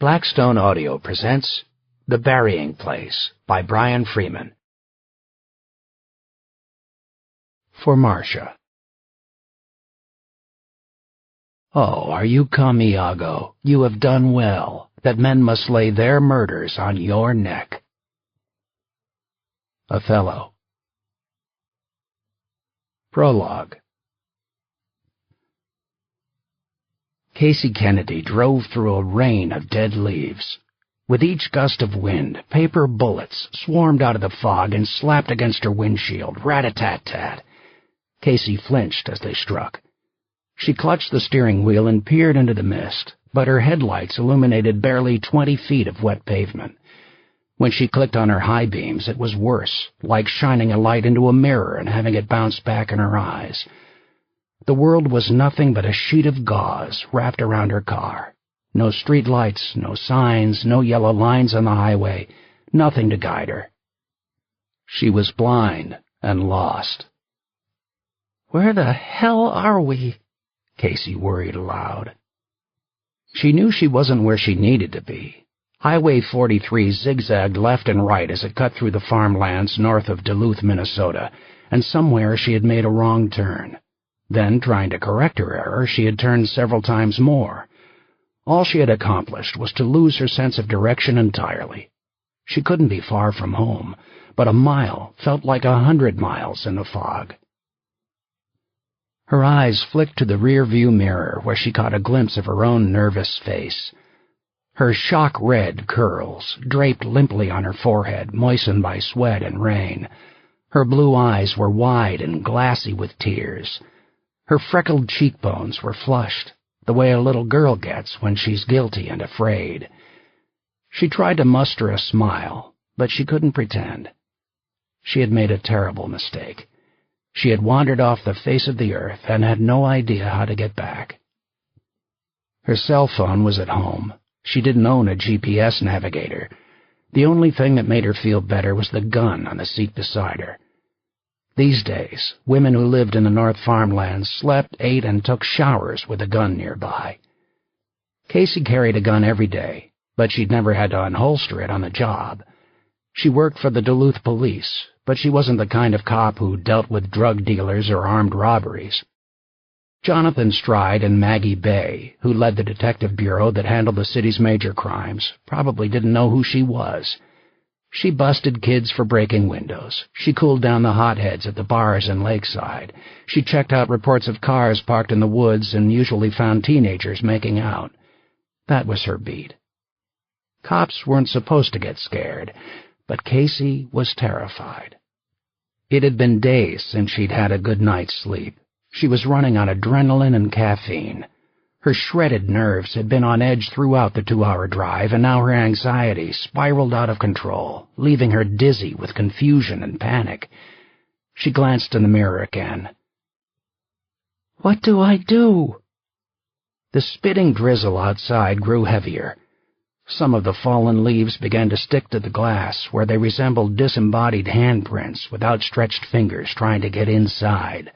Blackstone Audio presents The Burying Place by Brian Freeman. For Marcia. Oh, are you come, Iago? You have done well, that men must lay their murders on your neck. Othello. Prologue. Casey Kennedy drove through a rain of dead leaves. With each gust of wind, paper bullets swarmed out of the fog and slapped against her windshield, rat-a-tat-tat. Casey flinched as they struck. She clutched the steering wheel and peered into the mist, but her headlights illuminated barely 20 feet of wet pavement. When she clicked on her high beams, it was worse, like shining a light into a mirror and having it bounce back in her eyes. The world was nothing but a sheet of gauze wrapped around her car. No street lights, no signs, no yellow lines on the highway, nothing to guide her. She was blind and lost. "Where the hell are we?" Casey worried aloud. She knew she wasn't where she needed to be. Highway 43 zigzagged left and right as it cut through the farmlands north of Duluth, Minnesota, and somewhere she had made a wrong turn. Then, trying to correct her error, she had turned several times more. All she had accomplished was to lose her sense of direction entirely. She couldn't be far from home, but a mile felt like 100 miles in the fog. Her eyes flicked to the rear-view mirror where she caught a glimpse of her own nervous face. Her shock-red curls draped limply on her forehead, moistened by sweat and rain. Her blue eyes were wide and glassy with tears. Her freckled cheekbones were flushed, the way a little girl gets when she's guilty and afraid. She tried to muster a smile, but she couldn't pretend. She had made a terrible mistake. She had wandered off the face of the earth and had no idea how to get back. Her cell phone was at home. She didn't own a GPS navigator. The only thing that made her feel better was the gun on the seat beside her. These days, women who lived in the North Farmlands slept, ate, and took showers with a gun nearby. Casey carried a gun every day, but she'd never had to unholster it on the job. She worked for the Duluth police, but she wasn't the kind of cop who dealt with drug dealers or armed robberies. Jonathan Stride and Maggie Bay, who led the detective bureau that handled the city's major crimes, probably didn't know who she was. She busted kids for breaking windows. She cooled down the hotheads at the bars in Lakeside. She checked out reports of cars parked in the woods and usually found teenagers making out. That was her beat. Cops weren't supposed to get scared, but Casey was terrified. It had been days since she'd had a good night's sleep. She was running on adrenaline and caffeine. Her shredded nerves had been on edge throughout the 2-hour drive, and now her anxiety spiraled out of control, leaving her dizzy with confusion and panic. She glanced in the mirror again. "What do I do?" The spitting drizzle outside grew heavier. Some of the fallen leaves began to stick to the glass, where they resembled disembodied handprints with outstretched fingers trying to get inside.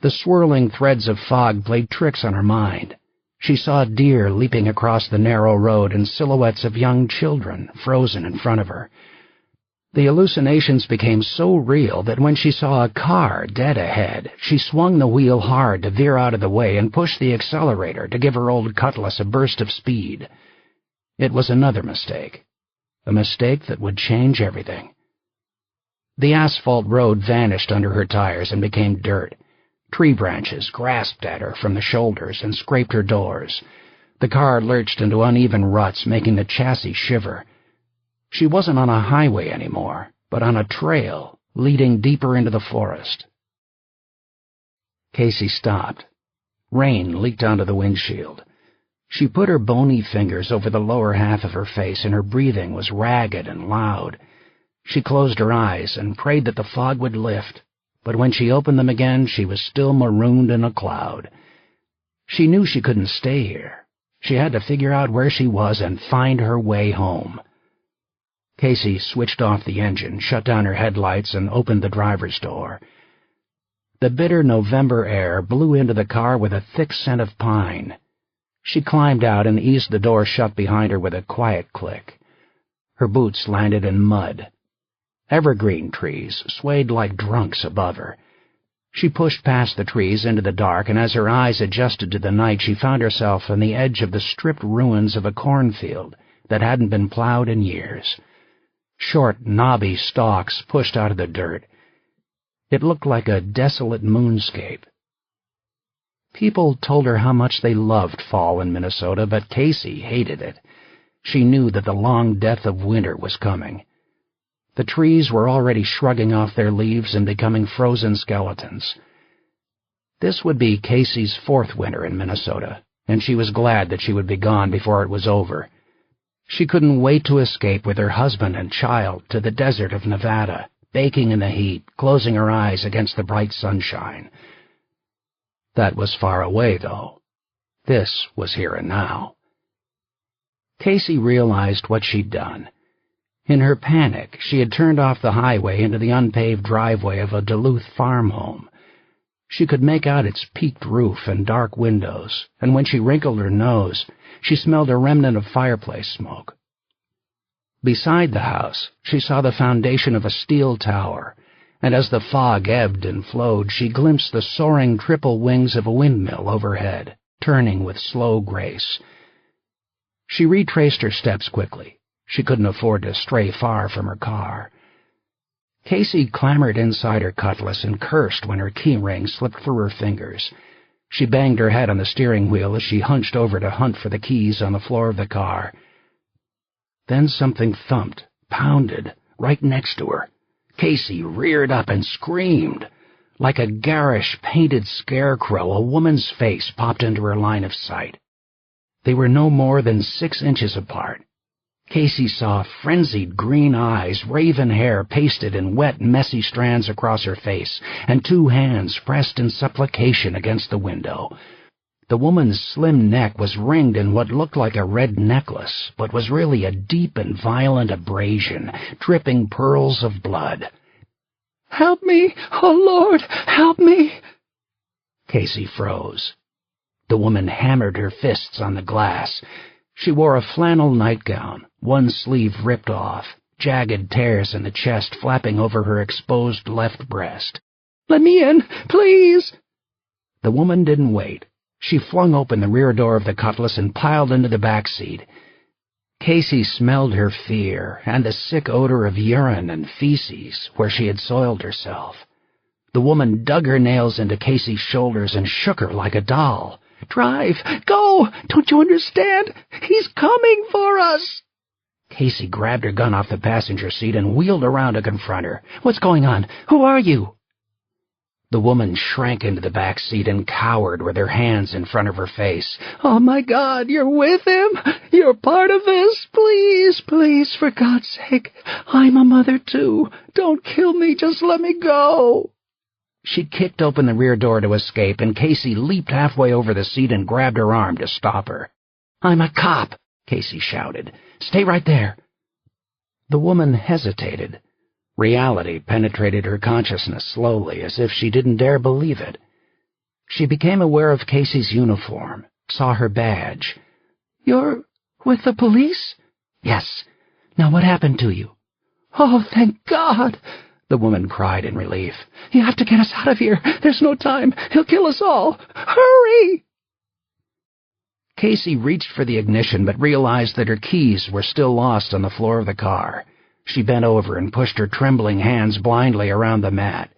The swirling threads of fog played tricks on her mind. She saw deer leaping across the narrow road and silhouettes of young children frozen in front of her. The hallucinations became so real that when she saw a car dead ahead, she swung the wheel hard to veer out of the way and pushed the accelerator to give her old Cutlass a burst of speed. It was another mistake, a mistake that would change everything. The asphalt road vanished under her tires and became dirt. Tree branches grasped at her from the shoulders and scraped her doors. The car lurched into uneven ruts, making the chassis shiver. She wasn't on a highway anymore, but on a trail leading deeper into the forest. Casey stopped. Rain leaked onto the windshield. She put her bony fingers over the lower half of her face, and her breathing was ragged and loud. She closed her eyes and prayed that the fog would lift. But when she opened them again, she was still marooned in a cloud. She knew she couldn't stay here. She had to figure out where she was and find her way home. Casey switched off the engine, shut down her headlights, and opened the driver's door. The bitter November air blew into the car with a thick scent of pine. She climbed out and eased the door shut behind her with a quiet click. Her boots landed in mud. Evergreen trees swayed like drunks above her. She pushed past the trees into the dark, and as her eyes adjusted to the night, she found herself on the edge of the stripped ruins of a cornfield that hadn't been plowed in years. Short, knobby stalks pushed out of the dirt. It looked like a desolate moonscape. People told her how much they loved fall in Minnesota, but Casey hated it. She knew that the long death of winter was coming. The trees were already shrugging off their leaves and becoming frozen skeletons. This would be Casey's fourth winter in Minnesota, and she was glad that she would be gone before it was over. She couldn't wait to escape with her husband and child to the desert of Nevada, baking in the heat, closing her eyes against the bright sunshine. That was far away, though. This was here and now. Casey realized what she'd done. In her panic, she had turned off the highway into the unpaved driveway of a Duluth farm home. She could make out its peaked roof and dark windows, and when she wrinkled her nose, she smelled a remnant of fireplace smoke. Beside the house, she saw the foundation of a steel tower, and as the fog ebbed and flowed, she glimpsed the soaring triple wings of a windmill overhead, turning with slow grace. She retraced her steps quickly. She couldn't afford to stray far from her car. Casey clambered inside her Cutlass and cursed when her key ring slipped through her fingers. She banged her head on the steering wheel as she hunched over to hunt for the keys on the floor of the car. Then something thumped, pounded, right next to her. Casey reared up and screamed. Like a garish, painted scarecrow, a woman's face popped into her line of sight. They were no more than 6 inches apart. Casey saw frenzied green eyes, raven hair pasted in wet, messy strands across her face, and 2 hands pressed in supplication against the window. The woman's slim neck was ringed in what looked like a red necklace, but was really a deep and violent abrasion, dripping pearls of blood. "Help me! Oh, Lord, help me!" Casey froze. The woman hammered her fists on the glass. She wore a flannel nightgown, one sleeve ripped off, jagged tears in the chest flapping over her exposed left breast. "Let me in, please!" The woman didn't wait. She flung open the rear door of the Cutlass and piled into the back seat. Casey smelled her fear and the sick odor of urine and feces where she had soiled herself. The woman dug her nails into Casey's shoulders and shook her like a doll. "Drive! Go! Don't you understand? He's coming for us!" Casey grabbed her gun off the passenger seat and wheeled around to confront her. "What's going on? Who are you?" The woman shrank into the back seat and cowered with her hands in front of her face. "Oh, my God, you're with him? You're part of this? Please, please, for God's sake. I'm a mother, too. Don't kill me. Just let me go." She kicked open the rear door to escape, and Casey leaped halfway over the seat and grabbed her arm to stop her. "I'm a cop," Casey shouted. "Stay right there." The woman hesitated. Reality penetrated her consciousness slowly, as if she didn't dare believe it. She became aware of Casey's uniform, saw her badge. "You're with the police?" "Yes. Now what happened to you?" "Oh, thank God!" the woman cried in relief. "You have to get us out of here. There's no time. He'll kill us all. Hurry!" Casey reached for the ignition but realized that her keys were still lost on the floor of the car. She bent over and pushed her trembling hands blindly around the mat.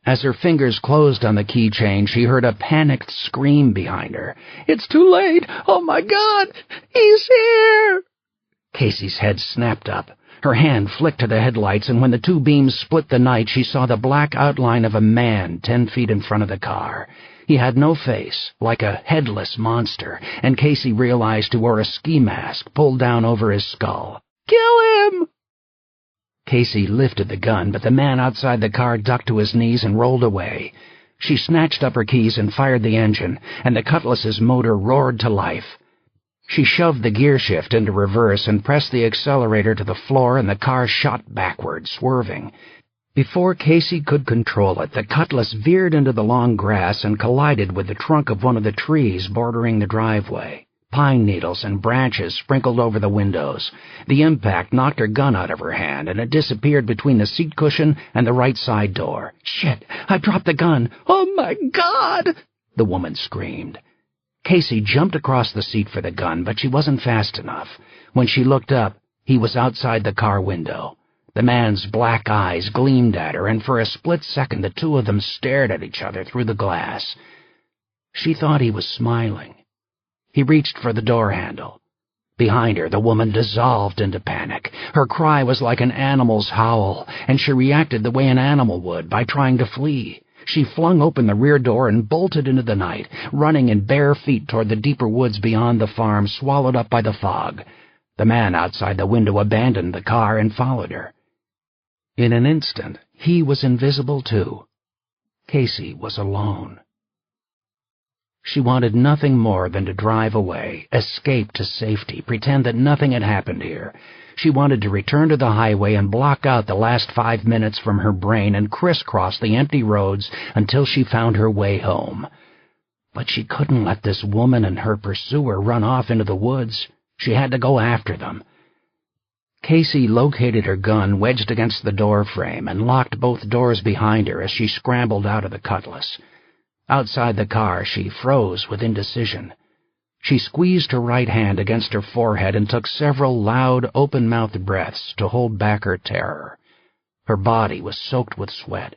As her fingers closed on the keychain, she heard a panicked scream behind her. "It's too late! Oh, my God! He's here!" Casey's head snapped up. Her hand flicked to the headlights, and when the 2 beams split the night, she saw the black outline of a man 10 feet in front of the car. He had no face, like a headless monster, and Casey realized he wore a ski mask pulled down over his skull. "Kill him!" Casey lifted the gun, but the man outside the car ducked to his knees and rolled away. She snatched up her keys and fired the engine, and the Cutlass's motor roared to life. She shoved the gear shift into reverse and pressed the accelerator to the floor, and the car shot backward, swerving. Before Casey could control it, the Cutlass veered into the long grass and collided with the trunk of one of the trees bordering the driveway. Pine needles and branches sprinkled over the windows. The impact knocked her gun out of her hand, and it disappeared between the seat cushion and the right side door. "Shit! I dropped the gun! Oh, my God!" the woman screamed. Casey jumped across the seat for the gun, but she wasn't fast enough. When she looked up, he was outside the car window. The man's black eyes gleamed at her, and for a split second the two of them stared at each other through the glass. She thought he was smiling. He reached for the door handle. Behind her, the woman dissolved into panic. Her cry was like an animal's howl, and she reacted the way an animal would, by trying to flee. She flung open the rear door and bolted into the night, running in bare feet toward the deeper woods beyond the farm, swallowed up by the fog. The man outside the window abandoned the car and followed her. In an instant, he was invisible too. Casey was alone. She wanted nothing more than to drive away, escape to safety, pretend that nothing had happened here. She wanted to return to the highway and block out the last 5 minutes from her brain and crisscross the empty roads until she found her way home. But she couldn't let this woman and her pursuer run off into the woods. She had to go after them. Casey located her gun wedged against the door frame and locked both doors behind her as she scrambled out of the Cutlass. Outside the car, she froze with indecision. She squeezed her right hand against her forehead and took several loud, open-mouthed breaths to hold back her terror. Her body was soaked with sweat.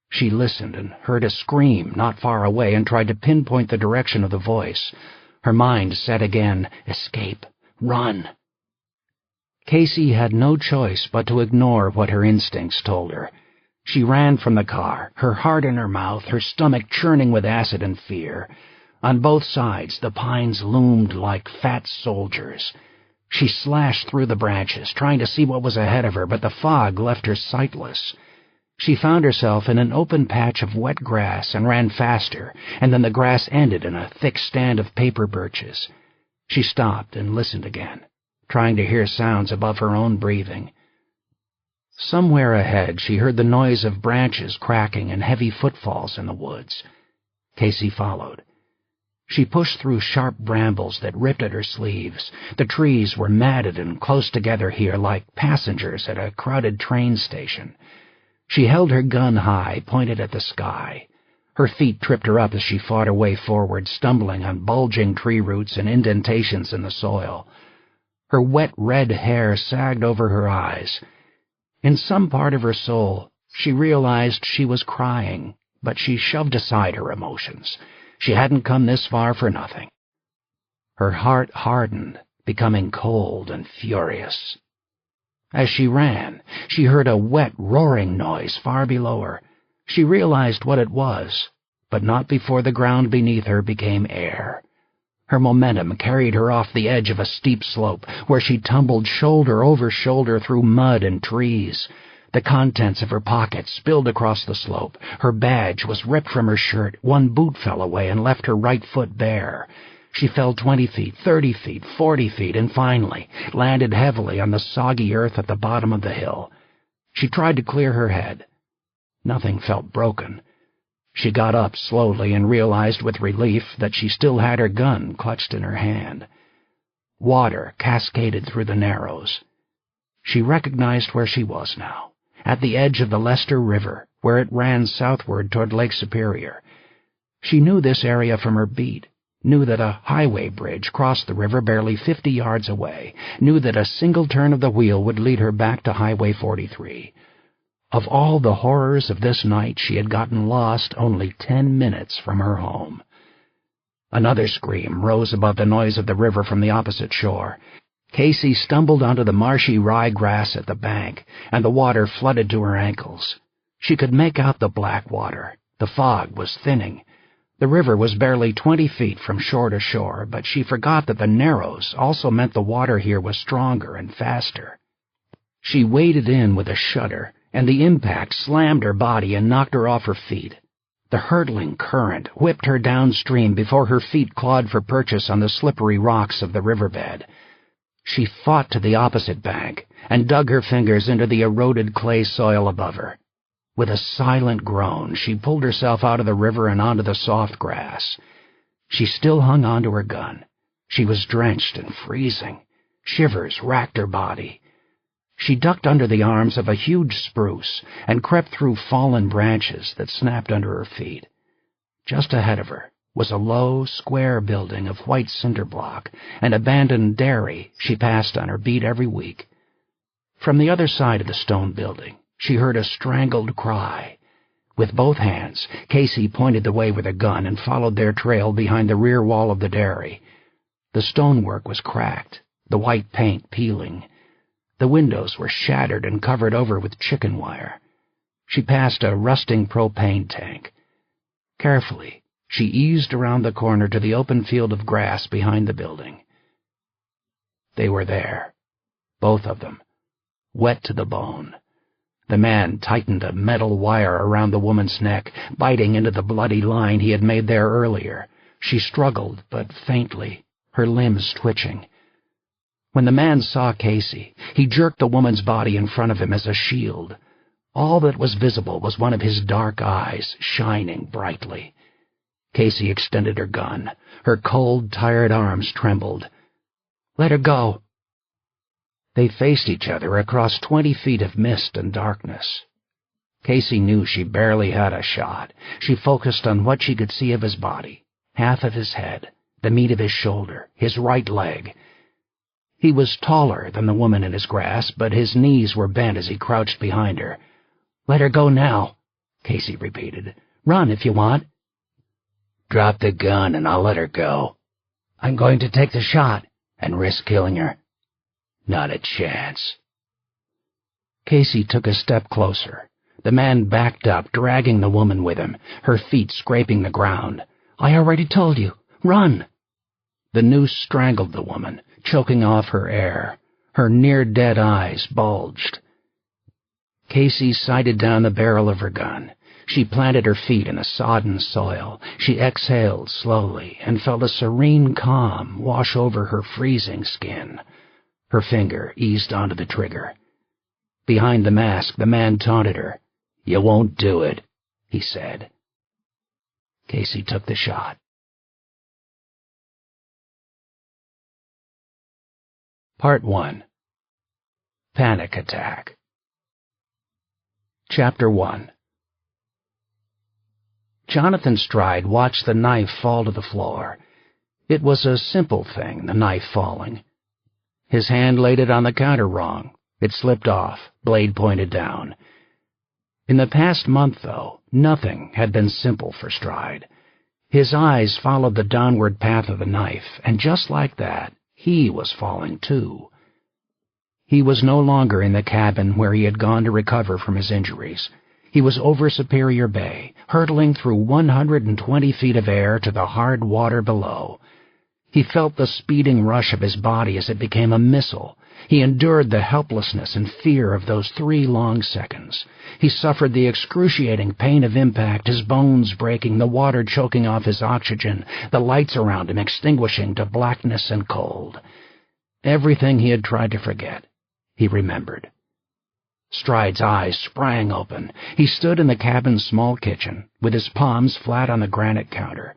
She listened and heard a scream not far away and tried to pinpoint the direction of the voice. Her mind said again, "Escape! Run!" Casey had no choice but to ignore what her instincts told her. She ran from the car, her heart in her mouth, her stomach churning with acid and fear. On both sides, the pines loomed like fat soldiers. She slashed through the branches, trying to see what was ahead of her, but the fog left her sightless. She found herself in an open patch of wet grass and ran faster, and then the grass ended in a thick stand of paper birches. She stopped and listened again, trying to hear sounds above her own breathing. Somewhere ahead, she heard the noise of branches cracking and heavy footfalls in the woods. Casey followed. She pushed through sharp brambles that ripped at her sleeves. The trees were matted and close together here like passengers at a crowded train station. She held her gun high, pointed at the sky. Her feet tripped her up as she fought her way forward, stumbling on bulging tree roots and indentations in the soil. Her wet red hair sagged over her eyes. In some part of her soul, she realized she was crying, but she shoved aside her emotions. She hadn't come this far for nothing. Her heart hardened, becoming cold and furious. As she ran, she heard a wet, roaring noise far below her. She realized what it was, but not before the ground beneath her became air. Her momentum carried her off the edge of a steep slope, where she tumbled shoulder over shoulder through mud and trees. The contents of her pocket spilled across the slope. Her badge was ripped from her shirt. One boot fell away and left her right foot bare. She fell 20 feet, 30 feet, 40 feet, and finally landed heavily on the soggy earth at the bottom of the hill. She tried to clear her head. Nothing felt broken. She got up slowly and realized with relief that she still had her gun clutched in her hand. Water cascaded through the narrows. She recognized where she was now, at the edge of the Lester River, where it ran southward toward Lake Superior. She knew this area from her beat, knew that a highway bridge crossed the river barely 50 yards away, knew that a single turn of the wheel would lead her back to Highway 43. Of all the horrors of this night, she had gotten lost only 10 minutes from her home. Another scream rose above the noise of the river from the opposite shore. Casey stumbled onto the marshy ryegrass at the bank, and the water flooded to her ankles. She could make out the black water. The fog was thinning. The river was barely 20 feet from shore to shore, but she forgot that the narrows also meant the water here was stronger and faster. She waded in with a shudder, and the impact slammed her body and knocked her off her feet. The hurtling current whipped her downstream before her feet clawed for purchase on the slippery rocks of the riverbed. She fought to the opposite bank and dug her fingers into the eroded clay soil above her. With a silent groan, she pulled herself out of the river and onto the soft grass. She still hung onto her gun. She was drenched and freezing. Shivers racked her body. She ducked under the arms of a huge spruce and crept through fallen branches that snapped under her feet. Just ahead of her was a low, square building of white cinder block, an abandoned dairy she passed on her beat every week. From the other side of the stone building, she heard a strangled cry. With both hands, Casey pointed the way with a gun and followed their trail behind the rear wall of the dairy. The stonework was cracked, the white paint peeling. The windows were shattered and covered over with chicken wire. She passed a rusting propane tank. Carefully, she eased around the corner to the open field of grass behind the building. They were there, both of them, wet to the bone. The man tightened a metal wire around the woman's neck, biting into the bloody line he had made there earlier. She struggled, but faintly, her limbs twitching. When the man saw Casey, he jerked the woman's body in front of him as a shield. All that was visible was one of his dark eyes, shining brightly. Casey extended her gun. Her cold, tired arms trembled. "Let her go." They faced each other across 20 feet of mist and darkness. Casey knew she barely had a shot. She focused on what she could see of his body, half of his head, the meat of his shoulder, his right leg. He was taller than the woman in his grasp, but his knees were bent as he crouched behind her. "Let her go now," Casey repeated. "Run if you want." "Drop the gun and I'll let her go." "I'm going to take the shot." "And risk killing her?" "Not a chance." Casey took a step closer. The man backed up, dragging the woman with him, her feet scraping the ground. "I already told you. Run!" The noose strangled the woman, choking off her air. Her near-dead eyes bulged. Casey sighted down the barrel of her gun. She planted her feet in the sodden soil. She exhaled slowly and felt a serene calm wash over her freezing skin. Her finger eased onto the trigger. Behind the mask, the man taunted her. "You won't do it," he said. Casey took the shot. Part 1. Panic Attack. Chapter 1. Jonathan Stride watched the knife fall to the floor. It was a simple thing, the knife falling. His hand laid it on the counter wrong. It slipped off, blade pointed down. In the past month, though, nothing had been simple for Stride. His eyes followed the downward path of the knife, and just like that, he was falling too. He was no longer in the cabin where he had gone to recover from his injuries. He was over Superior Bay, hurtling through 120 feet of air to the hard water below. He felt the speeding rush of his body as it became a missile. He endured the helplessness and fear of those 3 long seconds. He suffered the excruciating pain of impact, his bones breaking, the water choking off his oxygen, the lights around him extinguishing to blackness and cold. Everything he had tried to forget, he remembered. Stride's eyes sprang open. He stood in the cabin's small kitchen, with his palms flat on the granite counter.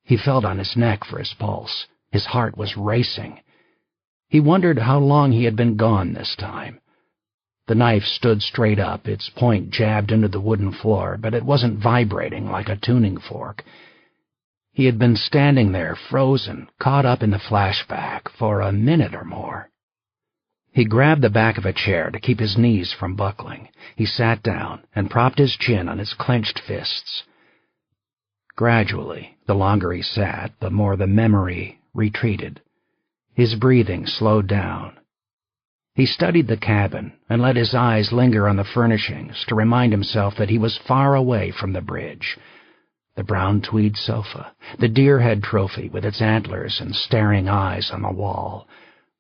He felt on his neck for his pulse. His heart was racing. He wondered how long he had been gone this time. The knife stood straight up, its point jabbed into the wooden floor, but it wasn't vibrating like a tuning fork. He had been standing there, frozen, caught up in the flashback, for a minute or more. He grabbed the back of a chair to keep his knees from buckling. He sat down and propped his chin on his clenched fists. Gradually, the longer he sat, the more the memory retreated. His breathing slowed down. He studied the cabin and let his eyes linger on the furnishings to remind himself that he was far away from the bridge. The brown tweed sofa, the deer-head trophy with its antlers and staring eyes on the wall,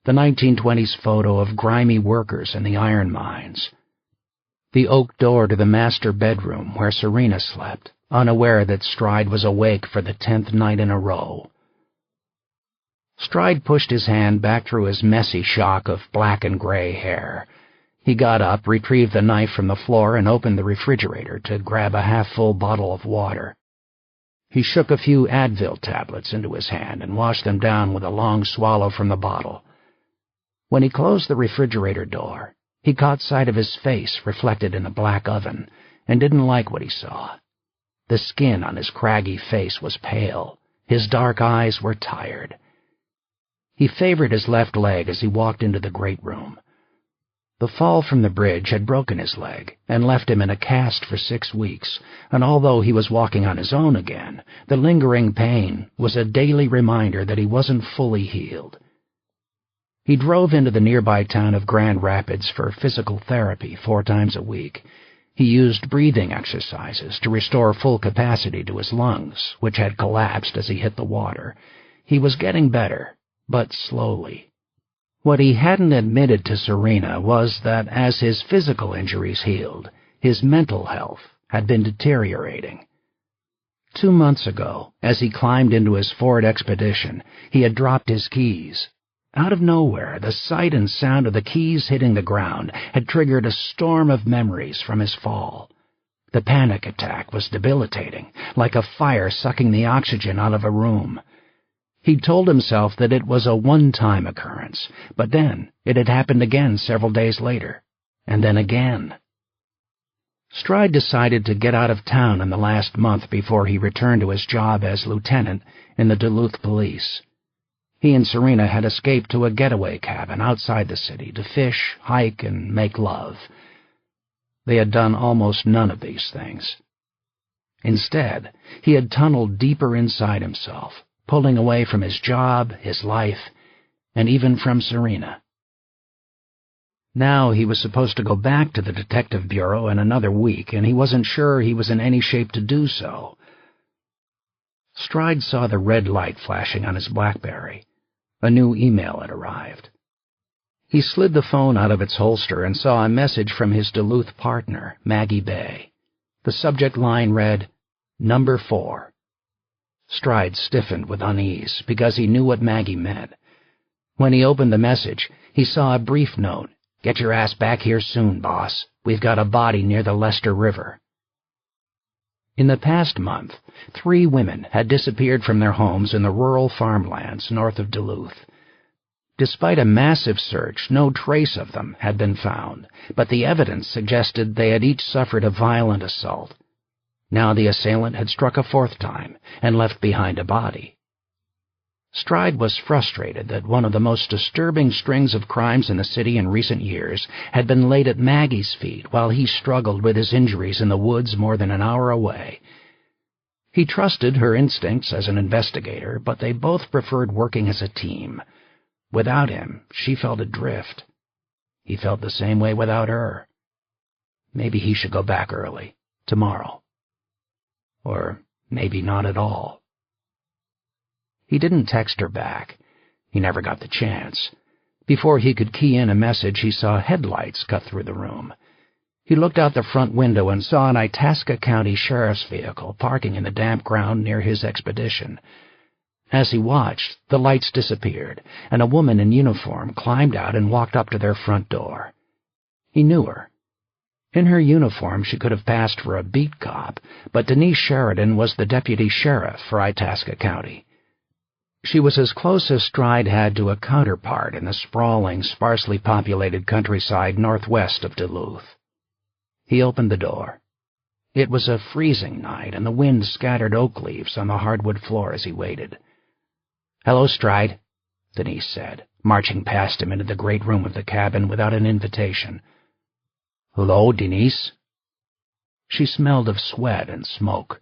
the 1920s photo of grimy workers in the iron mines, the oak door to the master bedroom where Serena slept, unaware that Stride was awake for the 10th night in a row. Stride pushed his hand back through his messy shock of black and gray hair. He got up, retrieved the knife from the floor, and opened the refrigerator to grab a half-full bottle of water. He shook a few Advil tablets into his hand and washed them down with a long swallow from the bottle. When he closed the refrigerator door, he caught sight of his face reflected in the black oven and didn't like what he saw. The skin on his craggy face was pale. His dark eyes were tired. He favored his left leg as he walked into the great room. The fall from the bridge had broken his leg and left him in a cast for 6 weeks, and although he was walking on his own again, the lingering pain was a daily reminder that he wasn't fully healed. He drove into the nearby town of Grand Rapids for physical therapy 4 times a week. He used breathing exercises to restore full capacity to his lungs, which had collapsed as he hit the water. He was getting better, but slowly. What he hadn't admitted to Serena was that as his physical injuries healed, his mental health had been deteriorating. 2 months ago, as he climbed into his Ford Expedition, he had dropped his keys. Out of nowhere, the sight and sound of the keys hitting the ground had triggered a storm of memories from his fall. The panic attack was debilitating, like a fire sucking the oxygen out of a room. He'd told himself that it was a one-time occurrence, but then it had happened again several days later, and then again. Stride decided to get out of town in the last month before he returned to his job as lieutenant in the Duluth Police. He and Serena had escaped to a getaway cabin outside the city to fish, hike, and make love. They had done almost none of these things. Instead, he had tunneled deeper inside himself, pulling away from his job, his life, and even from Serena. Now he was supposed to go back to the Detective Bureau in another week, and he wasn't sure he was in any shape to do so. Stride saw the red light flashing on his BlackBerry. A new email had arrived. He slid the phone out of its holster and saw a message from his Duluth partner, Maggie Bay. The subject line read, "Number 4. Stride stiffened with unease because he knew what Maggie meant. When he opened the message, he saw a brief note, "Get your ass back here soon, boss. We've got a body near the Lester River." In the past month, 3 women had disappeared from their homes in the rural farmlands north of Duluth. Despite a massive search, no trace of them had been found, but the evidence suggested they had each suffered a violent assault. Now the assailant had struck a 4th time and left behind a body. Stride was frustrated that one of the most disturbing strings of crimes in the city in recent years had been laid at Maggie's feet while he struggled with his injuries in the woods more than an hour away. He trusted her instincts as an investigator, but they both preferred working as a team. Without him, she felt adrift. He felt the same way without her. Maybe he should go back early, tomorrow. Or maybe not at all. He didn't text her back. He never got the chance. Before he could key in a message, he saw headlights cut through the room. He looked out the front window and saw an Itasca County Sheriff's vehicle parking in the damp ground near his expedition. As he watched, the lights disappeared, and a woman in uniform climbed out and walked up to their front door. He knew her. In her uniform, she could have passed for a beat cop, but Denise Sheridan was the deputy sheriff for Itasca County. She was as close as Stride had to a counterpart in the sprawling, sparsely populated countryside northwest of Duluth. He opened the door. It was a freezing night, and the wind scattered oak leaves on the hardwood floor as he waited. "Hello, Stride," Denise said, marching past him into the great room of the cabin without an invitation. "Hello, Denise." She smelled of sweat and smoke.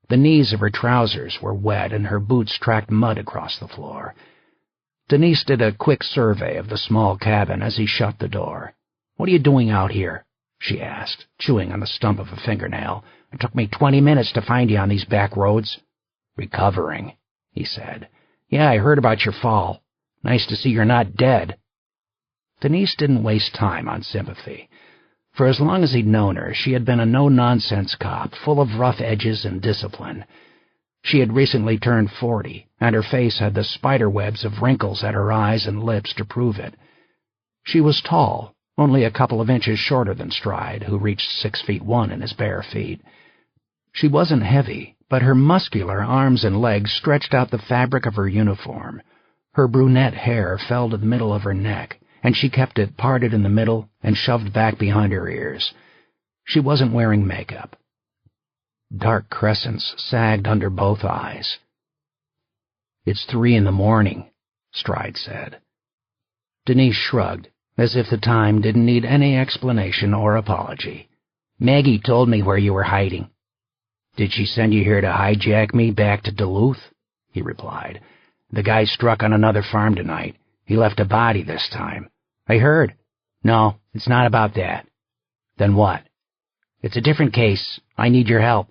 The knees of her trousers were wet, and her boots tracked mud across the floor. Denise did a quick survey of the small cabin as he shut the door. "What are you doing out here?" she asked, chewing on the stump of a fingernail. "It took me 20 minutes to find you on these back roads." "Recovering," he said. "Yeah, I heard about your fall. Nice to see you're not dead." Denise didn't waste time on sympathy. For as long as he'd known her, she had been a no-nonsense cop, full of rough edges and discipline. She had recently turned 40, and her face had the spiderwebs of wrinkles at her eyes and lips to prove it. She was tall, only a couple of inches shorter than Stride, who reached 6'1" in his bare feet. She wasn't heavy, but her muscular arms and legs stretched out the fabric of her uniform. Her brunette hair fell to the middle of her neck, and she kept it parted in the middle and shoved back behind her ears. She wasn't wearing makeup. Dark crescents sagged under both eyes. "It's 3 a.m, Stride said. Denise shrugged, as if the time didn't need any explanation or apology. "Maggie told me where you were hiding." "Did she send you here to hijack me back to Duluth?" he replied. "The guy struck on another farm tonight. He left a body this time." "I heard." "No, it's not about that." "Then what?" "It's a different case. I need your help."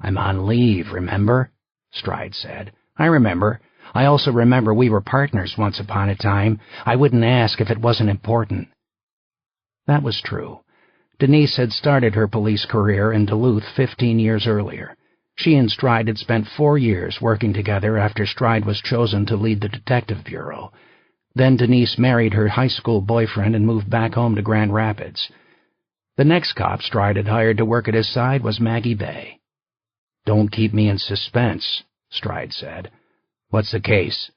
"I'm on leave, remember?" Stride said. "I remember. I also remember we were partners once upon a time. I wouldn't ask if it wasn't important." That was true. Denise had started her police career in Duluth 15 years earlier. She and Stride had spent 4 years working together after Stride was chosen to lead the detective bureau. Then Denise married her high school boyfriend and moved back home to Grand Rapids. The next cop Stride had hired to work at his side was Maggie Bay. "Don't keep me in suspense," Stride said. "What's the case?"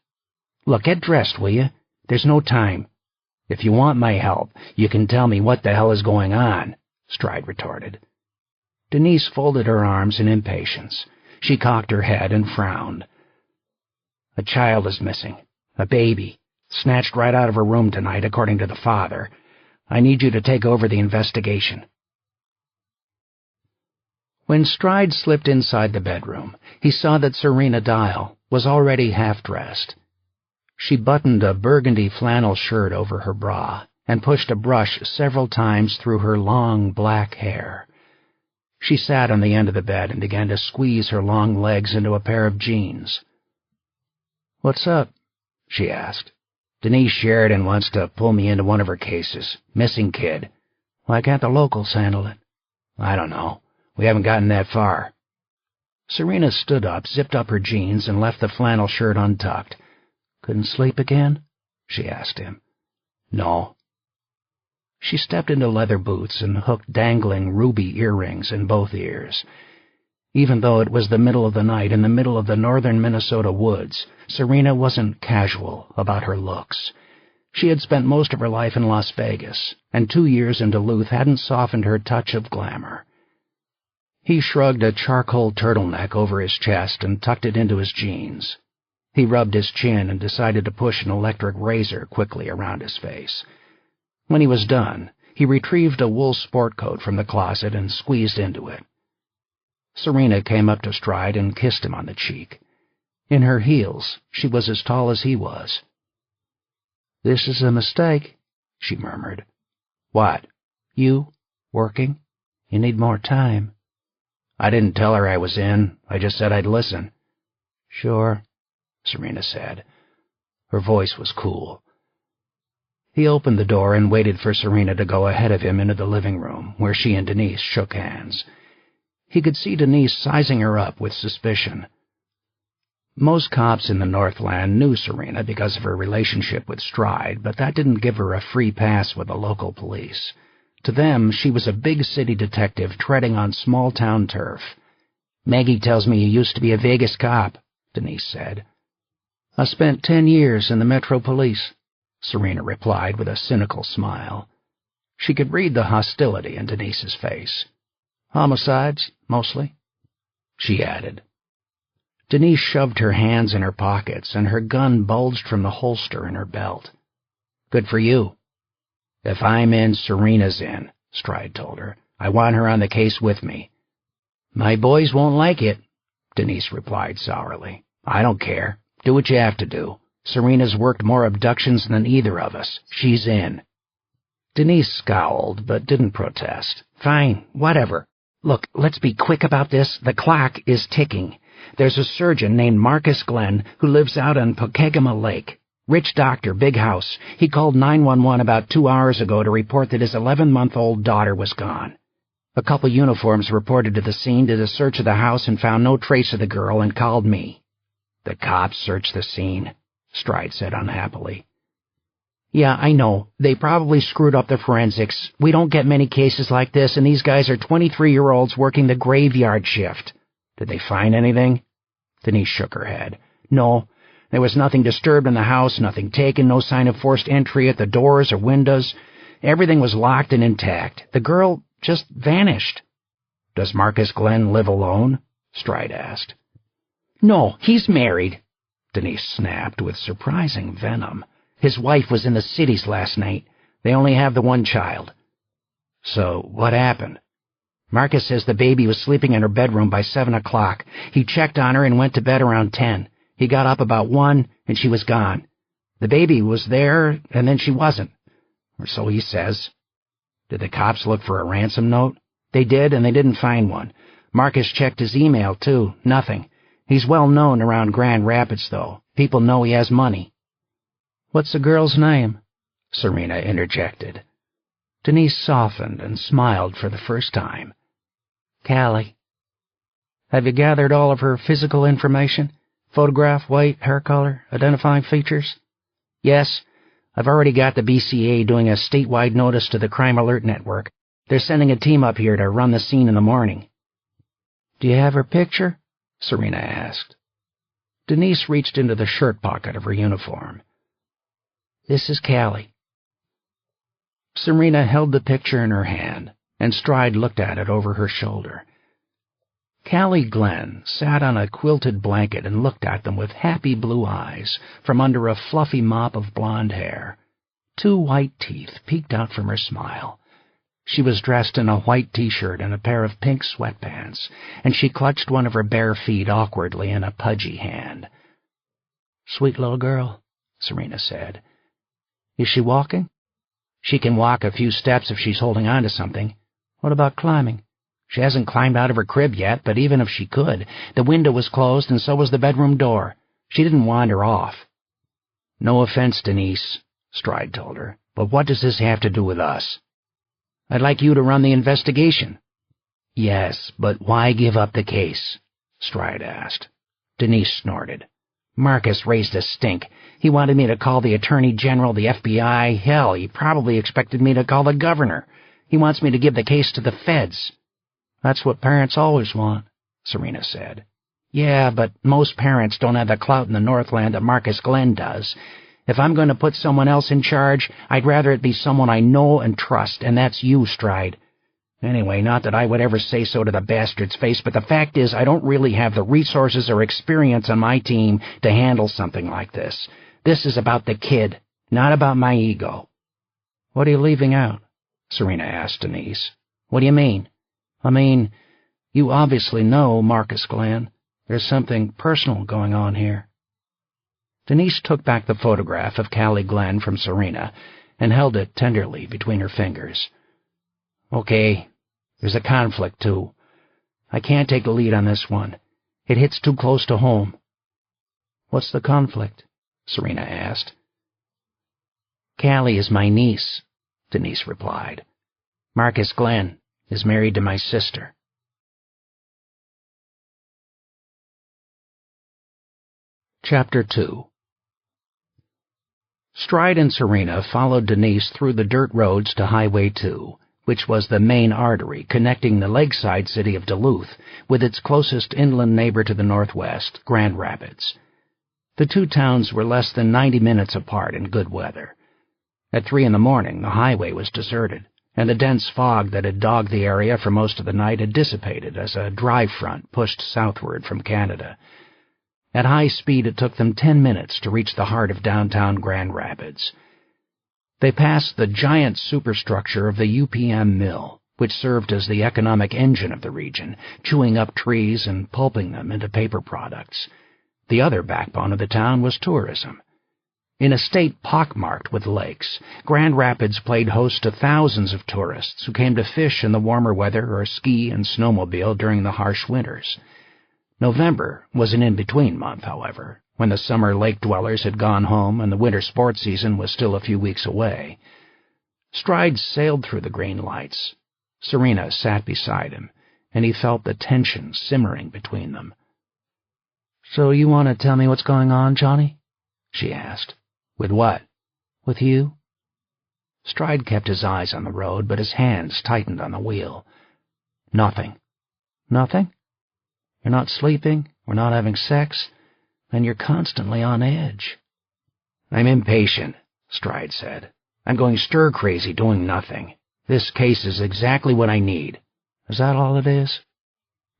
"Look, get dressed, will you? There's no time." "If you want my help, you can tell me what the hell is going on," Stride retorted. Denise folded her arms in impatience. She cocked her head and frowned. "A child is missing. A baby. Snatched right out of her room tonight, according to the father. I need you to take over the investigation." When Stride slipped inside the bedroom, he saw that Serena Dial was already half-dressed. She buttoned a burgundy flannel shirt over her bra and pushed a brush several times through her long black hair. She sat on the end of the bed and began to squeeze her long legs into a pair of jeans. "What's up?" she asked. "Denise Sheridan wants to pull me into one of her cases. Missing kid." "Why can't the locals handle it?" "I don't know. We haven't gotten that far." Serena stood up, zipped up her jeans, and left the flannel shirt untucked. "Couldn't sleep again?" she asked him. "No." She stepped into leather boots and hooked dangling ruby earrings in both ears. Even though it was the middle of the night in the middle of the northern Minnesota woods, Serena wasn't casual about her looks. She had spent most of her life in Las Vegas, and 2 years in Duluth hadn't softened her touch of glamour. He shrugged a charcoal turtleneck over his chest and tucked it into his jeans. He rubbed his chin and decided to push an electric razor quickly around his face. When he was done, he retrieved a wool sport coat from the closet and squeezed into it. Serena came up to Stride and kissed him on the cheek. In her heels, she was as tall as he was. "This is a mistake," she murmured. "What?" "You, working. You need more time." "I didn't tell her I was in. I just said I'd listen." "Sure," Serena said. Her voice was cool. He opened the door and waited for Serena to go ahead of him into the living room, where she and Denise shook hands. He could see Denise sizing her up with suspicion. Most cops in the Northland knew Serena because of her relationship with Stride, but that didn't give her a free pass with the local police. To them, she was a big city detective treading on small-town turf. "Maggie tells me you used to be a Vegas cop," Denise said. "I spent 10 years in the Metro Police," Serena replied with a cynical smile. She could read the hostility in Denise's face. "Homicides, mostly," she added. Denise shoved her hands in her pockets, and her gun bulged from the holster in her belt. "Good for you." "If I'm in, Serena's in," Stride told her. "I want her on the case with me." "My boys won't like it," Denise replied sourly. "I don't care. Do what you have to do. Serena's worked more abductions than either of us. She's in." Denise scowled, but didn't protest. "Fine, whatever. Look, let's be quick about this. The clock is ticking. There's a surgeon named Marcus Glenn who lives out on Pokegama Lake. Rich doctor, big house. He called 911 about 2 hours ago to report that his 11-month-old daughter was gone. A couple uniforms reported to the scene, did a search of the house, and found no trace of the girl and called me." "The cops searched the scene," Stride said unhappily. "Yeah, I know. They probably screwed up the forensics. We don't get many cases like this, and these guys are 23-year-olds working the graveyard shift." Did they find anything? Denise shook her head. No, there was nothing disturbed in the house, nothing taken, no sign of forced entry at the doors or windows. Everything was locked and intact. The girl just vanished. Does Marcus Glenn live alone? Stride asked. No, he's married, Denise snapped with surprising venom. His wife was in the cities last night. They only have the one child. So, what happened? Marcus says the baby was sleeping in her bedroom by 7 o'clock. He checked on her and went to bed around 10. He got up about 1, and she was gone. The baby was there, and then she wasn't. Or so he says. Did the cops look for a ransom note? They did, and they didn't find one. Marcus checked his email, too. Nothing. He's well known around Grand Rapids, though. People know he has money. What's the girl's name? Serena interjected. Denise softened and smiled for the first time. Callie. Have you gathered all of her physical information? Photograph, weight, hair color, identifying features? Yes. I've already got the BCA doing a statewide notice to the Crime Alert Network. They're sending a team up here to run the scene in the morning. Do you have her picture? Serena asked. Denise reached into the shirt pocket of her uniform. This is Callie. Serena held the picture in her hand, and Stride looked at it over her shoulder. Callie Glenn sat on a quilted blanket and looked at them with happy blue eyes from under a fluffy mop of blonde hair. 2 white teeth peeked out from her smile. She was dressed in a white t-shirt and a pair of pink sweatpants, and she clutched one of her bare feet awkwardly in a pudgy hand. Sweet little girl, Serena said. Is she walking? She can walk a few steps if she's holding on to something. What about climbing? She hasn't climbed out of her crib yet, but even if she could, the window was closed and so was the bedroom door. She didn't wander off. No offense, Denise, Stride told her, but what does this have to do with us? I'd like you to run the investigation. Yes, but why give up the case? Stride asked. Denise snorted. Marcus raised a stink. He wanted me to call the Attorney General, the FBI. Hell, he probably expected me to call the governor. He wants me to give the case to the feds. That's what parents always want, Serena said. Yeah, but most parents don't have the clout in the Northland that Marcus Glenn does. If I'm going to put someone else in charge, I'd rather it be someone I know and trust, and that's you, Stride. Anyway, not that I would ever say so to the bastard's face, but the fact is I don't really have the resources or experience on my team to handle something like this. This is about the kid, not about my ego. What are you leaving out? Serena asked Denise. What do you mean? I mean, you obviously know Marcus Glenn. There's something personal going on here. Denise took back the photograph of Callie Glenn from Serena and held it tenderly between her fingers. Okay, there's a conflict, too. I can't take the lead on this one. It hits too close to home. What's the conflict? Serena asked. Callie is my niece, Denise replied. Marcus Glenn is married to my sister. Chapter 2. Stride and Serena followed Denise through the dirt roads to Highway 2, which was the main artery connecting the lakeside city of Duluth with its closest inland neighbor to the northwest, Grand Rapids. The two towns were less than 90 minutes apart in good weather. At 3 a.m, the highway was deserted, and the dense fog that had dogged the area for most of the night had dissipated as a dry front pushed southward from Canada. At high speed, it took them 10 minutes to reach the heart of downtown Grand Rapids. They passed the giant superstructure of the UPM mill, which served as the economic engine of the region, chewing up trees and pulping them into paper products. The other backbone of the town was tourism. In a state pockmarked with lakes, Grand Rapids played host to thousands of tourists who came to fish in the warmer weather or ski and snowmobile during the harsh winters. November was an in-between month, however, when the summer lake dwellers had gone home and the winter sports season was still a few weeks away. Stride sailed through the green lights. Serena sat beside him, and he felt the tension simmering between them. So you want to tell me what's going on, Johnny? She asked. With what? With you? Stride kept his eyes on the road, but his hands tightened on the wheel. Nothing. Nothing? You're not sleeping, we're not having sex, and you're constantly on edge." "I'm impatient," Stride said. "I'm going stir-crazy doing nothing. This case is exactly what I need." "Is that all it is?"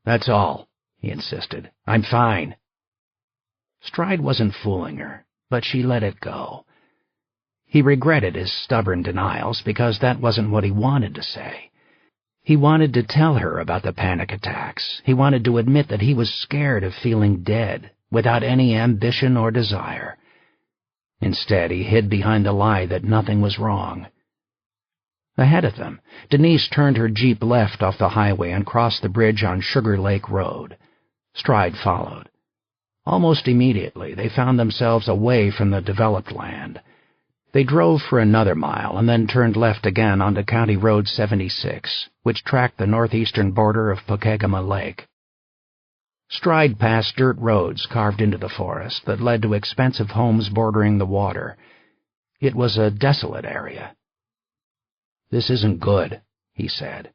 "That's all," he insisted. "I'm fine." Stride wasn't fooling her, but she let it go. He regretted his stubborn denials because that wasn't what he wanted to say. He wanted to tell her about the panic attacks. He wanted to admit that he was scared of feeling dead, without any ambition or desire. Instead, he hid behind the lie that nothing was wrong. Ahead of them, Denise turned her Jeep left off the highway and crossed the bridge on Sugar Lake Road. Stride followed. Almost immediately, they found themselves away from the developed land. They drove for another mile and then turned left again onto County Road 76, which tracked the northeastern border of Pokegama Lake. Stride passed dirt roads carved into the forest that led to expensive homes bordering the water. It was a desolate area. "This isn't good," he said.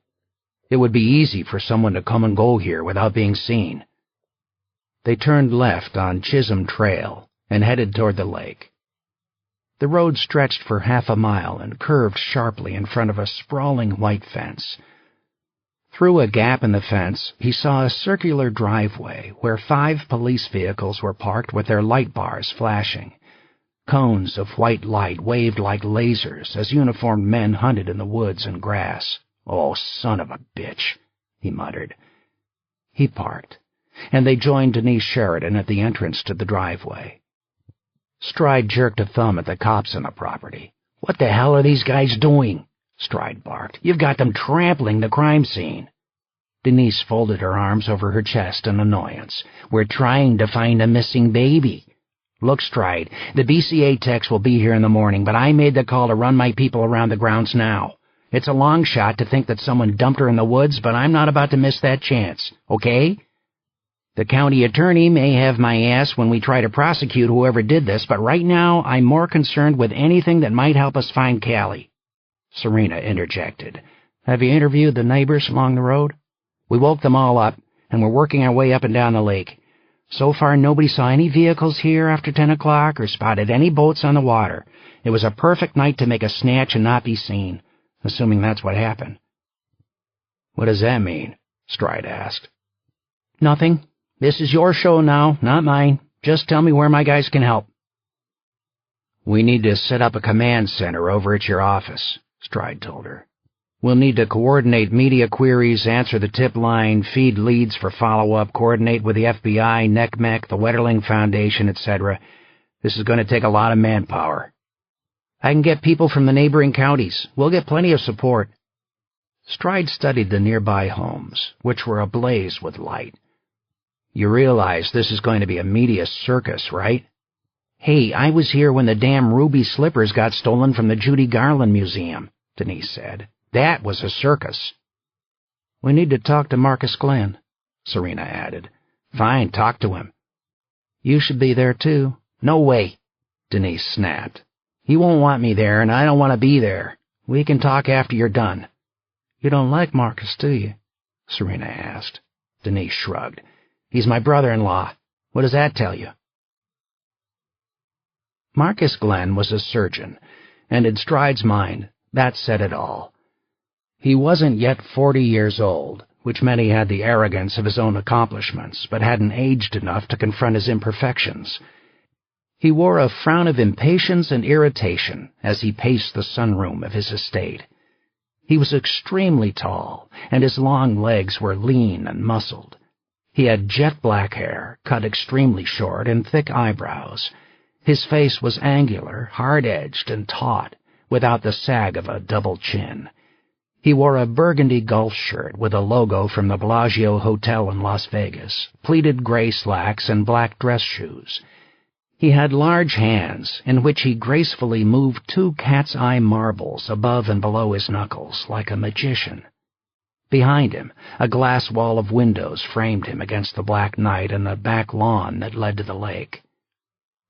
"It would be easy for someone to come and go here without being seen." They turned left on Chisholm Trail and headed toward the lake. The road stretched for half a mile and curved sharply in front of a sprawling white fence. Through a gap in the fence, he saw a circular driveway where 5 police vehicles were parked with their light bars flashing. Cones of white light waved like lasers as uniformed men hunted in the woods and grass. "Oh, son of a bitch," he muttered. He parked, and they joined Denise Sheridan at the entrance to the driveway. Stride jerked a thumb at the cops on the property. "What the hell are these guys doing?" Stride barked. "You've got them trampling the crime scene." Denise folded her arms over her chest in annoyance. "We're trying to find a missing baby. Look, Stride, the BCA techs will be here in the morning, but I made the call to run my people around the grounds now. It's a long shot to think that someone dumped her in the woods, but I'm not about to miss that chance, okay? The county attorney may have my ass when we try to prosecute whoever did this, but right now I'm more concerned with anything that might help us find Callie." Serena interjected. "Have you interviewed the neighbors along the road?" "We woke them all up, and we're working our way up and down the lake. So far nobody saw any vehicles here after 10 o'clock or spotted any boats on the water. It was a perfect night to make a snatch and not be seen, assuming that's what happened." "What does that mean?" Stride asked. "Nothing. This is your show now, not mine. Just tell me where my guys can help." "We need to set up a command center over at your office," Stride told her. "We'll need to coordinate media queries, answer the tip line, feed leads for follow-up, coordinate with the FBI, NECMEC, the Wetterling Foundation, etc. This is going to take a lot of manpower." "I can get people from the neighboring counties. We'll get plenty of support." Stride studied the nearby homes, which were ablaze with light. "You realize this is going to be a media circus, right?" "Hey, I was here when the damn ruby slippers got stolen from the Judy Garland Museum," Denise said. "That was a circus." "We need to talk to Marcus Glenn," Serena added. "Fine, talk to him." "You should be there, too." "No way," Denise snapped. "He won't want me there, and I don't want to be there. We can talk after you're done." "You don't like Marcus, do you?" Serena asked. Denise shrugged. "He's my brother-in-law. What does that tell you?" Marcus Glenn was a surgeon, and in Stride's mind, that said it all. He wasn't yet 40 years old, which meant he had the arrogance of his own accomplishments, but hadn't aged enough to confront his imperfections. He wore a frown of impatience and irritation as he paced the sunroom of his estate. He was extremely tall, and his long legs were lean and muscled. He had jet black hair, cut extremely short, and thick eyebrows. His face was angular, hard-edged, and taut, without the sag of a double chin. He wore a burgundy golf shirt with a logo from the Bellagio Hotel in Las Vegas, pleated gray slacks, and black dress shoes. He had large hands in which he gracefully moved 2 cat's-eye marbles above and below his knuckles, like a magician. Behind him, a glass wall of windows framed him against the black night and the back lawn that led to the lake.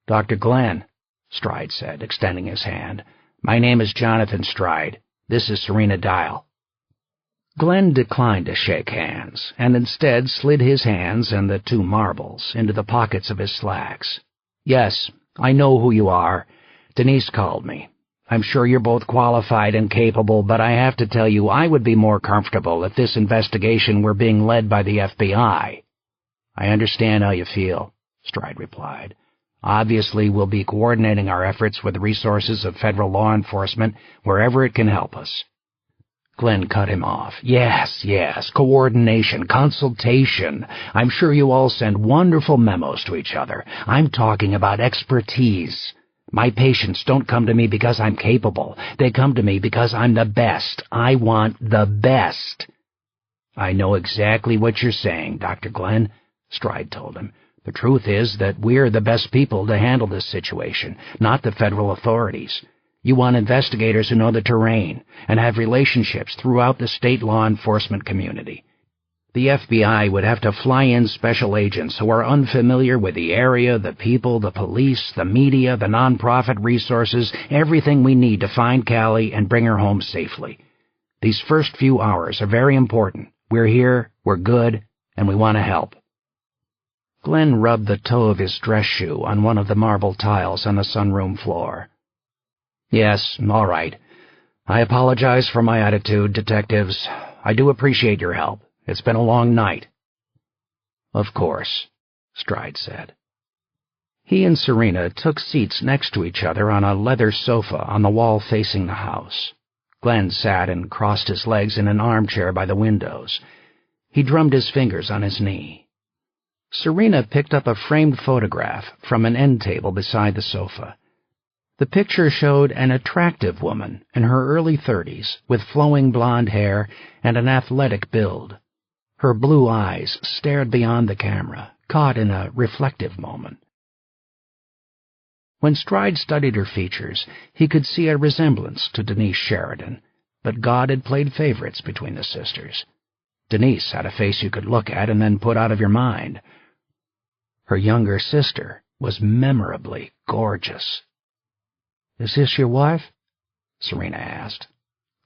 "Dr. Glenn," Stride said, extending his hand. "My name is Jonathan Stride. This is Serena Dial." Glenn declined to shake hands, and instead slid his hands and the 2 marbles into the pockets of his slacks. "Yes, I know who you are. Denise called me. I'm sure you're both qualified and capable, but I have to tell you I would be more comfortable if this investigation were being led by the FBI. "I understand how you feel," Stride replied. "Obviously, we'll be coordinating our efforts with the resources of federal law enforcement wherever it can help us." Glenn cut him off. Yes, coordination, consultation. I'm sure you all send wonderful memos to each other. I'm talking about expertise. My patients don't come to me because I'm capable. They come to me because I'm the best. I want the best. "I know exactly what you're saying, Dr. Glenn," Stride told him. "The truth is that we're the best people to handle this situation, not the federal authorities. You want investigators who know the terrain and have relationships throughout the state law enforcement community. The FBI would have to fly in special agents who are unfamiliar with the area, the people, the police, the media, the nonprofit resources, everything we need to find Callie and bring her home safely. These first few hours are very important. We're here, we're good, and we want to help." Glenn rubbed the toe of his dress shoe on one of the marble tiles on the sunroom floor. "Yes, all right. I apologize for my attitude, detectives. I do appreciate your help. It's been a long night." "Of course," Stride said. He and Serena took seats next to each other on a leather sofa on the wall facing the house. Glenn sat and crossed his legs in an armchair by the windows. He drummed his fingers on his knee. Serena picked up a framed photograph from an end table beside the sofa. The picture showed an attractive woman in her early 30s with flowing blonde hair and an athletic build. Her blue eyes stared beyond the camera, caught in a reflective moment. When Stride studied her features, he could see a resemblance to Denise Sheridan, but God had played favorites between the sisters. Denise had a face you could look at and then put out of your mind. Her younger sister was memorably gorgeous. "Is this your wife?" Serena asked.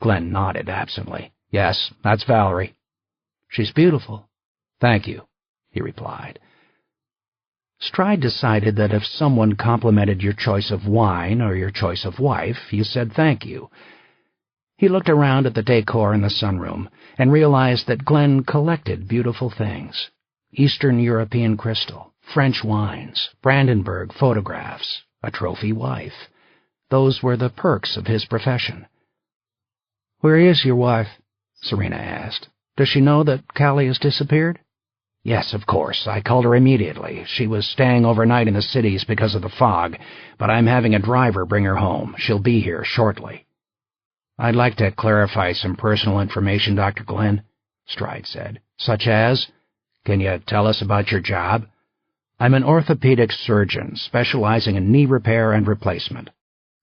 Glenn nodded absently. "Yes, that's Valerie." "She's beautiful." "Thank you," he replied. Stride decided that if someone complimented your choice of wine or your choice of wife, you said thank you. He looked around at the decor in the sunroom and realized that Glenn collected beautiful things. Eastern European crystal, French wines, Brandenburg photographs, a trophy wife. Those were the perks of his profession. "Where is your wife?" Serena asked. "Does she know that Callie has disappeared?" "Yes, of course. I called her immediately. She was staying overnight in the cities because of the fog, but I'm having a driver bring her home. She'll be here shortly." "I'd like to clarify some personal information, Dr. Glenn," Stride said. "Such as? Can you tell us about your job?" "I'm an orthopedic surgeon specializing in knee repair and replacement,"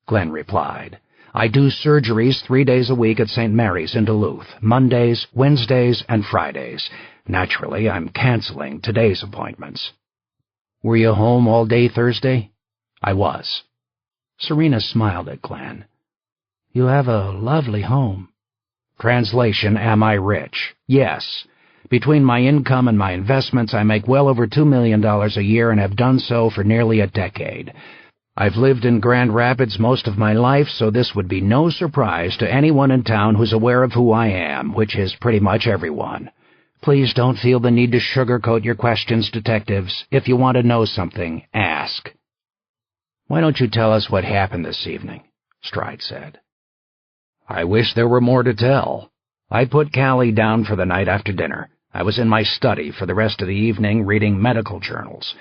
Glenn replied. "I do surgeries 3 days a week at St. Mary's in Duluth, Mondays, Wednesdays, and Fridays. Naturally, I'm canceling today's appointments." "Were you home all day Thursday?" "I was." Serena smiled at Glenn. "You have a lovely home." Translation, am I rich? Yes. Between my income and my investments, I make well over $2 million a year and have done so for nearly a decade. I've lived in Grand Rapids most of my life, so this would be no surprise to anyone in town who's aware of who I am, which is pretty much everyone. Please don't feel the need to sugarcoat your questions, detectives. If you want to know something, ask. "Why don't you tell us what happened this evening?" Stride said. "I wish there were more to tell. I put Callie down for the night after dinner. I was in my study for the rest of the evening reading medical journals.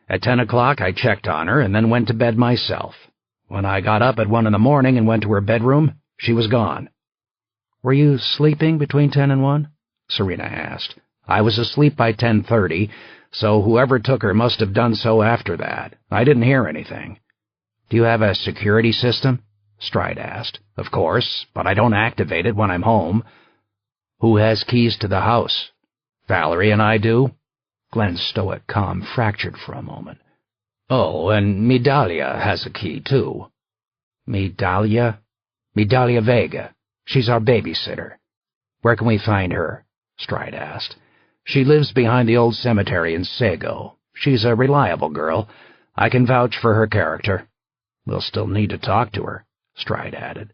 At 10 o'clock I checked on her and then went to bed myself. When I got up at 1 in the morning and went to her bedroom, she was gone." "Were you sleeping between 10 and 1? Serena asked. "I was asleep by 10:30, so whoever took her must have done so after that. I didn't hear anything." "Do you have a security system?" Stride asked. "Of course, but I don't activate it when I'm home." "Who has keys to the house?" "Valerie and I do." Glenn's stoic calm fractured for a moment. "Oh, and Medalia has a key, too." "Medalia?" "Medalia Vega. She's our babysitter." Where can we find her? Stride asked. She lives behind the old cemetery in Sago. She's a reliable girl. I can vouch for her character. We'll still need to talk to her, Stride added.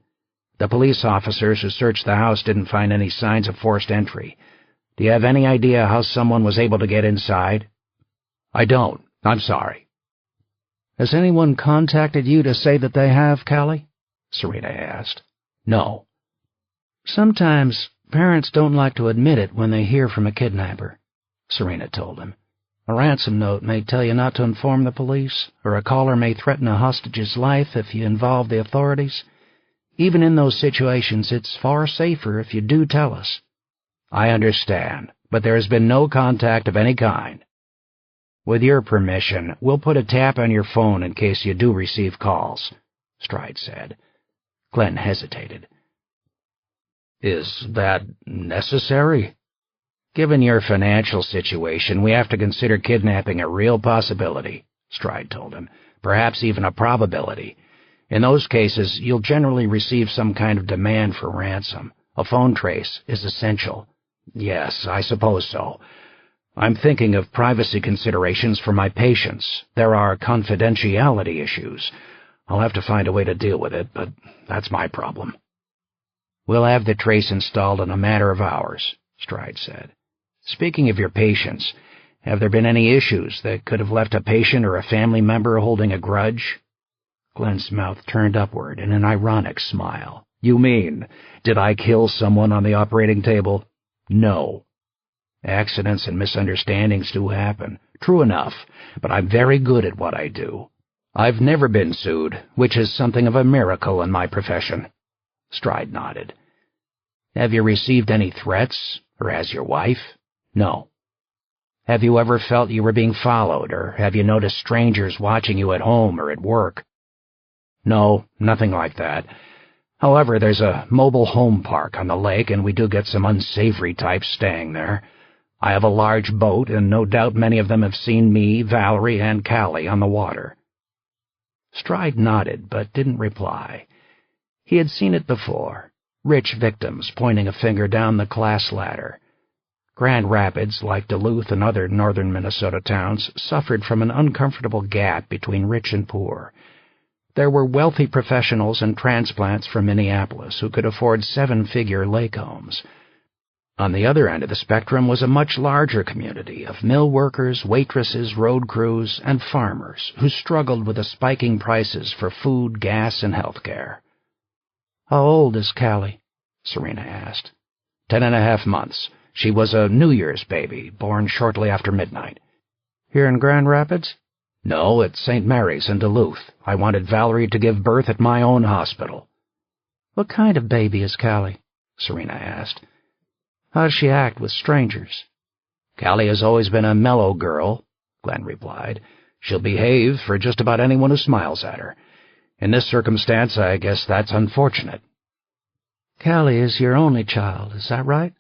The police officers who searched the house didn't find any signs of forced entry. Do you have any idea how someone was able to get inside? I don't. I'm sorry. Has anyone contacted you to say that they have, Callie? Serena asked. No. Sometimes parents don't like to admit it when they hear from a kidnapper, Serena told him. A ransom note may tell you not to inform the police, or a caller may threaten a hostage's life if you involve the authorities. Even in those situations, it's far safer if you do tell us. I understand, but there has been no contact of any kind. With your permission, we'll put a tap on your phone in case you do receive calls, Stride said. Glenn hesitated. Is that necessary? Given your financial situation, we have to consider kidnapping a real possibility, Stride told him, perhaps even a probability. In those cases, you'll generally receive some kind of demand for ransom. A phone trace is essential. Yes, I suppose so. I'm thinking of privacy considerations for my patients. There are confidentiality issues. I'll have to find a way to deal with it, but that's my problem. We'll have the trace installed in a matter of hours, Stride said. Speaking of your patients, have there been any issues that could have left a patient or a family member holding a grudge? Glenn's mouth turned upward in an ironic smile. You mean, did I kill someone on the operating table? No. Accidents and misunderstandings do happen. True enough, but I'm very good at what I do. I've never been sued, which is something of a miracle in my profession. Stride nodded. Have you received any threats, or has your wife? No. Have you ever felt you were being followed, or have you noticed strangers watching you at home or at work? No, nothing like that. However, there's a mobile home park on the lake, and we do get some unsavory types staying there. I have a large boat, and no doubt many of them have seen me, Valerie, and Callie on the water. Stride nodded, but didn't reply. He had seen it before. Rich victims pointing a finger down the class ladder. Grand Rapids, like Duluth and other northern Minnesota towns, suffered from an uncomfortable gap between rich and poor. There were wealthy professionals and transplants from Minneapolis who could afford seven-figure lake homes. On the other end of the spectrum was a much larger community of mill workers, waitresses, road crews, and farmers who struggled with the spiking prices for food, gas, and health care. How old is Callie? Serena asked. 10.5 months. She was a New Year's baby, born shortly after midnight. Here in Grand Rapids? No, at St. Mary's in Duluth. I wanted Valerie to give birth at my own hospital. What kind of baby is Callie? Serena asked. How does she act with strangers? Callie has always been a mellow girl, Glenn replied. She'll behave for just about anyone who smiles at her. In this circumstance, I guess that's unfortunate. Callie is your only child, is that right?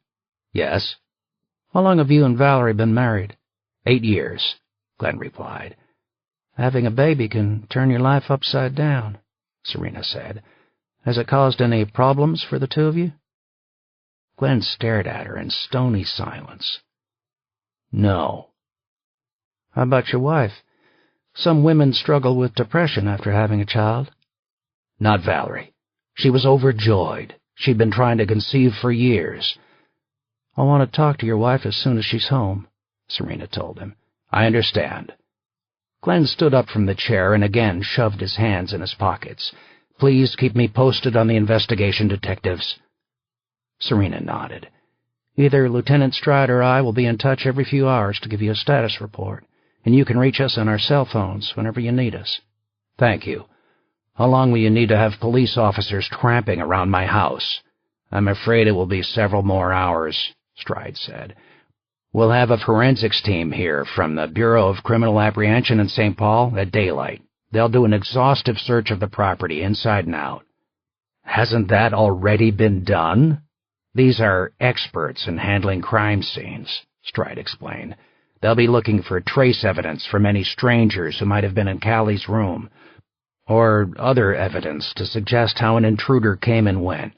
Yes. How long have you and Valerie been married? 8 years, Glenn replied. Having a baby can turn your life upside down, Serena said. Has it caused any problems for the two of you? Glenn stared at her in stony silence. No. How about your wife? Some women struggle with depression after having a child. Not Valerie. She was overjoyed. She'd been trying to conceive for years. I want to talk to your wife as soon as she's home, Serena told him. I understand. Glenn stood up from the chair and again shoved his hands in his pockets. Please keep me posted on the investigation, detectives. Serena nodded. Either Lieutenant Stride or I will be in touch every few hours to give you a status report, and you can reach us on our cell phones whenever you need us. Thank you. How long will you need to have police officers tramping around my house? I'm afraid it will be several more hours, Stride said. We'll have a forensics team here from the Bureau of Criminal Apprehension in St. Paul at daylight. They'll do an exhaustive search of the property inside and out. Hasn't that already been done? These are experts in handling crime scenes, Stride explained. They'll be looking for trace evidence from any strangers who might have been in Callie's room, or other evidence to suggest how an intruder came and went.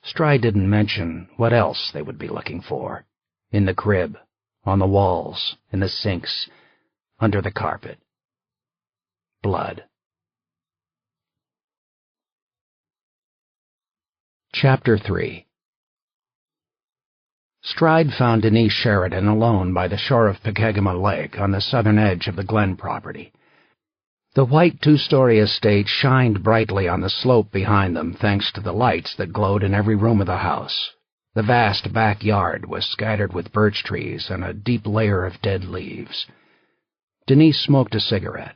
Stride didn't mention what else they would be looking for. In the crib, on the walls, in the sinks, under the carpet. Blood. Chapter 3. Stride found Denise Sheridan alone by the shore of Pekegama Lake on the southern edge of the Glen property. The white two-story estate shined brightly on the slope behind them thanks to the lights that glowed in every room of the house. The vast backyard was scattered with birch trees and a deep layer of dead leaves. Denise smoked a cigarette.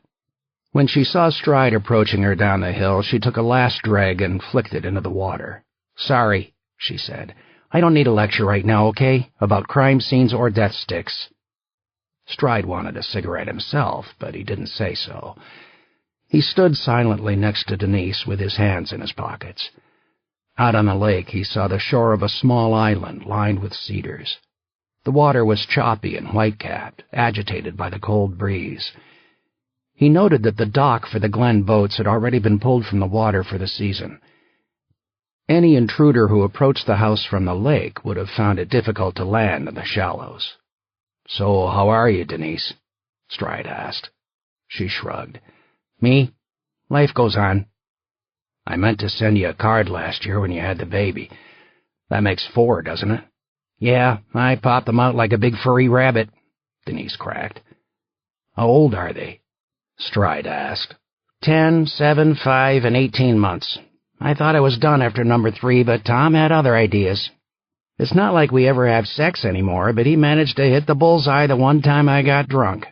When she saw Stride approaching her down the hill, she took a last drag and flicked it into the water. "Sorry," she said. "I don't need a lecture right now, okay? About crime scenes or death sticks." Stride wanted a cigarette himself, but he didn't say so. He stood silently next to Denise with his hands in his pockets. Out on the lake he saw the shore of a small island lined with cedars. The water was choppy and white-capped, agitated by the cold breeze. He noted that the dock for the Glen boats had already been pulled from the water for the season. Any intruder who approached the house from the lake would have found it difficult to land in the shallows. "So how are you, Denise?" Stride asked. She shrugged. "Me? Life goes on. I meant to send you a card last year when you had the baby. That makes 4, doesn't it?" "Yeah, I popped them out like a big furry rabbit," Denise cracked. "How old are they?" Stride asked. 10, 7, 5, and 18 months. I thought I was done after number 3, but Tom had other ideas. It's not like we ever have sex anymore, but he managed to hit the bullseye the one time I got drunk."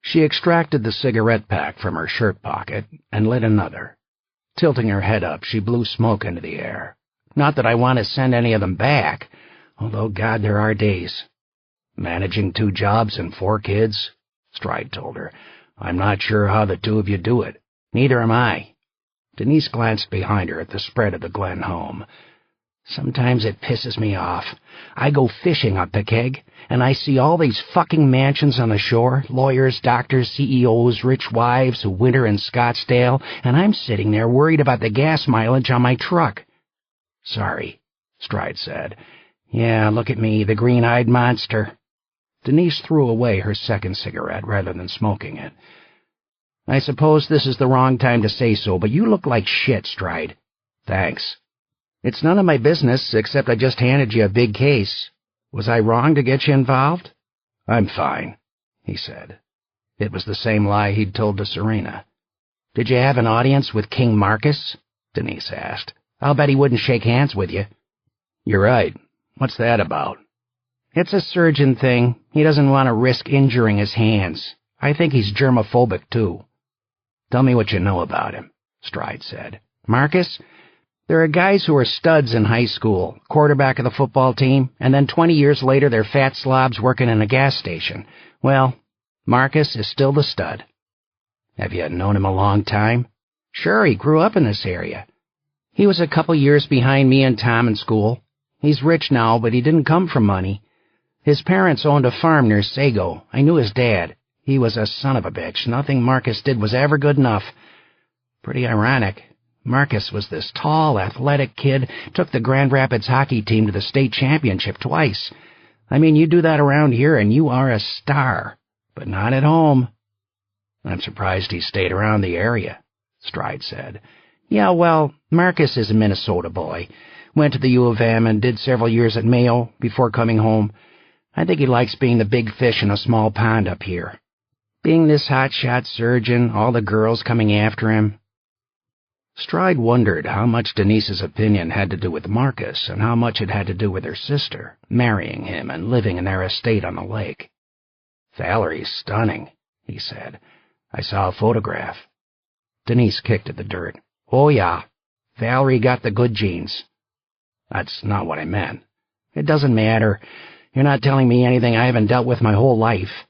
She extracted the cigarette pack from her shirt pocket and lit another. Tilting her head up, she blew smoke into the air. "Not that I want to send any of them back, although, God, there are days." "Managing 2 jobs and 4 kids?" Stride told her. "I'm not sure how the 2 of you do it." "Neither am I." Denise glanced behind her at the spread of the Glen home. "Sometimes it pisses me off. I go fishing up Pekeg, and I see all these fucking mansions on the shore, lawyers, doctors, CEOs, rich wives who winter in Scottsdale, and I'm sitting there worried about the gas mileage on my truck." "Sorry," Stride said. "Yeah, look at me, the green-eyed monster." Denise threw away her second cigarette rather than smoking it. "I suppose this is the wrong time to say so, but you look like shit, Stride." "Thanks." "It's none of my business, except I just handed you a big case. Was I wrong to get you involved?" "I'm fine," he said. It was the same lie he'd told to Serena. "Did you have an audience with King Marcus?" Denise asked. "I'll bet he wouldn't shake hands with you." "You're right. What's that about?" "It's a surgeon thing. He doesn't want to risk injuring his hands. I think he's germophobic, too." "Tell me what you know about him," Stride said. "Marcus? There are guys who are studs in high school, quarterback of the football team, and then 20 years later they're fat slobs working in a gas station. Well, Marcus is still the stud." "Have you known him a long time?" "Sure, he grew up in this area. He was a couple years behind me and Tom in school. He's rich now, but he didn't come from money. His parents owned a farm near Sago. I knew his dad. He was a son of a bitch. Nothing Marcus did was ever good enough. Pretty ironic. Marcus was this tall, athletic kid, took the Grand Rapids hockey team to the state championship twice. I mean, you do that around here and you are a star, but not at home." "I'm surprised he stayed around the area," Stride said. "Yeah, well, Marcus is a Minnesota boy. Went to the U of M and did several years at Mayo before coming home. I think he likes being the big fish in a small pond up here. Being this hotshot surgeon, all the girls coming after him." Stride wondered how much Denise's opinion had to do with Marcus and how much it had to do with her sister, marrying him and living in their estate on the lake. "Valerie's stunning," he said. "I saw a photograph." Denise kicked at the dirt. "Oh, yeah. Valerie got the good genes." "That's not what I meant." "It doesn't matter. You're not telling me anything I haven't dealt with my whole life.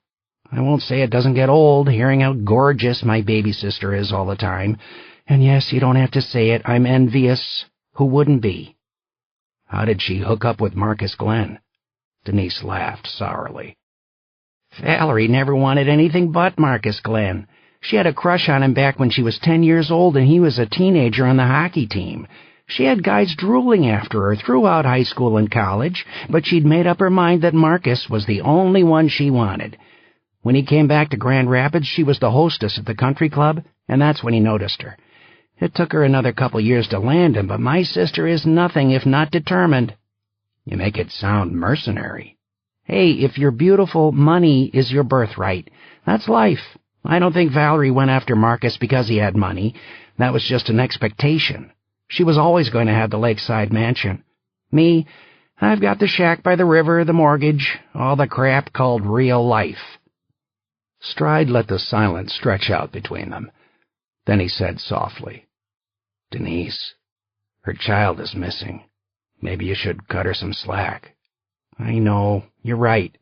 I won't say it doesn't get old, hearing how gorgeous my baby sister is all the time. And yes, you don't have to say it, I'm envious. Who wouldn't be?" "How did she hook up with Marcus Glen?" Denise laughed sourly. "Valerie never wanted anything but Marcus Glen. She had a crush on him back when she was 10 years old and he was a teenager on the hockey team. She had guys drooling after her throughout high school and college, but she'd made up her mind that Marcus was the only one she wanted. When he came back to Grand Rapids, she was the hostess at the country club, and that's when he noticed her. It took her another couple years to land him, but my sister is nothing if not determined." "You make it sound mercenary." "Hey, if you're beautiful, money is your birthright. That's life. I don't think Valerie went after Marcus because he had money. That was just an expectation. She was always going to have the lakeside mansion. Me, I've got the shack by the river, the mortgage, all the crap called real life." Stride let the silence stretch out between them. Then he said softly, "Denise, her child is missing. Maybe you should cut her some slack." "I know, you're right.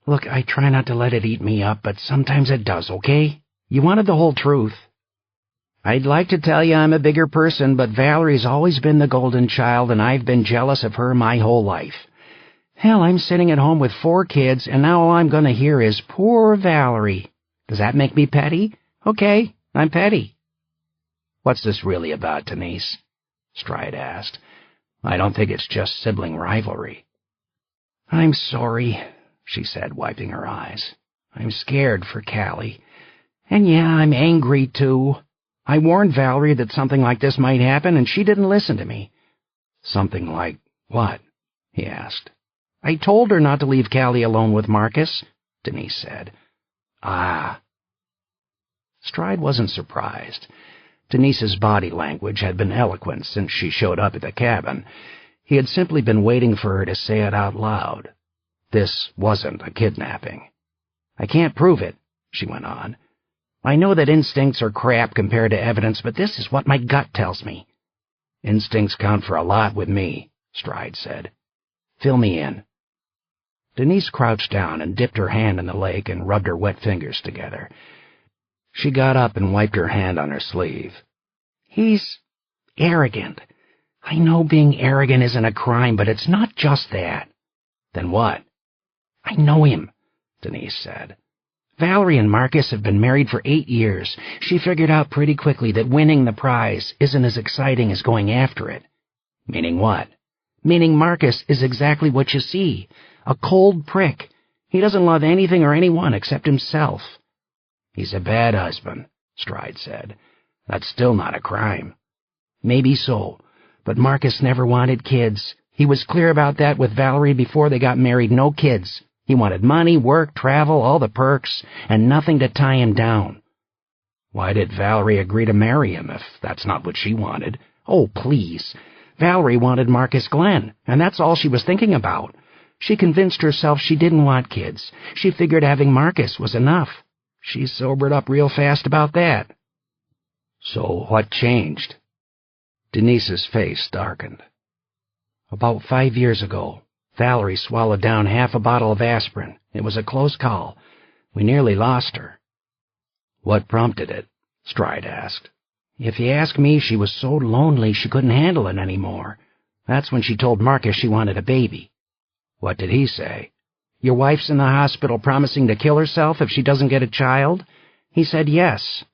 Look, I try not to let it eat me up, but sometimes it does, okay? You wanted the whole truth." "I'd like to tell you I'm a bigger person, but Valerie's always been the golden child, and I've been jealous of her my whole life. Hell, I'm sitting at home with 4 kids, and now all I'm going to hear is, 'Poor Valerie.' Does that make me petty? Okay, I'm petty." "What's this really about, Denise?" Stride asked. "I don't think it's just sibling rivalry." "I'm sorry," she said, wiping her eyes. "I'm scared for Callie. And yeah, I'm angry, too. I warned Valerie that something like this might happen, and she didn't listen to me." "Something like what?" he asked. "I told her not to leave Callie alone with Marcus," Denise said. "Ah." Stride wasn't surprised. Denise's body language had been eloquent since she showed up at the cabin. He had simply been waiting for her to say it out loud. This wasn't a kidnapping. "I can't prove it," she went on. "I know that instincts are crap compared to evidence, but this is what my gut tells me." "Instincts count for a lot with me," Stride said. "Fill me in." Denise crouched down and dipped her hand in the lake and rubbed her wet fingers together. She got up and wiped her hand on her sleeve. "He's arrogant. I know being arrogant isn't a crime, but it's not just that." "Then what?" "I know him," Denise said. "Valerie and Marcus have been married for 8 years. She figured out pretty quickly that winning the prize isn't as exciting as going after it." "Meaning what?" "Meaning Marcus is exactly what you see. A cold prick. He doesn't love anything or anyone except himself." "He's a bad husband," Stride said. "That's still not a crime." "Maybe so, but Marcus never wanted kids. He was clear about that with Valerie before they got married. No kids. He wanted money, work, travel, all the perks, and nothing to tie him down." "Why did Valerie agree to marry him if that's not what she wanted?" "Oh, please. Valerie wanted Marcus Glenn, and that's all she was thinking about. She convinced herself she didn't want kids. She figured having Marcus was enough. She sobered up real fast about that." "So what changed?" Denise's face darkened. "About 5 years ago, Valerie swallowed down half a bottle of aspirin. It was a close call. We nearly lost her." "What prompted it?" Stride asked. "If you ask me, she was so lonely she couldn't handle it anymore. That's when she told Marcus she wanted a baby." "What did he say?" "Your wife's in the hospital promising to kill herself if she doesn't get a child?" He said yes.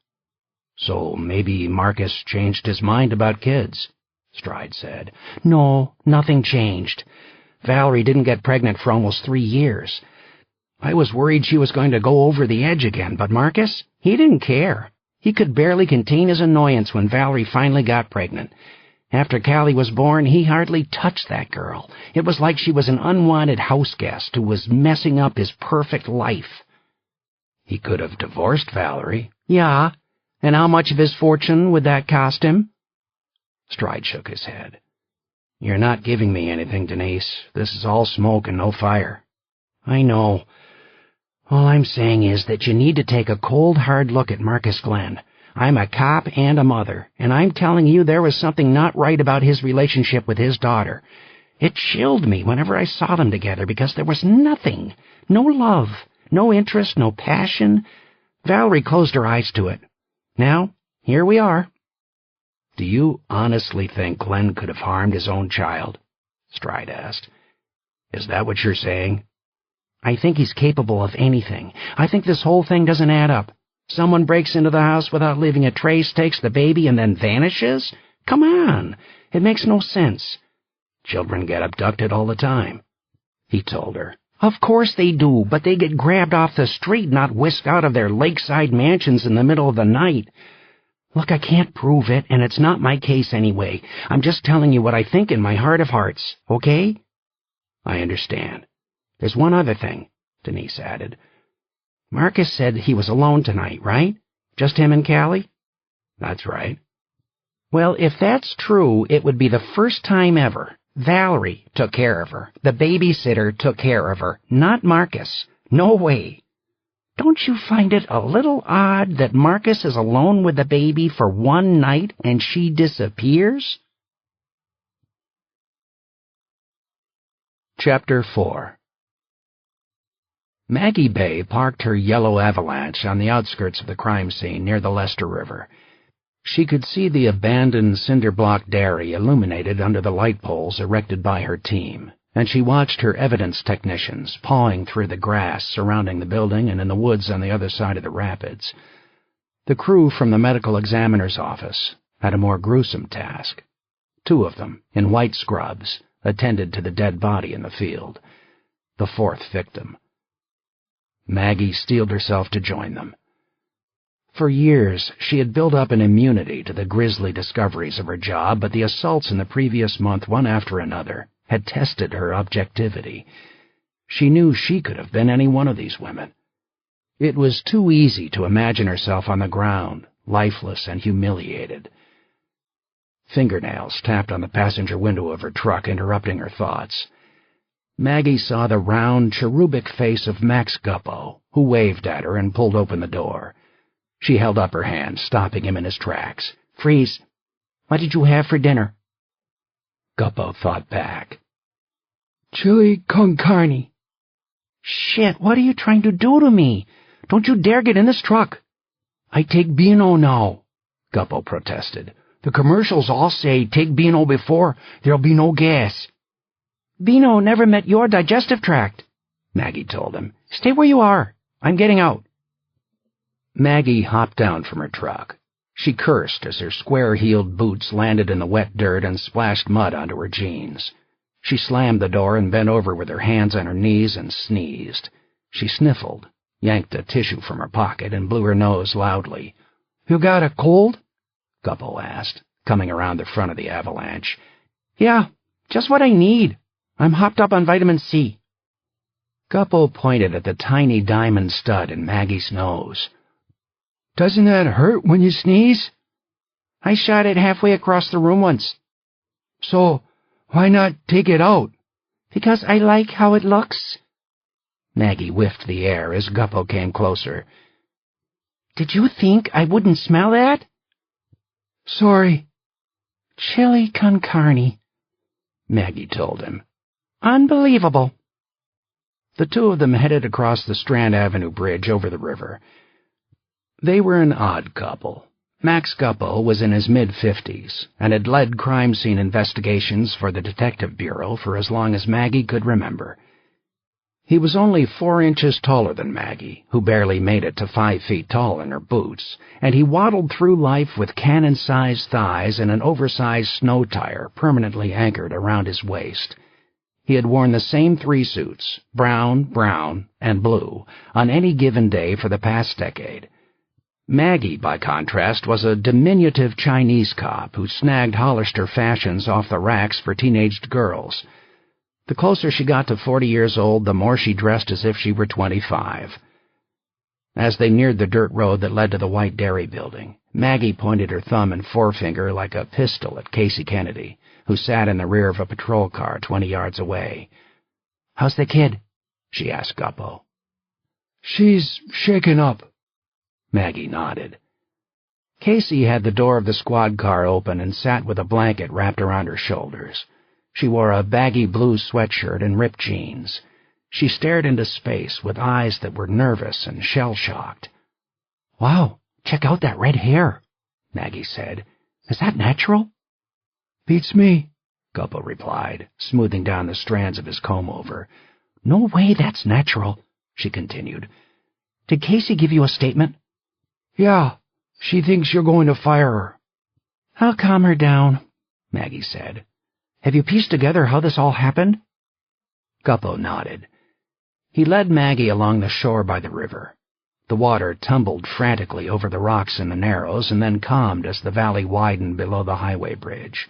"So maybe Marcus changed his mind about kids," Stride said. "No, nothing changed. Valerie didn't get pregnant for almost 3 years. I was worried she was going to go over the edge again, but Marcus, he didn't care. He could barely contain his annoyance when Valerie finally got pregnant. After Callie was born, he hardly touched that girl. It was like she was an unwanted house guest who was messing up his perfect life." "He could have divorced Valerie." "Yeah, and how much of his fortune would that cost him?" Stride shook his head. "You're not giving me anything, Denise. This is all smoke and no fire." "I know. All I'm saying is that you need to take a cold, hard look at Marcus Glenn. I'm a cop and a mother, and I'm telling you there was something not right about his relationship with his daughter. It chilled me whenever I saw them together because there was nothing. No love, no interest, no passion. Valerie closed her eyes to it. Now, here we are." "Do you honestly think Glenn could have harmed his own child?" Stride asked. "Is that what you're saying?" "I think he's capable of anything. I think this whole thing doesn't add up. Someone breaks into the house without leaving a trace, takes the baby, and then vanishes? Come on, it makes no sense. Children get abducted all the time, he told her. Of course they do, but they get grabbed off the street, not whisked out of their lakeside mansions in the middle of the night. Look, I can't prove it, and it's not my case anyway. I'm just telling you what I think in my heart of hearts, okay? I understand. There's one other thing, Denise added. Marcus said he was alone tonight, right? Just him and Callie? That's right. Well, if that's true, it would be the first time ever. Valerie took care of her. The babysitter took care of her, not Marcus. No way. Don't you find it a little odd that Marcus is alone with the baby for one night and she disappears? Chapter 4. Maggie Bay parked her yellow Avalanche on the outskirts of the crime scene near the Lester River. She could see the abandoned cinder-block dairy illuminated under the light poles erected by her team, and she watched her evidence technicians pawing through the grass surrounding the building and in the woods on the other side of the rapids. The crew from the medical examiner's office had a more gruesome task. 2 of them, in white scrubs, attended to the dead body in the field, the 4th victim. Maggie steeled herself to join them. For years, she had built up an immunity to the grisly discoveries of her job, but the assaults in the previous month, one after another, had tested her objectivity. She knew she could have been any one of these women. It was too easy to imagine herself on the ground, lifeless and humiliated. Fingernails tapped on the passenger window of her truck, interrupting her thoughts. Maggie saw the round, cherubic face of Max Guppo, who waved at her and pulled open the door. She held up her hand, stopping him in his tracks. Freeze, what did you have for dinner? Guppo thought back. Chili con carne. Shit, what are you trying to do to me? Don't you dare get in this truck. I take Beano now, Guppo protested. The commercials all say take Beano before there'll be no gas. Beano never met your digestive tract, Maggie told him. Stay where you are. I'm getting out. Maggie hopped down from her truck. She cursed as her square-heeled boots landed in the wet dirt and splashed mud onto her jeans. She slammed the door and bent over with her hands on her knees and sneezed. She sniffled, yanked a tissue from her pocket, and blew her nose loudly. You got a cold? Guppo asked, coming around the front of the Avalanche. Yeah, just what I need. I'm hopped up on vitamin C. Guppo pointed at the tiny diamond stud in Maggie's nose. Doesn't that hurt when you sneeze? I shot it halfway across the room once. So, why not take it out? Because I like how it looks. Maggie whiffed the air as Guppo came closer. Did you think I wouldn't smell that? Sorry. Chili con carne, Maggie told him. Unbelievable. The 2 of them headed across the Strand Avenue Bridge over the river. They were an odd couple. Max Guppo was in his mid-50s and had led crime scene investigations for the Detective Bureau for as long as Maggie could remember. He was only 4 inches taller than Maggie, who barely made it to 5 feet tall in her boots, and he waddled through life with cannon-sized thighs and an oversized snow tire permanently anchored around his waist. He had worn the same 3 suits, brown, and blue, on any given day for the past decade. Maggie, by contrast, was a diminutive Chinese cop who snagged Hollister fashions off the racks for teenaged girls. The closer she got to 40 years old, the more she dressed as if she were 25. As they neared the dirt road that led to the White Dairy building, Maggie pointed her thumb and forefinger like a pistol at Casey Kennedy, who sat in the rear of a patrol car 20 yards away. How's the kid? She asked Guppo. She's shaken up. Maggie nodded. Casey had the door of the squad car open and sat with a blanket wrapped around her shoulders. She wore a baggy blue sweatshirt and ripped jeans. She stared into space with eyes that were nervous and shell-shocked. Wow, check out that red hair, Maggie said. Is that natural? Beats me, Guppo replied, smoothing down the strands of his comb-over. No way that's natural, she continued. Did Casey give you a statement? Yeah, she thinks you're going to fire her. "I'll calm her down," Maggie said. "Have you pieced together how this all happened?" Guppo nodded. He led Maggie along the shore by the river. The water tumbled frantically over the rocks in the narrows and then calmed as the valley widened below the highway bridge.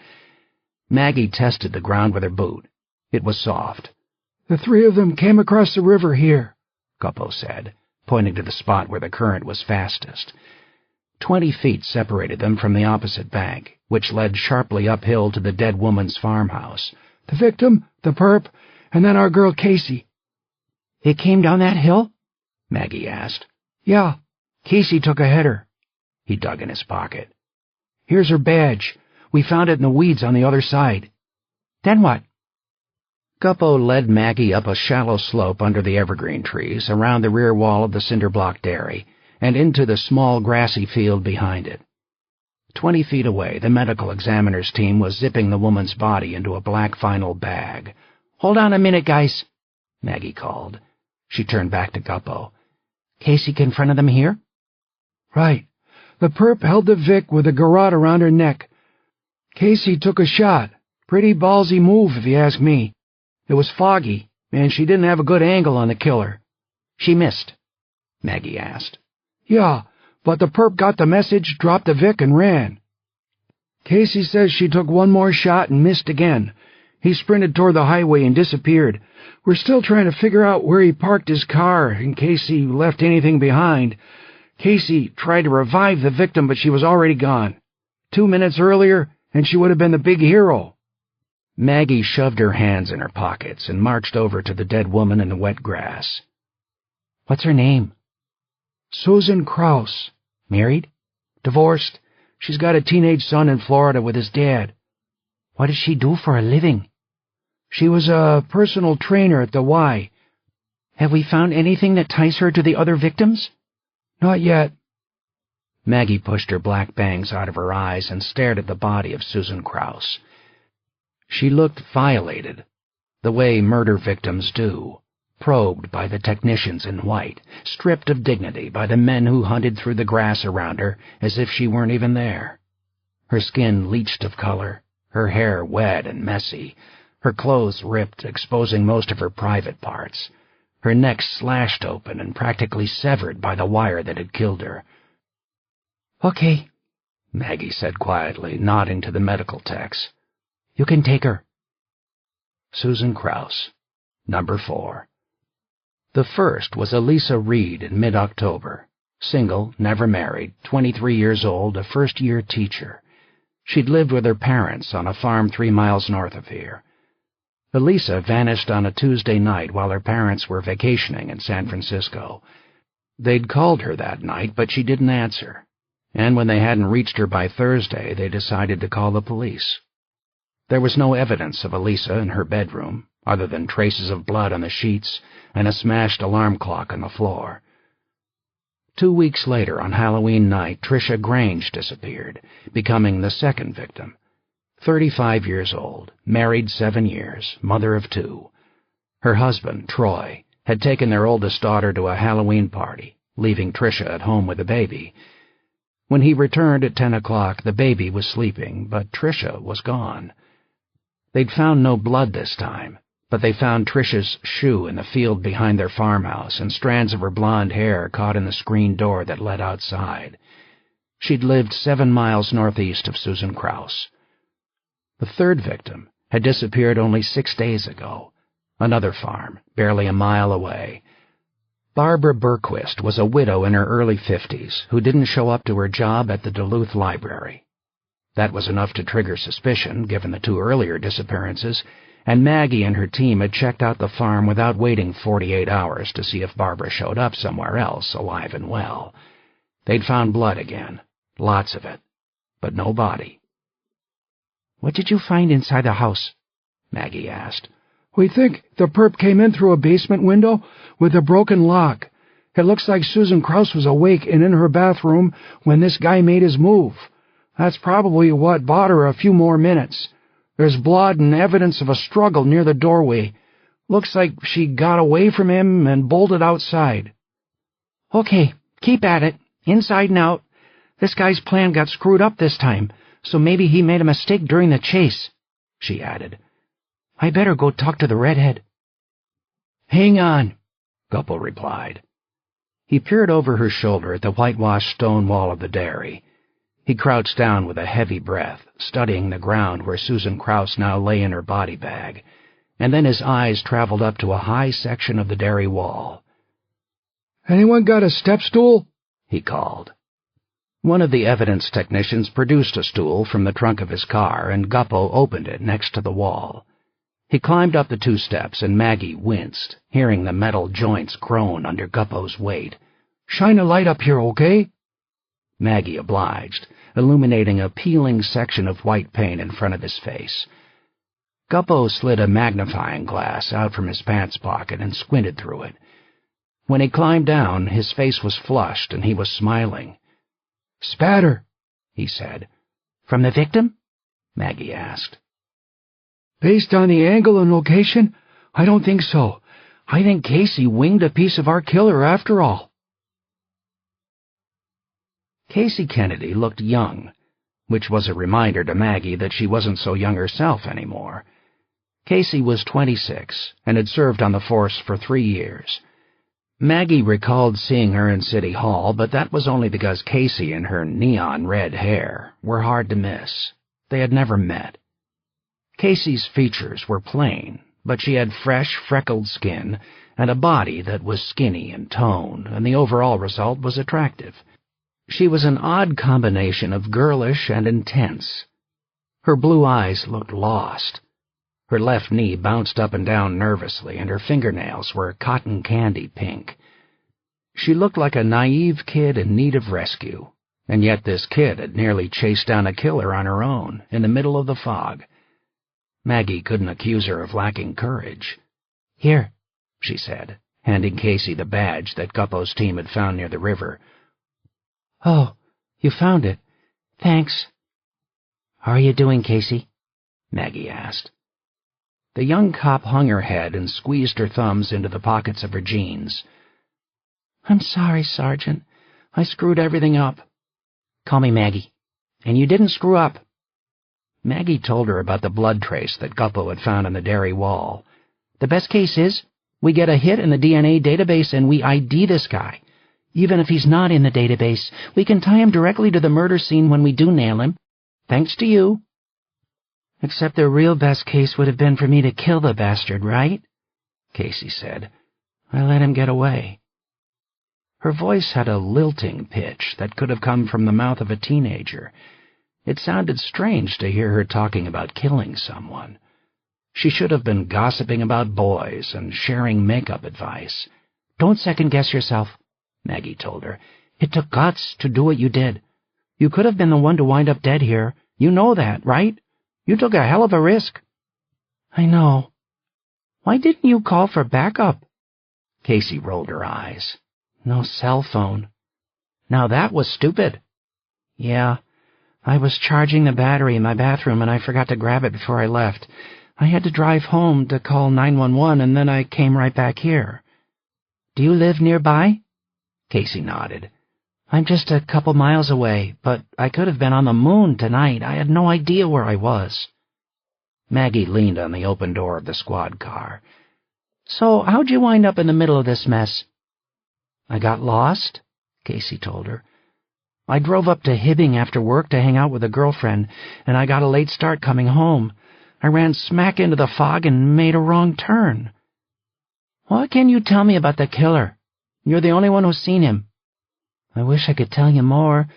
Maggie tested the ground with her boot. It was soft. "The three of them came across the river here," Guppo said, pointing to the spot where the current was fastest. 20 feet separated them from the opposite bank, which led sharply uphill to the dead woman's farmhouse. "The victim, the perp, and then our girl Casey." "It came down that hill?" Maggie asked. "Yeah, Casey took a header." He dug in his pocket. "Here's her badge. We found it in the weeds on the other side." "Then what?" Guppo led Maggie up a shallow slope under the evergreen trees, around the rear wall of the cinder-block dairy, and into the small grassy field behind it. 20 feet away, the medical examiner's team was zipping the woman's body into a black vinyl bag. "Hold on a minute, guys," Maggie called. She turned back to Guppo. "Casey confronted them here?" "Right. The perp held the Vic with a garrote around her neck. Casey took a shot. Pretty ballsy move, if you ask me. It was foggy, and she didn't have a good angle on the killer." "She missed?" Maggie asked. "Yeah, but the perp got the message, dropped the Vic, and ran. Casey says she took one more shot and missed again. He sprinted toward the highway and disappeared. We're still trying to figure out where he parked his car in case he left anything behind. Casey tried to revive the victim, but she was already gone. 2 minutes earlier, and she would have been the big hero." Maggie shoved her hands in her pockets and marched over to the dead woman in the wet grass. "What's her name?" "Susan Kraus." "Married?" "Divorced. She's got a teenage son in Florida with his dad." "What does she do for a living?" "She was a personal trainer at the Y." "Have we found anything that ties her to the other victims?" "Not yet." Maggie pushed her black bangs out of her eyes and stared at the body of Susan Kraus. She looked violated, the way murder victims do, probed by the technicians in white, stripped of dignity by the men who hunted through the grass around her as if she weren't even there. Her skin leached of color, her hair wet and messy, her clothes ripped, exposing most of her private parts, her neck slashed open and practically severed by the wire that had killed her. "Okay," Maggie said quietly, nodding to the medical techs. "You can take her." Susan Kraus, number 4. The first was Elisa Reed in mid-October. Single, never married, 23 years old, a first-year teacher. She'd lived with her parents on a farm 3 miles north of here. Elisa vanished on a Tuesday night while her parents were vacationing in San Francisco. They'd called her that night, but she didn't answer. And when they hadn't reached her by Thursday, they decided to call the police. There was no evidence of Elisa in her bedroom, other than traces of blood on the sheets and a smashed alarm clock on the floor. 2 weeks later, on Halloween night, Tricia Grange disappeared, becoming the second victim. 35 years old, married 7 years, mother of 2. Her husband, Troy, had taken their oldest daughter to a Halloween party, leaving Tricia at home with the baby. When he returned at 10 o'clock, the baby was sleeping, but Tricia was gone. They'd found no blood this time, but they found Tricia's shoe in the field behind their farmhouse and strands of her blonde hair caught in the screen door that led outside. She'd lived 7 miles northeast of Susan Kraus. The third victim had disappeared only 6 days ago. Another farm, barely a mile away. Barbara Berquist was a widow in her early 50s who didn't show up to her job at the Duluth Library. That was enough to trigger suspicion, given the 2 earlier disappearances, and Maggie and her team had checked out the farm without waiting 48 hours to see if Barbara showed up somewhere else, alive and well. They'd found blood again, lots of it, but no body. "What did you find inside the house?" Maggie asked. "We think the perp came in through a basement window with a broken lock. It looks like Susan Kraus was awake and in her bathroom when this guy made his move. That's probably what bought her a few more minutes. There's blood and evidence of a struggle near the doorway. Looks like she got away from him and bolted outside." "Okay, keep at it, inside and out. This guy's plan got screwed up this time, so maybe he made a mistake during the chase," she added. "I better go talk to the redhead." "Hang on," Guppo replied. He peered over her shoulder at the whitewashed stone wall of the dairy. He crouched down with a heavy breath, studying the ground where Susan Kraus now lay in her body bag, and then his eyes traveled up to a high section of the dairy wall. "Anyone got a step stool?" he called. One of the evidence technicians produced a stool from the trunk of his car, and Guppo opened it next to the wall. He climbed up the 2 steps, and Maggie winced, hearing the metal joints groan under Guppo's weight. "Shine a light up here, okay?" Maggie obliged, illuminating a peeling section of white paint in front of his face. Guppo slid a magnifying glass out from his pants pocket and squinted through it. When he climbed down, his face was flushed and he was smiling. "Spatter," he said. "From the victim?" Maggie asked. "Based on the angle and location, I don't think so. I think Casey winged a piece of our killer after all." Casey Kennedy looked young, which was a reminder to Maggie that she wasn't so young herself anymore. Casey was 26 and had served on the force for 3 years. Maggie recalled seeing her in City Hall, but that was only because Casey and her neon red hair were hard to miss. They had never met. Casey's features were plain, but she had fresh, freckled skin and a body that was skinny and toned, and the overall result was attractive. She was an odd combination of girlish and intense. Her blue eyes looked lost. Her left knee bounced up and down nervously, and her fingernails were cotton candy pink. She looked like a naive kid in need of rescue, and yet this kid had nearly chased down a killer on her own, in the middle of the fog. Maggie couldn't accuse her of lacking courage. "Here," she said, handing Casey the badge that Guppo's team had found near the river. "Oh, you found it. Thanks." "How are you doing, Casey?" Maggie asked. The young cop hung her head and squeezed her thumbs into the pockets of her jeans. "I'm sorry, Sergeant. I screwed everything up." "Call me Maggie. And you didn't screw up." Maggie told her about the blood trace that Guppo had found on the dairy wall. "The best case is, we get a hit in the DNA database and we ID this guy. Even if he's not in the database, we can tie him directly to the murder scene when we do nail him. Thanks to you." "Except the real best case would have been for me to kill the bastard, right?" Casey said. "I let him get away." Her voice had a lilting pitch that could have come from the mouth of a teenager. It sounded strange to hear her talking about killing someone. She should have been gossiping about boys and sharing makeup advice. "Don't second-guess yourself," Maggie told her. "It took guts to do what you did. You could have been the one to wind up dead here. You know that, right? You took a hell of a risk." "I know. Why didn't you call for backup?" Casey rolled her eyes. "No cell phone." "Now that was stupid." "Yeah. I was charging the battery in my bathroom and I forgot to grab it before I left. I had to drive home to call 911 and then I came right back here." "Do you live nearby?" Casey nodded. "I'm just a couple miles away, but I could have been on the moon tonight. I had no idea where I was." Maggie leaned on the open door of the squad car. "So how'd you wind up in the middle of this mess?" "I got lost," Casey told her. "I drove up to Hibbing after work to hang out with a girlfriend, and I got a late start coming home. I ran smack into the fog and made a wrong turn." "What can you tell me about the killer? You're the only one who's seen him." "I wish I could tell you more.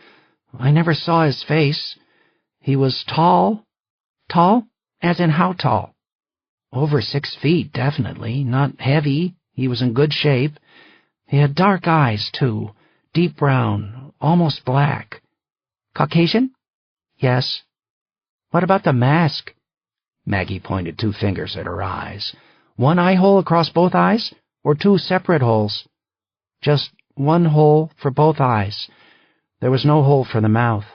I never saw his face. He was tall." "Tall? As in how tall?" "Over 6 feet, definitely. Not heavy. He was in good shape. He had dark eyes, too. Deep brown, almost black." "Caucasian?" "Yes." "What about the mask?" Maggie pointed 2 fingers at her eyes. "One eye hole across both eyes, or 2 separate holes?" "Just 1 hole for both eyes. There was no hole for the mouth."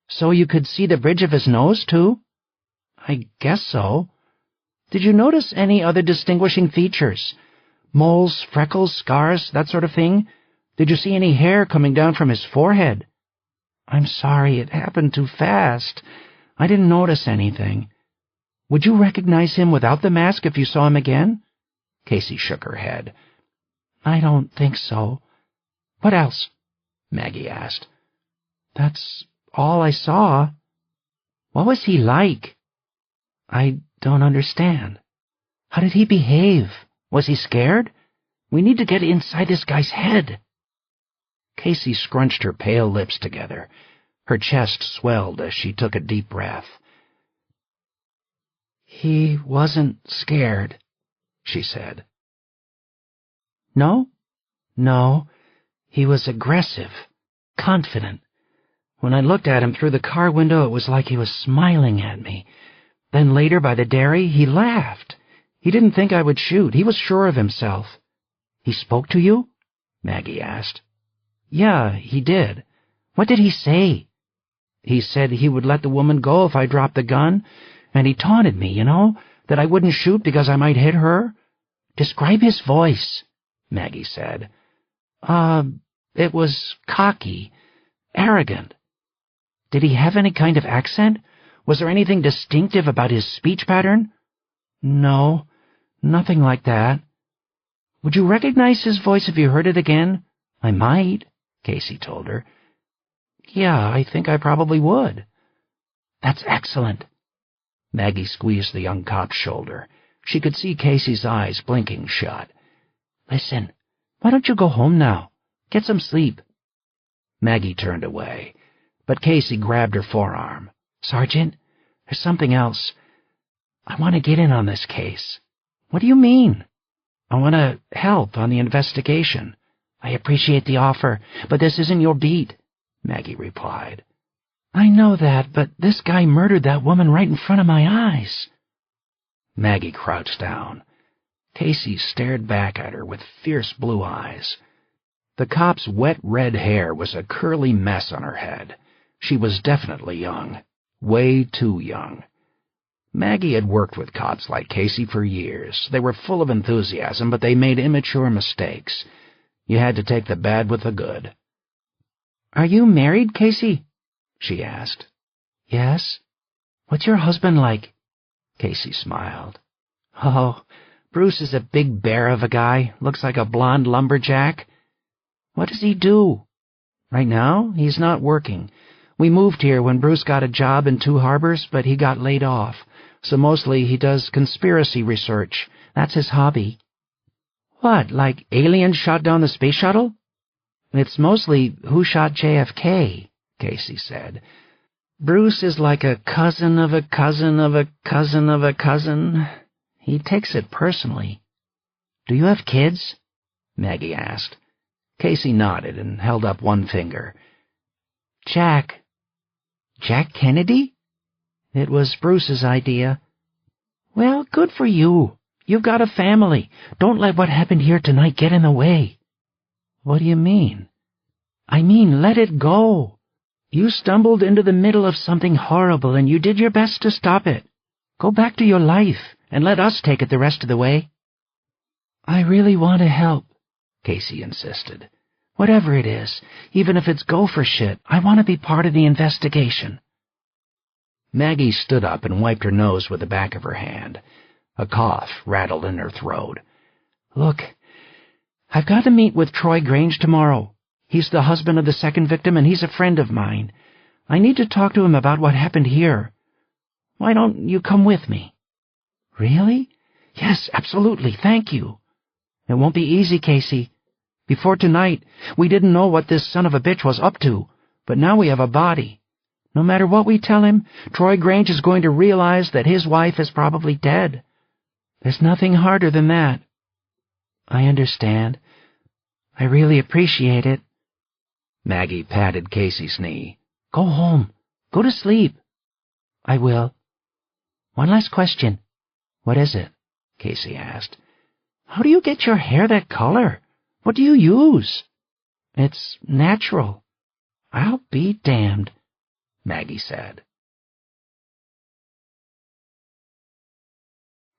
"So you could see the bridge of his nose, too?" "I guess so." "Did you notice any other distinguishing features? Moles, freckles, scars, that sort of thing? Did you see any hair coming down from his forehead?" I'm sorry, it happened too fast. I didn't notice anything. Would you recognize him without the mask if you saw him again? Casey shook her head. I don't think so. What else? Maggie asked. That's all I saw. What was he like? I don't understand. How did he behave? Was he scared? We need to get inside this guy's head. Casey scrunched her pale lips together. Her chest swelled as she took a deep breath. He wasn't scared, she said. No? No. He was aggressive, confident. When I looked at him through the car window, it was like he was smiling at me. Then later by the dairy, he laughed. He didn't think I would shoot. He was sure of himself. He spoke to you? Maggie asked. Yeah, he did. What did he say? He said he would let the woman go if I dropped the gun, and he taunted me, that I wouldn't shoot because I might hit her. Describe his voice, Maggie said. It was cocky, arrogant. Did he have any kind of accent? Was there anything distinctive about his speech pattern? No, nothing like that. Would you recognize his voice if you heard it again? I might, Casey told her. Yeah, I think I probably would. That's excellent. Maggie squeezed the young cop's shoulder. She could see Casey's eyes blinking shut. Listen, why don't you go home now? Get some sleep. Maggie turned away, but Casey grabbed her forearm. Sergeant, there's something else. I want to get in on this case. What do you mean? I want to help on the investigation. I appreciate the offer, but this isn't your beat, Maggie replied. I know that, but this guy murdered that woman right in front of my eyes. Maggie crouched down. Casey stared back at her with fierce blue eyes. The cop's wet red hair was a curly mess on her head. She was definitely young. Way too young. Maggie had worked with cops like Casey for years. They were full of enthusiasm, but they made immature mistakes. You had to take the bad with the good. Are you married, Casey? She asked. Yes. What's your husband like? Casey smiled. Oh, Bruce is a big bear of a guy. Looks like a blonde lumberjack. What does he do? Right now, he's not working. We moved here when Bruce got a job in Two Harbors, but he got laid off. So mostly he does conspiracy research. That's his hobby. What, like aliens shot down the space shuttle? It's mostly who shot JFK, Casey said. Bruce is like a cousin of a cousin of a cousin of a cousin. He takes it personally. Do you have kids? Maggie asked. Casey nodded and held up one finger. Jack. Jack Kennedy? It was Bruce's idea. Well, good for you. You've got a family. Don't let what happened here tonight get in the way. What do you mean? I mean, let it go. You stumbled into the middle of something horrible and you did your best to stop it. Go back to your life and let us take it the rest of the way. I really want to help, Casey insisted. Whatever it is, even if it's gopher shit, I want to be part of the investigation. Maggie stood up and wiped her nose with the back of her hand. A cough rattled in her throat. Look, I've got to meet with Troy Grange tomorrow. He's the husband of the second victim, and he's a friend of mine. I need to talk to him about what happened here. Why don't you come with me? Really? Yes, absolutely, thank you. It won't be easy, Casey. Before tonight, we didn't know what this son of a bitch was up to, but now we have a body. No matter what we tell him, Troy Grange is going to realize that his wife is probably dead. There's nothing harder than that. I understand. I really appreciate it. Maggie patted Casey's knee. Go home. Go to sleep. I will. One last question. What is it? Casey asked. How do you get your hair that color? What do you use? It's natural. I'll be damned, Maggie said.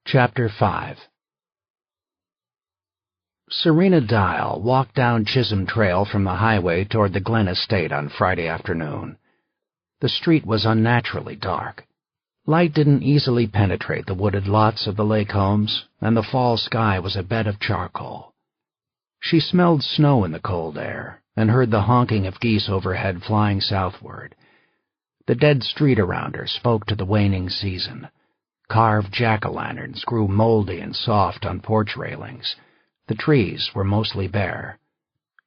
Chapter 5. Serena Dial walked down Chisholm Trail from the highway toward the Glen Estate on Friday afternoon. The street was unnaturally dark. Light didn't easily penetrate the wooded lots of the lake homes, and the fall sky was a bed of charcoal. She smelled snow in the cold air, and heard the honking of geese overhead flying southward. The dead street around her spoke to the waning season. Carved jack-o'-lanterns grew moldy and soft on porch railings. The trees were mostly bare.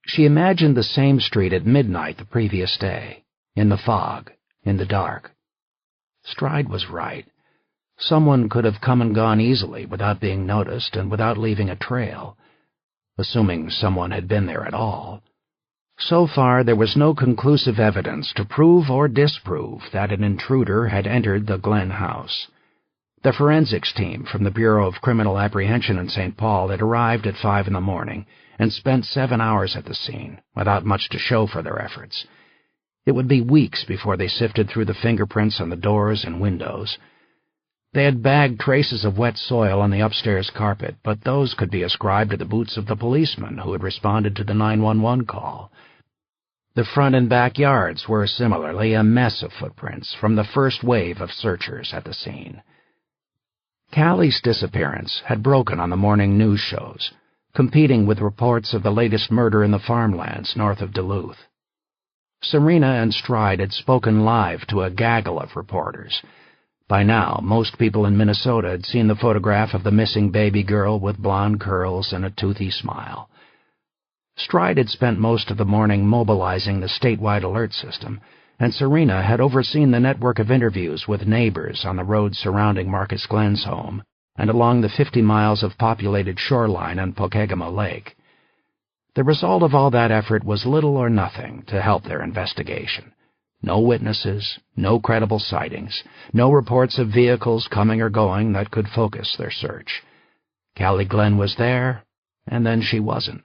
She imagined the same street at midnight the previous day, in the fog, in the dark. Stride was right. Someone could have come and gone easily without being noticed and without leaving a trail, assuming someone had been there at all. So far, there was no conclusive evidence to prove or disprove that an intruder had entered the Glen house. The forensics team from the Bureau of Criminal Apprehension in St. Paul had arrived at 5 a.m. and spent 7 hours at the scene, without much to show for their efforts. It would be weeks before they sifted through the fingerprints on the doors and windows. They had bagged traces of wet soil on the upstairs carpet, but those could be ascribed to the boots of the policeman who had responded to the 911 call. The front and back yards were similarly a mess of footprints from the first wave of searchers at the scene. Callie's disappearance had broken on the morning news shows, competing with reports of the latest murder in the farmlands north of Duluth. Serena and Stride had spoken live to a gaggle of reporters. By now, most people in Minnesota had seen the photograph of the missing baby girl with blonde curls and a toothy smile. Stride had spent most of the morning mobilizing the statewide alert system, and Serena had overseen the network of interviews with neighbors on the road surrounding Marcus Glen's home and along the 50 miles of populated shoreline on Pokegama Lake. The result of all that effort was little or nothing to help their investigation. No witnesses, no credible sightings, no reports of vehicles coming or going that could focus their search. Callie Glen was there, and then she wasn't.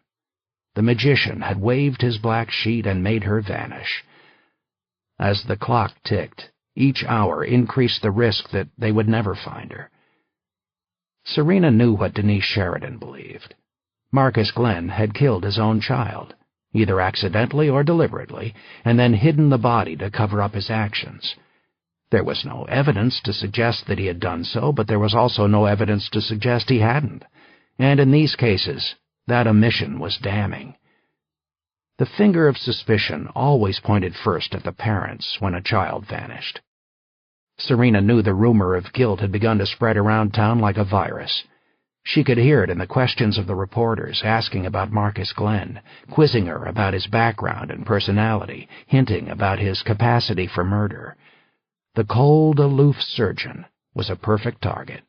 The magician had waved his black sheet and made her vanish. As the clock ticked, each hour increased the risk that they would never find her. Serena knew what Denise Sheridan believed. Marcus Glen had killed his own child, either accidentally or deliberately, and then hidden the body to cover up his actions. There was no evidence to suggest that he had done so, but there was also no evidence to suggest he hadn't, and in these cases, that omission was damning. The finger of suspicion always pointed first at the parents when a child vanished. Serena knew the rumor of guilt had begun to spread around town like a virus. She could hear it in the questions of the reporters asking about Marcus Glen, quizzing her about his background and personality, hinting about his capacity for murder. The cold, aloof surgeon was a perfect target.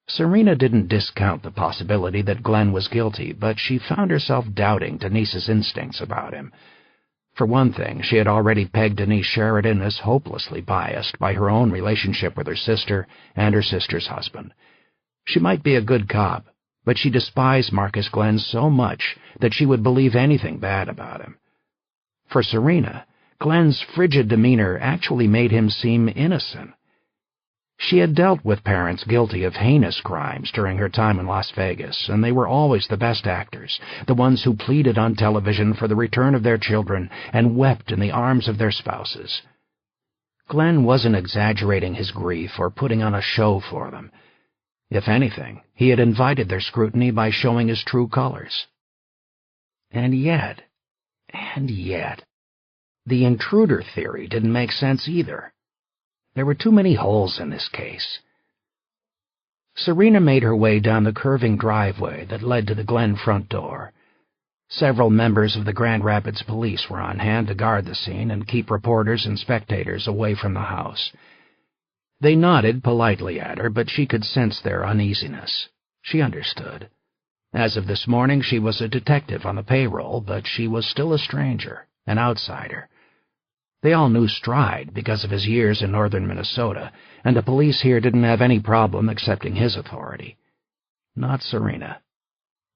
Serena didn't discount the possibility that Glen was guilty, but she found herself doubting Denise's instincts about him. For one thing, she had already pegged Denise Sheridan as hopelessly biased by her own relationship with her sister and her sister's husband. She might be a good cop, but she despised Marcus Glen so much that she would believe anything bad about him. For Serena, Glen's frigid demeanor actually made him seem innocent. She had dealt with parents guilty of heinous crimes during her time in Las Vegas, and they were always the best actors, the ones who pleaded on television for the return of their children and wept in the arms of their spouses. Glen wasn't exaggerating his grief or putting on a show for them. If anything, he had invited their scrutiny by showing his true colors. And yet, the intruder theory didn't make sense either. There were too many holes in this case. Serena made her way down the curving driveway that led to the Glen front door. Several members of the Grand Rapids police were on hand to guard the scene and keep reporters and spectators away from the house. They nodded politely at her, but she could sense their uneasiness. She understood. As of this morning, she was a detective on the payroll, but she was still a stranger, an outsider. They all knew Stride because of his years in northern Minnesota, and the police here didn't have any problem accepting his authority. Not Serena.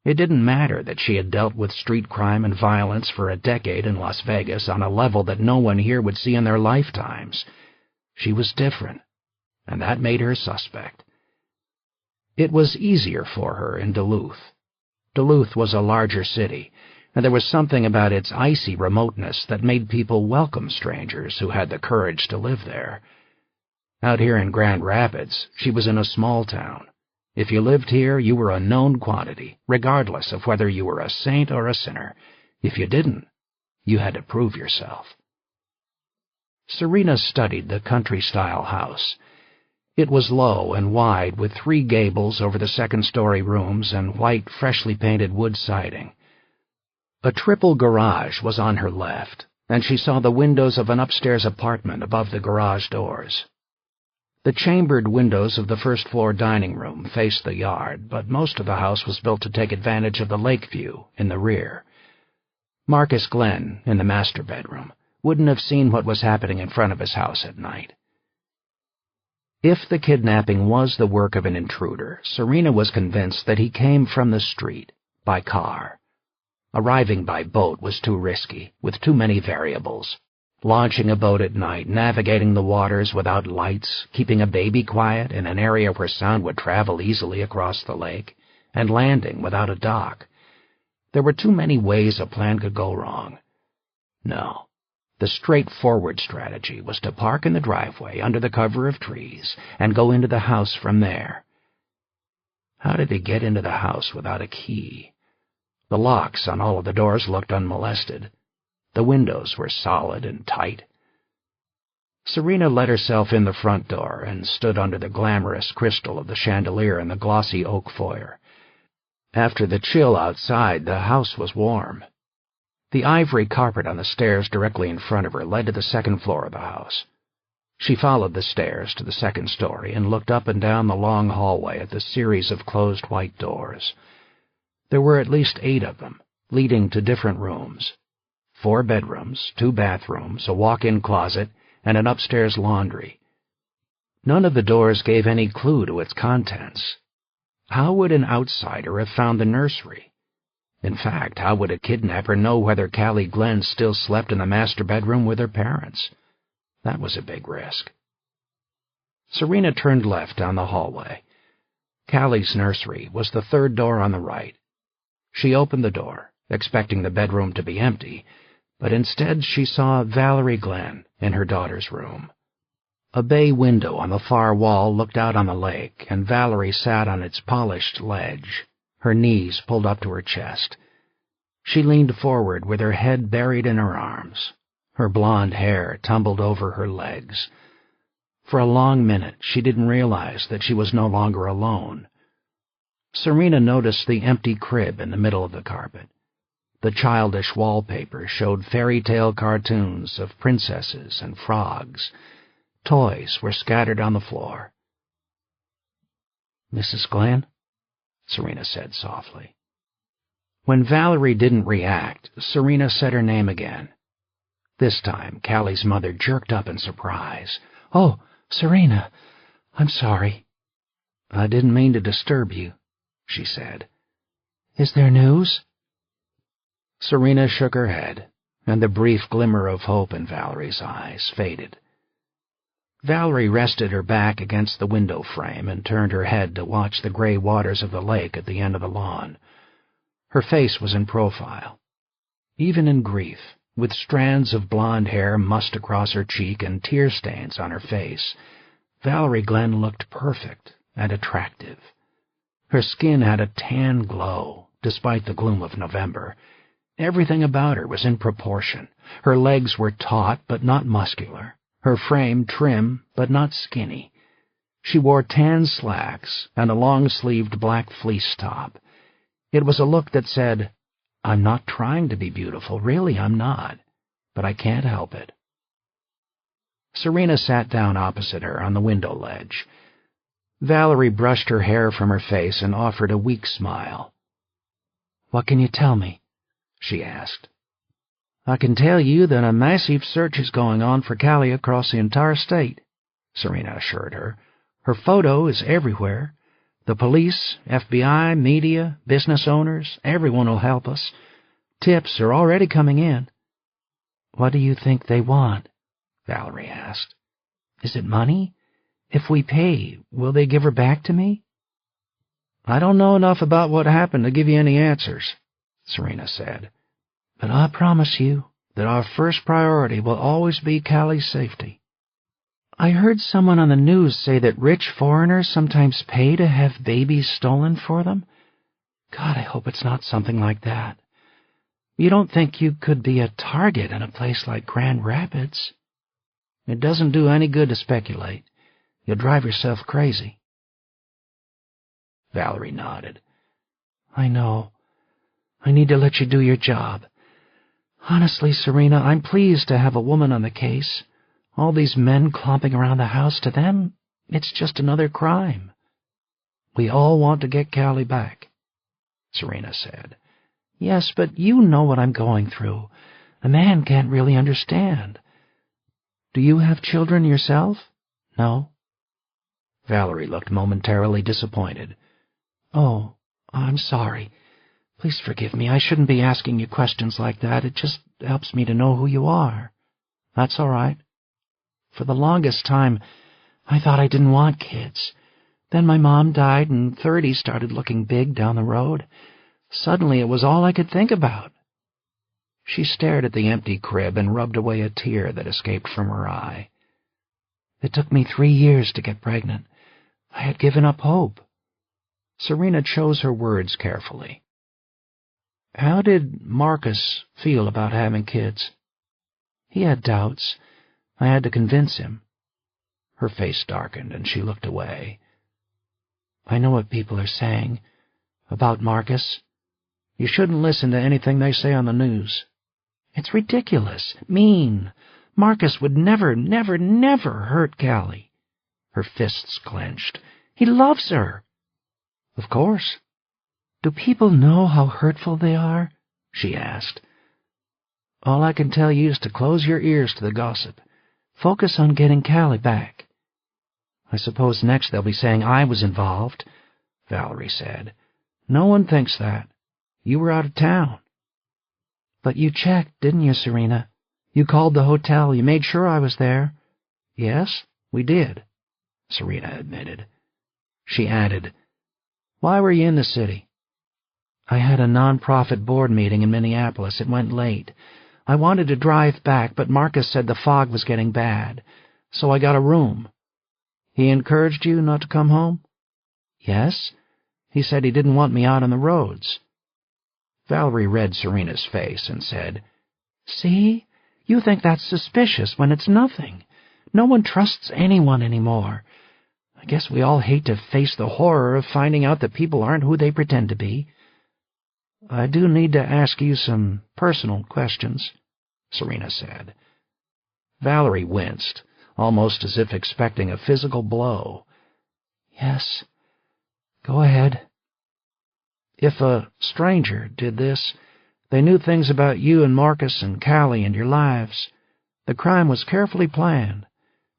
It didn't matter that she had dealt with street crime and violence for a decade in Las Vegas on a level that no one here would see in their lifetimes. She was different, and that made her suspect. It was easier for her in Duluth. Duluth was a larger city, and there was something about its icy remoteness that made people welcome strangers who had the courage to live there. Out here in Grand Rapids, she was in a small town. If you lived here, you were a known quantity, regardless of whether you were a saint or a sinner. If you didn't, you had to prove yourself. Serena studied the country-style house. It was low and wide, with 3 gables over the second-story rooms and white, freshly painted wood siding. A triple garage was on her left, and she saw the windows of an upstairs apartment above the garage doors. The chambered windows of the first-floor dining room faced the yard, but most of the house was built to take advantage of the lake view in the rear. Marcus Glenn, in the master bedroom, wouldn't have seen what was happening in front of his house at night. If the kidnapping was the work of an intruder, Serena was convinced that he came from the street, by car. Arriving by boat was too risky, with too many variables. Launching a boat at night, navigating the waters without lights, keeping a baby quiet in an area where sound would travel easily across the lake, and landing without a dock. There were too many ways a plan could go wrong. No, the straightforward strategy was to park in the driveway under the cover of trees and go into the house from there. How did he get into the house without a key? The locks on all of the doors looked unmolested. The windows were solid and tight. Serena let herself in the front door and stood under the glamorous crystal of the chandelier in the glossy oak foyer. After the chill outside, the house was warm. The ivory carpet on the stairs directly in front of her led to the second floor of the house. She followed the stairs to the second story and looked up and down the long hallway at the series of closed white doors. There were at least 8 of them, leading to different rooms. 4 bedrooms, 2 bathrooms, a walk-in closet, and an upstairs laundry. None of the doors gave any clue to its contents. How would an outsider have found the nursery? In fact, how would a kidnapper know whether Callie Glenn still slept in the master bedroom with her parents? That was a big risk. Serena turned left down the hallway. Callie's nursery was the 3rd door on the right. She opened the door, expecting the bedroom to be empty, but instead she saw Valerie Glenn in her daughter's room. A bay window on the far wall looked out on the lake, and Valerie sat on its polished ledge, her knees pulled up to her chest. She leaned forward with her head buried in her arms. Her blonde hair tumbled over her legs. For a long minute she didn't realize that she was no longer alone. Serena noticed the empty crib in the middle of the carpet. The childish wallpaper showed fairy tale cartoons of princesses and frogs. Toys were scattered on the floor. "Mrs. Glenn?" Serena said softly. When Valerie didn't react, Serena said her name again. This time, Callie's mother jerked up in surprise. "Oh, Serena, I'm sorry." "I didn't mean to disturb you," she said. "Is there news?" Serena shook her head, and the brief glimmer of hope in Valerie's eyes faded. Valerie rested her back against the window frame and turned her head to watch the gray waters of the lake at the end of the lawn. Her face was in profile. Even in grief, with strands of blonde hair mussed across her cheek and tear stains on her face, Valerie Glenn looked perfect and attractive. Her skin had a tan glow, despite the gloom of November. Everything about her was in proportion. Her legs were taut but not muscular, her frame trim but not skinny. She wore tan slacks and a long-sleeved black fleece top. It was a look that said, "I'm not trying to be beautiful, really I'm not, but I can't help it." Serena sat down opposite her on the window ledge. Valerie brushed her hair from her face and offered a weak smile. "What can you tell me?" she asked. "I can tell you that a massive search is going on for Callie across the entire state," Serena assured her. "Her photo is everywhere. The police, FBI, media, business owners, everyone will help us. Tips are already coming in." "What do you think they want?" Valerie asked. "Is it money? If we pay, will they give her back to me?" "I don't know enough about what happened to give you any answers," Serena said. But I promise you that our first priority will always be Callie's safety. I heard someone on the news say that rich foreigners sometimes pay to have babies stolen for them. God, I hope it's not something like that. You don't think you could be a target in a place like Grand Rapids? It doesn't do any good to speculate. You'll drive yourself crazy. Valerie nodded. I know. I need to let you do your job. Honestly, Serena, I'm pleased to have a woman on the case. All these men clomping around the house, to them, it's just another crime. We all want to get Callie back, Serena said. Yes, but you know what I'm going through. A man can't really understand. Do you have children yourself? No? Valerie looked momentarily disappointed. Oh, I'm sorry. Please forgive me. I shouldn't be asking you questions like that. It just helps me to know who you are. That's all right. For the longest time, I thought I didn't want kids. Then my mom died, and 30 started looking big down the road. Suddenly, it was all I could think about. She stared at the empty crib and rubbed away a tear that escaped from her eye. It took me 3 years to get pregnant. I had given up hope. Serena chose her words carefully. How did Marcus feel about having kids? He had doubts. I had to convince him. Her face darkened, and she looked away. I know what people are saying about Marcus. You shouldn't listen to anything they say on the news. It's ridiculous, mean. Marcus would never hurt Callie. Her fists clenched. He loves her. Of course. Do people know how hurtful they are? She asked. All I can tell you is to close your ears to the gossip. Focus on getting Callie back. I suppose next they'll be saying I was involved, Valerie said. No one thinks that. You were out of town. But you checked, didn't you, Serena? You called the hotel. You made sure I was there. Yes, we did, Serena admitted. She added, Why were you in the city? I had a non-profit board meeting in Minneapolis. It went late. I wanted to drive back, but Marcus said the fog was getting bad, so I got a room. He encouraged you not to come home? Yes. He said he didn't want me out on the roads. Valerie read Serena's face and said, See? You think that's suspicious when it's nothing. No one trusts anyone anymore. I guess we all hate to face the horror of finding out that people aren't who they pretend to be. I do need to ask you some personal questions, Serena said. Valerie winced, almost as if expecting a physical blow. Yes, go ahead. If a stranger did this, they knew things about you and Marcus and Callie and your lives. The crime was carefully planned.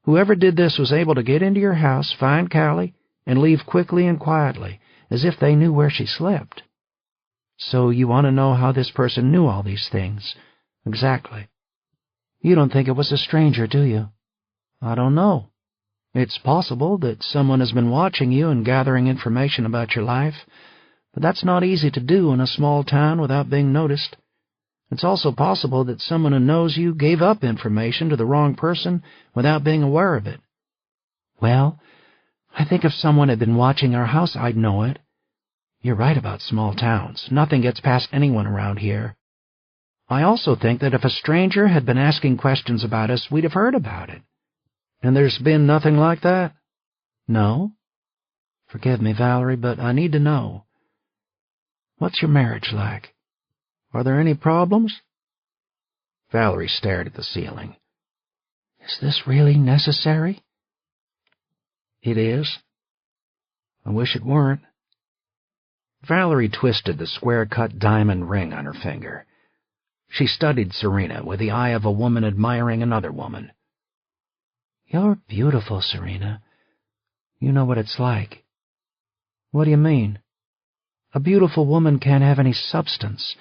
Whoever did this was able to get into your house, find Callie, and leave quickly and quietly, as if they knew where she slept. So you want to know how this person knew all these things? Exactly. You don't think it was a stranger, do you? I don't know. It's possible that someone has been watching you and gathering information about your life, but that's not easy to do in a small town without being noticed. It's also possible that someone who knows you gave up information to the wrong person without being aware of it. Well, I think if someone had been watching our house, I'd know it. You're right about small towns. Nothing gets past anyone around here. I also think that if a stranger had been asking questions about us, we'd have heard about it. And there's been nothing like that? No? Forgive me, Valerie, but I need to know. What's your marriage like? Are there any problems? Valerie stared at the ceiling. Is this really necessary? It is. I wish it weren't. Valerie twisted the square-cut diamond ring on her finger. She studied Serena with the eye of a woman admiring another woman. You're beautiful, Serena. You know what it's like. What do you mean? A beautiful woman can't have any substance.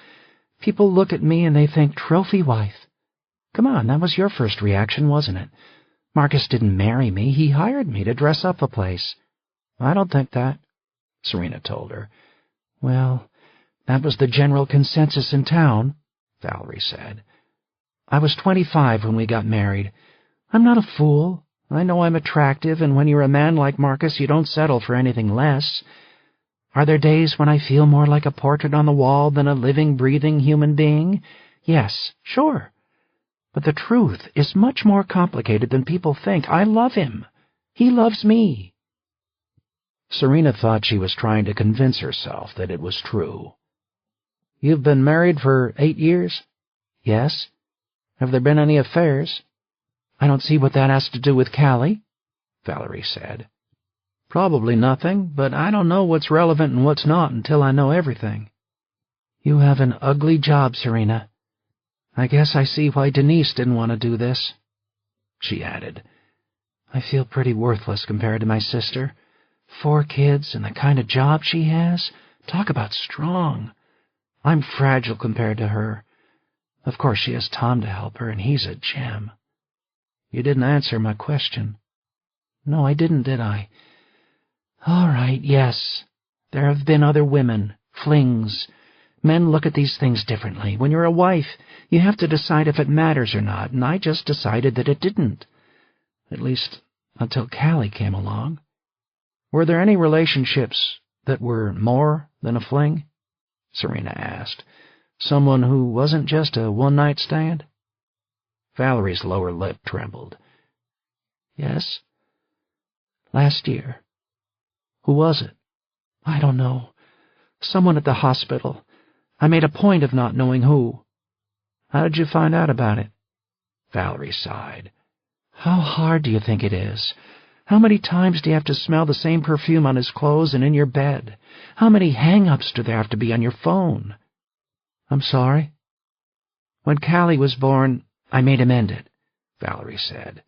People look at me and they think trophy wife. Come on, that was your first reaction, wasn't it? Marcus didn't marry me. He hired me to dress up a place. I don't think that, Serena told her. Well, that was the general consensus in town, Valerie said. "I was 25 when we got married. I'm not a fool. I know I'm attractive, and when you're a man like Marcus, you don't settle for anything less. Are there days when I feel more like a portrait on the wall than a living, breathing human being? Yes, sure. But the truth is much more complicated than people think. I love him. He loves me." Serena thought she was trying to convince herself that it was true. "You've been married for 8 years?" "Yes." "Have there been any affairs?" "I don't see what that has to do with Callie," Valerie said. "Probably nothing, but I don't know what's relevant and what's not until I know everything." "You have an ugly job, Serena. I guess I see why Denise didn't want to do this." She added, "I feel pretty worthless compared to my sister. 4 kids and the kind of job she has. Talk about strong. I'm fragile compared to her. Of course she has Tom to help her, and he's a gem." "You didn't answer my question." "No, I didn't, did I? All right, yes. There have been other women, flings. Men look at these things differently. When you're a wife, you have to decide if it matters or not, and I just decided that it didn't. At least, until Callie came along." "Were there any relationships that were more than a fling?" Serena asked. "Someone who wasn't just a one-night stand?" Valerie's lower lip trembled. "Yes. Last year." "Who was it?" "I don't know. Someone at the hospital. I made a point of not knowing who." "How did you find out about it?" Valerie sighed. "How hard do you think it is? How many times do you have to smell the same perfume on his clothes and in your bed? How many hang-ups do there have to be on your phone?" "I'm sorry?" "When Callie was born, I made him end it," Valerie said.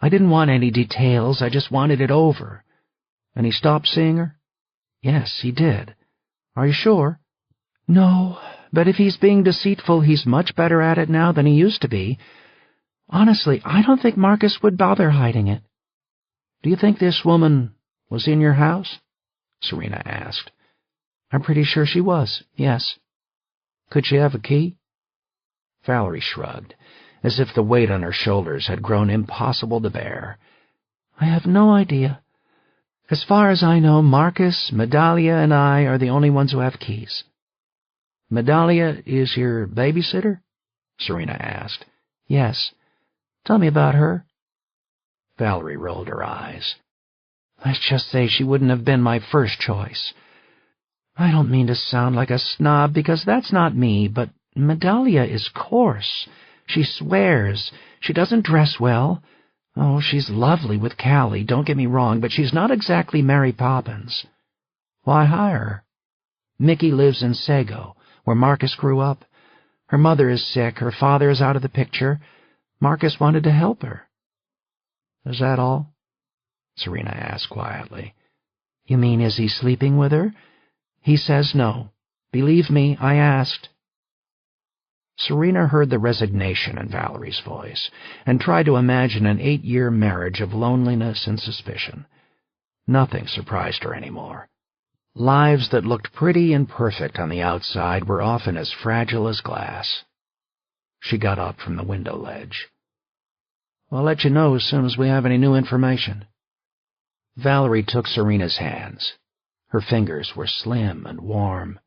"I didn't want any details, I just wanted it over." "And he stopped seeing her?" "Yes, he did." "Are you sure?" "No, but if he's being deceitful, he's much better at it now than he used to be. Honestly, I don't think Marcus would bother hiding it." "Do you think this woman was in your house?" Serena asked. "I'm pretty sure she was, yes." "Could she have a key?" Valerie shrugged, as if the weight on her shoulders had grown impossible to bear. "I have no idea. As far as I know, Marcus, Medalia, and I are the only ones who have keys." "Medalia is your babysitter?" Serena asked. "Yes. Tell me about her." Valerie rolled her eyes. "Let's just say she wouldn't have been my first choice. I don't mean to sound like a snob, because that's not me, but Medalia is coarse. She swears. She doesn't dress well. Oh, she's lovely with Callie, don't get me wrong, but she's not exactly Mary Poppins." "Why hire her?" "Mickey lives in Sago, where Marcus grew up. Her mother is sick, her father is out of the picture. Marcus wanted to help her." "Is that all?" Serena asked quietly. "You mean, is he sleeping with her?" "He says no. Believe me, I asked." Serena heard the resignation in Valerie's voice, and tried to imagine an 8-year marriage of loneliness and suspicion. Nothing surprised her anymore. Lives that looked pretty and perfect on the outside were often as fragile as glass. She got up from the window ledge. "I'll let you know as soon as we have any new information." Valerie took Serena's hands. Her fingers were slim and warm.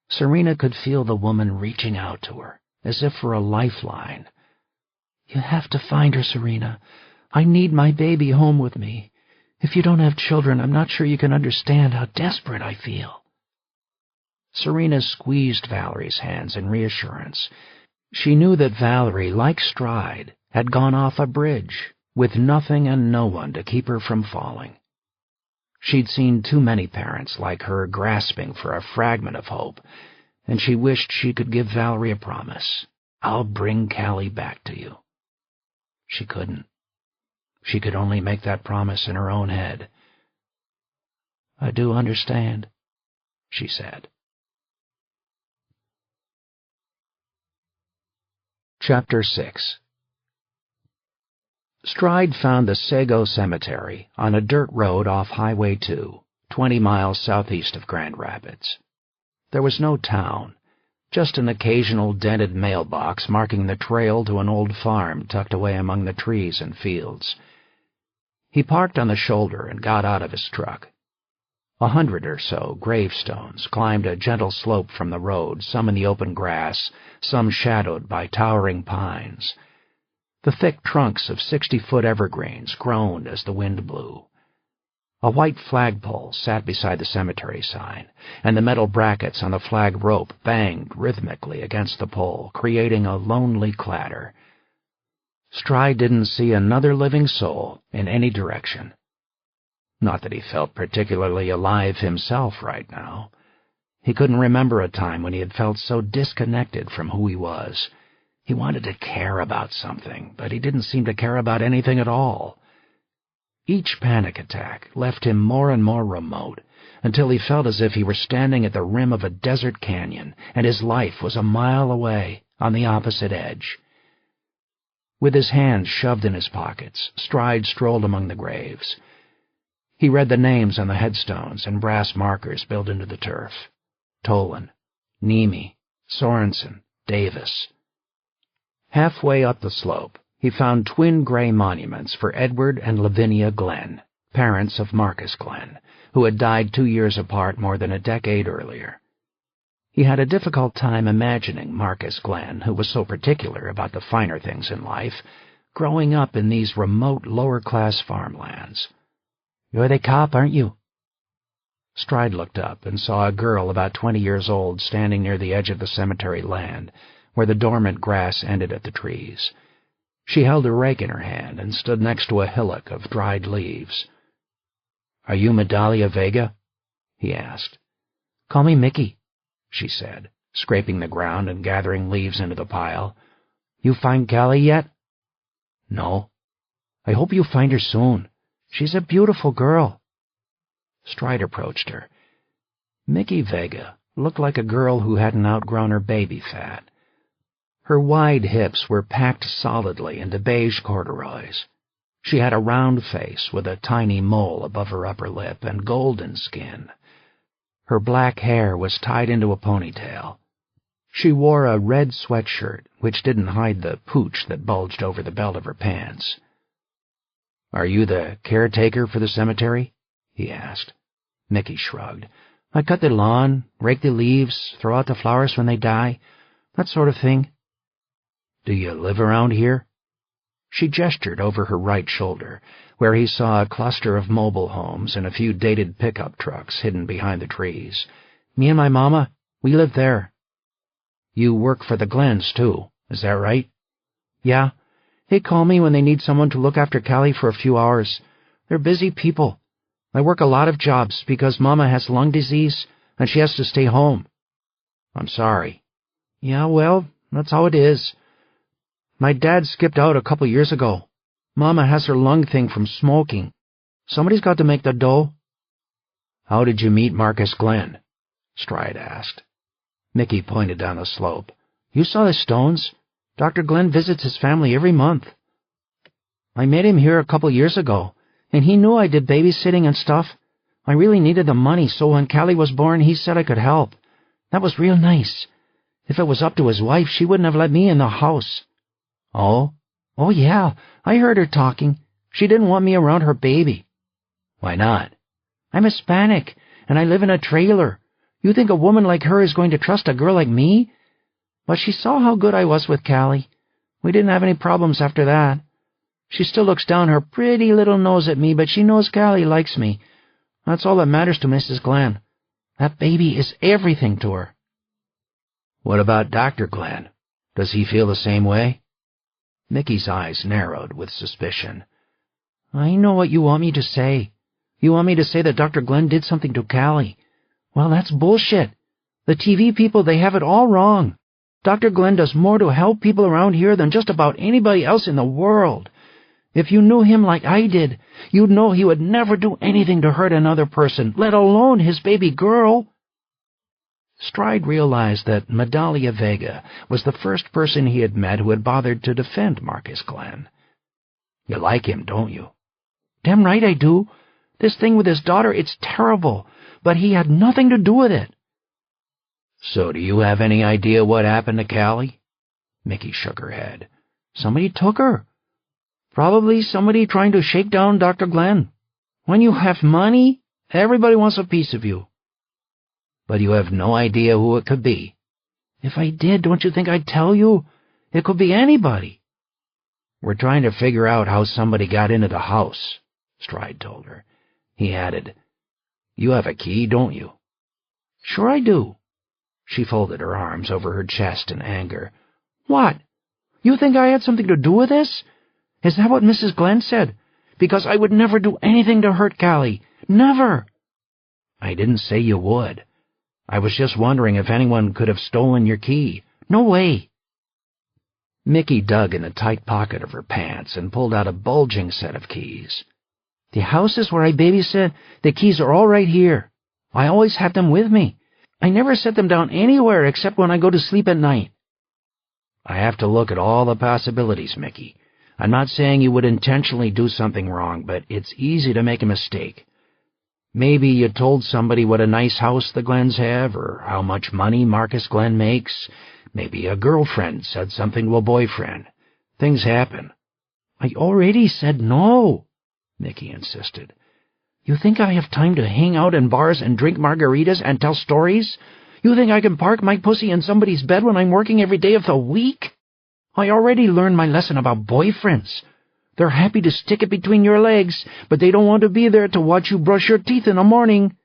Serena could feel the woman reaching out to her, as if for a lifeline. "You have to find her, Serena. I need my baby home with me. If you don't have children, I'm not sure you can understand how desperate I feel." Serena squeezed Valerie's hands in reassurance. She knew that Valerie, like Stride, had gone off a bridge, with nothing and no one to keep her from falling. She'd seen too many parents like her grasping for a fragment of hope, and she wished she could give Valerie a promise. "I'll bring Callie back to you." She couldn't. She could only make that promise in her own head. "I do understand," she said. Chapter 6. Stride found the Sago Cemetery on a dirt road off Highway 2, 20 miles southeast of Grand Rapids. There was no town, just an occasional dented mailbox marking the trail to an old farm tucked away among the trees and fields. He parked on the shoulder and got out of his truck. 100 or so gravestones climbed a gentle slope from the road, some in the open grass, some shadowed by towering pines. The thick trunks of 60-foot evergreens groaned as the wind blew. A white flagpole sat beside the cemetery sign, and the metal brackets on the flag rope banged rhythmically against the pole, creating a lonely clatter. Stride didn't see another living soul in any direction. Not that he felt particularly alive himself right now. He couldn't remember a time when he had felt so disconnected from who he was. He wanted to care about something, but he didn't seem to care about anything at all. Each panic attack left him more and more remote, until he felt as if he were standing at the rim of a desert canyon, and his life was a mile away, on the opposite edge. With his hands shoved in his pockets, Stride strolled among the graves. He read the names on the headstones and brass markers built into the turf. Tolan, Niemi, Sorensen, Davis. Halfway up the slope, he found twin gray monuments for Edward and Lavinia Glenn, parents of Marcus Glenn, who had died 2 years apart more than a decade earlier. He had a difficult time imagining Marcus Glenn, who was so particular about the finer things in life, growing up in these remote lower-class farmlands. "You're the cop, aren't you?" Stride looked up and saw a girl about 20 years old standing near the edge of the cemetery land, where the dormant grass ended at the trees. She held a rake in her hand and stood next to a hillock of dried leaves. "Are you Medalia Vega?" he asked. "Call me Mickey," she said, scraping the ground and gathering leaves into the pile. "You find Callie yet?" "No. I hope you find her soon. She's a beautiful girl." Stride approached her. Mickey Vega looked like a girl who hadn't outgrown her baby fat. Her wide hips were packed solidly into beige corduroys. She had a round face with a tiny mole above her upper lip and golden skin. Her black hair was tied into a ponytail. She wore a red sweatshirt, which didn't hide the pooch that bulged over the belt of her pants. "Are you the caretaker for the cemetery?" he asked. Mickey shrugged. "I cut the lawn, rake the leaves, throw out the flowers when they die, that sort of thing." "Do you live around here?" She gestured over her right shoulder, where he saw a cluster of mobile homes and a few dated pickup trucks hidden behind the trees. "Me and my mama, we live there." "You work for the Glens, too, is that right?" "Yeah. They call me when they need someone to look after Callie for a few hours. They're busy people. I work a lot of jobs because Mama has lung disease and she has to stay home." "I'm sorry." "Yeah, well, that's how it is. My dad skipped out a couple years ago. Mama has her lung thing from smoking. Somebody's got to make the dough." "How did you meet Marcus Glenn?" Stride asked. Mickey pointed down the slope. "You saw the stones. Dr. Glenn visits his family every month. I met him here a couple years ago, and he knew I did babysitting and stuff. I really needed the money, so when Callie was born, he said I could help. That was real nice. If it was up to his wife, she wouldn't have let me in the house." "Oh?" "Oh, yeah. I heard her talking. She didn't want me around her baby." "Why not?" "I'm Hispanic, and I live in a trailer. You think a woman like her is going to trust a girl like me?" But she saw how good I was with Callie. We didn't have any problems after that. She still looks down her pretty little nose at me, but she knows Callie likes me. That's all that matters to Mrs. Glenn. That baby is everything to her." "What about Dr. Glenn? Does he feel the same way?" Mickey's eyes narrowed with suspicion. "I know what you want me to say. You want me to say that Dr. Glenn did something to Callie. Well, that's bullshit. The TV people, they have it all wrong. Dr. Glenn does more to help people around here than just about anybody else in the world. If you knew him like I did, you'd know he would never do anything to hurt another person, let alone his baby girl." Stride realized that Medalia Vega was the first person he had met who had bothered to defend Marcus Glenn. "You like him, don't you?" "Damn right I do. This thing with his daughter, it's terrible, but he had nothing to do with it." So do you have any idea what happened to Callie? Mickey shook her head. Somebody took her. Probably somebody trying to shake down Dr. Glenn. When you have money, everybody wants a piece of you. But you have no idea who it could be. If I did, don't you think I'd tell you? It could be anybody. We're trying to figure out how somebody got into the house, Stride told her. He added, You have a key, don't you? Sure I do. She folded her arms over her chest in anger. What? You think I had something to do with this? Is that what Mrs. Glenn said? Because I would never do anything to hurt Callie. Never. I didn't say you would. I was just wondering if anyone could have stolen your key. No way. Mickey dug in the tight pocket of her pants and pulled out a bulging set of keys. The houses where I babysit, the keys are all right here. I always have them with me. I never set them down anywhere except when I go to sleep at night. I have to look at all the possibilities, Mickey. I'm not saying you would intentionally do something wrong, but it's easy to make a mistake. Maybe you told somebody what a nice house the Glens have, or how much money Marcus Glenn makes. Maybe a girlfriend said something to a boyfriend. Things happen. I already said no, Mickey insisted. You think I have time to hang out in bars and drink margaritas and tell stories? You think I can park my pussy in somebody's bed when I'm working every day of the week? I already learned my lesson about boyfriends. They're happy to stick it between your legs, but they don't want to be there to watch you brush your teeth in the morning.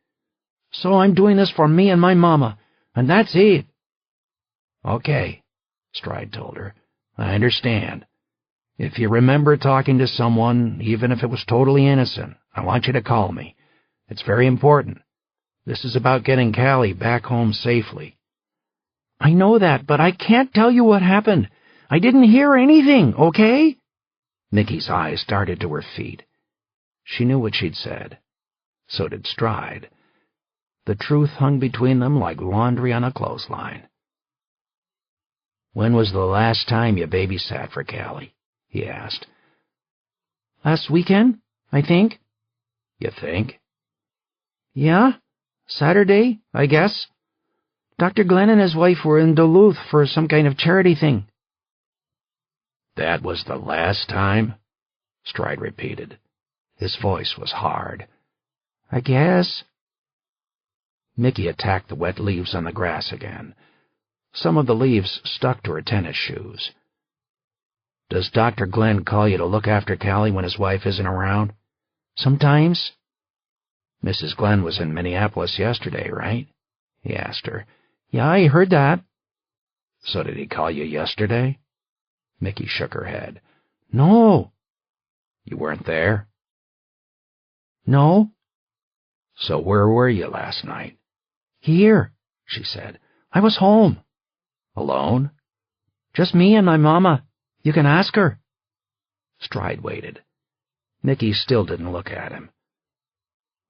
So I'm doing this for me and my mama, and that's it. Okay, Stride told her. I understand. If you remember talking to someone, even if it was totally innocent, I want you to call me. It's very important. This is about getting Callie back home safely. I know that, but I can't tell you what happened. I didn't hear anything, okay? Mickey's eyes darted to her feet. She knew what she'd said. So did Stride. The truth hung between them like laundry on a clothesline. When was the last time you babysat for Callie? He asked. Last weekend, I think. You think? Yeah, Saturday, I guess. Dr. Glenn and his wife were in Duluth for some kind of charity thing. That was the last time? Stride repeated. His voice was hard. I guess. Mickey attacked the wet leaves on the grass again. Some of the leaves stuck to her tennis shoes. Does Dr. Glenn call you to look after Callie when his wife isn't around? Sometimes. Mrs. Glenn was in Minneapolis yesterday, right? He asked her. Yeah, I heard that. So did he call you yesterday? Mickey shook her head. No. You weren't there? No. So where were you last night? Here, she said. I was home. Alone? Just me and my mama. You can ask her. Stride waited. Mickey still didn't look at him.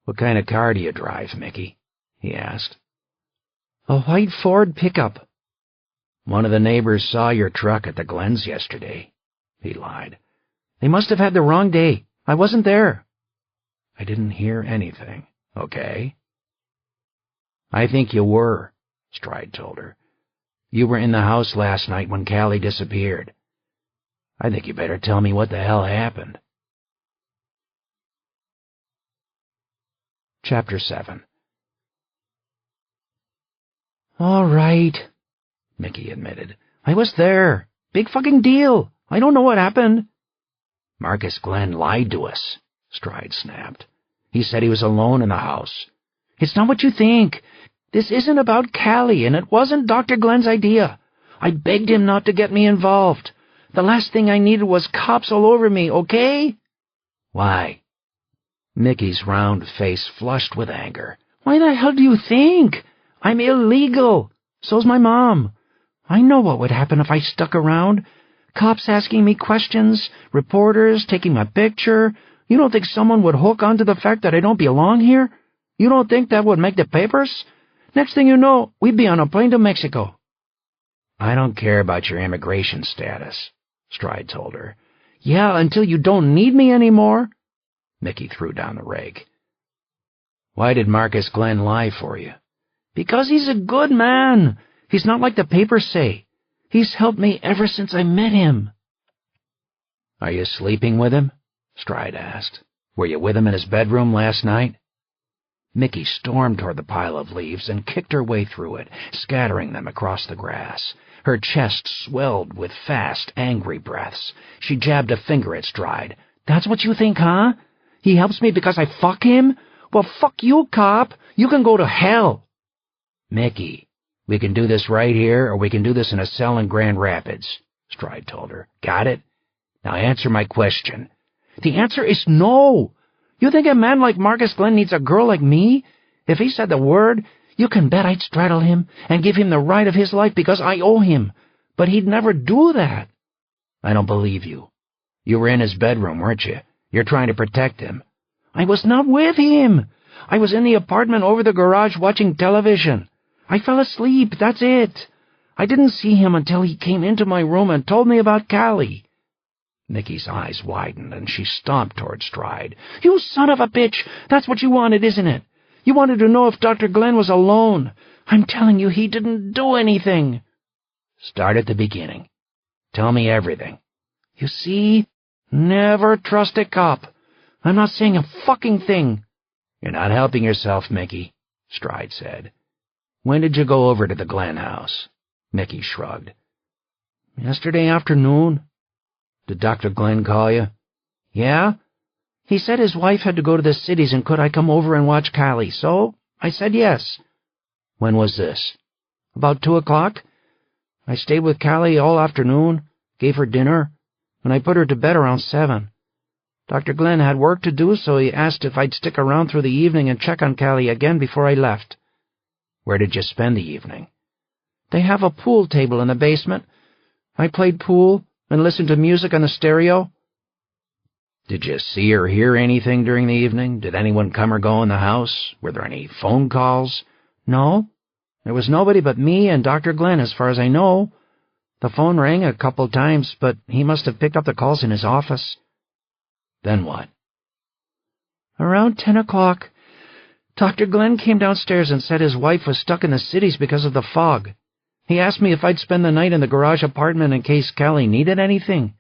What kind of car do you drive, Mickey? He asked. A white Ford pickup. One of the neighbors saw your truck at the Glens yesterday. He lied. They must have had the wrong day. I wasn't there. I didn't hear anything, okay? I think you were, Stride told her. You were in the house last night when Callie disappeared. I think you better tell me what the hell happened. Chapter 7. All right, Mickey admitted. I was there. Big fucking deal. I don't know what happened. Marcus Glenn lied to us, Stride snapped. He said he was alone in the house. It's not what you think. This isn't about Callie, and it wasn't Dr. Glenn's idea. I begged him not to get me involved. The last thing I needed was cops all over me, okay? Why? Mickey's round face flushed with anger. Why the hell do you think? I'm illegal. So's my mom. I know what would happen if I stuck around. Cops asking me questions, reporters taking my picture. You don't think someone would hook onto the fact that I don't belong here? You don't think that would make the papers? Next thing you know, we'd be on a plane to Mexico. I don't care about your immigration status, Stride told her. Yeah, until you don't need me anymore. Mickey threw down the rake. Why did Marcus Glenn lie for you? Because he's a good man. He's not like the papers say. He's helped me ever since I met him. Are you sleeping with him? Stride asked. Were you with him in his bedroom last night? Mickey stormed toward the pile of leaves and kicked her way through it, scattering them across the grass. Her chest swelled with fast, angry breaths. She jabbed a finger at Stride. That's what you think, huh? He helps me because I fuck him? Well, fuck you, cop. You can go to hell. Mickey, we can do this right here, or we can do this in a cell in Grand Rapids, Stride told her. Got it? Now answer my question. The answer is no. You think a man like Marcus Glenn needs a girl like me? If he said the word, you can bet I'd straddle him and give him the ride of his life because I owe him. But he'd never do that. I don't believe you. You were in his bedroom, weren't you? You're trying to protect him. I was not with him. I was in the apartment over the garage watching television. I fell asleep, that's it. I didn't see him until he came into my room and told me about Callie. Mickey's eyes widened, and she stomped toward Stride. You son of a bitch! That's what you wanted, isn't it? You wanted to know if Dr. Glenn was alone. I'm telling you, he didn't do anything. Start at the beginning. Tell me everything. You see? Never trust a cop. I'm not saying a fucking thing. You're not helping yourself, Mickey, Stride said. When did you go over to the Glenn house? Mickey shrugged. Yesterday afternoon. Did Dr. Glenn call you? Yeah. He said his wife had to go to the cities and could I come over and watch Callie, so I said yes. When was this? About 2 o'clock. I stayed with Callie all afternoon, gave her dinner, and I put her to bed around 7. Dr. Glenn had work to do, so he asked if I'd stick around through the evening and check on Callie again before I left. Where did you spend the evening? They have a pool table in the basement. I played pool and listened to music on the stereo. Did you see or hear anything during the evening? Did anyone come or go in the house? Were there any phone calls? No. There was nobody but me and Dr. Glenn, as far as I know. The phone rang a couple times, but he must have picked up the calls in his office. Then what? Around 10 o'clock, Dr. Glenn came downstairs and said his wife was stuck in the cities because of the fog. He asked me if I'd spend the night in the garage apartment in case Callie needed anything.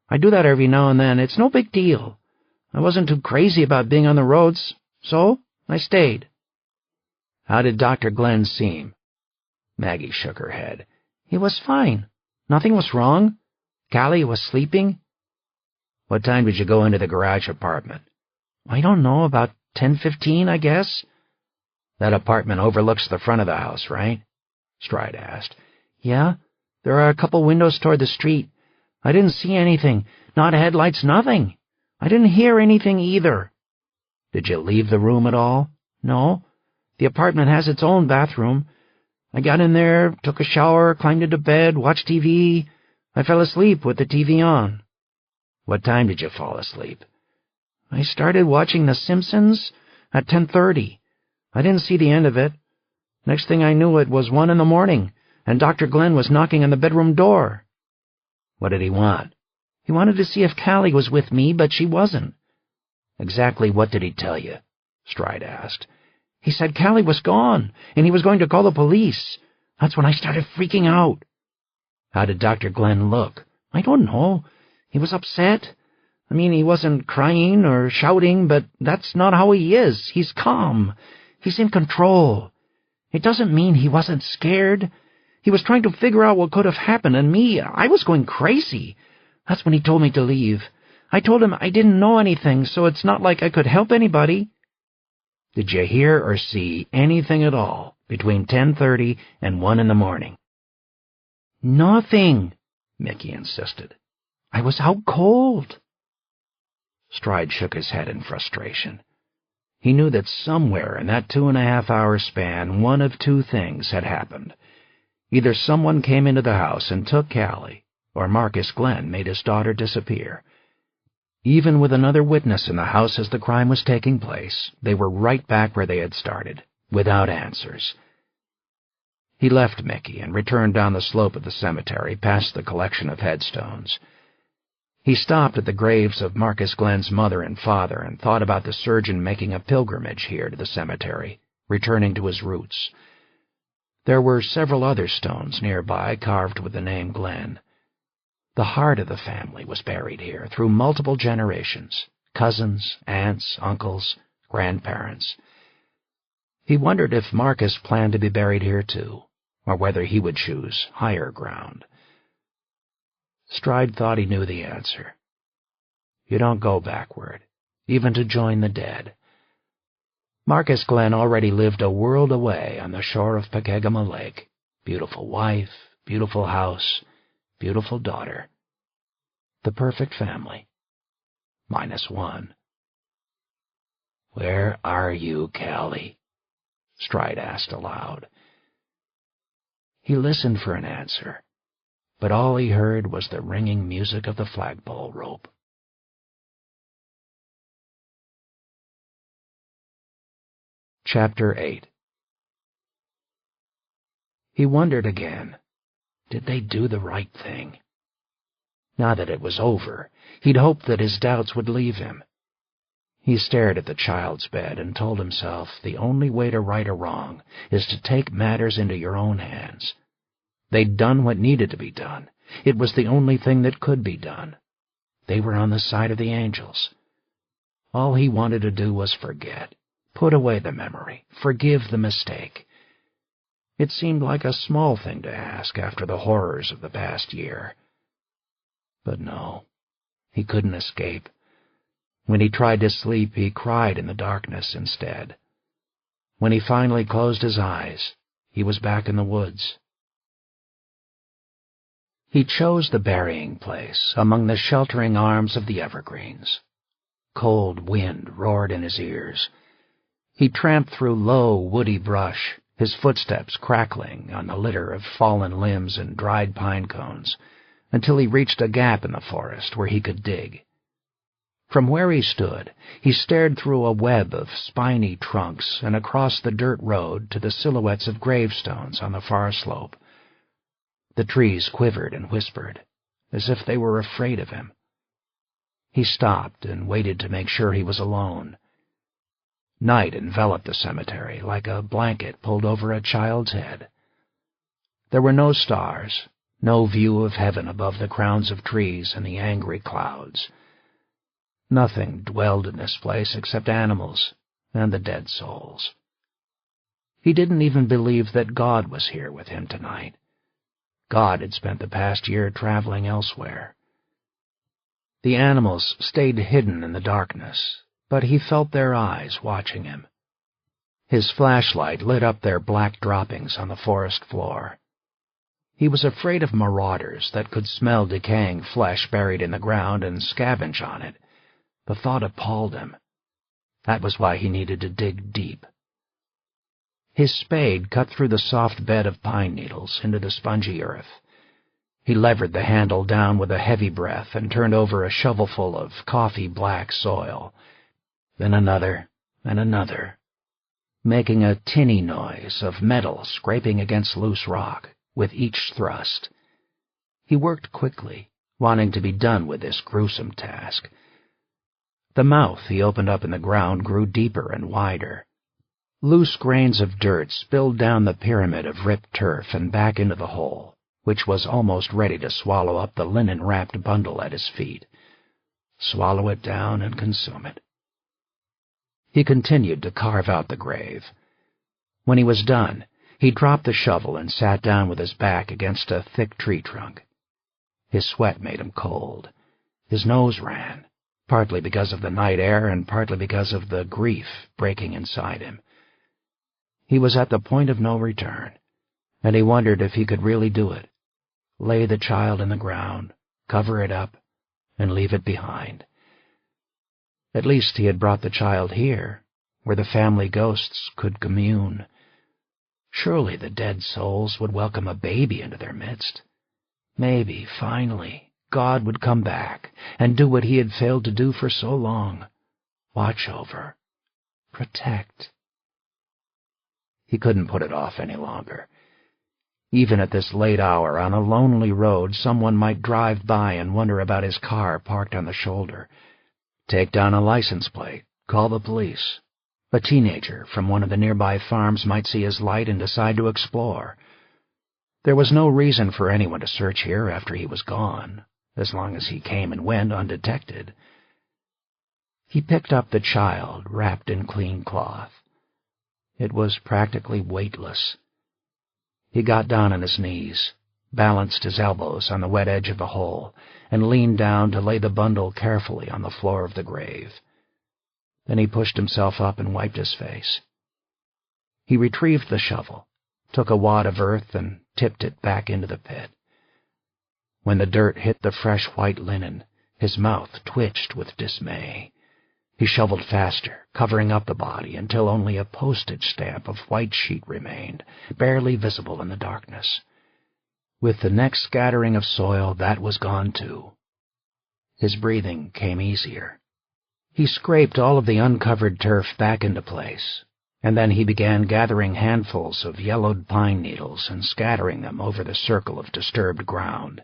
I do that every now and then. It's no big deal. I wasn't too crazy about being on the roads, so I stayed. How did Dr. Glenn seem? Maggie shook her head. He was fine. Nothing was wrong. Callie was sleeping. What time did you go into the garage apartment? I don't know, about 10:15, I guess. That apartment overlooks the front of the house, right? Stride asked. Yeah, there are a couple windows toward the street. I didn't see anything, not headlights, nothing. I didn't hear anything either. Did you leave the room at all? No. The apartment has its own bathroom. I got in there, took a shower, climbed into bed, watched TV. I fell asleep with the TV on. What time did you fall asleep? I started watching The Simpsons at 10:30. I didn't see the end of it. Next thing I knew, it was 1 in the morning, and Dr. Glenn was knocking on the bedroom door. What did he want? He wanted to see if Callie was with me, but she wasn't. Exactly what did he tell you? Stride asked. He said Callie was gone, and he was going to call the police. That's when I started freaking out. How did Dr. Glenn look? I don't know. He was upset. I mean, he wasn't crying or shouting, but that's not how he is. He's calm. He's in control. It doesn't mean he wasn't scared. He was trying to figure out what could have happened, and me, I was going crazy. That's when he told me to leave. I told him I didn't know anything, so it's not like I could help anybody. Did you hear or see anything at all between 10:30 and 1 in the morning? Nothing, Mickey insisted. I was out cold. Stride shook his head in frustration. He knew that somewhere in that 2.5-hour span, one of two things had happened. Either someone came into the house and took Callie, or Marcus Glenn made his daughter disappear. Even with another witness in the house as the crime was taking place, they were right back where they had started, without answers. He left Mickey and returned down the slope of the cemetery past the collection of headstones. He stopped at the graves of Marcus Glenn's mother and father and thought about the surgeon making a pilgrimage here to the cemetery, returning to his roots. There were several other stones nearby carved with the name Glenn. The heart of the family was buried here through multiple generations, cousins, aunts, uncles, grandparents. He wondered if Marcus planned to be buried here too, or whether he would choose higher ground. Stride thought he knew the answer. You don't go backward, even to join the dead. Marcus Glenn already lived a world away on the shore of Pekegama Lake. Beautiful wife, beautiful house, beautiful daughter. The perfect family. -1. Where are you, Callie? Stride asked aloud. He listened for an answer, but all he heard was the ringing music of the flagpole rope. Chapter 8. He wondered again, did they do the right thing? Now that it was over, he'd hoped that his doubts would leave him. He stared at the child's bed and told himself the only way to right a wrong is to take matters into your own hands. They'd done what needed to be done. It was the only thing that could be done. They were on the side of the angels. All he wanted to do was forget. Put away the memory, forgive the mistake. It seemed like a small thing to ask after the horrors of the past year. But no, he couldn't escape. When he tried to sleep, he cried in the darkness instead. When he finally closed his eyes, he was back in the woods. He chose the burying place among the sheltering arms of the evergreens. Cold wind roared in his ears. He tramped through low, woody brush, his footsteps crackling on the litter of fallen limbs and dried pine cones, until he reached a gap in the forest where he could dig. From where he stood, he stared through a web of spiny trunks and across the dirt road to the silhouettes of gravestones on the far slope. The trees quivered and whispered, as if they were afraid of him. He stopped and waited to make sure he was alone. Night enveloped the cemetery like a blanket pulled over a child's head. There were no stars, no view of heaven above the crowns of trees and the angry clouds. Nothing dwelled in this place except animals and the dead souls. He didn't even believe that God was here with him tonight. God had spent the past year traveling elsewhere. The animals stayed hidden in the darkness, but he felt their eyes watching him. His flashlight lit up their black droppings on the forest floor. He was afraid of marauders that could smell decaying flesh buried in the ground and scavenge on it. The thought appalled him. That was why he needed to dig deep. His spade cut through the soft bed of pine needles into the spongy earth. He levered the handle down with a heavy breath and turned over a shovelful of coffee-black soil. Then another and another, making a tinny noise of metal scraping against loose rock with each thrust. He worked quickly, wanting to be done with this gruesome task. The mouth he opened up in the ground grew deeper and wider. Loose grains of dirt spilled down the pyramid of ripped turf and back into the hole, which was almost ready to swallow up the linen-wrapped bundle at his feet. Swallow it down and consume it. He continued to carve out the grave. When he was done, he dropped the shovel and sat down with his back against a thick tree trunk. His sweat made him cold. His nose ran, partly because of the night air and partly because of the grief breaking inside him. He was at the point of no return, and he wondered if he could really do it. Lay the child in the ground, cover it up, and leave it behind. At least he had brought the child here, where the family ghosts could commune. Surely the dead souls would welcome a baby into their midst. Maybe, finally, God would come back and do what he had failed to do for so long. Watch over. Protect. He couldn't put it off any longer. Even at this late hour on a lonely road, someone might drive by and wonder about his car parked on the shoulder. Take down a license plate, call the police. A teenager from one of the nearby farms might see his light and decide to explore. There was no reason for anyone to search here after he was gone, as long as he came and went undetected. He picked up the child, wrapped in clean cloth. It was practically weightless. He got down on his knees, balanced his elbows on the wet edge of the hole, and leaned down to lay the bundle carefully on the floor of the grave. Then he pushed himself up and wiped his face. He retrieved the shovel, took a wad of earth, and tipped it back into the pit. When the dirt hit the fresh white linen, his mouth twitched with dismay. He shoveled faster, covering up the body until only a postage stamp of white sheet remained, barely visible in the darkness. With the next scattering of soil, that was gone too. His breathing came easier. He scraped all of the uncovered turf back into place, and then he began gathering handfuls of yellowed pine needles and scattering them over the circle of disturbed ground.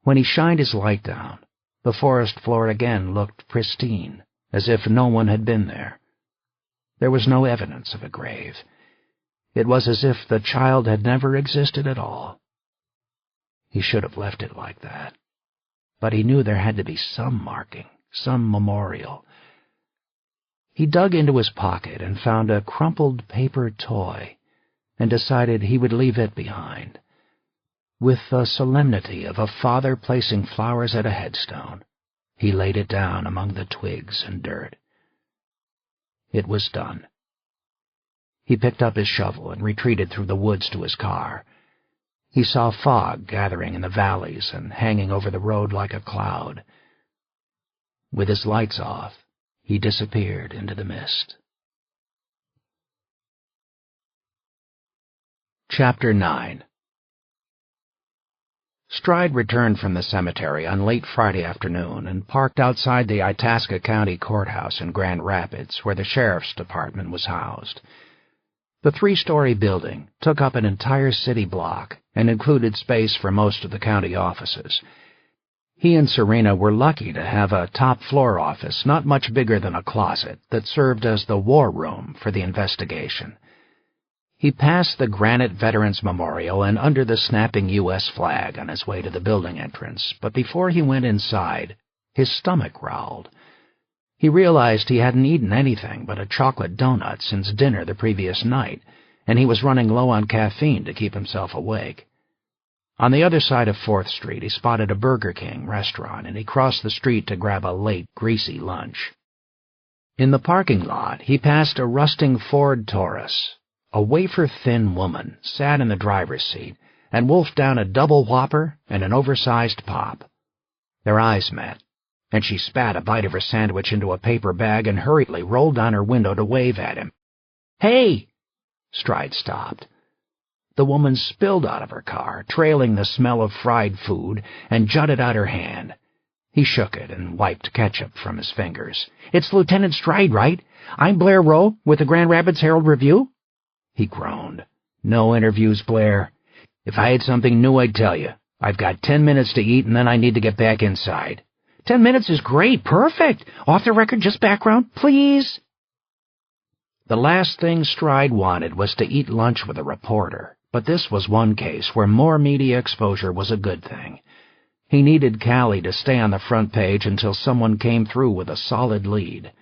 When he shined his light down, the forest floor again looked pristine, as if no one had been there. There was no evidence of a grave. It was as if the child had never existed at all. He should have left it like that, but he knew there had to be some marking, some memorial. He dug into his pocket and found a crumpled paper toy, and decided he would leave it behind. With the solemnity of a father placing flowers at a headstone, he laid it down among the twigs and dirt. It was done. He picked up his shovel and retreated through the woods to his car. He saw fog gathering in the valleys and hanging over the road like a cloud. With his lights off, he disappeared into the mist. Chapter 9. Stride returned from the cemetery on late Friday afternoon and parked outside the Itasca County Courthouse in Grand Rapids, where the sheriff's department was housed. The 3-story building took up an entire city block and included space for most of the county offices. He and Serena were lucky to have a top-floor office not much bigger than a closet that served as the war room for the investigation. He passed the granite Veterans Memorial and under the snapping U.S. flag on his way to the building entrance, but before he went inside, his stomach growled. He realized he hadn't eaten anything but a chocolate donut since dinner the previous night, and he was running low on caffeine to keep himself awake. On the other side of 4th Street, he spotted a Burger King restaurant, and he crossed the street to grab a late, greasy lunch. In the parking lot, he passed a rusting Ford Taurus. A wafer-thin woman sat in the driver's seat and wolfed down a double Whopper and an oversized Pop. Their eyes met, and she spat a bite of her sandwich into a paper bag and hurriedly rolled down her window to wave at him. "Hey!" Stride stopped. The woman spilled out of her car, trailing the smell of fried food, and jutted out her hand. He shook it and wiped ketchup from his fingers. "It's Lieutenant Stride, right? I'm Blair Rowe with the Grand Rapids Herald-Review?" He groaned. "No interviews, Blair. If I had something new, I'd tell you. I've got 10 minutes to eat, and then I need to get back inside." 10 minutes is great. Perfect. Off the record, just background, please." The last thing Stride wanted was to eat lunch with a reporter, but this was one case where more media exposure was a good thing. He needed Callie to stay on the front page until someone came through with a solid lead.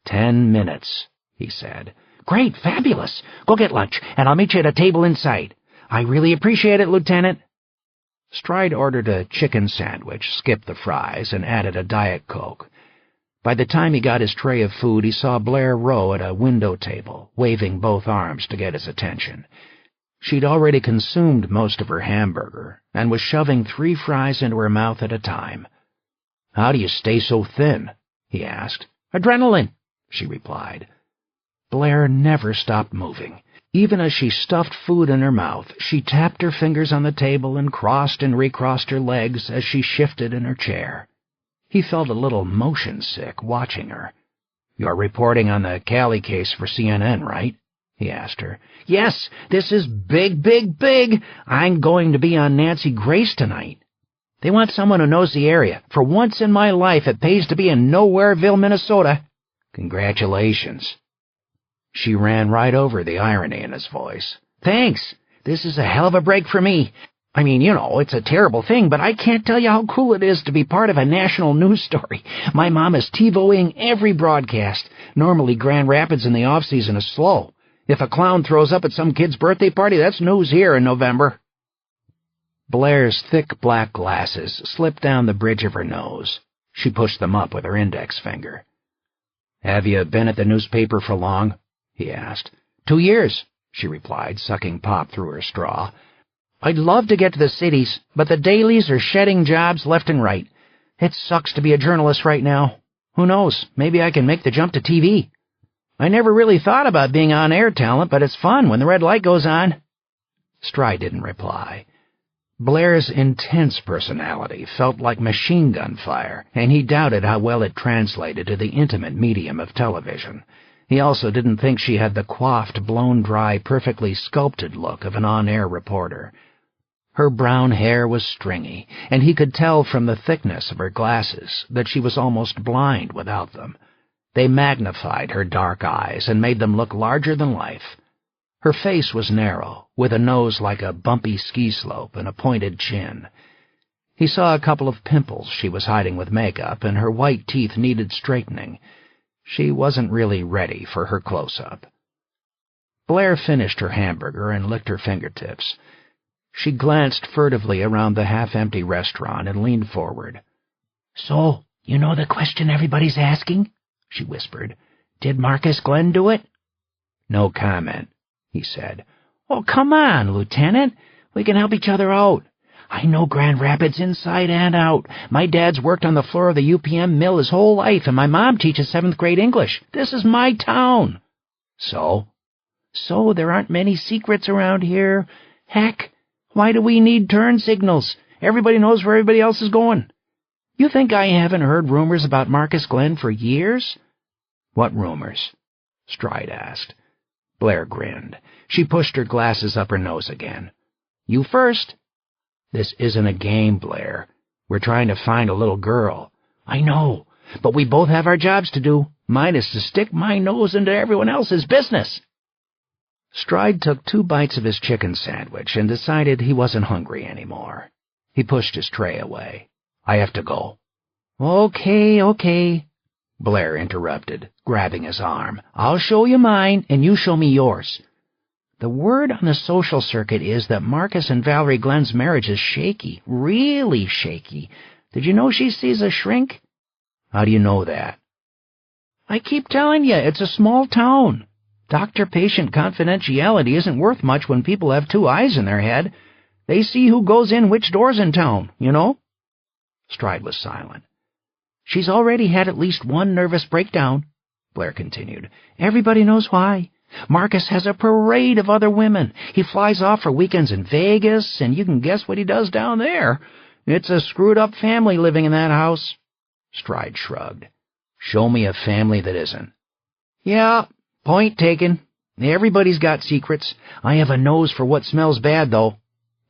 10 minutes, he said. "Great, fabulous. Go get lunch, and I'll meet you at a table inside. I really appreciate it, Lieutenant." Stride ordered a chicken sandwich, skipped the fries, and added a Diet Coke. By the time he got his tray of food, he saw Blair Rowe at a window table, waving both arms to get his attention. She'd already consumed most of her hamburger, and was shoving 3 fries into her mouth at a time. "How do you stay so thin?" he asked. "Adrenaline," she replied. Blair never stopped moving. Even as she stuffed food in her mouth, she tapped her fingers on the table and crossed and recrossed her legs as she shifted in her chair. He felt a little motion-sick watching her. "You're reporting on the Callie case for CNN, right?" he asked her. "Yes, this is big, big, big. I'm going to be on Nancy Grace tonight. They want someone who knows the area. For once in my life, it pays to be in Nowhereville, Minnesota. Congratulations. She ran right over the irony in his voice. Thanks. This is a hell of a break for me. I mean, it's a terrible thing, but I can't tell you how cool it is to be part of a national news story. My mom is TiVoing every broadcast. Normally Grand Rapids in the off-season is slow. If a clown throws up at some kid's birthday party, that's news here in November. Blair's thick black glasses slipped down the bridge of her nose. She pushed them up with her index finger. Have you been at the newspaper for long? He asked. 2 years, she replied, sucking pop through her straw. I'd love to get to the cities, but the dailies are shedding jobs left and right. It sucks to be a journalist right now. Who knows, maybe I can make the jump to TV. I never really thought about being on-air talent, but it's fun when the red light goes on. Stride didn't reply. Blair's intense personality felt like machine gun fire, and he doubted how well it translated to the intimate medium of television. He also didn't think she had the coiffed, blown-dry, perfectly sculpted look of an on-air reporter. Her brown hair was stringy, and he could tell from the thickness of her glasses that she was almost blind without them. They magnified her dark eyes and made them look larger than life. Her face was narrow, with a nose like a bumpy ski slope and a pointed chin. He saw a couple of pimples she was hiding with makeup, and her white teeth needed straightening. She wasn't really ready for her close-up. Blair finished her hamburger and licked her fingertips. She glanced furtively around the half-empty restaurant and leaned forward. So, you know the question everybody's asking? She whispered. Did Marcus Glenn do it? No comment, he said. Oh, come on, Lieutenant. We can help each other out. I know Grand Rapids inside and out. My dad's worked on the floor of the UPM mill his whole life, and my mom teaches 7th grade English. This is my town. So? So there aren't many secrets around here. Heck, why do we need turn signals? Everybody knows where everybody else is going. You think I haven't heard rumors about Marcus Glenn for years? What rumors? Stride asked. Blair grinned. She pushed her glasses up her nose again. You first. This isn't a game, Blair. We're trying to find a little girl. I know, but we both have our jobs to do. Mine is to stick my nose into everyone else's business. Stride took 2 bites of his chicken sandwich and decided he wasn't hungry anymore. He pushed his tray away. I have to go. Okay, Blair interrupted, grabbing his arm. I'll show you mine, and you show me yours. The word on the social circuit is that Marcus and Valerie Glenn's marriage is shaky, really shaky. Did you know she sees a shrink? How do you know that? I keep telling you, it's a small town. Doctor-patient confidentiality isn't worth much when people have 2 eyes in their head. They see who goes in which doors in town, you know? Stride was silent. She's already had at least 1 nervous breakdown, Blair continued. Everybody knows why. Marcus has a parade of other women. He flies off for weekends in Vegas, and you can guess what he does down there. It's a screwed-up family living in that house. Stride shrugged. Show me a family that isn't. Yeah, point taken. Everybody's got secrets. I have a nose for what smells bad, though.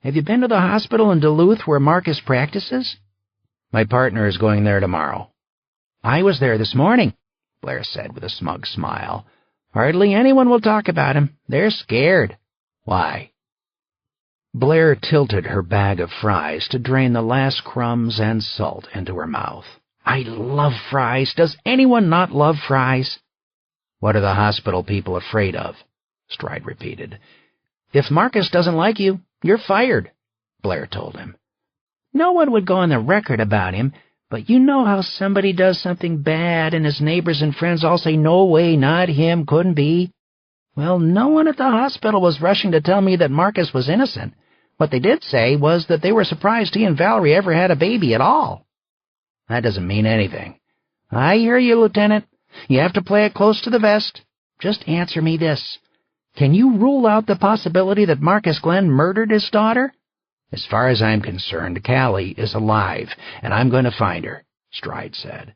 Have you been to the hospital in Duluth where Marcus practices? My partner is going there tomorrow. I was there this morning, Blair said with a smug smile. Hardly anyone will talk about him. They're scared. Why? Blair tilted her bag of fries to drain the last crumbs and salt into her mouth. I love fries. Does anyone not love fries? What are the hospital people afraid of? Stride repeated. If Marcus doesn't like you, you're fired, Blair told him. No one would go on the record about him, but you know how somebody does something bad and his neighbors and friends all say, no way, not him, couldn't be. Well, no one at the hospital was rushing to tell me that Marcus was innocent. What they did say was that they were surprised he and Valerie ever had a baby at all. That doesn't mean anything. I hear you, Lieutenant. You have to play it close to the vest. Just answer me this. Can you rule out the possibility that Marcus Glenn murdered his daughter? As far as I'm concerned, Callie is alive, and I'm going to find her, Stride said.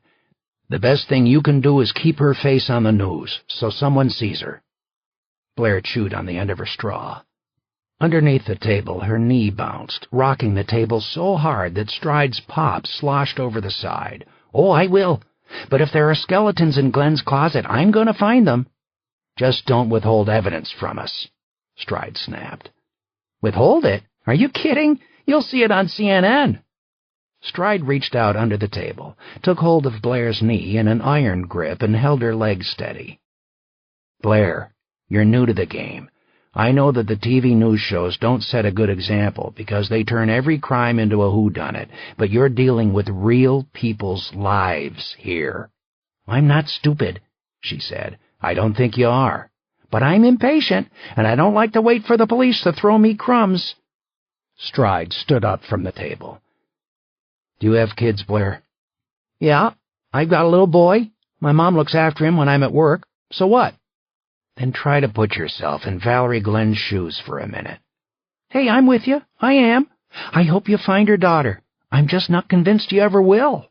The best thing you can do is keep her face on the news, so someone sees her. Blair chewed on the end of her straw. Underneath the table, her knee bounced, rocking the table so hard that Stride's pop sloshed over the side. Oh, I will. But if there are skeletons in Glenn's closet, I'm going to find them. Just don't withhold evidence from us, Stride snapped. Withhold it? Are you kidding? You'll see it on CNN. Stride reached out under the table, took hold of Blair's knee in an iron grip, and held her leg steady. Blair, you're new to the game. I know that the TV news shows don't set a good example because they turn every crime into a whodunit, but you're dealing with real people's lives here. I'm not stupid, she said. I don't think you are. But I'm impatient, and I don't like to wait for the police to throw me crumbs. Stride stood up from the table. Do you have kids, Blair? Yeah, I've got a little boy. My mom looks after him when I'm at work. So what? Then try to put yourself in Valerie Glenn's shoes for a minute. Hey, I'm with you. I am. I hope you find her daughter. I'm just not convinced you ever will.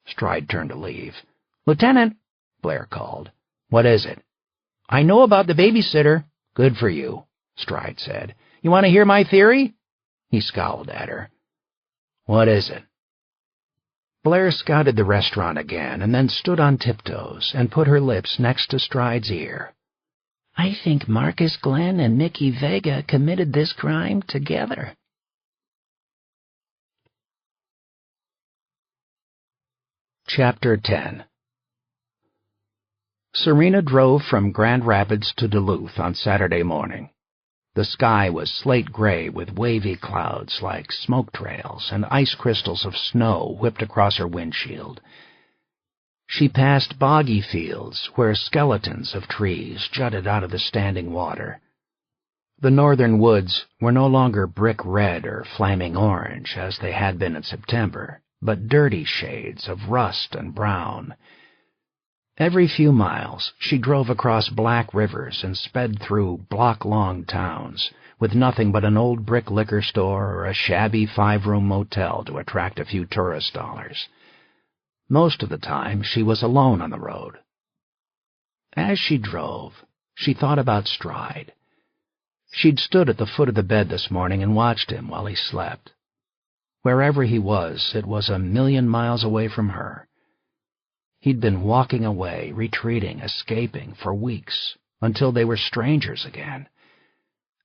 Stride turned to leave. Lieutenant, Blair called. What is it? I know about the babysitter. Good for you, Stride said. You want to hear my theory? He scowled at her. What is it? Blair scouted the restaurant again and then stood on tiptoes and put her lips next to Stride's ear. I think Marcus Glenn and Nikki Vega committed this crime together. Chapter 10. Serena drove from Grand Rapids to Duluth on Saturday morning. The sky was slate gray with wavy clouds like smoke trails and ice crystals of snow whipped across her windshield. She passed boggy fields where skeletons of trees jutted out of the standing water. The northern woods were no longer brick red or flaming orange as they had been in September, but dirty shades of rust and brown. Every few miles she drove across black rivers and sped through block-long towns, with nothing but an old brick liquor store or a shabby five-room motel to attract a few tourist dollars. Most of the time she was alone on the road. As she drove, she thought about Stride. She'd stood at the foot of the bed this morning and watched him while he slept. Wherever he was, it was a million miles away from her. He'd been walking away, retreating, escaping for weeks, until they were strangers again.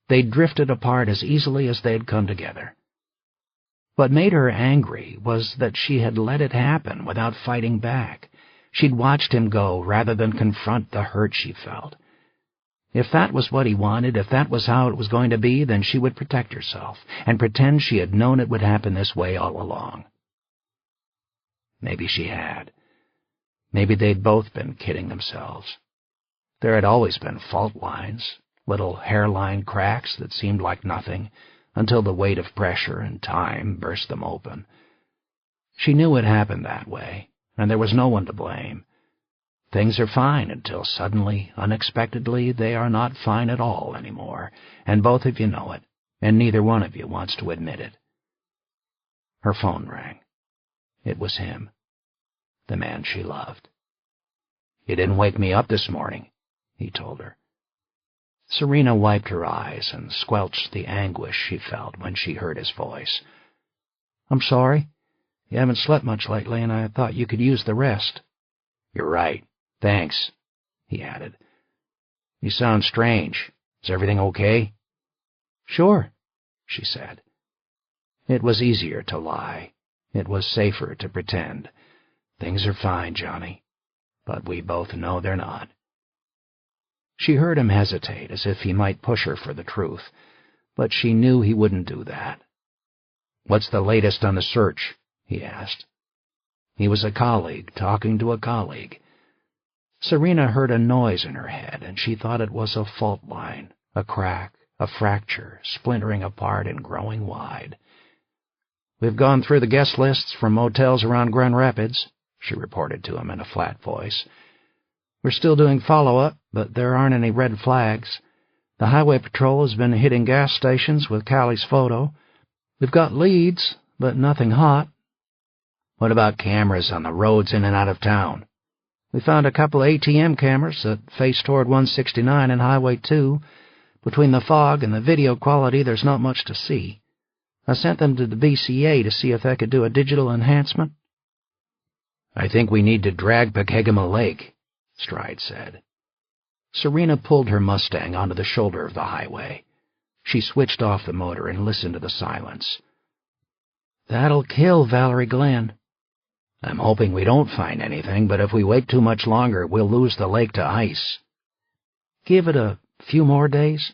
They'd drifted apart as easily as they'd come together. What made her angry was that she had let it happen without fighting back. She'd watched him go rather than confront the hurt she felt. If that was what he wanted, if that was how it was going to be, then she would protect herself and pretend she had known it would happen this way all along. Maybe she had. Maybe they'd both been kidding themselves. There had always been fault lines, little hairline cracks that seemed like nothing, until the weight of pressure and time burst them open. She knew it happened that way, and there was no one to blame. Things are fine until suddenly, unexpectedly, they are not fine at all anymore, and both of you know it, and neither one of you wants to admit it. Her phone rang. It was him, the man she loved. You didn't wake me up this morning, he told her. Serena wiped her eyes and squelched the anguish she felt when she heard his voice. I'm sorry. You haven't slept much lately, and I thought you could use the rest. You're right. Thanks, he added. You sound strange. Is everything okay? Sure, she said. It was easier to lie. It was safer to pretend. Things are fine, Johnny, but we both know they're not. She heard him hesitate, as if he might push her for the truth, but she knew he wouldn't do that. What's the latest on the search? He asked. He was a colleague talking to a colleague. Serena heard a noise in her head, and she thought it was a fault line, a crack, a fracture, splintering apart and growing wide. We've gone through the guest lists from motels around Grand Rapids, she reported to him in a flat voice. We're still doing follow-up, but there aren't any red flags. The highway patrol has been hitting gas stations with Callie's photo. We've got leads, but nothing hot. What about cameras on the roads in and out of town? We found a couple of ATM cameras that face toward 169 and Highway 2. Between the fog and the video quality, there's not much to see. I sent them to the BCA to see if they could do a digital enhancement. I think we need to drag Pekegama Lake, Stride said. Serena pulled her Mustang onto the shoulder of the highway. She switched off the motor and listened to the silence. That'll kill Valerie Glenn. I'm hoping we don't find anything, but if we wait too much longer, we'll lose the lake to ice. Give it a few more days?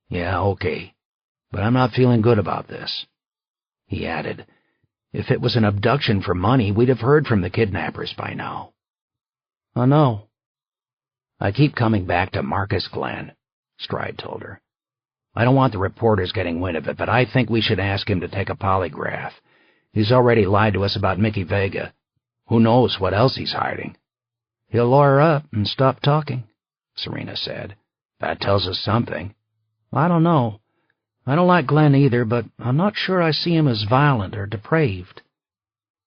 Yeah, okay. But I'm not feeling good about this. He added, if it was an abduction for money, we'd have heard from the kidnappers by now. I know. I keep coming back to Marcus Glenn, Stride told her. I don't want the reporters getting wind of it, but I think we should ask him to take a polygraph. He's already lied to us about Mickey Vega. Who knows what else he's hiding? He'll lawyer up and stop talking, Serena said. That tells us something. I don't know. I don't like Glenn either, but I'm not sure I see him as violent or depraved.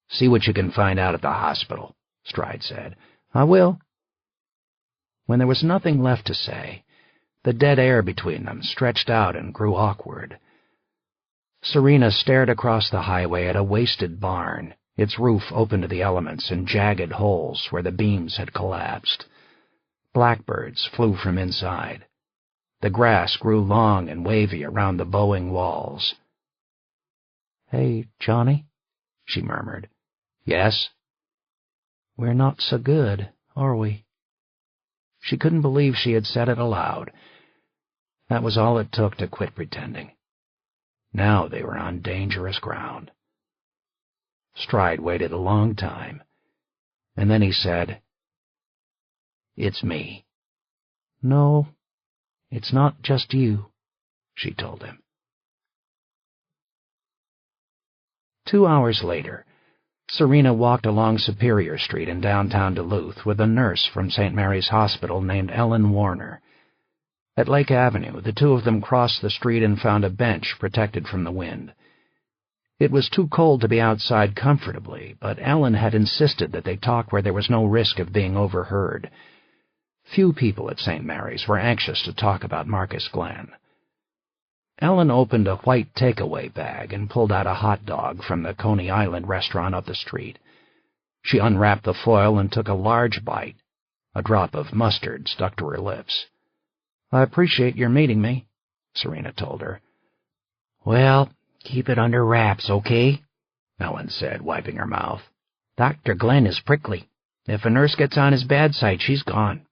See what you can find out at the hospital, Stride said. I will. When there was nothing left to say, the dead air between them stretched out and grew awkward. Serena stared across the highway at a wasted barn, its roof open to the elements and jagged holes where the beams had collapsed. Blackbirds flew from inside. The grass grew long and wavy around the bowing walls. "Hey, Johnny," she murmured. "Yes?" "We're not so good, are we?" She couldn't believe she had said it aloud. That was all it took to quit pretending. Now they were on dangerous ground. Stride waited a long time, and then he said, "It's me." "No, it's not just you," she told him. 2 hours later, Serena walked along Superior Street in downtown Duluth with a nurse from St. Mary's Hospital named Ellen Warner. At Lake Avenue, the two of them crossed the street and found a bench protected from the wind. It was too cold to be outside comfortably, but Ellen had insisted that they talk where there was no risk of being overheard. Few people at St. Mary's were anxious to talk about Marcus Glenn. Ellen opened a white takeaway bag and pulled out a hot dog from the Coney Island restaurant up the street. She unwrapped the foil and took a large bite. A drop of mustard stuck to her lips. "I appreciate your meeting me," Serena told her. "Well, keep it under wraps, okay?" Ellen said, wiping her mouth. "Dr. Glenn is prickly. If a nurse gets on his bad side, she's gone."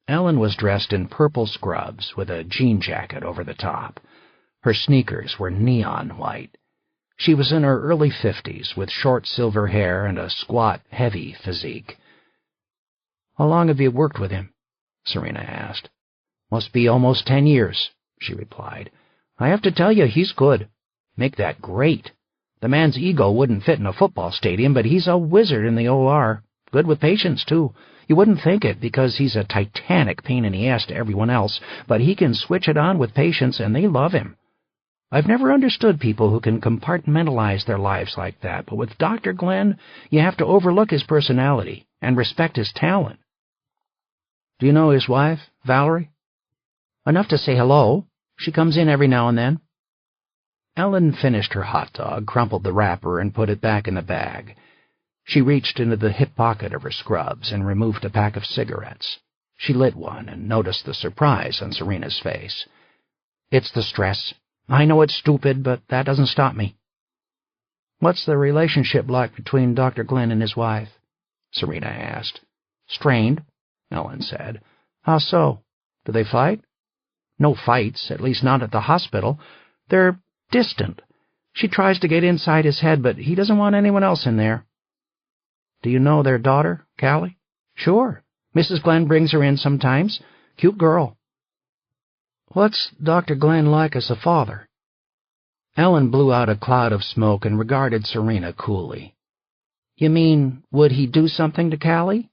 Ellen was dressed in purple scrubs with a jean jacket over the top. Her sneakers were neon white. She was in her early 50s, with short silver hair and a squat, heavy physique. "How long have you worked with him?" Serena asked. "Must be almost 10 years, she replied. "I have to tell you, he's good. Make that great. The man's ego wouldn't fit in a football stadium, but he's a wizard in the OR. Good with patients, too. You wouldn't think it, because he's a titanic pain in the ass to everyone else, but he can switch it on with patients, and they love him. I've never understood people who can compartmentalize their lives like that, but with Dr. Glenn, you have to overlook his personality and respect his talent." "Do you know his wife, Valerie?" "Enough to say hello. She comes in every now and then." Ellen finished her hot dog, crumpled the wrapper, and put it back in the bag. She reached into the hip pocket of her scrubs and removed a pack of cigarettes. She lit one and noticed the surprise on Serena's face. "It's the stress. I know it's stupid, but that doesn't stop me." "What's the relationship like between Dr. Glenn and his wife?" Serena asked. "Strained," Ellen said. "How so? Do they fight?" "No fights, at least not at the hospital. They're distant. She tries to get inside his head, but he doesn't want anyone else in there." "Do you know their daughter, Callie?" "Sure. Mrs. Glenn brings her in sometimes. Cute girl." "What's Dr. Glenn like as a father?" Ellen blew out a cloud of smoke and regarded Serena coolly. "You mean, would he do something to Callie?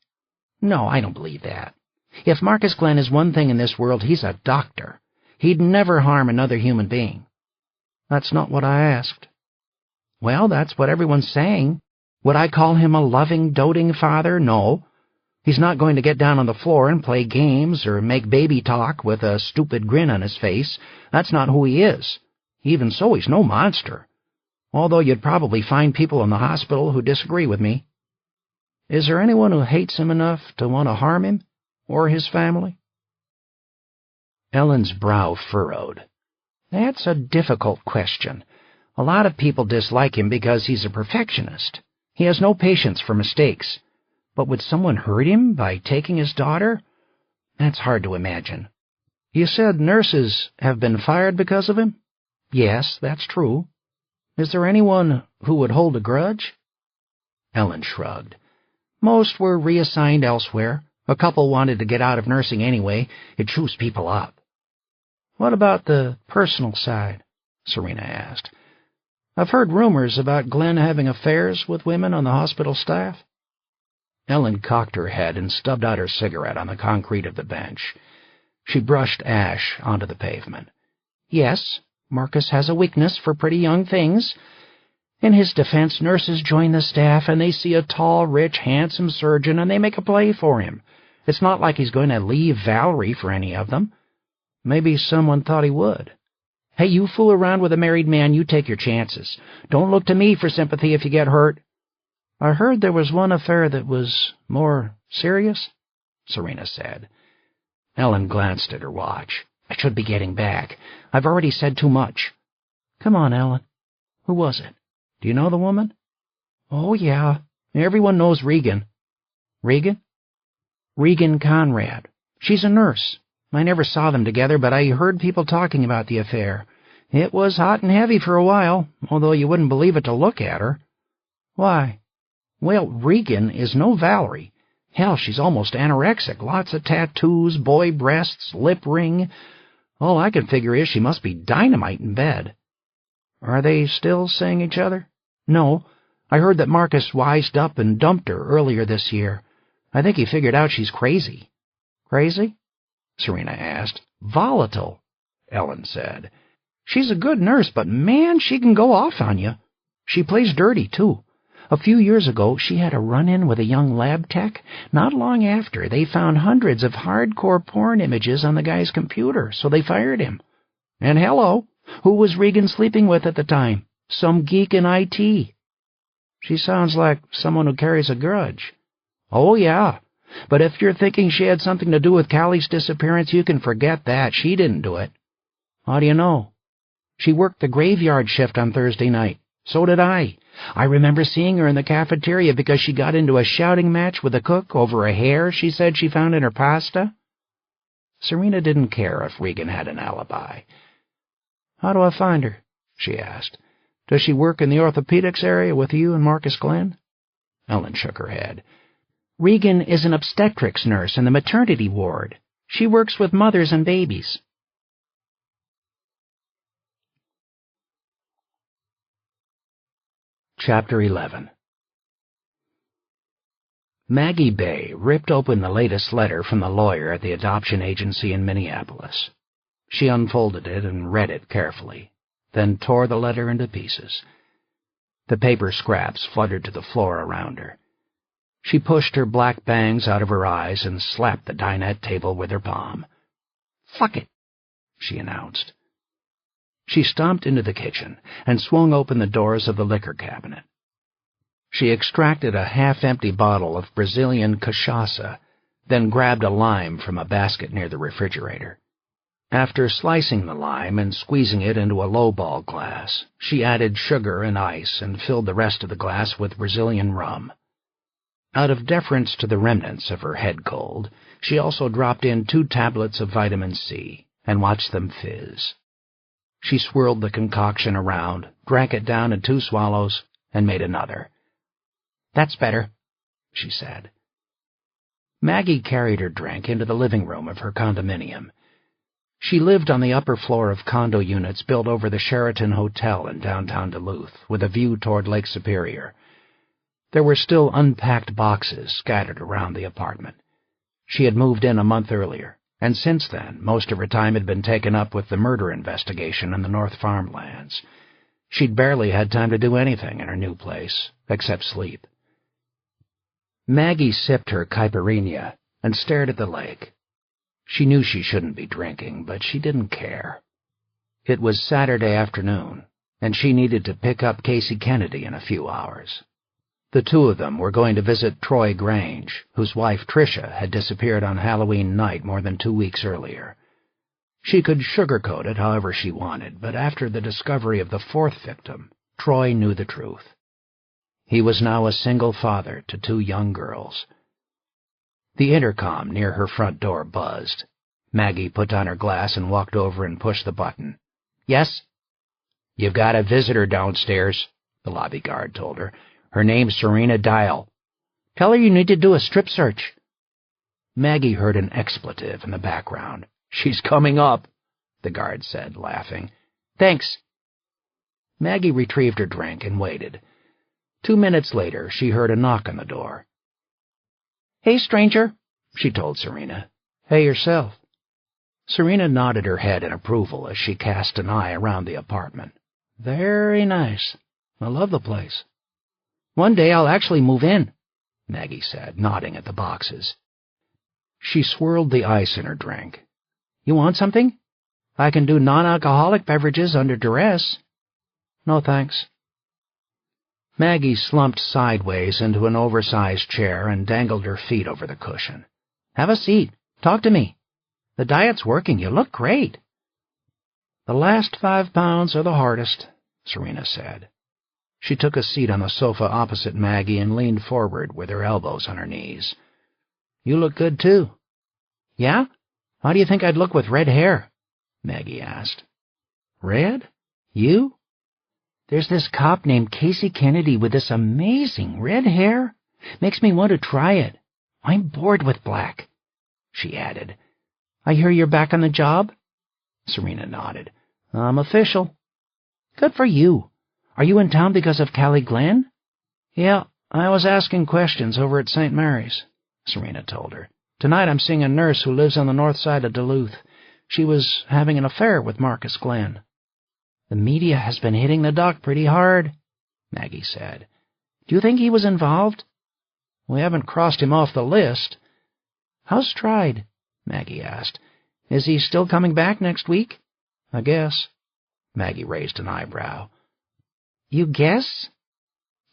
No, I don't believe that. If Marcus Glenn is one thing in this world, he's a doctor. He'd never harm another human being." "That's not what I asked." "Well, that's what everyone's saying. Would I call him a loving, doting father? No. He's not going to get down on the floor and play games or make baby talk with a stupid grin on his face. That's not who he is. Even so, he's no monster. Although you'd probably find people in the hospital who disagree with me. Is there anyone who hates him enough to want to harm him, or his family?" Ellen's brow furrowed. "That's a difficult question. A lot of people dislike him because he's a perfectionist. He has no patience for mistakes. But would someone hurt him by taking his daughter? That's hard to imagine. You said nurses have been fired because of him?" "Yes, that's true. Is there anyone who would hold a grudge?" Ellen shrugged. "Most were reassigned elsewhere. A couple wanted to get out of nursing anyway. It chews people up." "What about the personal side?" Serena asked. "I've heard rumors about Glenn having affairs with women on the hospital staff." Ellen cocked her head and stubbed out her cigarette on the concrete of the bench. She brushed ash onto the pavement. "Yes, Marcus has a weakness for pretty young things. In his defense, nurses join the staff, and they see a tall, rich, handsome surgeon, and they make a play for him. It's not like he's going to leave Valerie for any of them. Maybe someone thought he would. Hey, you fool around with a married man, you take your chances. Don't look to me for sympathy if you get hurt." "I heard there was one affair that was more serious," Serena said. Ellen glanced at her watch. "I should be getting back. I've already said too much." "Come on, Ellen. Who was it? Do you know the woman?" "Oh, yeah. Everyone knows Regan." "Regan?" "Regan Conrad. She's a nurse. I never saw them together, but I heard people talking about the affair. It was hot and heavy for a while, although you wouldn't believe it to look at her." "Why?" "Well, Regan is no Valerie. Hell, she's almost anorexic. Lots of tattoos, boy breasts, lip ring. All I can figure is she must be dynamite in bed." "Are they still seeing each other?" "No. I heard that Marcus wised up and dumped her earlier this year. I think he figured out she's crazy." "Crazy?" Serena asked. "Volatile," Ellen said. "She's a good nurse, but man, she can go off on you. She plays dirty, too. A few years ago, she had a run-in with a young lab tech. Not long after, they found hundreds of hardcore porn images on the guy's computer, so they fired him. And hello, who was Regan sleeping with at the time? Some geek in IT. She sounds like someone who carries a grudge." "Oh, yeah. But if you're thinking she had something to do with Callie's disappearance, you can forget that. She didn't do it." "How do you know?" "She worked the graveyard shift on Thursday night. So did I. I remember seeing her in the cafeteria because she got into a shouting match with the cook over a hair she said she found in her pasta." Serena didn't care if Regan had an alibi. "How do I find her?" she asked. "Does she work in the orthopedics area with you and Marcus Glenn?" Ellen shook her head. "Regan is an obstetrics nurse in the maternity ward. She works with mothers and babies." Chapter 11. Maggie Bay ripped open the latest letter from the lawyer at the adoption agency in Minneapolis. She unfolded it and read it carefully, then tore the letter into pieces. The paper scraps fluttered to the floor around her. She pushed her black bangs out of her eyes and slapped the dinette table with her palm. "Fuck it," she announced. She stomped into the kitchen and swung open the doors of the liquor cabinet. She extracted a half-empty bottle of Brazilian cachaça, then grabbed a lime from a basket near the refrigerator. After slicing the lime and squeezing it into a lowball glass, she added sugar and ice and filled the rest of the glass with Brazilian rum. Out of deference to the remnants of her head cold, she also dropped in 2 tablets of vitamin C and watched them fizz. She swirled the concoction around, drank it down in 2 swallows, and made another. "That's better," she said. Maggie carried her drink into the living room of her condominium. She lived on the upper floor of condo units built over the Sheraton Hotel in downtown Duluth, with a view toward Lake Superior. There were still unpacked boxes scattered around the apartment. She had moved in a month earlier, and since then most of her time had been taken up with the murder investigation in the North Farmlands. She'd barely had time to do anything in her new place, except sleep. Maggie sipped her caipirinha and stared at the lake. She knew she shouldn't be drinking, but she didn't care. It was Saturday afternoon, and she needed to pick up Casey Kennedy in a few hours. The two of them were going to visit Troy Grange, whose wife Tricia had disappeared on Halloween night more than 2 weeks earlier. She could sugarcoat it however she wanted, but after the discovery of the fourth victim, Troy knew the truth. He was now a single father to 2 young girls. The intercom near her front door buzzed. Maggie put down her glass and walked over and pushed the button. "Yes?" "You've got a visitor downstairs," the lobby guard told her. "Her name's Serena Dial. Tell her you need to do a strip search." Maggie heard an expletive in the background. "She's coming up," the guard said, laughing. "Thanks." Maggie retrieved her drink and waited. 2 minutes later, she heard a knock on the door. "Hey, stranger," she told Serena. "Hey, yourself." Serena nodded her head in approval as she cast an eye around the apartment. "Very nice. I love the place." "One day I'll actually move in," Maggie said, nodding at the boxes. She swirled the ice in her drink. "You want something? I can do non-alcoholic beverages under duress." "No, thanks." Maggie slumped sideways into an oversized chair and dangled her feet over the cushion. "Have a seat. Talk to me. The diet's working. You look great." "The last 5 pounds are the hardest," Serena said. She took a seat on the sofa opposite Maggie and leaned forward with her elbows on her knees. "You look good, too." "Yeah? How do you think I'd look with red hair?" Maggie asked. "Red? You? There's this cop named Casey Kennedy with this amazing red hair. Makes me want to try it. I'm bored with black," she added. "I hear you're back on the job?" Serena nodded. "I'm official." "Good for you. Are you in town because of Callie Glenn?" "Yeah, I was asking questions over at St. Mary's," Serena told her. "Tonight I'm seeing a nurse who lives on the north side of Duluth. She was having an affair with Marcus Glenn." "The media has been hitting the doc pretty hard," Maggie said. "Do you think he was involved?" "We haven't crossed him off the list." "How's Stride?" Maggie asked. "Is he still coming back next week?" "I guess." Maggie raised an eyebrow. "You guess?"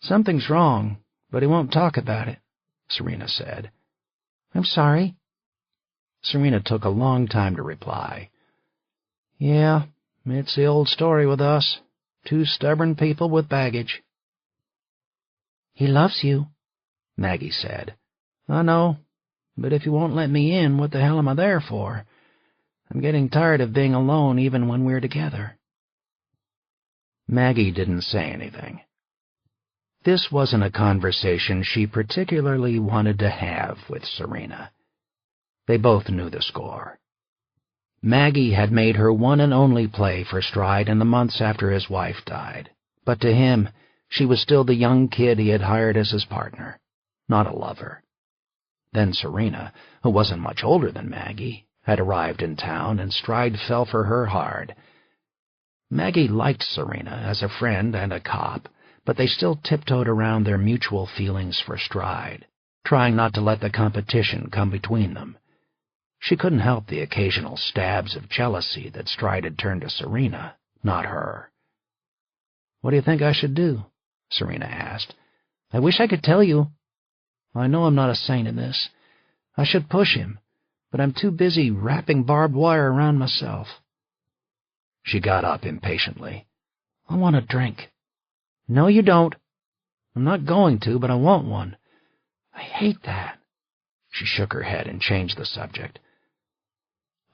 "Something's wrong, but he won't talk about it," Serena said. "I'm sorry." Serena took a long time to reply. "Yeah, it's the old story with us. 2 stubborn people with baggage." "He loves you," Maggie said. "I know, but if he won't let me in, what the hell am I there for? I'm getting tired of being alone even when we're together." Maggie didn't say anything. This wasn't a conversation she particularly wanted to have with Serena. They both knew the score. Maggie had made her one and only play for Stride in the months after his wife died, but to him, she was still the young kid he had hired as his partner, not a lover. Then Serena, who wasn't much older than Maggie, had arrived in town, and Stride fell for her hard. Maggie liked Serena as a friend and a cop, but they still tiptoed around their mutual feelings for Stride, trying not to let the competition come between them. She couldn't help the occasional stabs of jealousy that Stride had turned to Serena, not her. "What do you think I should do?" Serena asked. "I wish I could tell you. I know I'm not a saint in this. I should push him, but I'm too busy wrapping barbed wire around myself." She got up impatiently. "I want a drink." "No, you don't." "I'm not going to, but I want one." "I hate that." She shook her head and changed the subject.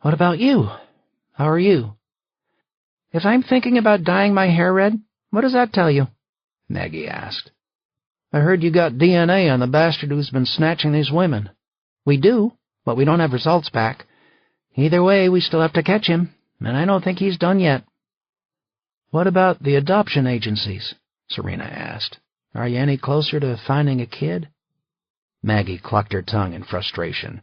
"What about you? How are you?" "If I'm thinking about dyeing my hair red, what does that tell you?" Maggie asked. "I heard you got DNA on the bastard who's been snatching these women." "We do, but we don't have results back. Either way, we still have to catch him, and I don't think he's done yet." "What about the adoption agencies?" Serena asked. "Are you any closer to finding a kid?" Maggie clucked her tongue in frustration.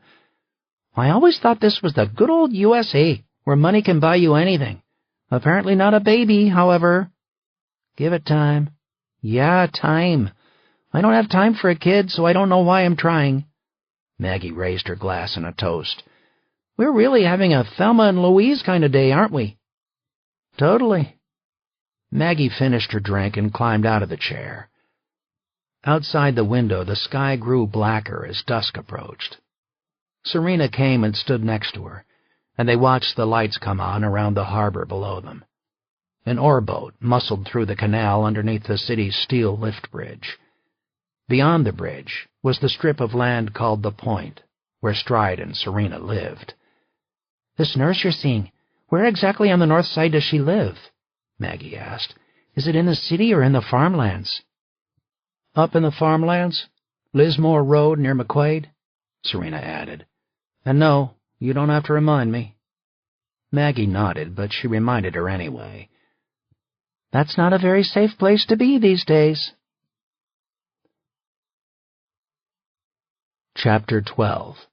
"I always thought this was the good old USA, where money can buy you anything. Apparently not a baby, however." "Give it time." "Yeah, time. I don't have time for a kid, so I don't know why I'm trying." Maggie raised her glass in a toast. "We're really having a Thelma and Louise kind of day, aren't we?" "Totally." Maggie finished her drink and climbed out of the chair. Outside the window, the sky grew blacker as dusk approached. Serena came and stood next to her, and they watched the lights come on around the harbor below them. An oarboat muscled through the canal underneath the city's steel lift bridge. Beyond the bridge was the strip of land called the Point, where Stride and Serena lived. "This nurse you're seeing, where exactly on the north side does she live?" Maggie asked. "Is it in the city or in the farmlands?" "Up in the farmlands, Lismore Road near McQuaid," Serena added. "And no, you don't have to remind me." Maggie nodded, but she reminded her anyway. "That's not a very safe place to be these days." Chapter 12.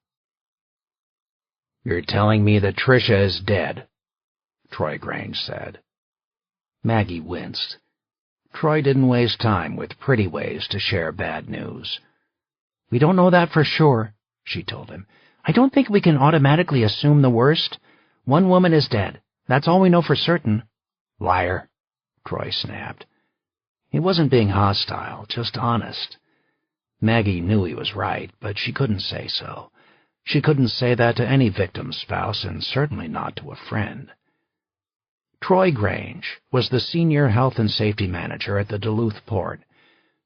"You're telling me that Tricia is dead," Troy Grange said. Maggie winced. Troy didn't waste time with pretty ways to share bad news. "We don't know that for sure," she told him. "I don't think we can automatically assume the worst. One woman is dead. That's all we know for certain." "Liar," Troy snapped. He wasn't being hostile, just honest. Maggie knew he was right, but she couldn't say so. She couldn't say that to any victim's spouse, and certainly not to a friend. Troy Grange was the senior health and safety manager at the Duluth port.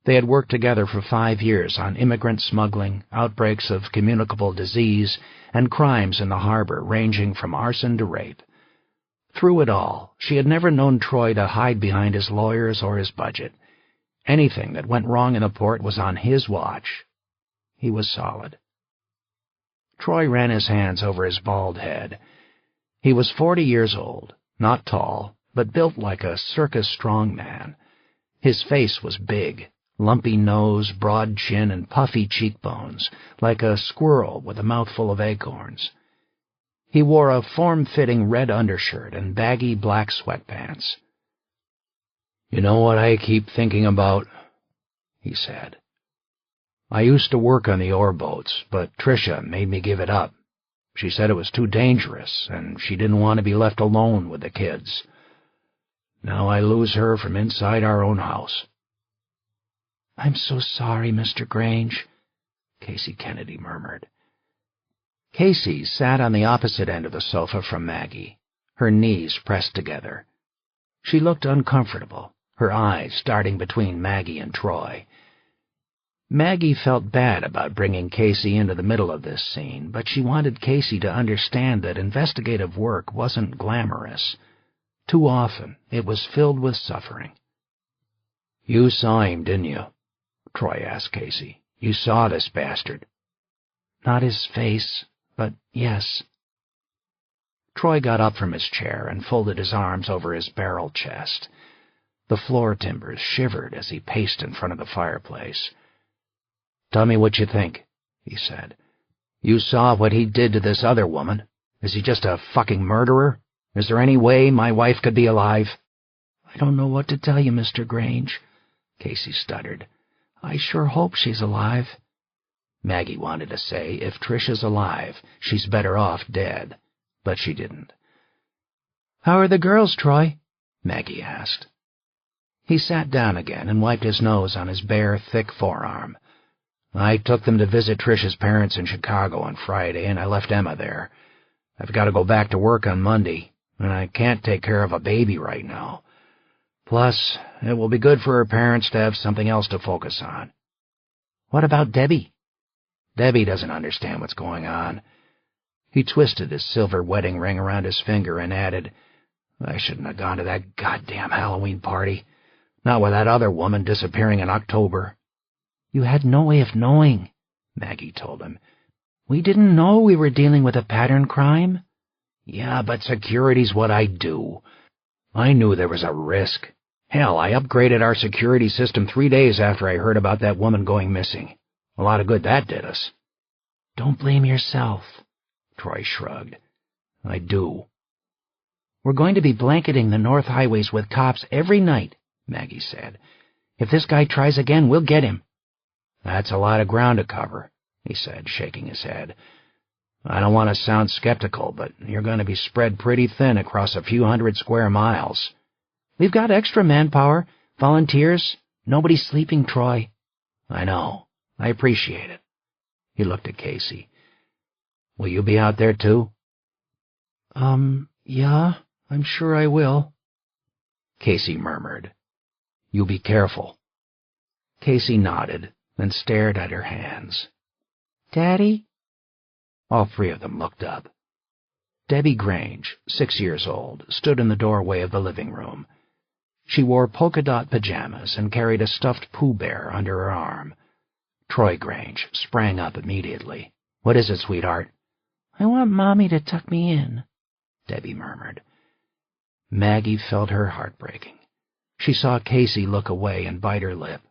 They had worked together for 5 years on immigrant smuggling, outbreaks of communicable disease, and crimes in the harbor ranging from arson to rape. Through it all, she had never known Troy to hide behind his lawyers or his budget. Anything that went wrong in the port was on his watch. He was solid. Troy ran his hands over his bald head. He was 40 years old, not tall, but built like a circus strongman. His face was big, lumpy nose, broad chin, and puffy cheekbones, like a squirrel with a mouthful of acorns. He wore a form-fitting red undershirt and baggy black sweatpants. "You know what I keep thinking about?" he said. "I used to work on the ore boats, but Tricia made me give it up. She said it was too dangerous, and she didn't want to be left alone with the kids. Now I lose her from inside our own house." "I'm so sorry, Mr. Grange," Casey Kennedy murmured. Casey sat on the opposite end of the sofa from Maggie, her knees pressed together. She looked uncomfortable, her eyes darting between Maggie and Troy. Maggie felt bad about bringing Casey into the middle of this scene, but she wanted Casey to understand that investigative work wasn't glamorous. Too often, it was filled with suffering. "You saw him, didn't you?" Troy asked Casey. "You saw this bastard." "Not his face, but yes." Troy got up from his chair and folded his arms over his barrel chest. The floor timbers shivered as he paced in front of the fireplace. "Tell me what you think," he said. "You saw what he did to this other woman. Is he just a fucking murderer? Is there any way my wife could be alive?" "I don't know what to tell you, Mr. Grange," Casey stuttered. "I sure hope she's alive." Maggie wanted to say, if Tricia's alive, she's better off dead, but she didn't. "How are the girls, Troy?" Maggie asked. He sat down again and wiped his nose on his bare, thick forearm. "I took them to visit Tricia's parents in Chicago on Friday, and I left Emma there. I've got to go back to work on Monday, and I can't take care of a baby right now. Plus, it will be good for her parents to have something else to focus on." "What about Debbie?" "Debbie doesn't understand what's going on." He twisted his silver wedding ring around his finger and added, "I shouldn't have gone to that goddamn Halloween party. Not with that other woman disappearing in October." "You had no way of knowing," Maggie told him. "We didn't know we were dealing with a pattern crime." "Yeah, but security's what I do. I knew there was a risk. Hell, I upgraded our security system 3 days after I heard about that woman going missing. A lot of good that did us." "Don't blame yourself," Troy shrugged. "I do." "We're going to be blanketing the North Highways with cops every night," Maggie said. "If this guy tries again, we'll get him." "That's a lot of ground to cover," he said, shaking his head. "I don't want to sound skeptical, but you're going to be spread pretty thin across a few 100 square miles." "We've got extra manpower, volunteers. Nobody's sleeping, Troy." I know. I appreciate it. He looked at Casey. Will you be out there too? Yeah, I'm sure I will. Casey murmured. You be careful. Casey nodded, then stared at her hands. Daddy? All three of them looked up. Debbie Grange, 6 years old, stood in the doorway of the living room. She wore polka-dot pajamas and carried a stuffed Pooh Bear under her arm. Troy Grange sprang up immediately. What is it, sweetheart? I want Mommy to tuck me in, Debbie murmured. Maggie felt her heart breaking. She saw Casey look away and bite her lip.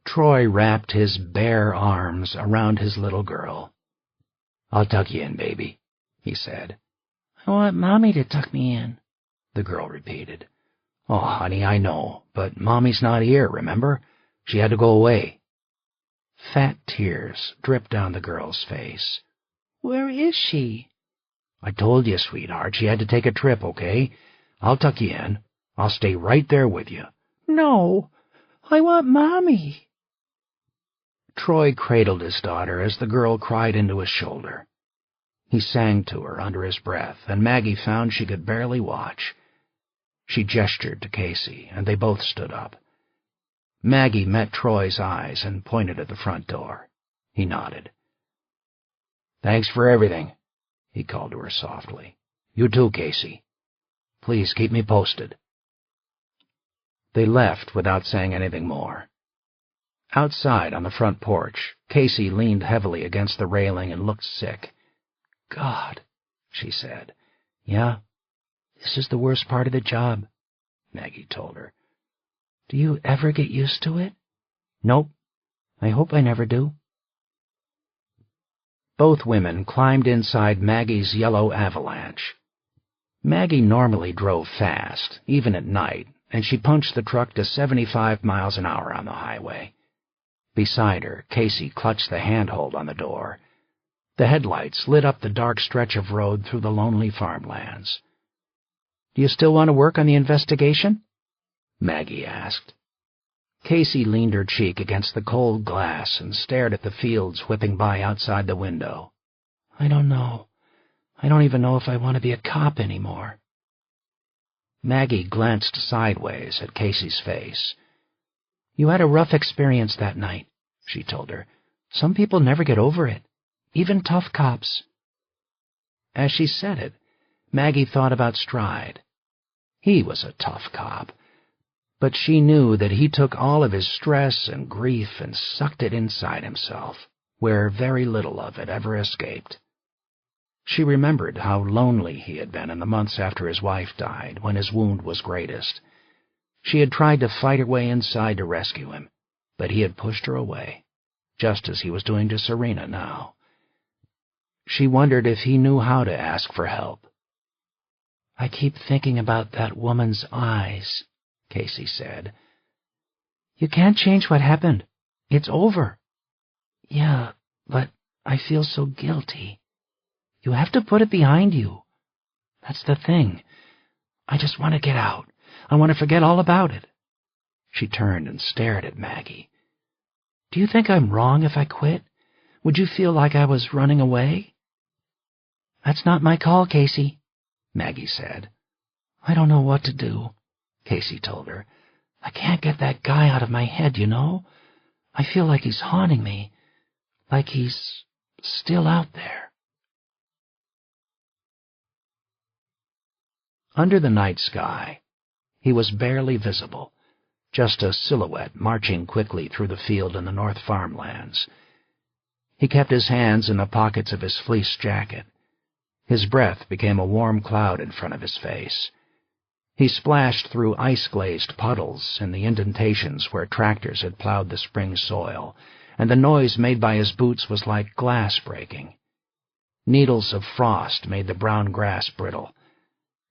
Troy wrapped his bare arms around his little girl. I'll tuck you in, baby, he said. I want Mommy to tuck me in, the girl repeated. Oh, honey, I know, but Mommy's not here, remember? She had to go away. Fat tears dripped down the girl's face. Where is she? I told you, sweetheart, she had to take a trip, okay? I'll tuck you in. I'll stay right there with you. No, I want Mommy. Troy cradled his daughter as the girl cried into his shoulder. He sang to her under his breath, and Maggie found she could barely watch. She gestured to Casey, and they both stood up. Maggie met Troy's eyes and pointed at the front door. He nodded. Thanks for everything, he called to her softly. You too, Casey. Please keep me posted. They left without saying anything more. Outside on the front porch, Casey leaned heavily against the railing and looked sick. God, she said. Yeah, this is the worst part of the job, Maggie told her. Do you ever get used to it? Nope. I hope I never do. Both women climbed inside Maggie's yellow Avalanche. Maggie normally drove fast, even at night, and she punched the truck to 75 miles an hour on the highway. Beside her, Casey clutched the handhold on the door. The headlights lit up the dark stretch of road through the lonely farmlands. Do you still want to work on the investigation? Maggie asked. Casey leaned her cheek against the cold glass and stared at the fields whipping by outside the window. I don't know. I don't even know if I want to be a cop anymore. Maggie glanced sideways at Casey's face. You had a rough experience that night, she told her. Some people never get over it, even tough cops. As she said it, Maggie thought about Stride. He was a tough cop, but she knew that he took all of his stress and grief and sucked it inside himself, where very little of it ever escaped. She remembered how lonely he had been in the months after his wife died, when his wound was greatest. She had tried to fight her way inside to rescue him, but he had pushed her away, just as he was doing to Serena now. She wondered if he knew how to ask for help. I keep thinking about that woman's eyes, Casey said. You can't change what happened. It's over. Yeah, but I feel so guilty. You have to put it behind you. That's the thing. I just want to get out. I want to forget all about it. She turned and stared at Maggie. Do you think I'm wrong if I quit? Would you feel like I was running away? That's not my call, Casey, Maggie said. I don't know what to do, Casey told her. I can't get that guy out of my head, you know? I feel like he's haunting me, like he's still out there. Under the night sky, he was barely visible, just a silhouette marching quickly through the field in the north farmlands. He kept his hands in the pockets of his fleece jacket. His breath became a warm cloud in front of his face. He splashed through ice-glazed puddles in the indentations where tractors had plowed the spring soil, and the noise made by his boots was like glass breaking. Needles of frost made the brown grass brittle.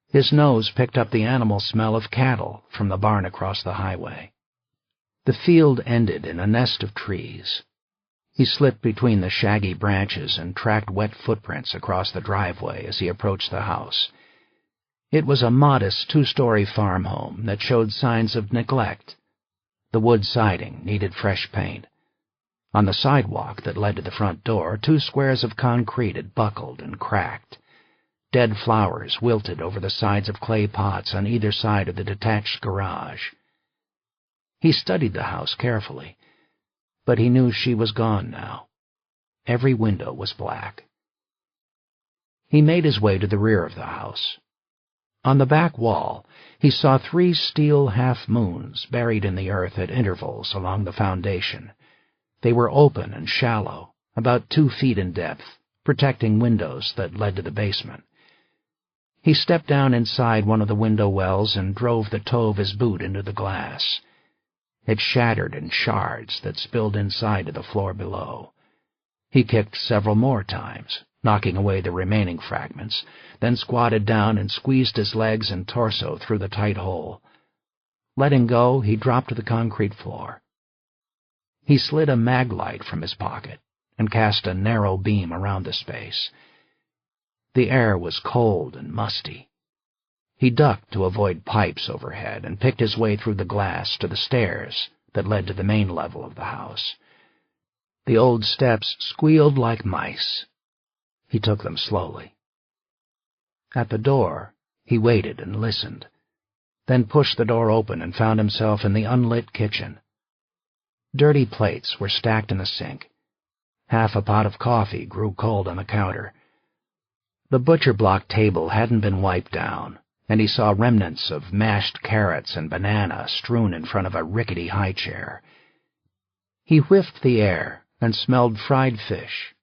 His nose picked up the animal smell of cattle from the barn across the highway. The field ended in a nest of trees. He slipped between the shaggy branches and tracked wet footprints across the driveway as he approached the house. It was a modest 2-story farm home that showed signs of neglect. The wood siding needed fresh paint. On the sidewalk that led to the front door, 2 squares of concrete had buckled and cracked. Dead flowers wilted over the sides of clay pots on either side of the detached garage. He studied the house carefully, but he knew she was gone now. Every window was black. He made his way to the rear of the house. On the back wall, he saw 3 steel half-moons buried in the earth at intervals along the foundation. They were open and shallow, about 2 feet in depth, protecting windows that led to the basement. He stepped down inside one of the window wells and drove the toe of his boot into the glass. It shattered in shards that spilled inside to the floor below. He kicked several more times, knocking away the remaining fragments, then squatted down and squeezed his legs and torso through the tight hole. Letting go, he dropped to the concrete floor. He slid a mag light from his pocket and cast a narrow beam around the space. The air was cold and musty. He ducked to avoid pipes overhead and picked his way through the glass to the stairs that led to the main level of the house. The old steps squealed like mice. He took them slowly. At the door, he waited and listened, then pushed the door open and found himself in the unlit kitchen. Dirty plates were stacked in the sink. Half a pot of coffee grew cold on the counter. The butcher block table hadn't been wiped down, and he saw remnants of mashed carrots and banana strewn in front of a rickety high chair. He whiffed the air and smelled fried fish.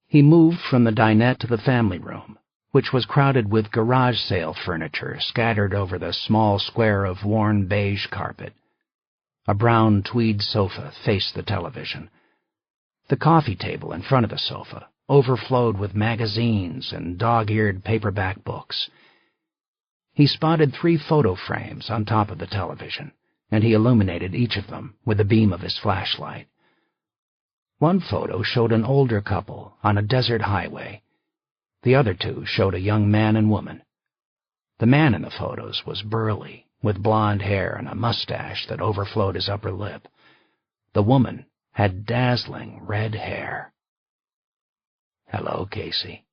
He moved from the dinette to the family room, which was crowded with garage sale furniture scattered over the small square of worn beige carpet. A brown tweed sofa faced the television. The coffee table in front of the sofa overflowed with magazines and dog-eared paperback books. He spotted 3 photo frames on top of the television, and he illuminated each of them with the beam of his flashlight. One photo showed an older couple on a desert highway. The other 2 showed a young man and woman. The man in the photos was burly, with blonde hair and a mustache that overflowed his upper lip. The woman had dazzling red hair. "Hello, Casey."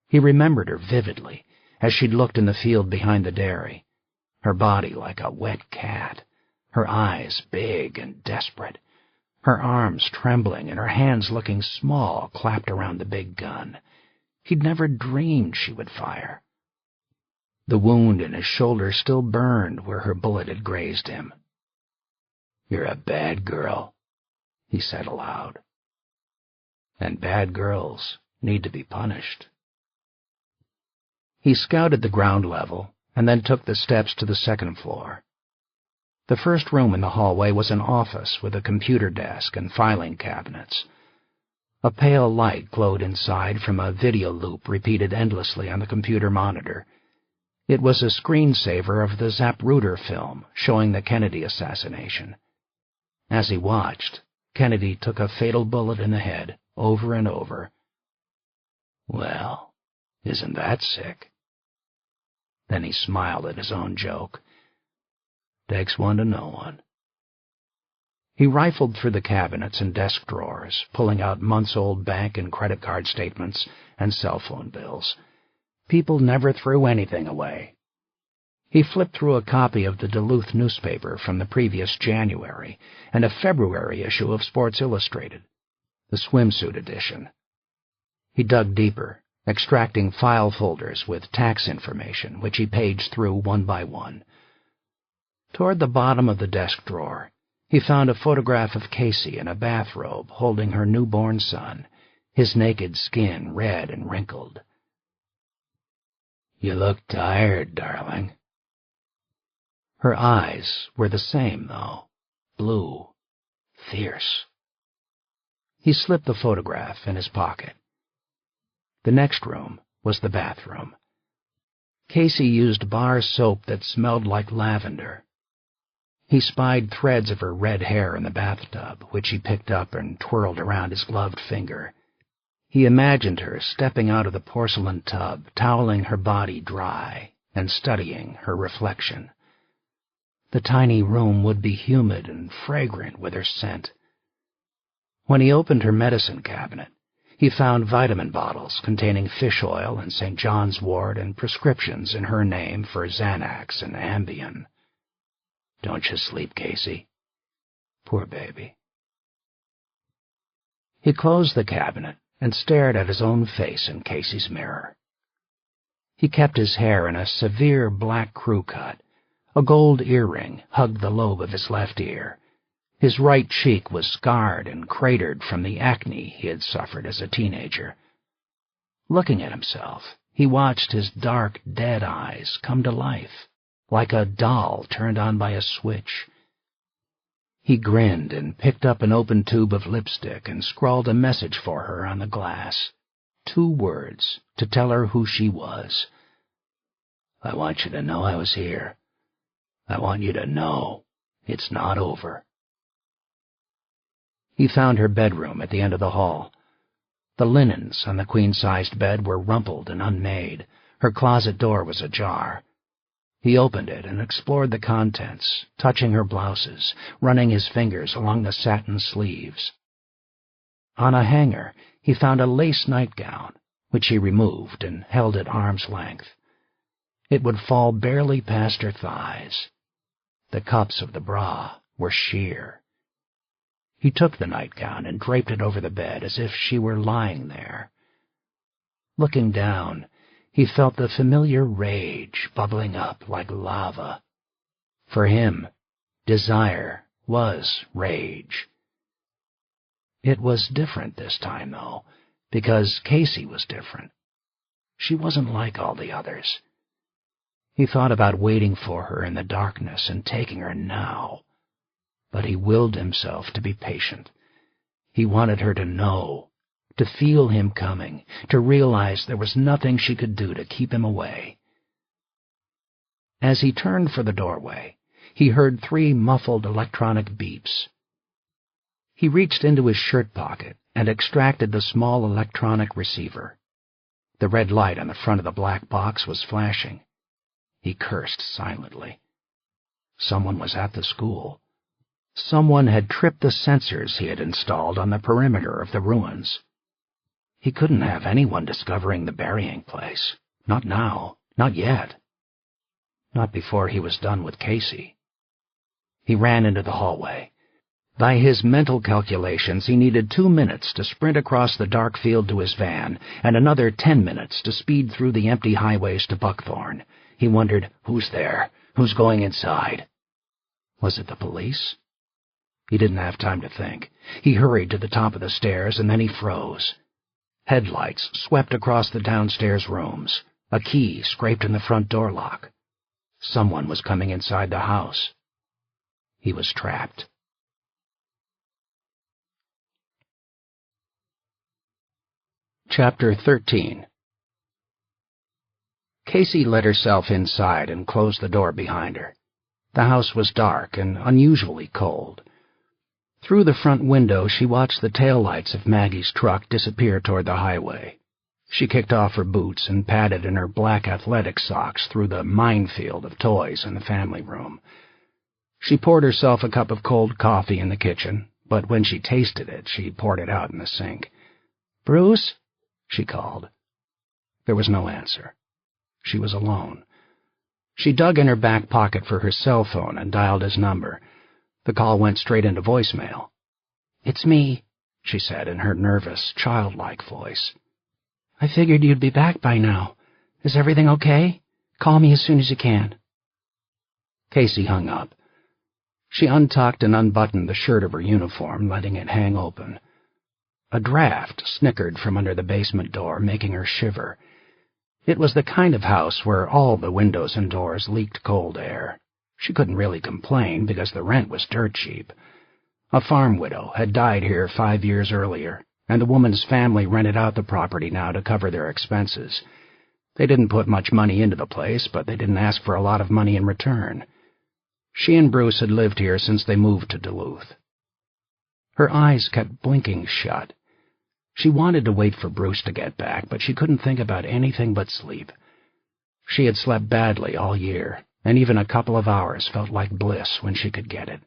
He remembered her vividly as she'd looked in the field behind the dairy, her body like a wet cat, her eyes big and desperate, her arms trembling and her hands looking small clapped around the big gun. He'd never dreamed she would fire. The wound in his shoulder still burned where her bullet had grazed him. "You're a bad girl," he said aloud. "And bad girls need to be punished." He scouted the ground level and then took the steps to the second floor. The first room in the hallway was an office with a computer desk and filing cabinets. A pale light glowed inside from a video loop repeated endlessly on the computer monitor. It was a screensaver of the Zapruder film showing the Kennedy assassination. As he watched, Kennedy took a fatal bullet in the head over and over. "Well, isn't that sick?" Then he smiled at his own joke. "Takes one to know one." He rifled through the cabinets and desk drawers, pulling out months-old bank and credit card statements and cell phone bills. People never threw anything away. He flipped through a copy of the Duluth newspaper from the previous January and a February issue of Sports Illustrated, the swimsuit edition. He dug deeper, extracting file folders with tax information, which he paged through one by one. Toward the bottom of the desk drawer, he found a photograph of Casey in a bathrobe holding her newborn son, his naked skin red and wrinkled. "You look tired, darling." Her eyes were the same, though, blue, fierce. He slipped the photograph in his pocket. The next room was the bathroom. Casey used bar soap that smelled like lavender. He spied threads of her red hair in the bathtub, which he picked up and twirled around his gloved finger. He imagined her stepping out of the porcelain tub, toweling her body dry and studying her reflection. The tiny room would be humid and fragrant with her scent. When he opened her medicine cabinet, he found vitamin bottles containing fish oil and St. John's wort and prescriptions in her name for Xanax and Ambien. "Don't you sleep, Casey? Poor baby." He closed the cabinet and stared at his own face in Casey's mirror. He kept his hair in a severe black crew cut. A gold earring hugged the lobe of his left ear. His right cheek was scarred and cratered from the acne he had suffered as a teenager. Looking at himself, he watched his dark, dead eyes come to life, like a doll turned on by a switch. He grinned and picked up an open tube of lipstick and scrawled a message for her on the glass. 2 words to tell her who she was. "I want you to know I was here. I want you to know it's not over." He found her bedroom at the end of the hall. The linens on the queen-sized bed were rumpled and unmade. Her closet door was ajar. He opened it and explored the contents, touching her blouses, running his fingers along the satin sleeves. On a hanger, he found a lace nightgown, which he removed and held at arm's length. It would fall barely past her thighs. The cups of the bra were sheer. He took the nightgown and draped it over the bed as if she were lying there. Looking down, he felt the familiar rage bubbling up like lava. For him, desire was rage. It was different this time, though, because Casey was different. She wasn't like all the others. He thought about waiting for her in the darkness and taking her now, but he willed himself to be patient. He wanted her to know, to feel him coming, to realize there was nothing she could do to keep him away. As he turned for the doorway, he heard 3 muffled electronic beeps. He reached into his shirt pocket and extracted the small electronic receiver. The red light on the front of the black box was flashing. He cursed silently. Someone was at the school. Someone had tripped the sensors he had installed on the perimeter of the ruins. He couldn't have anyone discovering the burying place. Not now. Not yet. Not before he was done with Casey. He ran into the hallway. By his mental calculations, he needed 2 minutes to sprint across the dark field to his van, and another 10 minutes to speed through the empty highways to Buckthorn. He wondered, who's there? Who's going inside? Was it the police? He didn't have time to think. He hurried to the top of the stairs, and then he froze. Headlights swept across the downstairs rooms. A key scraped in the front door lock. Someone was coming inside the house. He was trapped. Chapter 13. Casey let herself inside and closed the door behind her. The house was dark and unusually cold. Through the front window, she watched the taillights of Maggie's truck disappear toward the highway. She kicked off her boots and padded in her black athletic socks through the minefield of toys in the family room. She poured herself a cup of cold coffee in the kitchen, but when she tasted it, she poured it out in the sink. "Bruce?" she called. There was no answer. She was alone. She dug in her back pocket for her cell phone and dialed his number. The call went straight into voicemail. "It's me," she said in her nervous, childlike voice. "I figured you'd be back by now. Is everything okay? Call me as soon as you can." Casey hung up. She untucked and unbuttoned the shirt of her uniform, letting it hang open. A draft snickered from under the basement door, making her shiver. It was the kind of house where all the windows and doors leaked cold air. She couldn't really complain because the rent was dirt cheap. A farm widow had died here 5 years earlier, and the woman's family rented out the property now to cover their expenses. They didn't put much money into the place, but they didn't ask for a lot of money in return. She and Bruce had lived here since they moved to Duluth. Her eyes kept blinking shut. She wanted to wait for Bruce to get back, but she couldn't think about anything but sleep. She had slept badly all year, and even a couple of hours felt like bliss when she could get it.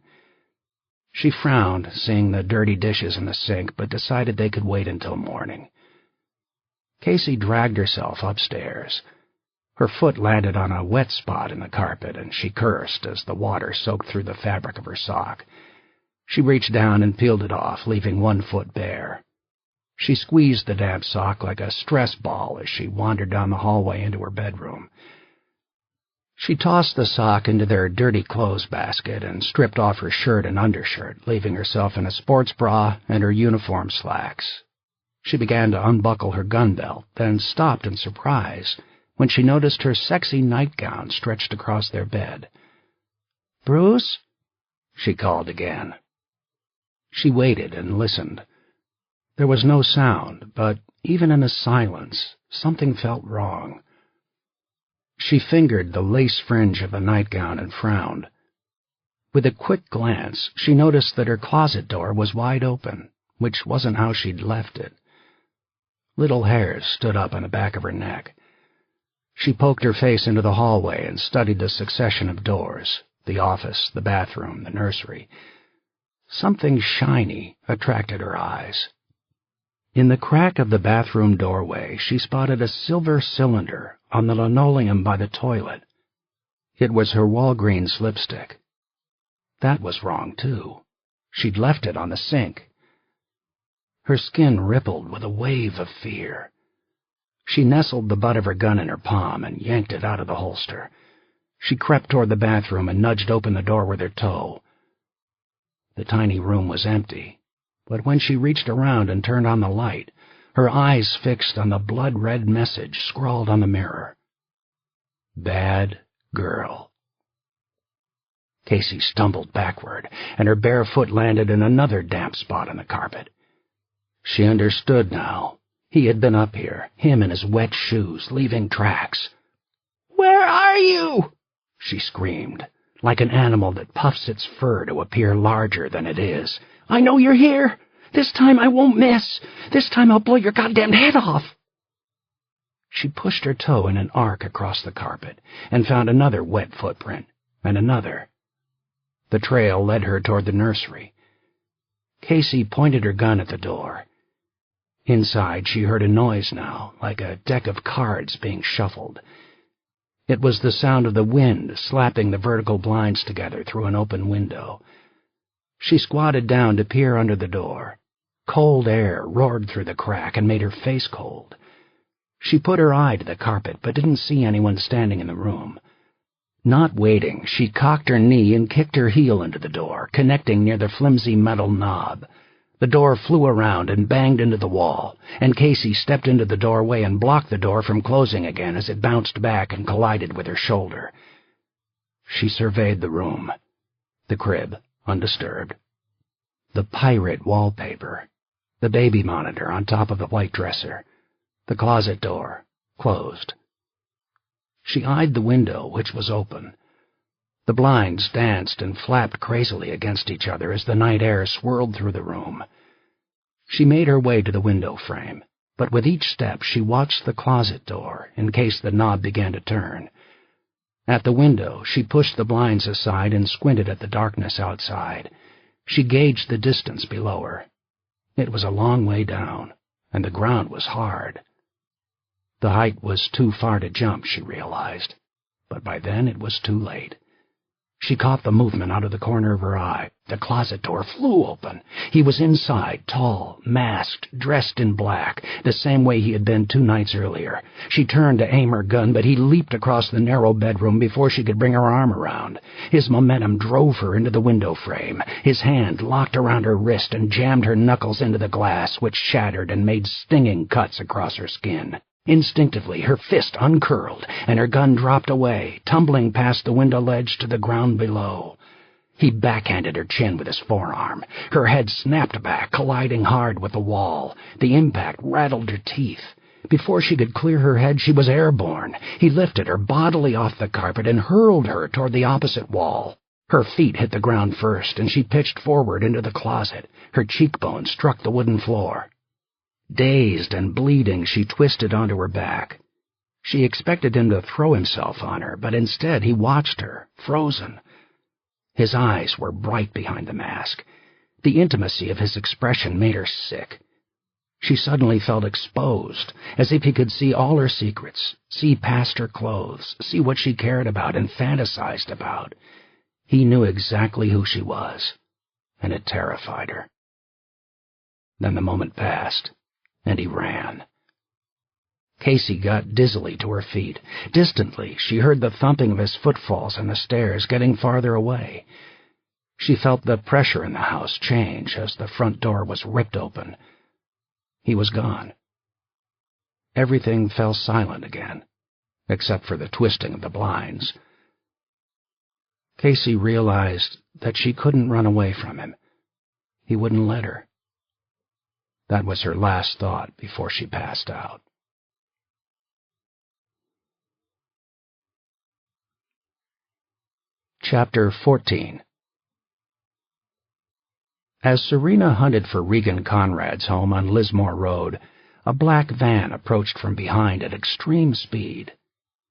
She frowned, seeing the dirty dishes in the sink, but decided they could wait until morning. Casey dragged herself upstairs. Her foot landed on a wet spot in the carpet, and she cursed as the water soaked through the fabric of her sock. She reached down and peeled it off, leaving one foot bare. She squeezed the damp sock like a stress ball as she wandered down the hallway into her bedroom. She tossed the sock into their dirty clothes basket and stripped off her shirt and undershirt, leaving herself in a sports bra and her uniform slacks. She began to unbuckle her gun belt, then stopped in surprise when she noticed her sexy nightgown stretched across their bed. "Bruce?" she called again. She waited and listened. There was no sound, but even in the silence, something felt wrong. She fingered the lace fringe of the nightgown and frowned. With a quick glance, she noticed that her closet door was wide open, which wasn't how she'd left it. Little hairs stood up on the back of her neck. She poked her face into the hallway and studied the succession of doors, the office, the bathroom, the nursery. Something shiny attracted her eyes. In the crack of the bathroom doorway, she spotted a silver cylinder on the linoleum by the toilet. It was her Walgreens lipstick. That was wrong, too. She'd left it on the sink. Her skin rippled with a wave of fear. She nestled the butt of her gun in her palm and yanked it out of the holster. She crept toward the bathroom and nudged open the door with her toe. The tiny room was empty, but when she reached around and turned on the light, her eyes fixed on the blood-red message scrawled on the mirror. Bad girl. Casey stumbled backward, and her bare foot landed in another damp spot on the carpet. She understood now. He had been up here, him in his wet shoes, leaving tracks. "Where are you?" she screamed, like an animal that puffs its fur to appear larger than it is. "I know you're here! This time I won't miss! This time I'll blow your goddamn head off!" She pushed her toe in an arc across the carpet and found another wet footprint, and another. The trail led her toward the nursery. Casey pointed her gun at the door. Inside, she heard a noise now, like a deck of cards being shuffled. It was the sound of the wind slapping the vertical blinds together through an open window. She squatted down to peer under the door. Cold air roared through the crack and made her face cold. She put her eye to the carpet, but didn't see anyone standing in the room. Not waiting, she cocked her knee and kicked her heel into the door, connecting near the flimsy metal knob. The door flew around and banged into the wall, and Casey stepped into the doorway and blocked the door from closing again as it bounced back and collided with her shoulder. She surveyed the room. The crib, undisturbed. The pirate wallpaper. The baby monitor on top of the white dresser. The closet door, closed. She eyed the window, which was open. The blinds danced and flapped crazily against each other as the night air swirled through the room. She made her way to the window frame, but with each step she watched the closet door in case the knob began to turn. At the window, she pushed the blinds aside and squinted at the darkness outside. She gauged the distance below her. It was a long way down, and the ground was hard. The height was too far to jump, she realized, but by then it was too late. She caught the movement out of the corner of her eye. The closet door flew open. He was inside, tall, masked, dressed in black, the same way he had been 2 nights earlier. She turned to aim her gun, but he leaped across the narrow bedroom before she could bring her arm around. His momentum drove her into the window frame. His hand locked around her wrist and jammed her knuckles into the glass, which shattered and made stinging cuts across her skin. Instinctively, her fist uncurled, and her gun dropped away, tumbling past the window ledge to the ground below. He backhanded her chin with his forearm. Her head snapped back, colliding hard with the wall. The impact rattled her teeth. Before she could clear her head, she was airborne. He lifted her bodily off the carpet and hurled her toward the opposite wall. Her feet hit the ground first, and she pitched forward into the closet. Her cheekbones struck the wooden floor. Dazed and bleeding, she twisted onto her back. She expected him to throw himself on her, but instead he watched her, frozen. His eyes were bright behind the mask. The intimacy of his expression made her sick. She suddenly felt exposed, as if he could see all her secrets, see past her clothes, see what she cared about and fantasized about. He knew exactly who she was, and it terrified her. Then the moment passed, and he ran. Casey got dizzily to her feet. Distantly, she heard the thumping of his footfalls on the stairs, getting farther away. She felt the pressure in the house change as the front door was ripped open. He was gone. Everything fell silent again, except for the twisting of the blinds. Casey realized that she couldn't run away from him. He wouldn't let her. That was her last thought before she passed out. Chapter 14. As Serena hunted for Regan Conrad's home on Lismore Road, a black van approached from behind at extreme speed.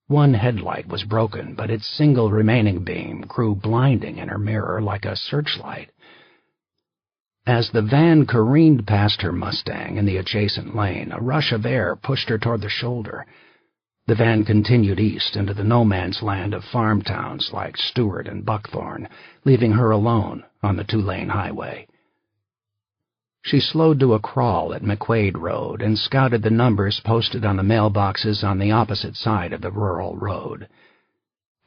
One headlight was broken, but its single remaining beam grew blinding in her mirror like a searchlight. As the van careened past her Mustang in the adjacent lane, a rush of air pushed her toward the shoulder. The van continued east into the no-man's land of farm towns like Stewart and Buckthorn, leaving her alone on the two-lane highway. She slowed to a crawl at McQuaid Road and scouted the numbers posted on the mailboxes on the opposite side of the rural road.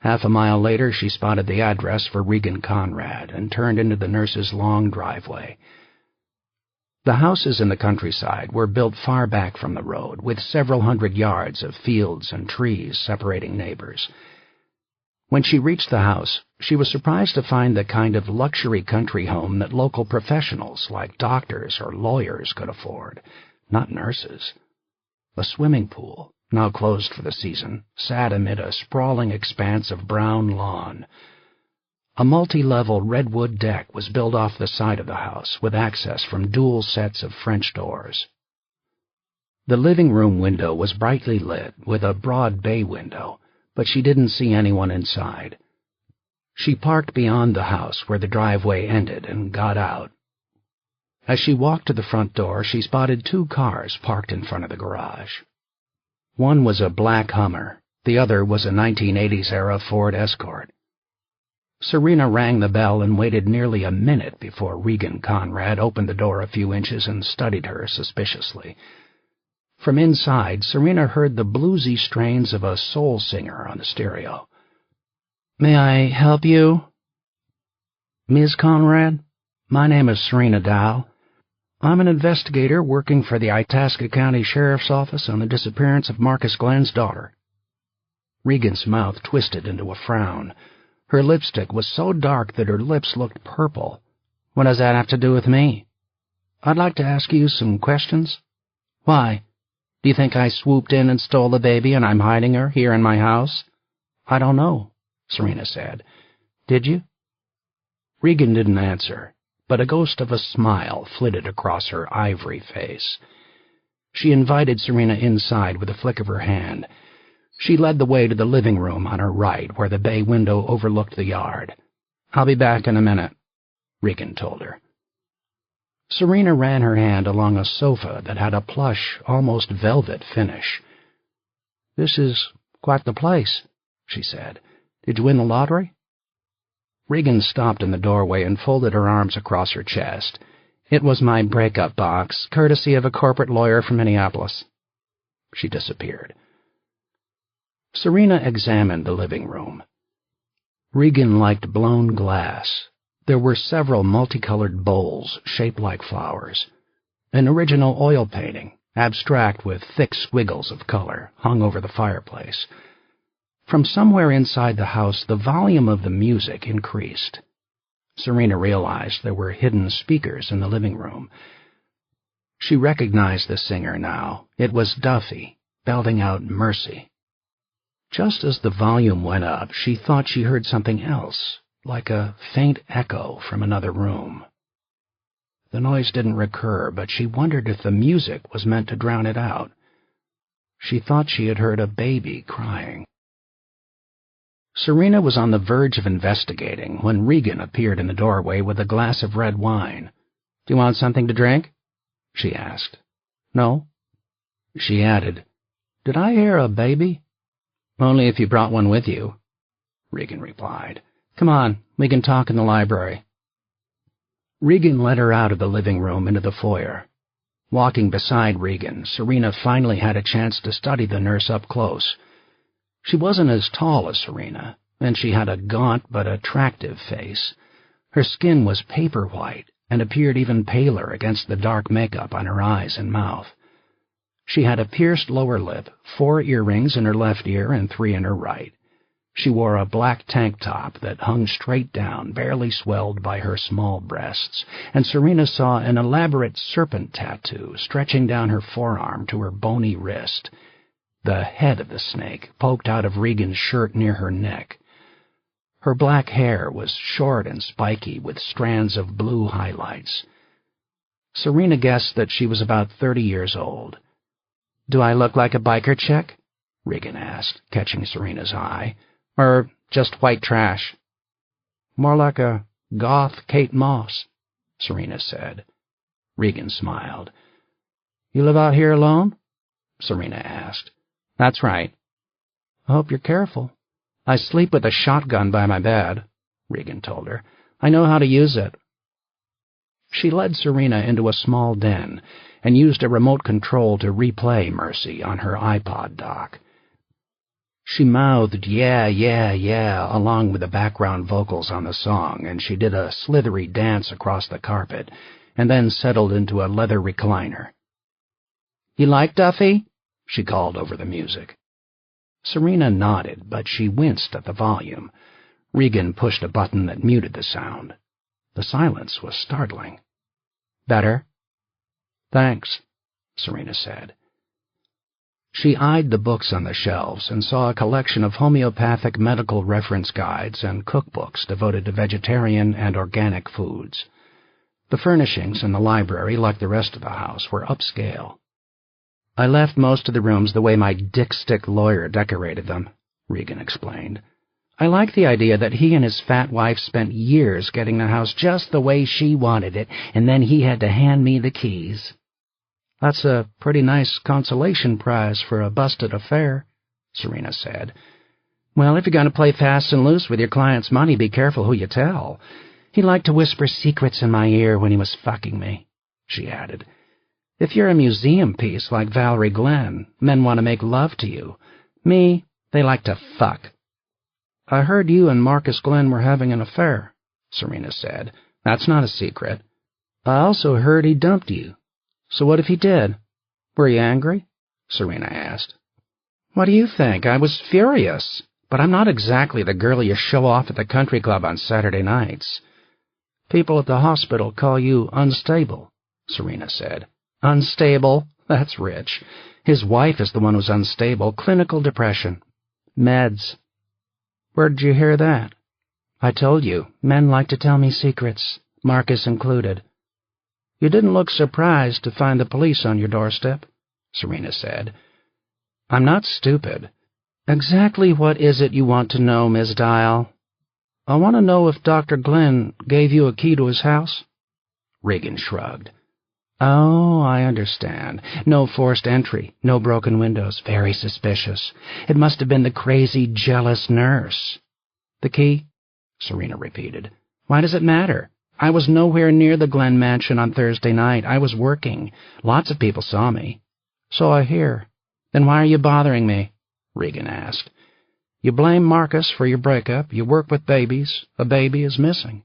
Half a mile later, she spotted the address for Regan Conrad and turned into the nurse's long driveway. The houses in the countryside were built far back from the road, with several hundred yards of fields and trees separating neighbors. When she reached the house, she was surprised to find the kind of luxury country home that local professionals like doctors or lawyers could afford, not nurses. A swimming pool, now closed for the season, sat amid a sprawling expanse of brown lawn. A multi-level redwood deck was built off the side of the house, with access from dual sets of French doors. The living room window was brightly lit, with a broad bay window, but she didn't see anyone inside. She parked beyond the house where the driveway ended and got out. As she walked to the front door, she spotted two cars parked in front of the garage. One was a black Hummer, the other was a 1980s-era Ford Escort. Serena rang the bell and waited nearly a minute before Regan Conrad opened the door a few inches and studied her suspiciously. From inside, Serena heard the bluesy strains of a soul singer on the stereo. "May I help you?" "Ms. Conrad, my name is Serena Dow. I'm an investigator working for the Itasca County Sheriff's Office on the disappearance of Marcus Glenn's daughter." Regan's mouth twisted into a frown. Her lipstick was so dark that her lips looked purple. "What does that have to do with me?" "I'd like to ask you some questions." "Why? Do you think I swooped in and stole the baby and I'm hiding her here in my house?" "I don't know," Serena said. "Did you?" Regan didn't answer, but a ghost of a smile flitted across her ivory face. She invited Serena inside with a flick of her hand. She led the way to the living room on her right, where the bay window overlooked the yard. "I'll be back in a minute," Regan told her. Serena ran her hand along a sofa that had a plush, almost velvet finish. "This is quite the place," she said. "Did you win the lottery?" Regan stopped in the doorway and folded her arms across her chest. "It was my breakup box, courtesy of a corporate lawyer from Minneapolis." She disappeared. Serena examined the living room. Regan liked blown glass. There were several multicolored bowls shaped like flowers. An original oil painting, abstract with thick squiggles of color, hung over the fireplace. From somewhere inside the house, the volume of the music increased. Serena realized there were hidden speakers in the living room. She recognized the singer now. It was Duffy, belting out Mercy. Just as the volume went up, she thought she heard something else, like a faint echo from another room. The noise didn't recur, but she wondered if the music was meant to drown it out. She thought she had heard a baby crying. Serena was on the verge of investigating when Regan appeared in the doorway with a glass of red wine. "Do you want something to drink?" she asked. "No." She added, "Did I hear a baby?" "Only if you brought one with you," Regan replied. "Come on, we can talk in the library." Regan led her out of the living room into the foyer. Walking beside Regan, Serena finally had a chance to study the nurse up close. She wasn't as tall as Serena, and she had a gaunt but attractive face. Her skin was paper white and appeared even paler against the dark makeup on her eyes and mouth. She had a pierced lower lip, 4 earrings in her left ear and 3 in her right. She wore a black tank top that hung straight down, barely swelled by her small breasts, and Serena saw an elaborate serpent tattoo stretching down her forearm to her bony wrist. The head of the snake poked out of Regan's shirt near her neck. Her black hair was short and spiky with strands of blue highlights. Serena guessed that she was about 30 years old. "Do I look like a biker chick?" Regan asked, catching Serena's eye. "Or just white trash?" "More like a goth Kate Moss," Serena said. Regan smiled. "You live out here alone?" Serena asked. "That's right." "I hope you're careful." "I sleep with a shotgun by my bed," Regan told her. "I know how to use it." She led Serena into a small den and used a remote control to replay Mercy on her iPod dock. She mouthed "yeah, yeah, yeah" along with the background vocals on the song, and she did a slithery dance across the carpet, and then settled into a leather recliner. "You like Duffy?" she called over the music. Serena nodded, but she winced at the volume. Regan pushed a button that muted the sound. The silence was startling. "Better?" "Thanks," Serena said. She eyed the books on the shelves and saw a collection of homeopathic medical reference guides and cookbooks devoted to vegetarian and organic foods. The furnishings in the library, like the rest of the house, were upscale. "I left most of the rooms the way my dick-stick lawyer decorated them," Regan explained. "I like the idea that he and his fat wife spent years getting the house just the way she wanted it, and then he had to hand me the keys." "That's a pretty nice consolation prize for a busted affair," Serena said. "Well, if you're going to play fast and loose with your client's money, be careful who you tell. He liked to whisper secrets in my ear when he was fucking me," she added. "If you're a museum piece like Valerie Glenn, men want to make love to you. Me, they like to fuck." "I heard you and Marcus Glenn were having an affair," Serena said. "That's not a secret." "I also heard he dumped you. So what if he did? Were you angry?" Serena asked. "What do you think? I was furious. But I'm not exactly the girl you show off at the country club on Saturday nights." "People at the hospital call you unstable," Serena said. "Unstable? That's rich. His wife is the one who's unstable. Clinical depression. Meds." "Where did you hear that?" "I told you, men like to tell me secrets, Marcus included." "You didn't look surprised to find the police on your doorstep," Serena said. "I'm not stupid. Exactly what is it you want to know, Ms. Dial?" "I want to know if Dr. Glenn gave you a key to his house." Regan shrugged. "Oh, I understand. No forced entry, no broken windows. Very suspicious. It must have been the crazy, jealous nurse." "The key?" Serena repeated. "Why does it matter? I was nowhere near the Glenn mansion on Thursday night. I was working. Lots of people saw me." "So I hear. Then why are you bothering me?" Regan asked. "You blame Marcus for your breakup. You work with babies. A baby is missing."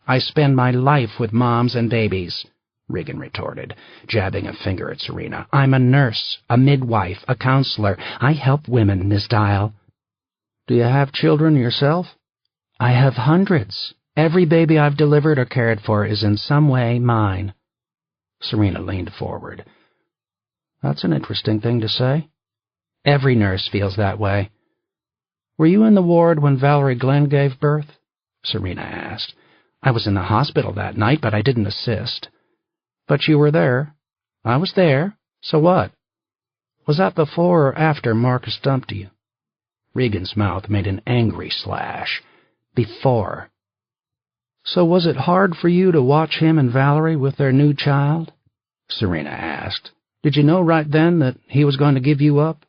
"I spend my life with moms and babies," Regan retorted, jabbing a finger at Serena. "I'm a nurse, a midwife, a counselor. I help women, Miss Dial." "Do you have children yourself?" "I have hundreds. Every baby I've delivered or cared for is in some way mine." Serena leaned forward. "That's an interesting thing to say." "Every nurse feels that way." "Were you in the ward when Valerie Glenn gave birth?" Serena asked. "I was in the hospital that night, but I didn't assist." "But you were there." "I was there. So what?" Was that before or after Marcus dumped you? Regan's mouth made an angry slash. Before. So was it hard for you to watch him and Valerie with their new child? Serena asked. Did you know right then that he was going to give you up?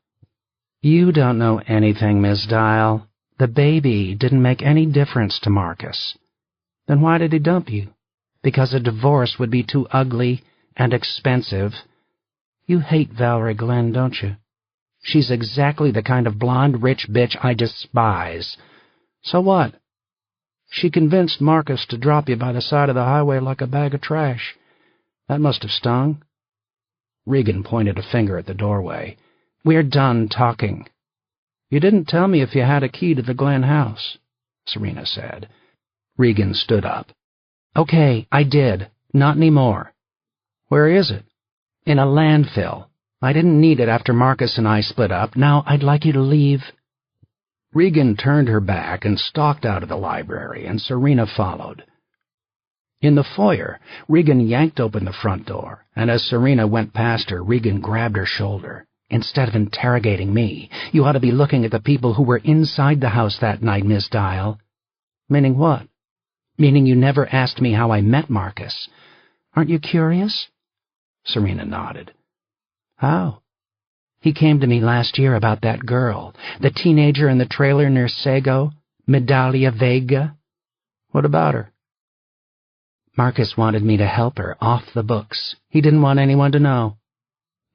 You don't know anything, Miss Dial. The baby didn't make any difference to Marcus. Then why did he dump you? Because a divorce would be too ugly and expensive. You hate Valerie Glenn, don't you? She's exactly the kind of blonde, rich bitch I despise. So what? She convinced Marcus to drop you by the side of the highway like a bag of trash. That must have stung. Regan pointed a finger at the doorway. We're done talking. You didn't tell me if you had a key to the Glenn house, Serena said. Regan stood up. Okay, I did. Not anymore. Where is it? In a landfill. I didn't need it after Marcus and I split up. Now I'd like you to leave. Regan turned her back and stalked out of the library, and Serena followed. In the foyer, Regan yanked open the front door, and as Serena went past her, Regan grabbed her shoulder. Instead of interrogating me, you ought to be looking at the people who were inside the house that night, Miss Dial. Meaning what? Meaning you never asked me how I met Marcus. Aren't you curious? Serena nodded. How? He came to me last year about that girl, the teenager in the trailer near Sago, Medalia Vega. What about her? Marcus wanted me to help her off the books. He didn't want anyone to know.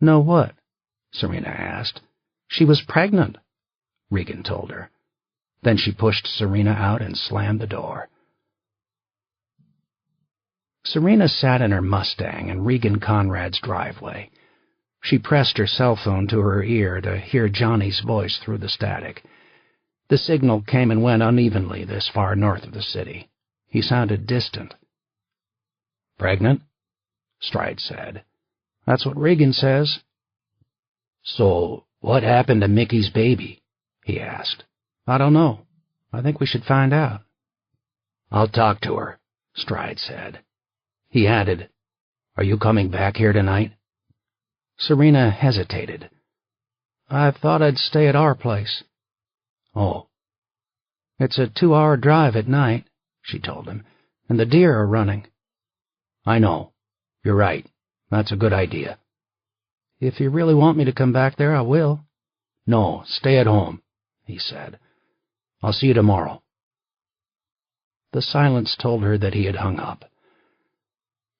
Know what? Serena asked. She was pregnant, Regan told her. Then she pushed Serena out and slammed the door. Serena sat in her Mustang in Regan Conrad's driveway. She pressed her cell phone to her ear to hear Johnny's voice through the static. The signal came and went unevenly this far north of the city. He sounded distant. Pregnant? Stride said. That's what Regan says. So, what happened to Mickey's baby? He asked. I don't know. I think we should find out. I'll talk to her, Stride said. He added, Are you coming back here tonight? Serena hesitated. I thought I'd stay at our place. Oh. It's a 2-hour drive at night, she told him, and the deer are running. I know. You're right. That's a good idea. If you really want me to come back there, I will. No, stay at home, he said. I'll see you tomorrow. The silence told her that he had hung up.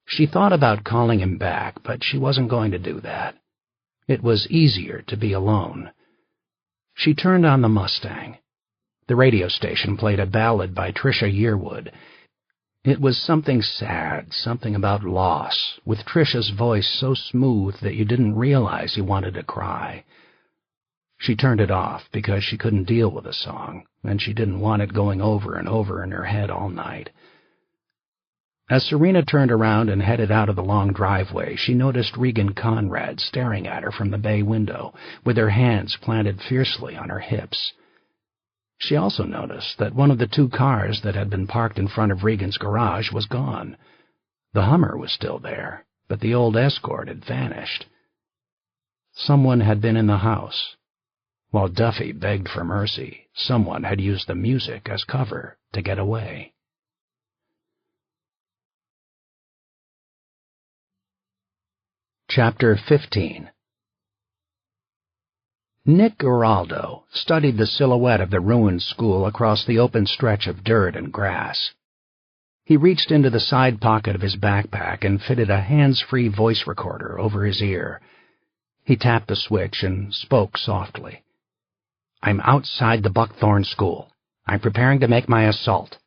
She thought about calling him back, but she wasn't going to do that. It was easier to be alone. She turned on the Mustang. The radio station played a ballad by Trisha Yearwood. It was something sad, something about loss, with Trisha's voice so smooth that you didn't realize you wanted to cry. She turned it off because she couldn't deal with the song, and she didn't want it going over and over in her head all night. As Serena turned around and headed out of the long driveway, she noticed Regan Conrad staring at her from the bay window, with her hands planted fiercely on her hips. She also noticed that one of the 2 cars that had been parked in front of Regan's garage was gone. The Hummer was still there, but the old Escort had vanished. Someone had been in the house. While Duffy begged for mercy, someone had used the music as cover to get away. Chapter 15. Nick Giraldo studied the silhouette of the ruined school across the open stretch of dirt and grass. He reached into the side pocket of his backpack and fitted a hands-free voice recorder over his ear. He tapped the switch and spoke softly. I'm outside the Buckthorn School. I'm preparing to make my assault.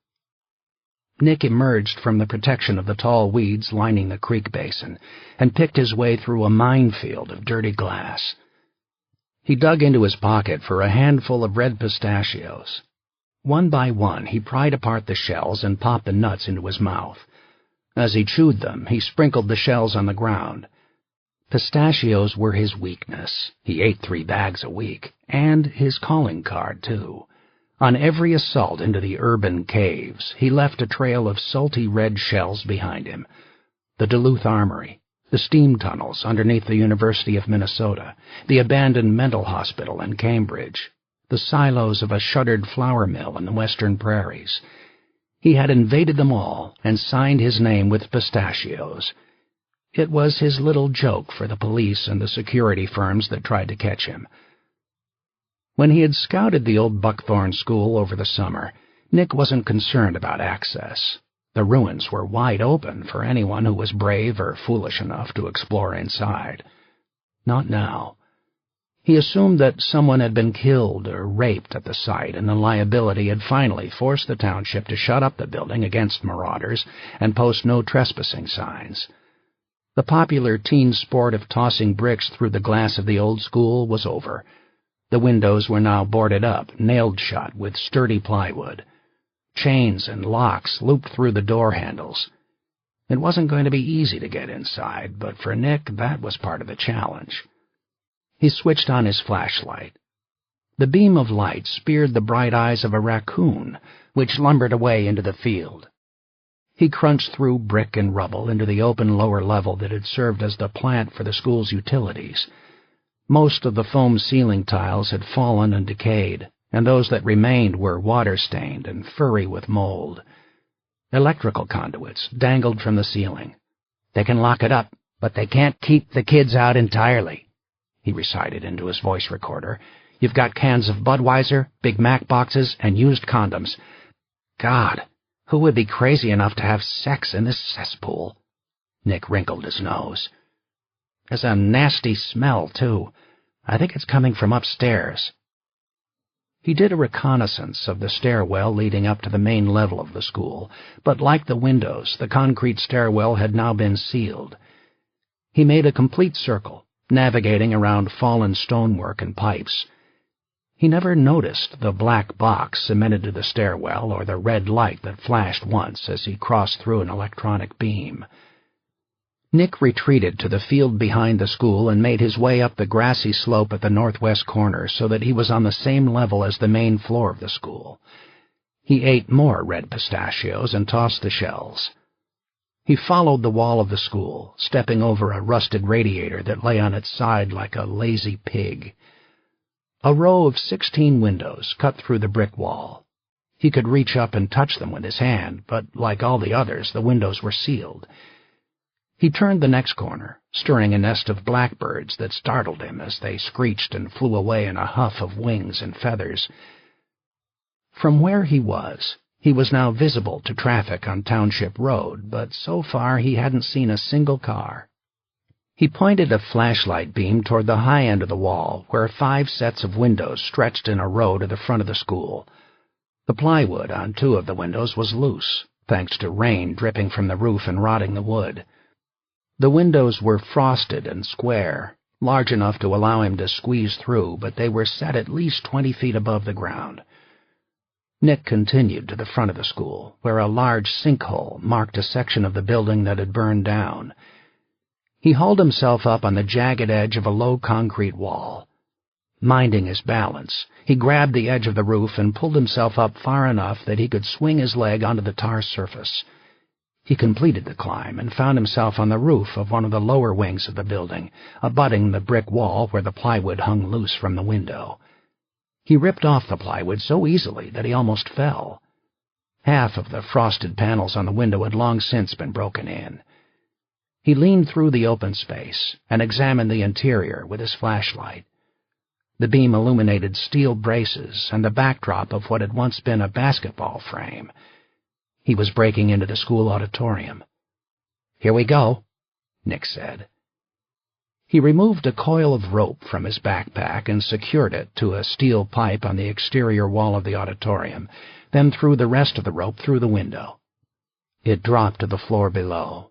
Nick emerged from the protection of the tall weeds lining the creek basin and picked his way through a minefield of dirty glass. He dug into his pocket for a handful of red pistachios. One by one, he pried apart the shells and popped the nuts into his mouth. As he chewed them, he sprinkled the shells on the ground. Pistachios were his weakness. He ate 3 bags a week, and his calling card, too. On every assault into the urban caves, he left a trail of salty red shells behind him. The Duluth Armory, the steam tunnels underneath the University of Minnesota, the abandoned mental hospital in Cambridge, the silos of a shuttered flour mill in the western prairies. He had invaded them all and signed his name with pistachios. It was his little joke for the police and the security firms that tried to catch him. When he had scouted the old Buckthorn School over the summer, Nick wasn't concerned about access. The ruins were wide open for anyone who was brave or foolish enough to explore inside. Not now. He assumed that someone had been killed or raped at the site, and the liability had finally forced the township to shut up the building against marauders and post no trespassing signs. The popular teen sport of tossing bricks through the glass of the old school was over. The windows were now boarded up, nailed shut with sturdy plywood. Chains and locks looped through the door handles. It wasn't going to be easy to get inside, but for Nick that was part of the challenge. He switched on his flashlight. The beam of light speared the bright eyes of a raccoon, which lumbered away into the field. He crunched through brick and rubble into the open lower level that had served as the plant for the school's utilities. Most of the foam ceiling tiles had fallen and decayed, and those that remained were water-stained and furry with mold. Electrical conduits dangled from the ceiling. "They can lock it up, but they can't keep the kids out entirely," he recited into his voice recorder. "You've got cans of Budweiser, Big Mac boxes, and used condoms. God, who would be crazy enough to have sex in this cesspool?" Nick wrinkled his nose. "There's a nasty smell, too. I think it's coming from upstairs." He did a reconnaissance of the stairwell leading up to the main level of the school, but like the windows, the concrete stairwell had now been sealed. He made a complete circle, navigating around fallen stonework and pipes. He never noticed the black box cemented to the stairwell or the red light that flashed once as he crossed through an electronic beam. Nick retreated to the field behind the school and made his way up the grassy slope at the northwest corner so that he was on the same level as the main floor of the school. He ate more red pistachios and tossed the shells. He followed the wall of the school, stepping over a rusted radiator that lay on its side like a lazy pig. A row of 16 windows cut through the brick wall. He could reach up and touch them with his hand, but like all the others, the windows were sealed. He turned the next corner, stirring a nest of blackbirds that startled him as they screeched and flew away in a huff of wings and feathers. From where he was now visible to traffic on Township Road, but so far he hadn't seen a single car. He pointed a flashlight beam toward the high end of the wall, where 5 sets of windows stretched in a row to the front of the school. The plywood on 2 of the windows was loose, thanks to rain dripping from the roof and rotting the wood. The windows were frosted and square, large enough to allow him to squeeze through, but they were set at least 20 feet above the ground. Nick continued to the front of the school, where a large sinkhole marked a section of the building that had burned down. He hauled himself up on the jagged edge of a low concrete wall. Minding his balance, he grabbed the edge of the roof and pulled himself up far enough that he could swing his leg onto the tar surface. He completed the climb and found himself on the roof of one of the lower wings of the building, abutting the brick wall where the plywood hung loose from the window. He ripped off the plywood so easily that he almost fell. Half of the frosted panels on the window had long since been broken in. He leaned through the open space and examined the interior with his flashlight. The beam illuminated steel braces and the backdrop of what had once been a basketball frame. He was breaking into the school auditorium. "Here we go," Nick said. He removed a coil of rope from his backpack and secured it to a steel pipe on the exterior wall of the auditorium, then threw the rest of the rope through the window. It dropped to the floor below.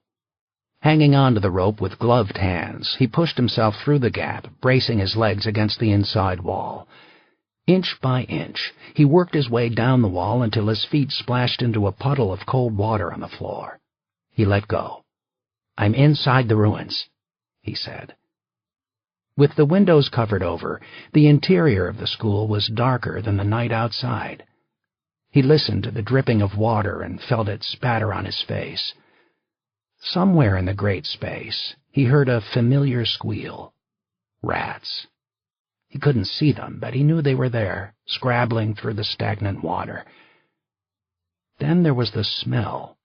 Hanging on to the rope with gloved hands, he pushed himself through the gap, bracing his legs against the inside wall. Inch by inch, he worked his way down the wall until his feet splashed into a puddle of cold water on the floor. He let go. "I'm inside the ruins," he said. With the windows covered over, the interior of the school was darker than the night outside. He listened to the dripping of water and felt it spatter on his face. Somewhere in the great space, He heard a familiar squeal. Rats. He couldn't see them, but he knew they were there, scrabbling through the stagnant water. Then there was the smell.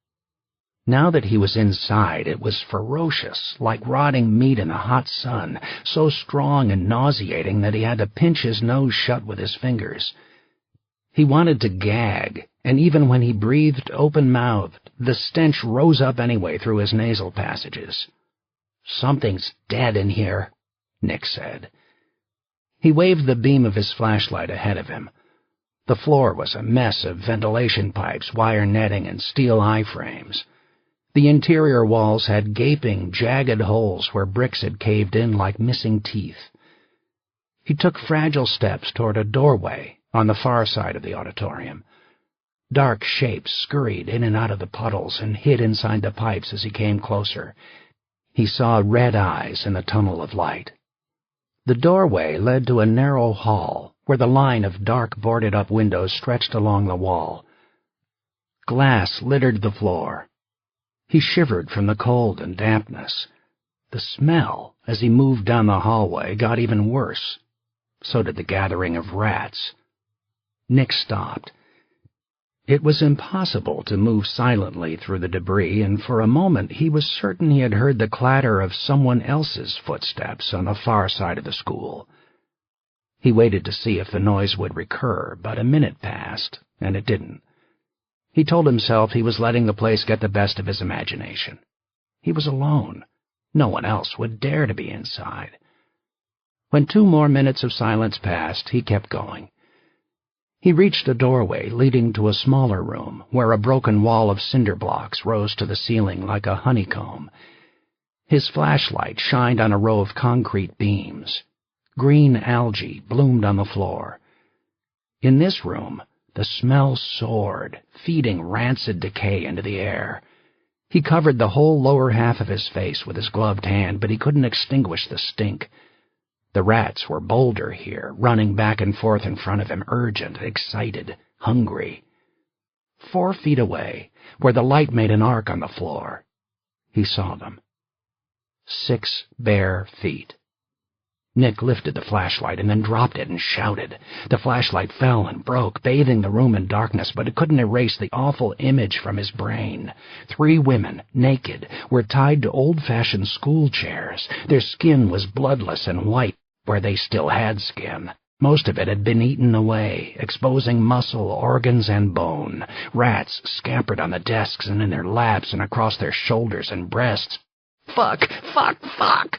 Now that he was inside, it was ferocious, like rotting meat in the hot sun, so strong and nauseating that he had to pinch his nose shut with his fingers. He wanted to gag, and even when he breathed open-mouthed, the stench rose up anyway through his nasal passages. "Something's dead in here," Nick said. He waved the beam of his flashlight ahead of him. The floor was a mess of ventilation pipes, wire netting, and steel I-frames. The interior walls had gaping, jagged holes where bricks had caved in like missing teeth. He took fragile steps toward a doorway on the far side of the auditorium. Dark shapes scurried in and out of the puddles and hid inside the pipes as he came closer. He saw red eyes in the tunnel of light. The doorway led to a narrow hall where the line of dark boarded-up windows stretched along the wall. Glass littered the floor. He shivered from the cold and dampness. The smell, as he moved down the hallway, got even worse. So did the gathering of rats. Nick stopped. It was impossible to move silently through the debris, and for a moment he was certain he had heard the clatter of someone else's footsteps on the far side of the school. He waited to see if the noise would recur, but a minute passed, and it didn't. He told himself he was letting the place get the best of his imagination. He was alone. No one else would dare to be inside. When 2 more minutes of silence passed, he kept going. He reached a doorway leading to a smaller room where a broken wall of cinder blocks rose to the ceiling like a honeycomb. His flashlight shined on a row of concrete beams. Green algae bloomed on the floor. In this room, the smell soared, feeding rancid decay into the air. He covered the whole lower half of his face with his gloved hand, but he couldn't extinguish the stink. The rats were bolder here, running back and forth in front of him, urgent, excited, hungry. 4 feet away, where the light made an arc on the floor, he saw them. 6 bare feet. Nick lifted the flashlight and then dropped it and shouted. The flashlight fell and broke, bathing the room in darkness, but it couldn't erase the awful image from his brain. 3 women, naked, were tied to old-fashioned school chairs. Their skin was bloodless and white, where they still had skin. Most of it had been eaten away, exposing muscle, organs, and bone. Rats scampered on the desks and in their laps and across their shoulders and breasts. Fuck! Fuck! Fuck!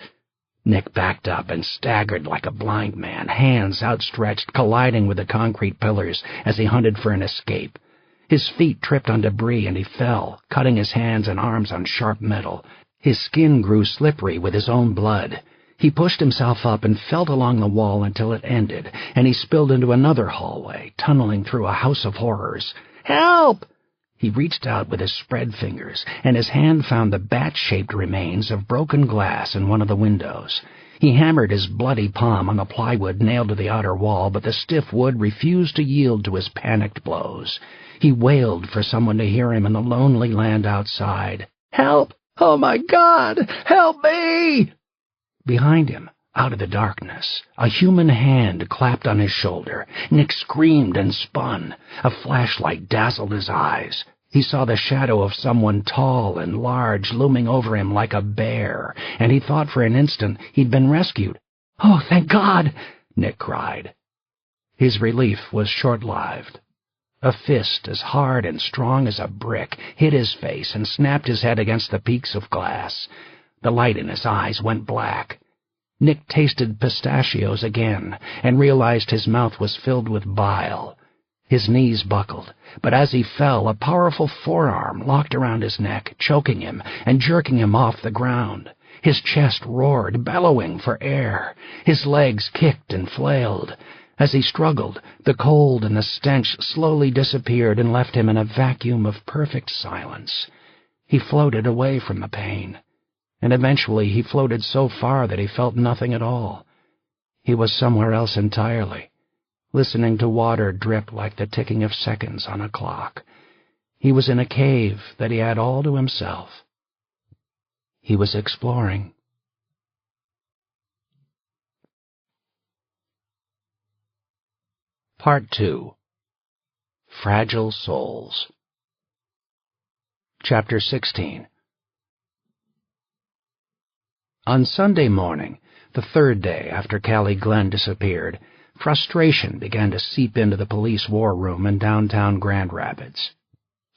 Nick backed up and staggered like a blind man, hands outstretched, colliding with the concrete pillars as he hunted for an escape. His feet tripped on debris and he fell, cutting his hands and arms on sharp metal. His skin grew slippery with his own blood. He pushed himself up and felt along the wall until it ended, and he spilled into another hallway, tunneling through a house of horrors. "Help!" He reached out with his spread fingers, and his hand found the bat-shaped remains of broken glass in one of the windows. He hammered his bloody palm on the plywood nailed to the outer wall, but the stiff wood refused to yield to his panicked blows. He wailed for someone to hear him in the lonely land outside. "Help! Oh, my God! Help me!" Behind him, out of the darkness, a human hand clapped on his shoulder. Nick screamed and spun. A flashlight dazzled his eyes. He saw the shadow of someone tall and large looming over him like a bear, and he thought for an instant he'd been rescued. "Oh, thank God!" Nick cried. His relief was short-lived. A fist as hard and strong as a brick hit his face and snapped his head against the peaks of glass. The light in his eyes went black. Nick tasted pistachios again and realized his mouth was filled with bile. His knees buckled, but as he fell, a powerful forearm locked around his neck, choking him and jerking him off the ground. His chest roared, bellowing for air. His legs kicked and flailed. As he struggled, the cold and the stench slowly disappeared and left him in a vacuum of perfect silence. He floated away from the pain. And eventually he floated so far that he felt nothing at all. He was somewhere else entirely, listening to water drip like the ticking of seconds on a clock. He was in a cave that he had all to himself. He was exploring. Part 2. Fragile Souls. Chapter 16. On Sunday morning, the third day after Callie Glenn disappeared, frustration began to seep into the police war room in downtown Grand Rapids.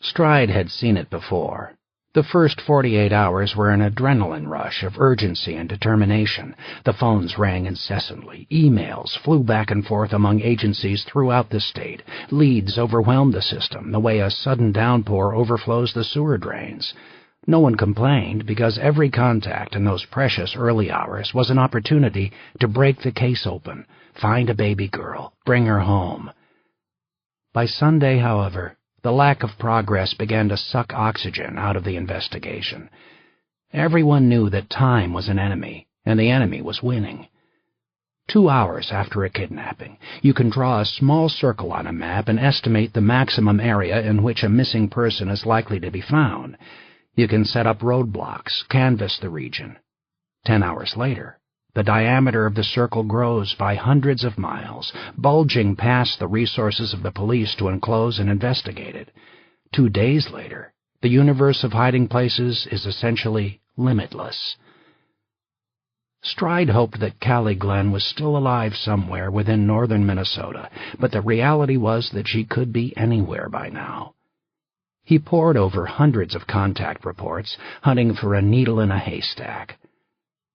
Stride had seen it before. The first 48 hours were an adrenaline rush of urgency and determination. The phones rang incessantly. Emails flew back and forth among agencies throughout the state. Leads overwhelmed the system the way a sudden downpour overflows the sewer drains. No one complained because every contact in those precious early hours was an opportunity to break the case open, find a baby girl, bring her home. By Sunday, however, the lack of progress began to suck oxygen out of the investigation. Everyone knew that time was an enemy, and the enemy was winning. 2 hours after a kidnapping, you can draw a small circle on a map and estimate the maximum area in which a missing person is likely to be found. You can set up roadblocks, canvass the region. 10 hours later, the diameter of the circle grows by hundreds of miles, bulging past the resources of the police to enclose and investigate it. 2 days later, the universe of hiding places is essentially limitless. Stride hoped that Callie Glenn was still alive somewhere within northern Minnesota, but the reality was that she could be anywhere by now. He pored over hundreds of contact reports, hunting for a needle in a haystack.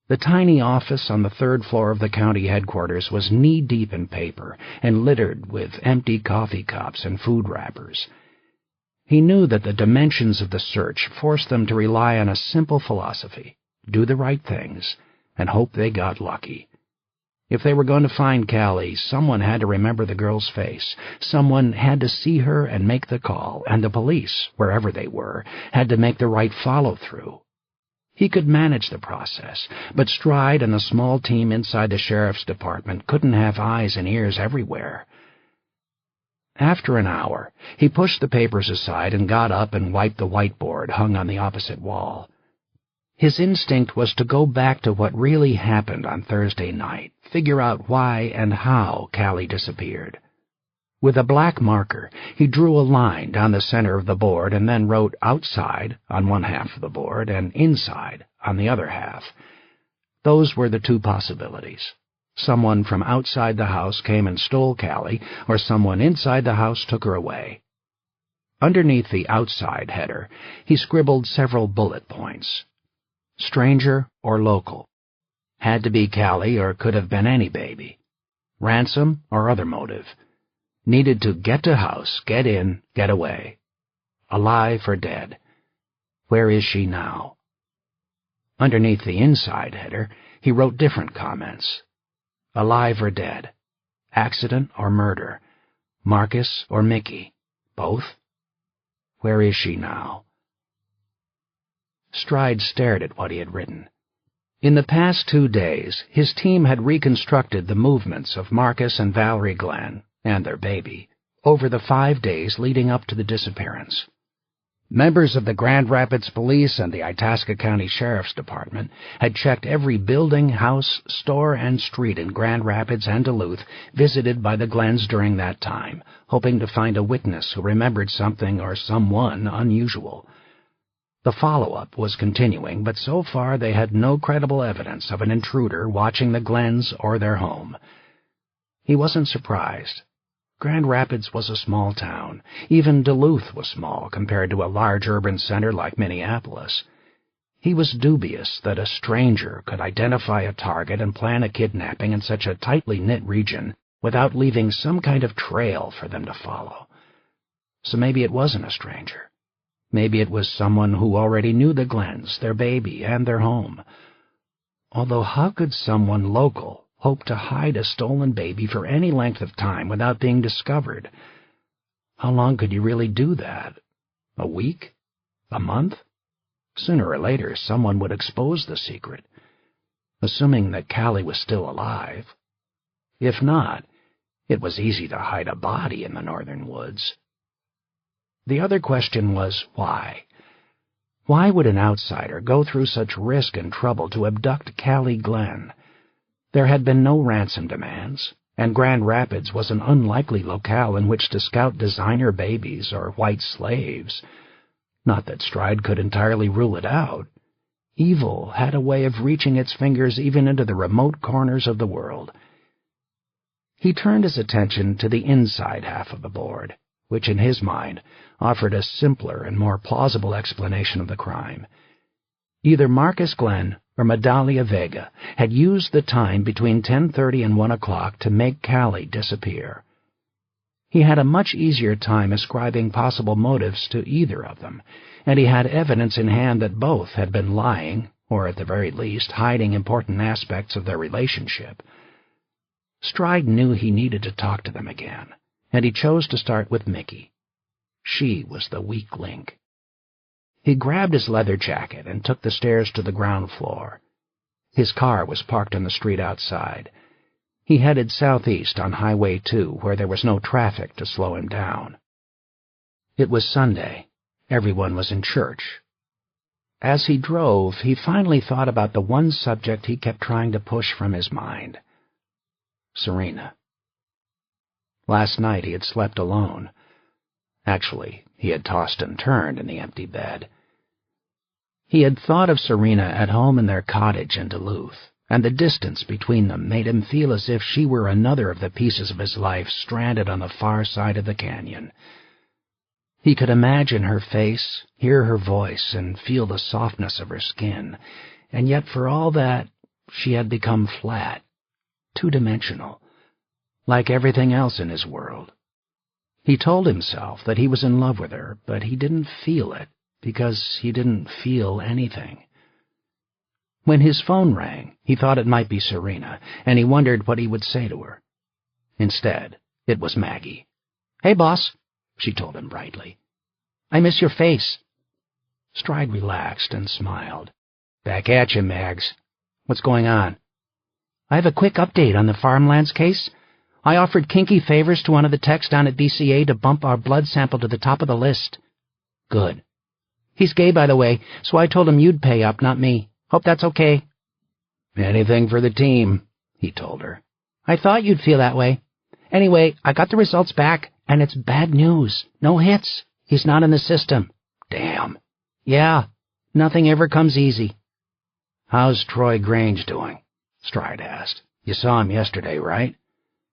The tiny office on the 3rd floor of the county headquarters was knee-deep in paper and littered with empty coffee cups and food wrappers. He knew that the dimensions of the search forced them to rely on a simple philosophy: do the right things and hope they got lucky. If they were going to find Callie, someone had to remember the girl's face. Someone had to see her and make the call, and the police, wherever they were, had to make the right follow-through. He could manage the process, but Stride and the small team inside the sheriff's department couldn't have eyes and ears everywhere. After an hour, he pushed the papers aside and got up and wiped the whiteboard hung on the opposite wall. His instinct was to go back to what really happened on Thursday night, figure out why and how Callie disappeared. With a black marker, he drew a line down the center of the board and then wrote outside on one half of the board and inside on the other half. Those were the 2 possibilities. Someone from outside the house came and stole Callie, or someone inside the house took her away. Underneath the outside header, he scribbled several bullet points. Stranger or local. Had to be Callie or could have been any baby. Ransom or other motive. Needed to get to house, get in, get away. Alive or dead. Where is she now? Underneath the inside header, he wrote different comments. Alive or dead. Accident or murder. Marcus or Mickey. Both? Where is she now? Stride stared at what he had written. In the past 2 days, his team had reconstructed the movements of Marcus and Valerie Glenn, and their baby, over the 5 days leading up to the disappearance. Members of the Grand Rapids Police and the Itasca County Sheriff's Department had checked every building, house, store, and street in Grand Rapids and Duluth visited by the Glens during that time, hoping to find a witness who remembered something or someone unusual. The follow-up was continuing, but so far they had no credible evidence of an intruder watching the Glens or their home. He wasn't surprised. Grand Rapids was a small town. Even Duluth was small compared to a large urban center like Minneapolis. He was dubious that a stranger could identify a target and plan a kidnapping in such a tightly knit region without leaving some kind of trail for them to follow. So maybe it wasn't a stranger. Maybe it was someone who already knew the Glens, their baby, and their home. Although how could someone local hope to hide a stolen baby for any length of time without being discovered? How long could you really do that? A week? A month? Sooner or later, someone would expose the secret, assuming that Callie was still alive. If not, it was easy to hide a body in the northern woods. The other question was why? Why would an outsider go through such risk and trouble to abduct Callie Glenn? There had been no ransom demands, and Grand Rapids was an unlikely locale in which to scout designer babies or white slaves. Not that Stride could entirely rule it out. Evil had a way of reaching its fingers even into the remote corners of the world. He turned his attention to the inside half of the board, which in his mind offered a simpler and more plausible explanation of the crime. Either Marcus Glenn or Medalia Vega had used the time between 10:30 and 1 o'clock to make Callie disappear. He had a much easier time ascribing possible motives to either of them, and he had evidence in hand that both had been lying, or at the very least hiding important aspects of their relationship. Stride knew he needed to talk to them again, and he chose to start with Mickey. She was the weak link. He grabbed his leather jacket and took the stairs to the ground floor. His car was parked on the street outside. He headed southeast on Highway 2, where there was no traffic to slow him down. It was Sunday. Everyone was in church. As he drove, he finally thought about the one subject he kept trying to push from his mind. Serena. Last night he had slept alone. Actually, he had tossed and turned in the empty bed. He had thought of Serena at home in their cottage in Duluth, and the distance between them made him feel as if she were another of the pieces of his life stranded on the far side of the canyon. He could imagine her face, hear her voice, and feel the softness of her skin, and yet for all that, she had become flat, two-dimensional, like everything else in his world. He told himself that he was in love with her, but he didn't feel it, because he didn't feel anything. When his phone rang, he thought it might be Serena, and he wondered what he would say to her. Instead, it was Maggie. "Hey, boss," she told him brightly. "I miss your face." Stride relaxed and smiled. "Back at you, Mags. What's going on?" "I have a quick update on the farmlands case. I offered kinky favors to one of the techs down at BCA to bump our blood sample to the top of the list." "Good." "He's gay, by the way, so I told him you'd pay up, not me. Hope that's okay." "Anything for the team," he told her. "I thought you'd feel that way. Anyway, I got the results back, and it's bad news. No hits. He's not in the system." "Damn." "Yeah, nothing ever comes easy." "How's Troy Grange doing?" Stride asked. "You saw him yesterday, right?"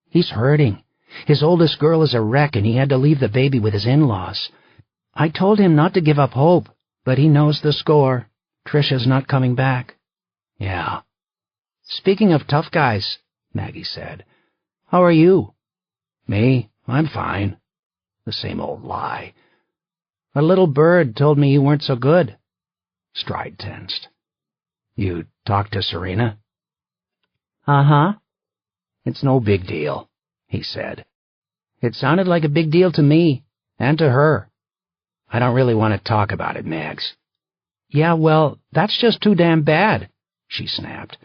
"He's hurting. His oldest girl is a wreck, and he had to leave the baby with his in-laws. I told him not to give up hope, but he knows the score. Trisha's not coming back." "Yeah." "Speaking of tough guys," Maggie said, "how are you?" "Me? I'm fine." The same old lie. "A little bird told me you weren't so good." Stride tensed. "You talked to Serena?" "Uh-huh." "It's no big deal," he said. "It sounded like a big deal to me, and to her." "I don't really want to talk about it, Mags." "Yeah, well, that's just too damn bad," she snapped.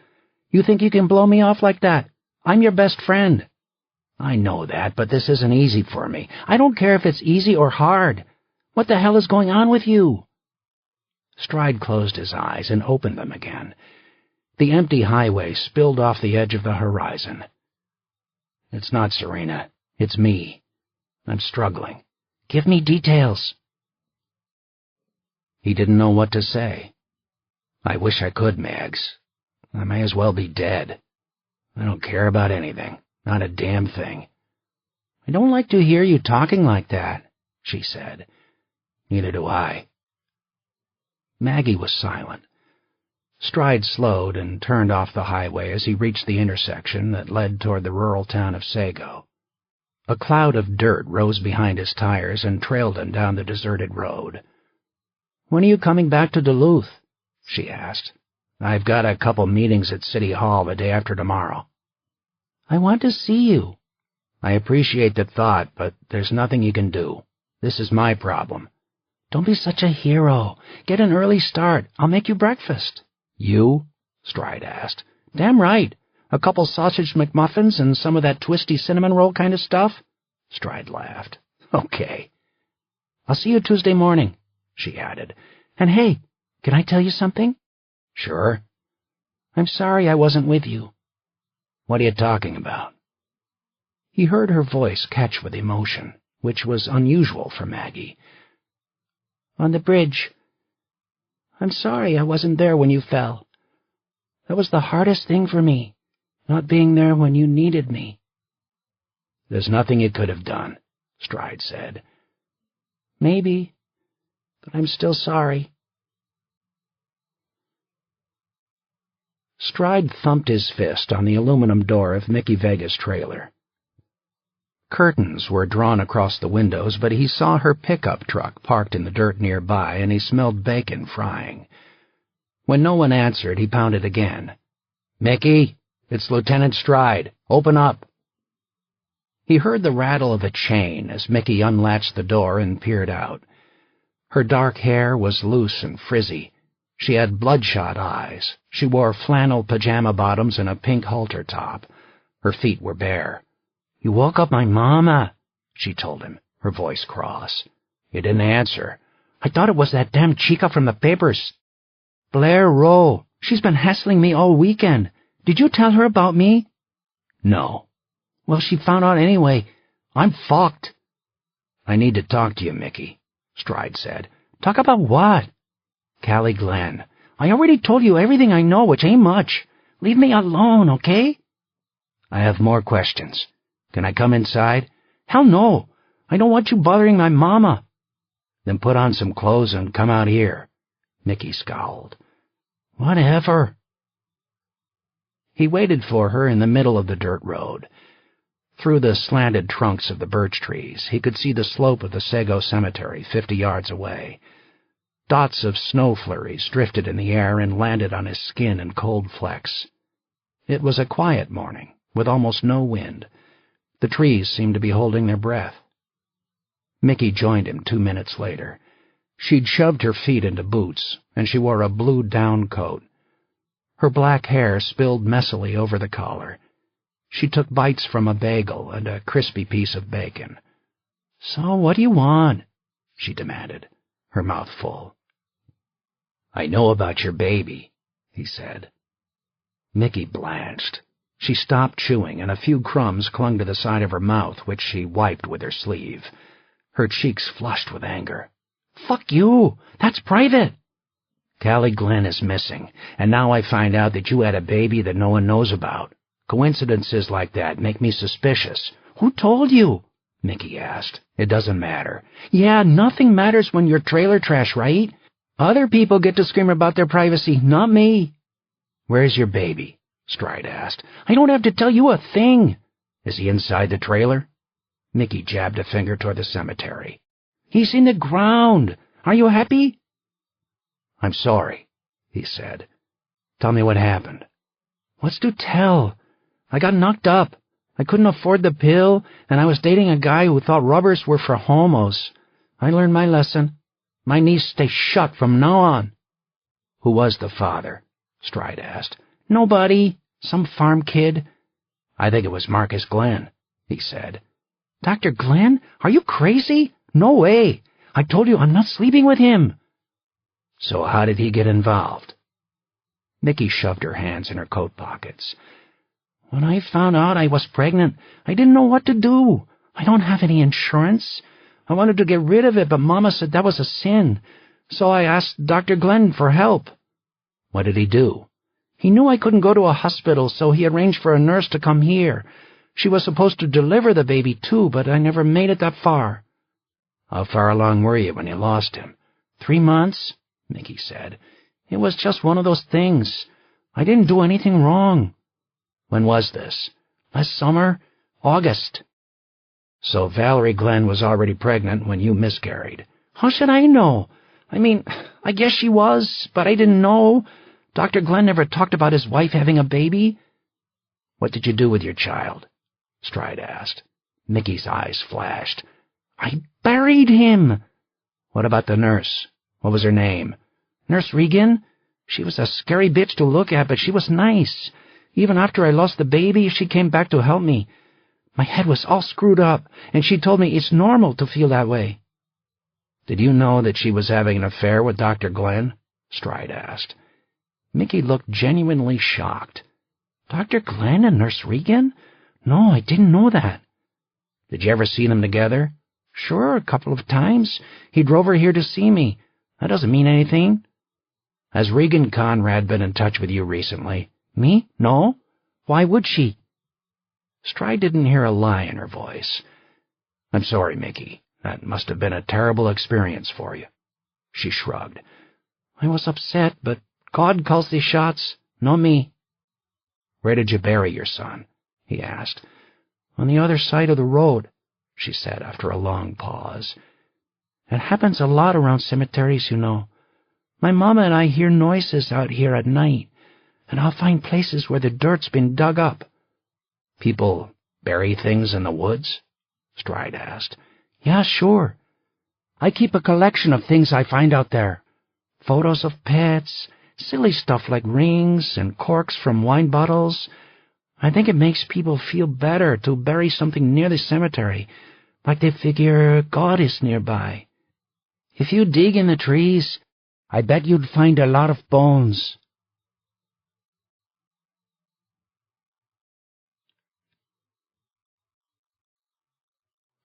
"You think you can blow me off like that? I'm your best friend." "I know that, but this isn't easy for me." "I don't care if it's easy or hard. What the hell is going on with you?" Stride closed his eyes and opened them again. The empty highway spilled off the edge of the horizon. "It's not Serena. It's me. I'm struggling." "Give me details." He didn't know what to say. "I wish I could, Mags. I may as well be dead. I don't care about anything. Not a damn thing." "I don't like to hear you talking like that," she said. "Neither do I." Maggie was silent. Stride slowed and turned off the highway as he reached the intersection that led toward the rural town of Sago. A cloud of dirt rose behind his tires and trailed him down the deserted road. "When are you coming back to Duluth?" she asked. "I've got a couple meetings at City Hall the day after tomorrow." "I want to see you." "I appreciate the thought, but there's nothing you can do. This is my problem." "Don't be such a hero. Get an early start. I'll make you breakfast." "You?" Stride asked. "Damn right. A couple sausage McMuffins and some of that twisty cinnamon roll kind of stuff." Stride laughed. "Okay." "I'll see you Tuesday morning," she added. "And hey, can I tell you something?" "Sure." "I'm sorry I wasn't with you." "What are you talking about?" He heard her voice catch with emotion, which was unusual for Maggie. "On the bridge. I'm sorry I wasn't there when you fell. That was the hardest thing for me, not being there when you needed me." "There's nothing you could have done," Stride said. "Maybe, but I'm still sorry." Stride thumped his fist on the aluminum door of Mickey Vega's trailer. Curtains were drawn across the windows, but he saw her pickup truck parked in the dirt nearby, and he smelled bacon frying. When no one answered, he pounded again. "Mickey, it's Lieutenant Stride. Open up." He heard the rattle of a chain as Mickey unlatched the door and peered out. Her dark hair was loose and frizzy. She had bloodshot eyes. She wore flannel pajama bottoms and a pink halter top. Her feet were bare. "You woke up my mama," she told him, her voice cross. He didn't answer. "I thought it was that damn chica from the papers. Blair Rowe. She's been hassling me all weekend. Did you tell her about me?" "No." "Well, she found out anyway. I'm fucked." "I need to talk to you, Mickey," Stride said. "Talk about what?" "Callie Glenn." "I already told you everything I know, which ain't much. Leave me alone, okay?" "I have more questions. Can I come inside?" "Hell no. I don't want you bothering my mama." "Then put on some clothes and come out here." Mickey scowled. "Whatever." He waited for her in the middle of the dirt road. Through the slanted trunks of the birch trees, he could see the slope of the Sago Cemetery 50 yards away. Dots of snow flurries drifted in the air and landed on his skin in cold flecks. It was a quiet morning, with almost no wind. The trees seemed to be holding their breath. Mickey joined him 2 minutes later. She'd shoved her feet into boots, and she wore a blue down coat. Her black hair spilled messily over the collar. She took bites from a bagel and a crispy piece of bacon. "So what do you want?" she demanded, her mouth full. "I know about your baby," he said. Mickey blanched. She stopped chewing, and a few crumbs clung to the side of her mouth, which she wiped with her sleeve. Her cheeks flushed with anger. "Fuck you! That's private!" "Callie Glenn is missing, and now I find out that you had a baby that no one knows about. Coincidences like that make me suspicious." "Who told you?" Mickey asked. "It doesn't matter." "Yeah, nothing matters when you're trailer trash, right? Other people get to scream about their privacy, not me." "Where's your baby?" Stride asked. "I don't have to tell you a thing." "Is he inside the trailer?" Mickey jabbed a finger toward the cemetery. "He's in the ground. Are you happy?" "I'm sorry," he said. "Tell me what happened." "What's to tell? I got knocked up. I couldn't afford the pill, and I was dating a guy who thought rubbers were for homos. I learned my lesson. My knees stay shut from now on." "Who was the father?" Stride asked. "Nobody. Some farm kid." "I think it was Marcus Glenn," he said. "Dr. Glenn? Are you crazy? No way. I told you I'm not sleeping with him." "So how did he get involved?" Mickey shoved her hands in her coat pockets. "When I found out I was pregnant, I didn't know what to do. I don't have any insurance. I wanted to get rid of it, but Mama said that was a sin. So I asked Dr. Glenn for help." "What did he do?" "He knew I couldn't go to a hospital, so he arranged for a nurse to come here. She was supposed to deliver the baby, too, but I never made it that far." "How far along were you when you lost him?" 3 months, Mickey said. "It was just one of those things. I didn't do anything wrong." "When was this?" "Last summer, August." "So Valerie Glenn was already pregnant when you miscarried." "How should I know? I mean, I guess she was, but I didn't know. Dr. Glenn never talked about his wife having a baby." "What did you do with your child?" Stride asked. Mickey's eyes flashed. "I buried him." "What about the nurse? What was her name?" "Nurse Regan. She was a scary bitch to look at, but she was nice. Even after I lost the baby, she came back to help me. My head was all screwed up, and she told me it's normal to feel that way." "Did you know that she was having an affair with Dr. Glenn?" Stride asked. Mickey looked genuinely shocked. "Dr. Glenn and Nurse Regan? No, I didn't know that." Did you ever see them together? Sure, a couple of times. He drove her here to see me. That doesn't mean anything. Has Regan Conrad been in touch with you recently? Me? No. Why would she? Stride didn't hear a lie in her voice. I'm sorry, Mickey. That must have been a terrible experience for you. She shrugged. I was upset, but God calls the shots, not me. Where did you bury your son? He asked. On the other side of the road, she said after a long pause. It happens a lot around cemeteries, you know. My mama and I hear noises out here at night, and I'll find places where the dirt's been dug up. People bury things in the woods? Stride asked. Yeah, sure. I keep a collection of things I find out there. Photos of pets, silly stuff like rings and corks from wine bottles. I think it makes people feel better to bury something near the cemetery, like they figure God is nearby. If you dig in the trees, I bet you'd find a lot of bones.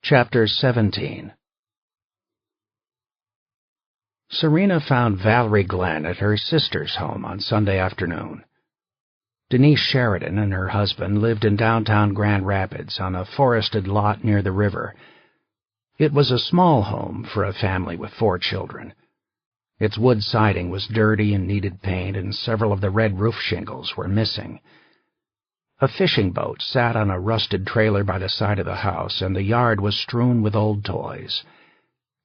Chapter 17. Serena found Valerie Glenn at her sister's home on Sunday afternoon. Denise Sheridan and her husband lived in downtown Grand Rapids on a forested lot near the river. It was a small home for a family with 4 children. Its wood siding was dirty and needed paint, and several of the red roof shingles were missing. A fishing boat sat on a rusted trailer by the side of the house, and the yard was strewn with old toys.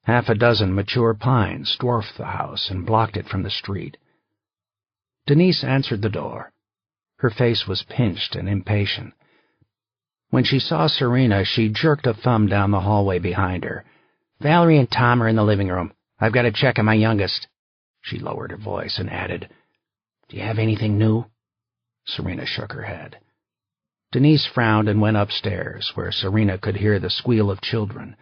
Half a dozen mature pines dwarfed the house and blocked it from the street. Denise answered the door. Her face was pinched and impatient. When she saw Serena, she jerked a thumb down the hallway behind her. Valerie and Tom are in the living room. I've got to check on my youngest. She lowered her voice and added, Do you have anything new? Serena shook her head. Denise frowned and went upstairs, where Serena could hear the squeal of children.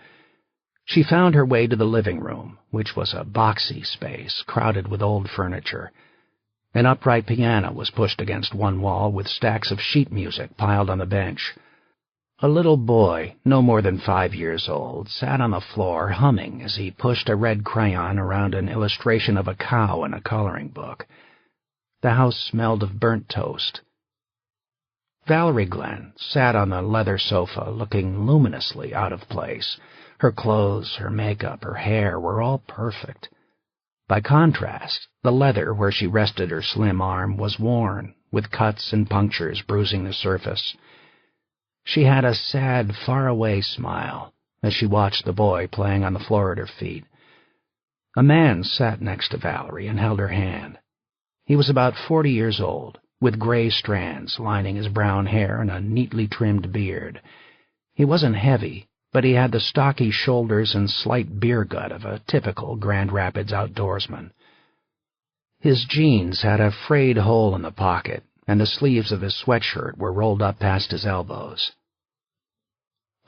She found her way to the living room, which was a boxy space crowded with old furniture. An upright piano was pushed against one wall with stacks of sheet music piled on the bench. A little boy, no more than 5 years old, sat on the floor humming as he pushed a red crayon around an illustration of a cow in a coloring book. The house smelled of burnt toast. Valerie Glenn sat on the leather sofa, looking luminously out of place. Her clothes, her makeup, her hair were all perfect. By contrast, the leather where she rested her slim arm was worn, with cuts and punctures bruising the surface. She had a sad, far-away smile as she watched the boy playing on the floor at her feet. A man sat next to Valerie and held her hand. He was about 40 years old, with gray strands lining his brown hair and a neatly trimmed beard. He wasn't heavy, but he had the stocky shoulders and slight beer gut of a typical Grand Rapids outdoorsman. His jeans had a frayed hole in the pocket, and the sleeves of his sweatshirt were rolled up past his elbows.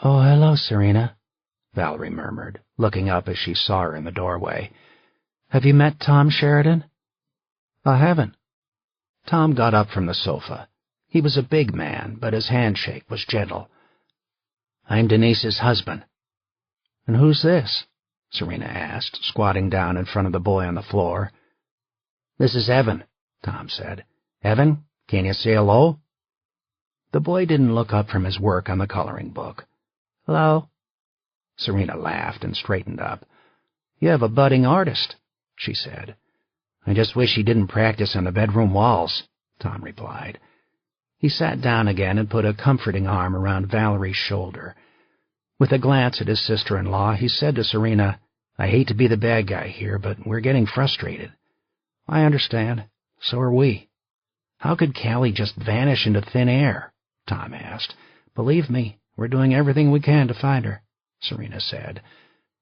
"Oh, hello, Serena," Valerie murmured, looking up as she saw her in the doorway. "Have you met Tom Sheridan?" "I haven't." Tom got up from the sofa. He was a big man, but his handshake was gentle. "I'm Denise's husband." "And who's this?" Serena asked, squatting down in front of the boy on the floor. "This is Evan," Tom said. "Evan, can you say hello?" The boy didn't look up from his work on the coloring book. "Hello." Serena laughed and straightened up. "You have a budding artist," she said. "I just wish he didn't practice on the bedroom walls," Tom replied. He sat down again and put a comforting arm around Valerie's shoulder. With a glance at his sister-in-law, he said to Serena, "I hate to be the bad guy here, but we're getting frustrated." "I understand. So are we." "How could Callie just vanish into thin air?" Tom asked. "Believe me, we're doing everything we can to find her," Serena said.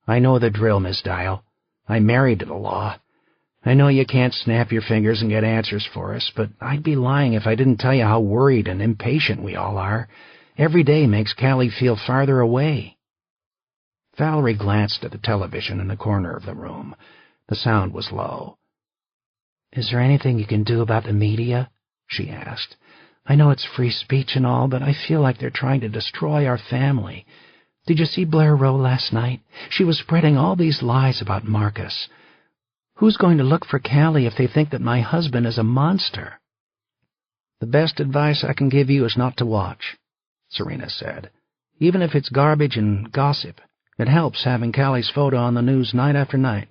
"I know the drill, Miss Dial. I'm married to the law. I know you can't snap your fingers and get answers for us, but I'd be lying if I didn't tell you how worried and impatient we all are. Every day makes Callie feel farther away." Valerie glanced at the television in the corner of the room. The sound was low. "Is there anything you can do about the media?" she asked. "I know it's free speech and all, but I feel like they're trying to destroy our family. Did you see Blair Rowe last night? She was spreading all these lies about Marcus. Who's going to look for Callie if they think that my husband is a monster?" "The best advice I can give you is not to watch," Serena said. "Even if it's garbage and gossip, it helps having Callie's photo on the news night after night.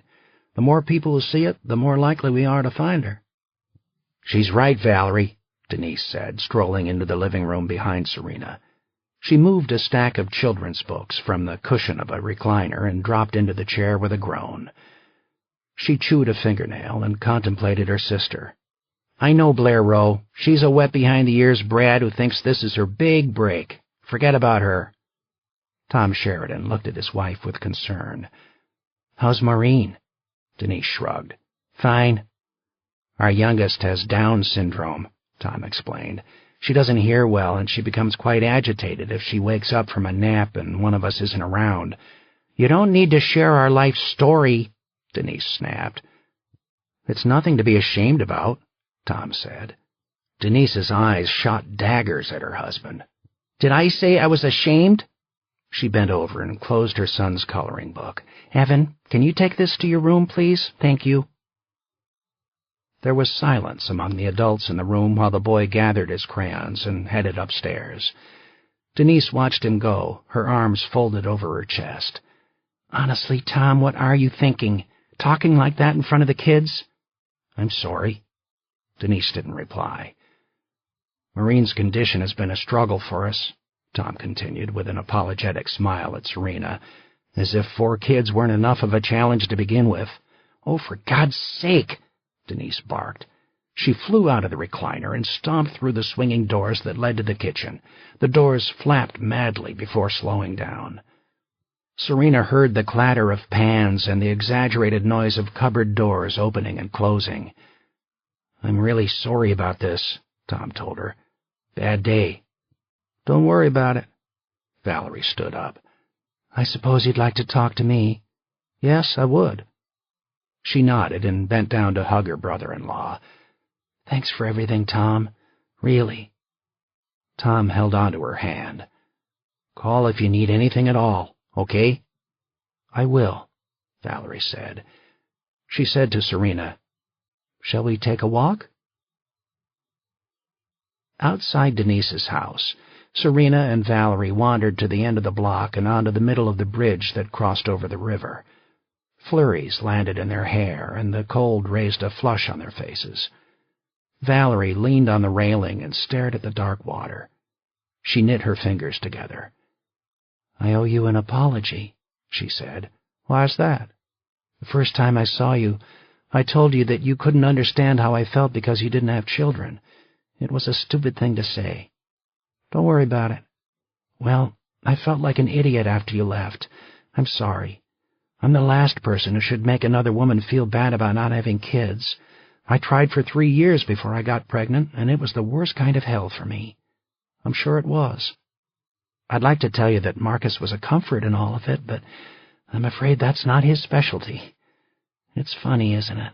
The more people who see it, the more likely we are to find her." "She's right, Valerie," Denise said, strolling into the living room behind Serena. She moved a stack of children's books from the cushion of a recliner and dropped into the chair with a groan. She chewed a fingernail and contemplated her sister. "I know Blair Rowe. She's a wet-behind-the-ears brat who thinks this is her big break. Forget about her." Tom Sheridan looked at his wife with concern. "How's Maureen?" Denise shrugged. "Fine. Our youngest has Down syndrome," Tom explained. "She doesn't hear well, and she becomes quite agitated if she wakes up from a nap and one of us isn't around." "You don't need to share our life story," Denise snapped. "It's nothing to be ashamed about," Tom said. Denise's eyes shot daggers at her husband. "Did I say I was ashamed?" She bent over and closed her son's coloring book. "Evan, can you take this to your room, please? Thank you." There was silence among the adults in the room while the boy gathered his crayons and headed upstairs. Denise watched him go, her arms folded over her chest. "Honestly, Tom, what are you thinking? Talking like that in front of the kids?" "I'm sorry." Denise didn't reply. "Maureen's condition has been a struggle for us," Tom continued with an apologetic smile at Serena, as if 4 kids weren't enough of a challenge to begin with. "Oh, for God's sake!" Denise barked. She flew out of the recliner and stomped through the swinging doors that led to the kitchen. The doors flapped madly before slowing down. Serena heard the clatter of pans and the exaggerated noise of cupboard doors opening and closing. "I'm really sorry about this," Tom told her. "Bad day." "Don't worry about it." Valerie stood up. "I suppose you'd like to talk to me?" "Yes, I would." She nodded and bent down to hug her brother-in-law. "Thanks for everything, Tom. Really." Tom held onto her hand. "Call if you need anything at all, okay?" "I will," Valerie said. She said to Serena, "Shall we take a walk?" Outside Denise's house, Serena and Valerie wandered to the end of the block and onto the middle of the bridge that crossed over the river. Flurries landed in their hair, and the cold raised a flush on their faces. Valerie leaned on the railing and stared at the dark water. She knit her fingers together. "I owe you an apology," she said. "Why's that?" "The first time I saw you, I told you that you couldn't understand how I felt because you didn't have children. It was a stupid thing to say." "Don't worry about it." "Well, I felt like an idiot after you left. I'm sorry. I'm the last person who should make another woman feel bad about not having kids. I tried for 3 years before I got pregnant, and it was the worst kind of hell for me. I'm sure it was. I'd like to tell you that Marcus was a comfort in all of it, but I'm afraid that's not his specialty. It's funny, isn't it?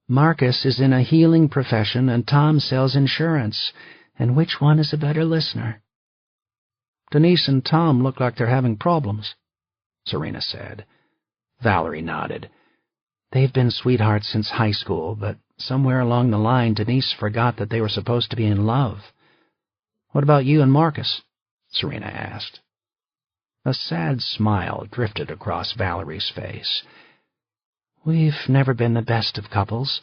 Marcus is in a healing profession, and Tom sells insurance. And which one is a better listener?" "Denise and Tom look like they're having problems," Serena said. Valerie nodded. "They've been sweethearts since high school, but somewhere along the line Denise forgot that they were supposed to be in love." "What about you and Marcus?" Serena asked. A sad smile drifted across Valerie's face. "We've never been the best of couples.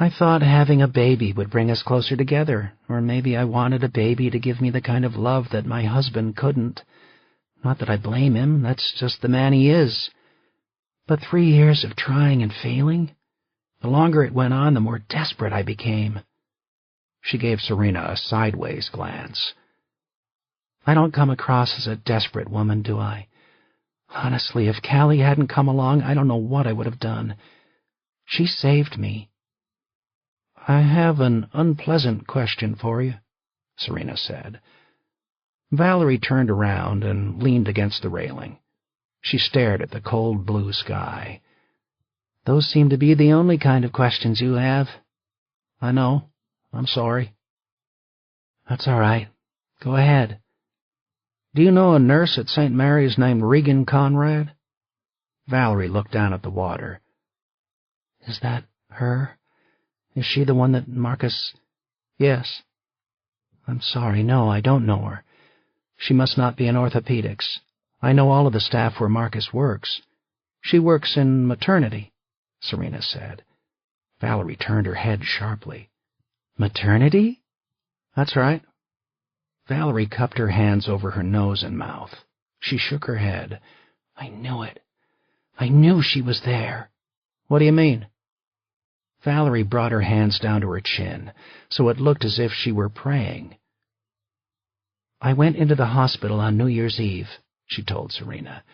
I thought having a baby would bring us closer together, or maybe I wanted a baby to give me the kind of love that my husband couldn't. Not that I blame him, that's just the man he is. But 3 years of trying and failing, the longer it went on, the more desperate I became." She gave Serena a sideways glance. "I don't come across as a desperate woman, do I? Honestly, if Callie hadn't come along, I don't know what I would have done. She saved me." "I have an unpleasant question for you," Serena said. Valerie turned around and leaned against the railing. She stared at the cold blue sky. "Those seem to be the only kind of questions you have." "I know. I'm sorry." "That's all right. Go ahead." Do you know a nurse at St. Mary's named Regan Conrad? Valerie looked down at the water. Is that her? Is she the one that Marcus... Yes. I'm sorry, no, I don't know her. She must not be in orthopedics. I know all of the staff where Marcus works. She works in maternity, Serena said. Valerie turned her head sharply. Maternity? That's right. Valerie cupped her hands over her nose and mouth. She shook her head. I knew it. I knew she was there. What do you mean? Valerie brought her hands down to her chin, so it looked as if she were praying. I went into the hospital on New Year's Eve, she told Serena.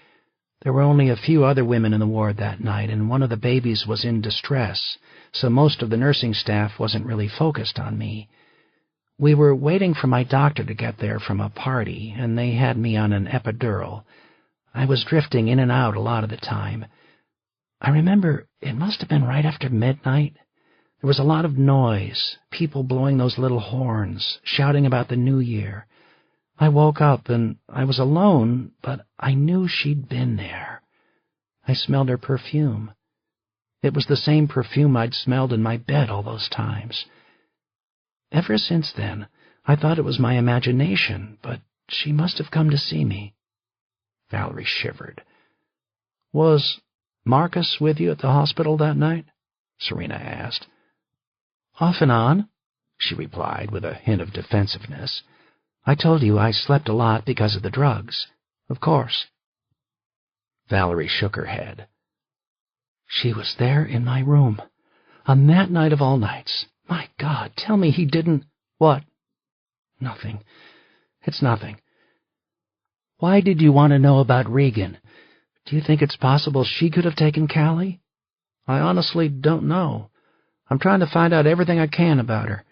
There were only a few other women in the ward that night, and one of the babies was in distress, so most of the nursing staff wasn't really focused on me. We were waiting for my doctor to get there from a party, and they had me on an epidural. I was drifting in and out a lot of the time. I remember it must have been right after midnight. There was a lot of noise, people blowing those little horns, shouting about the New Year. I woke up and I was alone, but I knew she'd been there. I smelled her perfume. It was the same perfume I'd smelled in my bed all those times. Ever since then, I thought it was my imagination, but she must have come to see me. Valerie shivered. Was Marcus with you at the hospital that night? Serena asked. Off and on, she replied with a hint of defensiveness. I told you I slept a lot because of the drugs. Of course. Valerie shook her head. She was there in my room, on that night of all nights. My God, tell me he didn't... What? Nothing. It's nothing. Why did you want to know about Regan? Do you think it's possible she could have taken Callie? I honestly don't know. I'm trying to find out everything I can about her.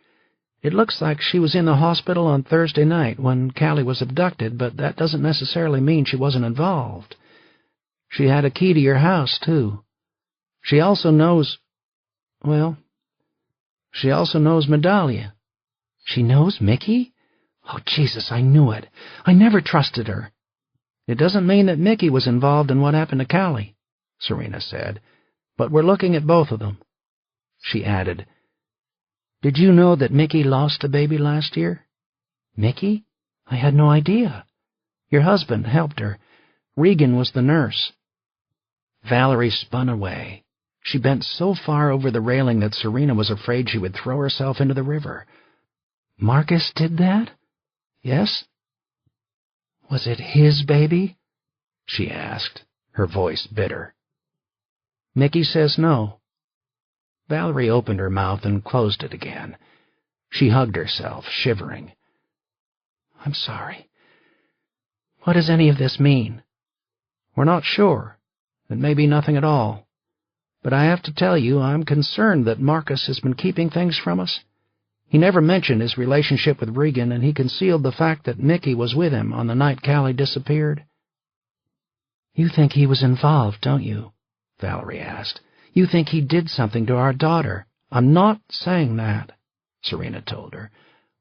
It looks like she was in the hospital on Thursday night when Callie was abducted, but that doesn't necessarily mean she wasn't involved. She had a key to your house, too. She also knows... Well, she also knows Medallia. She knows Mickey? Oh, Jesus, I knew it. I never trusted her. It doesn't mean that Mickey was involved in what happened to Callie, Serena said, but we're looking at both of them. She added, Did you know that Mickey lost a baby last year? Mickey? I had no idea. Your husband helped her. Regan was the nurse. Valerie spun away. She bent so far over the railing that Serena was afraid she would throw herself into the river. Marcus did that? Yes? Was it his baby? She asked, her voice bitter. Mickey says no. Valerie opened her mouth and closed it again. She hugged herself, shivering. I'm sorry. What does any of this mean? We're not sure. It may be nothing at all. But I have to tell you, I'm concerned that Marcus has been keeping things from us. He never mentioned his relationship with Regan, and he concealed the fact that Mickey was with him on the night Callie disappeared. You think he was involved, don't you? Valerie asked. You think he did something to our daughter. I'm not saying that, Serena told her.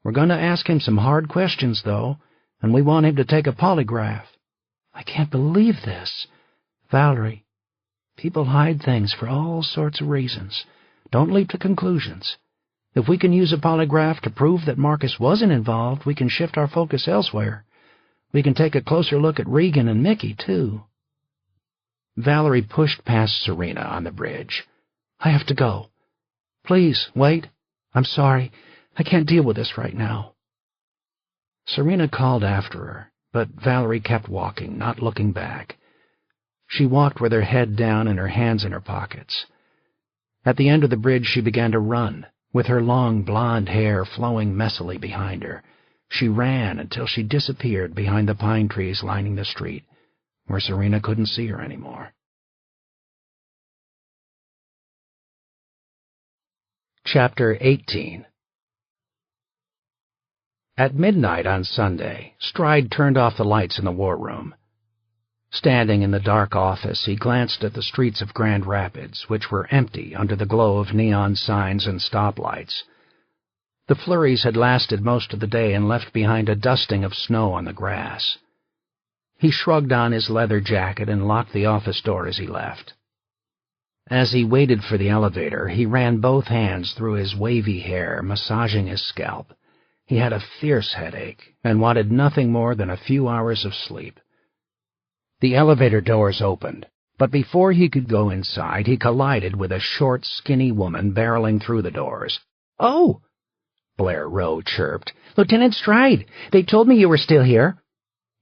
We're going to ask him some hard questions, though, and we want him to take a polygraph. I can't believe this. Valerie, people hide things for all sorts of reasons. Don't leap to conclusions. If we can use a polygraph to prove that Marcus wasn't involved, we can shift our focus elsewhere. We can take a closer look at Regan and Mickey, too. Valerie pushed past Serena on the bridge. I have to go. Please, wait. I'm sorry. I can't deal with this right now. Serena called after her, but Valerie kept walking, not looking back. She walked with her head down and her hands in her pockets. At the end of the bridge she began to run, with her long blonde hair flowing messily behind her. She ran until she disappeared behind the pine trees lining the street, where Serena couldn't see her anymore. Chapter 18. At midnight on Sunday, Stride turned off the lights in the war room. Standing in the dark office, he glanced at the streets of Grand Rapids, which were empty under the glow of neon signs and stoplights. The flurries had lasted most of the day and left behind a dusting of snow on the grass. He shrugged on his leather jacket and locked the office door as he left. As he waited for the elevator, he ran both hands through his wavy hair, massaging his scalp. He had a fierce headache and wanted nothing more than a few hours of sleep. The elevator doors opened, but before he could go inside, he collided with a short, skinny woman barreling through the doors. "Oh!" Blair Rowe chirped. "Lieutenant Stride, they told me you were still here."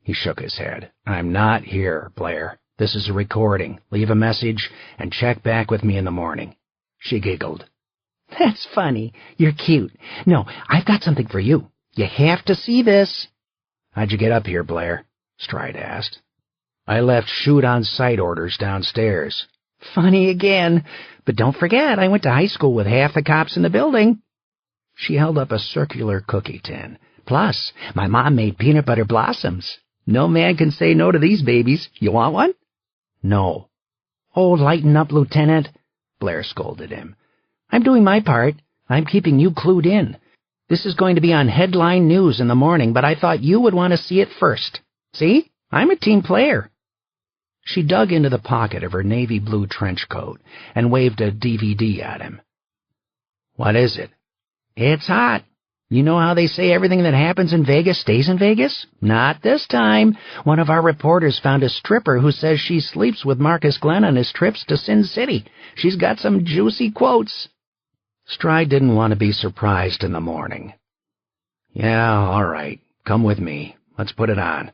He shook his head. "I'm not here, Blair. This is a recording. Leave a message and check back with me in the morning." She giggled. "That's funny. You're cute. No, I've got something for you. You have to see this." "How'd you get up here, Blair?" Stride asked. "I left shoot-on-sight orders downstairs." "Funny again. But don't forget, I went to high school with half the cops in the building." She held up a circular cookie tin. "Plus, my mom made peanut butter blossoms. No man can say no to these babies. You want one?" "No." "Oh, lighten up, Lieutenant," Blair scolded him. "I'm doing my part. I'm keeping you clued in. This is going to be on headline news in the morning, but I thought you would want to see it first. See? I'm a team player." She dug into the pocket of her navy blue trench coat and waved a DVD at him. "What is it?" "It's hot. You know how they say everything that happens in Vegas stays in Vegas? Not this time. One of our reporters found a stripper who says she sleeps with Marcus Glenn on his trips to Sin City. She's got some juicy quotes." Stride didn't want to be surprised in the morning. "Yeah, all right. Come with me. Let's put it on."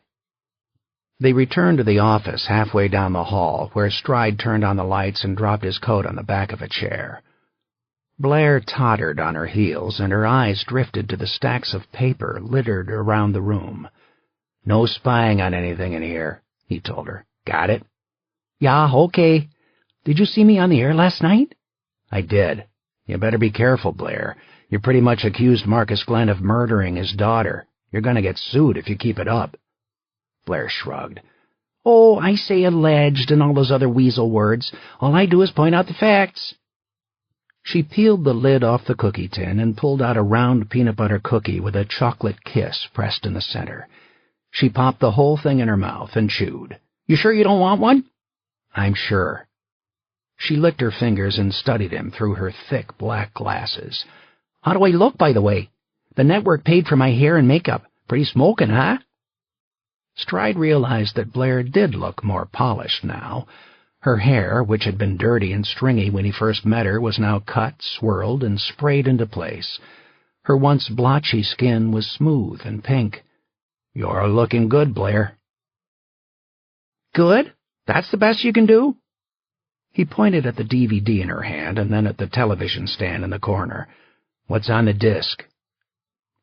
They returned to the office halfway down the hall, where Stride turned on the lights and dropped his coat on the back of a chair. Blair tottered on her heels, and her eyes drifted to the stacks of paper littered around the room. "No spying on anything in here," he told her. "Got it?" "Yeah, okay. Did you see me on the air last night?" "I did. You better be careful, Blair. You pretty much accused Marcus Glenn of murdering his daughter. You're going to get sued if you keep it up." Blair shrugged. "Oh, I say alleged and all those other weasel words. All I do is point out the facts." She peeled the lid off the cookie tin and pulled out a round peanut butter cookie with a chocolate kiss pressed in the center. She popped the whole thing in her mouth and chewed. "You sure you don't want one?" "I'm sure." She licked her fingers and studied him through her thick black glasses. "How do I look, by the way? The network paid for my hair and makeup. Pretty smoking, huh?" Stride realized that Blair did look more polished now. Her hair, which had been dirty and stringy when he first met her, was now cut, swirled, and sprayed into place. Her once blotchy skin was smooth and pink. "You're looking good, Blair." "Good? That's the best you can do?" He pointed at the DVD in her hand and then at the television stand in the corner. "What's on the disc?"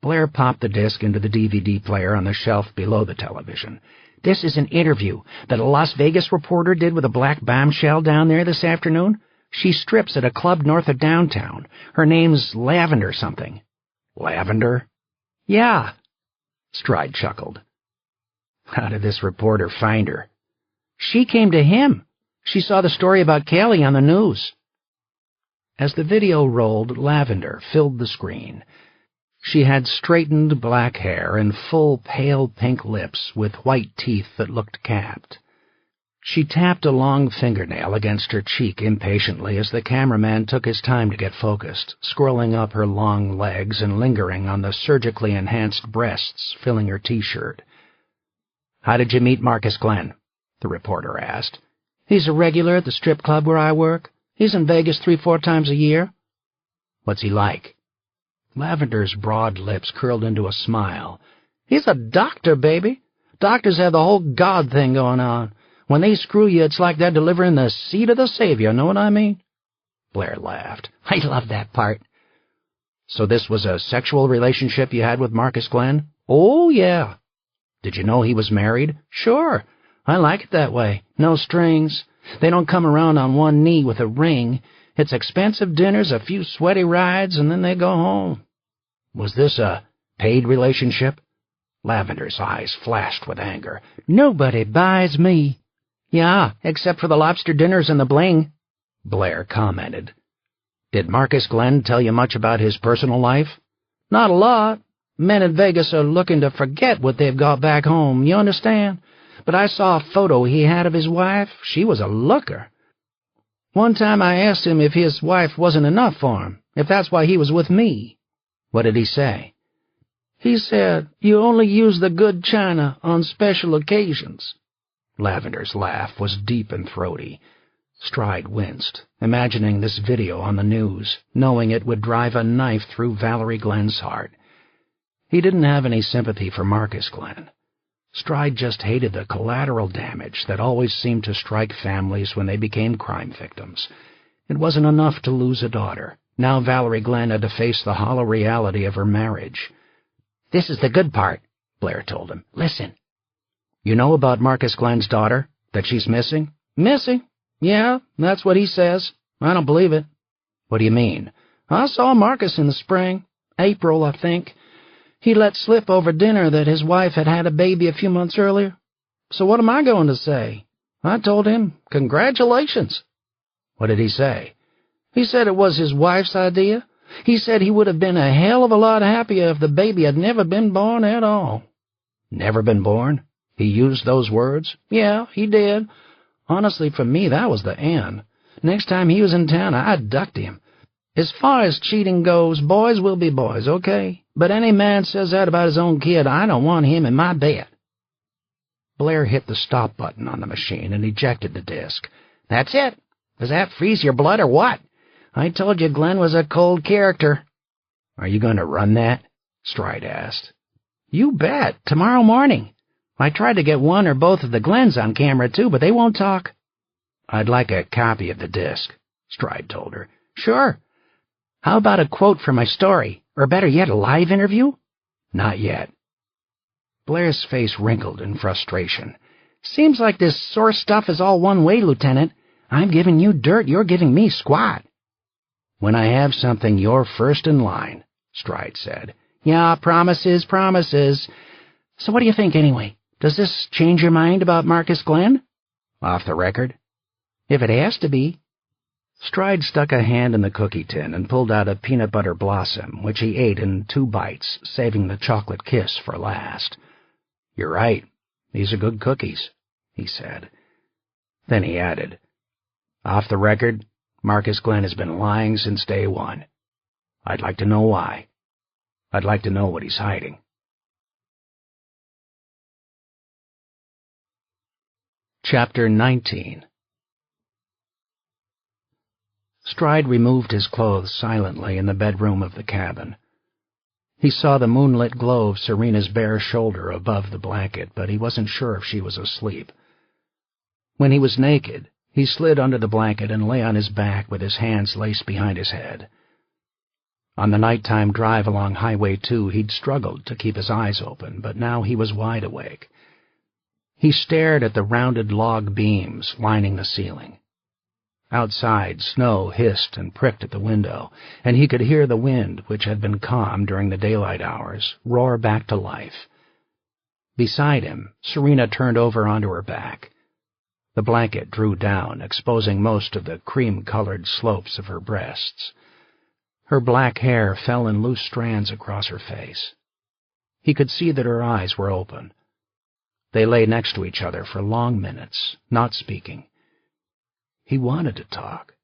Blair popped the disc into the DVD player on the shelf below the television. "This is an interview that a Las Vegas reporter did with a black bombshell down there this afternoon. She strips at a club north of downtown. Her name's Lavender something." "Lavender?" "Yeah." Stride chuckled. "How did this reporter find her?" "She came to him. She saw the story about Kelly on the news." As the video rolled, Lavender filled the screen. She had straightened black hair and full pale pink lips with white teeth that looked capped. She tapped a long fingernail against her cheek impatiently as the cameraman took his time to get focused, scrolling up her long legs and lingering on the surgically enhanced breasts filling her T-shirt. "How did you meet Marcus Glenn?" the reporter asked. "He's a regular at the strip club where I work. He's in Vegas 3-4 times a year." "What's he like?" Lavender's broad lips curled into a smile. "He's a doctor, baby. Doctors have the whole God thing going on. When they screw you, it's like they're delivering the seed of the Savior, know what I mean?" Blair laughed. "I love that part." "So this was a sexual relationship you had with Marcus Glenn?" "Oh, yeah." "Did you know he was married?" "Sure. I like it that way. No strings. They don't come around on one knee with a ring. It's expensive dinners, a few sweaty rides, and then they go home." "Was this a paid relationship?" Lavender's eyes flashed with anger. "Nobody buys me." "Yeah, except for the lobster dinners and the bling," Blair commented. "Did Marcus Glenn tell you much about his personal life?" "Not a lot. Men in Vegas are looking to forget what they've got back home, you understand? but I saw a photo he had of his wife. She was a looker. One time I asked him if his wife wasn't enough for him, if that's why he was with me. What did he say? He said, "You only use the good china on special occasions." Lavender's laugh was deep and throaty. Stride winced, imagining this video on the news, knowing it would drive a knife through Valerie Glenn's heart. He didn't have any sympathy for Marcus Glenn. Stride just hated the collateral damage that always seemed to strike families when they became crime victims. It wasn't enough to lose a daughter. Now Valerie Glenn had to face the hollow reality of her marriage. "This is the good part," Blair told him. "Listen." "You know about Marcus Glenn's daughter? That she's missing?" "Missing? Yeah, that's what he says. I don't believe it." "What do you mean?" "I saw Marcus in the spring. April, I think. He let slip over dinner that his wife had had a baby a few months earlier. So what am I going to say? I told him, congratulations." "What did he say?" "He said it was his wife's idea. He said he would have been a hell of a lot happier if the baby had never been born at all." "Never been born?" He used those words? "Yeah, he did. Honestly, for me, that was the end. Next time he was in town, I'd ducked him. As far as cheating goes, boys will be boys, okay? But any man says that about his own kid, I don't want him in my bed." Blair hit the stop button on the machine and ejected the disc. "That's it. Does that freeze your blood or what? I told you Glenn was a cold character." "Are you going to run that?" Stride asked. "You bet. Tomorrow morning. I tried to get one or both of the Glenns on camera, too, but they won't talk." "I'd like a copy of the disc," Stride told her. "Sure. How about a quote from my story? Or better yet, a live interview?" "Not yet." Blair's face wrinkled in frustration. "Seems like this source stuff is all one way, Lieutenant. I'm giving you dirt, you're giving me squat." "When I have something, you're first in line," Stride said. "Yeah, promises, promises. So what do you think, anyway? Does this change your mind about Marcus Glenn?" "Off the record?" "If it has to be." Stride stuck a hand in the cookie tin and pulled out a peanut butter blossom, which he ate in 2 bites, saving the chocolate kiss for last. "You're right. These are good cookies," he said. Then he added, "Off the record, Marcus Glenn has been lying since day one. I'd like to know why. I'd like to know what he's hiding." Chapter 19. Stride removed his clothes silently in the bedroom of the cabin. He saw the moonlit glow of Serena's bare shoulder above the blanket, but he wasn't sure if she was asleep. When he was naked, he slid under the blanket and lay on his back with his hands laced behind his head. On the nighttime drive along Highway 2, he'd struggled to keep his eyes open, but now he was wide awake. He stared at the rounded log beams lining the ceiling. Outside, snow hissed and pricked at the window, and he could hear the wind, which had been calm during the daylight hours, roar back to life. Beside him, Serena turned over onto her back. The blanket drew down, exposing most of the cream-colored slopes of her breasts. Her black hair fell in loose strands across her face. He could see that her eyes were open. They lay next to each other for long minutes, not speaking. He wanted to talk,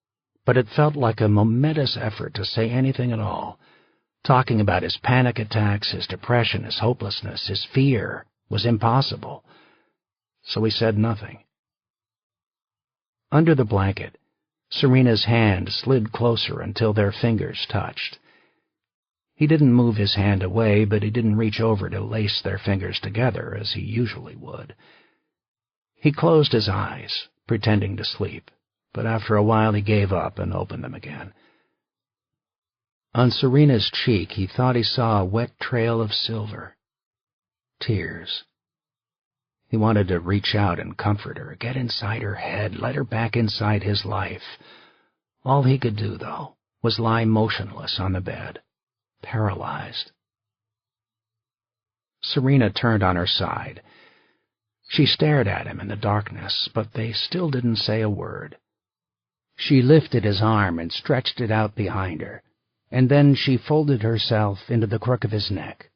but it felt like a momentous effort to say anything at all. Talking about his panic attacks, his depression, his hopelessness, his fear was impossible. So he said nothing. Under the blanket, Serena's hand slid closer until their fingers touched. He didn't move his hand away, but he didn't reach over to lace their fingers together as he usually would. He closed his eyes, pretending to sleep, but after a while he gave up and opened them again. On Serena's cheek he thought he saw a wet trail of silver. Tears. He wanted to reach out and comfort her, get inside her head, let her back inside his life. All he could do, though, was lie motionless on the bed, paralyzed. Serena turned on her side. She stared at him in the darkness, but they still didn't say a word. She lifted his arm and stretched it out behind her, and then she folded herself into the crook of his neck.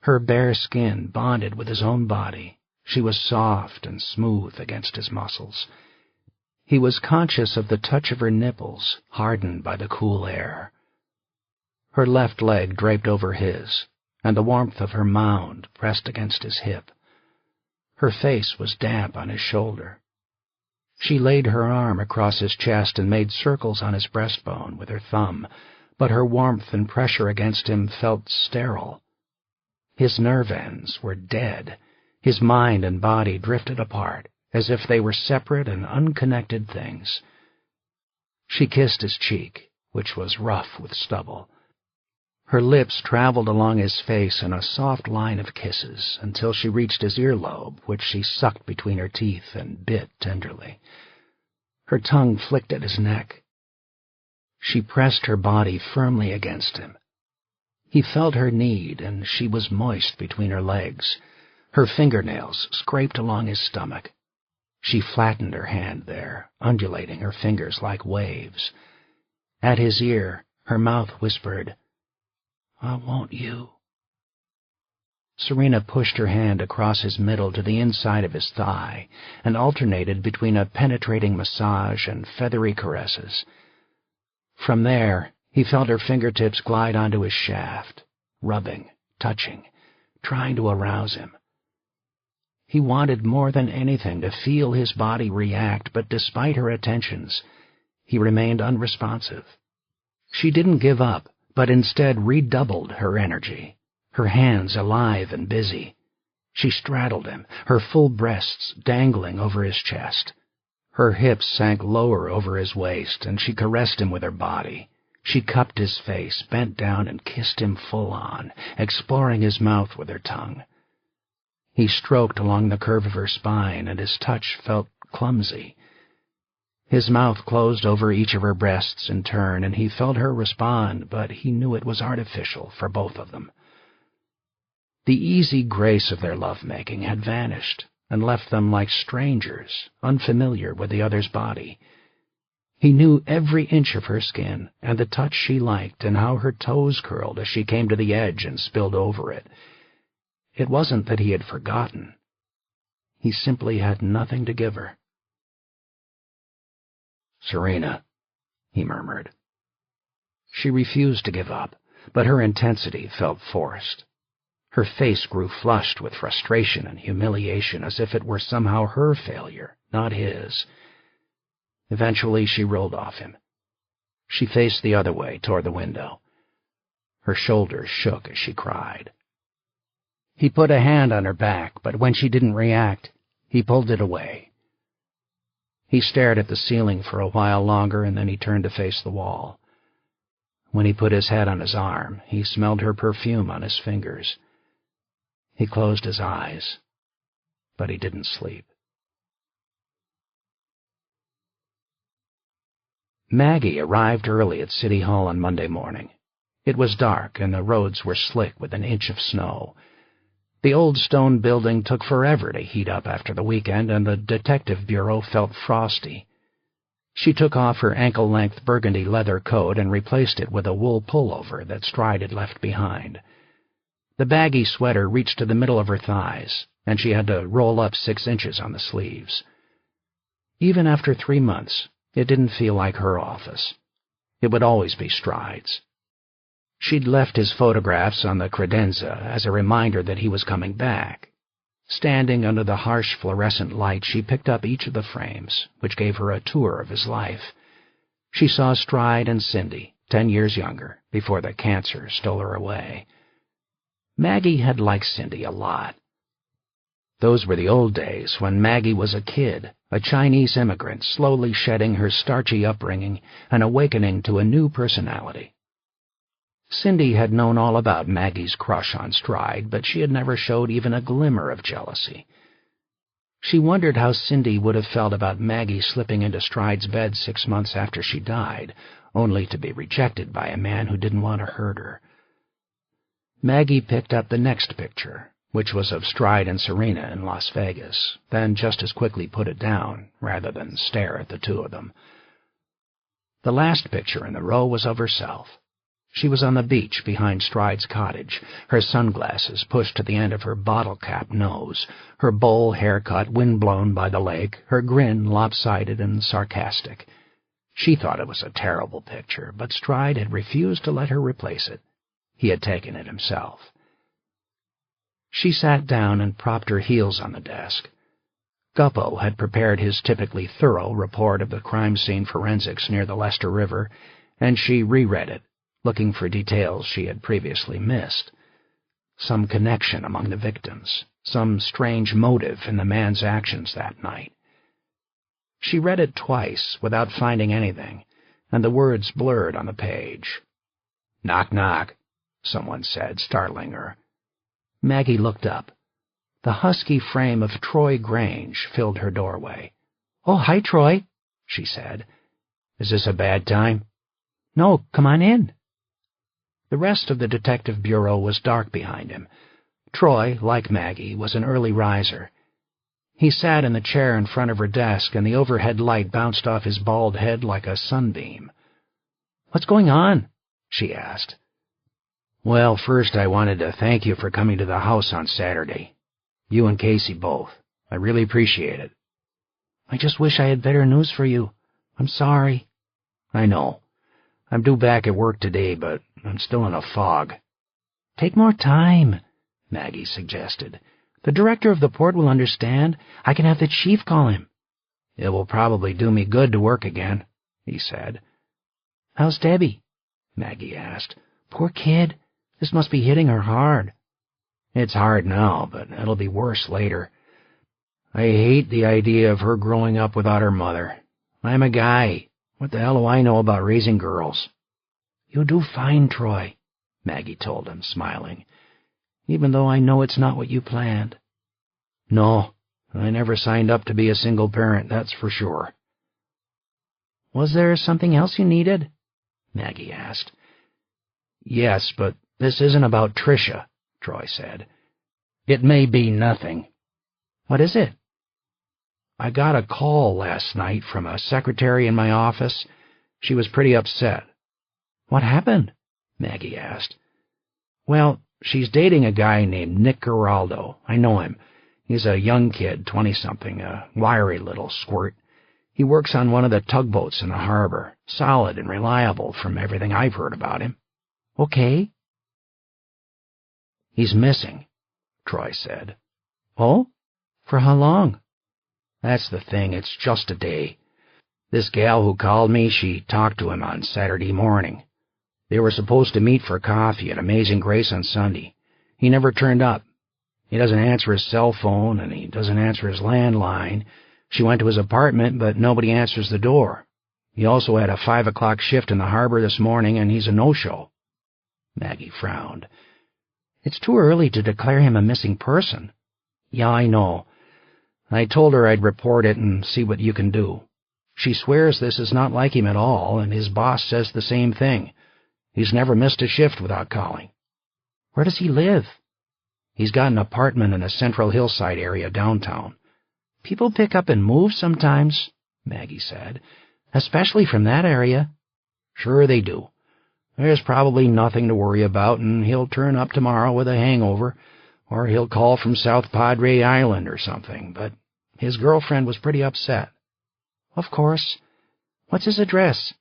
Her bare skin bonded with his own body, She was soft and smooth against his muscles. He was conscious of the touch of her nipples, hardened by the cool air. Her left leg draped over his, and the warmth of her mound pressed against his hip. Her face was damp on his shoulder. She laid her arm across his chest and made circles on his breastbone with her thumb, but her warmth and pressure against him felt sterile. His nerve ends were dead. His mind and body drifted apart, as if they were separate and unconnected things. She kissed his cheek, which was rough with stubble. Her lips traveled along his face in a soft line of kisses until she reached his earlobe, which she sucked between her teeth and bit tenderly. Her tongue flicked at his neck. She pressed her body firmly against him. He felt her need, and she was moist between her legs. Her fingernails scraped along his stomach. She flattened her hand there, undulating her fingers like waves. At his ear, her mouth whispered, "I want you." Serena pushed her hand across his middle to the inside of his thigh and alternated between a penetrating massage and feathery caresses. From there, he felt her fingertips glide onto his shaft, rubbing, touching, trying to arouse him. He wanted more than anything to feel his body react, but despite her attentions, he remained unresponsive. She didn't give up, but instead redoubled her energy, her hands alive and busy. She straddled him, her full breasts dangling over his chest. Her hips sank lower over his waist, and she caressed him with her body. She cupped his face, bent down, and kissed him full on, exploring his mouth with her tongue. He stroked along the curve of her spine, and his touch felt clumsy. His mouth closed over each of her breasts in turn, and he felt her respond, but he knew it was artificial for both of them. The easy grace of their lovemaking had vanished, and left them like strangers, unfamiliar with the other's body. He knew every inch of her skin, and the touch she liked, and how her toes curled as she came to the edge and spilled over it. It wasn't that he had forgotten. He simply had nothing to give her. "Serena," he murmured. She refused to give up, but her intensity felt forced. Her face grew flushed with frustration and humiliation, as if it were somehow her failure, not his. Eventually she rolled off him. She faced the other way, toward the window. Her shoulders shook as she cried. He put a hand on her back, but when she didn't react, he pulled it away. He stared at the ceiling for a while longer, and then he turned to face the wall. When he put his head on his arm, he smelled her perfume on his fingers. He closed his eyes, but he didn't sleep. Maggie arrived early at City Hall on Monday morning. It was dark, and the roads were slick with an inch of snow. The old stone building took forever to heat up after the weekend, and the detective bureau felt frosty. She took off her ankle-length burgundy leather coat and replaced it with a wool pullover that Stride had left behind. The baggy sweater reached to the middle of her thighs, and she had to roll up 6 inches on the sleeves. Even after 3 months, it didn't feel like her office. It would always be Stride's. She'd left his photographs on the credenza as a reminder that he was coming back. Standing under the harsh fluorescent light, she picked up each of the frames, which gave her a tour of his life. She saw Stride and Cindy, 10 years younger, before the cancer stole her away. Maggie had liked Cindy a lot. Those were the old days when Maggie was a kid, a Chinese immigrant slowly shedding her starchy upbringing and awakening to a new personality. Cindy had known all about Maggie's crush on Stride, but she had never showed even a glimmer of jealousy. She wondered how Cindy would have felt about Maggie slipping into Stride's bed 6 months after she died, only to be rejected by a man who didn't want to hurt her. Maggie picked up the next picture, which was of Stride and Serena in Las Vegas, then just as quickly put it down, rather than stare at the two of them. The last picture in the row was of herself. She was on the beach behind Stride's cottage, her sunglasses pushed to the end of her bottle-cap nose, her bowl haircut wind-blown by the lake, her grin lopsided and sarcastic. She thought it was a terrible picture, but Stride had refused to let her replace it. He had taken it himself. She sat down and propped her heels on the desk. Guppo had prepared his typically thorough report of the crime scene forensics near the Lester River, and she reread it, looking for details she had previously missed. Some connection among the victims, some strange motive in the man's actions that night. She read it twice without finding anything, and the words blurred on the page. "Knock, knock," someone said, startling her. Maggie looked up. The husky frame of Troy Grange filled her doorway. "Oh, hi, Troy," she said. "Is this a bad time?" "No, come on in." The rest of the detective bureau was dark behind him. Troy, like Maggie, was an early riser. He sat in the chair in front of her desk, and the overhead light bounced off his bald head like a sunbeam. "What's going on?" she asked. "Well, first I wanted to thank you for coming to the house on Saturday. You and Casey both. I really appreciate it." "I just wish I had better news for you. I'm sorry." "I know. I'm due back at work today, but I'm still in a fog." "Take more time," Maggie suggested. "The director of the port will understand. I can have the chief call him." "It will probably do me good to work again," he said. "How's Debbie?" Maggie asked. "Poor kid. This must be hitting her hard." "It's hard now, but it'll be worse later. I hate the idea of her growing up without her mother. I'm a guy. What the hell do I know about raising girls?" "You do fine, Troy," Maggie told him, smiling, "even though I know it's not what you planned." "No, I never signed up to be a single parent, that's for sure." "Was there something else you needed?" Maggie asked. "Yes, but this isn't about Tricia," Troy said. "It may be nothing." "What is it?" "I got a call last night from a secretary in my office. She was pretty upset." "What happened?" Maggie asked. "Well, she's dating a guy named Nick Geraldo. I know him. He's a young kid, 20-something, a wiry little squirt. He works on one of the tugboats in the harbor, solid and reliable from everything I've heard about him." "Okay." "He's missing," Troy said. "Oh? For how long?" "That's the thing. It's just a day. This gal who called me, she talked to him on Saturday morning. They were supposed to meet for coffee at Amazing Grace on Sunday. He never turned up. He doesn't answer his cell phone, and he doesn't answer his landline. She went to his apartment, but nobody answers the door. He also had a 5 o'clock shift in the harbor this morning, and he's a no-show." Maggie frowned. "It's too early to declare him a missing person." "Yeah, I know. I told her I'd report it and see what you can do. She swears this is not like him at all, and his boss says the same thing. He's never missed a shift without calling." "Where does he live?" "He's got an apartment in the Central Hillside area downtown." "People pick up and move sometimes," Maggie said, "especially from that area." "Sure they do. There's probably nothing to worry about, and he'll turn up tomorrow with a hangover, or he'll call from South Padre Island or something, but his girlfriend was pretty upset." "Of course. What's his address?"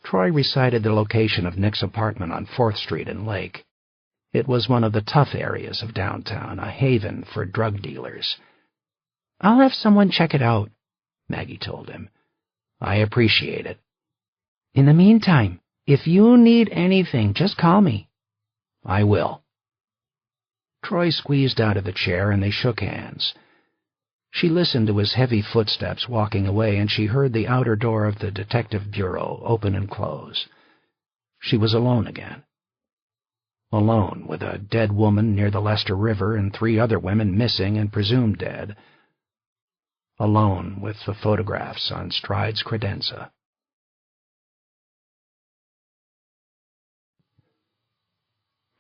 Troy recited the location of Nick's apartment on 4th Street and Lake. It was one of the tough areas of downtown, a haven for drug dealers. "I'll have someone check it out," Maggie told him. "I appreciate it." "In the meantime, if you need anything, just call me." "I will." Troy squeezed out of the chair, and they shook hands. She listened to his heavy footsteps walking away, and she heard the outer door of the detective bureau open and close. She was alone again. Alone with a dead woman near the Lester River and 3 other women missing and presumed dead. Alone with the photographs on Stride's credenza.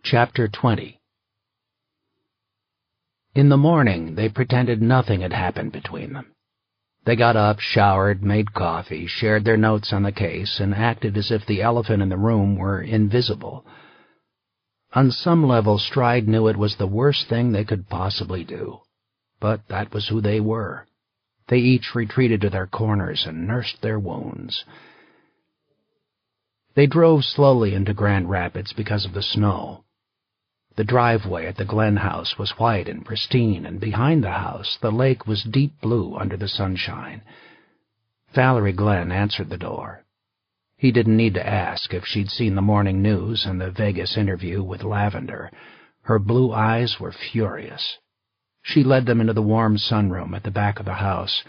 Chapter 20. In the morning, they pretended nothing had happened between them. They got up, showered, made coffee, shared their notes on the case, and acted as if the elephant in the room were invisible. On some level, Stride knew it was the worst thing they could possibly do, but that was who they were. They each retreated to their corners and nursed their wounds. They drove slowly into Grand Rapids because of the snow. The driveway at the Glen house was white and pristine, and behind the house the lake was deep blue under the sunshine. Valerie Glenn answered the door. He didn't need to ask if she'd seen the morning news and the Vegas interview with Lavender. Her blue eyes were furious. She led them into the warm sunroom at the back of the house,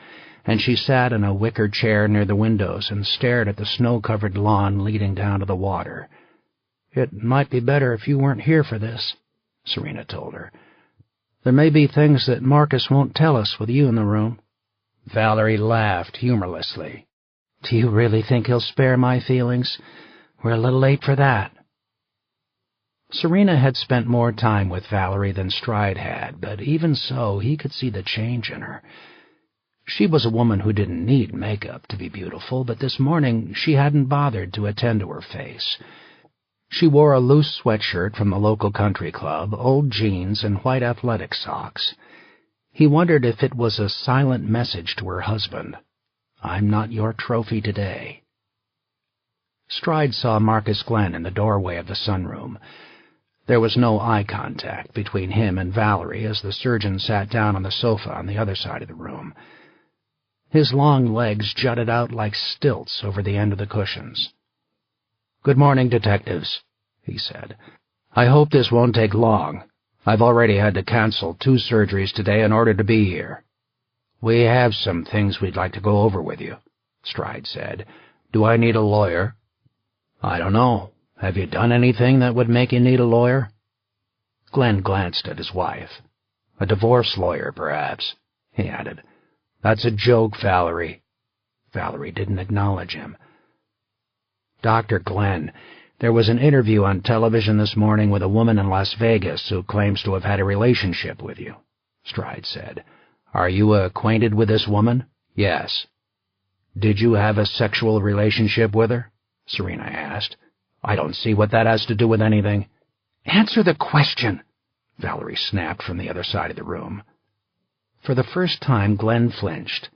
and she sat in a wicker chair near the windows and stared at the snow-covered lawn leading down to the water. "It might be better if you weren't here for this," Serena told her. "There may be things that Marcus won't tell us with you in the room." Valerie laughed humorlessly. "Do you really think he'll spare my feelings? We're a little late for that." Serena had spent more time with Valerie than Stride had, but even so, he could see the change in her. She was a woman who didn't need makeup to be beautiful, but this morning she hadn't bothered to attend to her face. She wore a loose sweatshirt from the local country club, old jeans, and white athletic socks. He wondered if it was a silent message to her husband. "I'm not your trophy today." Stride saw Marcus Glenn in the doorway of the sunroom. There was no eye contact between him and Valerie as the surgeon sat down on the sofa on the other side of the room. His long legs jutted out like stilts over the end of the cushions. "Good morning, detectives," he said. "I hope this won't take long. I've already had to cancel 2 surgeries today in order to be here." "We have some things we'd like to go over with you," Stride said. "Do I need a lawyer?" "I don't know. Have you done anything that would make you need a lawyer?" Glenn glanced at his wife. "A divorce lawyer, perhaps," he added. "That's a joke, Valerie." Valerie didn't acknowledge him. "Dr. Glenn, there was an interview on television this morning with a woman in Las Vegas who claims to have had a relationship with you," Stride said. "Are you acquainted with this woman?" "Yes." "Did you have a sexual relationship with her?" Serena asked. "I don't see what that has to do with anything." "Answer the question," Valerie snapped from the other side of the room. For the first time, Glenn flinched.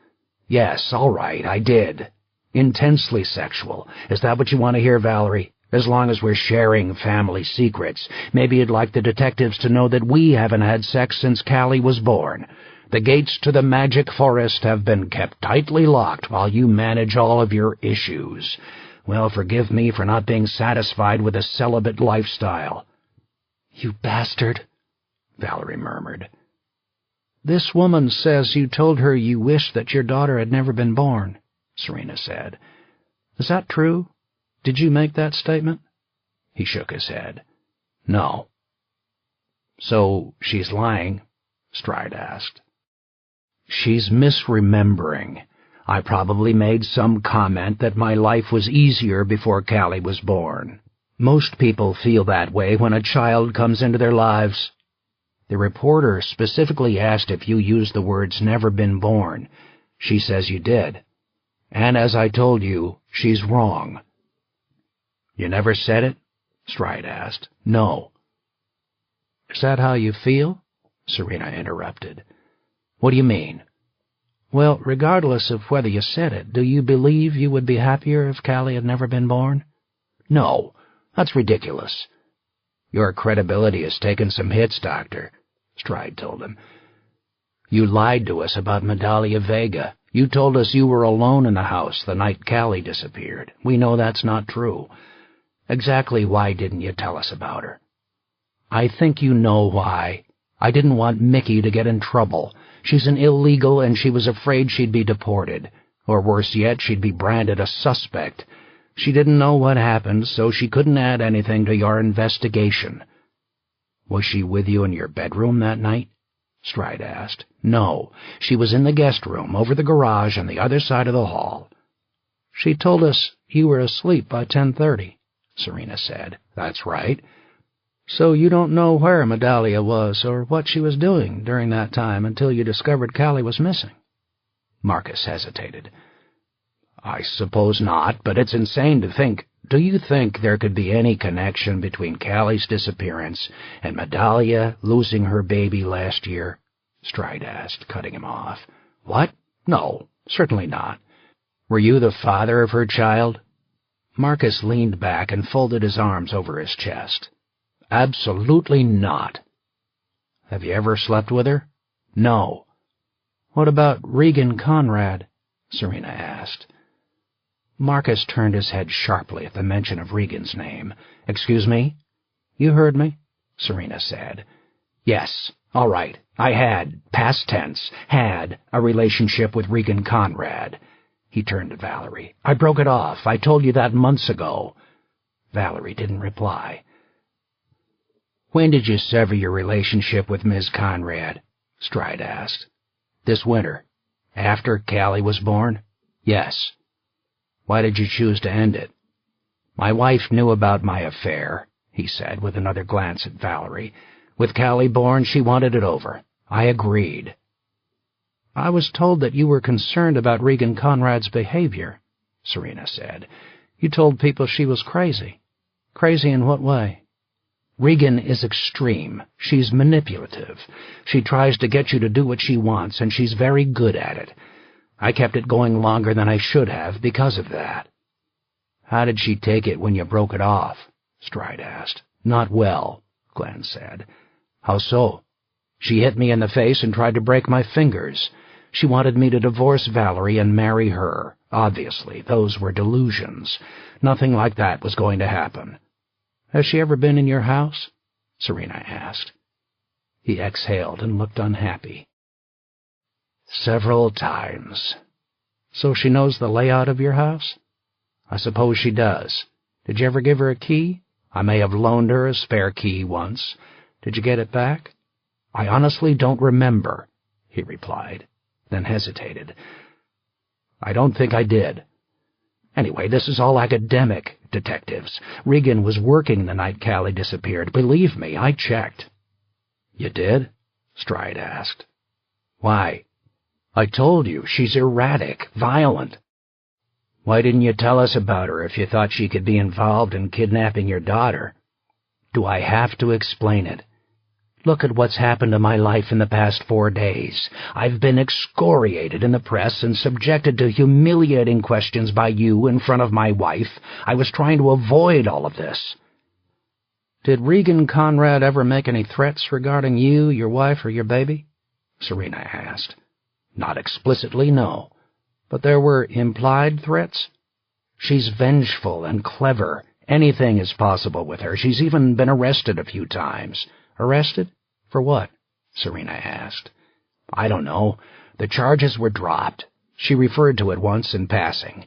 "Yes, all right, I did. Intensely sexual. Is that what you want to hear, Valerie? As long as we're sharing family secrets, maybe you'd like the detectives to know that we haven't had sex since Callie was born. The gates to the magic forest have been kept tightly locked while you manage all of your issues. Well, forgive me for not being satisfied with a celibate lifestyle." "You bastard," Valerie murmured. "This woman says you told her you wished that your daughter had never been born," Serena said. "Is that true? Did you make that statement?" He shook his head. "No." "So she's lying?" Stride asked. "She's misremembering. I probably made some comment that my life was easier before Callie was born. Most people feel that way when a child comes into their lives." The reporter specifically asked if you used the words "never been born." She says you did. And as I told you, she's wrong. "You never said it?" Stride asked. "No." "Is that how you feel?" Serena interrupted. "What do you mean?" "Well, regardless of whether you said it, do you believe you would be happier if Callie had never been born?" "No, that's ridiculous." "Your credibility has taken some hits, Doctor," Stride told him. "You lied to us about Medallia Vega. You told us you were alone in the house the night Callie disappeared. We know that's not true. Exactly why didn't you tell us about her?" "I think you know why. I didn't want Mickey to get in trouble. She's an illegal, and she was afraid she'd be deported. Or worse yet, she'd be branded a suspect. She didn't know what happened, so she couldn't add anything to your investigation." "Was she with you in your bedroom that night?" Stride asked. "No, she was in the guest room over the garage on the other side of the hall." "She told us you were asleep by 10:30, Serena said. "That's right." "So you don't know where Medallia was or what she was doing during that time until you discovered Callie was missing?" Marcus hesitated. I suppose not, but it's insane to think. Do you think there could be any connection between Callie's disappearance and Medalia losing her baby last year? Stride asked, cutting him off. What? No, certainly not. Were you the father of her child? Marcus leaned back and folded his arms over his chest. Absolutely not. Have you ever slept with her? No. What about Regan Conrad? Serena asked. Marcus turned his head sharply at the mention of Regan's name. Excuse me? You heard me, Serena said. Yes, all right. I had, past tense, had a relationship with Regan Conrad. He turned to Valerie. I broke it off. I told you that months ago. Valerie didn't reply. When did you sever your relationship with Ms. Conrad? Stride asked. This winter. After Callie was born? Yes. Why did you choose to end it? My wife knew about my affair, he said with another glance at Valerie. With Callie born, she wanted it over. I agreed. I was told that you were concerned about Regan Conrad's behavior, Serena said. You told people she was crazy. Crazy in what way? Regan is extreme. She's manipulative. She tries to get you to do what she wants, and she's very good at it. I kept it going longer than I should have because of that. How did she take it when you broke it off? Stride asked. Not well, Glenn said. How so? She hit me in the face and tried to break my fingers. She wanted me to divorce Valerie and marry her. Obviously, those were delusions. Nothing like that was going to happen. Has she ever been in your house? Serena asked. He exhaled and looked unhappy. Several times. So she knows the layout of your house? I suppose she does. Did you ever give her a key? I may have loaned her a spare key once. Did you get it back? I honestly don't remember, he replied, then hesitated. I don't think I did. Anyway, this is all academic, detectives. Regan was working the night Callie disappeared. Believe me, I checked. You did? Stride asked. Why? I told you, she's erratic, violent. Why didn't you tell us about her if you thought she could be involved in kidnapping your daughter? Do I have to explain it? Look at what's happened to my life in the past 4 days. I've been excoriated in the press and subjected to humiliating questions by you in front of my wife. I was trying to avoid all of this. Did Regan Conrad ever make any threats regarding you, your wife, or your baby? Serena asked. Not explicitly, no. But there were implied threats? She's vengeful and clever. Anything is possible with her. She's even been arrested a few times. Arrested? For what? Serena asked. I don't know. The charges were dropped. She referred to it once in passing.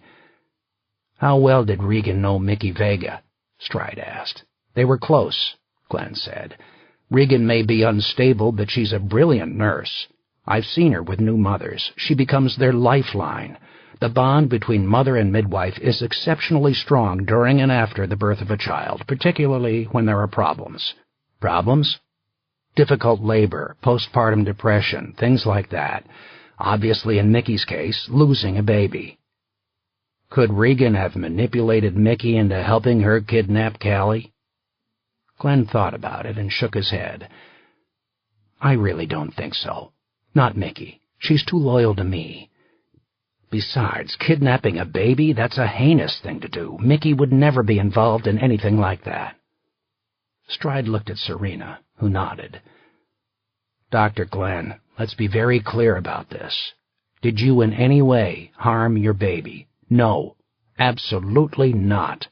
How well did Regan know Mickey Vega? Stride asked. They were close, Glenn said. Regan may be unstable, but she's a brilliant nurse. I've seen her with new mothers. She becomes their lifeline. The bond between mother and midwife is exceptionally strong during and after the birth of a child, particularly when there are problems. Problems? Difficult labor, postpartum depression, things like that. Obviously, in Mickey's case, losing a baby. Could Regan have manipulated Mickey into helping her kidnap Callie? Glenn thought about it and shook his head. I really don't think so. Not Mickey. She's too loyal to me. Besides, kidnapping a baby, that's a heinous thing to do. Mickey would never be involved in anything like that. Stride looked at Serena, who nodded. Dr. Glenn, let's be very clear about this. Did you in any way harm your baby? No, absolutely not.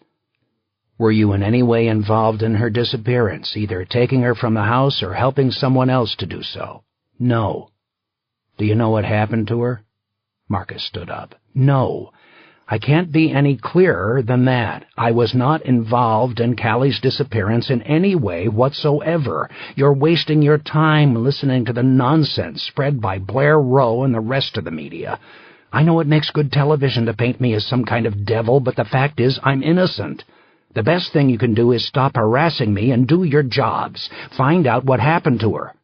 Were you in any way involved in her disappearance, either taking her from the house or helping someone else to do so? No. Do you know what happened to her? Marcus stood up. No. I can't be any clearer than that. I was not involved in Callie's disappearance in any way whatsoever. You're wasting your time listening to the nonsense spread by Blair Rowe and the rest of the media. I know it makes good television to paint me as some kind of devil, but the fact is I'm innocent. The best thing you can do is stop harassing me and do your jobs. Find out what happened to her.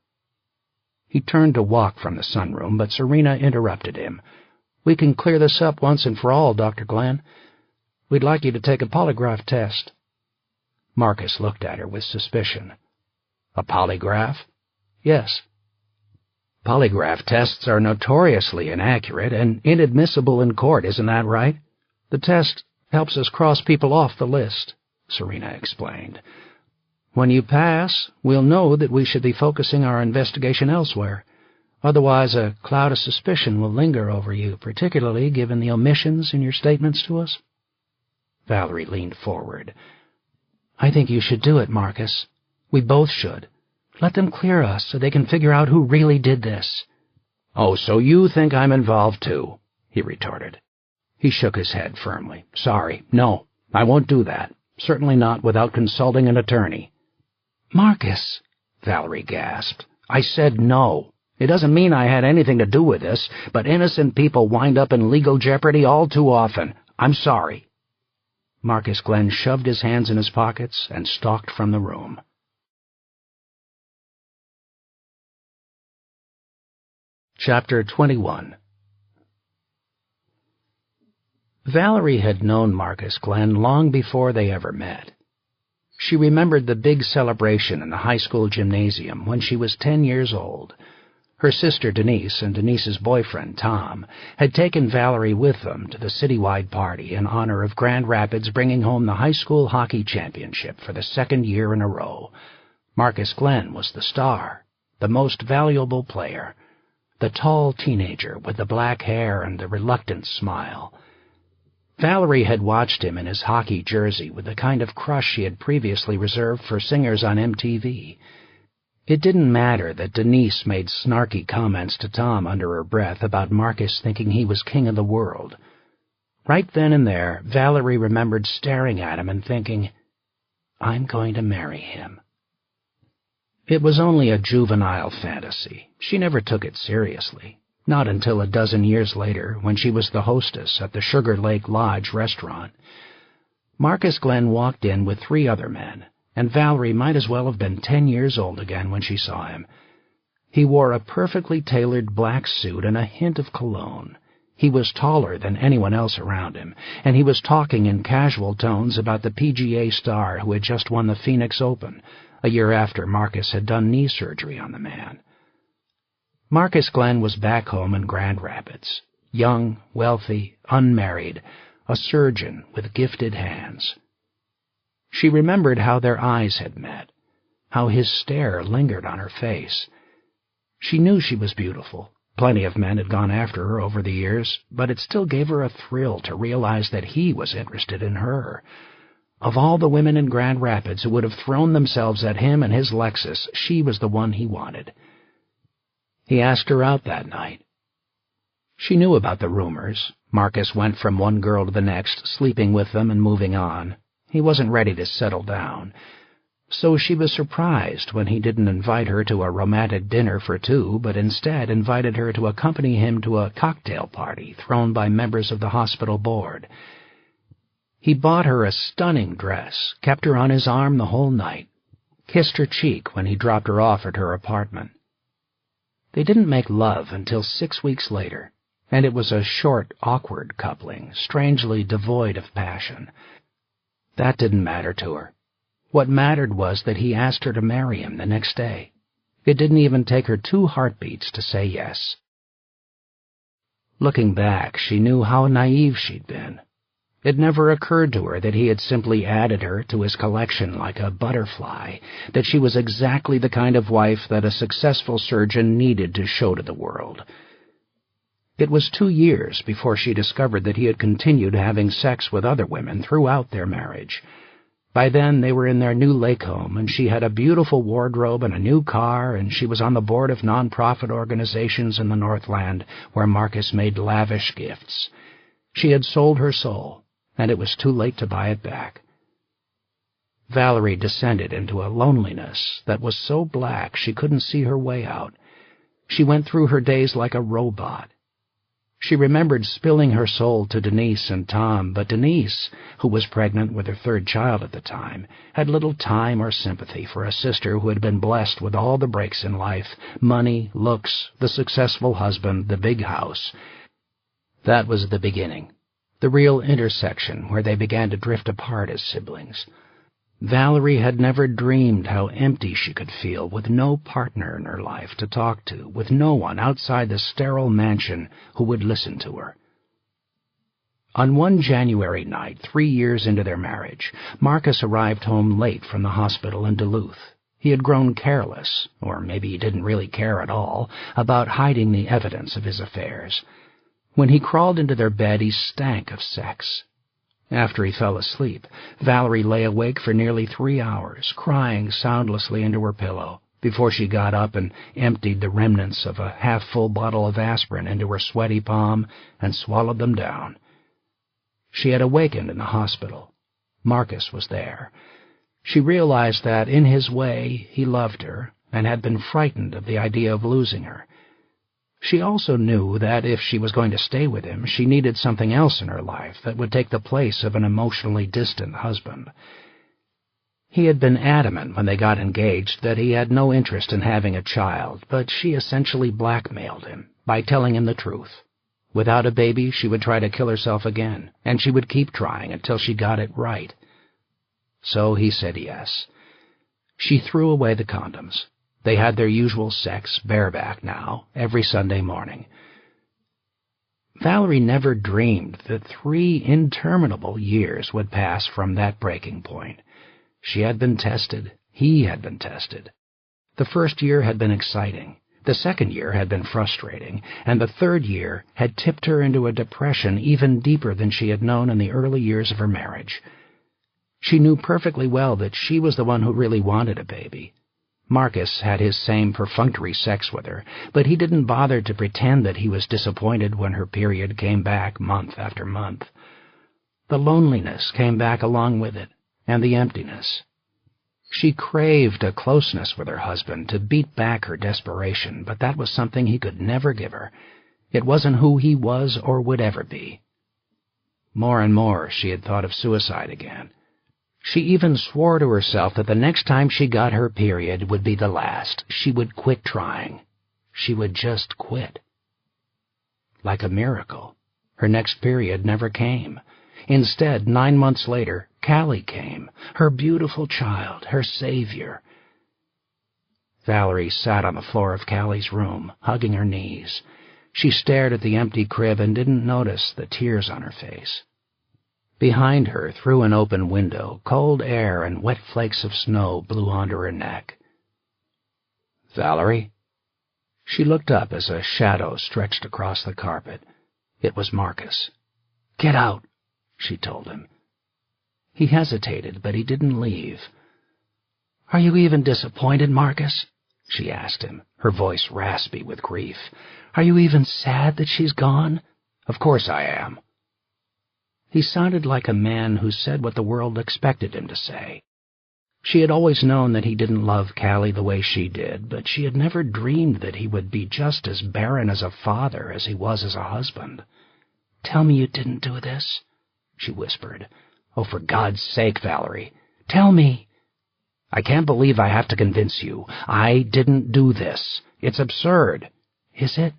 He turned to walk from the sunroom, but Serena interrupted him. We can clear this up once and for all, Dr. Glenn. We'd like you to take a polygraph test." Marcus looked at her with suspicion. "A polygraph?" "Yes." "Polygraph tests are notoriously inaccurate and inadmissible in court, isn't that right?" "The test helps us cross people off the list," Serena explained. "When you pass, we'll know that we should be focusing our investigation elsewhere. Otherwise, a cloud of suspicion will linger over you, particularly given the omissions in your statements to us." Valerie leaned forward. "I think you should do it, Marcus. We both should. Let them clear us so they can figure out who really did this." "Oh, so you think I'm involved too?" he retorted. He shook his head firmly. "Sorry, no, I won't do that. Certainly not without consulting an attorney." "Marcus!" Valerie gasped. "I said no. It doesn't mean I had anything to do with this, but innocent people wind up in legal jeopardy all too often. I'm sorry." Marcus Glenn shoved his hands in his pockets and stalked from the room. Chapter 21. Valerie had known Marcus Glenn long before they ever met. She remembered the big celebration in the high school gymnasium when she was 10 years old. Her sister Denise and Denise's boyfriend, Tom, had taken Valerie with them to the citywide party in honor of Grand Rapids bringing home the high school hockey championship for the second year in a row. Marcus Glenn was the star, the most valuable player, the tall teenager with the black hair and the reluctant smile. Valerie had watched him in his hockey jersey with the kind of crush she had previously reserved for singers on MTV. It didn't matter that Denise made snarky comments to Tom under her breath about Marcus thinking he was king of the world. Right then and there, Valerie remembered staring at him and thinking, "I'm going to marry him." It was only a juvenile fantasy. She never took it seriously. Not until a dozen years later, when she was the hostess at the Sugar Lake Lodge restaurant. Marcus Glenn walked in with 3 other men, and Valerie might as well have been 10 years old again when she saw him. He wore a perfectly tailored black suit and a hint of cologne. He was taller than anyone else around him, and he was talking in casual tones about the PGA star who had just won the Phoenix Open, a year after Marcus had done knee surgery on the man. Marcus Glenn was back home in Grand Rapids, young, wealthy, unmarried, a surgeon with gifted hands. She remembered how their eyes had met, how his stare lingered on her face. She knew she was beautiful. Plenty of men had gone after her over the years, but it still gave her a thrill to realize that he was interested in her. Of all the women in Grand Rapids who would have thrown themselves at him and his Lexus, she was the one he wanted. He asked her out that night. She knew about the rumors. Marcus went from one girl to the next, sleeping with them and moving on. He wasn't ready to settle down. So she was surprised when he didn't invite her to a romantic dinner for 2, but instead invited her to accompany him to a cocktail party thrown by members of the hospital board. He bought her a stunning dress, kept her on his arm the whole night, kissed her cheek when he dropped her off at her apartment. They didn't make love until 6 weeks later, and it was a short, awkward coupling, strangely devoid of passion. That didn't matter to her. What mattered was that he asked her to marry him the next day. It didn't even take her 2 heartbeats to say yes. Looking back, she knew how naive she'd been. It never occurred to her that he had simply added her to his collection like a butterfly, that she was exactly the kind of wife that a successful surgeon needed to show to the world. It was 2 years before she discovered that he had continued having sex with other women throughout their marriage. By then they were in their new lake home, and she had a beautiful wardrobe and a new car, and she was on the board of non-profit organizations in the Northland where Marcus made lavish gifts. She had sold her soul, and it was too late to buy it back. Valerie descended into a loneliness that was so black she couldn't see her way out. She went through her days like a robot. She remembered spilling her soul to Denise and Tom, but Denise, who was pregnant with her 3rd child at the time, had little time or sympathy for a sister who had been blessed with all the breaks in life, money, looks, the successful husband, the big house. That was the beginning, the real intersection where they began to drift apart as siblings. Valerie had never dreamed how empty she could feel with no partner in her life to talk to, with no one outside the sterile mansion who would listen to her. On one January night, 3 years into their marriage, Marcus arrived home late from the hospital in Duluth. He had grown careless, or maybe he didn't really care at all, about hiding the evidence of his affairs. When he crawled into their bed, he stank of sex. After he fell asleep, Valerie lay awake for nearly 3 hours, crying soundlessly into her pillow, before she got up and emptied the remnants of a half-full bottle of aspirin into her sweaty palm and swallowed them down. She had awakened in the hospital. Marcus was there. She realized that, in his way, he loved her and had been frightened of the idea of losing her. She also knew that if she was going to stay with him, she needed something else in her life that would take the place of an emotionally distant husband. He had been adamant when they got engaged that he had no interest in having a child, but she essentially blackmailed him by telling him the truth. Without a baby, she would try to kill herself again, and she would keep trying until she got it right. So he said yes. She threw away the condoms. They had their usual sex, bareback now, every Sunday morning. Valerie never dreamed that 3 interminable years would pass from that breaking point. She had been tested. He had been tested. The first year had been exciting. The second year had been frustrating, and the third year had tipped her into a depression even deeper than she had known in the early years of her marriage. She knew perfectly well that she was the one who really wanted a baby. Marcus had his same perfunctory sex with her, but he didn't bother to pretend that he was disappointed when her period came back month after month. The loneliness came back along with it, and the emptiness. She craved a closeness with her husband to beat back her desperation, but that was something he could never give her. It wasn't who he was or would ever be. More and more she had thought of suicide again. She even swore to herself that the next time she got her period would be the last. She would quit trying. She would just quit. Like a miracle, her next period never came. Instead, 9 months later, Callie came, her beautiful child, her savior. Valerie sat on the floor of Callie's room, hugging her knees. She stared at the empty crib and didn't notice the tears on her face. Behind her, through an open window, cold air and wet flakes of snow blew onto her neck. "Valerie?" She looked up as a shadow stretched across the carpet. It was Marcus. "Get out," she told him. He hesitated, but he didn't leave. "Are you even disappointed, Marcus?" she asked him, her voice raspy with grief. "Are you even sad that she's gone?" "Of course I am." He sounded like a man who said what the world expected him to say. She had always known that he didn't love Callie the way she did, but she had never dreamed that he would be just as barren as a father as he was as a husband. "Tell me you didn't do this," she whispered. "Oh, for God's sake, Valerie, tell me." "I can't believe I have to convince you. I didn't do this. It's absurd." "Is it?"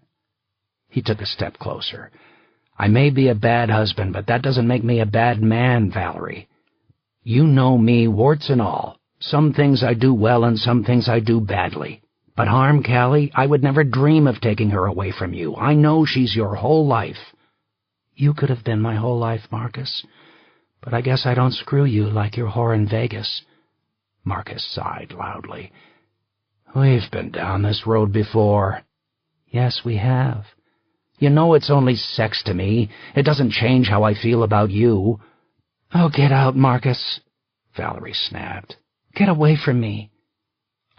He took a step closer. "I may be a bad husband, but that doesn't make me a bad man, Valerie. You know me, warts and all. Some things I do well and some things I do badly. But harm Callie, I would never dream of taking her away from you. I know she's your whole life." "You could have been my whole life, Marcus. But I guess I don't screw you like your whore in Vegas." Marcus sighed loudly. "We've been down this road before." "Yes, we have." "You know it's only sex to me. It doesn't change how I feel about you." "Oh, get out, Marcus," Valerie snapped. "Get away from me."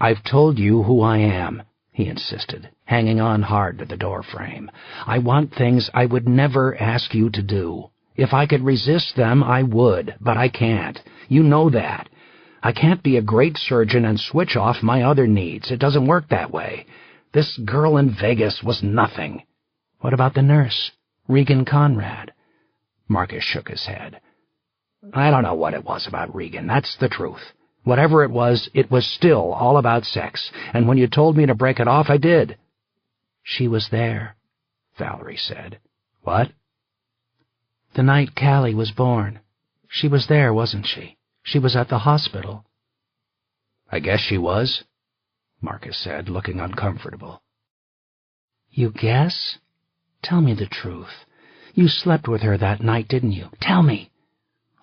"I've told you who I am," he insisted, hanging on hard to the doorframe. "I want things I would never ask you to do. If I could resist them, I would, but I can't. You know that. I can't be a great surgeon and switch off my other needs. It doesn't work that way. This girl in Vegas was nothing." "What about the nurse, Regan Conrad?" Marcus shook his head. "I don't know what it was about Regan, that's the truth. Whatever it was still all about sex, and when you told me to break it off, I did." "She was there," Valerie said. "What?" The night Callie was born. She was there, wasn't she? She was at the hospital." "I guess she was," Marcus said, looking uncomfortable. "You guess? Tell me the truth. You slept with her that night, didn't you? Tell me.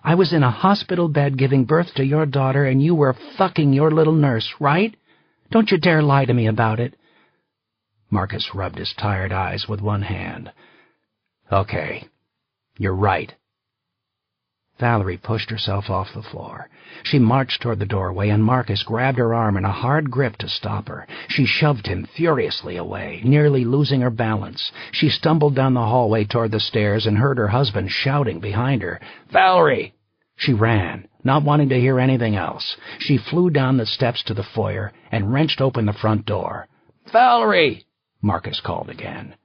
I was in a hospital bed giving birth to your daughter, and you were fucking your little nurse, right? Don't you dare lie to me about it." Marcus rubbed his tired eyes with one hand. "Okay, you're right." Valerie pushed herself off the floor. She marched toward the doorway, and Marcus grabbed her arm in a hard grip to stop her. She shoved him furiously away, nearly losing her balance. She stumbled down the hallway toward the stairs and heard her husband shouting behind her, "Valerie!" She ran, not wanting to hear anything else. She flew down the steps to the foyer and wrenched open the front door. "Valerie!" Marcus called again.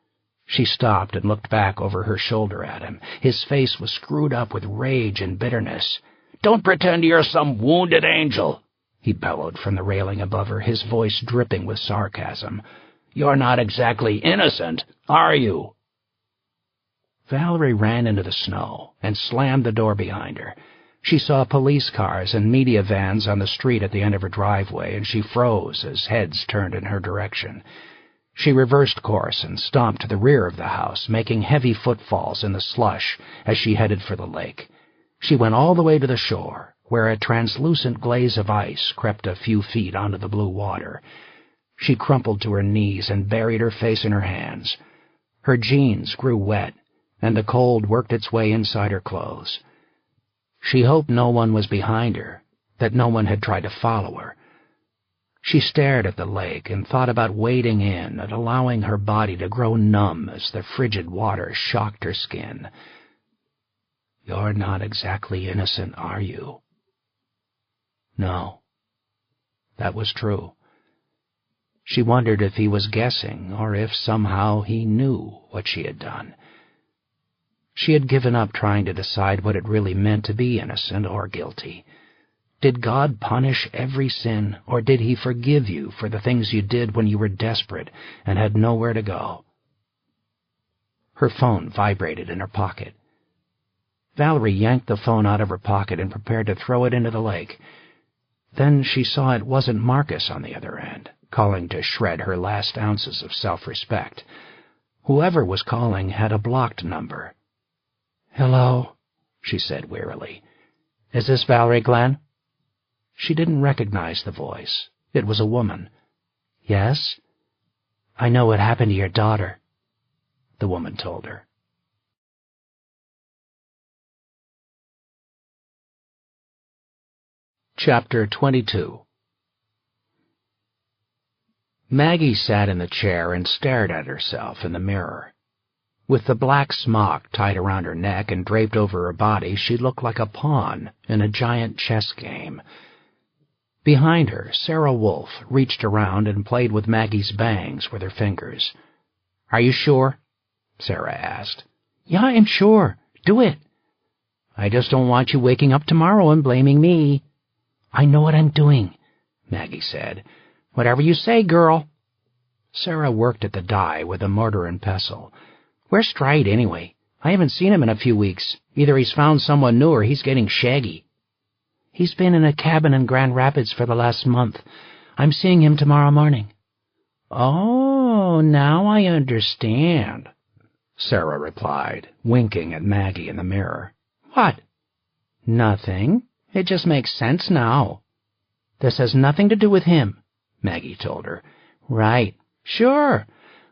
She stopped and looked back over her shoulder at him. His face was screwed up with rage and bitterness. "Don't pretend you're some wounded angel," he bellowed from the railing above her, his voice dripping with sarcasm. "You're not exactly innocent, are you?" Valerie ran into the snow and slammed the door behind her. She saw police cars and media vans on the street at the end of her driveway, and she froze as heads turned in her direction. She reversed course and stomped to the rear of the house, making heavy footfalls in the slush as she headed for the lake. She went all the way to the shore, where a translucent glaze of ice crept a few feet onto the blue water. She crumpled to her knees and buried her face in her hands. Her jeans grew wet, and the cold worked its way inside her clothes. She hoped no one was behind her, that no one had tried to follow her. She stared at the lake and thought about wading in and allowing her body to grow numb as the frigid water shocked her skin. "You're not exactly innocent, are you?" No. That was true. She wondered if he was guessing, or if somehow he knew what she had done. She had given up trying to decide what it really meant to be innocent or guilty. Did God punish every sin, or did he forgive you for the things you did when you were desperate and had nowhere to go? Her phone vibrated in her pocket. Valerie yanked the phone out of her pocket and prepared to throw it into the lake. Then she saw it wasn't Marcus on the other end, calling to shred her last ounces of self-respect. Whoever was calling had a blocked number. "Hello," she said wearily. "Is this Valerie Glenn?" She didn't recognize the voice. It was a woman. "Yes? I know what happened to your daughter," the woman told her. Chapter 22. Maggie sat in the chair and stared at herself in the mirror. With the black smock tied around her neck and draped over her body, she looked like a pawn in a giant chess game. Behind her, Sarah Wolfe reached around and played with Maggie's bangs with her fingers. "Are you sure?" Sarah asked. "Yeah, I'm sure. Do it." "I just don't want you waking up tomorrow and blaming me." "I know what I'm doing," Maggie said. "Whatever you say, girl." Sarah worked at the die with a mortar and pestle. "Where's Stride, anyway? I haven't seen him in a few weeks. Either he's found someone new or he's getting shaggy." "He's been in a cabin in Grand Rapids for the last month. I'm seeing him tomorrow morning." "Oh, now I understand," Sarah replied, winking at Maggie in the mirror. "What?" "Nothing. It just makes sense now." "This has nothing to do with him," Maggie told her. "Right. Sure.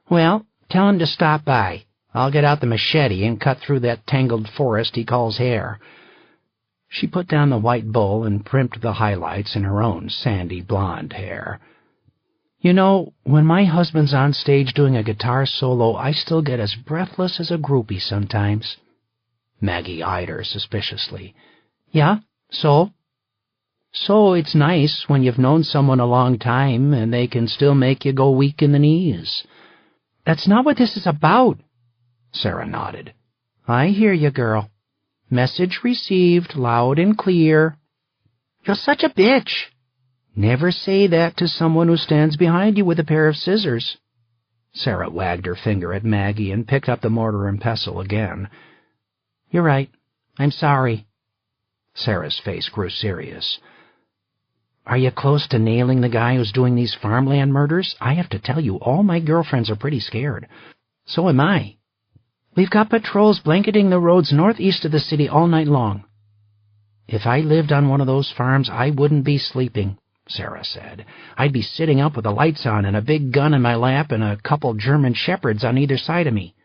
Well, tell him to stop by. I'll get out the machete and cut through that tangled forest he calls hair." She put down the white bowl and primped the highlights in her own sandy blonde hair. "You know, when my husband's on stage doing a guitar solo, I still get as breathless as a groupie sometimes." Maggie eyed her suspiciously. "Yeah, so?" "So it's nice when you've known someone a long time and they can still make you go weak in the knees." "That's not what this is about." Sarah nodded. "I hear you, girl. Message received loud and clear." "You're such a bitch." "Never say that to someone who stands behind you with a pair of scissors." Sarah wagged her finger at Maggie and picked up the mortar and pestle again. You're right. I'm sorry. Sarah's face grew serious. Are you close to nailing the guy who's doing these farmland murders? I have to tell you, all my girlfriends are pretty scared. So am I. We've got patrols blanketing the roads northeast of the city all night long. If I lived on one of those farms, I wouldn't be sleeping, Sarah said. I'd be sitting up with the lights on and a big gun in my lap and a couple German shepherds on either side of me.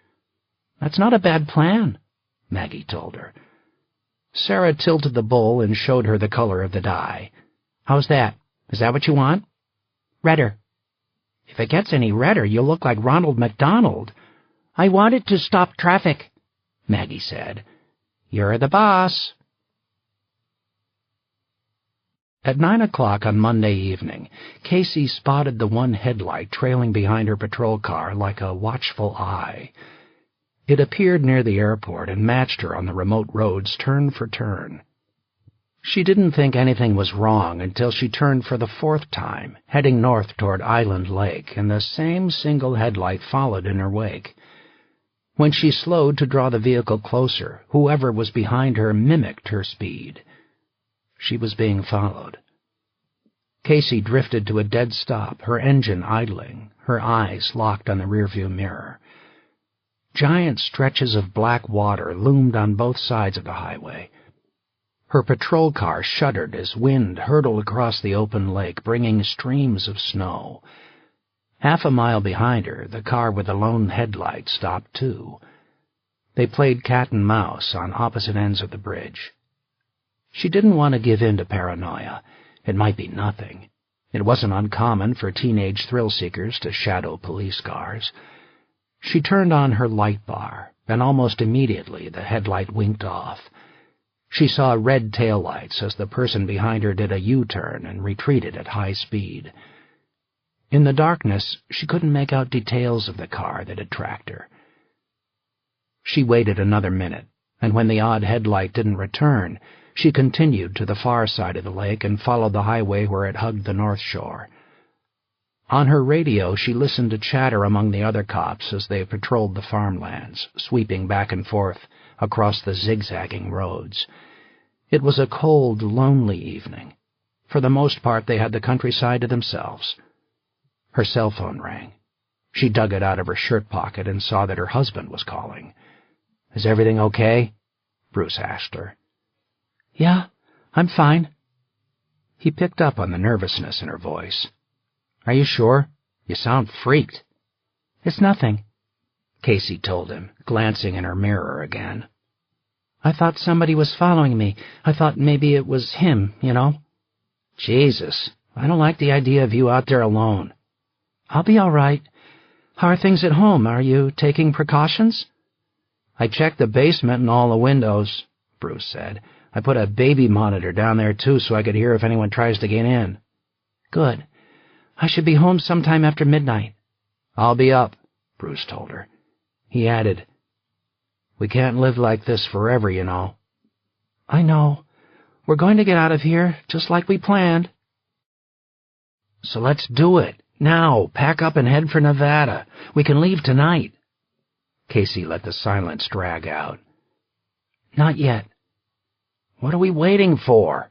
That's not a bad plan, Maggie told her. Sarah tilted the bowl and showed her the color of the dye. How's that? Is that what you want? Redder. If it gets any redder, you'll look like Ronald McDonald. I want it to stop traffic, Maggie said. You're the boss. At 9 o'clock on Monday evening, Casey spotted the one headlight trailing behind her patrol car like a watchful eye. It appeared near the airport and matched her on the remote roads turn for turn. She didn't think anything was wrong until she turned for the fourth time, heading north toward Island Lake, and the same single headlight followed in her wake. When she slowed to draw the vehicle closer, whoever was behind her mimicked her speed. She was being followed. Casey drifted to a dead stop, her engine idling, her eyes locked on the rearview mirror. Giant stretches of black water loomed on both sides of the highway. Her patrol car shuddered as wind hurtled across the open lake, bringing streams of snow. Half a mile behind her, the car with the lone headlight stopped too. They played cat and mouse on opposite ends of the bridge. She didn't want to give in to paranoia. It might be nothing. It wasn't uncommon for teenage thrill-seekers to shadow police cars. She turned on her light bar, and almost immediately the headlight winked off. She saw red taillights as the person behind her did a U-turn and retreated at high speed. In the darkness, she couldn't make out details of the car that had tracked her. She waited another minute, and when the odd headlight didn't return, she continued to the far side of the lake and followed the highway where it hugged the north shore. On her radio, she listened to chatter among the other cops as they patrolled the farmlands, sweeping back and forth across the zigzagging roads. It was a cold, lonely evening. For the most part, they had the countryside to themselves. Her cell phone rang. She dug it out of her shirt pocket and saw that her husband was calling. "Is everything okay?" Bruce asked her. "Yeah, I'm fine." He picked up on the nervousness in her voice. "Are you sure? You sound freaked." "It's nothing," Casey told him, glancing in her mirror again. "I thought somebody was following me. I thought maybe it was him, you know." "Jesus, I don't like the idea of you out there alone." "I'll be all right. How are things at home? Are you taking precautions?" "I checked the basement and all the windows," Bruce said. "I put a baby monitor down there, too, so I could hear if anyone tries to get in." "Good. I should be home sometime after midnight." "I'll be up," Bruce told her. He added, "We can't live like this forever, you know." "I know. We're going to get out of here, just like we planned." "So let's do it. Now, pack up and head for Nevada. We can leave tonight." Casey let the silence drag out. "Not yet." "What are we waiting for?"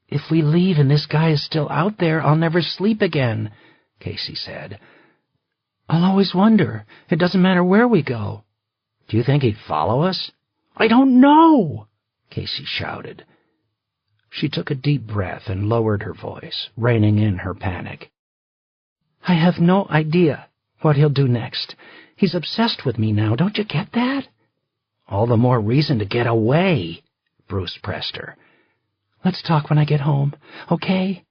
"If we leave and this guy is still out there, I'll never sleep again," Casey said. "I'll always wonder. It doesn't matter where we go." "Do you think he'd follow us?" "I don't know!" Casey shouted. She took a deep breath and lowered her voice, reining in her panic. "I have no idea what he'll do next. He's obsessed with me now, don't you get that?" "All the more reason to get away," Bruce pressed her. "Let's talk when I get home, okay?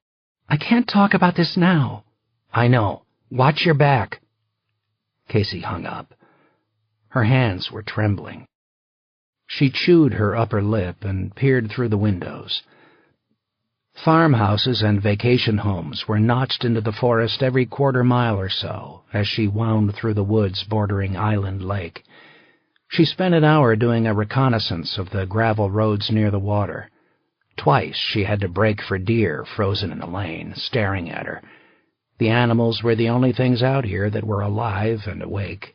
I can't talk about this now." "I know. Watch your back." Casey hung up. Her hands were trembling. She chewed her upper lip and peered through the windows. Farmhouses and vacation homes were notched into the forest every quarter-mile or so as she wound through the woods bordering Island Lake. She spent an hour doing a reconnaissance of the gravel roads near the water. Twice she had to brake for deer frozen in the lane, staring at her. The animals were the only things out here that were alive and awake.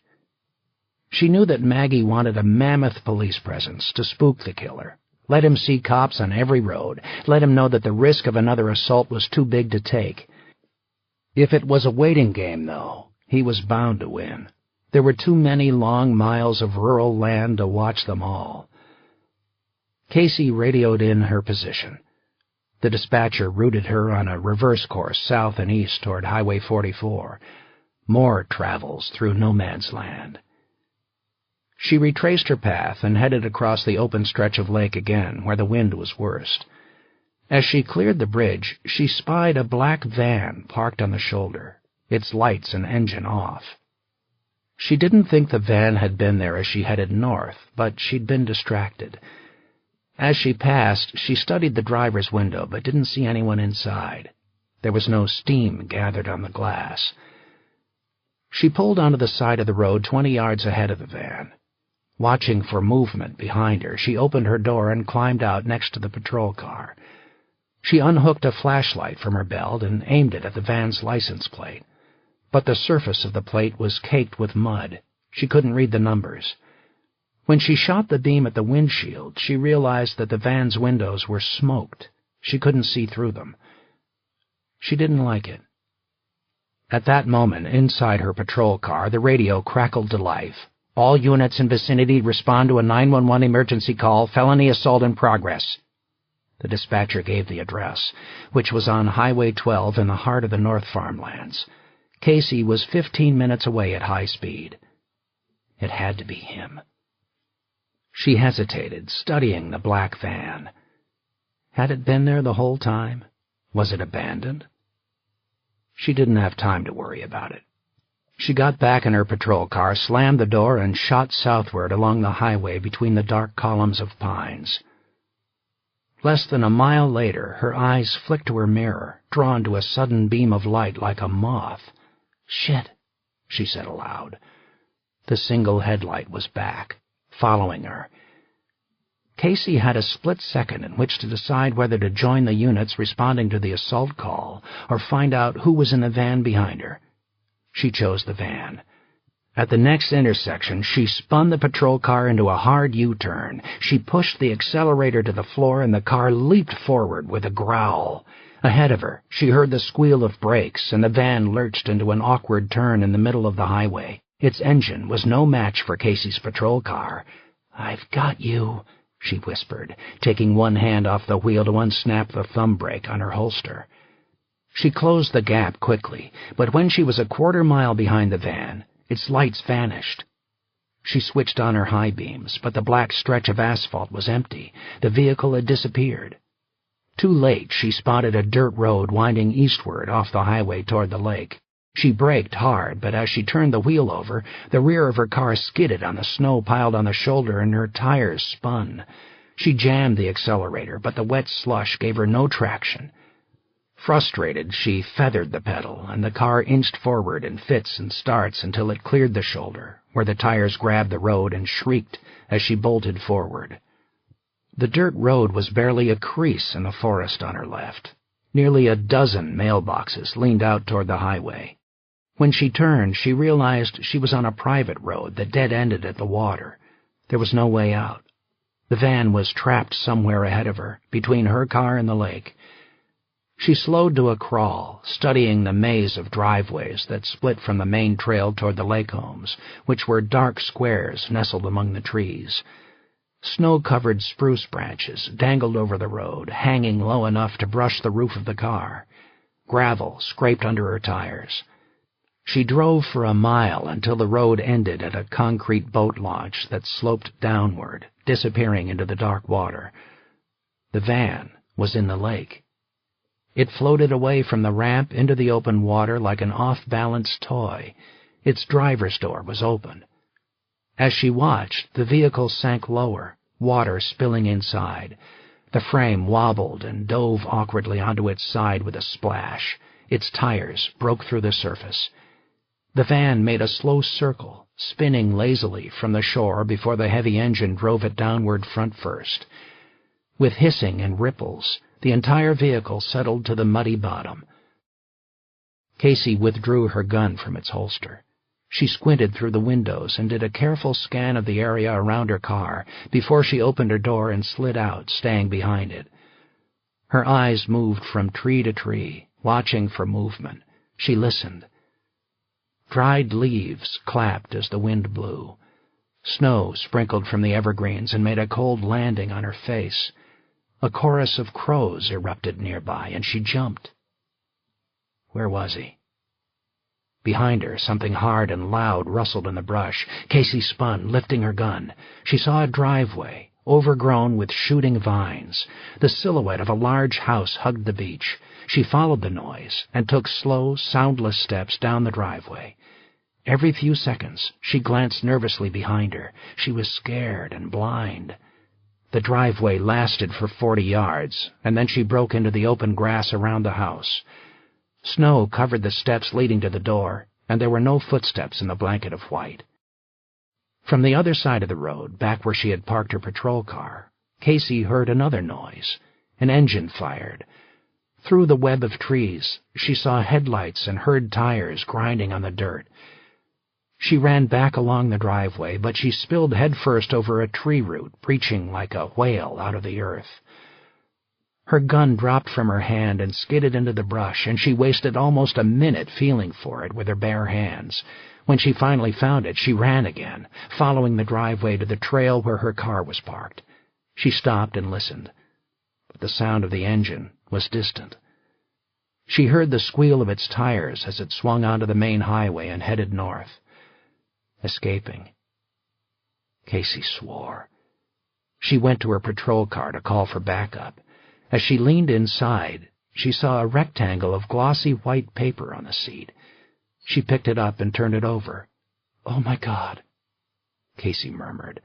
She knew that Maggie wanted a mammoth police presence to spook the killer. Let him see cops on every road. Let him know that the risk of another assault was too big to take. If it was a waiting game, though, he was bound to win. There were too many long miles of rural land to watch them all. Casey radioed in her position. The dispatcher routed her on a reverse course south and east toward Highway 44. More travels through no man's land. She retraced her path and headed across the open stretch of lake again, where the wind was worst. As she cleared the bridge, she spied a black van parked on the shoulder, its lights and engine off. She didn't think the van had been there as she headed north, but she'd been distracted. As she passed, she studied the driver's window, but didn't see anyone inside. There was no steam gathered on the glass. She pulled onto the side of the road 20 yards ahead of the van. Watching for movement behind her, she opened her door and climbed out next to the patrol car. She unhooked a flashlight from her belt and aimed it at the van's license plate. But the surface of the plate was caked with mud. She couldn't read the numbers. When she shot the beam at the windshield, she realized that the van's windows were smoked. She couldn't see through them. She didn't like it. At that moment, inside her patrol car, the radio crackled to life. All units in vicinity respond to a 911 emergency call, felony assault in progress. The dispatcher gave the address, which was on Highway 12 in the heart of the North Farmlands. Casey was 15 minutes away at high speed. It had to be him. She hesitated, studying the black van. Had it been there the whole time? Was it abandoned? She didn't have time to worry about it. She got back in her patrol car, slammed the door, and shot southward along the highway between the dark columns of pines. Less than a mile later, her eyes flicked to her mirror, drawn to a sudden beam of light like a moth. "Shit," she said aloud. The single headlight was back, following her. Casey had a split second in which to decide whether to join the units responding to the assault call or find out who was in the van behind her. She chose the van. At the next intersection, she spun the patrol car into a hard U-turn. She pushed the accelerator to the floor, and the car leaped forward with a growl. Ahead of her, she heard the squeal of brakes, and the van lurched into an awkward turn in the middle of the highway. Its engine was no match for Casey's patrol car. "I've got you," she whispered, taking one hand off the wheel to unsnap the thumb brake on her holster. She closed the gap quickly, but when she was a quarter-mile behind the van, its lights vanished. She switched on her high beams, but the black stretch of asphalt was empty. The vehicle had disappeared. Too late, she spotted a dirt road winding eastward off the highway toward the lake. She braked hard, but as she turned the wheel over, the rear of her car skidded on the snow piled on the shoulder and her tires spun. She jammed the accelerator, but the wet slush gave her no traction. Frustrated, she feathered the pedal, and the car inched forward in fits and starts until it cleared the shoulder, where the tires grabbed the road and shrieked as she bolted forward. The dirt road was barely a crease in the forest on her left. Nearly a dozen mailboxes leaned out toward the highway. When she turned, she realized she was on a private road that dead-ended at the water. There was no way out. The van was trapped somewhere ahead of her, between her car and the lake. She slowed to a crawl, studying the maze of driveways that split from the main trail toward the lake homes, which were dark squares nestled among the trees. Snow-covered spruce branches dangled over the road, hanging low enough to brush the roof of the car. Gravel scraped under her tires. She drove for a mile until the road ended at a concrete boat launch that sloped downward, disappearing into the dark water. The van was in the lake. It floated away from the ramp into the open water like an off-balance toy. Its driver's door was open. As she watched, the vehicle sank lower, water spilling inside. The frame wobbled and dove awkwardly onto its side with a splash. Its tires broke through the surface. The van made a slow circle, spinning lazily from the shore before the heavy engine drove it downward front first. With hissing and ripples, the entire vehicle settled to the muddy bottom. Casey withdrew her gun from its holster. She squinted through the windows and did a careful scan of the area around her car before she opened her door and slid out, staying behind it. Her eyes moved from tree to tree, watching for movement. She listened. Dried leaves clapped as the wind blew. Snow sprinkled from the evergreens and made a cold landing on her face. A chorus of crows erupted nearby, and she jumped. Where was he? Behind her, something hard and loud rustled in the brush. Casey spun, lifting her gun. She saw a driveway, overgrown with shooting vines. The silhouette of a large house hugged the beach. She followed the noise and took slow, soundless steps down the driveway. Every few seconds, she glanced nervously behind her. She was scared and blind. The driveway lasted for 40 yards, and then she broke into the open grass around the house. Snow covered the steps leading to the door, and there were no footsteps in the blanket of white. From the other side of the road, back where she had parked her patrol car, Casey heard another noise. An engine fired. Through the web of trees, she saw headlights and heard tires grinding on the dirt. She ran back along the driveway, but she spilled headfirst over a tree root, breaching like a whale out of the earth. Her gun dropped from her hand and skidded into the brush, and she wasted almost a minute feeling for it with her bare hands. When she finally found it, she ran again, following the driveway to the trail where her car was parked. She stopped and listened, but the sound of the engine was distant. She heard the squeal of its tires as it swung onto the main highway and headed north. Escaping. Casey swore. She went to her patrol car to call for backup. As she leaned inside, she saw a rectangle of glossy white paper on the seat. She picked it up and turned it over. "Oh, my God," Casey murmured.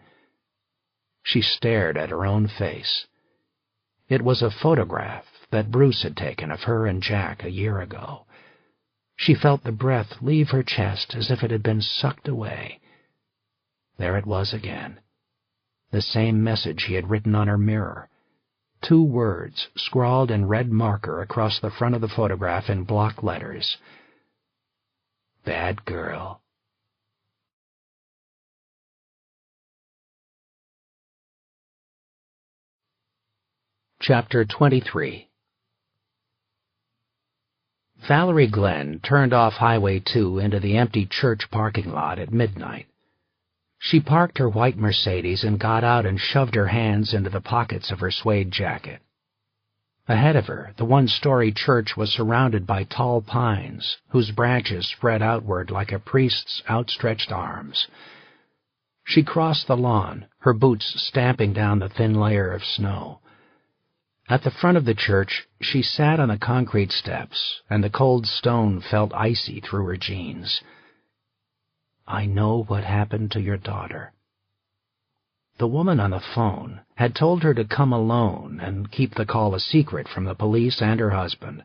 She stared at her own face. It was a photograph that Bruce had taken of her and Jack a year ago. She felt the breath leave her chest as if it had been sucked away. There it was again. The same message he had written on her mirror. 2 words scrawled in red marker across the front of the photograph in block letters. Bad girl. Chapter 23. Valerie Glenn turned off Highway 2 into the empty church parking lot at midnight. She parked her white Mercedes and got out and shoved her hands into the pockets of her suede jacket. Ahead of her, the 1-story church was surrounded by tall pines, whose branches spread outward like a priest's outstretched arms. She crossed the lawn, her boots stamping down the thin layer of snow. At the front of the church, she sat on the concrete steps, and the cold stone felt icy through her jeans. "I know what happened to your daughter." The woman on the phone had told her to come alone and keep the call a secret from the police and her husband.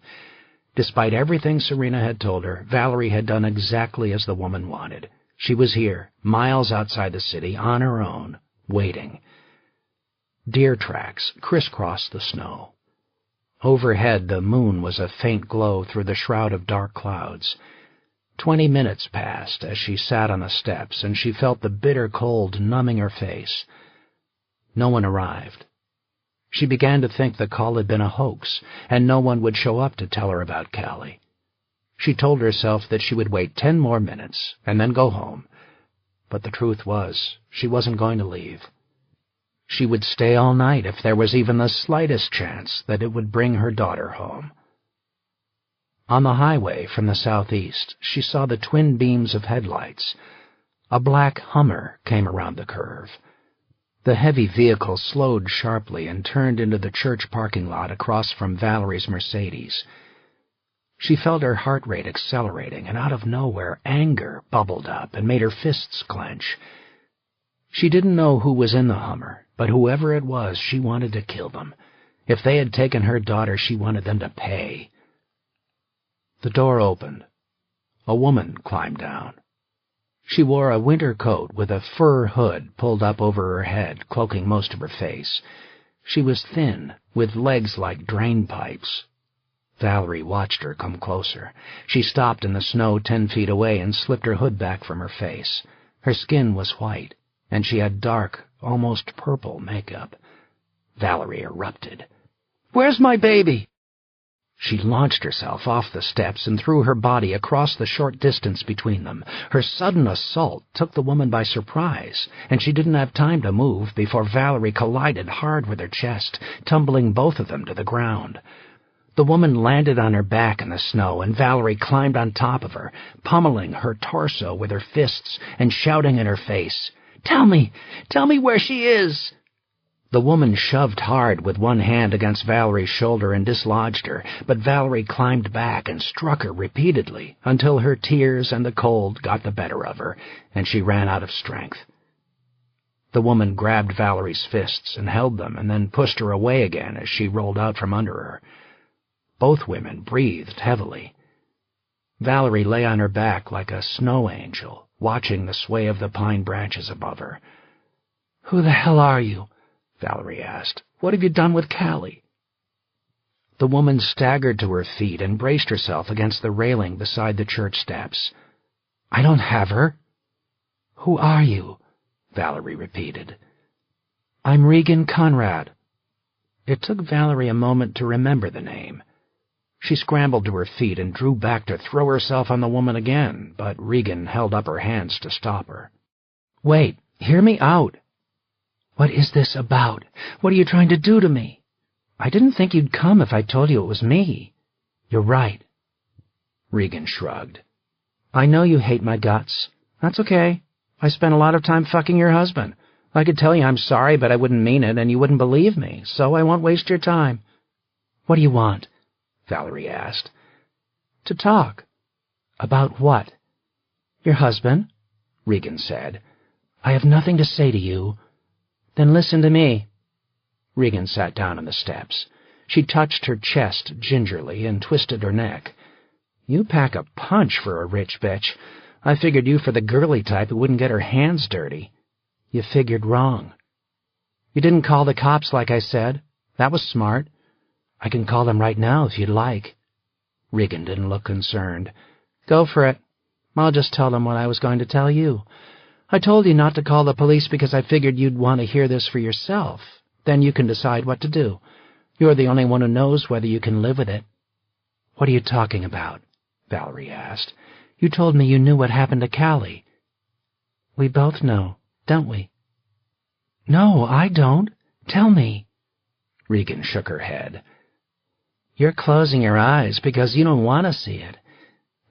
Despite everything Serena had told her, Valerie had done exactly as the woman wanted. She was here, miles outside the city, on her own, waiting. Deer tracks crisscrossed the snow. Overhead, the moon was a faint glow through the shroud of dark clouds. 20 minutes passed as she sat on the steps, and she felt the bitter cold numbing her face. No one arrived. She began to think the call had been a hoax, and no one would show up to tell her about Callie. She told herself that she would wait 10 more minutes and then go home. But the truth was, she wasn't going to leave. She would stay all night if there was even the slightest chance that it would bring her daughter home. On the highway from the southeast, she saw the twin beams of headlights. A black Hummer came around the curve. The heavy vehicle slowed sharply and turned into the church parking lot across from Valerie's Mercedes. She felt her heart rate accelerating, and out of nowhere, anger bubbled up and made her fists clench. She didn't know who was in the Hummer, but whoever it was, she wanted to kill them. If they had taken her daughter, she wanted them to pay. The door opened. A woman climbed down. She wore a winter coat with a fur hood pulled up over her head, cloaking most of her face. She was thin, with legs like drain pipes. Valerie watched her come closer. She stopped in the snow 10 feet away and slipped her hood back from her face. Her skin was white, and she had dark, almost purple makeup. Valerie erupted. "Where's my baby?" She launched herself off the steps and threw her body across the short distance between them. Her sudden assault took the woman by surprise, and she didn't have time to move before Valerie collided hard with her chest, tumbling both of them to the ground. The woman landed on her back in the snow, and Valerie climbed on top of her, pummeling her torso with her fists and shouting in her face, Tell me where she is!" The woman shoved hard with one hand against Valerie's shoulder and dislodged her, but Valerie climbed back and struck her repeatedly until her tears and the cold got the better of her, and she ran out of strength. The woman grabbed Valerie's fists and held them and then pushed her away again as she rolled out from under her. Both women breathed heavily. Valerie lay on her back like a snow angel, watching the sway of the pine branches above her. "Who the hell are you?" Valerie asked. "What have you done with Callie?" The woman staggered to her feet and braced herself against the railing beside the church steps. "I don't have her." "Who are you?" Valerie repeated. "I'm Regan Conrad." It took Valerie a moment to remember the name. She scrambled to her feet and drew back to throw herself on the woman again, but Regan held up her hands to stop her. "Wait, hear me out." "What is this about? What are you trying to do to me?" "I didn't think you'd come if I told you it was me." "You're right." Regan shrugged. "I know you hate my guts. That's okay. I spent a lot of time fucking your husband. I could tell you I'm sorry, but I wouldn't mean it, and you wouldn't believe me, so I won't waste your time." "What do you want?" Valerie asked. "To talk." "About what?" "Your husband," Regan said. "I have nothing to say to you." "Then listen to me." Regan sat down on the steps. She touched her chest gingerly and twisted her neck. "You pack a punch for a rich bitch. I figured you for the girly type who wouldn't get her hands dirty." "You figured wrong." "You didn't call the cops like I said. That was smart." "I can call them right now if you'd like." Regan didn't look concerned. "Go for it. I'll just tell them what I was going to tell you. I told you not to call the police because I figured you'd want to hear this for yourself. Then you can decide what to do. You're the only one who knows whether you can live with it." "What are you talking about?" Valerie asked. "You told me you knew what happened to Callie." "We both know, don't we?" "No, I don't. Tell me." Regan shook her head. "You're closing your eyes because you don't want to see it.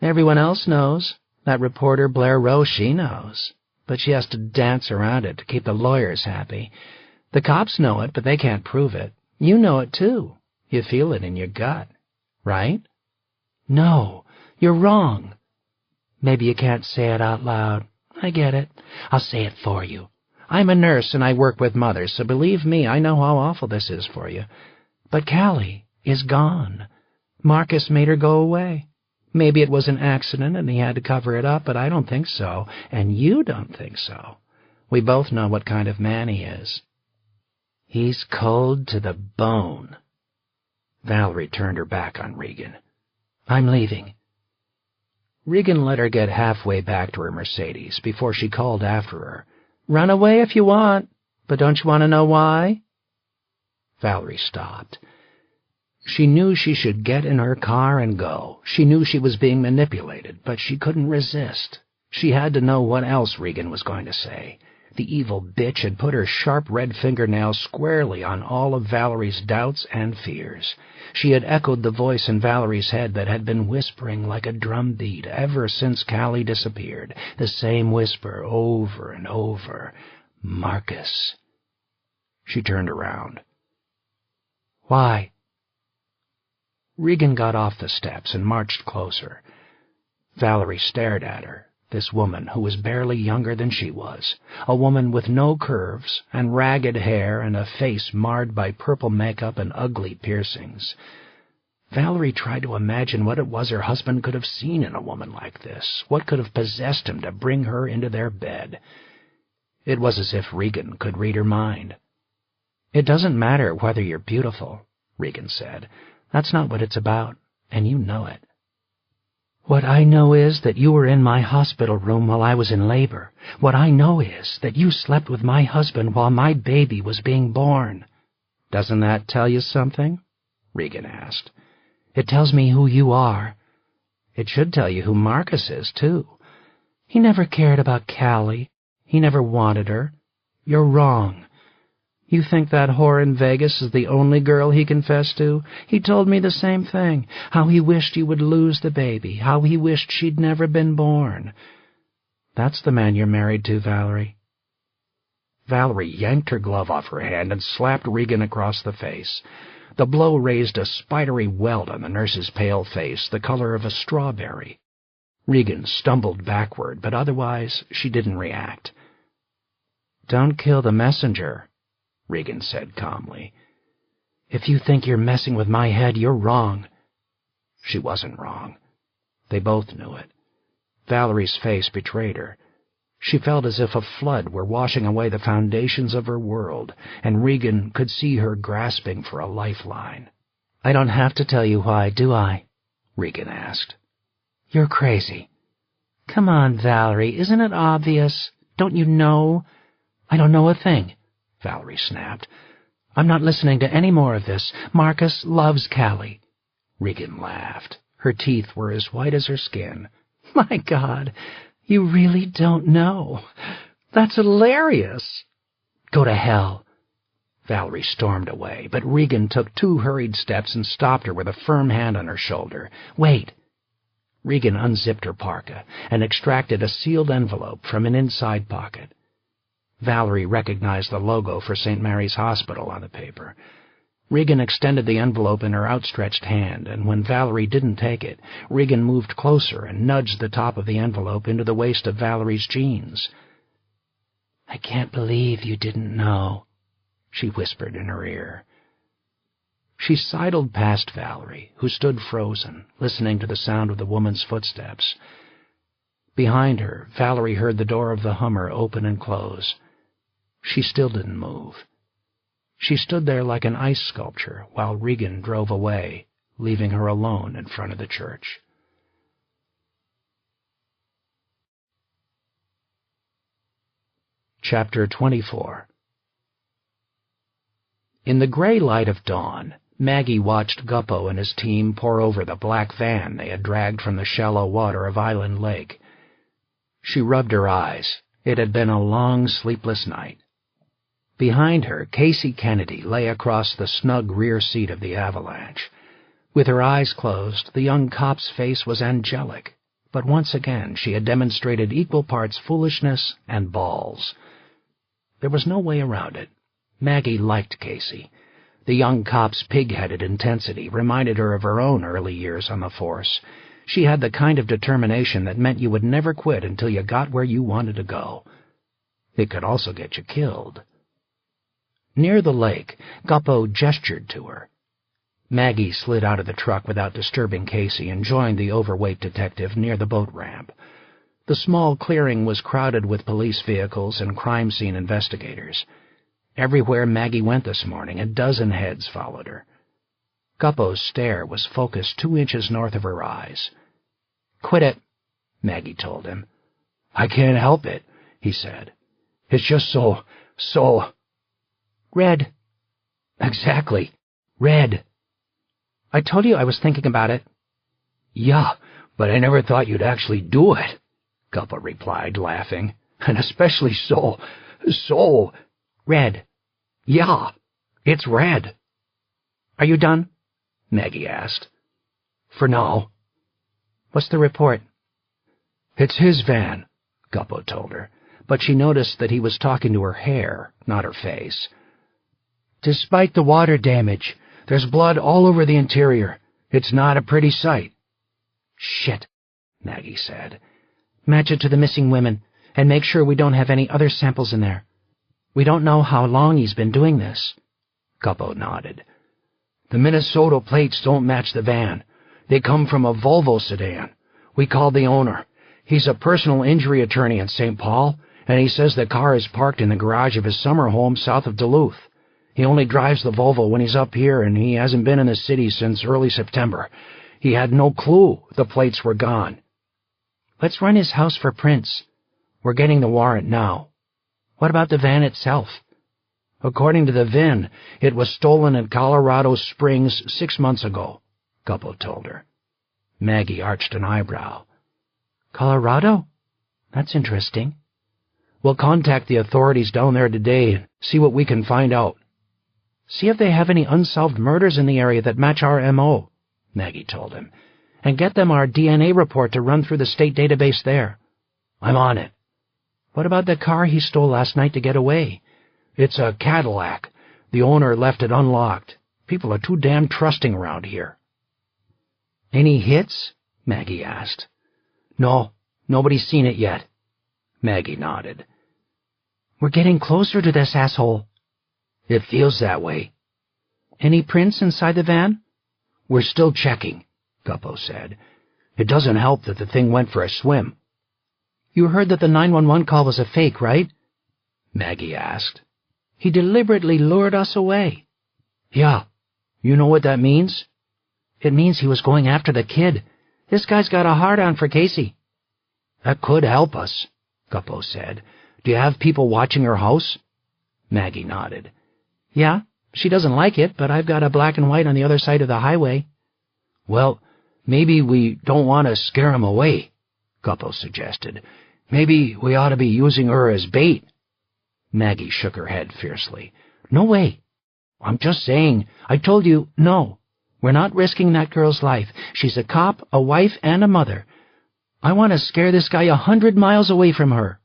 Everyone else knows. That reporter Blair Rowe, she knows. But she has to dance around it to keep the lawyers happy. The cops know it, but they can't prove it. You know it, too. You feel it in your gut. Right?" "No, you're wrong." "Maybe you can't say it out loud. I get it. I'll say it for you. I'm a nurse and I work with mothers, so believe me, I know how awful this is for you. But Callie is gone. Marcus made her go away. Maybe it was an accident and he had to cover it up, but I don't think so, and you don't think so. We both know what kind of man he is. He's cold to the bone." Valerie turned her back on Regan. "I'm leaving." Regan let her get halfway back to her Mercedes before she called after her. "Run away if you want, but don't you want to know why?" Valerie stopped. She knew she should get in her car and go. She knew she was being manipulated, but she couldn't resist. She had to know what else Regan was going to say. The evil bitch had put her sharp red fingernails squarely on all of Valerie's doubts and fears. She had echoed the voice in Valerie's head that had been whispering like a drum beat ever since Callie disappeared, the same whisper over and over. Marcus. She turned around. "Why?" Regan got off the steps and marched closer. Valerie stared at her, this woman who was barely younger than she was, a woman with no curves and ragged hair and a face marred by purple makeup and ugly piercings. Valerie tried to imagine what it was her husband could have seen in a woman like this, what could have possessed him to bring her into their bed. It was as if Regan could read her mind. "It doesn't matter whether you're beautiful," Regan said. "That's not what it's about. and you know it. What I know is that you were in my hospital room while I was in labor. What I know is that you slept with my husband while my baby was being born." "Doesn't that tell you something?" Regan asked. "It tells me who you are. It should tell you who Marcus is, too. He never cared about Callie. He never wanted her. You're wrong. You think that whore in Vegas is the only girl he confessed to? He told me the same thing, how he wished you would lose the baby, how he wished she'd never been born. That's the man you're married to, Valerie." Valerie yanked her glove off her hand and slapped Regan across the face. The blow raised a spidery welt on the nurse's pale face, the color of a strawberry. Regan stumbled backward, but otherwise she didn't react. "Don't kill the messenger," Regan said calmly. "If you think you're messing with my head, you're wrong." She wasn't wrong. They both knew it. Valerie's face betrayed her. She felt as if a flood were washing away the foundations of her world, and Regan could see her grasping for a lifeline. "I don't have to tell you why, do I?" Regan asked. "You're crazy." "Come on, Valerie, isn't it obvious? Don't you know?" "I don't know a thing," Valerie snapped. "I'm not listening to any more of this. Marcus loves Callie." Regan laughed. Her teeth were as white as her skin. "My God, you really don't know. That's hilarious." "Go to hell." Valerie stormed away, but Regan took 2 hurried steps and stopped her with a firm hand on her shoulder. "Wait." Regan unzipped her parka and extracted a sealed envelope from an inside pocket. Valerie recognized the logo for St. Mary's Hospital on the paper. Regan extended the envelope in her outstretched hand, and when Valerie didn't take it, Regan moved closer and nudged the top of the envelope into the waist of Valerie's jeans. "I can't believe you didn't know," she whispered in her ear. She sidled past Valerie, who stood frozen, listening to the sound of the woman's footsteps. Behind her, Valerie heard the door of the Hummer open and close. She still didn't move. She stood there like an ice sculpture while Regan drove away, leaving her alone in front of the church. Chapter 24. In the gray light of dawn, Maggie watched Guppo and his team pour over the black van they had dragged from the shallow water of Island Lake. She rubbed her eyes. It had been a long, sleepless night. Behind her, Casey Kennedy lay across the snug rear seat of the Avalanche. With her eyes closed, the young cop's face was angelic, but once again she had demonstrated equal parts foolishness and balls. There was no way around it. Maggie liked Casey. The young cop's pig-headed intensity reminded her of her own early years on the force. She had the kind of determination that meant you would never quit until you got where you wanted to go. It could also get you killed. Near the lake, Guppo gestured to her. Maggie slid out of the truck without disturbing Casey and joined the overweight detective near the boat ramp. The small clearing was crowded with police vehicles and crime scene investigators. Everywhere Maggie went this morning, a dozen heads followed her. Guppo's stare was focused 2 inches north of her eyes. "Quit it," Maggie told him. "I can't help it," he said. "It's just so... Red." "Exactly. Red." "I told you I was thinking about it." "Yeah, but I never thought you'd actually do it," Guppo replied, laughing. "And especially so... Red." "Yeah, it's red." "Are you done?" Maggie asked. "For now." "What's the report?" "It's his van," Guppo told her, but she noticed that he was talking to her hair, not her face. "Despite the water damage, there's blood all over the interior. It's not a pretty sight." "Shit," Maggie said. "Match it to the missing women, and make sure we don't have any other samples in there. We don't know how long he's been doing this." Guppo nodded. "The Minnesota plates don't match the van. They come from a Volvo sedan. We called the owner. He's a personal injury attorney in St. Paul, and he says the car is parked in the garage of his summer home south of Duluth. He only drives the Volvo when he's up here, and he hasn't been in the city since early September. He had no clue the plates were gone. Let's run his house for prints. We're getting the warrant now. What about the van itself? According to the VIN, it was stolen in Colorado Springs 6 months ago, Guppo told her. Maggie arched an eyebrow. Colorado? That's interesting. We'll contact the authorities down there today and see what we can find out. See if they have any unsolved murders in the area that match our M.O., Maggie told him, and get them our DNA report to run through the state database there. I'm on it. What about the car he stole last night to get away? It's a Cadillac. The owner left it unlocked. People are too damn trusting around here. Any hits? Maggie asked. No, nobody's seen it yet. Maggie nodded. We're getting closer to this asshole. It feels that way. Any prints inside the van? We're still checking, Guppo said. It doesn't help that the thing went for a swim. You heard that the 911 call was a fake, right? Maggie asked. He deliberately lured us away. Yeah. You know what that means? It means he was going after the kid. This guy's got a hard-on for Casey. That could help us, Guppo said. Do you have people watching her house? Maggie nodded. Yeah, she doesn't like it, but I've got a black and white on the other side of the highway. Well, maybe we don't want to scare him away, Guppo suggested. Maybe we ought to be using her as bait. Maggie shook her head fiercely. No way. I'm just saying. I told you, no. We're not risking that girl's life. She's a cop, a wife, and a mother. I want to scare this guy 100 miles away from her.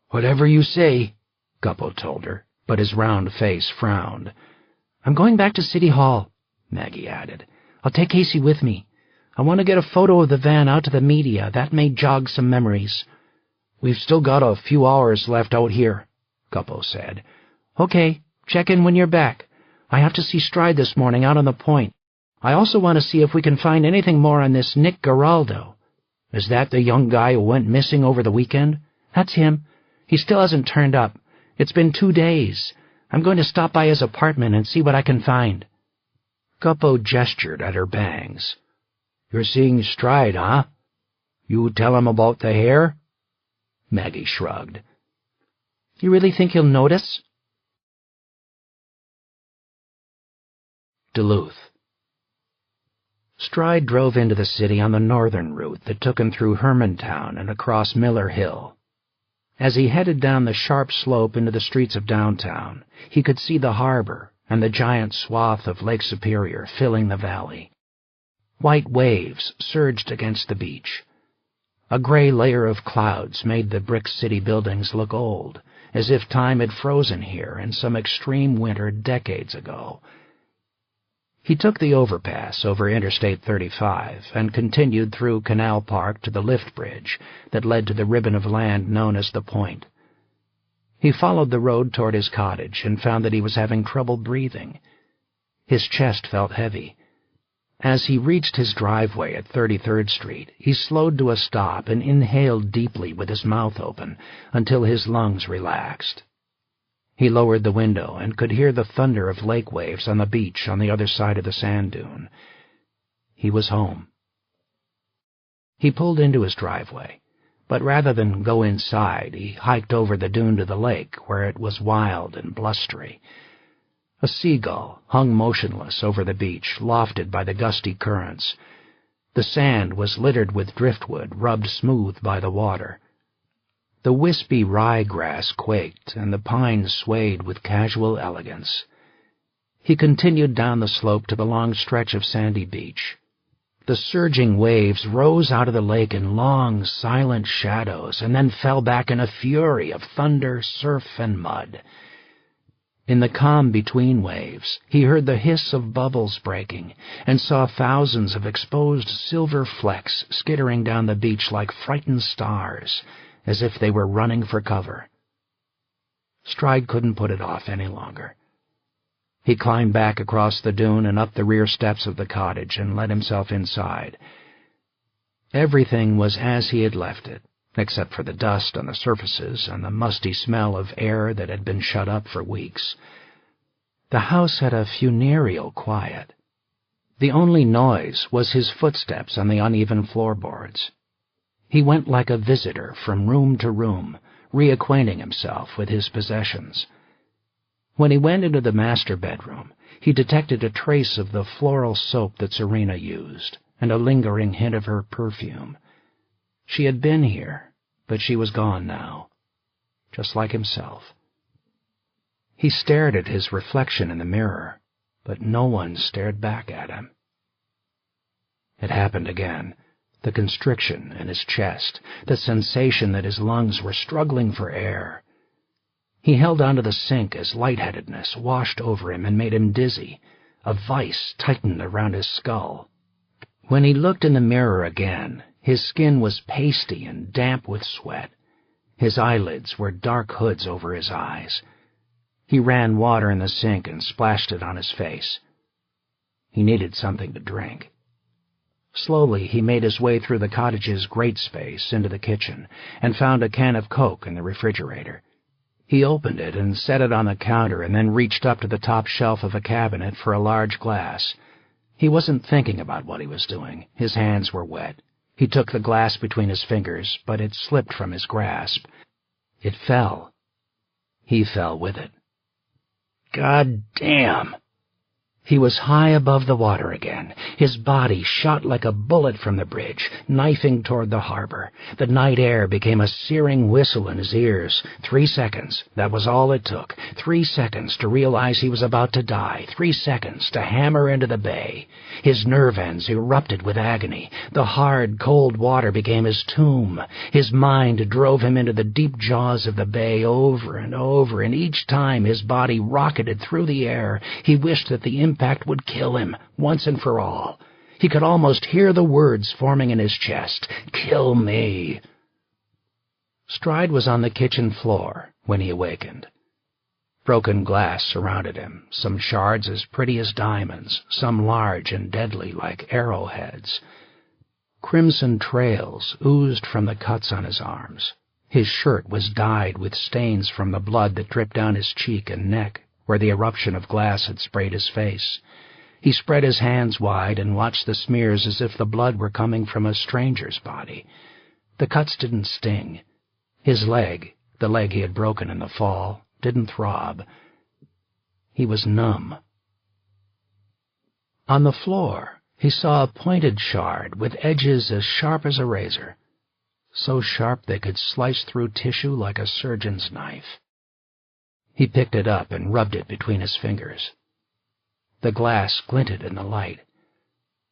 Whatever you say, Guppo told her, but his round face frowned. I'm going back to City Hall, Maggie added. I'll take Casey with me. I want to get a photo of the van out to the media. That may jog some memories. We've still got a few hours left out here, Guppo said. Okay, check in when you're back. I have to see Stride this morning out on the point. I also want to see if we can find anything more on this Nick Geraldo. Is that the young guy who went missing over the weekend? That's him. He still hasn't turned up. It's been 2 days. I'm going to stop by his apartment and see what I can find. Guppo gestured at her bangs. You're seeing Stride, huh? You tell him about the hair? Maggie shrugged. You really think he'll notice? Duluth. Stride drove into the city on the northern route that took him through Hermantown and across Miller Hill. As he headed down the sharp slope into the streets of downtown, he could see the harbor and the giant swath of Lake Superior filling the valley. White waves surged against the beach. A gray layer of clouds made the brick city buildings look old, as if time had frozen here in some extreme winter decades ago. He took the overpass over Interstate 35 and continued through Canal Park to the lift bridge that led to the ribbon of land known as the Point. He followed the road toward his cottage and found that he was having trouble breathing. His chest felt heavy. As he reached his driveway at 33rd Street, he slowed to a stop and inhaled deeply with his mouth open until his lungs relaxed. He lowered the window and could hear the thunder of lake waves on the beach on the other side of the sand dune. He was home. He pulled into his driveway, but rather than go inside, he hiked over the dune to the lake, where it was wild and blustery. A seagull hung motionless over the beach, lofted by the gusty currents. The sand was littered with driftwood, rubbed smooth by the water. The wispy ryegrass quaked, and the pines swayed with casual elegance. He continued down the slope to the long stretch of sandy beach. The surging waves rose out of the lake in long, silent shadows, and then fell back in a fury of thunder, surf, and mud. In the calm between waves, he heard the hiss of bubbles breaking, and saw thousands of exposed silver flecks skittering down the beach like frightened stars, as if they were running for cover. Stride couldn't put it off any longer. He climbed back across the dune and up the rear steps of the cottage and let himself inside. Everything was as he had left it, except for the dust on the surfaces and the musty smell of air that had been shut up for weeks. The house had a funereal quiet. The only noise was his footsteps on the uneven floorboards. He went like a visitor from room to room, reacquainting himself with his possessions. When he went into the master bedroom, he detected a trace of the floral soap that Serena used, and a lingering hint of her perfume. She had been here, but she was gone now, just like himself. He stared at his reflection in the mirror, but no one stared back at him. It happened again, the constriction in his chest, the sensation that his lungs were struggling for air. He held onto the sink as lightheadedness washed over him and made him dizzy. A vice tightened around his skull. When he looked in the mirror again, his skin was pasty and damp with sweat. His eyelids were dark hoods over his eyes. He ran water in the sink and splashed it on his face. He needed something to drink. Slowly he made his way through the cottage's grate space into the kitchen and found a can of Coke in the refrigerator. He opened it and set it on the counter and then reached up to the top shelf of a cabinet for a large glass. He wasn't thinking about what he was doing. His hands were wet. He took the glass between his fingers, but it slipped from his grasp. It fell. He fell with it. God damn! He was high above the water again. His body shot like a bullet from the bridge, knifing toward the harbor. The night air became a searing whistle in his ears. 3 seconds, that was all it took. 3 seconds to realize he was about to die. 3 seconds to hammer into the bay. His nerve ends erupted with agony. The hard, cold water became his tomb. His mind drove him into the deep jaws of the bay over and over, and each time his body rocketed through the air, he wished that the impact would kill him, once and for all. He could almost hear the words forming in his chest. Kill me. Stride was on the kitchen floor when he awakened. Broken glass surrounded him, some shards as pretty as diamonds, some large and deadly like arrowheads. Crimson trails oozed from the cuts on his arms. His shirt was dyed with stains from the blood that dripped down his cheek and neck, where the eruption of glass had sprayed his face. He spread his hands wide and watched the smears as if the blood were coming from a stranger's body. The cuts didn't sting. His leg, the leg he had broken in the fall, didn't throb. He was numb. On the floor, he saw a pointed shard with edges as sharp as a razor, so sharp they could slice through tissue like a surgeon's knife. He picked it up and rubbed it between his fingers. The glass glinted in the light.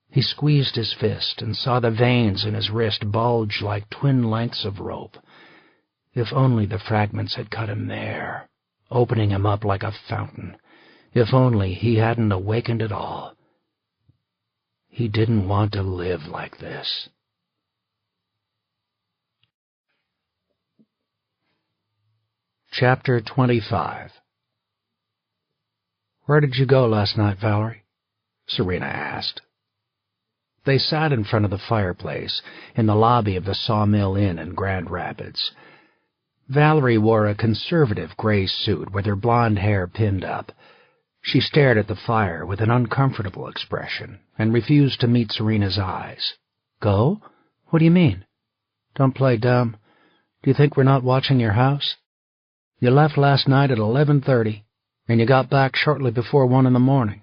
He squeezed his fist and saw the veins in his wrist bulge like twin lengths of rope. If only the fragments had cut him there, opening him up like a fountain. If only he hadn't awakened at all. He didn't want to live like this. Chapter 25. "Where did you go last night, Valerie?" Serena asked. They sat in front of the fireplace in the lobby of the Sawmill Inn in Grand Rapids. Valerie wore a conservative gray suit with her blonde hair pinned up. She stared at the fire with an uncomfortable expression and refused to meet Serena's eyes. "Go? What do you mean? Don't play dumb. Do you think we're not watching your house? You left last night at 11:30, and you got back shortly before 1 in the morning.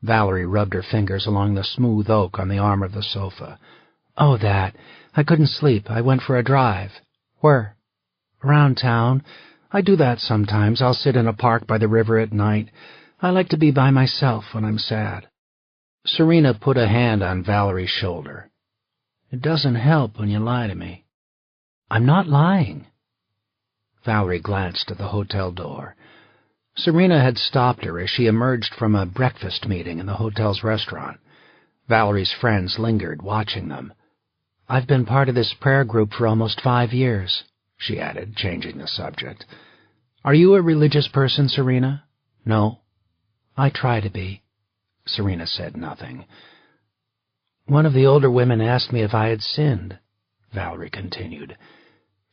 Valerie rubbed her fingers along the smooth oak on the arm of the sofa. "Oh, that. I couldn't sleep. I went for a drive." "Where?" "Around town. I do that sometimes. I'll sit in a park by the river at night. I like to be by myself when I'm sad." Serena put a hand on Valerie's shoulder. "It doesn't help when you lie to me." "I'm not lying." Valerie glanced at the hotel door. Serena had stopped her as she emerged from a breakfast meeting in the hotel's restaurant. Valerie's friends lingered, watching them. "I've been part of this prayer group for almost 5 years, she added, changing the subject. "Are you a religious person, Serena?" "No." "I try to be." Serena said nothing. "One of the older women asked me if I had sinned," Valerie continued.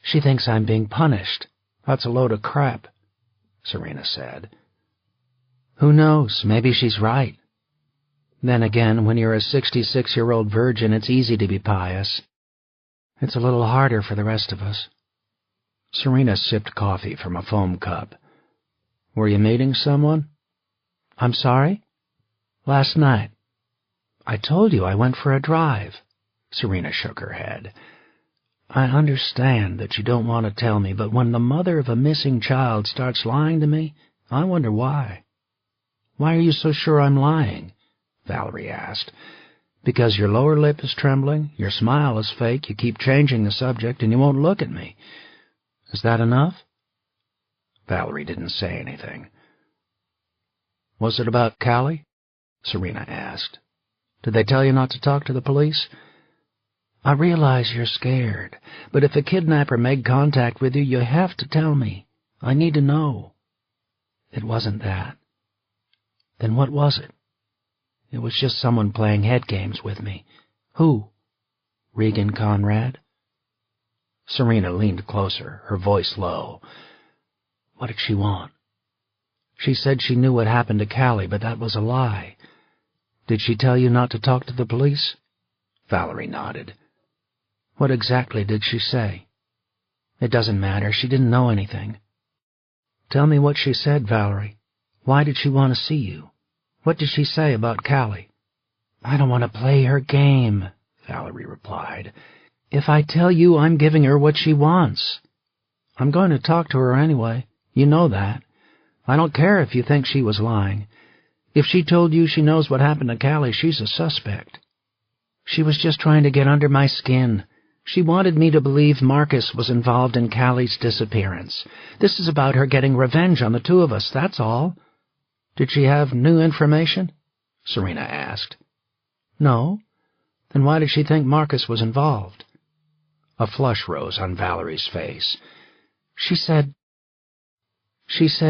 "She thinks I'm being punished. That's a load of crap," Serena said. "Who knows? Maybe she's right." Then again, when you're a 66-year-old virgin, it's easy to be pious. It's a little harder for the rest of us. Serena sipped coffee from a foam cup. Were you meeting someone? I'm sorry? Last night. I told you I went for a drive. Serena shook her head. I understand that you don't want to tell me, but when the mother of a missing child starts lying to me, I wonder why. Why are you so sure I'm lying? Valerie asked. Because your lower lip is trembling, your smile is fake, you keep changing the subject, and you won't look at me. Is that enough? Valerie didn't say anything. Was it about Callie? Serena asked. Did they tell you not to talk to the police? I realize you're scared, but if a kidnapper made contact with you, you have to tell me. I need to know. It wasn't that. Then what was it? It was just someone playing head games with me. Who? Regan Conrad? Serena leaned closer, her voice low. What did she want? She said she knew what happened to Callie, but that was a lie. Did she tell you not to talk to the police? Valerie nodded. What exactly did she say? It doesn't matter. She didn't know anything. Tell me what she said, Valerie. Why did she want to see you? What did she say about Callie? I don't want to play her game, Valerie replied. If I tell you, I'm giving her what she wants. I'm going to talk to her anyway. You know that. I don't care if you think she was lying. If she told you she knows what happened to Callie, she's a suspect. She was just trying to get under my skin. She wanted me to believe Marcus was involved in Callie's disappearance. This is about her getting revenge on the two of us, that's all. Did she have new information? Serena asked. No. Then why did she think Marcus was involved? A flush rose on Valerie's face. She said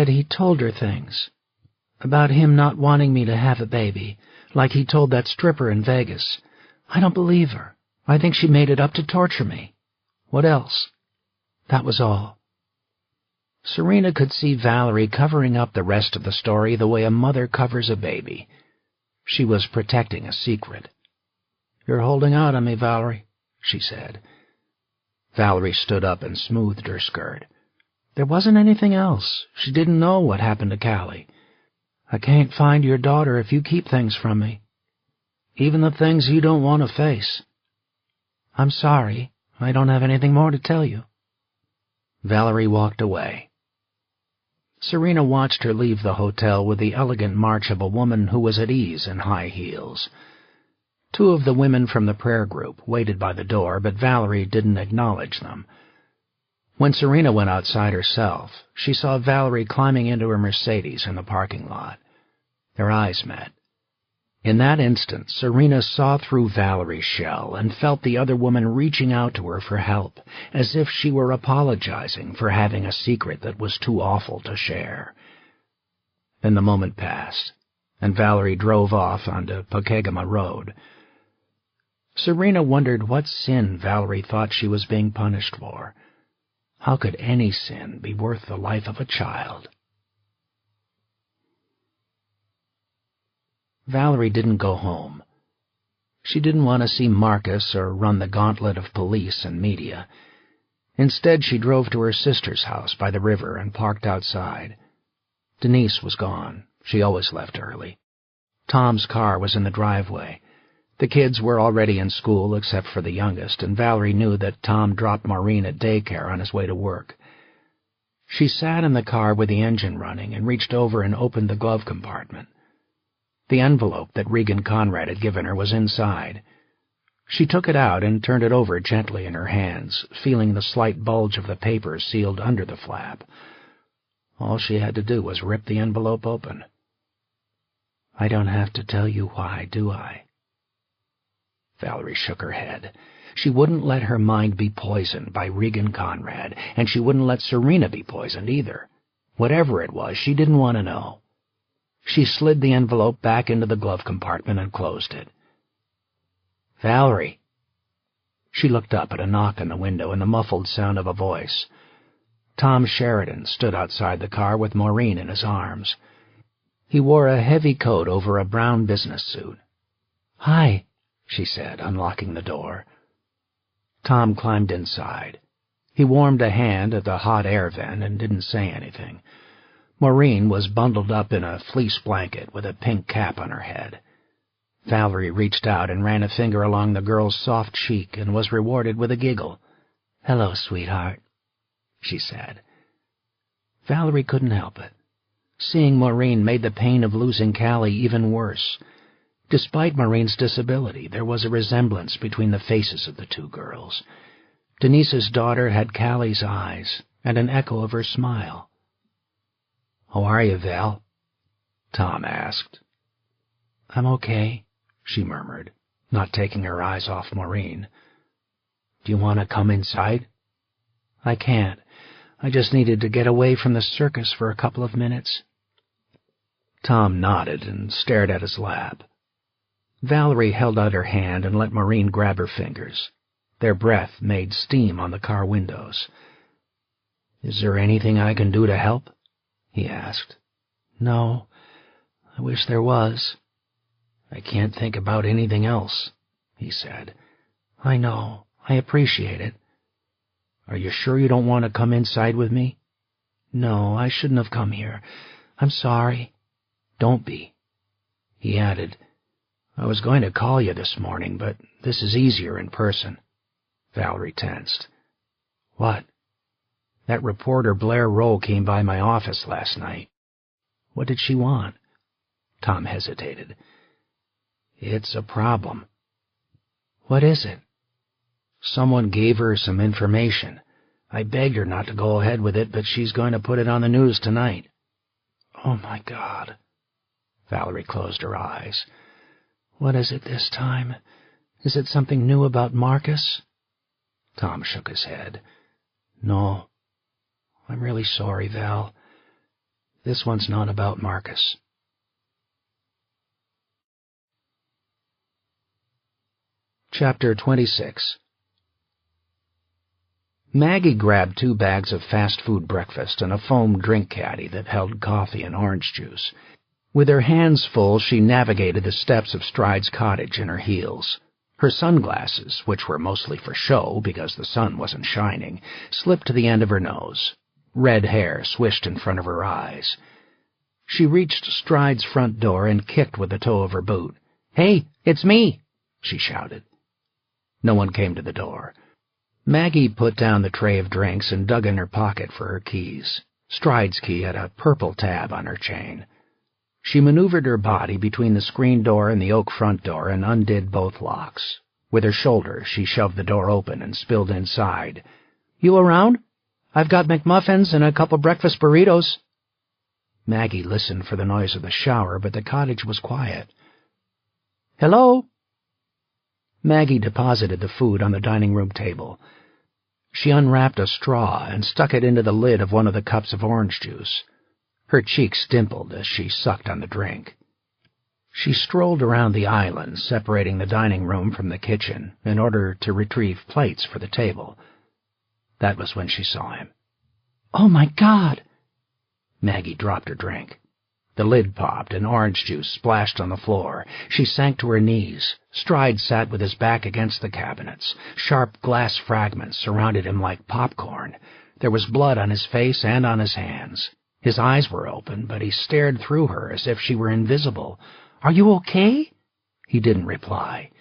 he told her things. About him not wanting me to have a baby, like he told that stripper in Vegas. I don't believe her. I think she made it up to torture me. What else? That was all. Serena could see Valerie covering up the rest of the story the way a mother covers a baby. She was protecting a secret. You're holding out on me, Valerie, she said. Valerie stood up and smoothed her skirt. There wasn't anything else. She didn't know what happened to Callie. I can't find your daughter if you keep things from me. Even the things you don't want to face. I'm sorry. I don't have anything more to tell you. Valerie walked away. Serena watched her leave the hotel with the elegant march of a woman who was at ease in high heels. Two of the women from the prayer group waited by the door, but Valerie didn't acknowledge them. When Serena went outside herself, she saw Valerie climbing into her Mercedes in the parking lot. Their eyes met. In that instant, Serena saw through Valerie's shell and felt the other woman reaching out to her for help, as if she were apologizing for having a secret that was too awful to share. Then the moment passed, and Valerie drove off onto Pokegama Road. Serena wondered what sin Valerie thought she was being punished for. How could any sin be worth the life of a child? Valerie didn't go home. She didn't want to see Marcus or run the gauntlet of police and media. Instead, she drove to her sister's house by the river and parked outside. Denise was gone. She always left early. Tom's car was in the driveway. The kids were already in school except for the youngest, and Valerie knew that Tom dropped Maureen at daycare on his way to work. She sat in the car with the engine running and reached over and opened the glove compartment. The envelope that Regan Conrad had given her was inside. She took it out and turned it over gently in her hands, feeling the slight bulge of the paper sealed under the flap. All she had to do was rip the envelope open. I don't have to tell you why, do I? Valerie shook her head. She wouldn't let her mind be poisoned by Regan Conrad, and she wouldn't let Serena be poisoned either. Whatever it was, she didn't want to know. She slid the envelope back into the glove compartment and closed it. Valerie. She looked up at a knock on the window and the muffled sound of a voice. Tom Sheridan stood outside the car with Maureen in his arms. He wore a heavy coat over a brown business suit. "Hi," she said, unlocking the door. Tom climbed inside. He warmed a hand at the hot air vent and didn't say anything. Maureen was bundled up in a fleece blanket with a pink cap on her head. Valerie reached out and ran a finger along the girl's soft cheek and was rewarded with a giggle. "Hello, sweetheart," she said. Valerie couldn't help it. Seeing Maureen made the pain of losing Callie even worse. Despite Maureen's disability, there was a resemblance between the faces of the two girls. Denise's daughter had Callie's eyes and an echo of her smile. "How are you, Val?" Tom asked. "I'm okay," she murmured, not taking her eyes off Maureen. "Do you want to come inside?" "I can't. I just needed to get away from the circus for a couple of minutes." Tom nodded and stared at his lap. Valerie held out her hand and let Maureen grab her fingers. Their breath made steam on the car windows. "Is there anything I can do to help?" he asked. "No, I wish there was." "I can't think about anything else," he said. "I know. I appreciate it." "Are you sure you don't want to come inside with me?" "No, I shouldn't have come here. I'm sorry." "Don't be." He added, "I was going to call you this morning, but this is easier in person." Valerie tensed. "What?" "That reporter Blair Rowe came by my office last night." "What did she want?" Tom hesitated. "It's a problem." "What is it?" "Someone gave her some information. I begged her not to go ahead with it, but she's going to put it on the news tonight." "Oh, my God." Valerie closed her eyes. "What is it this time? Is it something new about Marcus?" Tom shook his head. "No. I'm really sorry, Val. This one's not about Marcus." Chapter 26. Maggie grabbed 2 bags of fast-food breakfast and a foam drink caddy that held coffee and orange juice. With her hands full, she navigated the steps of Stride's cottage in her heels. Her sunglasses, which were mostly for show because the sun wasn't shining, slipped to the end of her nose. Red hair swished in front of her eyes. She reached Stride's front door and kicked with the toe of her boot. "Hey, it's me!" she shouted. No one came to the door. Maggie put down the tray of drinks and dug in her pocket for her keys. Stride's key had a purple tab on her chain. She maneuvered her body between the screen door and the oak front door and undid both locks. With her shoulder, she shoved the door open and spilled inside. "You around? I've got McMuffins and a couple breakfast burritos." Maggie listened for the noise of the shower, but the cottage was quiet. "Hello?" Maggie deposited the food on the dining room table. She unwrapped a straw and stuck it into the lid of one of the cups of orange juice. Her cheeks dimpled as she sucked on the drink. She strolled around the island, separating the dining room from the kitchen, in order to retrieve plates for the table. That was when she saw him. "Oh, my God!" Maggie dropped her drink. The lid popped and orange juice splashed on the floor. She sank to her knees. Stride sat with his back against the cabinets. Sharp glass fragments surrounded him like popcorn. There was blood on his face and on his hands. His eyes were open, but he stared through her as if she were invisible. "Are you okay?" He didn't reply.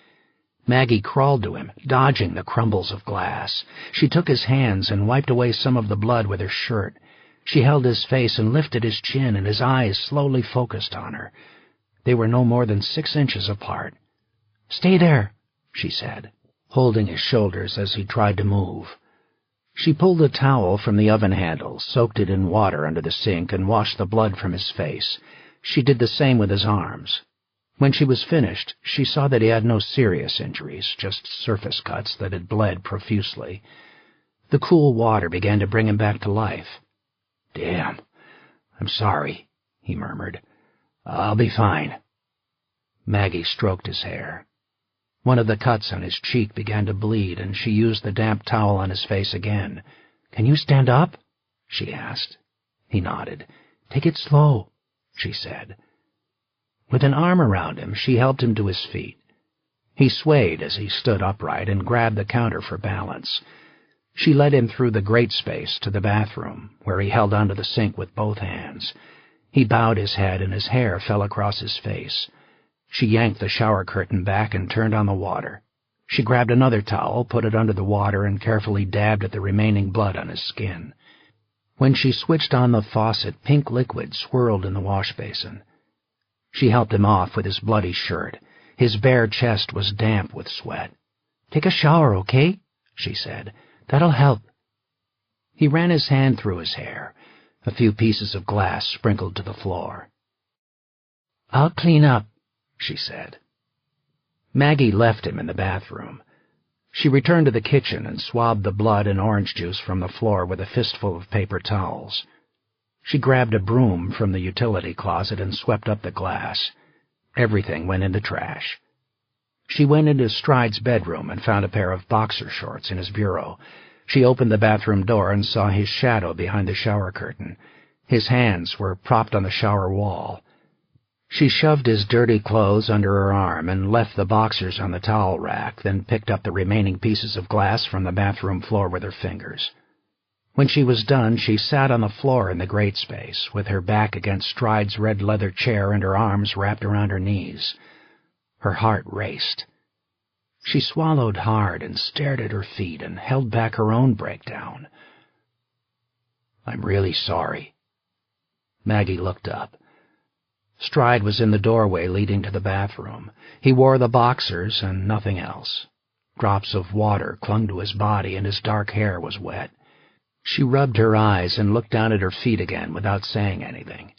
Maggie crawled to him, dodging the crumbles of glass. She took his hands and wiped away some of the blood with her shirt. She held his face and lifted his chin, and his eyes slowly focused on her. They were no more than 6 inches apart. "Stay there," she said, holding his shoulders as he tried to move. She pulled a towel from the oven handle, soaked it in water under the sink, and washed the blood from his face. She did the same with his arms. When she was finished, she saw that he had no serious injuries, just surface cuts that had bled profusely. The cool water began to bring him back to life. "Damn, I'm sorry," he murmured. "I'll be fine." Maggie stroked his hair. One of the cuts on his cheek began to bleed, and she used the damp towel on his face again. "Can you stand up?" she asked. He nodded. "Take it slow," she said. With an arm around him, she helped him to his feet. He swayed as he stood upright and grabbed the counter for balance. She led him through the grate space to the bathroom, where he held onto the sink with both hands. He bowed his head and his hair fell across his face. She yanked the shower curtain back and turned on the water. She grabbed another towel, put it under the water, and carefully dabbed at the remaining blood on his skin. When she switched on the faucet, pink liquid swirled in the wash basin. She helped him off with his bloody shirt. His bare chest was damp with sweat. "Take a shower, okay?" she said. "That'll help." He ran his hand through his hair. A few pieces of glass sprinkled to the floor. "I'll clean up," she said. Maggie left him in the bathroom. She returned to the kitchen and swabbed the blood and orange juice from the floor with a fistful of paper towels. She grabbed a broom from the utility closet and swept up the glass. Everything went in the trash. She went into Stride's bedroom and found a pair of boxer shorts in his bureau. She opened the bathroom door and saw his shadow behind the shower curtain. His hands were propped on the shower wall. She shoved his dirty clothes under her arm and left the boxers on the towel rack, then picked up the remaining pieces of glass from the bathroom floor with her fingers. When she was done, she sat on the floor in the grate space, with her back against Stride's red leather chair and her arms wrapped around her knees. Her heart raced. She swallowed hard and stared at her feet and held back her own breakdown. "I'm really sorry." Maggie looked up. Stride was in the doorway leading to the bathroom. He wore the boxers and nothing else. Drops of water clung to his body and his dark hair was wet. She rubbed her eyes and looked down at her feet again without saying anything.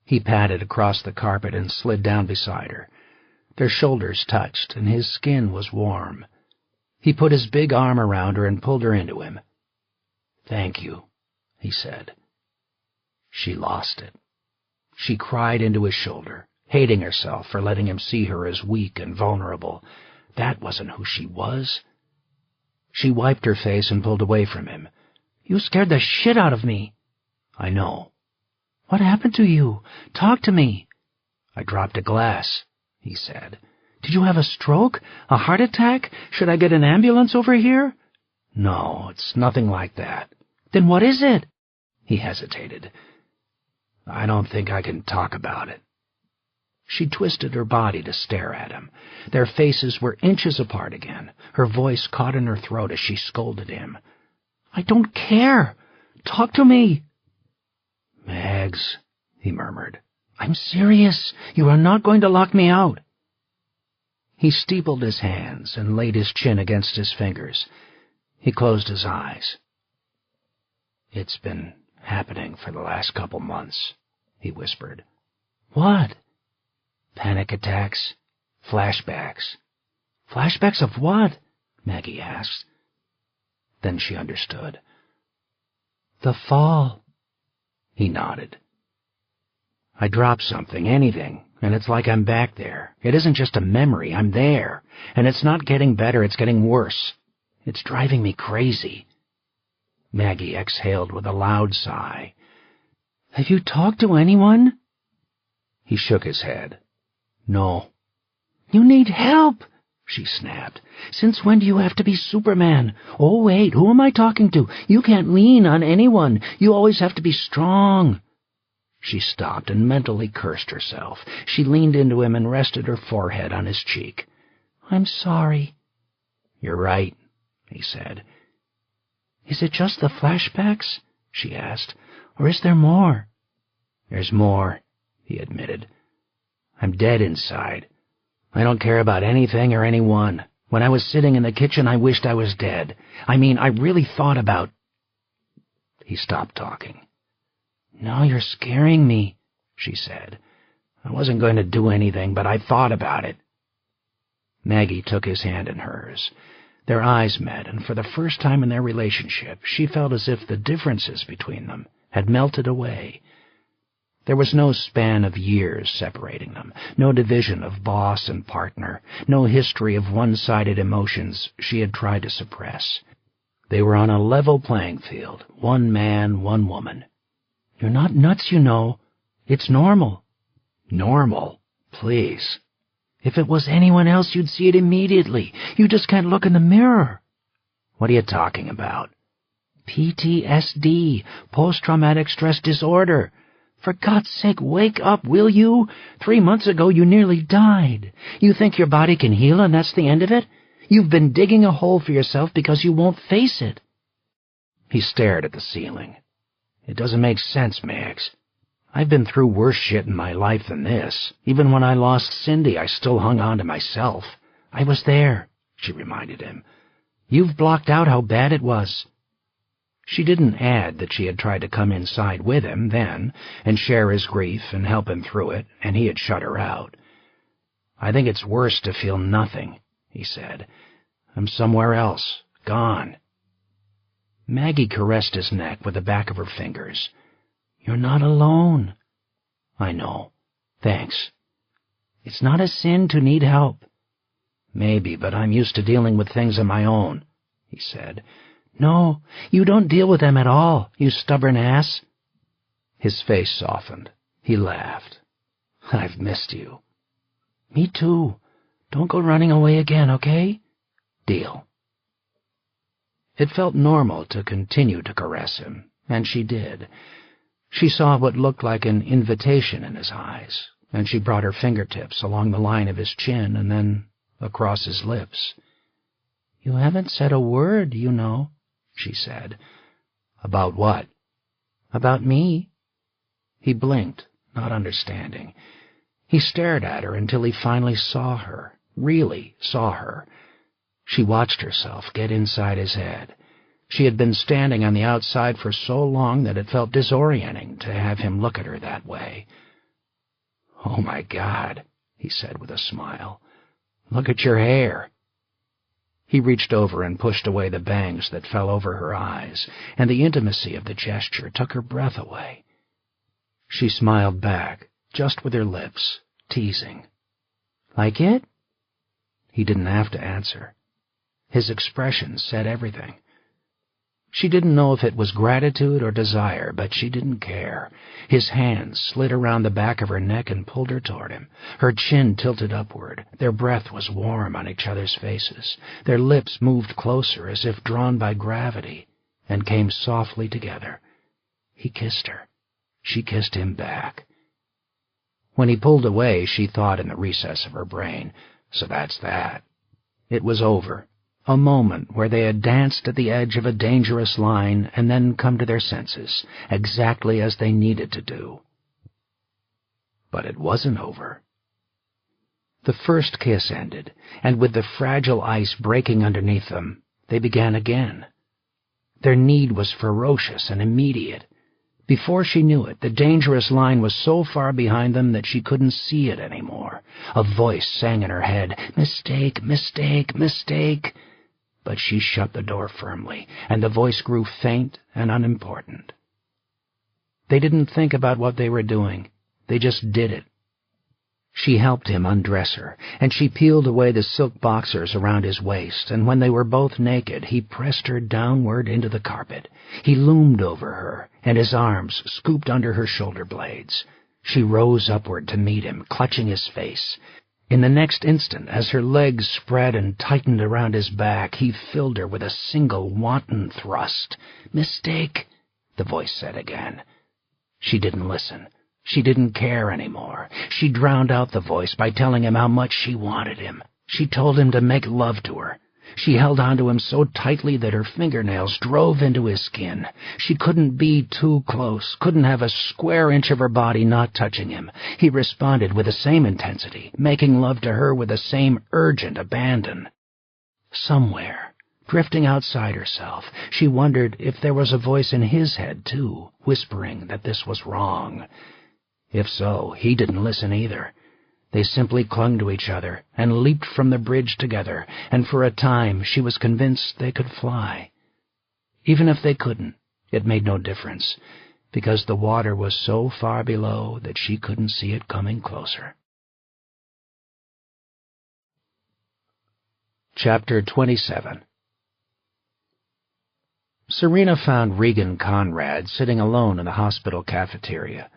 He padded across the carpet and slid down beside her. Their shoulders touched, and his skin was warm. He put his big arm around her and pulled her into him. "Thank you," he said. She lost it. She cried into his shoulder, hating herself for letting him see her as weak and vulnerable. That wasn't who she was. She wiped her face and pulled away from him. "You scared the shit out of me." "I know." "What happened to you? Talk to me." "I dropped a glass," he said. "Did you have a stroke? A heart attack? Should I get an ambulance over here?" "No, it's nothing like that." "Then what is it?" He hesitated. "I don't think I can talk about it." She twisted her body to stare at him. Their faces were inches apart again. Her voice caught in her throat as she scolded him. "I don't care. Talk to me." "Mags," he murmured. "I'm serious. You are not going to lock me out." He steepled his hands and laid his chin against his fingers. He closed his eyes. "It's been happening for the last couple months," he whispered. "What?" "Panic attacks, flashbacks." "Flashbacks of what?" Maggie asked. Then she understood. "The fall." He nodded. "I dropped something, anything, and it's like I'm back there. It isn't just a memory, I'm there. And it's not getting better, it's getting worse. It's driving me crazy." Maggie exhaled with a loud sigh. "Have you talked to anyone?" He shook his head. "No." "You need help," she snapped. "Since when do you have to be Superman? Oh, wait, who am I talking to? You can't lean on anyone. You always have to be strong." She stopped and mentally cursed herself. She leaned into him and rested her forehead on his cheek. "I'm sorry." "You're right," he said. "Is it just the flashbacks?" she asked. "Or is there more?" "There's more," he admitted. "I'm dead inside. I don't care about anything or anyone. When I was sitting in the kitchen, I wished I was dead. I mean, I really thought about—" He stopped talking. "Now you're scaring me," she said. "I wasn't going to do anything, but I thought about it." Maggie took his hand in hers. Their eyes met, and for the first time in their relationship, she felt as if the differences between them had melted away. There was no span of years separating them, no division of boss and partner, no history of one-sided emotions she had tried to suppress. They were on a level playing field, one man, one woman. "You're not nuts, you know. It's normal." "Normal? Please." If it was anyone else, you'd see it immediately. You just can't look in the mirror." "What are you talking about?" "PTSD, post-traumatic stress disorder. For God's sake, wake up, will you? 3 months ago, you nearly died. You think your body can heal and that's the end of it? You've been digging a hole for yourself because you won't face it." He stared at the ceiling. "It doesn't make sense, Max. I've been through worse shit in my life than this. Even when I lost Cindy, I still hung on to myself." "I was there," she reminded him. "You've blocked out how bad it was." She didn't add that she had tried to come inside with him then and share his grief and help him through it, and he had shut her out. "I think it's worse to feel nothing," he said. "I'm somewhere else, gone." Maggie caressed his neck with the back of her fingers. "You're not alone." "I know. Thanks." "It's not a sin to need help." "Maybe, but I'm used to dealing with things on my own," he said. "No, you don't deal with them at all, you stubborn ass." His face softened. He laughed. "I've missed you." "Me too. Don't go running away again, okay?" "Deal." It felt normal to continue to caress him, and she did. She saw what looked like an invitation in his eyes, and she brought her fingertips along the line of his chin and then across his lips. "You haven't said a word, you know," she said. "About what?" "About me." He blinked, not understanding. He stared at her until he finally saw her, really saw her. She watched herself get inside his head. She had been standing on the outside for so long that it felt disorienting to have him look at her that way. "Oh, my God," he said with a smile. "Look at your hair." He reached over and pushed away the bangs that fell over her eyes, and the intimacy of the gesture took her breath away. She smiled back, just with her lips, teasing. "Like it?" He didn't have to answer. His expression said everything. She didn't know if it was gratitude or desire, but she didn't care. His hands slid around the back of her neck and pulled her toward him. Her chin tilted upward. Their breath was warm on each other's faces. Their lips moved closer as if drawn by gravity, and came softly together. He kissed her. She kissed him back. When he pulled away, she thought in the recess of her brain, so that's that. It was over. A moment where they had danced at the edge of a dangerous line and then come to their senses, exactly as they needed to do. But it wasn't over. The first kiss ended, and with the fragile ice breaking underneath them, they began again. Their need was ferocious and immediate. Before she knew it, the dangerous line was so far behind them that she couldn't see it anymore. A voice sang in her head, "Mistake, mistake, mistake." But she shut the door firmly, and the voice grew faint and unimportant. They didn't think about what they were doing. They just did it. She helped him undress her, and she peeled away the silk boxers around his waist, and when they were both naked, he pressed her downward into the carpet. He loomed over her, and his arms scooped under her shoulder blades. She rose upward to meet him, clutching his face. In the next instant, as her legs spread and tightened around his back, he filled her with a single wanton thrust. "Mistake," the voice said again. She didn't listen. She didn't care anymore. She drowned out the voice by telling him how much she wanted him. She told him to make love to her. She held onto him so tightly that her fingernails drove into his skin. She couldn't be too close, couldn't have a square inch of her body not touching him. He responded with the same intensity, making love to her with the same urgent abandon. Somewhere, drifting outside herself, she wondered if there was a voice in his head, too, whispering that this was wrong. If so, he didn't listen either. They simply clung to each other and leaped from the bridge together, and for a time she was convinced they could fly. Even if they couldn't, it made no difference, because the water was so far below that she couldn't see it coming closer. Chapter 27. Serena found Regan Conrad sitting alone in the hospital cafeteria.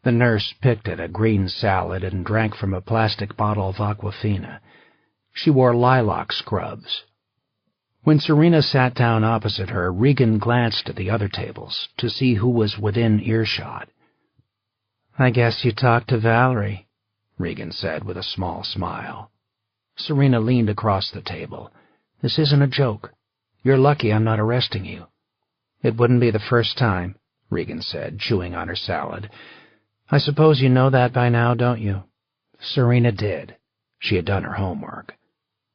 The nurse picked at a green salad and drank from a plastic bottle of Aquafina. She wore lilac scrubs. When Serena sat down opposite her, Regan glanced at the other tables to see who was within earshot. "I guess you talked to Valerie," Regan said with a small smile. Serena leaned across the table. "This isn't a joke. You're lucky I'm not arresting you." "It wouldn't be the first time," Regan said, chewing on her salad. "I suppose you know that by now, don't you?" Serena did. She had done her homework.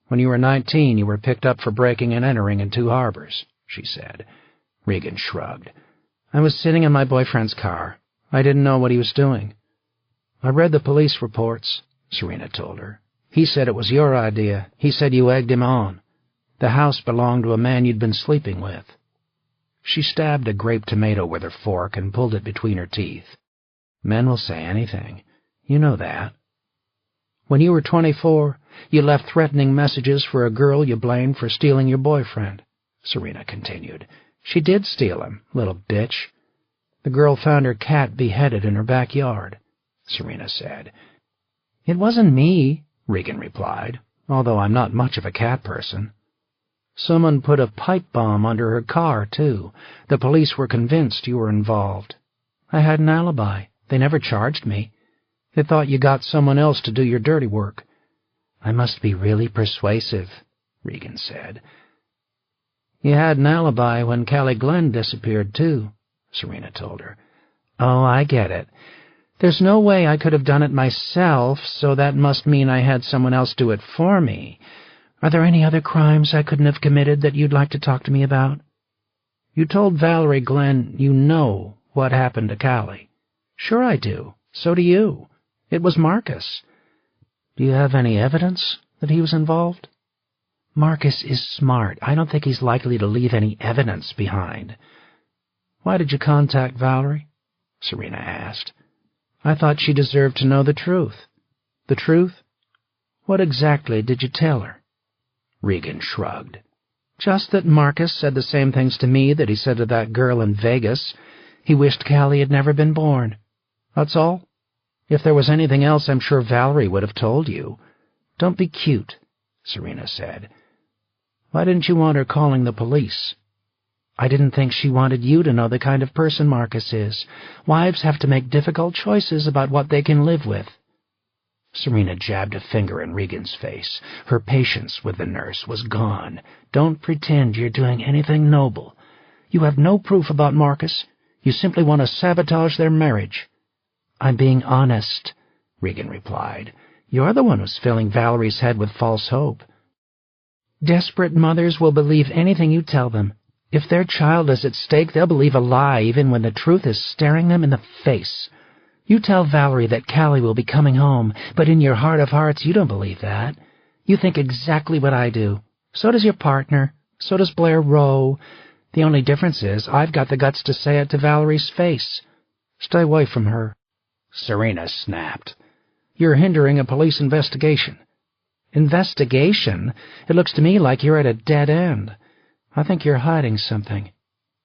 "When you were 19, you were picked up for breaking and entering in 2 Harbors, she said. Regan shrugged. "I was sitting in my boyfriend's car. I didn't know what he was doing." "I read the police reports," Serena told her. "He said it was your idea. He said you egged him on. The house belonged to a man you'd been sleeping with." She stabbed a grape tomato with her fork and pulled it between her teeth. "Men will say anything. You know that." "When you were 24, you left threatening messages for a girl you blamed for stealing your boyfriend," Serena continued. "She did steal him, little bitch. The girl found her cat beheaded in her backyard," Serena said. "It wasn't me," Regan replied, "although I'm not much of a cat person. Someone put a pipe bomb under her car, too. The police were convinced you were involved. I had an alibi. They never charged me. They thought you got someone else to do your dirty work." "I must be really persuasive," Regan said. "You had an alibi when Callie Glenn disappeared, too," Serena told her. "Oh, I get it. There's no way I could have done it myself, so that must mean I had someone else do it for me. Are there any other crimes I couldn't have committed that you'd like to talk to me about? You told Valerie Glenn you know what happened to Callie." "Sure I do. So do you. It was Marcus." "Do you have any evidence that he was involved?" "Marcus is smart. I don't think he's likely to leave any evidence behind." "Why did you contact Valerie?" Serena asked. "I thought she deserved to know the truth." "The truth? What exactly did you tell her?" Regan shrugged. "Just that Marcus said the same things to me that he said to that girl in Vegas. He wished Callie had never been born. That's all. If there was anything else, I'm sure Valerie would have told you." "Don't be cute," Serena said. "Why didn't you want her calling the police?" "I didn't think she wanted you to know the kind of person Marcus is. Wives have to make difficult choices about what they can live with." Serena jabbed a finger in Regan's face. Her patience with the nurse was gone. "Don't pretend you're doing anything noble. You have no proof about Marcus. You simply want to sabotage their marriage." "I'm being honest," Regan replied. "You're the one who's filling Valerie's head with false hope. Desperate mothers will believe anything you tell them. If their child is at stake, they'll believe a lie even when the truth is staring them in the face. You tell Valerie that Callie will be coming home, but in your heart of hearts you don't believe that. You think exactly what I do. So does your partner. So does Blair Rowe. The only difference is I've got the guts to say it to Valerie's face. Stay away from her." Serena snapped. "You're hindering a police investigation." "Investigation? It looks to me like you're at a dead end." "I think you're hiding something,"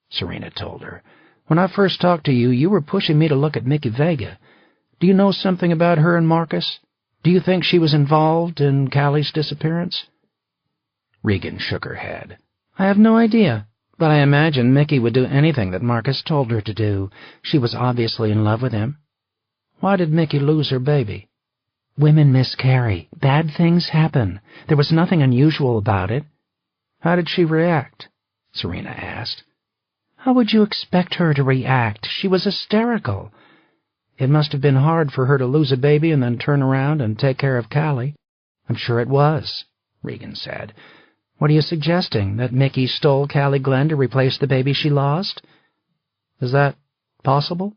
Serena told her. "When I first talked to you, you were pushing me to look at Mickey Vega. Do you know something about her and Marcus? Do you think she was involved in Callie's disappearance?" Regan shook her head. "I have no idea, but I imagine Mickey would do anything that Marcus told her to do. She was obviously in love with him." "Why did Mickey lose her baby?" "Women miscarry. Bad things happen. There was nothing unusual about it." "How did she react?" Serena asked. "How would you expect her to react? She was hysterical." "It must have been hard for her to lose a baby and then turn around and take care of Callie." "I'm sure it was," Regan said. "What are you suggesting, that Mickey stole Callie Glenn to replace the baby she lost?" "Is that possible?"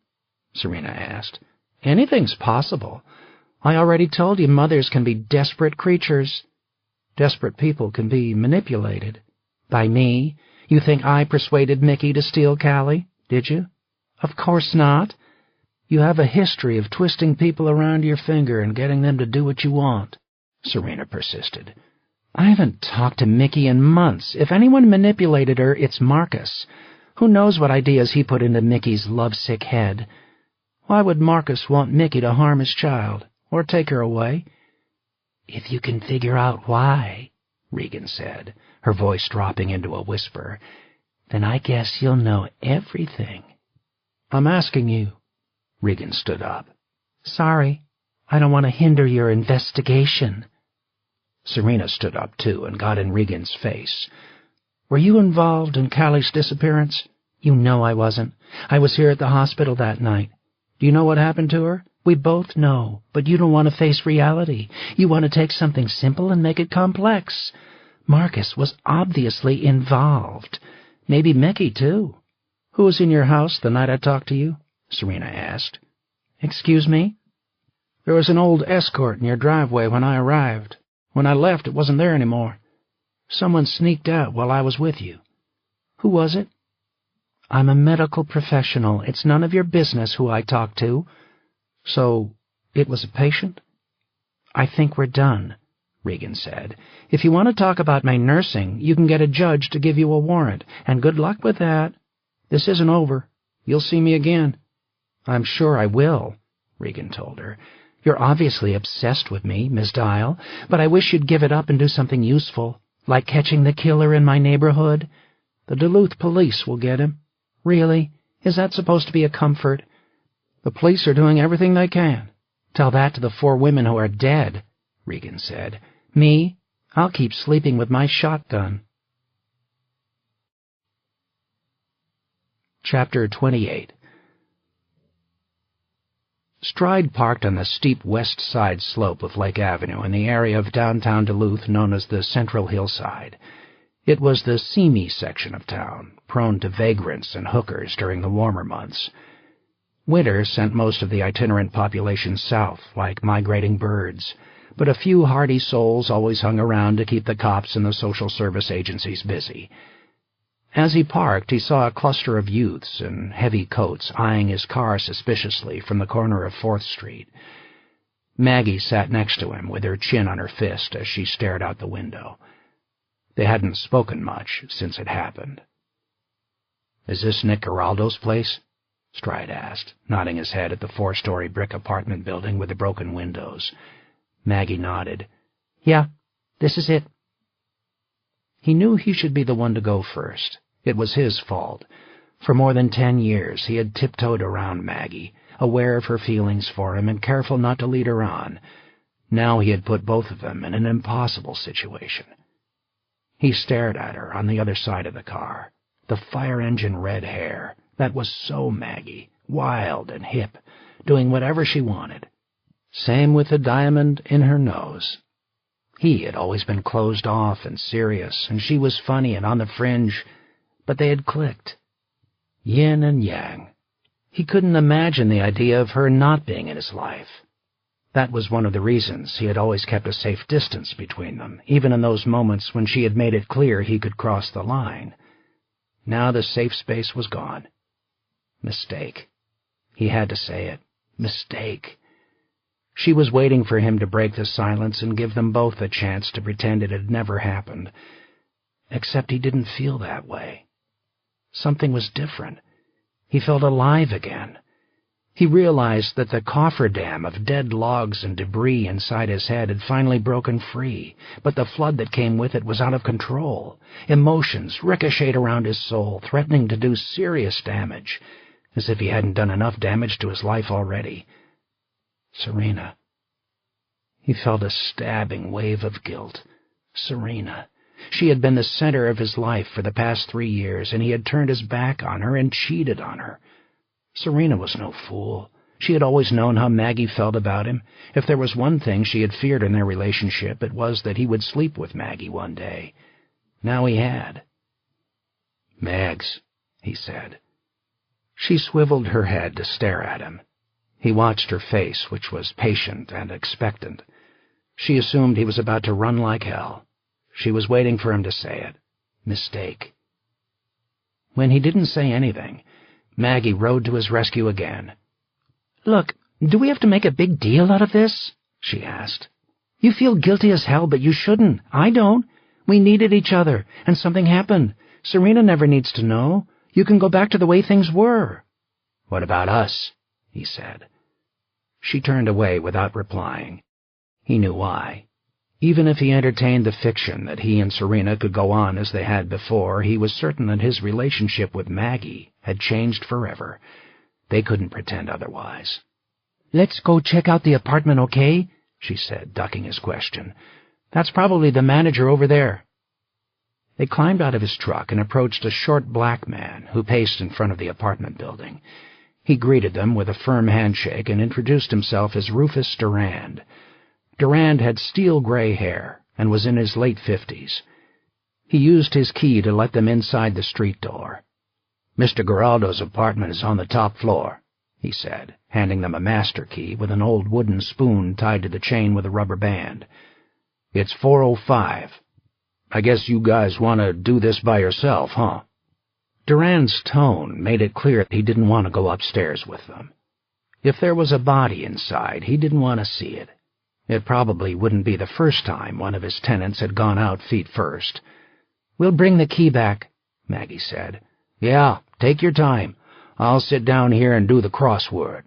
Serena asked. "Anything's possible. I already told you mothers can be desperate creatures. Desperate people can be manipulated." "By me? You think I persuaded Mickey to steal Callie, did you?" "Of course not." "You have a history of twisting people around your finger and getting them to do what you want," Serena persisted. "I haven't talked to Mickey in months. If anyone manipulated her, it's Marcus. Who knows what ideas he put into Mickey's lovesick head? Why would Marcus want Mickey to harm his child, or take her away?" "If you can figure out why," Regan said, her voice dropping into a whisper, "then I guess you'll know everything." "I'm asking you." Regan stood up. "Sorry, I don't want to hinder your investigation." Serena stood up, too, and got in Regan's face. "Were you involved in Callie's disappearance?" "You know I wasn't. I was here at the hospital that night. Do you know what happened to her?" "We both know, but you don't want to face reality. You want to take something simple and make it complex. Marcus was obviously involved. Maybe Mickey, too." "Who was in your house the night I talked to you?" Serena asked. "Excuse me?" "There was an old Escort in your driveway when I arrived. When I left, it wasn't there anymore. Someone sneaked out while I was with you." "Who was it?" "I'm a medical professional. It's none of your business who I talked to." "So, it was a patient?" "I think we're done," Regan said. "If you want to talk about my nursing, you can get a judge to give you a warrant, and good luck with that. This isn't over. You'll see me again." "I'm sure I will," Regan told her. "You're obviously obsessed with me, Miss Dial, but I wish you'd give it up and do something useful, like catching the killer in my neighborhood. The Duluth police will get him." "Really? Is that supposed to be a comfort?" "The police are doing everything they can." "Tell that to the 4 women who are dead," Regan said. "Me? I'll keep sleeping with my shotgun." Chapter 28. Stride parked on the steep west side slope of Lake Avenue in the area of downtown Duluth known as the Central Hillside. It was the seamy section of town, prone to vagrants and hookers during the warmer months. Winter sent most of the itinerant population south, like migrating birds, but a few hardy souls always hung around to keep the cops and the social service agencies busy. As he parked, he saw a cluster of youths in heavy coats eyeing his car suspiciously from the corner of 4th Street. Maggie sat next to him with her chin on her fist as she stared out the window. They hadn't spoken much since it happened. "Is this Nick Geraldo's place?" Stride asked, nodding his head at the 4-story brick apartment building with the broken windows. Maggie nodded. "Yeah, this is it." He knew he should be the one to go first. It was his fault. For more than 10 years he had tiptoed around Maggie, aware of her feelings for him and careful not to lead her on. Now he had put both of them in an impossible situation. He stared at her on the other side of the car. The fire-engine red hair, that was so Maggie, wild and hip, doing whatever she wanted. Same with the diamond in her nose. He had always been closed off and serious, and she was funny and on the fringe, but they had clicked. Yin and yang. He couldn't imagine the idea of her not being in his life. That was one of the reasons he had always kept a safe distance between them, even in those moments when she had made it clear he could cross the line. Now the safe space was gone. Mistake. He had to say it. Mistake. She was waiting for him to break the silence and give them both a chance to pretend it had never happened. Except he didn't feel that way. Something was different. He felt alive again. He realized that the cofferdam of dead logs and debris inside his head had finally broken free, but the flood that came with it was out of control. Emotions ricocheted around his soul, threatening to do serious damage, as if he hadn't done enough damage to his life already. Serena. He felt a stabbing wave of guilt. Serena. She had been the center of his life for the past 3 years, and he had turned his back on her and cheated on her. Serena was no fool. She had always known how Maggie felt about him. If there was one thing she had feared in their relationship, it was that he would sleep with Maggie one day. Now he had. "Mags," he said. She swiveled her head to stare at him. He watched her face, which was patient and expectant. She assumed he was about to run like hell. She was waiting for him to say it. Mistake. When he didn't say anything, Maggie rode to his rescue again. "Look, do we have to make a big deal out of this?" she asked. "You feel guilty as hell, but you shouldn't. I don't. We needed each other, and something happened. Serena never needs to know. You can go back to the way things were." "What about us?" he said. She turned away without replying. He knew why. Even if he entertained the fiction that he and Serena could go on as they had before, he was certain that his relationship with Maggie had changed forever. They couldn't pretend otherwise. "Let's go check out the apartment, okay?" she said, ducking his question. "That's probably the manager over there." They climbed out of his truck and approached a short black man who paced in front of the apartment building. He greeted them with a firm handshake and introduced himself as Rufus Durand. Durand had steel-gray hair and was in his late 50s. He used his key to let them inside the street door. "Mr. Geraldo's apartment is on the top floor," he said, handing them a master key with an old wooden spoon tied to the chain with a rubber band. "It's 405. I guess you guys want to do this by yourself, huh?" Durand's tone made it clear he didn't want to go upstairs with them. If there was a body inside, he didn't want to see it. It probably wouldn't be the first time one of his tenants had gone out feet first. "We'll bring the key back," Maggie said. "Yeah, take your time. I'll sit down here and do the crossword."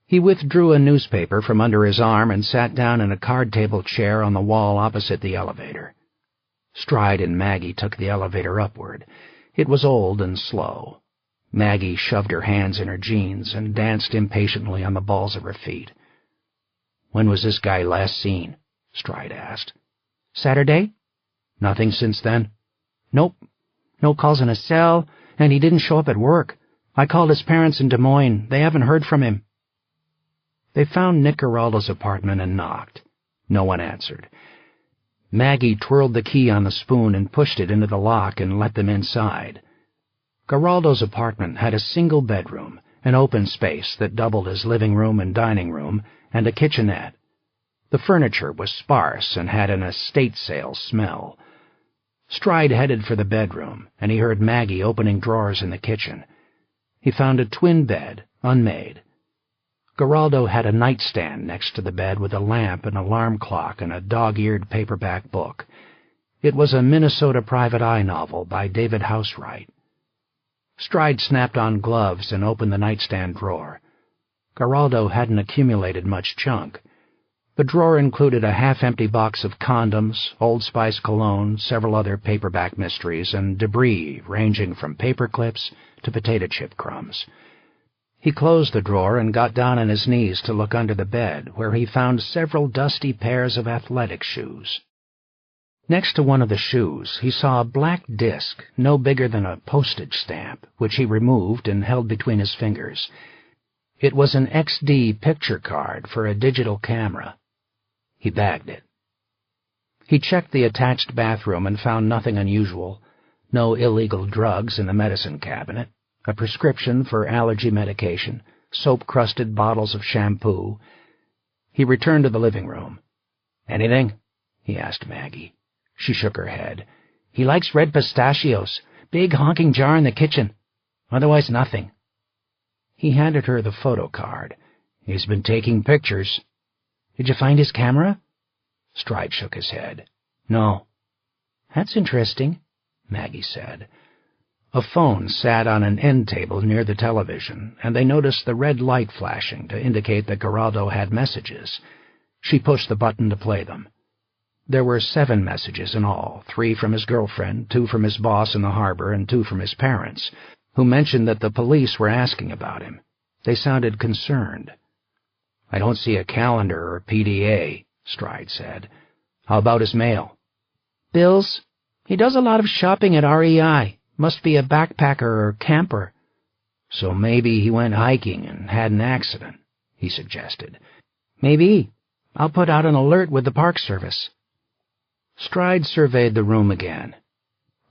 He withdrew a newspaper from under his arm and sat down in a card-table chair on the wall opposite the elevator. Stride and Maggie took the elevator upward. It was old and slow. Maggie shoved her hands in her jeans and danced impatiently on the balls of her feet. "When was this guy last seen?" Stride asked. "Saturday?" "Nothing since then?" "Nope. No calls in his cell, and he didn't show up at work. I called his parents in Des Moines. They haven't heard from him." They found Nick Geraldo's apartment and knocked. No one answered. Maggie twirled the key on the spoon and pushed it into the lock and let them inside. Geraldo's apartment had a single bedroom, an open space that doubled as living room and dining room, and a kitchenette. The furniture was sparse and had an estate sale smell. Stride headed for the bedroom, and he heard Maggie opening drawers in the kitchen. He found a twin bed, unmade. Geraldo had a nightstand next to the bed with a lamp, an alarm clock, and a dog-eared paperback book. It was a Minnesota private eye novel by David Housewright. Stride snapped on gloves and opened the nightstand drawer. Geraldo hadn't accumulated much junk. The drawer included a half-empty box of condoms, Old Spice cologne, several other paperback mysteries, and debris ranging from paper clips to potato chip crumbs. He closed the drawer and got down on his knees to look under the bed, where he found several dusty pairs of athletic shoes. Next to one of the shoes, he saw a black disc, no bigger than a postage stamp, which he removed and held between his fingers. It was an XD picture card for a digital camera. He bagged it. He checked the attached bathroom and found nothing unusual. No illegal drugs in the medicine cabinet, a prescription for allergy medication, soap-crusted bottles of shampoo. He returned to the living room. "Anything?" he asked Maggie. She shook her head. "He likes red pistachios. Big honking jar in the kitchen. Otherwise nothing." He handed her the photo card. "He's been taking pictures." "Did you find his camera?" Stride shook his head. "No." "That's interesting," Maggie said. A phone sat on an end table near the television, and they noticed the red light flashing to indicate that Geraldo had messages. She pushed the button to play them. There were 7 messages in all, 3 from his girlfriend, 2 from his boss in the harbor, and 2 from his parents, who mentioned that the police were asking about him. They sounded concerned. "I don't see a calendar or PDA," Stride said. "How about his mail?" "Bills. He does a lot of shopping at REI. Must be a backpacker or camper." "So maybe he went hiking and had an accident," he suggested. "Maybe. I'll put out an alert with the Park Service." Stride surveyed the room again.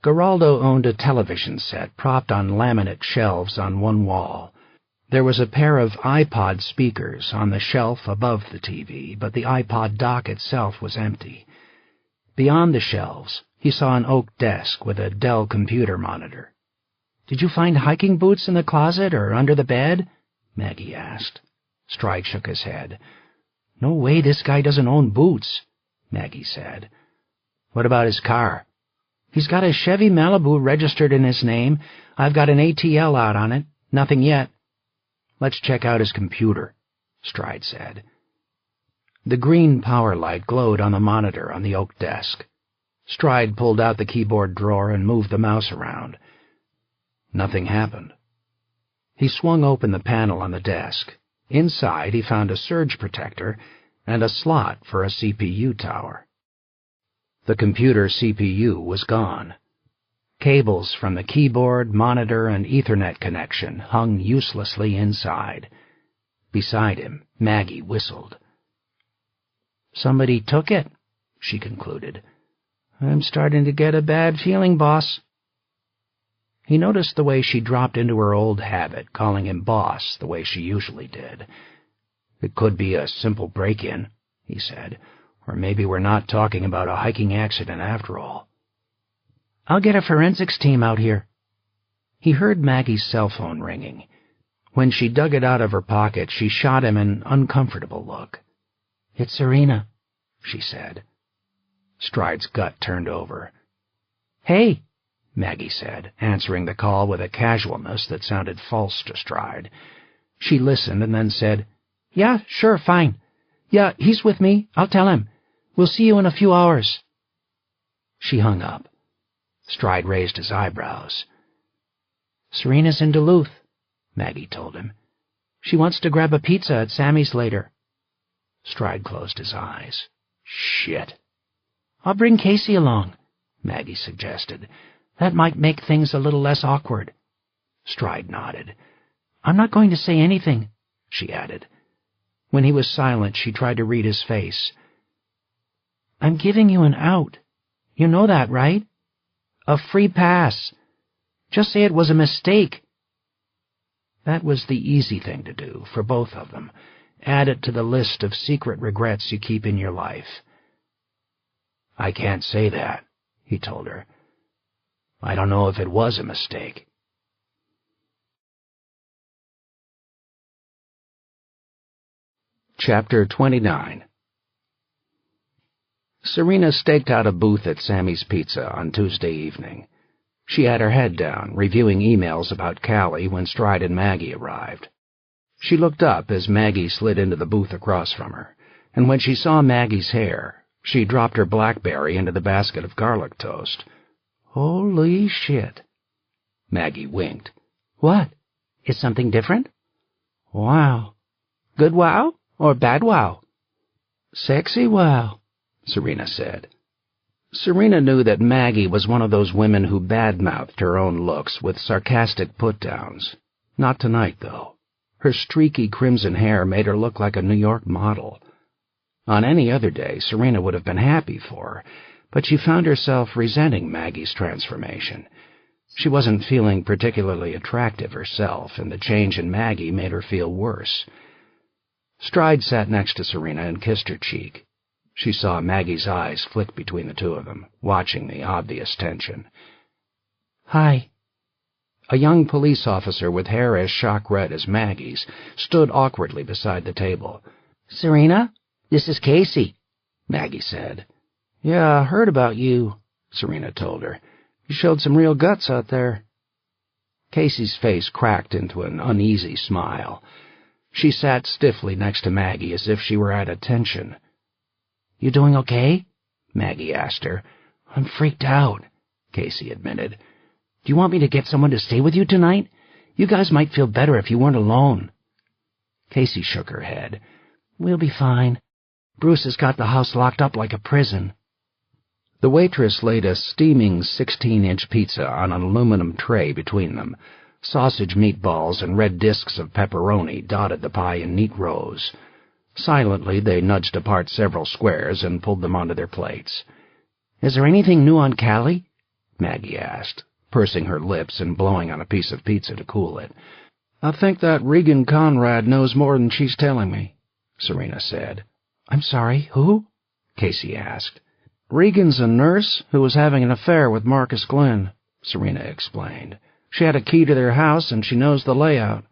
Geraldo owned a television set propped on laminate shelves on one wall. There was a pair of iPod speakers on the shelf above the TV, but the iPod dock itself was empty. Beyond the shelves, he saw an oak desk with a Dell computer monitor. "Did you find hiking boots in the closet or under the bed?" Maggie asked. Stride shook his head. "No way this guy doesn't own boots," Maggie said. "What about his car?" "He's got a Chevy Malibu registered in his name. I've got an ATL out on it. Nothing yet." Let's check out his computer, Stride said. The green power light glowed on the monitor on the oak desk. Stride pulled out the keyboard drawer and moved the mouse around. Nothing happened. He swung open the panel on the desk. Inside, he found a surge protector and a slot for a CPU tower. The computer CPU was gone. Cables from the keyboard, monitor, and Ethernet connection hung uselessly inside. Beside him, Maggie whistled. "Somebody took it," she concluded. "I'm starting to get a bad feeling, boss." He noticed the way she dropped into her old habit, calling him boss the way she usually did. "It could be a simple break-in," he said, "or maybe we're not talking about a hiking accident after all." "I'll get a forensics team out here." He heard Maggie's cell phone ringing. When she dug it out of her pocket, she shot him an uncomfortable look. "It's Serena," she said. Stride's gut turned over. "Hey," Maggie said, answering the call with a casualness that sounded false to Stride. She listened and then said, "Yeah, sure, fine. Yeah, he's with me. I'll tell him. We'll see you in a few hours." She hung up. Stride raised his eyebrows. "Serena's in Duluth," Maggie told him. "She wants to grab a pizza at Sammy's later." Stride closed his eyes. "Shit." "I'll bring Casey along," Maggie suggested. "That might make things a little less awkward." Stride nodded. "I'm not going to say anything," she added. When he was silent, she tried to read his face. "I'm giving you an out. You know that, right? A free pass. Just say it was a mistake." That was the easy thing to do for both of them. Add it to the list of secret regrets you keep in your life. "I can't say that," he told her. "I don't know if it was a mistake." Chapter 29. Serena staked out a booth at Sammy's Pizza on Tuesday evening. She had her head down, reviewing emails about Callie when Stride and Maggie arrived. She looked up as Maggie slid into the booth across from her, and when she saw Maggie's hair, she dropped her BlackBerry into the basket of garlic toast. "Holy shit." Maggie winked. "What? Is something different?" "Wow." "Good wow or bad wow?" "Sexy wow," Serena said. Serena knew that Maggie was one of those women who badmouthed her own looks with sarcastic put-downs. Not tonight, though. Her streaky crimson hair made her look like a New York model. On any other day, Serena would have been happy for her, but she found herself resenting Maggie's transformation. She wasn't feeling particularly attractive herself, and the change in Maggie made her feel worse. Stride sat next to Serena and kissed her cheek. She saw Maggie's eyes flick between the two of them, watching the obvious tension. "Hi." A young police officer with hair as shock red as Maggie's stood awkwardly beside the table. "Serena, this is Casey," Maggie said. "Yeah, I heard about you," Serena told her. "You showed some real guts out there." Casey's face cracked into an uneasy smile. She sat stiffly next to Maggie as if she were at attention. "You doing okay?" Maggie asked her. "I'm freaked out," Casey admitted. "Do you want me to get someone to stay with you tonight? You guys might feel better if you weren't alone." Casey shook her head. "We'll be fine. Bruce has got the house locked up like a prison." The waitress laid a steaming 16-inch pizza on an aluminum tray between them. Sausage meatballs and red discs of pepperoni dotted the pie in neat rows. Silently, they nudged apart several squares and pulled them onto their plates. "Is there anything new on Callie?" Maggie asked, pursing her lips and blowing on a piece of pizza to cool it. "I think that Regan Conrad knows more than she's telling me," Serena said. "I'm sorry, who?" Casey asked. "Regan's a nurse who was having an affair with Marcus Glenn," Serena explained. "She had a key to their house and she knows the layout.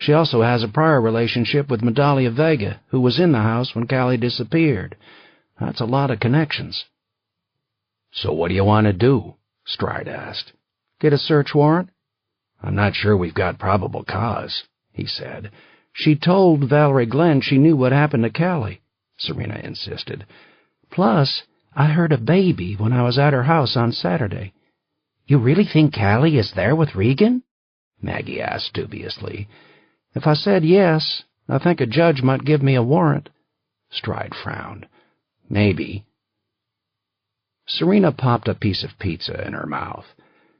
She also has a prior relationship with Medalia Vega, who was in the house when Callie disappeared. That's a lot of connections." "So what do you want to do?" Stride asked. "Get a search warrant?" "I'm not sure we've got probable cause," he said. She told Valerie Glenn she knew what happened to Callie, Serena insisted. Plus, I heard a baby when I was at her house on Saturday. You really think Callie is there with Regan? Maggie asked dubiously. If I said yes, I think a judge might give me a warrant. Stride frowned. Maybe. Serena popped a piece of pizza in her mouth.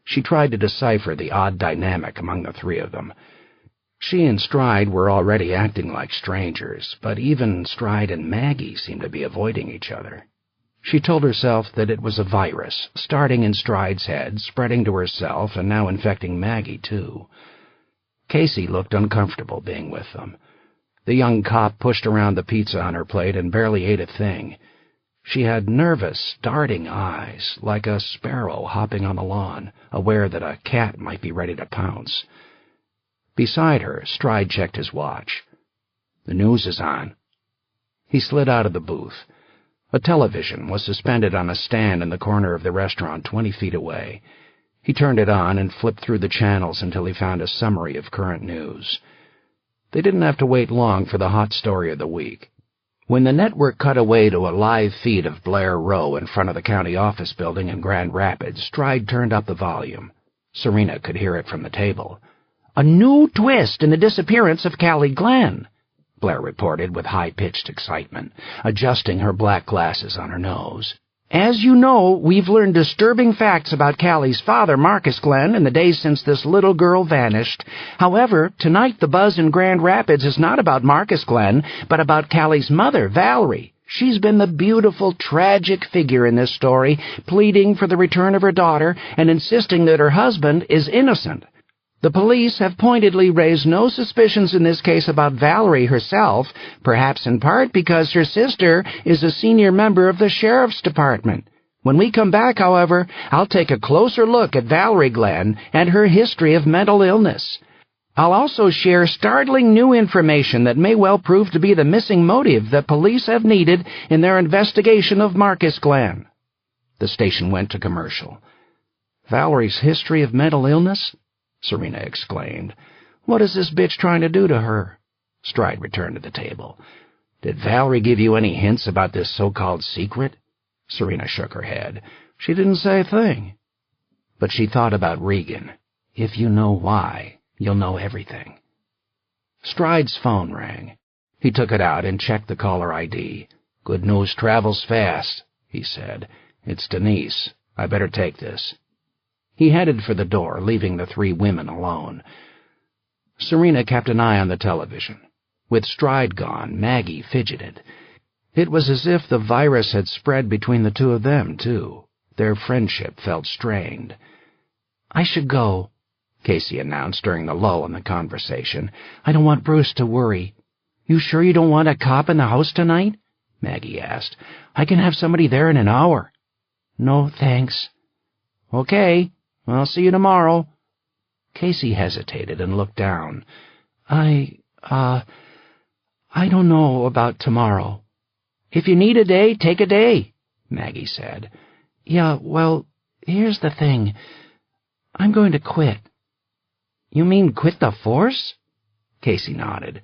She tried to decipher the odd dynamic among the three of them. She and Stride were already acting like strangers, but even Stride and Maggie seemed to be avoiding each other. She told herself that it was a virus, starting in Stride's head, spreading to herself, and now infecting Maggie, too. Casey looked uncomfortable being with them. The young cop pushed around the pizza on her plate and barely ate a thing. She had nervous, darting eyes, like a sparrow hopping on the lawn, aware that a cat might be ready to pounce. Beside her, Stride checked his watch. The news is on. He slid out of the booth. A television was suspended on a stand in the corner of the restaurant 20 feet away. He turned it on and flipped through the channels until he found a summary of current news. They didn't have to wait long for the hot story of the week. When the network cut away to a live feed of Blair Row in front of the county office building in Grand Rapids, Stride turned up the volume. Serena could hear it from the table. A new twist in the disappearance of Callie Glenn, Blair reported with high-pitched excitement, adjusting her black glasses on her nose. As you know, we've learned disturbing facts about Callie's father, Marcus Glenn, in the days since this little girl vanished. However, tonight the buzz in Grand Rapids is not about Marcus Glenn, but about Callie's mother, Valerie. She's been the beautiful, tragic figure in this story, pleading for the return of her daughter and insisting that her husband is innocent. The police have pointedly raised no suspicions in this case about Valerie herself, perhaps in part because her sister is a senior member of the sheriff's department. When we come back, however, I'll take a closer look at Valerie Glenn and her history of mental illness. I'll also share startling new information that may well prove to be the missing motive that police have needed in their investigation of Marcus Glenn. The station went to commercial. Valerie's history of mental illness? Serena exclaimed. What is this bitch trying to do to her? Stride returned to the table. Did Valerie give you any hints about this so-called secret? Serena shook her head. She didn't say a thing. But she thought about Regan. If you know why, you'll know everything. Stride's phone rang. He took it out and checked the caller ID. Good news travels fast, he said. It's Denise. I better take this. He headed for the door, leaving the three women alone. Serena kept an eye on the television. With Stride gone, Maggie fidgeted. It was as if the virus had spread between the two of them, too. Their friendship felt strained. I should go, Casey announced during the lull in the conversation. I don't want Bruce to worry. You sure you don't want a cop in the house tonight? Maggie asked. I can have somebody there in an hour. No, thanks. Okay. I'll see you tomorrow. Casey hesitated and looked down. I don't know about tomorrow. If you need a day, take a day, Maggie said. Yeah, well, here's the thing. I'm going to quit. You mean quit the force? Casey nodded.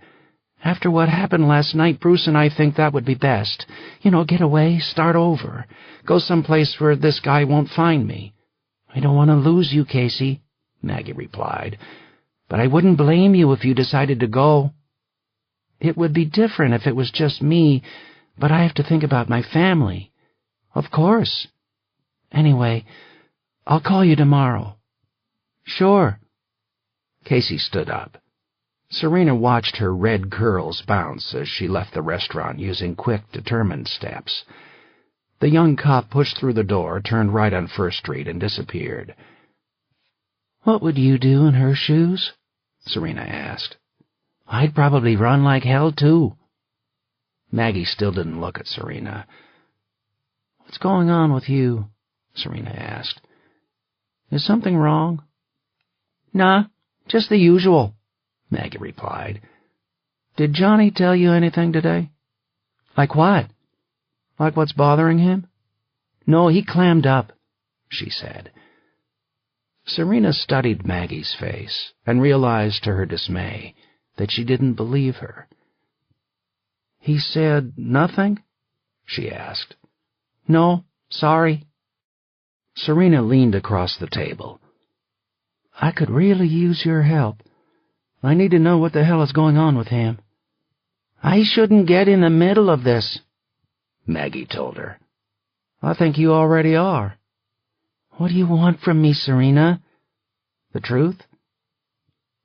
After what happened last night, Bruce and I think that would be best. Get away, start over. Go someplace where this guy won't find me. I don't want to lose you, Casey, Maggie replied. But I wouldn't blame you if you decided to go. It would be different if it was just me, but I have to think about my family. Of course. Anyway, I'll call you tomorrow. Sure. Casey stood up. Serena watched her red curls bounce as she left the restaurant using quick, determined steps. The young cop pushed through the door, turned right on First Street, and disappeared. What would you do in her shoes? Serena asked. I'd probably run like hell, too. Maggie still didn't look at Serena. What's going on with you? Serena asked. Is something wrong? Nah, just the usual, Maggie replied. Did Johnny tell you anything today? Like what? Like what's bothering him? No, he clammed up, she said. Serena studied Maggie's face and realized to her dismay that she didn't believe her. "He said nothing?" she asked. "No, sorry." Serena leaned across the table. "I could really use your help. I need to know what the hell is going on with him." "I shouldn't get in the middle of this," Maggie told her. "I think you already are." "What do you want from me, Serena? The truth?"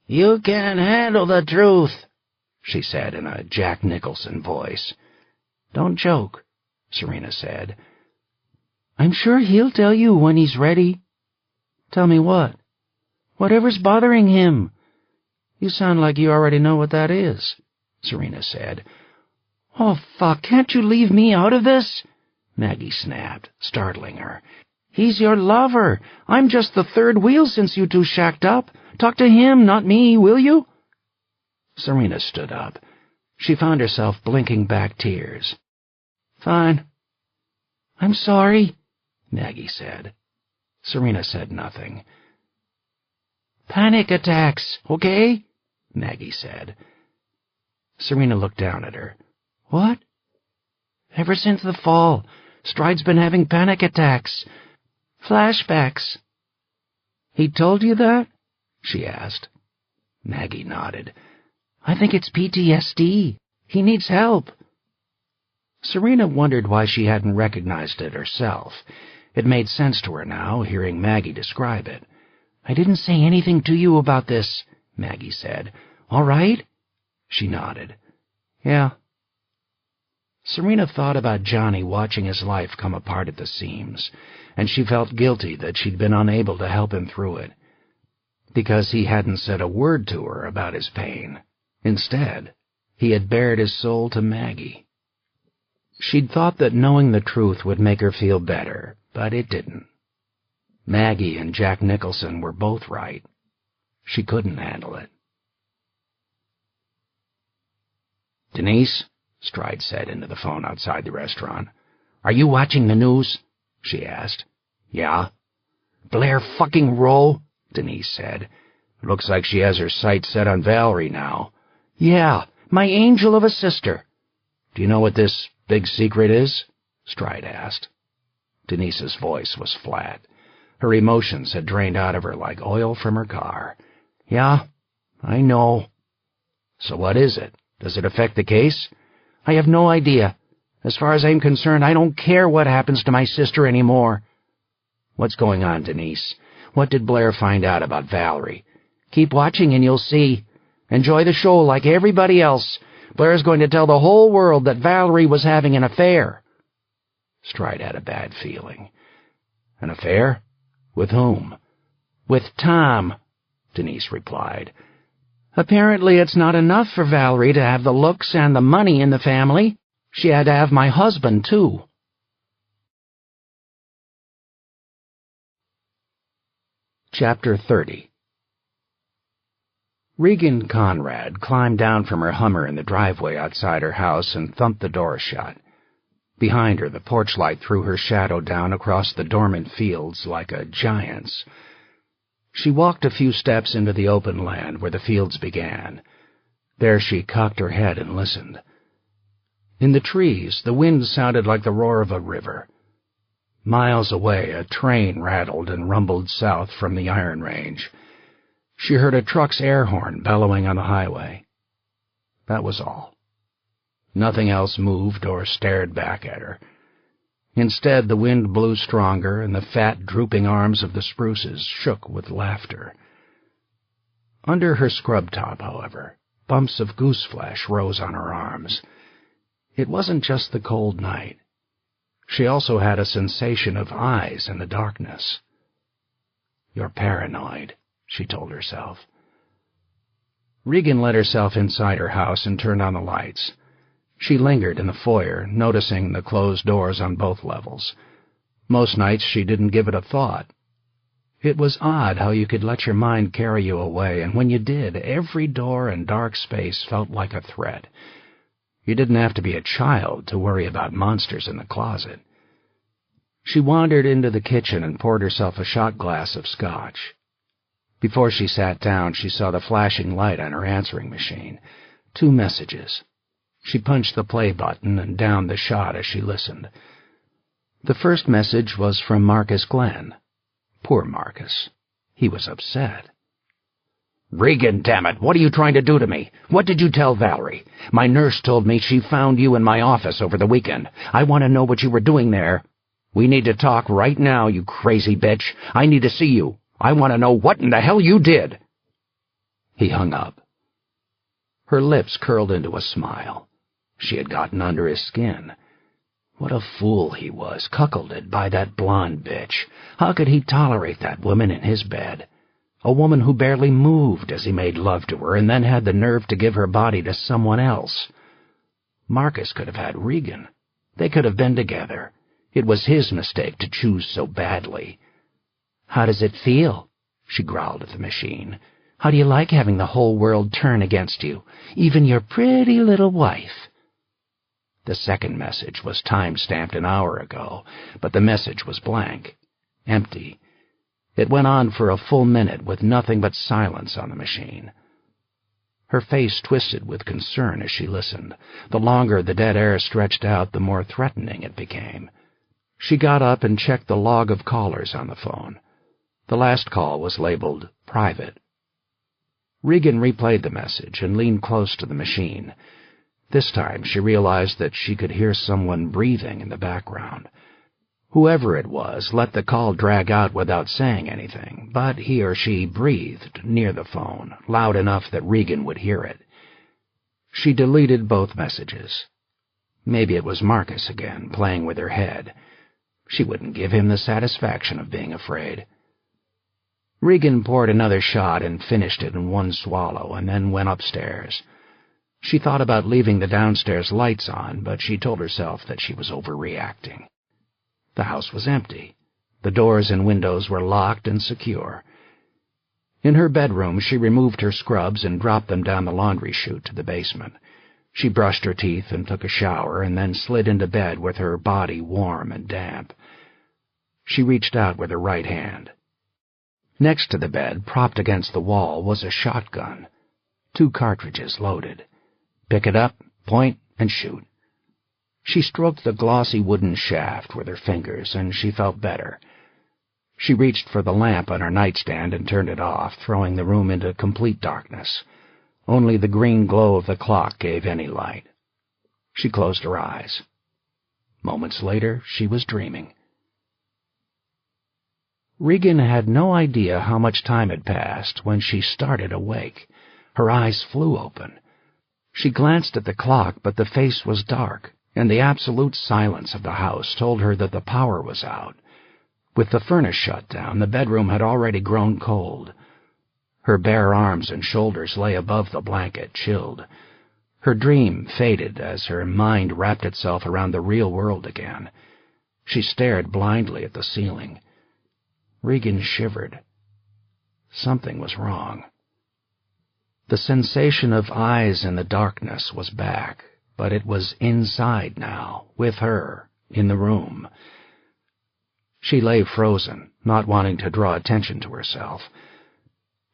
"You can't handle the truth," she said in a Jack Nicholson voice. "Don't joke," Serena said. "I'm sure he'll tell you when he's ready." "Tell me what?" "Whatever's bothering him." "You sound like you already know what that is," Serena said. "Oh, fuck, can't you leave me out of this?" Maggie snapped, startling her. "He's your lover. I'm just the third wheel since you two shacked up. Talk to him, not me, will you?" Serena stood up. She found herself blinking back tears. "Fine." "I'm sorry," Maggie said. Serena said nothing. "Panic attacks, okay?" Maggie said. Serena looked down at her. "What?" "Ever since the fall, Stride's been having panic attacks. Flashbacks." "He told you that?" she asked. Maggie nodded. "I think it's PTSD. He needs help." Serena wondered why she hadn't recognized it herself. It made sense to her now, hearing Maggie describe it. "I didn't say anything to you about this," Maggie said. "All right?" She nodded. "Yeah." Serena thought about Johnny watching his life come apart at the seams, and she felt guilty that she'd been unable to help him through it, because he hadn't said a word to her about his pain. Instead, he had bared his soul to Maggie. She'd thought that knowing the truth would make her feel better, but it didn't. Maggie and Jack Nicholson were both right. She couldn't handle it. "Denise," Stride said into the phone outside the restaurant. "Are you watching the news?" she asked. "Yeah." "Blair fucking Rowe," Denise said. "Looks like she has her sights set on Valerie now." "Yeah, my angel of a sister." "Do you know what this big secret is?" Stride asked. Denise's voice was flat. Her emotions had drained out of her like oil from her car. "Yeah, I know." "So what is it? Does it affect the case?" "I have no idea. As far as I'm concerned, I don't care what happens to my sister anymore." "What's going on, Denise? What did Blair find out about Valerie?" "Keep watching and you'll see. Enjoy the show like everybody else. Blair's going to tell the whole world that Valerie was having an affair." Stride had a bad feeling. "An affair? With whom?" "With Tom," Denise replied. "Apparently it's not enough for Valerie to have the looks and the money in the family. She had to have my husband, too." Chapter 30. Regan Conrad climbed down from her Hummer in the driveway outside her house and thumped the door shut. Behind her, the porch light threw her shadow down across the dormant fields like a giant's. She walked a few steps into the open land where the fields began. There she cocked her head and listened. In the trees, the wind sounded like the roar of a river. Miles away, a train rattled and rumbled south from the Iron Range. She heard a truck's air horn bellowing on the highway. That was all. Nothing else moved or stared back at her. Instead, the wind blew stronger, and the fat, drooping arms of the spruces shook with laughter. Under her scrub top, however, bumps of goose flesh rose on her arms. It wasn't just the cold night. She also had a sensation of eyes in the darkness. "You're paranoid," she told herself. Regan let herself inside her house and turned on the lights. She lingered in the foyer, noticing the closed doors on both levels. Most nights she didn't give it a thought. It was odd how you could let your mind carry you away, and when you did, every door and dark space felt like a threat. You didn't have to be a child to worry about monsters in the closet. She wandered into the kitchen and poured herself a shot glass of scotch. Before she sat down, she saw the flashing light on her answering machine. 2 messages. She punched the play button and downed the shot as she listened. The first message was from Marcus Glenn. Poor Marcus. He was upset. "Regan, damn it, what are you trying to do to me? What did you tell Valerie? My nurse told me she found you in my office over the weekend. I want to know what you were doing there. We need to talk right now, you crazy bitch. I need to see you. I want to know what in the hell you did." He hung up. Her lips curled into a smile. She had gotten under his skin. What a fool he was, cuckolded by that blonde bitch. How could he tolerate that woman in his bed? A woman who barely moved as he made love to her and then had the nerve to give her body to someone else. Marcus could have had Regan. They could have been together. It was his mistake to choose so badly. "How does it feel?" she growled at the machine. "How do you like having the whole world turn against you, even your pretty little wife?" The second message was time-stamped an hour ago, but the message was blank, empty. It went on for a full minute with nothing but silence on the machine. Her face twisted with concern as she listened. The longer the dead air stretched out, the more threatening it became. She got up and checked the log of callers on the phone. The last call was labeled private. Regan replayed the message and leaned close to the machine. This time she realized that she could hear someone breathing in the background. Whoever it was let the call drag out without saying anything, but he or she breathed near the phone, loud enough that Regan would hear it. She deleted both messages. Maybe it was Marcus again, playing with her head. She wouldn't give him the satisfaction of being afraid. Regan poured another shot and finished it in one swallow, and then went upstairs. She thought about leaving the downstairs lights on, but she told herself that she was overreacting. The house was empty. The doors and windows were locked and secure. In her bedroom, she removed her scrubs and dropped them down the laundry chute to the basement. She brushed her teeth and took a shower, and then slid into bed with her body warm and damp. She reached out with her right hand. Next to the bed, propped against the wall, was a shotgun. 2 cartridges loaded. Pick it up, point, and shoot. She stroked the glossy wooden shaft with her fingers, and she felt better. She reached for the lamp on her nightstand and turned it off, throwing the room into complete darkness. Only the green glow of the clock gave any light. She closed her eyes. Moments later, she was dreaming. Regan had no idea how much time had passed when she started awake. Her eyes flew open. She glanced at the clock, but the face was dark, and the absolute silence of the house told her that the power was out. With the furnace shut down, the bedroom had already grown cold. Her bare arms and shoulders lay above the blanket, chilled. Her dream faded as her mind wrapped itself around the real world again. She stared blindly at the ceiling. Regan shivered. Something was wrong. The sensation of eyes in the darkness was back, but it was inside now, with her, in the room. She lay frozen, not wanting to draw attention to herself.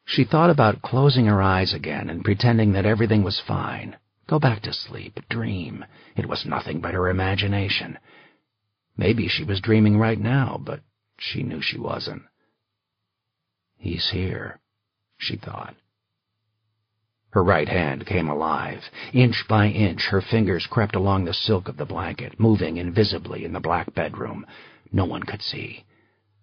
She thought about closing her eyes again and pretending that everything was fine. Go back to sleep, dream. It was nothing but her imagination. Maybe she was dreaming right now, but she knew she wasn't. "He's here," she thought. Her right hand came alive. Inch by inch, her fingers crept along the silk of the blanket, moving invisibly in the black bedroom. No one could see.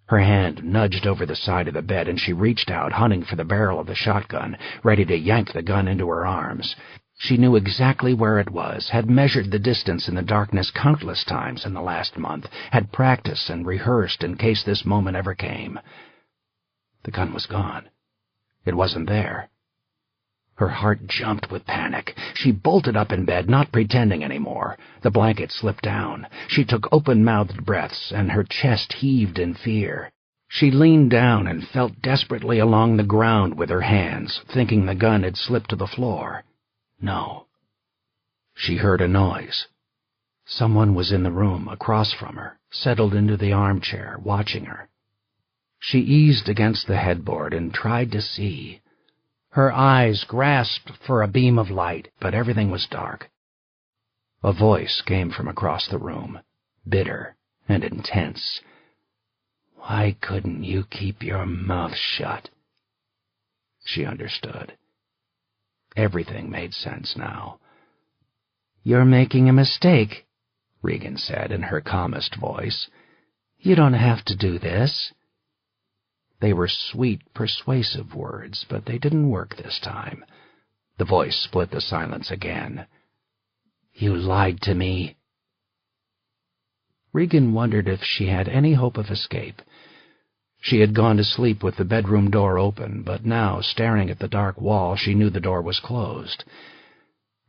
Her hand nudged over the side of the bed, and she reached out, hunting for the barrel of the shotgun, ready to yank the gun into her arms. She knew exactly where it was, had measured the distance in the darkness countless times in the last month, had practiced and rehearsed in case this moment ever came. The gun was gone. It wasn't there. Her heart jumped with panic. She bolted up in bed, not pretending anymore. The blanket slipped down. She took open-mouthed breaths, and her chest heaved in fear. She leaned down and felt desperately along the ground with her hands, thinking the gun had slipped to the floor. No. She heard a noise. Someone was in the room across from her, settled into the armchair, watching her. She eased against the headboard and tried to see. Her eyes grasped for a beam of light, but everything was dark. A voice came from across the room, bitter and intense. "Why couldn't you keep your mouth shut?" She understood. Everything made sense now. "You're making a mistake," Regan said in her calmest voice. "You don't have to do this." They were sweet, persuasive words, but they didn't work this time. The voice split the silence again. "You lied to me." Regan wondered if she had any hope of escape. She had gone to sleep with the bedroom door open, but now, staring at the dark wall, she knew the door was closed.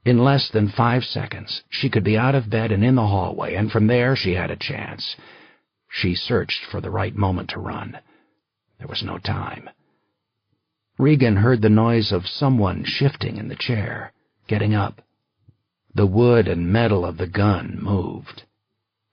In less than 5 seconds, she could be out of bed and in the hallway, and from there she had a chance. She searched for the right moment to run. There was no time. Regan heard the noise of someone shifting in the chair, getting up. The wood and metal of the gun moved.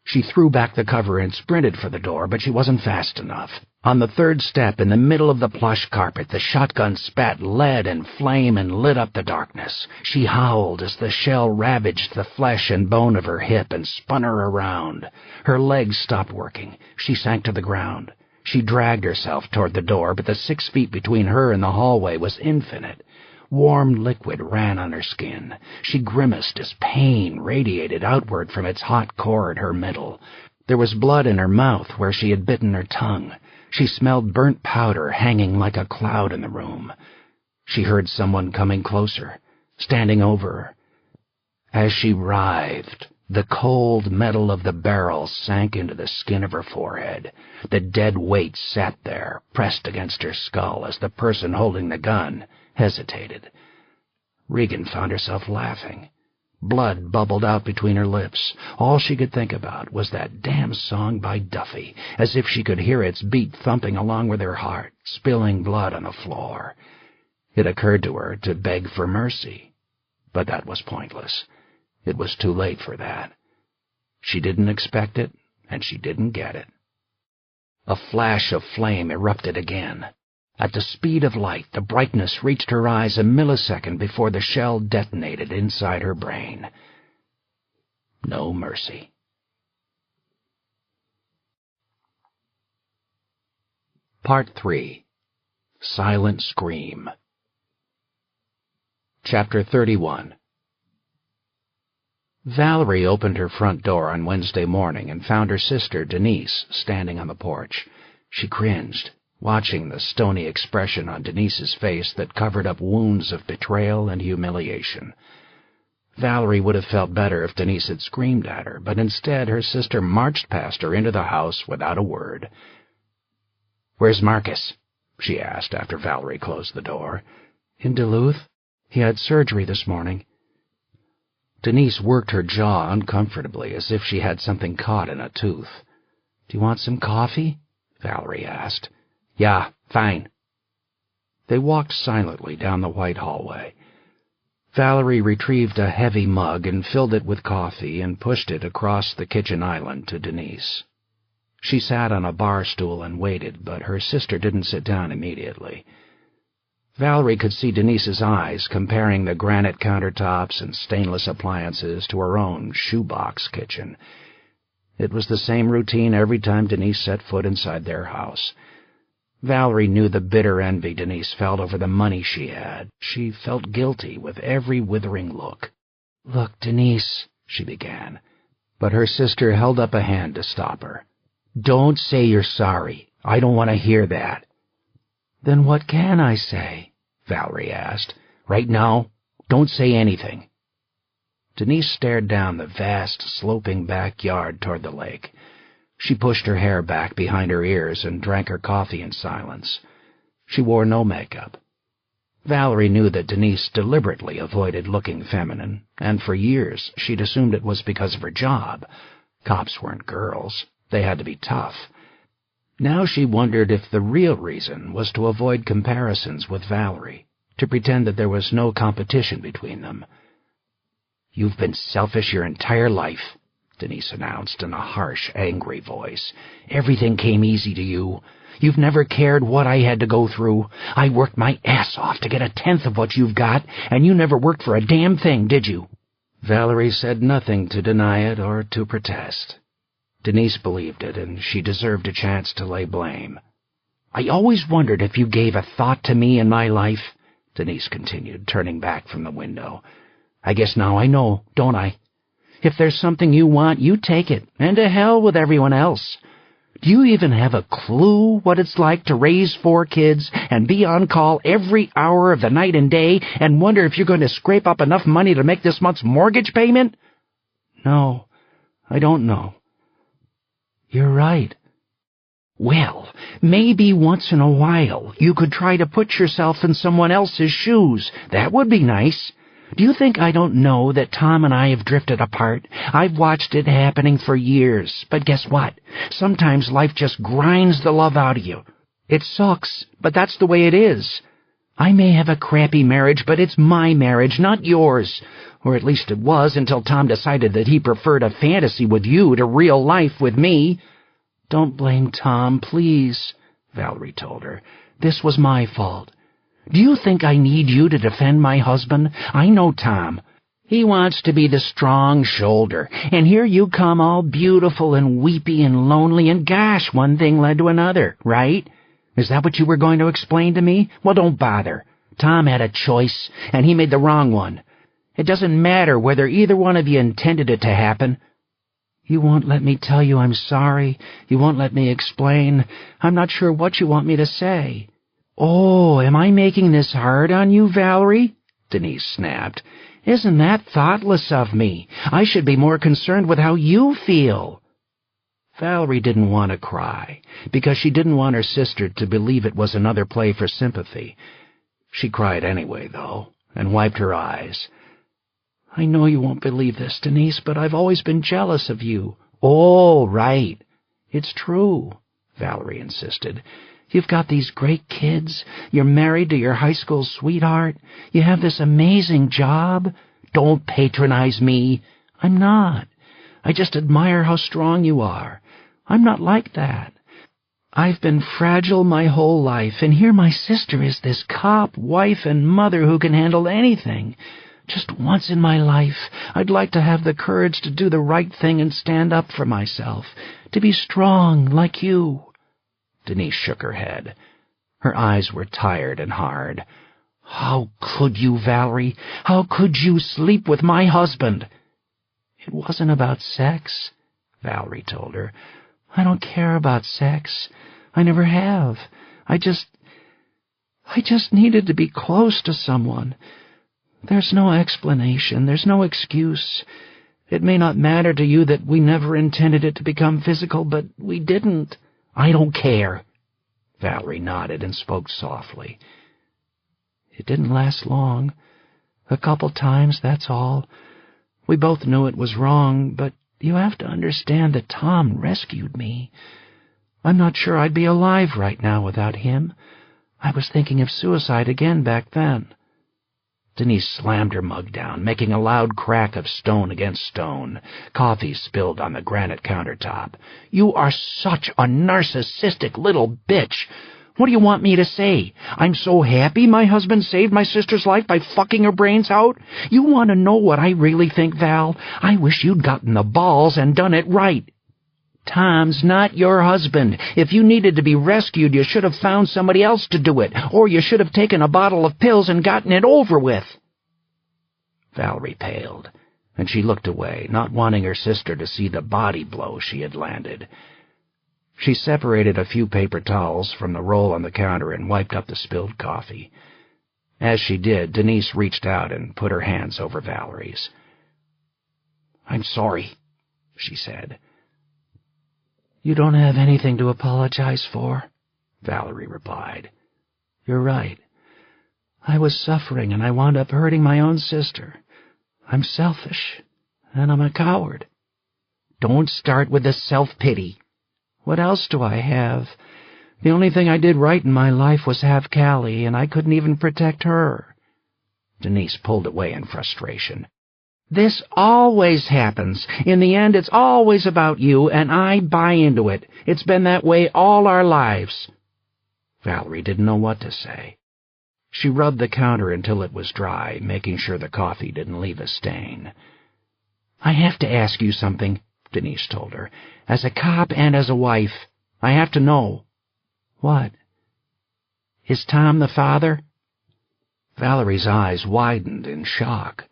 She threw back the cover and sprinted for the door, but she wasn't fast enough. On the third step, in the middle of the plush carpet, the shotgun spat lead and flame and lit up the darkness. She howled as the shell ravaged the flesh and bone of her hip and spun her around. Her legs stopped working. She sank to the ground. She dragged herself toward the door, but the 6 feet between her and the hallway was infinite. Warm liquid ran on her skin. She grimaced as pain radiated outward from its hot core at her middle. There was blood in her mouth where she had bitten her tongue. She smelled burnt powder hanging like a cloud in the room. She heard someone coming closer, standing over her. As she writhed, the cold metal of the barrel sank into the skin of her forehead. The dead weight sat there, pressed against her skull, as the person holding the gun hesitated. Regan found herself laughing. Blood bubbled out between her lips. All she could think about was that damn song by Duffy, as if she could hear its beat thumping along with her heart, spilling blood on the floor. It occurred to her to beg for mercy, but that was pointless. It was too late for that. She didn't expect it, and she didn't get it. A flash of flame erupted again. At the speed of light, the brightness reached her eyes a millisecond before the shell detonated inside her brain. No mercy. Part 3. Silent Scream. Chapter 31. Valerie opened her front door on Wednesday morning and found her sister, Denise, standing on the porch. She cringed, watching the stony expression on Denise's face that covered up wounds of betrayal and humiliation. Valerie would have felt better if Denise had screamed at her, but instead her sister marched past her into the house without a word. "Where's Marcus?" she asked after Valerie closed the door. "In Duluth. He had surgery this morning." Denise worked her jaw uncomfortably, as if she had something caught in a tooth. "Do you want some coffee?" Valerie asked. "Yeah, fine." They walked silently down the white hallway. Valerie retrieved a heavy mug and filled it with coffee and pushed it across the kitchen island to Denise. She sat on a bar stool and waited, but her sister didn't sit down immediately. Valerie could see Denise's eyes comparing the granite countertops and stainless appliances to her own shoebox kitchen. It was the same routine every time Denise set foot inside their house. Valerie knew the bitter envy Denise felt over the money she had. She felt guilty with every withering look. "Look, Denise," she began, but her sister held up a hand to stop her. "Don't say you're sorry. I don't want to hear that." "Then what can I say?" Valerie asked. "Right now, don't say anything." Denise stared down the vast, sloping backyard toward the lake. She pushed her hair back behind her ears and drank her coffee in silence. She wore no makeup. Valerie knew that Denise deliberately avoided looking feminine, and for years she'd assumed it was because of her job. Cops weren't girls. They had to be tough. Now she wondered if the real reason was to avoid comparisons with Valerie, to pretend that there was no competition between them. "You've been selfish your entire life," Denise announced in a harsh, angry voice. "Everything came easy to you. You've never cared what I had to go through. I worked my ass off to get 1/10 of what you've got, and you never worked for a damn thing, did you?" Valerie said nothing to deny it or to protest. Denise believed it, and she deserved a chance to lay blame. "I always wondered if you gave a thought to me in my life," Denise continued, turning back from the window. "I guess now I know, don't I? If there's something you want, you take it, and to hell with everyone else. Do you even have a clue what it's like to raise 4 kids and be on call every hour of the night and day and wonder if you're going to scrape up enough money to make this month's mortgage payment?" "No, I don't know." "You're right. Well, maybe once in a while you could try to put yourself in someone else's shoes. That would be nice. Do you think I don't know that Tom and I have drifted apart? I've watched it happening for years, but guess what? Sometimes life just grinds the love out of you. It sucks, but that's the way it is. I may have a crappy marriage, but it's my marriage, not yours. Or at least it was until Tom decided that he preferred a fantasy with you to real life with me." "Don't blame Tom, please," Valerie told her. "This was my fault. Do you think I need you to defend my husband? I know Tom. He wants to be the strong shoulder, and here you come all beautiful and weepy and lonely, and gosh, one thing led to another, right? Is that what you were going to explain to me? Well, don't bother. Tom had a choice, and he made the wrong one. It doesn't matter whether either one of you intended it to happen." "You won't let me tell you I'm sorry. You won't let me explain. I'm not sure what you want me to say." "Oh, am I making this hard on you, Valerie?" Denise snapped. "Isn't that thoughtless of me? I should be more concerned with how you feel." Valerie didn't want to cry, because she didn't want her sister to believe it was another play for sympathy. She cried anyway, though, and wiped her eyes. "I know you won't believe this, Denise, but I've always been jealous of you." "Oh, right." "It's true," Valerie insisted. "You've got these great kids. You're married to your high school sweetheart. You have this amazing job." "Don't patronize me." "I'm not. I just admire how strong you are. I'm not like that. I've been fragile my whole life, and here my sister is this cop, wife, and mother who can handle anything. Just once in my life, I'd like to have the courage to do the right thing and stand up for myself, to be strong like you." Denise shook her head. Her eyes were tired and hard. "How could you, Valerie? How could you sleep with my husband?" "It wasn't about sex," Valerie told her. "I don't care about sex. I never have. I just needed to be close to someone. There's no explanation. There's no excuse. It may not matter to you that we never intended it to become physical, but we didn't." "I don't care." Valerie nodded and spoke softly. "It didn't last long. A couple times, that's all. We both knew it was wrong, but you have to understand that Tom rescued me. I'm not sure I'd be alive right now without him. I was thinking of suicide again back then." Denise slammed her mug down, making a loud crack of stone against stone. Coffee spilled on the granite countertop. "You are such a narcissistic little bitch. What do you want me to say? I'm so happy my husband saved my sister's life by fucking her brains out? You want to know what I really think, Val? I wish you'd gotten the balls and done it right. Tom's not your husband. If you needed to be rescued, you should have found somebody else to do it, or you should have taken a bottle of pills and gotten it over with." Valerie paled, and she looked away, not wanting her sister to see the body blow she had landed. She separated a few paper towels from the roll on the counter and wiped up the spilled coffee. As she did, Denise reached out and put her hands over Valerie's. "I'm sorry," she said. "You don't have anything to apologize for," Valerie replied. "You're right. I was suffering, and I wound up hurting my own sister. I'm selfish, and I'm a coward." "Don't start with the self-pity." "What else do I have? The only thing I did right in my life was have Callie, and I couldn't even protect her." Denise pulled away in frustration. "This always happens. In the end, it's always about you, and I buy into it. It's been that way all our lives." Valerie didn't know what to say. She rubbed the counter until it was dry, making sure the coffee didn't leave a stain. "I have to ask you something," Denise told her. "As a cop and as a wife, I have to know." "What?" "Is Tom the father?" Valerie's eyes widened in shock.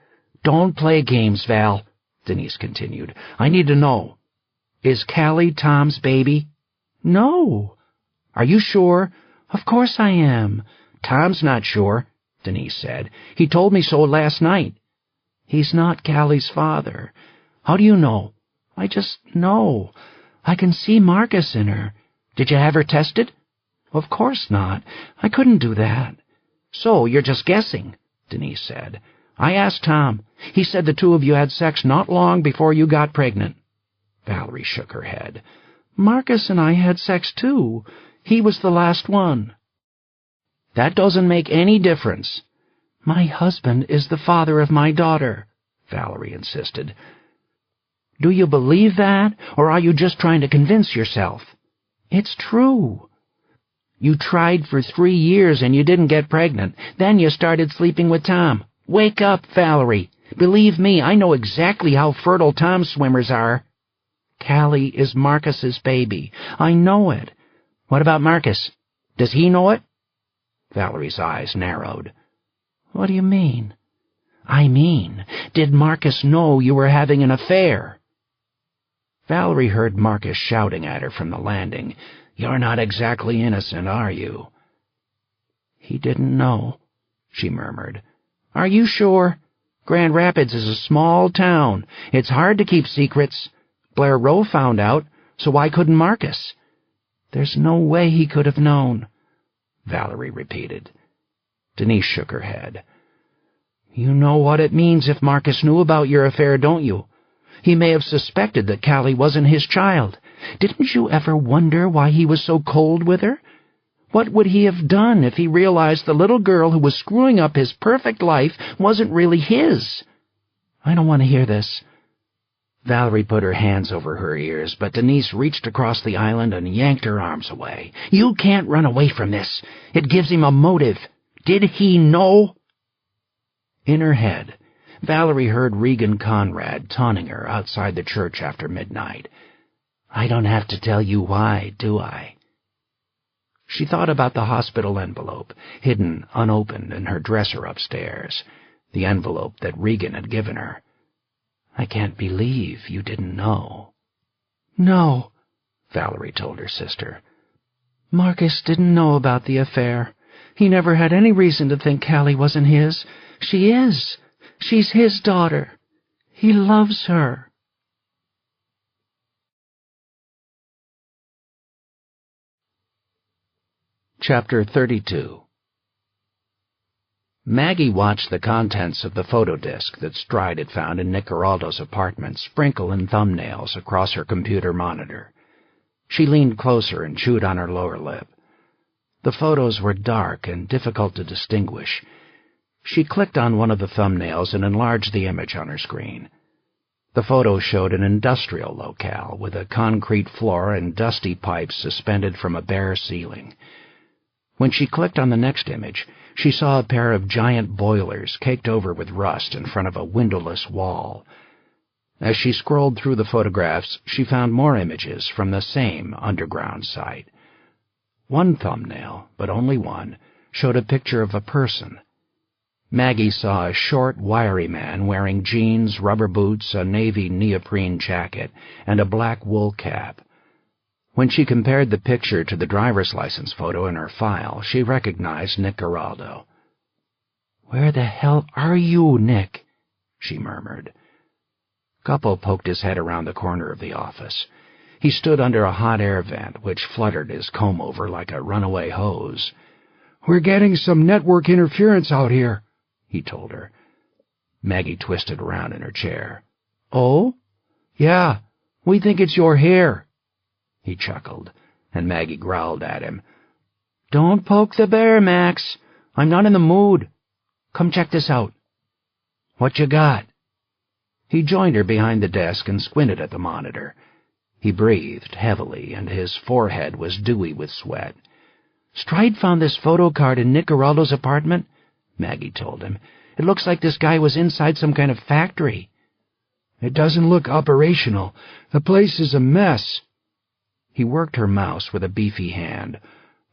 "Don't play games, Val," Denise continued. "I need to know. Is Callie Tom's baby?" "No." "Are you sure?" "Of course I am." "Tom's not sure," Denise said. "He told me so last night." "He's not Callie's father." "How do you know?" "I just know. I can see Marcus in her." "Did you have her tested?" "Of course not. I couldn't do that." "So you're just guessing," Denise said. "I asked Tom. He said the two of you had sex not long before you got pregnant." Valerie shook her head. "Marcus and I had sex too. He was the last one." "That doesn't make any difference." "My husband is the father of my daughter," Valerie insisted. "Do you believe that, or are you just trying to convince yourself?" "It's true." "You tried for 3 years and you didn't get pregnant. Then you started sleeping with Tom. Wake up, Valerie. Believe me, I know exactly how fertile Tom swimmers are." "Callie is Marcus's baby. I know it." "What about Marcus? Does he know it?" Valerie's eyes narrowed. "What do you mean?" "I mean, did Marcus know you were having an affair?" Valerie heard Marcus shouting at her from the landing. "You're not exactly innocent, are you?" "He didn't know," she murmured. "Are you sure? Grand Rapids is a small town. It's hard to keep secrets. Blair Rowe found out, so why couldn't Marcus?" "There's no way he could have known," Valerie repeated. Denise shook her head. "You know what it means if Marcus knew about your affair, don't you? He may have suspected that Callie wasn't his child. Didn't you ever wonder why he was so cold with her? What would he have done if he realized the little girl who was screwing up his perfect life wasn't really his?" "I don't want to hear this." Valerie put her hands over her ears, but Denise reached across the island and yanked her arms away. "You can't run away from this. It gives him a motive. Did he know?" In her head, Valerie heard Regan Conrad taunting her outside the church after midnight. "I don't have to tell you why, do I?" She thought about the hospital envelope, hidden unopened in her dresser upstairs, the envelope that Regan had given her. "I can't believe you didn't know." "No," Valerie told her sister. "Marcus didn't know about the affair. He never had any reason to think Callie wasn't his. She is. She's his daughter. He loves her." Chapter 32. Maggie watched the contents of the photo disc that Stride had found in Nick Geraldo's apartment sprinkle in thumbnails across her computer monitor. She leaned closer and chewed on her lower lip. The photos were dark and difficult to distinguish. She clicked on one of the thumbnails and enlarged the image on her screen. The photo showed an industrial locale with a concrete floor and dusty pipes suspended from a bare ceiling. When she clicked on the next image, she saw a pair of giant boilers caked over with rust in front of a windowless wall. As she scrolled through the photographs, she found more images from the same underground site. One thumbnail, but only one, showed a picture of a person. Maggie saw a short, wiry man wearing jeans, rubber boots, a navy neoprene jacket, and a black wool cap. When she compared the picture to the driver's license photo in her file, she recognized Nick Geraldo. "Where the hell are you, Nick?" she murmured. Guppo poked his head around the corner of the office. He stood under a hot air vent, which fluttered his comb-over like a runaway hose. "We're getting some network interference out here," he told her. Maggie twisted around in her chair. "Oh? Yeah, we think it's your hair." He chuckled, and Maggie growled at him. "Don't poke the bear, Max. I'm not in the mood. Come check this out." "What you got?" He joined her behind the desk and squinted at the monitor. He breathed heavily, and his forehead was dewy with sweat. Stride found this photo card in Nick Geraldo's apartment, Maggie told him. It looks like this guy was inside some kind of factory. It doesn't look operational. The place is a mess. He worked her mouse with a beefy hand.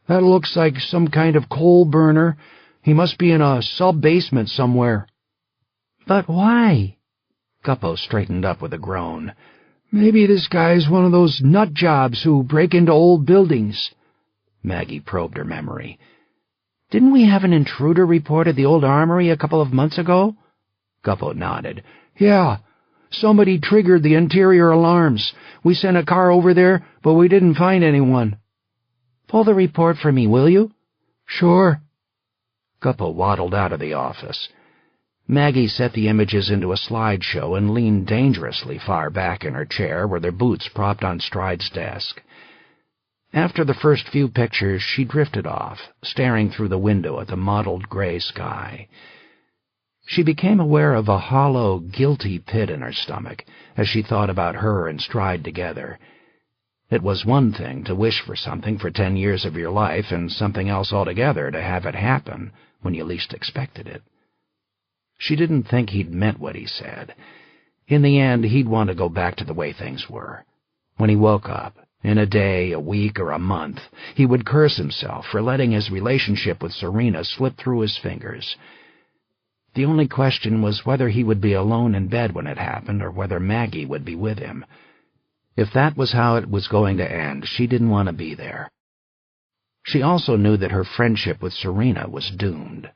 That looks like some kind of coal burner. He must be in a sub-basement somewhere. But why? Guppo straightened up with a groan. Maybe this guy's one of those nut jobs who break into old buildings. Maggie probed her memory. Didn't we have an intruder report at the old armory a couple of months ago? Guppo nodded. Yeah. Somebody triggered the interior alarms. We sent a car over there, but we didn't find anyone. Pull the report for me, will you? Sure. Guppo waddled out of the office. Maggie set the images into a slideshow and leaned dangerously far back in her chair with her boots propped on Stride's desk. After the first few pictures, she drifted off, staring through the window at the mottled gray sky. She became aware of a hollow, guilty pit in her stomach as she thought about her and Stride together. It was one thing to wish for something for 10 years of your life and something else altogether to have it happen when you least expected it. She didn't think he'd meant what he said. In the end, he'd want to go back to the way things were. When he woke up, in a day, a week, or a month, he would curse himself for letting his relationship with Serena slip through his fingers. The only question was whether he would be alone in bed when it happened or whether Maggie would be with him. If that was how it was going to end, she didn't want to be there. She also knew that her friendship with Serena was doomed.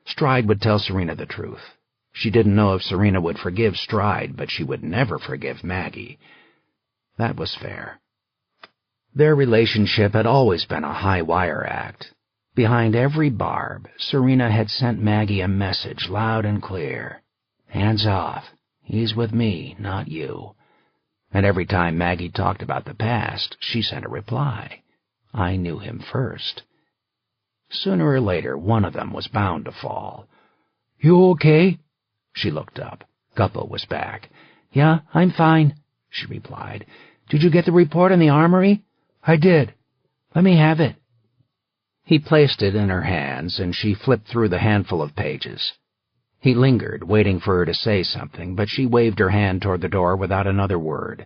Stride would tell Serena the truth. She didn't know if Serena would forgive Stride, but she would never forgive Maggie. That was fair. Their relationship had always been a high-wire act. Behind every barb, Serena had sent Maggie a message loud and clear. Hands off. He's with me, not you. And every time Maggie talked about the past, she sent a reply. I knew him first. Sooner or later, one of them was bound to fall. You okay? She looked up. Guppo was back. Yeah, I'm fine, she replied. Did you get the report on the armory? I did. Let me have it. He placed it in her hands, and she flipped through the handful of pages. He lingered, waiting for her to say something, but she waved her hand toward the door without another word.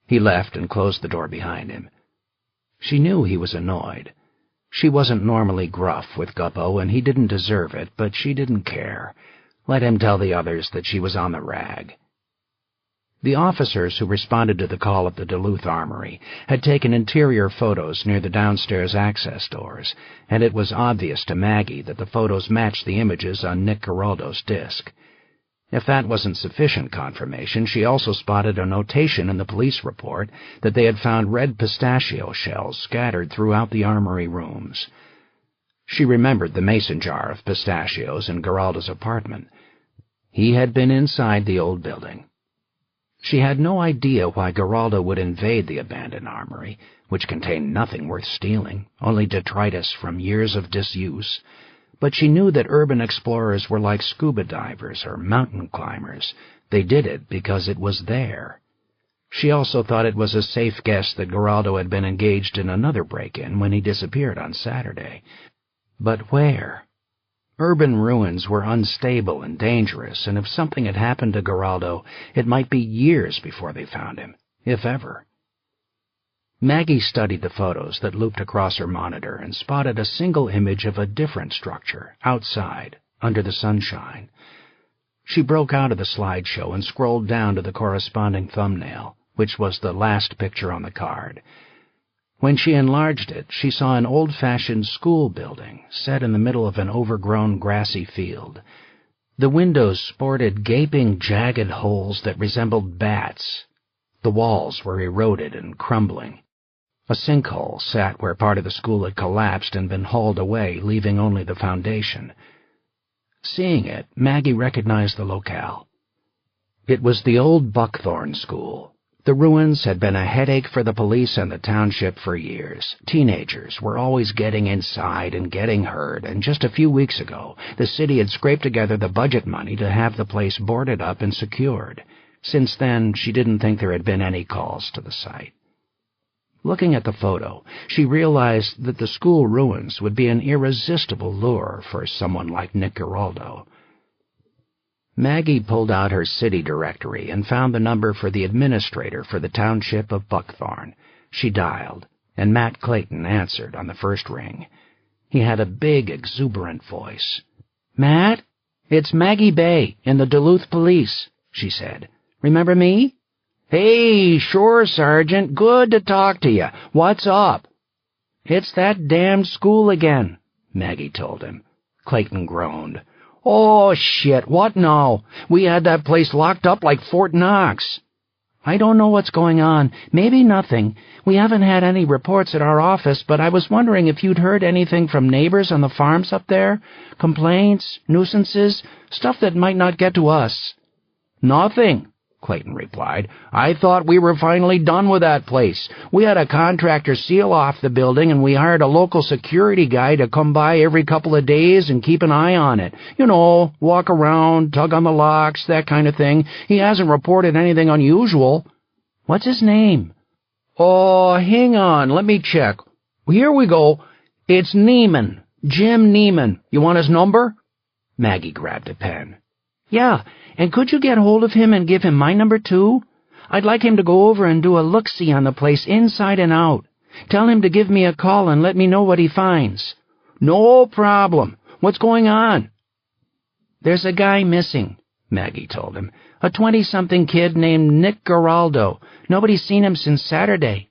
He left and closed the door behind him. She knew he was annoyed. She wasn't normally gruff with Guppo, and he didn't deserve it, but she didn't care. Let him tell the others that she was on the rag. The officers who responded to the call at the Duluth Armory had taken interior photos near the downstairs access doors, and it was obvious to Maggie that the photos matched the images on Nick Geraldo's disc. If that wasn't sufficient confirmation, she also spotted a notation in the police report that they had found red pistachio shells scattered throughout the armory rooms. She remembered the mason jar of pistachios in Geraldo's apartment. He had been inside the old building. She had no idea why Geraldo would invade the abandoned armory, which contained nothing worth stealing, only detritus from years of disuse, but she knew that urban explorers were like scuba divers or mountain climbers. They did it because it was there. She also thought it was a safe guess that Geraldo had been engaged in another break-in when he disappeared on Saturday. But where? Urban ruins were unstable and dangerous, and if something had happened to Geraldo, it might be years before they found him, if ever. Maggie studied the photos that looped across her monitor and spotted a single image of a different structure, outside, under the sunshine. She broke out of the slideshow and scrolled down to the corresponding thumbnail, which was the last picture on the card. When she enlarged it, she saw an old-fashioned school building set in the middle of an overgrown grassy field. The windows sported gaping, jagged holes that resembled bats. The walls were eroded and crumbling. A sinkhole sat where part of the school had collapsed and been hauled away, leaving only the foundation. Seeing it, Maggie recognized the locale. It was the old Buckthorn School. The ruins had been a headache for the police and the township for years. Teenagers were always getting inside and getting hurt, and just a few weeks ago, the city had scraped together the budget money to have the place boarded up and secured. Since then, she didn't think there had been any calls to the site. Looking at the photo, she realized that the school ruins would be an irresistible lure for someone like Nick Giraldo. Maggie pulled out her city directory and found the number for the administrator for the township of Buckthorn. She dialed, and Matt Clayton answered on the first ring. He had a big, exuberant voice. "Matt, it's Maggie Bay in the Duluth Police," she said. "Remember me?" "Hey, sure, Sergeant. Good to talk to you. What's up?" "It's that damned school again," Maggie told him. Clayton groaned. "Oh, shit, what now? We had that place locked up like Fort Knox." "I don't know what's going on. Maybe nothing. We haven't had any reports at our office, but I was wondering if you'd heard anything from neighbors on the farms up there? Complaints, nuisances, stuff that might not get to us." "Nothing," Clayton replied. "I thought we were finally done with that place. We had a contractor seal off the building, and we hired a local security guy to come by every couple of days and keep an eye on it. You know, walk around, tug on the locks, that kind of thing. He hasn't reported anything unusual." "What's his name?" "Oh, hang on, let me check. Here we go. It's Neiman. Jim Neiman. You want his number?" Maggie grabbed a pen. "Yeah, and could you get hold of him and give him my number too? I'd like him to go over and do a look-see on the place inside and out. Tell him to give me a call and let me know what he finds." "No problem. What's going on?" "There's a guy missing," Maggie told him. "A 20-something kid named Nick Giraldo. Nobody's seen him since Saturday.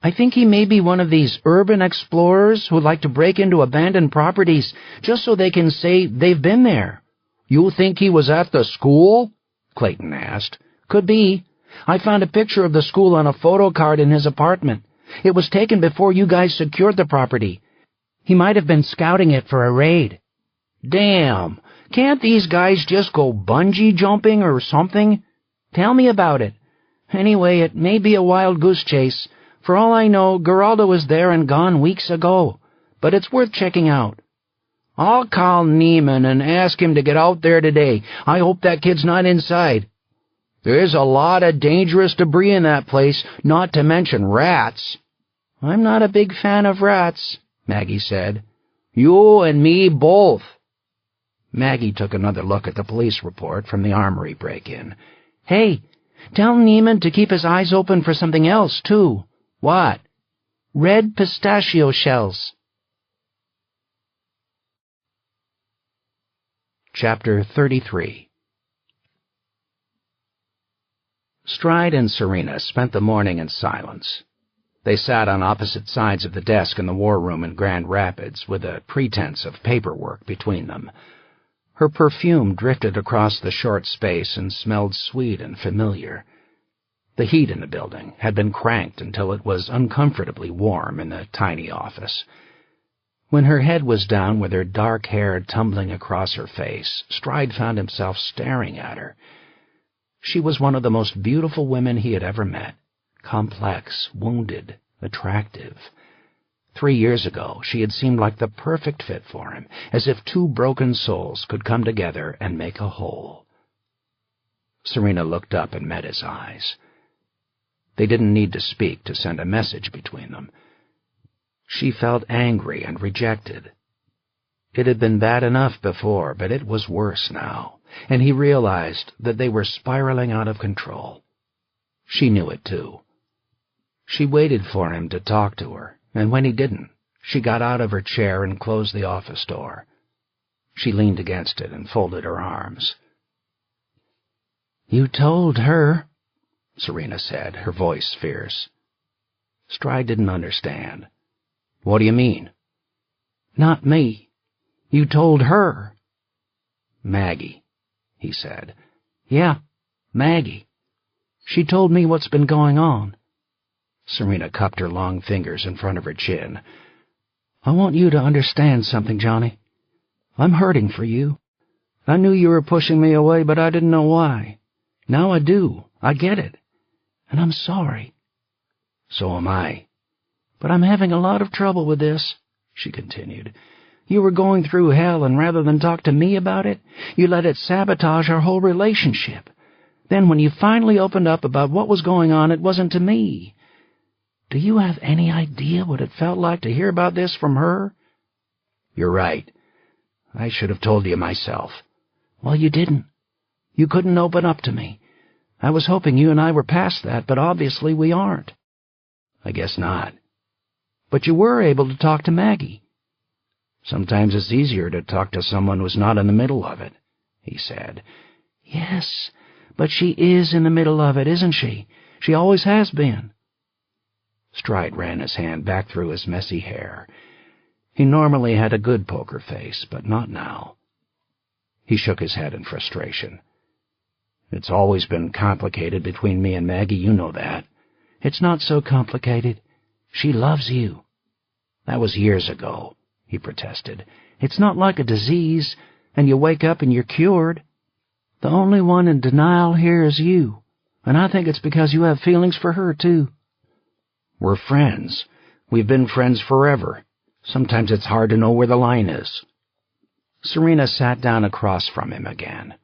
I think he may be one of these urban explorers who like to break into abandoned properties just so they can say they've been there." "You think he was at the school?" Clayton asked. "Could be. I found a picture of the school on a photo card in his apartment. It was taken before you guys secured the property. He might have been scouting it for a raid." "Damn! Can't these guys just go bungee jumping or something?" "Tell me about it. Anyway, it may be a wild goose chase. For all I know, Giraldo was there and gone weeks ago. But it's worth checking out." "I'll call Neiman and ask him to get out there today. I hope that kid's not inside. There's a lot of dangerous debris in that place, not to mention rats." "I'm not a big fan of rats," Maggie said. "You and me both." Maggie took another look at the police report from the armory break-in. "Hey, tell Neiman to keep his eyes open for something else, too." "What?" "Red pistachio shells." Chapter 33. Stride and Serena spent the morning in silence. They sat on opposite sides of the desk in the war room in Grand Rapids, with a pretense of paperwork between them. Her perfume drifted across the short space and smelled sweet and familiar. The heat in the building had been cranked until it was uncomfortably warm in the tiny office. When her head was down with her dark hair tumbling across her face, Stride found himself staring at her. She was one of the most beautiful women he had ever met, complex, wounded, attractive. 3 years ago, she had seemed like the perfect fit for him, as if two broken souls could come together and make a whole. Serena looked up and met his eyes. They didn't need to speak to send a message between them. She felt angry and rejected. It had been bad enough before, but it was worse now, and he realized that they were spiraling out of control. She knew it too. She waited for him to talk to her, and when he didn't, she got out of her chair and closed the office door. She leaned against it and folded her arms. "You told her," Serena said, her voice fierce. Stride didn't understand. "What do you mean?" "Not me. You told her." "Maggie," he said. "Yeah, Maggie. She told me what's been going on." Serena cupped her long fingers in front of her chin. "I want you to understand something, Johnny. I'm hurting for you. I knew you were pushing me away, but I didn't know why. Now I do. I get it. And I'm sorry." "So am I. But I'm having a lot of trouble with this," she continued. "You were going through hell, and rather than talk to me about it, you let it sabotage our whole relationship. Then when you finally opened up about what was going on, it wasn't to me. Do you have any idea what it felt like to hear about this from her?" "You're right. I should have told you myself." "Well, you didn't. You couldn't open up to me. I was hoping you and I were past that, but obviously we aren't." "I guess not." "But you were able to talk to Maggie." "Sometimes it's easier to talk to someone who's not in the middle of it," he said. "Yes, but she is in the middle of it, isn't she? She always has been." Stride ran his hand back through his messy hair. He normally had a good poker face, but not now. He shook his head in frustration. "It's always been complicated between me and Maggie, you know that." "It's not so complicated. She loves you." "That was years ago," he protested. "It's not like a disease, and you wake up and you're cured. The only one in denial here is you, and I think it's because you have feelings for her, too." "We're friends. We've been friends forever. Sometimes it's hard to know where the line is." Serena sat down across from him again.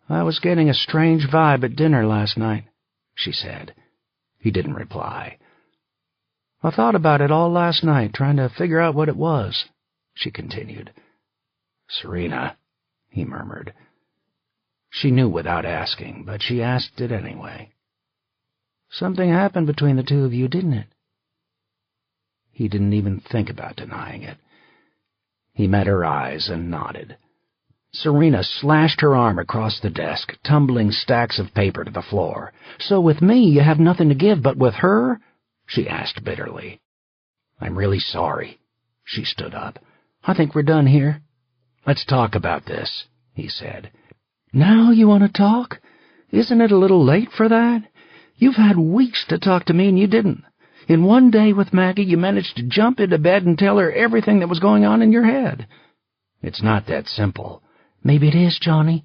"I was getting a strange vibe at dinner last night," she said. He didn't reply. "I thought about it all last night, trying to figure out what it was," she continued. "Serena," he murmured. She knew without asking, but she asked it anyway. "Something happened between the two of you, didn't it?" He didn't even think about denying it. He met her eyes and nodded. Serena slashed her arm across the desk, tumbling stacks of paper to the floor. "So with me you have nothing to give, but with her?" she asked bitterly. "I'm really sorry." She stood up. "I think we're done here." "Let's talk about this," he said. "Now you want to talk? Isn't it a little late for that? You've had weeks to talk to me and you didn't. In one day with Maggie you managed to jump into bed and tell her everything that was going on in your head." "It's not that simple." "Maybe it is, Johnny.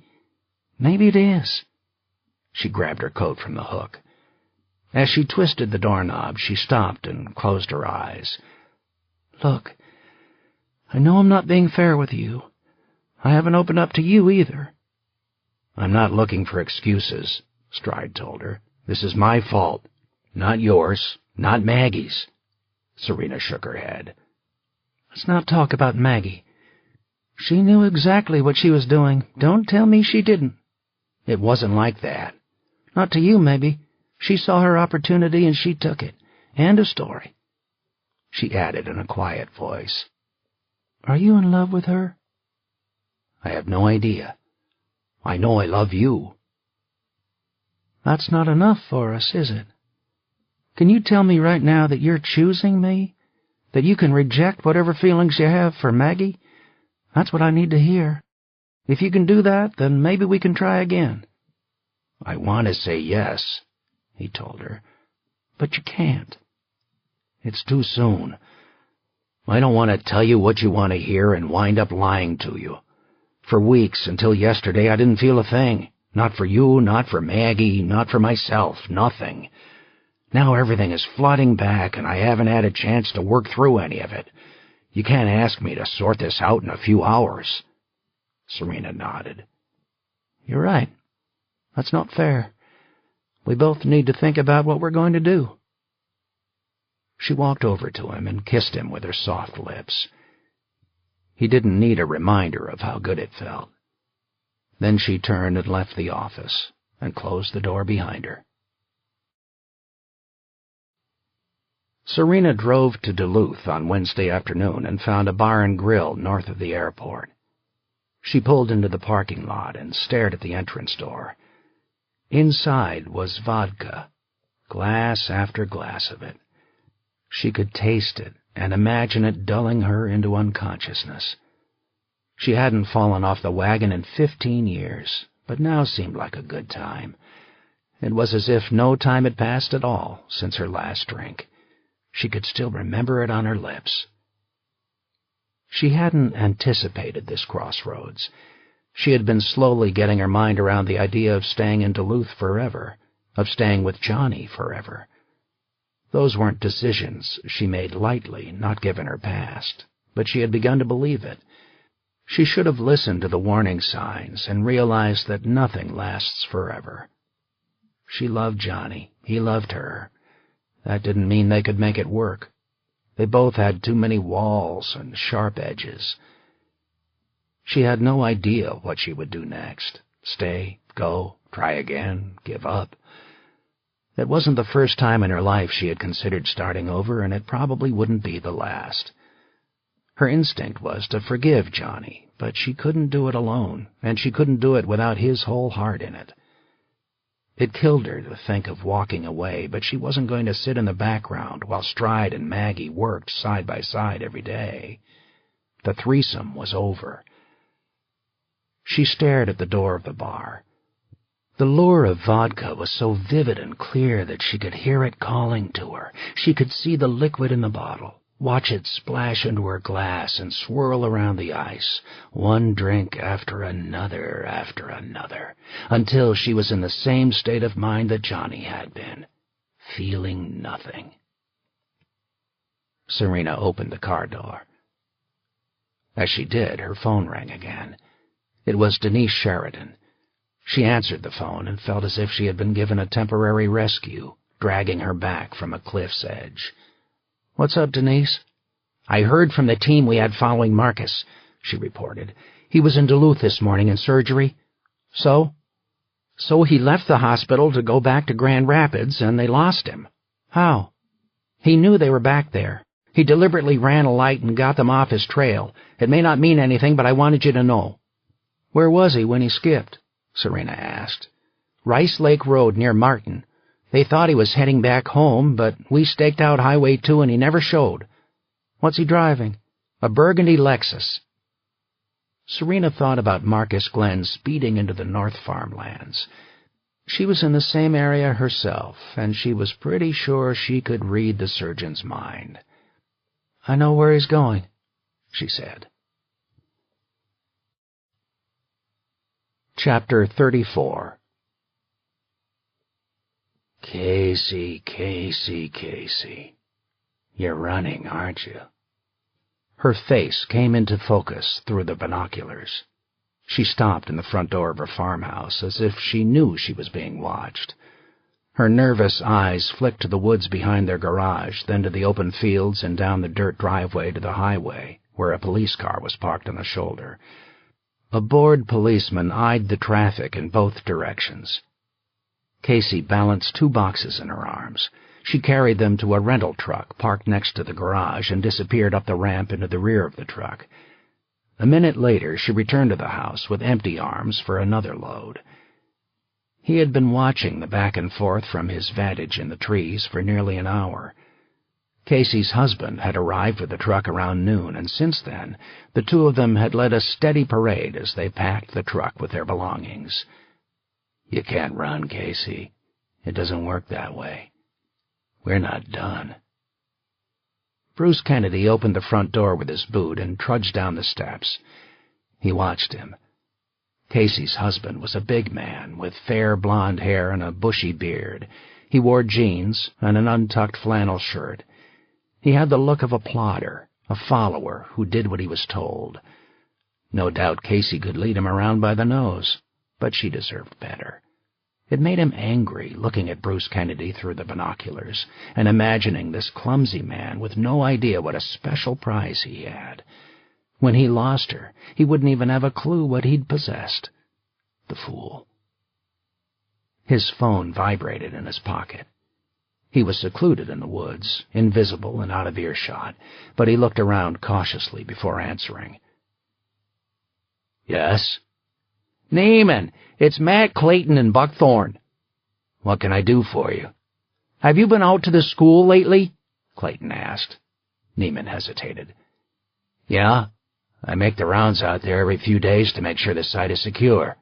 Maybe it is." She grabbed her coat from the hook. As she twisted the doorknob, she stopped and closed her eyes. "Look, I know I'm not being fair with you. I haven't opened up to you either." "I'm not looking for excuses," Stride told her. "This is my fault. Not yours, not Maggie's." Serena shook her head. "Let's not talk about Maggie. She knew exactly what she was doing. Don't tell me she didn't." "It wasn't like that." "Not to you, maybe. She saw her opportunity and she took it. End of story." She added in a quiet voice, "Are you in love with her?" "I have no idea. I know I love you." "That's not enough for us, is it? Can you tell me right now that you're choosing me? That you can reject whatever feelings you have for Maggie? That's what I need to hear. If you can do that, then maybe we can try again." "I want to say yes," he told her. "But you can't." "It's too soon. I don't want to tell you what you want to hear and wind up lying to you. For weeks, until yesterday, I didn't feel a thing. Not for you, not for Maggie, not for myself, nothing. Now everything is flooding back, and I haven't had a chance to work through any of it. You can't ask me to sort this out in a few hours." Serena nodded. "You're right. That's not fair. We both need to think about what we're going to do." She walked over to him and kissed him with her soft lips. He didn't need a reminder of how good it felt. Then she turned and left the office and closed the door behind her. Serena drove to Duluth on Wednesday afternoon and found a bar and grill north of the airport. She pulled into the parking lot and stared at the entrance door. Inside was vodka, glass after glass of it. She could taste it and imagine it dulling her into unconsciousness. She hadn't fallen off the wagon in 15 years, but now seemed like a good time. It was as if no time had passed at all since her last drink. She could still remember it on her lips. She hadn't anticipated this crossroads. She had been slowly getting her mind around the idea of staying in Duluth forever, of staying with Johnny forever. Those weren't decisions she made lightly, not given her past, but she had begun to believe it. She should have listened to the warning signs and realized that nothing lasts forever. She loved Johnny. He loved her. that didn't mean they could make it work. They both had too many walls and sharp edges. She had no idea what she would do next. Stay, go, try again, give up. It wasn't the first time in her life she had considered starting over, and it probably wouldn't be the last. Her instinct was to forgive Johnny, but she couldn't do it alone, and she couldn't do it without his whole heart in it. It killed her to think of walking away, but she wasn't going to sit in the background while Stride and Maggie worked side by side every day. The threesome was over. She stared at the door of the bar. The lure of vodka was so vivid and clear that she could hear it calling to her. She could see the liquid in the bottle, watch it splash into her glass and swirl around the ice, one drink after another, until she was in the same state of mind that Johnny had been, feeling nothing. Serena opened the car door. As she did, her phone rang again. It was Denise Sheridan. She answered the phone and felt as if she had been given a temporary rescue, dragging her back from a cliff's edge. "What's up, Denise?" "I heard from the team we had following Marcus," she reported. "He was in Duluth this morning in surgery." "So?" "So he left the hospital to go back to Grand Rapids, and they lost him." "How?" "He knew they were back there. He deliberately ran a light and got them off his trail. It may not mean anything, but I wanted you to know." "Where was he when he skipped?" Serena asked. "Rice Lake Road near Martin. They thought he was heading back home, but we staked out Highway 2 and he never showed." "What's he driving?" "A burgundy Lexus." Serena thought about Marcus Glenn speeding into the North farmlands. She was in the same area herself, and she was pretty sure she could read the surgeon's mind. "I know where he's going," she said. Chapter 34. Casey, you're running, aren't you?" Her face came into focus through the binoculars. She stopped in the front door of her farmhouse as if she knew she was being watched. Her nervous eyes flicked to the woods behind their garage, then to the open fields and down the dirt driveway to the highway, where a police car was parked on the shoulder. A bored policeman eyed the traffic in both directions. Casey balanced 2 boxes in her arms. She carried them to a rental truck parked next to the garage and disappeared up the ramp into the rear of the truck. A minute later, she returned to the house with empty arms for another load. He had been watching the back and forth from his vantage in the trees for nearly an hour. Casey's husband had arrived with the truck around noon, and since then, the two of them had led a steady parade as they packed the truck with their belongings. "You can't run, Casey. It doesn't work that way. We're not done." Bruce Kennedy opened the front door with his boot and trudged down the steps. He watched him. Casey's husband was a big man with fair blonde hair and a bushy beard. He wore jeans and an untucked flannel shirt. He had the look of a plodder, a follower who did what he was told. No doubt Casey could lead him around by the nose, but she deserved better. It made him angry looking at Bruce Kennedy through the binoculars and imagining this clumsy man with no idea what a special prize he had. When he lost her, he wouldn't even have a clue what he'd possessed. The fool. His phone vibrated in his pocket. He was secluded in the woods, invisible and out of earshot, but he looked around cautiously before answering. "Yes?" "Neiman, it's Matt Clayton in Buckthorn." "What can I do for you?" "Have you been out to the school lately?" Clayton asked. Neiman hesitated. "Yeah, I make the rounds out there every few days to make sure the site is secure."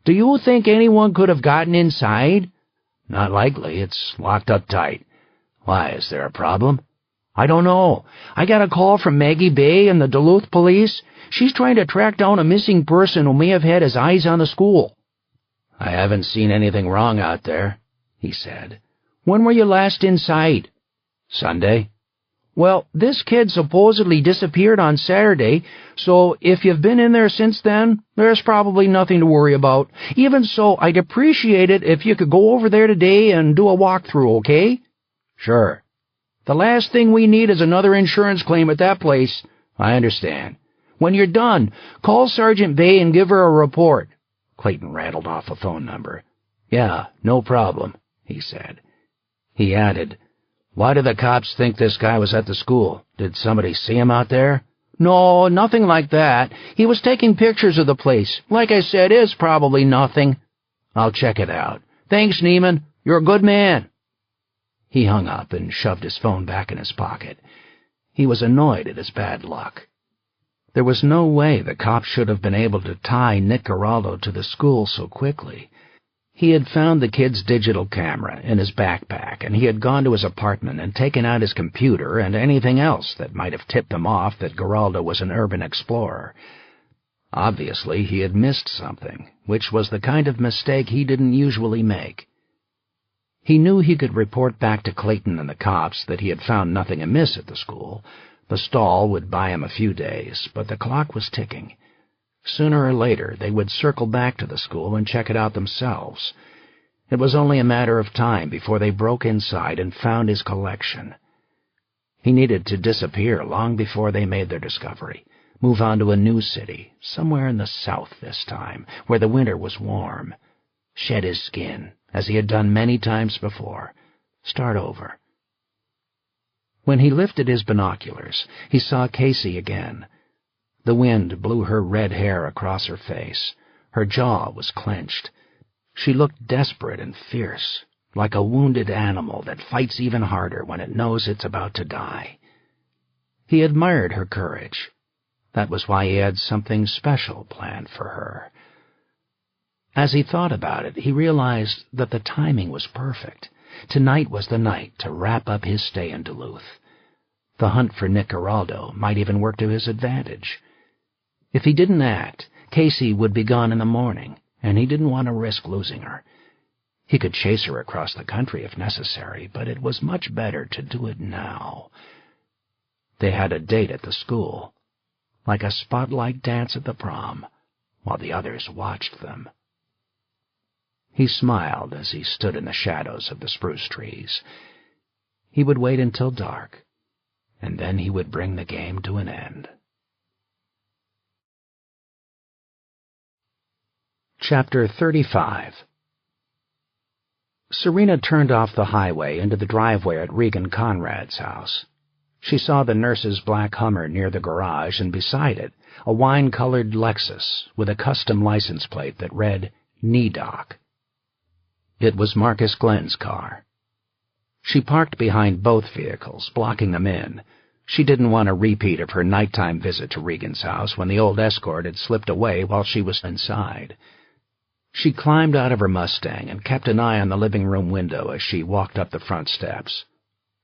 "Do you think anyone could have gotten inside?" "Not likely. It's locked up tight. Why, is there a problem?" "I don't know. I got a call from Maggie Bay and the Duluth police. She's trying to track down a missing person who may have had his eyes on the school." "I haven't seen anything wrong out there," he said. "When were you last inside?" "Sunday." "Well, this kid supposedly disappeared on Saturday, so if you've been in there since then, there's probably nothing to worry about. Even so, I'd appreciate it if you could go over there today and do a walkthrough, okay?" Sure. The last thing we need is another insurance claim at that place. I understand. When you're done, call Sergeant Bay and give her a report. Clayton rattled off a phone number. Yeah, no problem, he said. He added, Why do the cops think this guy was at the school? Did somebody see him out there? No, nothing like that. He was taking pictures of the place. Like I said, it's probably nothing. I'll check it out. Thanks, Neiman. You're a good man. He hung up and shoved his phone back in his pocket. He was annoyed at his bad luck. There was no way the cops should have been able to tie Nick Giraldo to the school so quickly. He had found the kid's digital camera in his backpack, and he had gone to his apartment and taken out his computer and anything else that might have tipped them off that Giraldo was an urban explorer. Obviously, he had missed something, which was the kind of mistake he didn't usually make. He knew he could report back to Clayton and the cops that he had found nothing amiss at the school. The stall would buy him a few days, but the clock was ticking. Sooner or later, they would circle back to the school and check it out themselves. It was only a matter of time before they broke inside and found his collection. He needed to disappear long before they made their discovery, move on to a new city, somewhere in the south this time, where the winter was warm, shed his skin, as he had done many times before, start over. When he lifted his binoculars, he saw Casey again. The wind blew her red hair across her face. Her jaw was clenched. She looked desperate and fierce, like a wounded animal that fights even harder when it knows it's about to die. He admired her courage. That was why he had something special planned for her. As he thought about it, he realized that the timing was perfect. Tonight was the night to wrap up his stay in Duluth. The hunt for Nick Giraldo might even work to his advantage. If he didn't act, Casey would be gone in the morning, and he didn't want to risk losing her. He could chase her across the country if necessary, but it was much better to do it now. They had a date at the school, like a spotlight dance at the prom, while the others watched them. He smiled as he stood in the shadows of the spruce trees. He would wait until dark, and then he would bring the game to an end. Chapter 35. Serena turned off the highway into the driveway at Regan Conrad's house. She saw the nurse's black Hummer near the garage, and beside it, a wine-colored Lexus with a custom license plate that read, NEDOC. It was Marcus Glenn's car. She parked behind both vehicles, blocking them in. She didn't want a repeat of her nighttime visit to Regan's house when the old escort had slipped away while she was inside. She climbed out of her Mustang and kept an eye on the living room window as she walked up the front steps.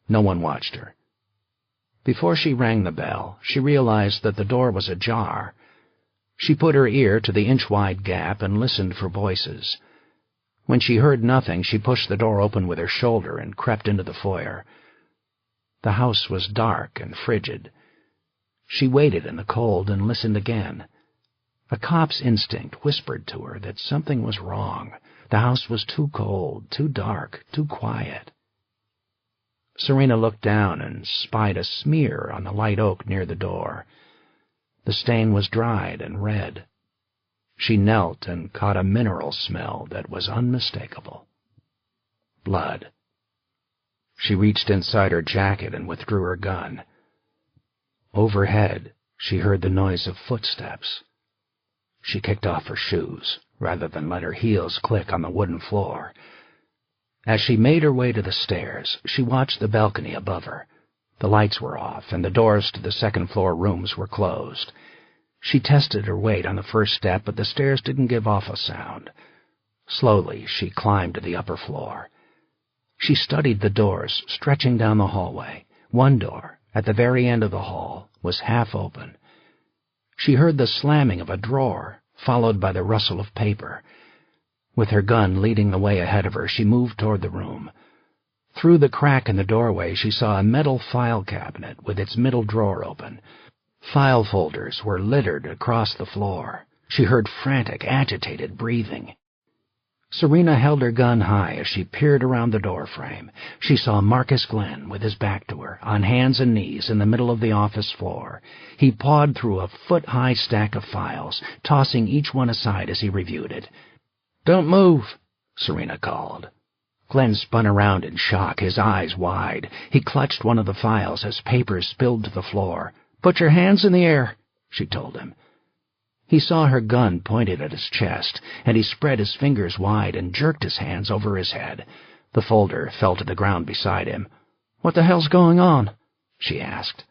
No one watched her. Before she rang the bell, she realized that the door was ajar. She put her ear to the inch-wide gap and listened for voices. When she heard nothing, she pushed the door open with her shoulder and crept into the foyer. The house was dark and frigid. She waited in the cold and listened again. A cop's instinct whispered to her that something was wrong. The house was too cold, too dark, too quiet. Serena looked down and spied a smear on the light oak near the door. The stain was dried and red. She knelt and caught a mineral smell that was unmistakable. Blood. She reached inside her jacket and withdrew her gun. Overhead, she heard the noise of footsteps. She kicked off her shoes, rather than let her heels click on the wooden floor. As she made her way to the stairs, she watched the balcony above her. The lights were off, and the doors to the second-floor rooms were closed. She tested her weight on the first step, but the stairs didn't give off a sound. Slowly, she climbed to the upper floor. She studied the doors stretching down the hallway. One door, at the very end of the hall, was half open. She heard the slamming of a drawer, followed by the rustle of paper. With her gun leading the way ahead of her, she moved toward the room. Through the crack in the doorway, she saw a metal file cabinet with its middle drawer open. File folders were littered across the floor. She heard frantic, agitated breathing. Serena held her gun high as she peered around the doorframe. She saw Marcus Glenn, with his back to her, on hands and knees in the middle of the office floor. He pawed through a foot-high stack of files, tossing each one aside as he reviewed it. "Don't move," Serena called. Glenn spun around in shock, his eyes wide. He clutched one of the files as papers spilled to the floor. "Put your hands in the air," she told him. He saw her gun pointed at his chest, and he spread his fingers wide and jerked his hands over his head. The folder fell to the ground beside him. "What the hell's going on?" she asked.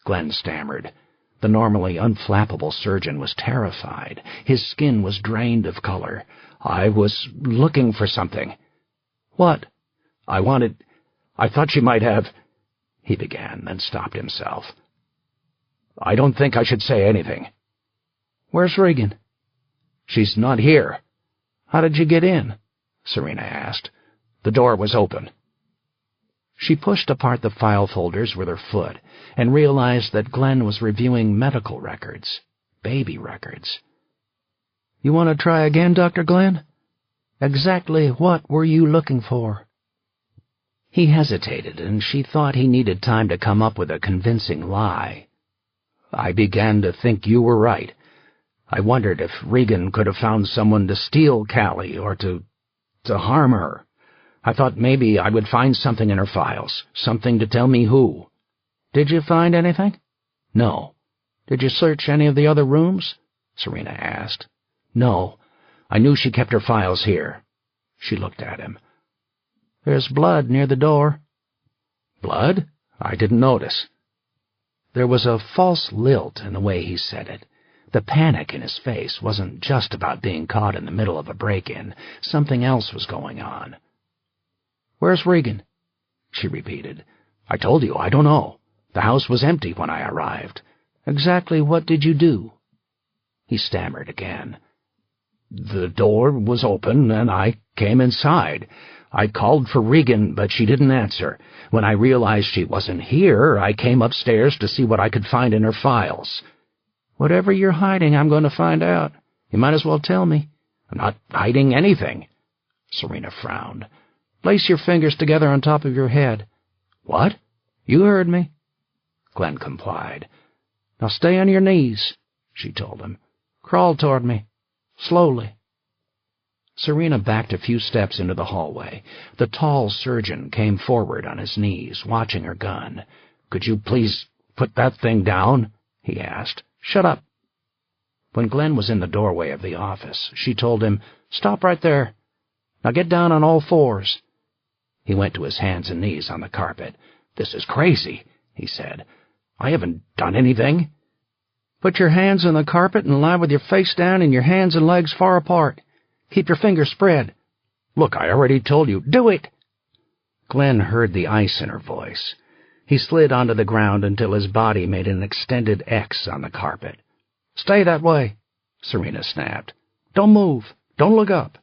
Glenn stammered. The normally unflappable surgeon was terrified. His skin was drained of color. "I was looking for something." "What?" I thought she might have—" he began, then stopped himself. "I don't think I should say anything." "Where's Regan?" "She's not here." "How did you get in?" Serena asked. "The door was open." She pushed apart the file folders with her foot and realized that Glenn was reviewing medical records, baby records. "You want to try again, Dr. Glenn? Exactly what were you looking for?" He hesitated, and she thought he needed time to come up with a convincing lie. "I began to think you were right. I wondered if Regan could have found someone to steal Callie or to harm her. I thought maybe I would find something in her files, something to tell me who." "Did you find anything?" "No." "Did you search any of the other rooms?" Serena asked. "No. I knew she kept her files here." She looked at him. "There's blood near the door." "Blood? I didn't notice." There was a false lilt in the way he said it. The panic in his face wasn't just about being caught in the middle of a break-in. Something else was going on. "Where's Regan?" she repeated. "I told you, I don't know. The house was empty when I arrived." "Exactly what did you do?" He stammered again. "The door was open, and I came inside. I called for Regan, but she didn't answer. When I realized she wasn't here, I came upstairs to see what I could find in her files." "Whatever you're hiding, I'm going to find out. You might as well tell me." "I'm not hiding anything." Serena frowned. "Place your fingers together on top of your head." "What?" "You heard me." Glenn complied. "Now stay on your knees," she told him. "Crawl toward me. Slowly." Serena backed a few steps into the hallway. The tall surgeon came forward on his knees, watching her gun. "Could you please put that thing down?" he asked. "Shut up." When Glenn was in the doorway of the office, she told him, "Stop right there. Now get down on all fours." He went to his hands and knees on the carpet. "This is crazy," he said. "I haven't done anything." "Put your hands on the carpet and lie with your face down and your hands and legs far apart. Keep your fingers spread." "Look, I already told you." "Do it!" Glenn heard the ice in her voice. He slid onto the ground until his body made an extended X on the carpet. "Stay that way," Serena snapped. "Don't move. Don't look up."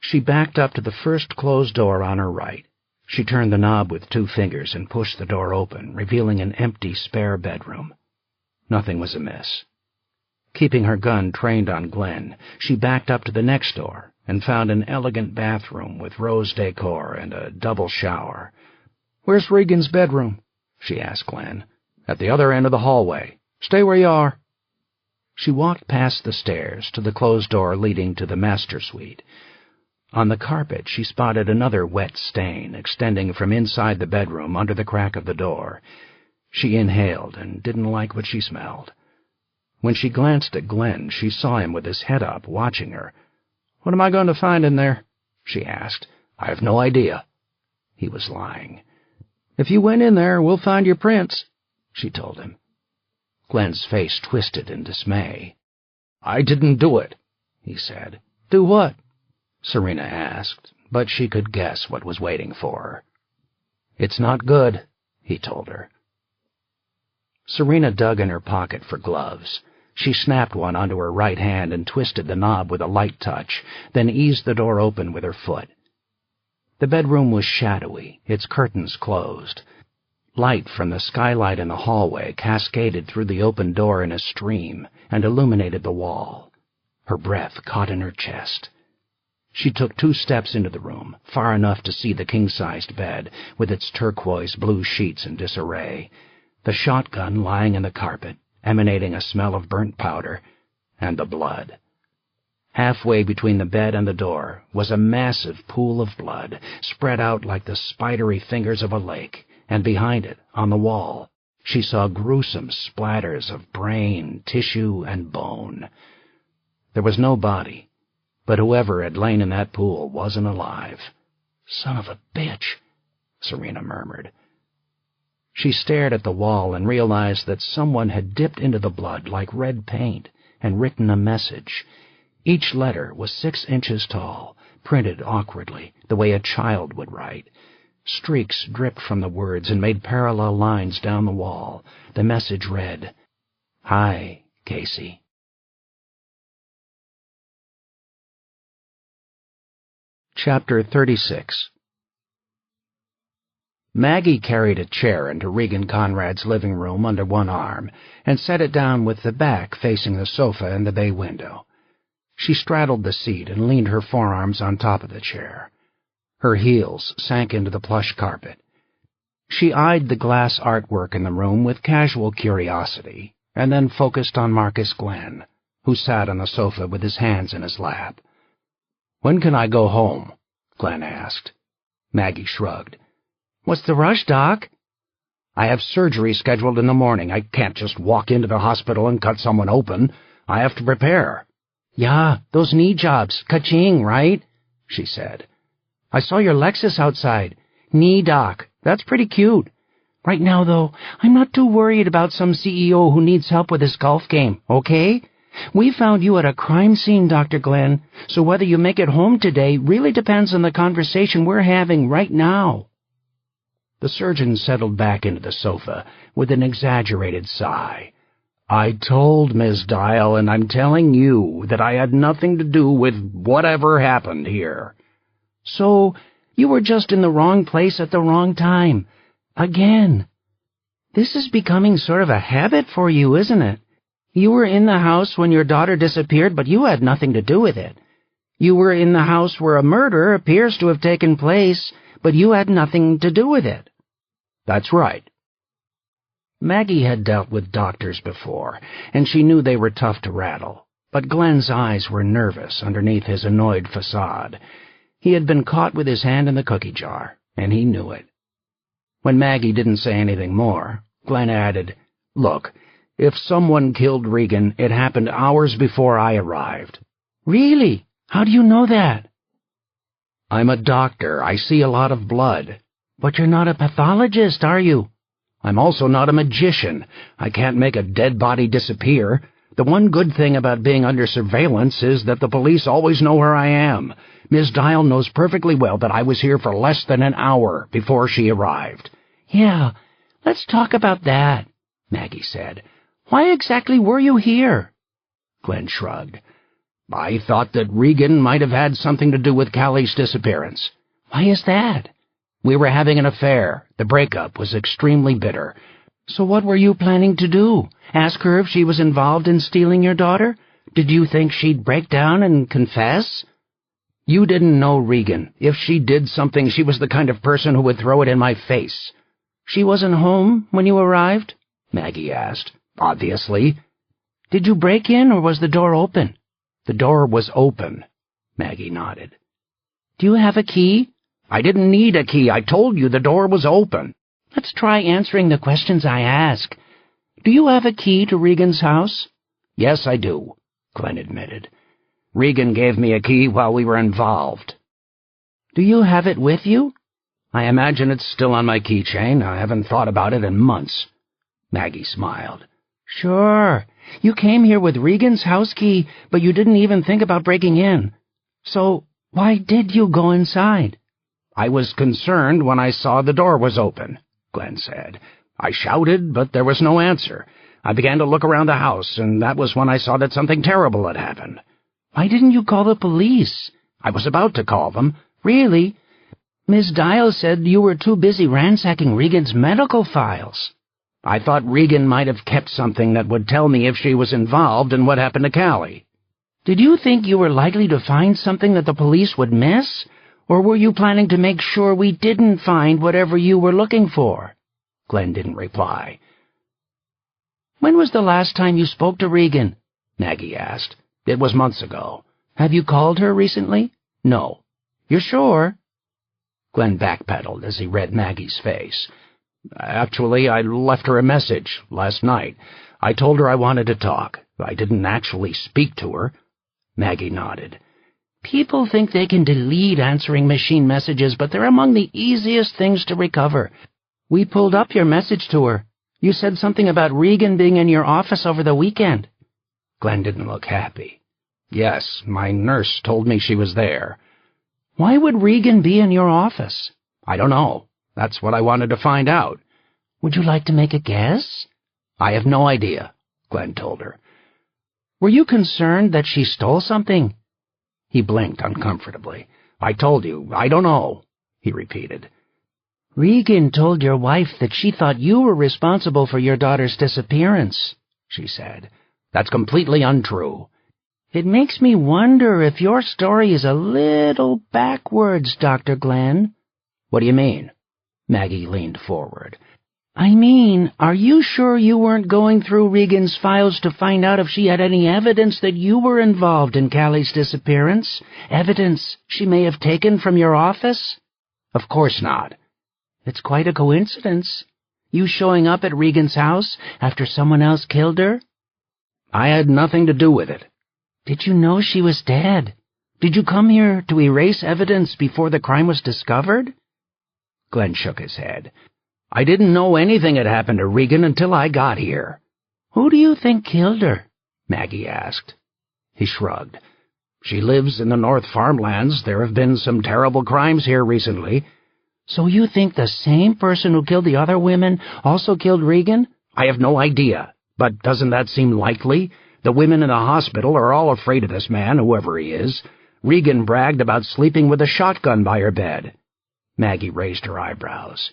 She backed up to the first closed door on her right. She turned the knob with 2 fingers and pushed the door open, revealing an empty spare bedroom. Nothing was amiss. Keeping her gun trained on Glenn, she backed up to the next door and found an elegant bathroom with rose decor and a double shower. "Where's Regan's bedroom?" she asked Glenn. "At the other end of the hallway. Stay where you are." She walked past the stairs to the closed door leading to the master suite. On the carpet she spotted another wet stain extending from inside the bedroom under the crack of the door. She inhaled and didn't like what she smelled. When she glanced at Glenn, she saw him with his head up, watching her. "What am I going to find in there?" she asked. "I have no idea." He was lying. "If you went in there, we'll find your prints," she told him. Glenn's face twisted in dismay. "I didn't do it," he said. "Do what?" Serena asked, but she could guess what was waiting for her. "It's not good," he told her. Serena dug in her pocket for gloves. She snapped one onto her right hand and twisted the knob with a light touch, then eased the door open with her foot. The bedroom was shadowy, its curtains closed. Light from the skylight in the hallway cascaded through the open door in a stream and illuminated the wall. Her breath caught in her chest. She took 2 steps into the room, far enough to see the king-sized bed, with its turquoise blue sheets in disarray, the shotgun lying in the carpet, emanating a smell of burnt powder, and the blood. Halfway between the bed and the door was a massive pool of blood, spread out like the spidery fingers of a lake, and behind it, on the wall, she saw gruesome splatters of brain, tissue, and bone. There was no body, but whoever had lain in that pool wasn't alive. "Son of a bitch," Serena murmured. She stared at the wall and realized that someone had dipped into the blood like red paint and written a message. Each letter was 6 inches tall, printed awkwardly, the way a child would write. Streaks dripped from the words and made parallel lines down the wall. The message read, "Hi, Casey." Chapter 36. Maggie carried a chair into Regan Conrad's living room under one arm and set it down with the back facing the sofa and the bay window. She straddled the seat and leaned her forearms on top of the chair. Her heels sank into the plush carpet. She eyed the glass artwork in the room with casual curiosity, and then focused on Marcus Glenn, who sat on the sofa with his hands in his lap. "When can I go home?" Glenn asked. Maggie shrugged. "What's the rush, Doc?" "I have surgery scheduled in the morning. I can't just walk into the hospital and cut someone open. I have to prepare." "Yeah, those knee jobs. Ka-ching, right?" she said. "I saw your Lexus outside. Knee doc. That's pretty cute. Right now, though, I'm not too worried about some CEO who needs help with his golf game, okay? We found you at a crime scene, Dr. Glenn, so whether you make it home today really depends on the conversation we're having right now." The surgeon settled back into the sofa with an exaggerated sigh. "I told Miss Dial, and I'm telling you, that I had nothing to do with whatever happened here." "So, you were just in the wrong place at the wrong time. Again. This is becoming sort of a habit for you, isn't it? You were in the house when your daughter disappeared, but you had nothing to do with it. You were in the house where a murder appears to have taken place, but you had nothing to do with it." "That's right." Maggie had dealt with doctors before, and she knew they were tough to rattle, but Glenn's eyes were nervous underneath his annoyed facade. He had been caught with his hand in the cookie jar, and he knew it. When Maggie didn't say anything more, Glenn added, "Look, if someone killed Regan, it happened hours before I arrived." "Really? How do you know that?" "I'm a doctor. I see a lot of blood." "But you're not a pathologist, are you?" "I'm also not a magician. I can't make a dead body disappear. The one good thing about being under surveillance is that the police always know where I am. Miss Dial knows perfectly well that I was here for less than an hour before she arrived." "Yeah, let's talk about that," Maggie said. "Why exactly were you here?" Glenn shrugged. "I thought that Regan might have had something to do with Callie's disappearance." "Why is that?" "We were having an affair. The breakup was extremely bitter." "So what were you planning to do? Ask her if she was involved in stealing your daughter? Did you think she'd break down and confess?" "You didn't know Regan. If she did something, she was the kind of person who would throw it in my face." "She wasn't home when you arrived?" Maggie asked. "Obviously." "Did you break in, or was the door open?" "The door was open." Maggie nodded. "Do you have a key?" "I didn't need a key. I told you the door was open." "Let's try answering the questions I ask. Do you have a key to Regan's house?" "Yes, I do," Glenn admitted. "Regan gave me a key while we were involved." "Do you have it with you?" "I imagine it's still on my keychain. I haven't thought about it in months." Maggie smiled. "Sure. You came here with Regan's house key, but you didn't even think about breaking in. So, why did you go inside?" "I was concerned when I saw the door was open," Glenn said. "I shouted, but there was no answer. I began to look around the house, and that was when I saw that something terrible had happened." "Why didn't you call the police?" "I was about to call them." "Really? Miss Dial said you were too busy ransacking Regan's medical files." "I thought Regan might have kept something that would tell me if she was involved in what happened to Callie." Did you think you were likely to find something that the police would miss? Or were you planning to make sure we didn't find whatever you were looking for? Glenn didn't reply. When was the last time you spoke to Regan? Maggie asked. It was months ago. Have you called her recently? No. You're sure? Glenn backpedaled as he read Maggie's face. Actually, I left her a message last night. I told her I wanted to talk. I didn't actually speak to her. Maggie nodded. People think they can delete answering machine messages, but they're among the easiest things to recover. We pulled up your message to her. You said something about Regan being in your office over the weekend. Glenn didn't look happy. Yes, my nurse told me she was there. Why would Regan be in your office? I don't know. That's what I wanted to find out. Would you like to make a guess? I have no idea, Glenn told her. Were you concerned that she stole something? He blinked uncomfortably. I told you, I don't know, he repeated. Regan told your wife that she thought you were responsible for your daughter's disappearance, she said. That's completely untrue. It makes me wonder if your story is a little backwards, Dr. Glenn. What do you mean? Maggie leaned forward. I mean, are you sure you weren't going through Regan's files to find out if she had any evidence that you were involved in Callie's disappearance? Evidence she may have taken from your office? Of course not. It's quite a coincidence. You showing up at Regan's house after someone else killed her? I had nothing to do with it. Did you know she was dead? Did you come here to erase evidence before the crime was discovered? Glenn shook his head. I didn't know anything had happened to Regan until I got here. Who do you think killed her? Maggie asked. He shrugged. She lives in the North Farmlands. There have been some terrible crimes here recently. So you think the same person who killed the other women also killed Regan? I have no idea. But doesn't that seem likely? The women in the hospital are all afraid of this man, whoever he is. Regan bragged about sleeping with a shotgun by her bed. Maggie raised her eyebrows.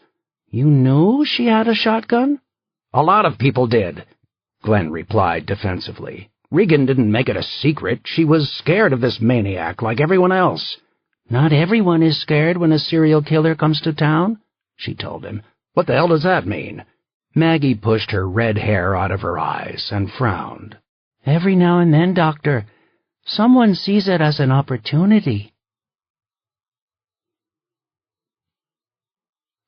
You knew she had a shotgun? A lot of people did, Glenn replied defensively. Regan didn't make it a secret. She was scared of this maniac like everyone else. Not everyone is scared when a serial killer comes to town, she told him. What the hell does that mean? Maggie pushed her red hair out of her eyes and frowned. Every now and then, Doctor, someone sees it as an opportunity.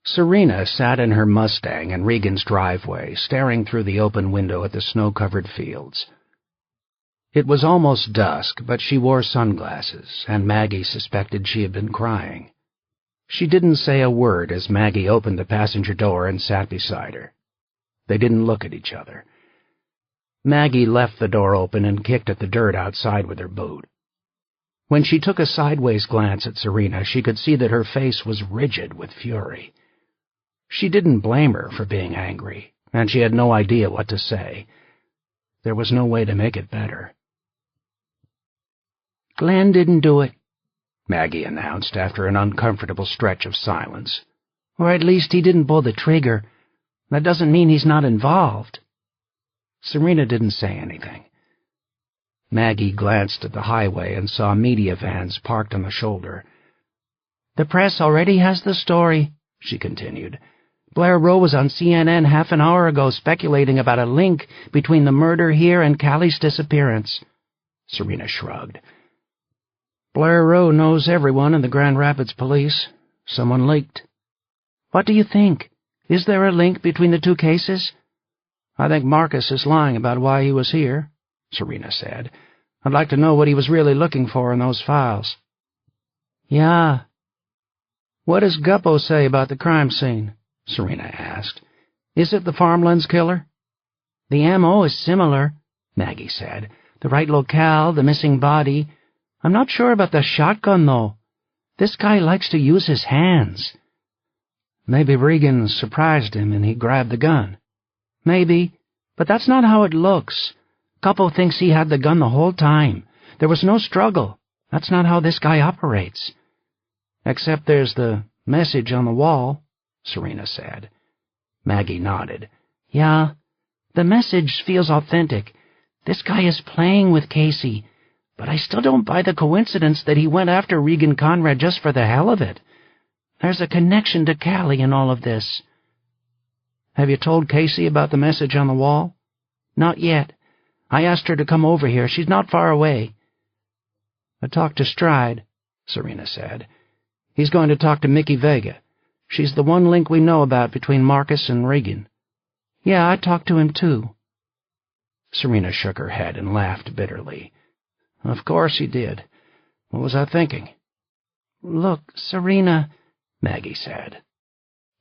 Serena sat in her Mustang in Regan's driveway, staring through the open window at the snow-covered fields. It was almost dusk, but she wore sunglasses, and Maggie suspected she had been crying. She didn't say a word as Maggie opened the passenger door and sat beside her. They didn't look at each other. Maggie left the door open and kicked at the dirt outside with her boot. When she took a sideways glance at Serena, she could see that her face was rigid with fury. She didn't blame her for being angry, and she had no idea what to say. There was no way to make it better. Glenn didn't do it, Maggie announced after an uncomfortable stretch of silence. Or at least he didn't pull the trigger. That doesn't mean he's not involved. Serena didn't say anything. Maggie glanced at the highway and saw media vans parked on the shoulder. The press already has the story, she continued. Blair Rowe was on CNN half an hour ago speculating about a link between the murder here and Callie's disappearance. Serena shrugged. Blair Rowe knows everyone in the Grand Rapids police. Someone leaked. What do you think? Is there a link between the two cases? I think Marcus is lying about why he was here, Serena said. I'd like to know what he was really looking for in those files. Yeah. What does Guppo say about the crime scene? Serena asked. Is it the Farmlands killer? The M.O. is similar, Maggie said. The right locale, the missing body. I'm not sure about the shotgun, though. This guy likes to use his hands. Maybe Regan surprised him and he grabbed the gun. Maybe, but that's not how it looks. Guppo thinks he had the gun the whole time. There was no struggle. That's not how this guy operates. Except there's the message on the wall, Serena said. Maggie nodded. Yeah, the message feels authentic. This guy is playing with Casey. But I still don't buy the coincidence that he went after Regan Conrad just for the hell of it. There's a connection to Callie in all of this. Have you told Casey about the message on the wall? Not yet. I asked her to come over here. She's not far away. I talked to Stride, Serena said. He's going to talk to Mickey Vega. She's the one link we know about between Marcus and Regan. Yeah, I talked to him too. Serena shook her head and laughed bitterly. Of course he did. What was I thinking? Look, Serena, Maggie said.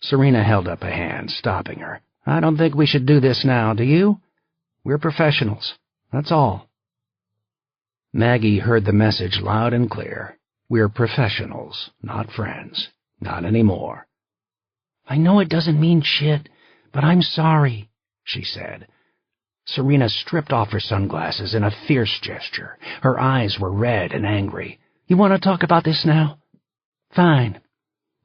Serena held up a hand, stopping her. I don't think we should do this now, do you? We're professionals. That's all. Maggie heard the message loud and clear. We're professionals, not friends. Not anymore. I know it doesn't mean shit, but I'm sorry, she said. Serena stripped off her sunglasses in a fierce gesture. Her eyes were red and angry. You want to talk about this now? Fine.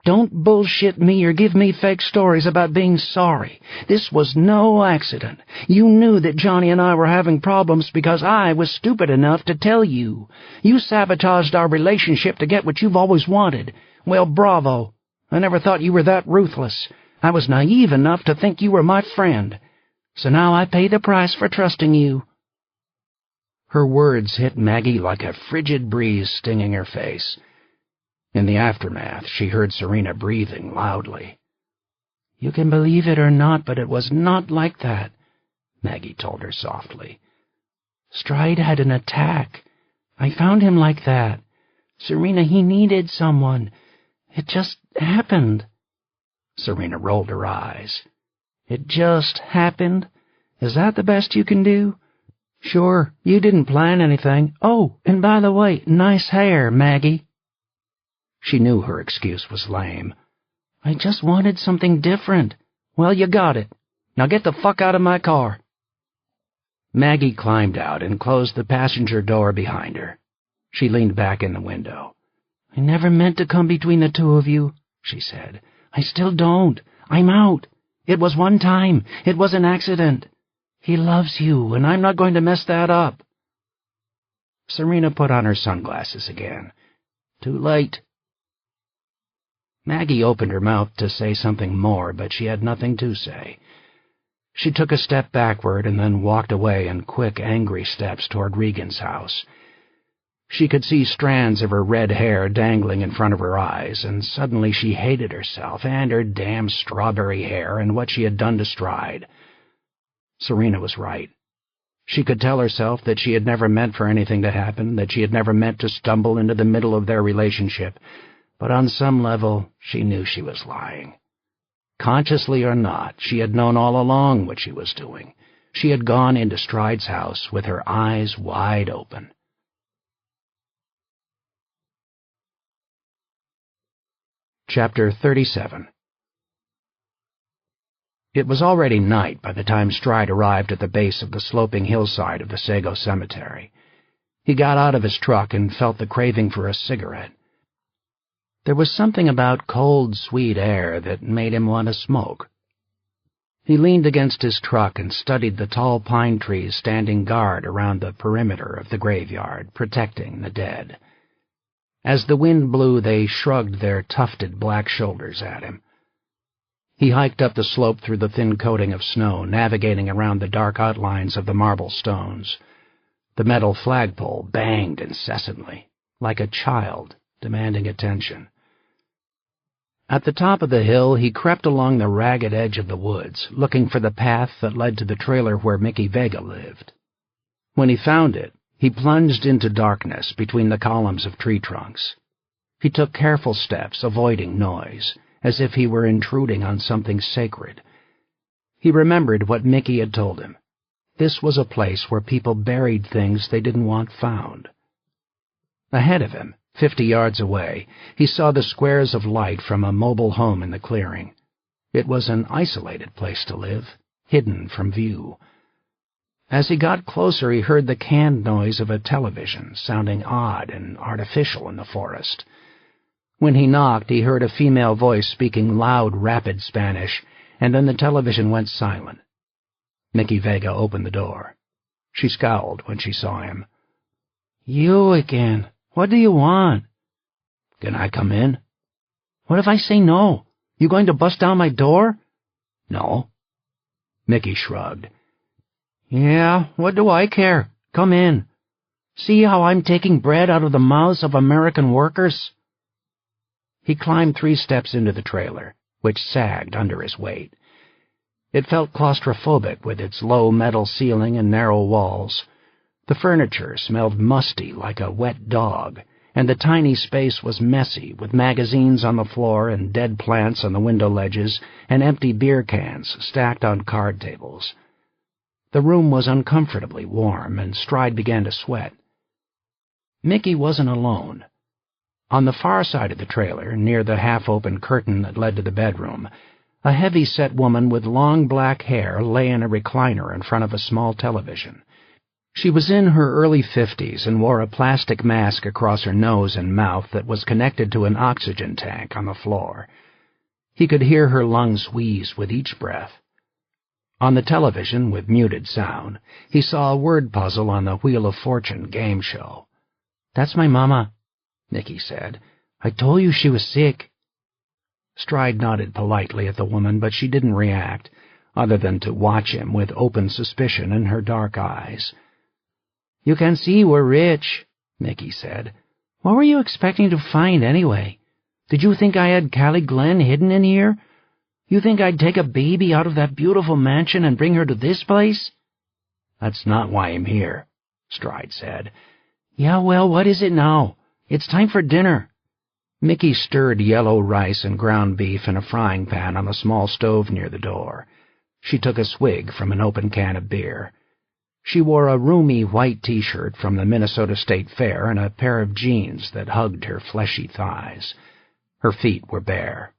Don't bullshit me or give me fake stories about being sorry. This was no accident. You knew that Johnny and I were having problems because I was stupid enough to tell you. You sabotaged our relationship to get what you've always wanted. Well, bravo. I never thought you were that ruthless. I was naive enough to think you were my friend. So now I pay the price for trusting you. Her words hit Maggie like a frigid breeze stinging her face. In the aftermath, she heard Serena breathing loudly. You can believe it or not, but it was not like that, Maggie told her softly. Stride had an attack. I found him like that. Serena, he needed someone. It just happened. Serena rolled her eyes. It just happened? Is that the best you can do? Sure, you didn't plan anything. Oh, and by the way, nice hair, Maggie. She knew her excuse was lame. I just wanted something different. Well, you got it. Now get the fuck out of my car. Maggie climbed out and closed the passenger door behind her. She leaned back in the window. I never meant to come between the two of you, she said. I still don't. I'm out. It was one time. It was an accident. He loves you, and I'm not going to mess that up. Serena put on her sunglasses again. Too late. Maggie opened her mouth to say something more, but she had nothing to say. She took a step backward and then walked away in quick, angry steps toward Regan's house. She could see strands of her red hair dangling in front of her eyes, and suddenly she hated herself and her damn strawberry hair and what she had done to Stride. Serena was right. She could tell herself that she had never meant for anything to happen, that she had never meant to stumble into the middle of their relationship, but on some level she knew she was lying. Consciously or not, she had known all along what she was doing. She had gone into Stride's house with her eyes wide open. Chapter 37. It was already night by the time Stride arrived at the base of the sloping hillside of the Sago Cemetery. He got out of his truck and felt the craving for a cigarette. There was something about cold, sweet air that made him want to smoke. He leaned against his truck and studied the tall pine trees standing guard around the perimeter of the graveyard, protecting the dead. As the wind blew, they shrugged their tufted black shoulders at him. He hiked up the slope through the thin coating of snow, navigating around the dark outlines of the marble stones. The metal flagpole banged incessantly, like a child demanding attention. At the top of the hill, he crept along the ragged edge of the woods, looking for the path that led to the trailer where Mickey Vega lived. When he found it, he plunged into darkness between the columns of tree trunks. He took careful steps, avoiding noise, as if he were intruding on something sacred. He remembered what Mickey had told him. This was a place where people buried things they didn't want found. Ahead of him, 50 yards away, he saw the squares of light from a mobile home in the clearing. It was an isolated place to live, hidden from view. As he got closer, he heard the canned noise of a television, sounding odd and artificial in the forest. When he knocked, he heard a female voice speaking loud, rapid Spanish, and then the television went silent. Mickey Vega opened the door. She scowled when she saw him. You again. What do you want? Can I come in? What if I say no? You going to bust down my door? No. Mickey shrugged. Yeah, what do I care? Come in. See how I'm taking bread out of the mouths of American workers? He climbed 3 steps into the trailer, which sagged under his weight. It felt claustrophobic with its low metal ceiling and narrow walls. The furniture smelled musty like a wet dog, and the tiny space was messy with magazines on the floor and dead plants on the window ledges and empty beer cans stacked on card tables. The room was uncomfortably warm, and Stride began to sweat. Mickey wasn't alone. On the far side of the trailer, near the half-open curtain that led to the bedroom, a heavy-set woman with long black hair lay in a recliner in front of a small television. She was in her early 50s and wore a plastic mask across her nose and mouth that was connected to an oxygen tank on the floor. He could hear her lungs wheeze with each breath. On the television, with muted sound, he saw a word puzzle on the Wheel of Fortune game show. "That's my mama," Mickey said. "I told you she was sick." Stride nodded politely at the woman, but she didn't react, other than to watch him with open suspicion in her dark eyes. "You can see we're rich," Mickey said. "What were you expecting to find, anyway? Did you think I had Callie Glenn hidden in here? You think I'd take a baby out of that beautiful mansion and bring her to this place?" "That's not why I'm here," Stride said. "Yeah, well, what is it now? It's time for dinner." Mickey stirred yellow rice and ground beef in a frying pan on the small stove near the door. She took a swig from an open can of beer. She wore a roomy white T-shirt from the Minnesota State Fair and a pair of jeans that hugged her fleshy thighs. Her feet were bare.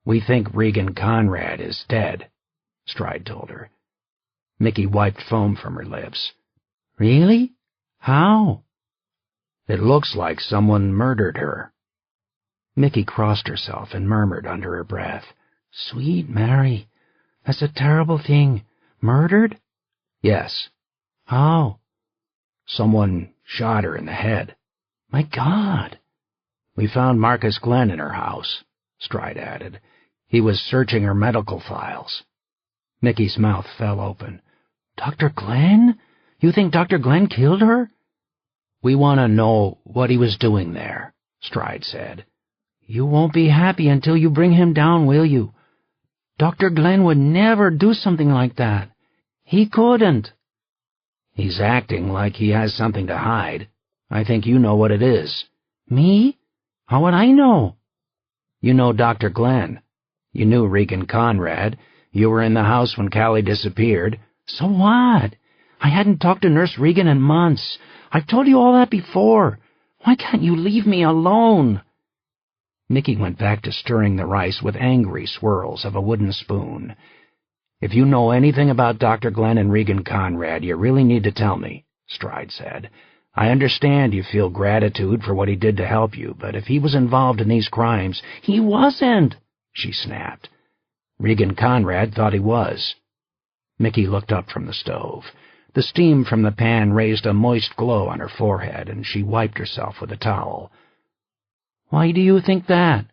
"We think Regan Conrad is dead," Stride told her. Mickey wiped foam from her lips. "Really? How?" "It looks like someone murdered her." Mickey crossed herself and murmured under her breath, "Sweet Mary, that's a terrible thing. Murdered?" "Yes." "How?" "Someone shot her in the head." "My God." "We found Marcus Glenn in her house," Stride added. "He was searching her medical files." Mickey's mouth fell open. "Dr. Glenn? You think Dr. Glenn killed her?" "We want to know what he was doing there," Stride said. "You won't be happy until you bring him down, will you? Dr. Glenn would never do something like that. He couldn't." "He's acting like he has something to hide. I think you know what it is." "Me? How would I know?" "You know Dr. Glenn. You knew Regan Conrad. You were in the house when Callie disappeared." "So what? I hadn't talked to Nurse Regan in months. I've told you all that before. Why can't you leave me alone?" Mickey went back to stirring the rice with angry swirls of a wooden spoon. "If you know anything about Dr. Glenn and Regan Conrad, you really need to tell me," Stride said. "I understand you feel gratitude for what he did to help you, but if he was involved in these crimes—" "He wasn't," she snapped. "Regan Conrad thought he was." Mickey looked up from the stove. The steam from the pan raised a moist glow on her forehead, and she wiped herself with a towel. "Why do you think that?"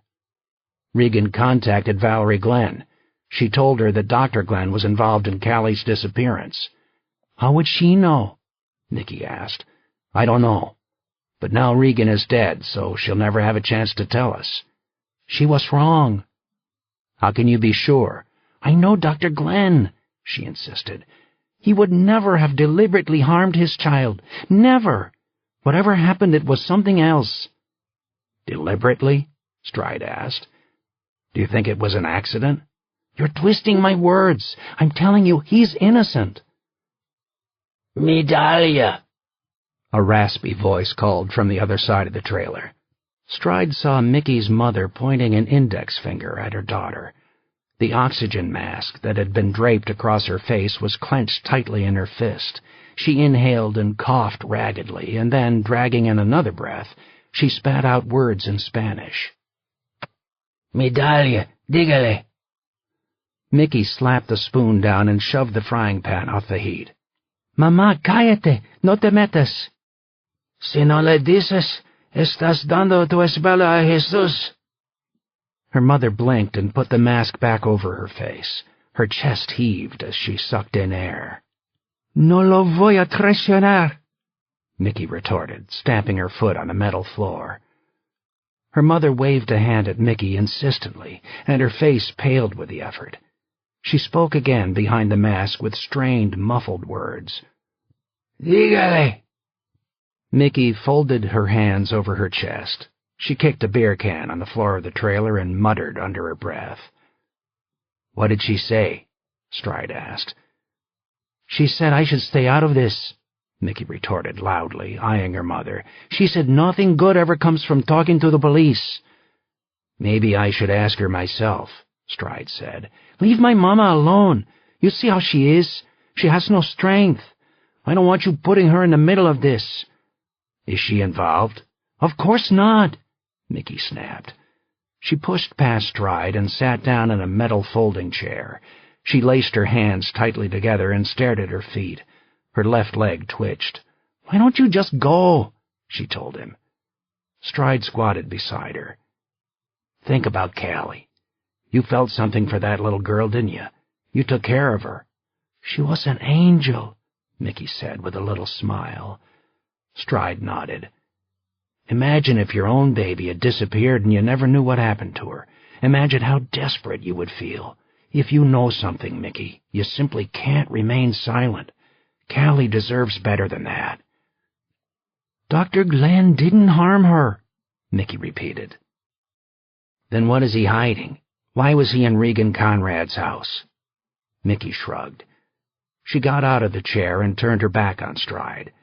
"Regan contacted Valerie Glenn. She told her that Dr. Glenn was involved in Callie's disappearance." "How would she know?" Mickey asked. "I don't know. But now Regan is dead, so she'll never have a chance to tell us." "She was wrong." "How can you be sure?" "I know Dr. Glenn," she insisted. "He would never have deliberately harmed his child. Never. Whatever happened, it was something else." "Deliberately?" Stride asked. "Do you think it was an accident?" "You're twisting my words. I'm telling you, he's innocent." "Medalia," a raspy voice called from the other side of the trailer. Stride saw Mickey's mother pointing an index finger at her daughter. The oxygen mask that had been draped across her face was clenched tightly in her fist. She inhaled and coughed raggedly, and then, dragging in another breath, she spat out words in Spanish. "Medalia, dígale." Mickey slapped the spoon down and shoved the frying pan off the heat. "Mamá, cállate, no te metas." Si no le dices, estás dando tu espalda a Jesús. Her mother blinked and put the mask back over her face. Her chest heaved as she sucked in air. No lo voy a traicionar, Mickey retorted, stamping her foot on the metal floor. Her mother waved a hand at Mickey insistently, and her face paled with the effort. She spoke again behind the mask with strained, muffled words. Dígale. Mickey folded her hands over her chest. She kicked a beer can on the floor of the trailer and muttered under her breath. "What did she say?" Stride asked. She said I should stay out of this, Mickey retorted loudly, eyeing her mother. She said nothing good ever comes from talking to the police. "Maybe I should ask her myself," Stride said. "Leave my mama alone. You see how she is. She has no strength. I don't want you putting her in the middle of this." "Is she involved?" "Of course not," Mickey snapped. She pushed past Stride and sat down in a metal folding chair. She laced her hands tightly together and stared at her feet. Her left leg twitched. "Why don't you just go?" she told him. Stride squatted beside her. "Think about Callie. You felt something for that little girl, didn't you? You took care of her." "She was an angel," Mickey said with a little smile. Stride nodded. "Imagine if your own baby had disappeared and you never knew what happened to her. Imagine how desperate you would feel. If you know something, Mickey, you simply can't remain silent. Callie deserves better than that." "Dr. Glenn didn't harm her," Mickey repeated. "Then what is he hiding? Why was he in Regan Conrad's house?" Mickey shrugged. She got out of the chair and turned her back on Stride.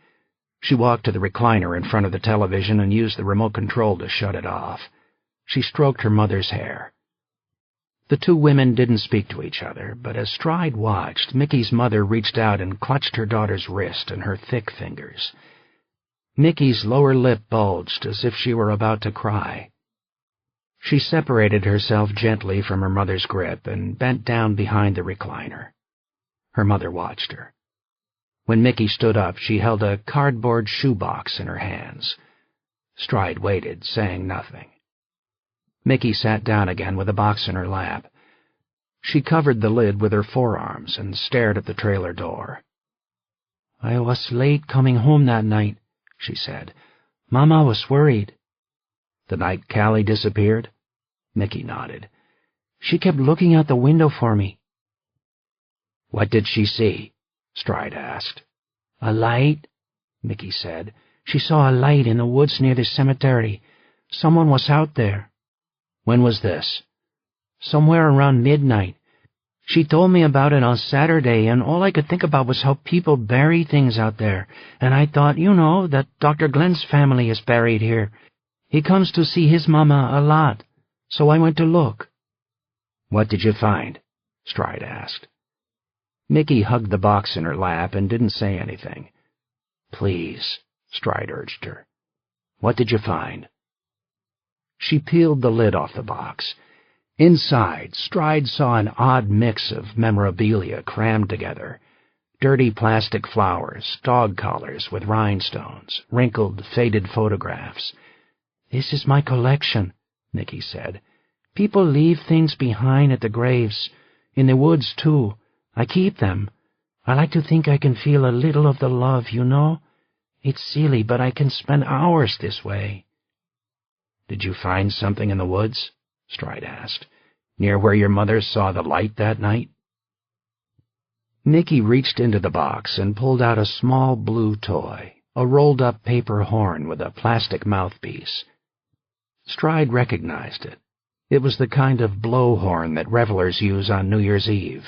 She walked to the recliner in front of the television and used the remote control to shut it off. She stroked her mother's hair. The two women didn't speak to each other, but as Stride watched, Mickey's mother reached out and clutched her daughter's wrist in her thick fingers. Mickey's lower lip bulged as if she were about to cry. She separated herself gently from her mother's grip and bent down behind the recliner. Her mother watched her. When Mickey stood up, she held a cardboard shoebox in her hands. Stride waited, saying nothing. Mickey sat down again with the box in her lap. She covered the lid with her forearms and stared at the trailer door. "I was late coming home that night," she said. "Mama was worried." "The night Callie disappeared?" Mickey nodded. "She kept looking out the window for me." "What did she see?" Stride asked. "A light," Mickey said. "She saw a light in the woods near the cemetery. Someone was out there." "When was this?" "Somewhere around midnight. She told me about it on Saturday, and all I could think about was how people bury things out there, and I thought, that Dr. Glenn's family is buried here. He comes to see his mama a lot, so I went to look." "What did you find?" Stride asked. Mickey hugged the box in her lap and didn't say anything. "Please," Stride urged her. "What did you find?" She peeled the lid off the box. Inside, Stride saw an odd mix of memorabilia crammed together. Dirty plastic flowers, dog collars with rhinestones, wrinkled, faded photographs. "This is my collection," Mickey said. "People leave things behind at the graves. In the woods, too. I keep them. I like to think I can feel a little of the love, It's silly, but I can spend hours this way." "Did you find something in the woods?" Stride asked. "Near where your mother saw the light that night?" Mickey reached into the box and pulled out a small blue toy, a rolled-up paper horn with a plastic mouthpiece. Stride recognized it. It was the kind of blowhorn that revelers use on New Year's Eve.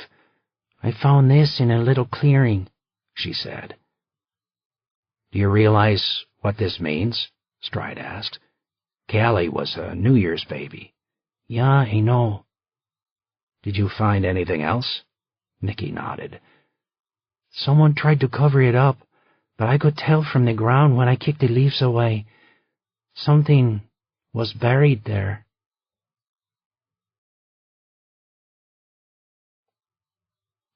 "I found this in a little clearing," she said. "Do you realize what this means?" Stride asked. "Callie was a New Year's baby." "Yeah, I know." "Did you find anything else?" Mickey nodded. "Someone tried to cover it up, but I could tell from the ground when I kicked the leaves away. Something was buried there."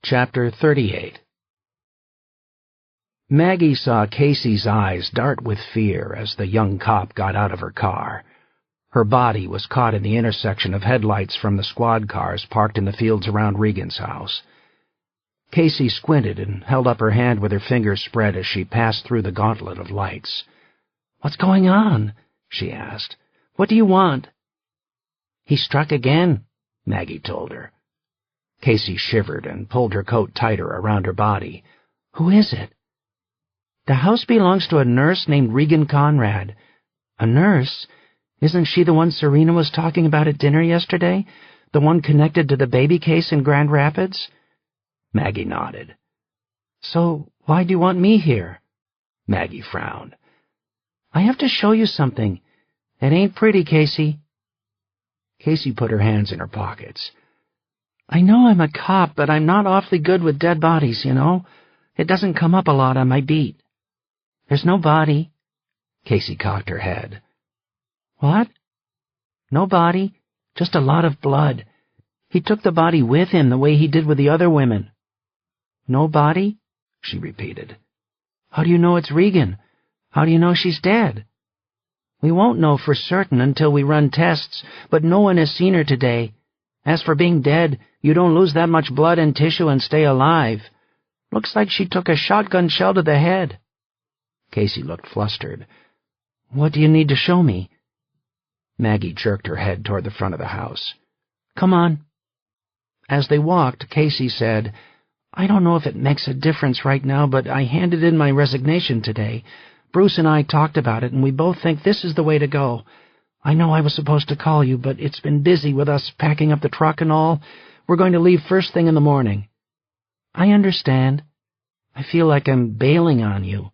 Chapter 38. Maggie saw Casey's eyes dart with fear as the young cop got out of her car. Her body was caught in the intersection of headlights from the squad cars parked in the fields around Regan's house. Casey squinted and held up her hand with her fingers spread as she passed through the gauntlet of lights. "What's going on?" she asked. "What do you want?" "He struck again," Maggie told her. Casey shivered and pulled her coat tighter around her body. "Who is it?" "The house belongs to a nurse named Regan Conrad." "A nurse? Isn't she the one Serena was talking about at dinner yesterday? The one connected to the baby case in Grand Rapids?" Maggie nodded. "So why do you want me here?" Maggie frowned. "I have to show you something. It ain't pretty, Casey." Casey put her hands in her pockets. "I know I'm a cop, but I'm not awfully good with dead bodies, you know. It doesn't come up a lot on my beat." "There's no body." Casey cocked her head. "What?" "No body, just a lot of blood. He took the body with him the way he did with the other women." "No body?" she repeated. "How do you know it's Regan? How do you know she's dead?" "We won't know for certain until we run tests, but no one has seen her today. As for being dead, you don't lose that much blood and tissue and stay alive. Looks like she took a shotgun shell to the head." Casey looked flustered. "What do you need to show me?" Maggie jerked her head toward the front of the house. "Come on." As they walked, Casey said, "I don't know if it makes a difference right now, but I handed in my resignation today. Bruce and I talked about it, and we both think this is the way to go. I know I was supposed to call you, but it's been busy with us packing up the truck and all. We're going to leave first thing in the morning." "I understand. I feel like I'm bailing on you."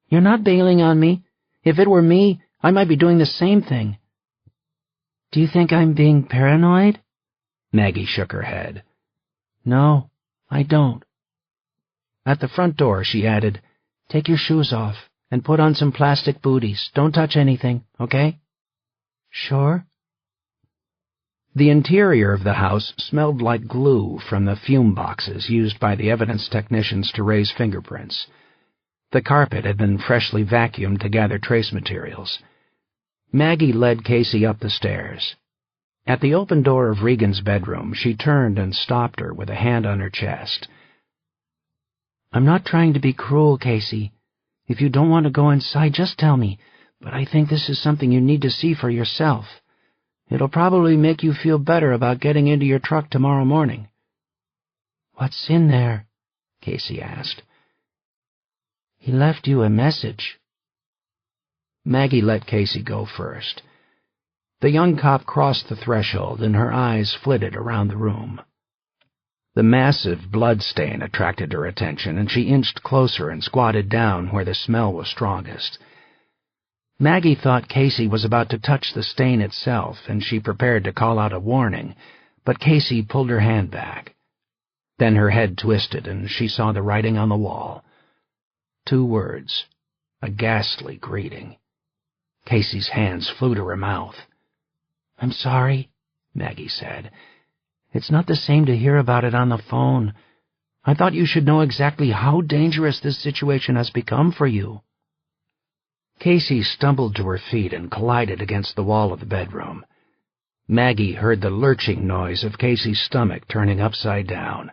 "You're not bailing on me. If it were me, I might be doing the same thing." "Do you think I'm being paranoid?" Maggie shook her head. "No, I don't." At the front door, she added, "Take your shoes off and put on some plastic booties. Don't touch anything, okay?" "Sure." The interior of the house smelled like glue from the fume boxes used by the evidence technicians to raise fingerprints. The carpet had been freshly vacuumed to gather trace materials. Maggie led Casey up the stairs. At the open door of Regan's bedroom, she turned and stopped her with a hand on her chest. "I'm not trying to be cruel, Casey. If you don't want to go inside, just tell me, but I think this is something you need to see for yourself. It'll probably make you feel better about getting into your truck tomorrow morning." "What's in there?" Casey asked. "He left you a message." Maggie let Casey go first. The young cop crossed the threshold, and her eyes flitted around the room. The massive blood stain attracted her attention, and she inched closer and squatted down where the smell was strongest. Maggie thought Casey was about to touch the stain itself, and she prepared to call out a warning, but Casey pulled her hand back. Then her head twisted, and she saw the writing on the wall. 2 words, a ghastly greeting. Casey's hands flew to her mouth. "I'm sorry," Maggie said. "It's not the same to hear about it on the phone. I thought you should know exactly how dangerous this situation has become for you." Casey stumbled to her feet and collided against the wall of the bedroom. Maggie heard the lurching noise of Casey's stomach turning upside down.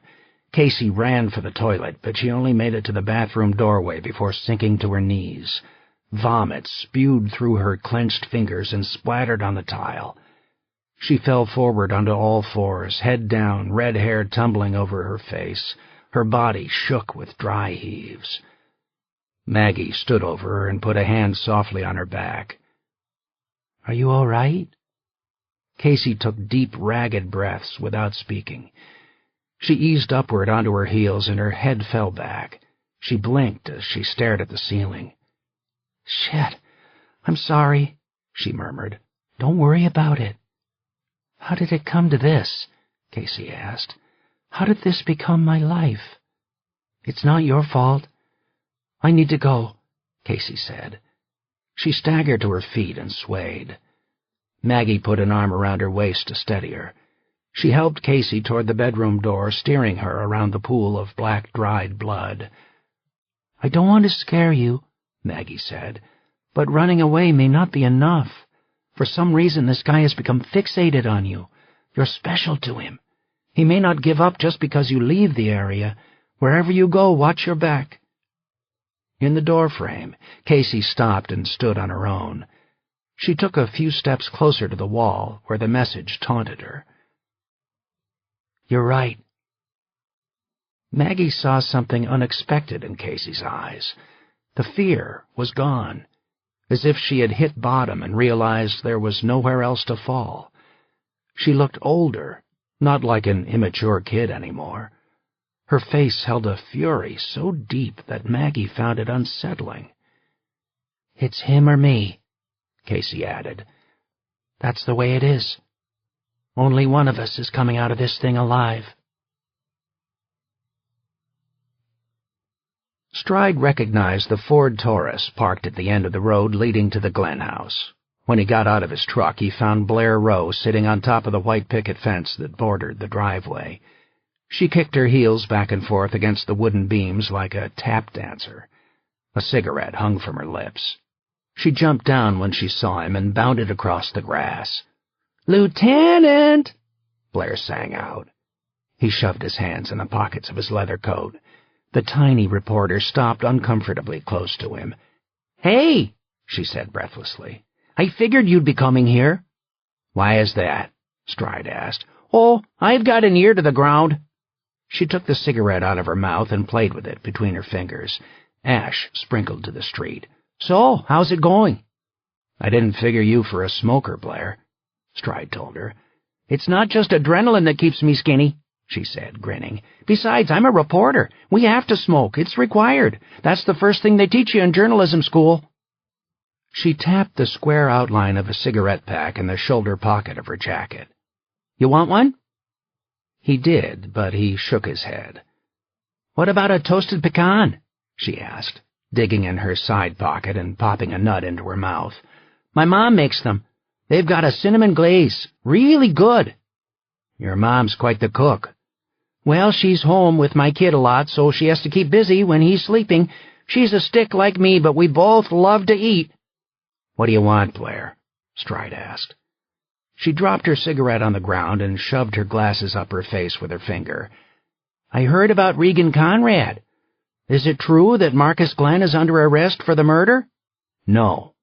Casey ran for the toilet, but she only made it to the bathroom doorway before sinking to her knees. Vomit spewed through her clenched fingers and splattered on the tile. She fell forward onto all fours, head down, red hair tumbling over her face. Her body shook with dry heaves. Maggie stood over her and put a hand softly on her back. "Are you all right?" Casey took deep, ragged breaths without speaking. She eased upward onto her heels, and her head fell back. She blinked as she stared at the ceiling. "Shit, I'm sorry," she murmured. "Don't worry about it." "How did it come to this?" Casey asked. "How did this become my life?" "It's not your fault." "I need to go," Casey said. She staggered to her feet and swayed. Maggie put an arm around her waist to steady her. She helped Casey toward the bedroom door, steering her around the pool of black, dried blood. "I don't want to scare you," Maggie said, "but running away may not be enough. For some reason this guy has become fixated on you. You're special to him. He may not give up just because you leave the area. Wherever you go, watch your back." In the doorframe, Casey stopped and stood on her own. She took a few steps closer to the wall where the message taunted her. "You're right." Maggie saw something unexpected in Casey's eyes. The fear was gone, as if she had hit bottom and realized there was nowhere else to fall. She looked older, not like an immature kid anymore. Her face held a fury so deep that Maggie found it unsettling. "It's him or me," Casey added. "That's the way it is. Only one of us is coming out of this thing alive." Stride recognized the Ford Taurus parked at the end of the road leading to the Glenn house. When he got out of his truck, he found Blair Rowe sitting on top of the white picket fence that bordered the driveway. She kicked her heels back and forth against the wooden beams like a tap dancer. A cigarette hung from her lips. She jumped down when she saw him and bounded across the grass. "Lieutenant!" Blair sang out. He shoved his hands in the pockets of his leather coat. The tiny reporter stopped uncomfortably close to him. "Hey," she said breathlessly. "I figured you'd be coming here." "Why is that?" Stride asked. "Oh, I've got an ear to the ground." She took the cigarette out of her mouth and played with it between her fingers. Ash sprinkled to the street. "So, how's it going?" "I didn't figure you for a smoker, Blair," Stride told her. "It's not just adrenaline that keeps me skinny," she said, grinning. "Besides, I'm a reporter. We have to smoke. It's required. That's the first thing they teach you in journalism school." She tapped the square outline of a cigarette pack in the shoulder pocket of her jacket. "You want one?" He did, but he shook his head. "What about a toasted pecan?" she asked, digging in her side pocket and popping a nut into her mouth. "My mom makes them. They've got a cinnamon glaze. Really good." "Your mom's quite the cook." "Well, she's home with my kid a lot, so she has to keep busy when he's sleeping. She's a stick like me, but we both love to eat." "What do you want, Blair?" Stride asked. She dropped her cigarette on the ground and shoved her glasses up her face with her finger. "I heard about Regan Conrad. Is it true that Marcus Glenn is under arrest for the murder?" "No."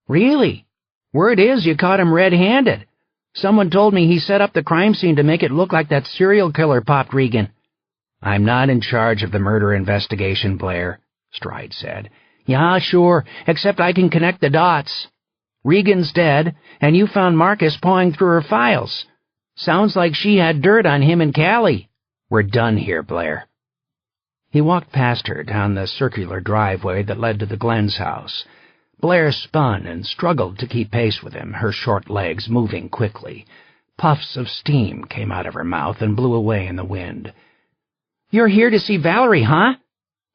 "Really? Word is you caught him red-handed. Someone told me he set up the crime scene to make it look like that serial killer popped Regan." "I'm not in charge of the murder investigation, Blair," Stride said. "Yeah, sure, except I can connect the dots. Regan's dead, and you found Marcus pawing through her files. Sounds like she had dirt on him and Callie. We're done here, Blair." He walked past her down the circular driveway that led to the Glenn's house. Blair spun and struggled to keep pace with him, her short legs moving quickly. Puffs of steam came out of her mouth and blew away in the wind. "You're here to see Valerie, huh?"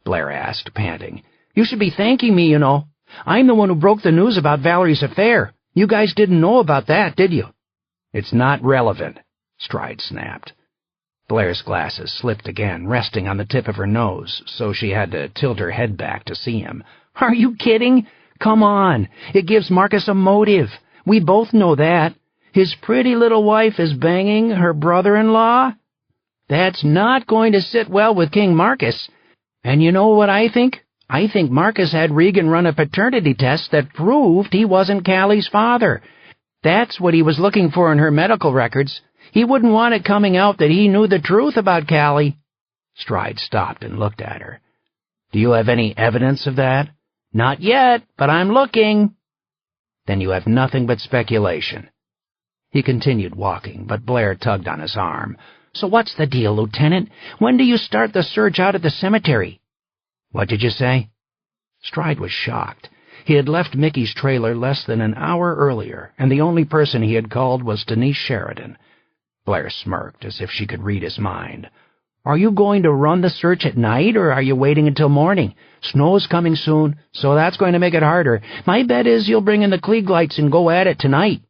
Blair asked, panting. "You should be thanking me, you know. I'm the one who broke the news about Valerie's affair. You guys didn't know about that, did you?" "It's not relevant," Stride snapped. Blair's glasses slipped again, resting on the tip of her nose, so she had to tilt her head back to see him. "Are you kidding? Come on. It gives Marcus a motive. We both know that. His pretty little wife is banging her brother-in-law. That's not going to sit well with King Marcus. And you know what I think? I think Marcus had Regan run a paternity test that proved he wasn't Callie's father. That's what he was looking for in her medical records. He wouldn't want it coming out that he knew the truth about Callie." Stride stopped and looked at her. "Do you have any evidence of that?" "Not yet, but I'm looking." "Then you have nothing but speculation." He continued walking, but Blair tugged on his arm. "So what's the deal, Lieutenant? When do you start the search out at the cemetery?" "What did you say?" Stride was shocked. He had left Mickey's trailer less than an hour earlier, and the only person he had called was Denise Sheridan. Blair smirked, as if she could read his mind. "Are you going to run the search at night, or are you waiting until morning? Snow's coming soon, so that's going to make it harder. My bet is you'll bring in the Klieg lights and go at it tonight."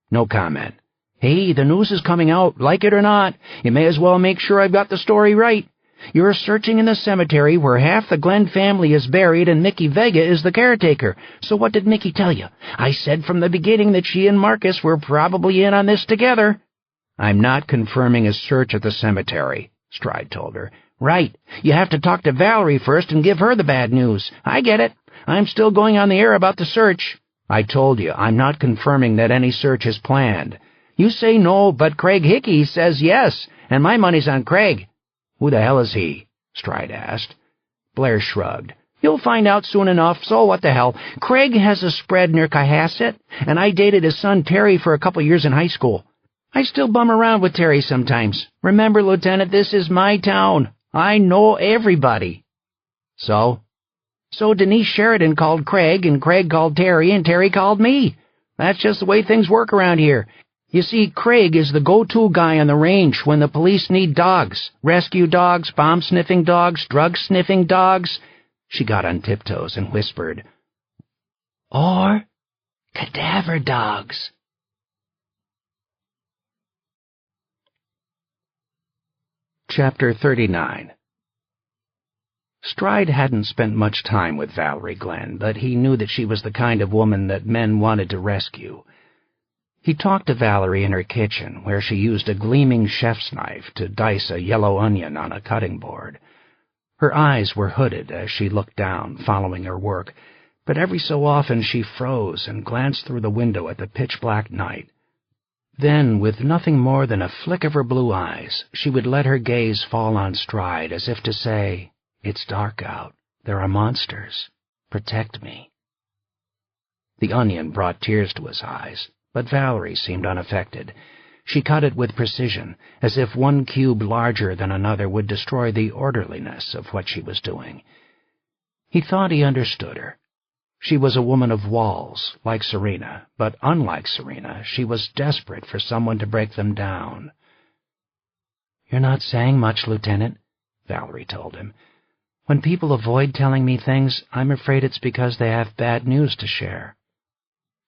"No comment." "Hey, the news is coming out, like it or not. You may as well make sure I've got the story right. You're searching in the cemetery where half the Glenn family is buried and Mickey Vega is the caretaker. So what did Mickey tell you? I said from the beginning that she and Marcus were probably in on this together. I'm not confirming a search at the cemetery, Stride told her. Right. You have to talk to Valerie first and give her the bad news. I get it. I'm still going on the air about the search. I told you, I'm not confirming that any search is planned. You say no, but Craig Hickey says yes, and my money's on Craig. Who the hell is he? Stride asked. Blair shrugged. You'll find out soon enough, so what the hell. Craig has a spread near Cohasset, and I dated his son Terry for a couple years in high school. I still bum around with Terry sometimes. Remember, Lieutenant, this is my town. I know everybody. So? So Denise Sheridan called Craig, and Craig called Terry, and Terry called me. That's just the way things work around here. You see, Craig is the go-to guy on the range when the police need dogs. Rescue dogs, bomb-sniffing dogs, drug-sniffing dogs. She got on tiptoes and whispered, or cadaver dogs. Chapter 39. Stride hadn't spent much time with Valerie Glenn, but he knew that she was the kind of woman that men wanted to rescue. He talked to Valerie in her kitchen, where she used a gleaming chef's knife to dice a yellow onion on a cutting board. Her eyes were hooded as she looked down, following her work, but every so often she froze and glanced through the window at the pitch-black night. Then, with nothing more than a flick of her blue eyes, she would let her gaze fall on Stride as if to say, "It's dark out. There are monsters. Protect me." The onion brought tears to his eyes, but Valerie seemed unaffected. She cut it with precision, as if one cube larger than another would destroy the orderliness of what she was doing. He thought he understood her. She was a woman of walls, like Serena, but unlike Serena, she was desperate for someone to break them down. "You're not saying much, Lieutenant," Valerie told him. "When people avoid telling me things, I'm afraid it's because they have bad news to share."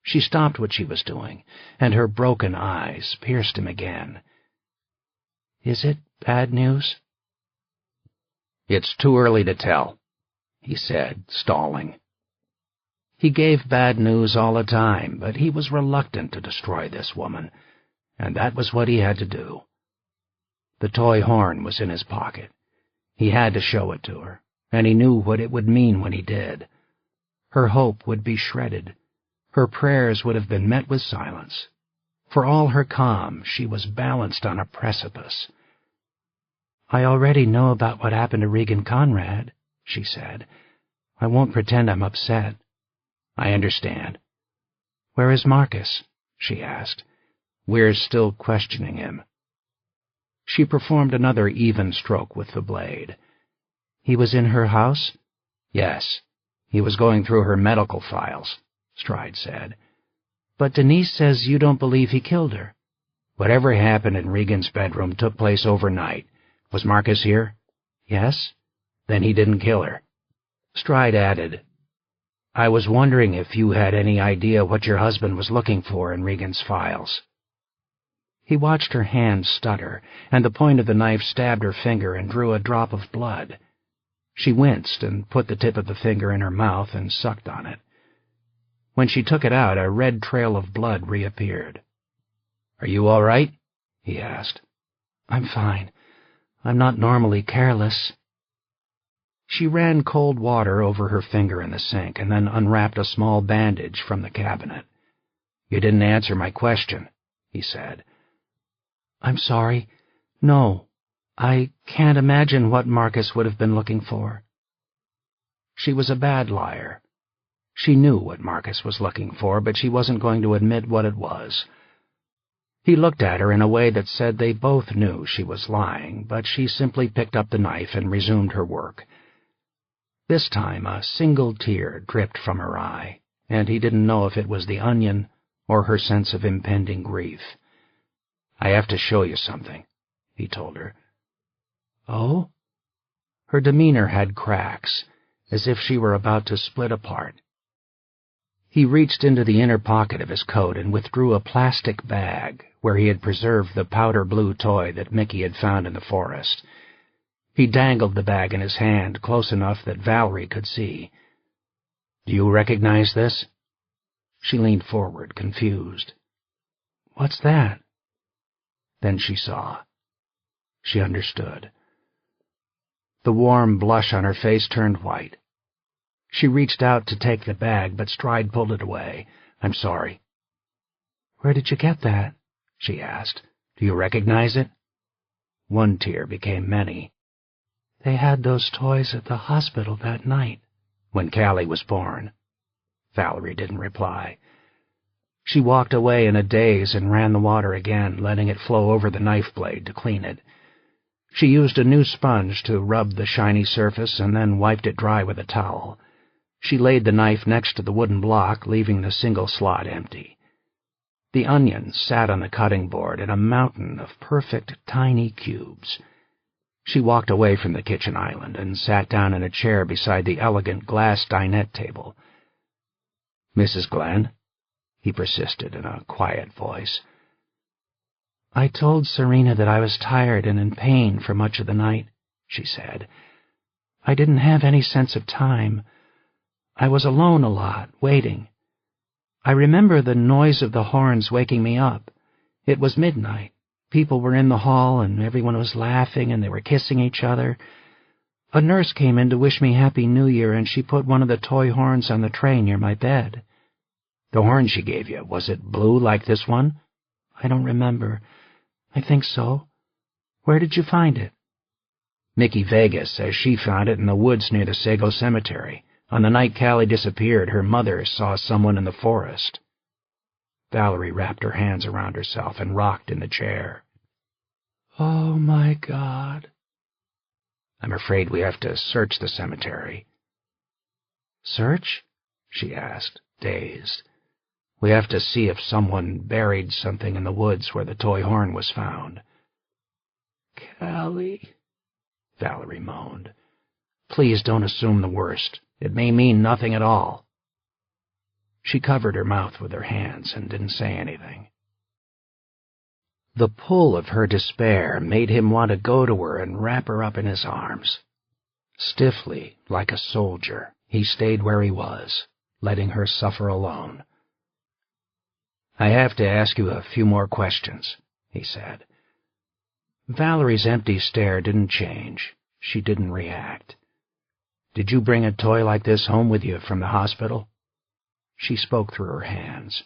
She stopped what she was doing, and her broken eyes pierced him again. "Is it bad news?" "It's too early to tell," he said, stalling. He gave bad news all the time, but he was reluctant to destroy this woman, and that was what he had to do. The toy horn was in his pocket. He had to show it to her, and he knew what it would mean when he did. Her hope would be shredded. Her prayers would have been met with silence. For all her calm, she was balanced on a precipice. "I already know about what happened to Regan Conrad," she said. "I won't pretend I'm upset." "I understand." "Where is Marcus?" she asked. "We're still questioning him." She performed another even stroke with the blade. "He was in her house?" "Yes. He was going through her medical files," Stride said. "But Denise says you don't believe he killed her." "Whatever happened in Regan's bedroom took place overnight. Was Marcus here?" "Yes." "Then he didn't kill her." Stride added, "I was wondering if you had any idea what your husband was looking for in Regan's files." He watched her hand stutter, and the point of the knife stabbed her finger and drew a drop of blood. She winced and put the tip of the finger in her mouth and sucked on it. When she took it out, a red trail of blood reappeared. "Are you all right?" he asked. "I'm fine. I'm not normally careless." She ran cold water over her finger in the sink and then unwrapped a small bandage from the cabinet. "You didn't answer my question," he said. "I'm sorry. No, I can't imagine what Marcus would have been looking for." She was a bad liar. She knew what Marcus was looking for, but she wasn't going to admit what it was. He looked at her in a way that said they both knew she was lying, but she simply picked up the knife and resumed her work. This time a single tear dripped from her eye, and he didn't know if it was the onion or her sense of impending grief. "I have to show you something," he told her. "Oh?" Her demeanor had cracks, as if she were about to split apart. He reached into the inner pocket of his coat and withdrew a plastic bag where he had preserved the powder blue toy that Mickey had found in the forest. He dangled the bag in his hand close enough that Valerie could see. "Do you recognize this?" She leaned forward, confused. "What's that?" Then she saw. She understood. The warm blush on her face turned white. She reached out to take the bag, but Stride pulled it away. "I'm sorry." "Where did you get that?" she asked. "Do you recognize it?" One tear became many. "They had those toys at the hospital that night, when Callie was born." Valerie didn't reply. She walked away in a daze and ran the water again, letting it flow over the knife blade to clean it. She used a new sponge to rub the shiny surface and then wiped it dry with a towel. She laid the knife next to the wooden block, leaving the single slot empty. The onions sat on the cutting board in a mountain of perfect, tiny cubes. She walked away from the kitchen island and sat down in a chair beside the elegant glass dinette table. "Mrs. Glenn?" he persisted in a quiet voice. "I told Serena that I was tired and in pain for much of the night," she said. "I didn't have any sense of time. I was alone a lot, waiting. I remember the noise of the horns waking me up. It was midnight. People were in the hall, and everyone was laughing, and they were kissing each other. A nurse came in to wish me Happy New Year, and she put one of the toy horns on the tray near my bed." "The horn she gave you, was it blue like this one?" "I don't remember. I think so. Where did you find it?" "Nikki Vegas says she found it in the woods near the Sago Cemetery. On the night Callie disappeared, her mother saw someone in the forest." Valerie wrapped her hands around herself and rocked in the chair. "Oh, my God." "I'm afraid we have to search the cemetery." "Search?" she asked, dazed. "We have to see if someone buried something in the woods where the toy horn was found." "Callie," Valerie moaned. "Please don't assume the worst. It may mean nothing at all." She covered her mouth with her hands and didn't say anything. The pull of her despair made him want to go to her and wrap her up in his arms. Stiffly, like a soldier, he stayed where he was, letting her suffer alone. "I have to ask you a few more questions," he said. Valerie's empty stare didn't change. She didn't react. "Did you bring a toy like this home with you from the hospital?" She spoke through her hands.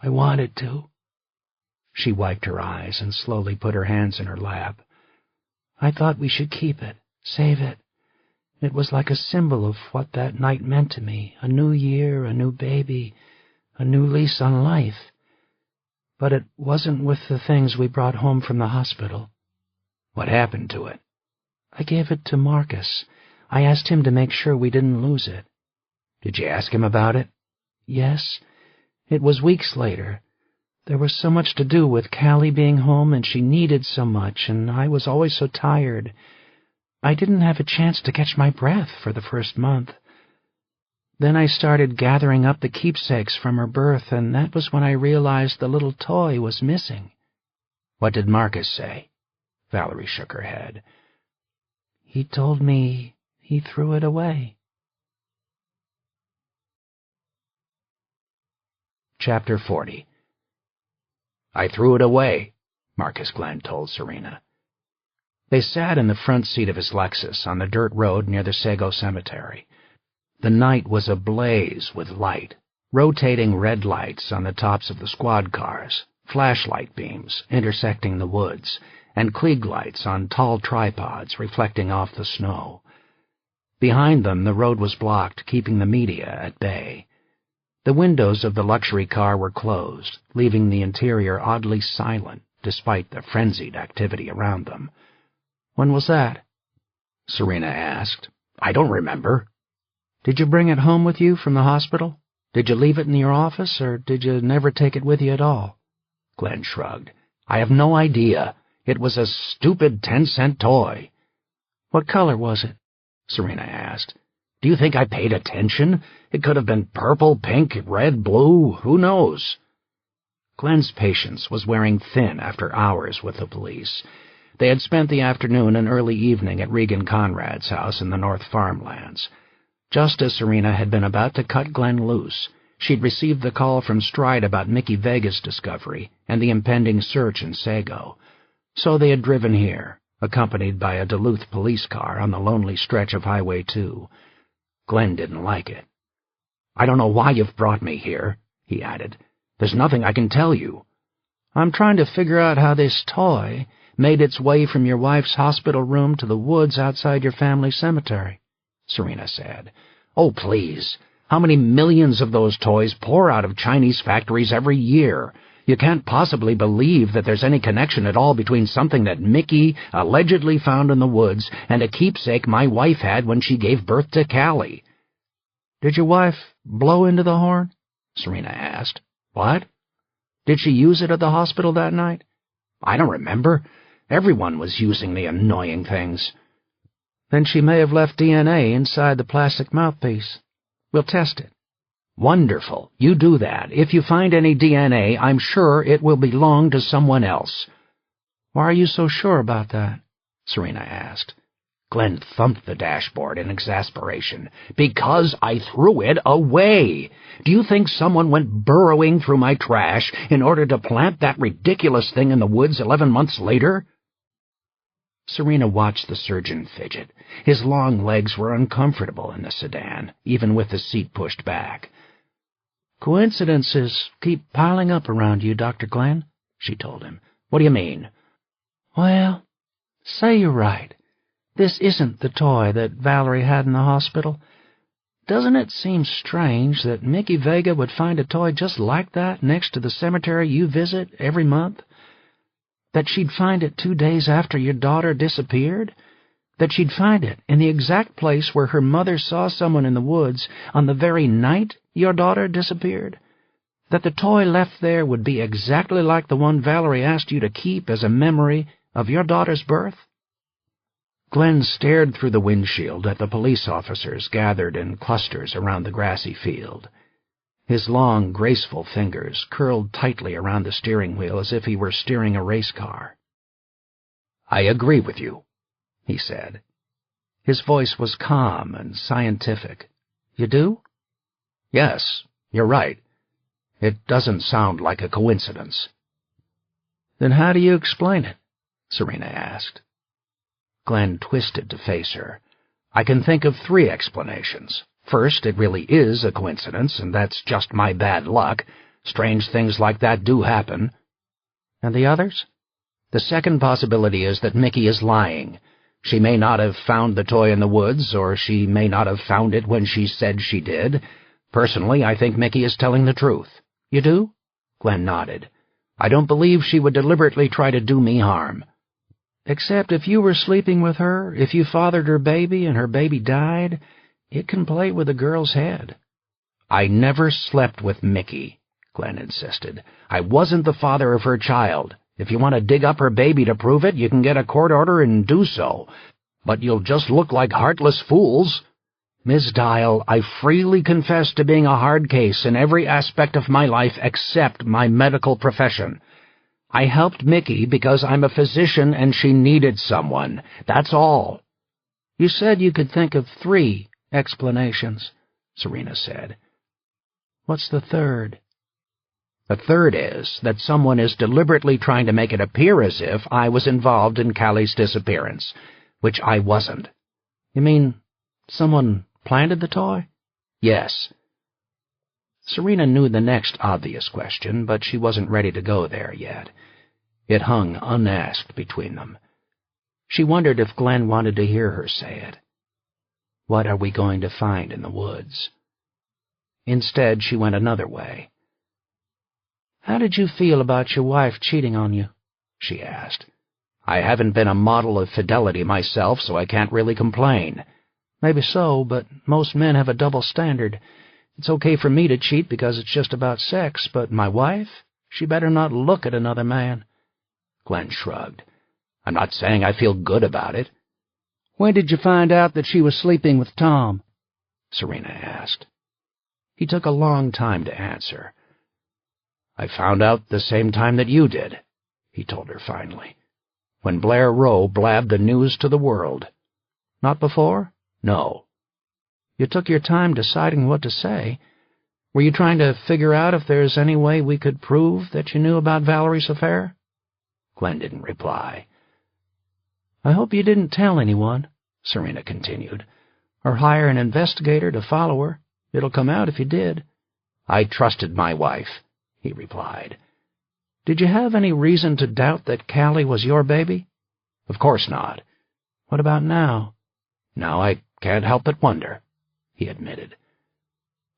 "I wanted to." She wiped her eyes and slowly put her hands in her lap. "I thought we should keep it, save it. It was like a symbol of what that night meant to me, a new year, a new baby, a new lease on life. But it wasn't with the things we brought home from the hospital." "What happened to it?" "I gave it to Marcus. I asked him to make sure we didn't lose it." "Did you ask him about it?" "Yes. It was weeks later. There was so much to do with Callie being home, and she needed so much, and I was always so tired. I didn't have a chance to catch my breath for the first month. Then I started gathering up the keepsakes from her birth, and that was when I realized the little toy was missing." "What did Marcus say?" Valerie shook her head. "He told me he threw it away." Chapter 40. "I threw it away," Marcus Glenn told Serena. They sat in the front seat of his Lexus on the dirt road near the Sago Cemetery. The night was ablaze with light, rotating red lights on the tops of the squad cars, flashlight beams intersecting the woods, and Klieg lights on tall tripods reflecting off the snow. Behind them, the road was blocked, keeping the media at bay. The windows of the luxury car were closed, leaving the interior oddly silent despite the frenzied activity around them. "When was that?" Serena asked. "I don't remember." "Did you bring it home with you from the hospital? Did you leave it in your office, or did you never take it with you at all?" Glenn shrugged. "I have no idea. It was a stupid 10-cent toy." "What color was it?" Serena asked. "Do you think I paid attention? It could have been purple, pink, red, blue, who knows?" Glenn's patience was wearing thin after hours with the police. They had spent the afternoon and early evening at Regan Conrad's house in the North Farmlands. Just as Serena had been about to cut Glenn loose, she'd received the call from Stride about Mickey Vega's discovery and the impending search in Sago. So they had driven here, accompanied by a Duluth police car on the lonely stretch of Highway 2. Glenn didn't like it. "I don't know why you've brought me here," he added. "There's nothing I can tell you." "I'm trying to figure out how this toy made its way from your wife's hospital room to the woods outside your family cemetery," Serena said. "Oh, please. How many millions of those toys pour out of Chinese factories every year? You can't possibly believe that there's any connection at all between something that Mickey allegedly found in the woods and a keepsake my wife had when she gave birth to Callie." "Did your wife blow into the horn?" Serena asked. "What? Did she use it at the hospital that night?" "I don't remember. Everyone was using the annoying things." "Then she may have left DNA inside the plastic mouthpiece. We'll test it." "Wonderful. You do that. If you find any DNA, I'm sure it will belong to someone else." "Why are you so sure about that?" Serena asked. Glenn thumped the dashboard in exasperation. "Because I threw it away. Do you think someone went burrowing through my trash in order to plant that ridiculous thing in the woods 11 months later?" Serena watched the surgeon fidget. His long legs were uncomfortable in the sedan, even with the seat pushed back. "Coincidences keep piling up around you, Dr. Glenn," she told him. "What do you mean?" "Well, say you're right. This isn't the toy that Valerie had in the hospital. Doesn't it seem strange that Mickey Vega would find a toy just like that next to the cemetery you visit every month? That she'd find it 2 days after your daughter disappeared? That she'd find it in the exact place where her mother saw someone in the woods on the very night your daughter disappeared? That the toy left there would be exactly like the one Valerie asked you to keep as a memory of your daughter's birth?" Glenn stared through the windshield at the police officers gathered in clusters around the grassy field. His long, graceful fingers curled tightly around the steering wheel as if he were steering a race car. "I agree with you," he said. His voice was calm and scientific. "You do?" "Yes, you're right. It doesn't sound like a coincidence." "Then how do you explain it?" Serena asked. Glenn twisted to face her. "I can think of 3 explanations. First, it really is a coincidence, and that's just my bad luck. Strange things like that do happen." "And the others?" "The second possibility is that Mickey is lying. She may not have found the toy in the woods, or she may not have found it when she said she did. Personally, I think Mickey is telling the truth." "You do?" Glenn nodded. "I don't believe she would deliberately try to do me harm." "Except if you were sleeping with her, if you fathered her baby and her baby died, it can play with a girl's head." "I never slept with Mickey," Glenn insisted. "I wasn't the father of her child. If you want to dig up her baby to prove it, you can get a court order and do so. But you'll just look like heartless fools. Miss Dial, I freely confess to being a hard case in every aspect of my life except my medical profession. I helped Mickey because I'm a physician and she needed someone. That's all." "You said you could think of 3 explanations," Serena said. "What's the third?" "The third is that someone is deliberately trying to make it appear as if I was involved in Callie's disappearance, which I wasn't." "You mean someone planted the toy?" "Yes." Serena knew the next obvious question, but she wasn't ready to go there yet. It hung unasked between them. She wondered if Glenn wanted to hear her say it. What are we going to find in the woods? Instead, she went another way. "How did you feel about your wife cheating on you?" she asked. "I haven't been a model of fidelity myself, so I can't really complain." "Maybe so, but most men have a double standard. It's okay for me to cheat because it's just about sex, but my wife, she better not look at another man." Glenn shrugged. "I'm not saying I feel good about it." "When did you find out that she was sleeping with Tom?" Serena asked. He took a long time to answer. "I found out the same time that you did," he told her finally. when Blair Rowe blabbed the news to the world. Not before? No. You took your time deciding what to say. Were you trying to figure out if there's any way we could prove that you knew about Valerie's affair? Glenn didn't reply. I hope you didn't tell anyone, Serena continued, or hire an investigator to follow her. It'll come out if you did. I trusted my wife, he replied. Did you have any reason to doubt that Callie was your baby? Of course not. What about now? Now I can't help but wonder, he admitted.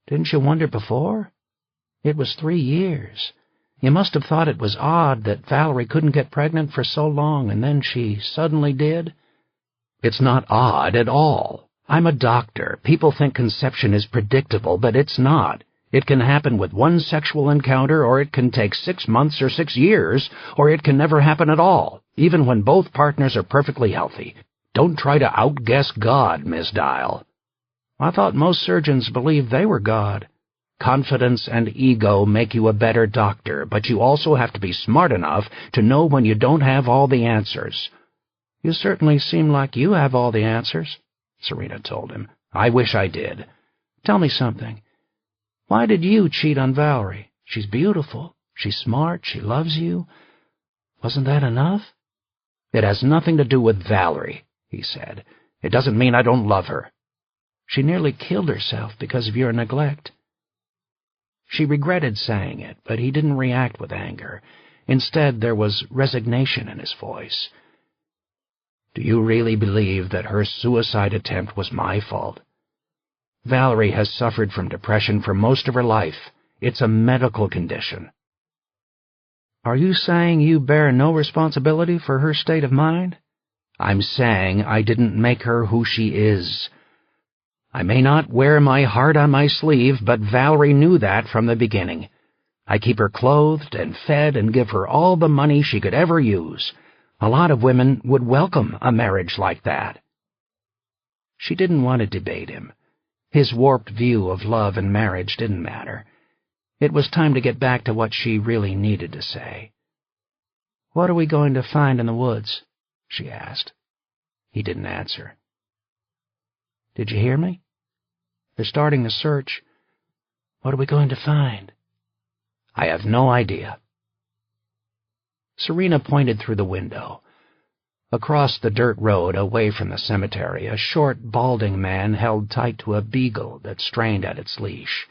Didn't you wonder before? It was 3 years. You must have thought it was odd that Valerie couldn't get pregnant for so long, and then she suddenly did. It's not odd at all. I'm a doctor. People think conception is predictable, but it's not. It can happen with one sexual encounter, or it can take 6 months or 6 years, or it can never happen at all, even when both partners are perfectly healthy. Don't try to outguess God, Miss Dial. I thought most surgeons believed they were God. Confidence and ego make you a better doctor, but you also have to be smart enough to know when you don't have all the answers. You certainly seem like you have all the answers, Serena told him. I wish I did. Tell me something. Why did you cheat on Valerie? She's beautiful. She's smart. She loves you. Wasn't that enough? It has nothing to do with Valerie, he said. It doesn't mean I don't love her. She nearly killed herself because of your neglect. She regretted saying it, but he didn't react with anger. Instead, there was resignation in his voice. Do you really believe that her suicide attempt was my fault? Valerie has suffered from depression for most of her life. It's a medical condition. Are you saying you bear no responsibility for her state of mind? I'm saying I didn't make her who she is. I may not wear my heart on my sleeve, but Valerie knew that from the beginning. I keep her clothed and fed and give her all the money she could ever use. A lot of women would welcome a marriage like that. She didn't want to debate him. His warped view of love and marriage didn't matter. It was time to get back to what she really needed to say. What are we going to find in the woods? She asked. He didn't answer. Did you hear me? They're starting the search. What are we going to find? I have no idea. Serena pointed through the window. Across the dirt road, away from the cemetery, a short, balding man held tight to a beagle that strained at its leash.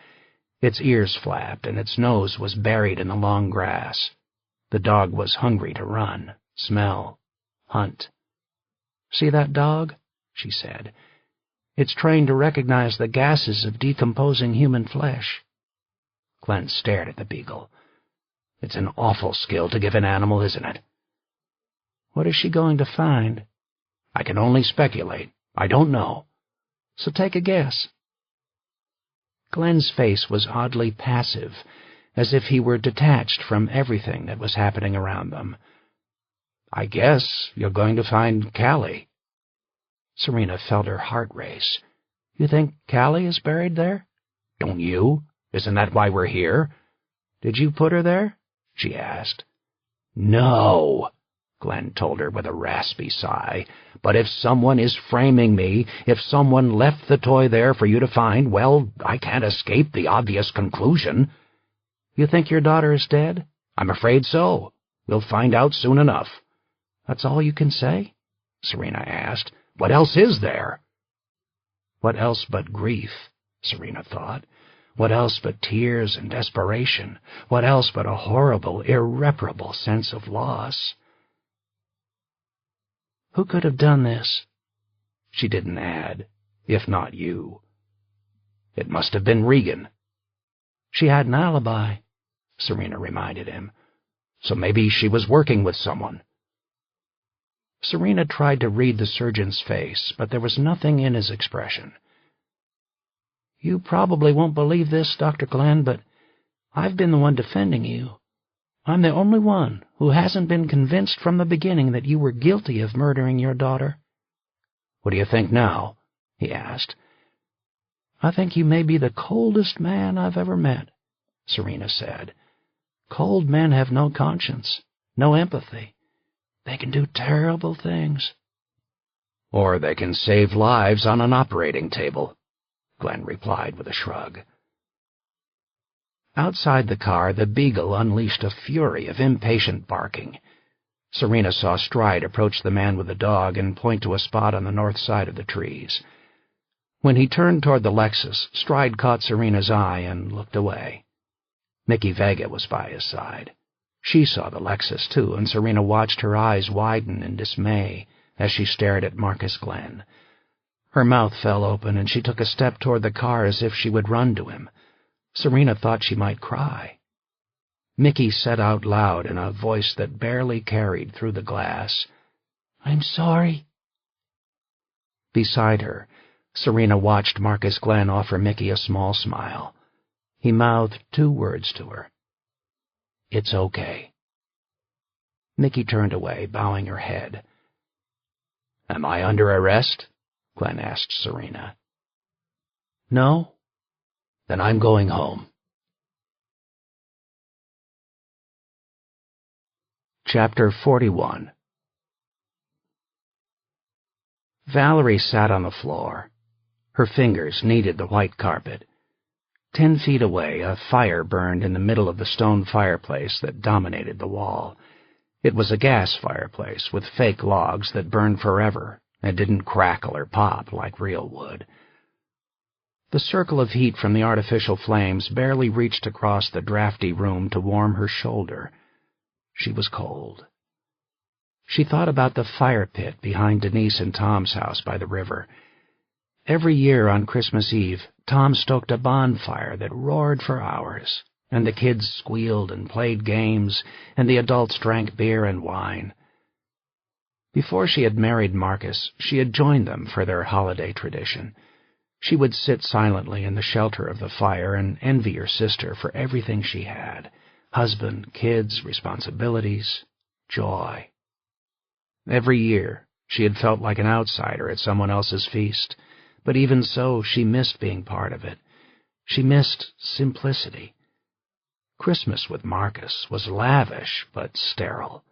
Its ears flapped, and its nose was buried in the long grass. The dog was hungry to run, smell, hunt. See that dog? She said. It's trained to recognize the gases of decomposing human flesh. Glenn stared at the beagle. It's an awful skill to give an animal, isn't it? What is she going to find? I can only speculate. I don't know. So take a guess. Glenn's face was oddly passive, as if he were detached from everything that was happening around them. I guess you're going to find Callie. Serena felt her heart race. You think Callie is buried there? Don't you? Isn't that why we're here? Did you put her there? She asked. No, Glenn told her with a raspy sigh. But if someone is framing me, if someone left the toy there for you to find, well, I can't escape the obvious conclusion. You think your daughter is dead? I'm afraid so. We'll find out soon enough. That's all you can say? Serena asked. What else is there? What else but grief, Serena thought. What else but tears and desperation? What else but a horrible, irreparable sense of loss? Who could have done this? She didn't add, if not you. It must have been Regan. She had an alibi, Serena reminded him. So maybe she was working with someone. Serena tried to read the surgeon's face, but there was nothing in his expression. You probably won't believe this, Dr. Glenn, but I've been the one defending you. I'm the only one who hasn't been convinced from the beginning that you were guilty of murdering your daughter. What do you think now? He asked. I think you may be the coldest man I've ever met, Serena said. Cold men have no conscience, no empathy. They can do terrible things. Or they can save lives on an operating table, Glenn replied with a shrug. Outside the car, the beagle unleashed a fury of impatient barking. Serena saw Stride approach the man with the dog and point to a spot on the north side of the trees. When he turned toward the Lexus, Stride caught Serena's eye and looked away. Mickey Vega was by his side. She saw the Lexus, too, and Serena watched her eyes widen in dismay as she stared at Marcus Glenn. Her mouth fell open, and she took a step toward the car as if she would run to him. Serena thought she might cry. Mickey said out loud in a voice that barely carried through the glass, "I'm sorry." Beside her, Serena watched Marcus Glenn offer Mickey a small smile. He mouthed 2 words to her. "It's okay." Mickey turned away, bowing her head. "Am I under arrest?" Glenn asked Serena. "No." "Then I'm going home." Chapter 41. Valerie sat on the floor. Her fingers kneaded the white carpet. 10 feet away, a fire burned in the middle of the stone fireplace that dominated the wall. It was a gas fireplace with fake logs that burned forever and didn't crackle or pop like real wood. The circle of heat from the artificial flames barely reached across the drafty room to warm her shoulder. She was cold. She thought about the fire pit behind Denise and Tom's house by the river. Every year on Christmas Eve, Tom stoked a bonfire that roared for hours, and the kids squealed and played games, and the adults drank beer and wine. Before she had married Marcus, she had joined them for their holiday tradition. She would sit silently in the shelter of the fire and envy her sister for everything she had: husband, kids, responsibilities, joy. Every year, she had felt like an outsider at someone else's feast, but even so, she missed being part of it. She missed simplicity. Christmas with Marcus was lavish but sterile.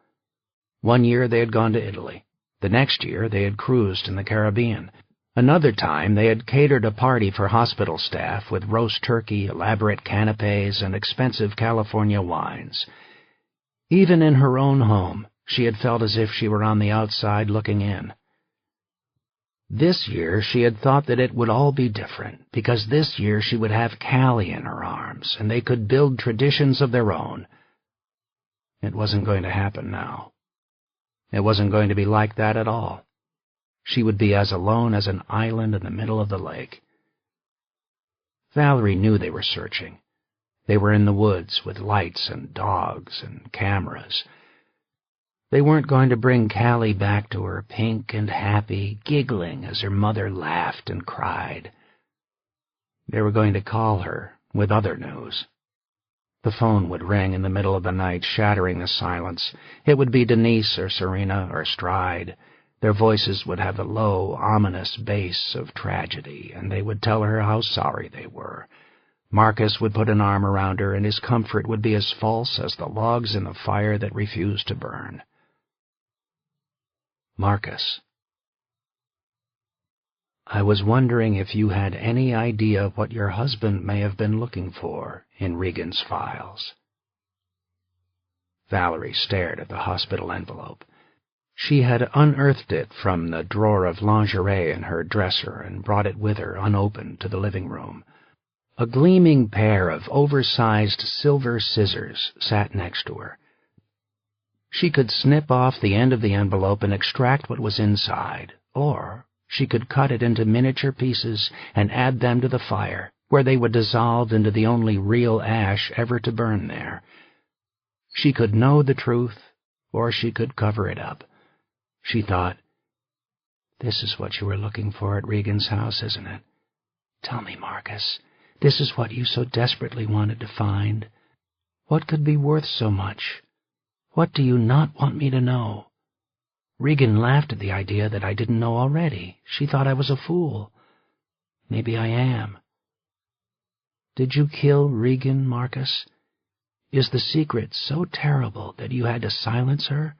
One year they had gone to Italy. The next year they had cruised in the Caribbean. Another time they had catered a party for hospital staff with roast turkey, elaborate canapes, and expensive California wines. Even in her own home, she had felt as if she were on the outside looking in. This year she had thought that it would all be different, because this year she would have Callie in her arms, and they could build traditions of their own. It wasn't going to happen now. It wasn't going to be like that at all. She would be as alone as an island in the middle of the lake. Valerie knew they were searching. They were in the woods with lights and dogs and cameras. They weren't going to bring Callie back to her, pink and happy, giggling as her mother laughed and cried. They were going to call her with other news. The phone would ring in the middle of the night, shattering the silence. It would be Denise or Serena or Stride. Their voices would have the low, ominous bass of tragedy, and they would tell her how sorry they were. Marcus would put an arm around her, and his comfort would be as false as the logs in the fire that refused to burn. Marcus. I was wondering if you had any idea what your husband may have been looking for in Regan's files. Valerie stared at the hospital envelope. She had unearthed it from the drawer of lingerie in her dresser and brought it with her unopened to the living room. A gleaming pair of oversized silver scissors sat next to her. She could snip off the end of the envelope and extract what was inside, or she could cut it into miniature pieces and add them to the fire, where they would dissolve into the only real ash ever to burn there. She could know the truth, or she could cover it up. She thought, "This is what you were looking for at Regan's house, isn't it? Tell me, Marcus, this is what you so desperately wanted to find. What could be worth so much? What do you not want me to know?" Regan laughed at the idea that I didn't know already. She thought I was a fool. Maybe I am. Did you kill Regan, Marcus? Is the secret so terrible that you had to silence her?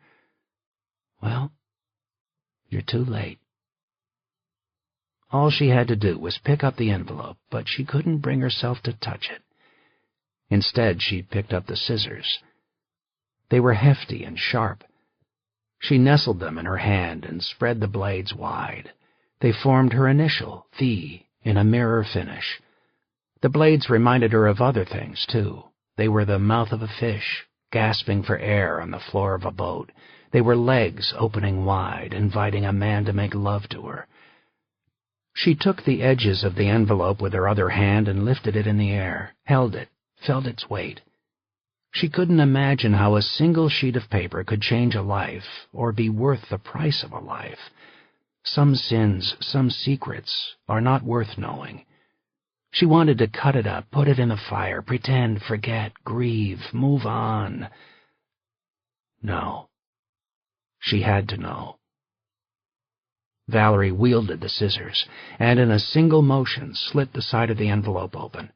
Well, you're too late. All she had to do was pick up the envelope, but she couldn't bring herself to touch it. Instead, she picked up the scissors. They were hefty and sharp. She nestled them in her hand and spread the blades wide. They formed her initial, V, in a mirror finish. The blades reminded her of other things, too. They were the mouth of a fish, gasping for air on the floor of a boat. They were legs opening wide, inviting a man to make love to her. She took the edges of the envelope with her other hand and lifted it in the air, held it, felt its weight. She couldn't imagine how a single sheet of paper could change a life or be worth the price of a life. Some sins, some secrets, are not worth knowing. She wanted to cut it up, put it in the fire, pretend, forget, grieve, move on. No. She had to know. Valerie wielded the scissors, and in a single motion slit the side of the envelope open.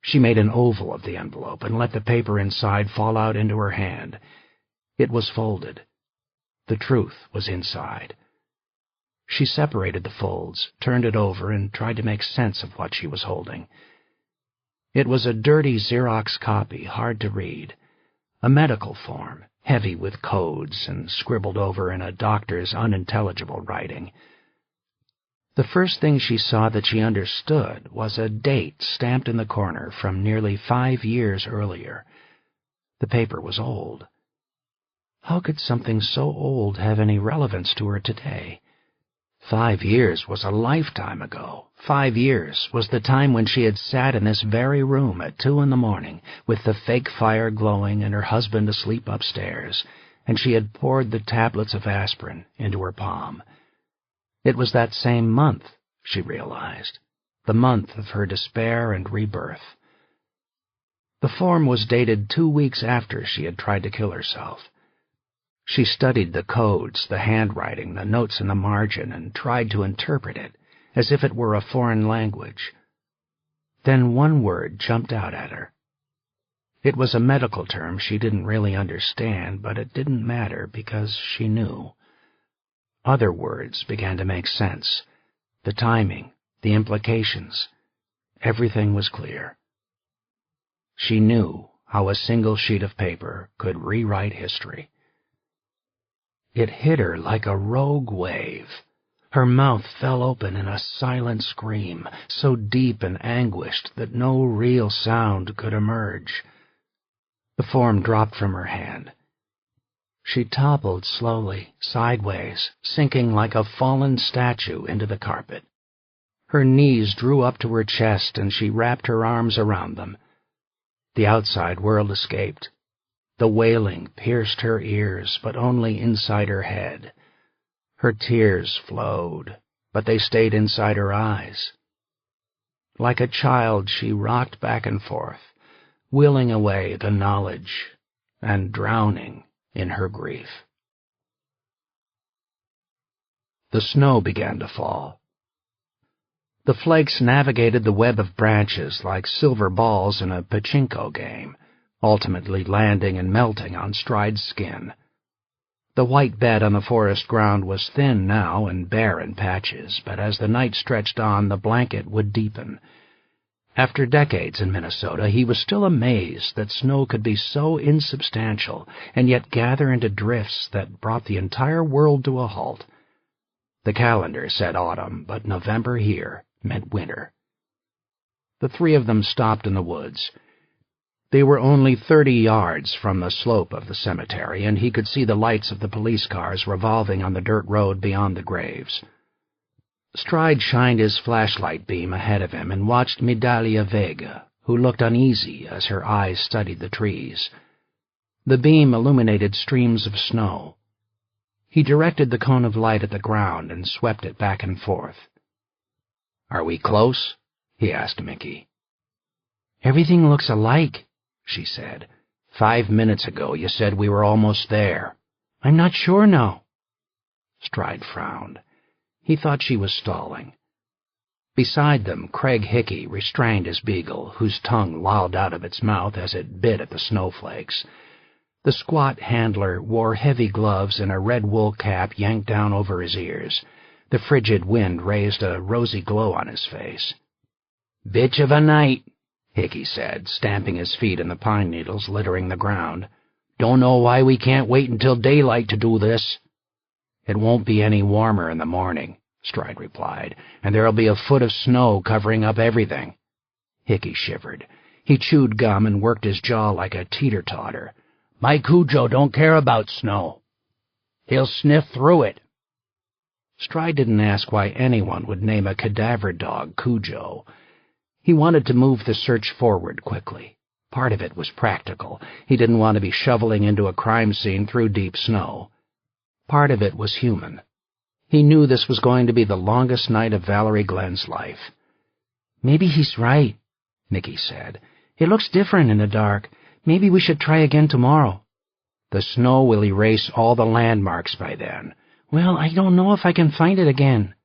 She made an oval of the envelope and let the paper inside fall out into her hand. It was folded. The truth was inside. She separated the folds, turned it over, and tried to make sense of what she was holding. It was a dirty Xerox copy, hard to read. A medical form, heavy with codes and scribbled over in a doctor's unintelligible writing. The first thing she saw that she understood was a date stamped in the corner from nearly 5 years earlier. The paper was old. How could something so old have any relevance to her today? 5 years was a lifetime ago. 5 years was the time when she had sat in this very room at 2 a.m, with the fake fire glowing and her husband asleep upstairs, and she had poured the tablets of aspirin into her palm. It was that same month, she realized, the month of her despair and rebirth. The form was dated 2 weeks after she had tried to kill herself. She studied the codes, the handwriting, the notes in the margin, and tried to interpret it, as if it were a foreign language. Then one word jumped out at her. It was a medical term she didn't really understand, but it didn't matter because she knew. Other words began to make sense. The timing, the implications, everything was clear. She knew how a single sheet of paper could rewrite history. It hit her like a rogue wave. Her mouth fell open in a silent scream, so deep and anguished that no real sound could emerge. The form dropped from her hand. She toppled slowly, sideways, sinking like a fallen statue into the carpet. Her knees drew up to her chest, and she wrapped her arms around them. The outside world escaped. The wailing pierced her ears, but only inside her head. Her tears flowed, but they stayed inside her eyes. Like a child, she rocked back and forth, willing away the knowledge and drowning in her grief. The snow began to fall. The flakes navigated the web of branches like silver balls in a pachinko game, ultimately landing and melting on Stride's skin. The white bed on the forest ground was thin now and bare in patches, but as the night stretched on, the blanket would deepen. After decades in Minnesota, he was still amazed that snow could be so insubstantial and yet gather into drifts that brought the entire world to a halt. The calendar said autumn, but November here meant winter. The three of them stopped in the woods. They were only 30 yards from the slope of the cemetery, and he could see the lights of the police cars revolving on the dirt road beyond the graves. Stride shined his flashlight beam ahead of him and watched Medaglia Vega, who looked uneasy as her eyes studied the trees. The beam illuminated streams of snow. He directed the cone of light at the ground and swept it back and forth. "Are we close?" he asked Mickey. "Everything looks alike," she said. 5 minutes ago you said we were almost there." "I'm not sure now." Stride frowned. He thought she was stalling. Beside them, Craig Hickey restrained his beagle, whose tongue lolled out of its mouth as it bit at the snowflakes. The squat handler wore heavy gloves and a red wool cap yanked down over his ears. The frigid wind raised a rosy glow on his face. "Bitch of a night," Hickey said, stamping his feet in the pine needles littering the ground. "Don't know why we can't wait until daylight to do this." "It won't be any warmer in the morning," Stride replied, "and there'll be a foot of snow covering up everything." Hickey shivered. He chewed gum and worked his jaw like a teeter-totter. "My Cujo don't care about snow. He'll sniff through it." Stride didn't ask why anyone would name a cadaver dog Cujo. He wanted to move the search forward quickly. Part of it was practical. He didn't want to be shoveling into a crime scene through deep snow. Part of it was human. He knew this was going to be the longest night of Valerie Glenn's life. "Maybe he's right," Mickey said. "It looks different in the dark. Maybe we should try again tomorrow." "The snow will erase all the landmarks by then." "Well, I don't know if I can find it again."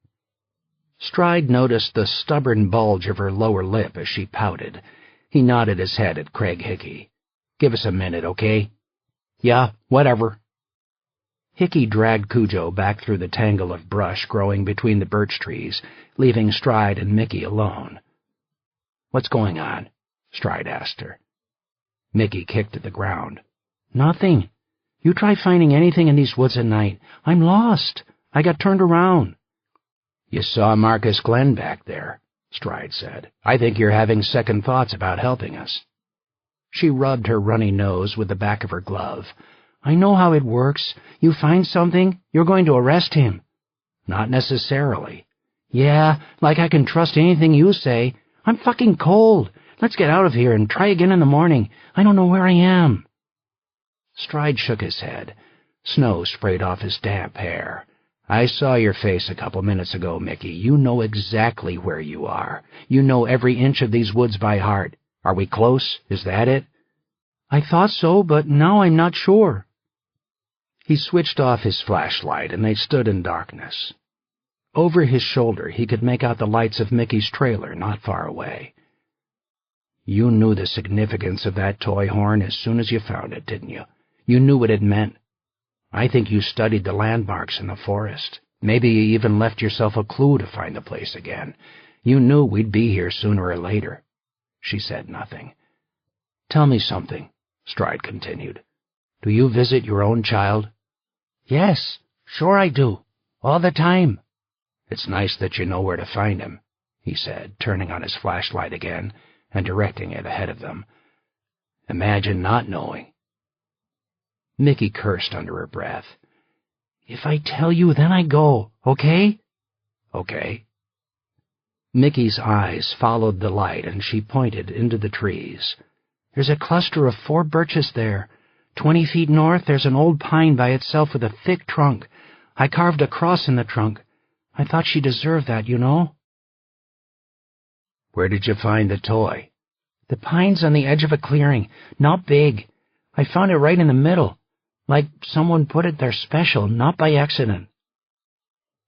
Stride noticed the stubborn bulge of her lower lip as she pouted. He nodded his head at Craig Hickey. "Give us a minute, okay?" "Yeah, whatever." Hickey dragged Cujo back through the tangle of brush growing between the birch trees, leaving Stride and Mickey alone. "What's going on?" Stride asked her. Mickey kicked at the ground. "Nothing. You try finding anything in these woods at night. I'm lost. I got turned around." "You saw Marcus Glenn back there," Stride said. "I think you're having second thoughts about helping us." She rubbed her runny nose with the back of her glove. "I know how it works. You find something, you're going to arrest him." "Not necessarily." "Yeah, like I can trust anything you say. I'm fucking cold. Let's get out of here and try again in the morning. I don't know where I am." Stride shook his head. Snow sprayed off his damp hair. "I saw your face a couple minutes ago, Mickey. You know exactly where you are. You know every inch of these woods by heart. Are we close? Is that it?" "I thought so, but now I'm not sure." He switched off his flashlight, and they stood in darkness. Over his shoulder, he could make out the lights of Mickey's trailer not far away. "You knew the significance of that toy horn as soon as you found it, didn't you? You knew what it meant. I think you studied the landmarks in the forest. Maybe you even left yourself a clue to find the place again. You knew we'd be here sooner or later." She said nothing. "Tell me something," Stride continued. "Do you visit your own child?" "Yes, sure I do. All the time." "It's nice that you know where to find him," he said, turning on his flashlight again and directing it ahead of them. "Imagine not knowing." Mickey cursed under her breath. "If I tell you, then I go, okay?" "Okay." Mickey's eyes followed the light, and she pointed into the trees. "There's a cluster of 4 birches there. 20 feet north, there's an old pine by itself with a thick trunk. I carved a cross in the trunk. I thought she deserved that, you know." "Where did you find the toy?" "The pine's on the edge of a clearing. Not big. I found it right in the middle. Like someone put it there special, not by accident."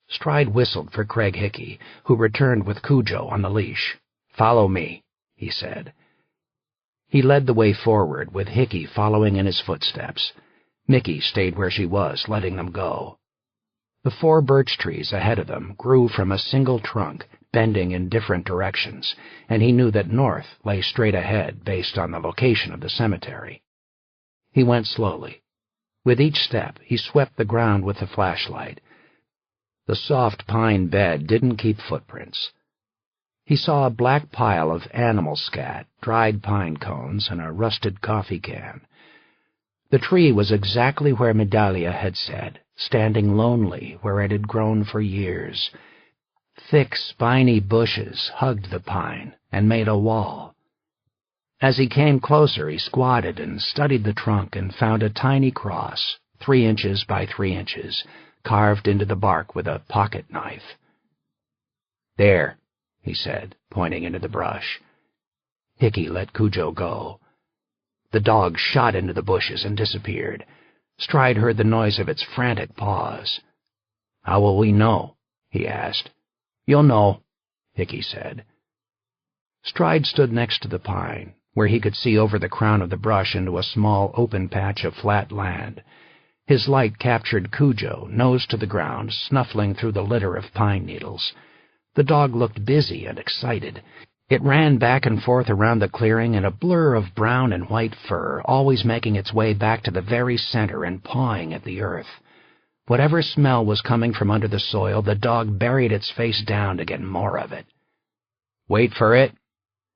Stride whistled for Craig Hickey, who returned with Cujo on the leash. "Follow me," he said. He led the way forward, with Hickey following in his footsteps. Mickey stayed where she was, letting them go. The 4 birch trees ahead of them grew from a single trunk, bending in different directions, and he knew that north lay straight ahead based on the location of the cemetery. He went slowly. With each step, he swept the ground with the flashlight. The soft pine bed didn't keep footprints. He saw a black pile of animal scat, dried pine cones, and a rusted coffee can. The tree was exactly where Medalia had said, standing lonely where it had grown for years. Thick, spiny bushes hugged the pine and made a wall. As he came closer, he squatted and studied the trunk and found a tiny cross, 3 inches by 3 inches, carved into the bark with a pocket knife. "There," he said, pointing into the brush. Hickey let Cujo go. The dog shot into the bushes and disappeared. Stride heard the noise of its frantic paws. "How will we know?" he asked. "You'll know," Hickey said. Stride stood next to the pine, where he could see over the crown of the brush into a small open patch of flat land. His light captured Cujo, nose to the ground, snuffling through the litter of pine needles. The dog looked busy and excited. It ran back and forth around the clearing in a blur of brown and white fur, always making its way back to the very center and pawing at the earth. Whatever smell was coming from under the soil, the dog buried its face down to get more of it. "Wait for it,"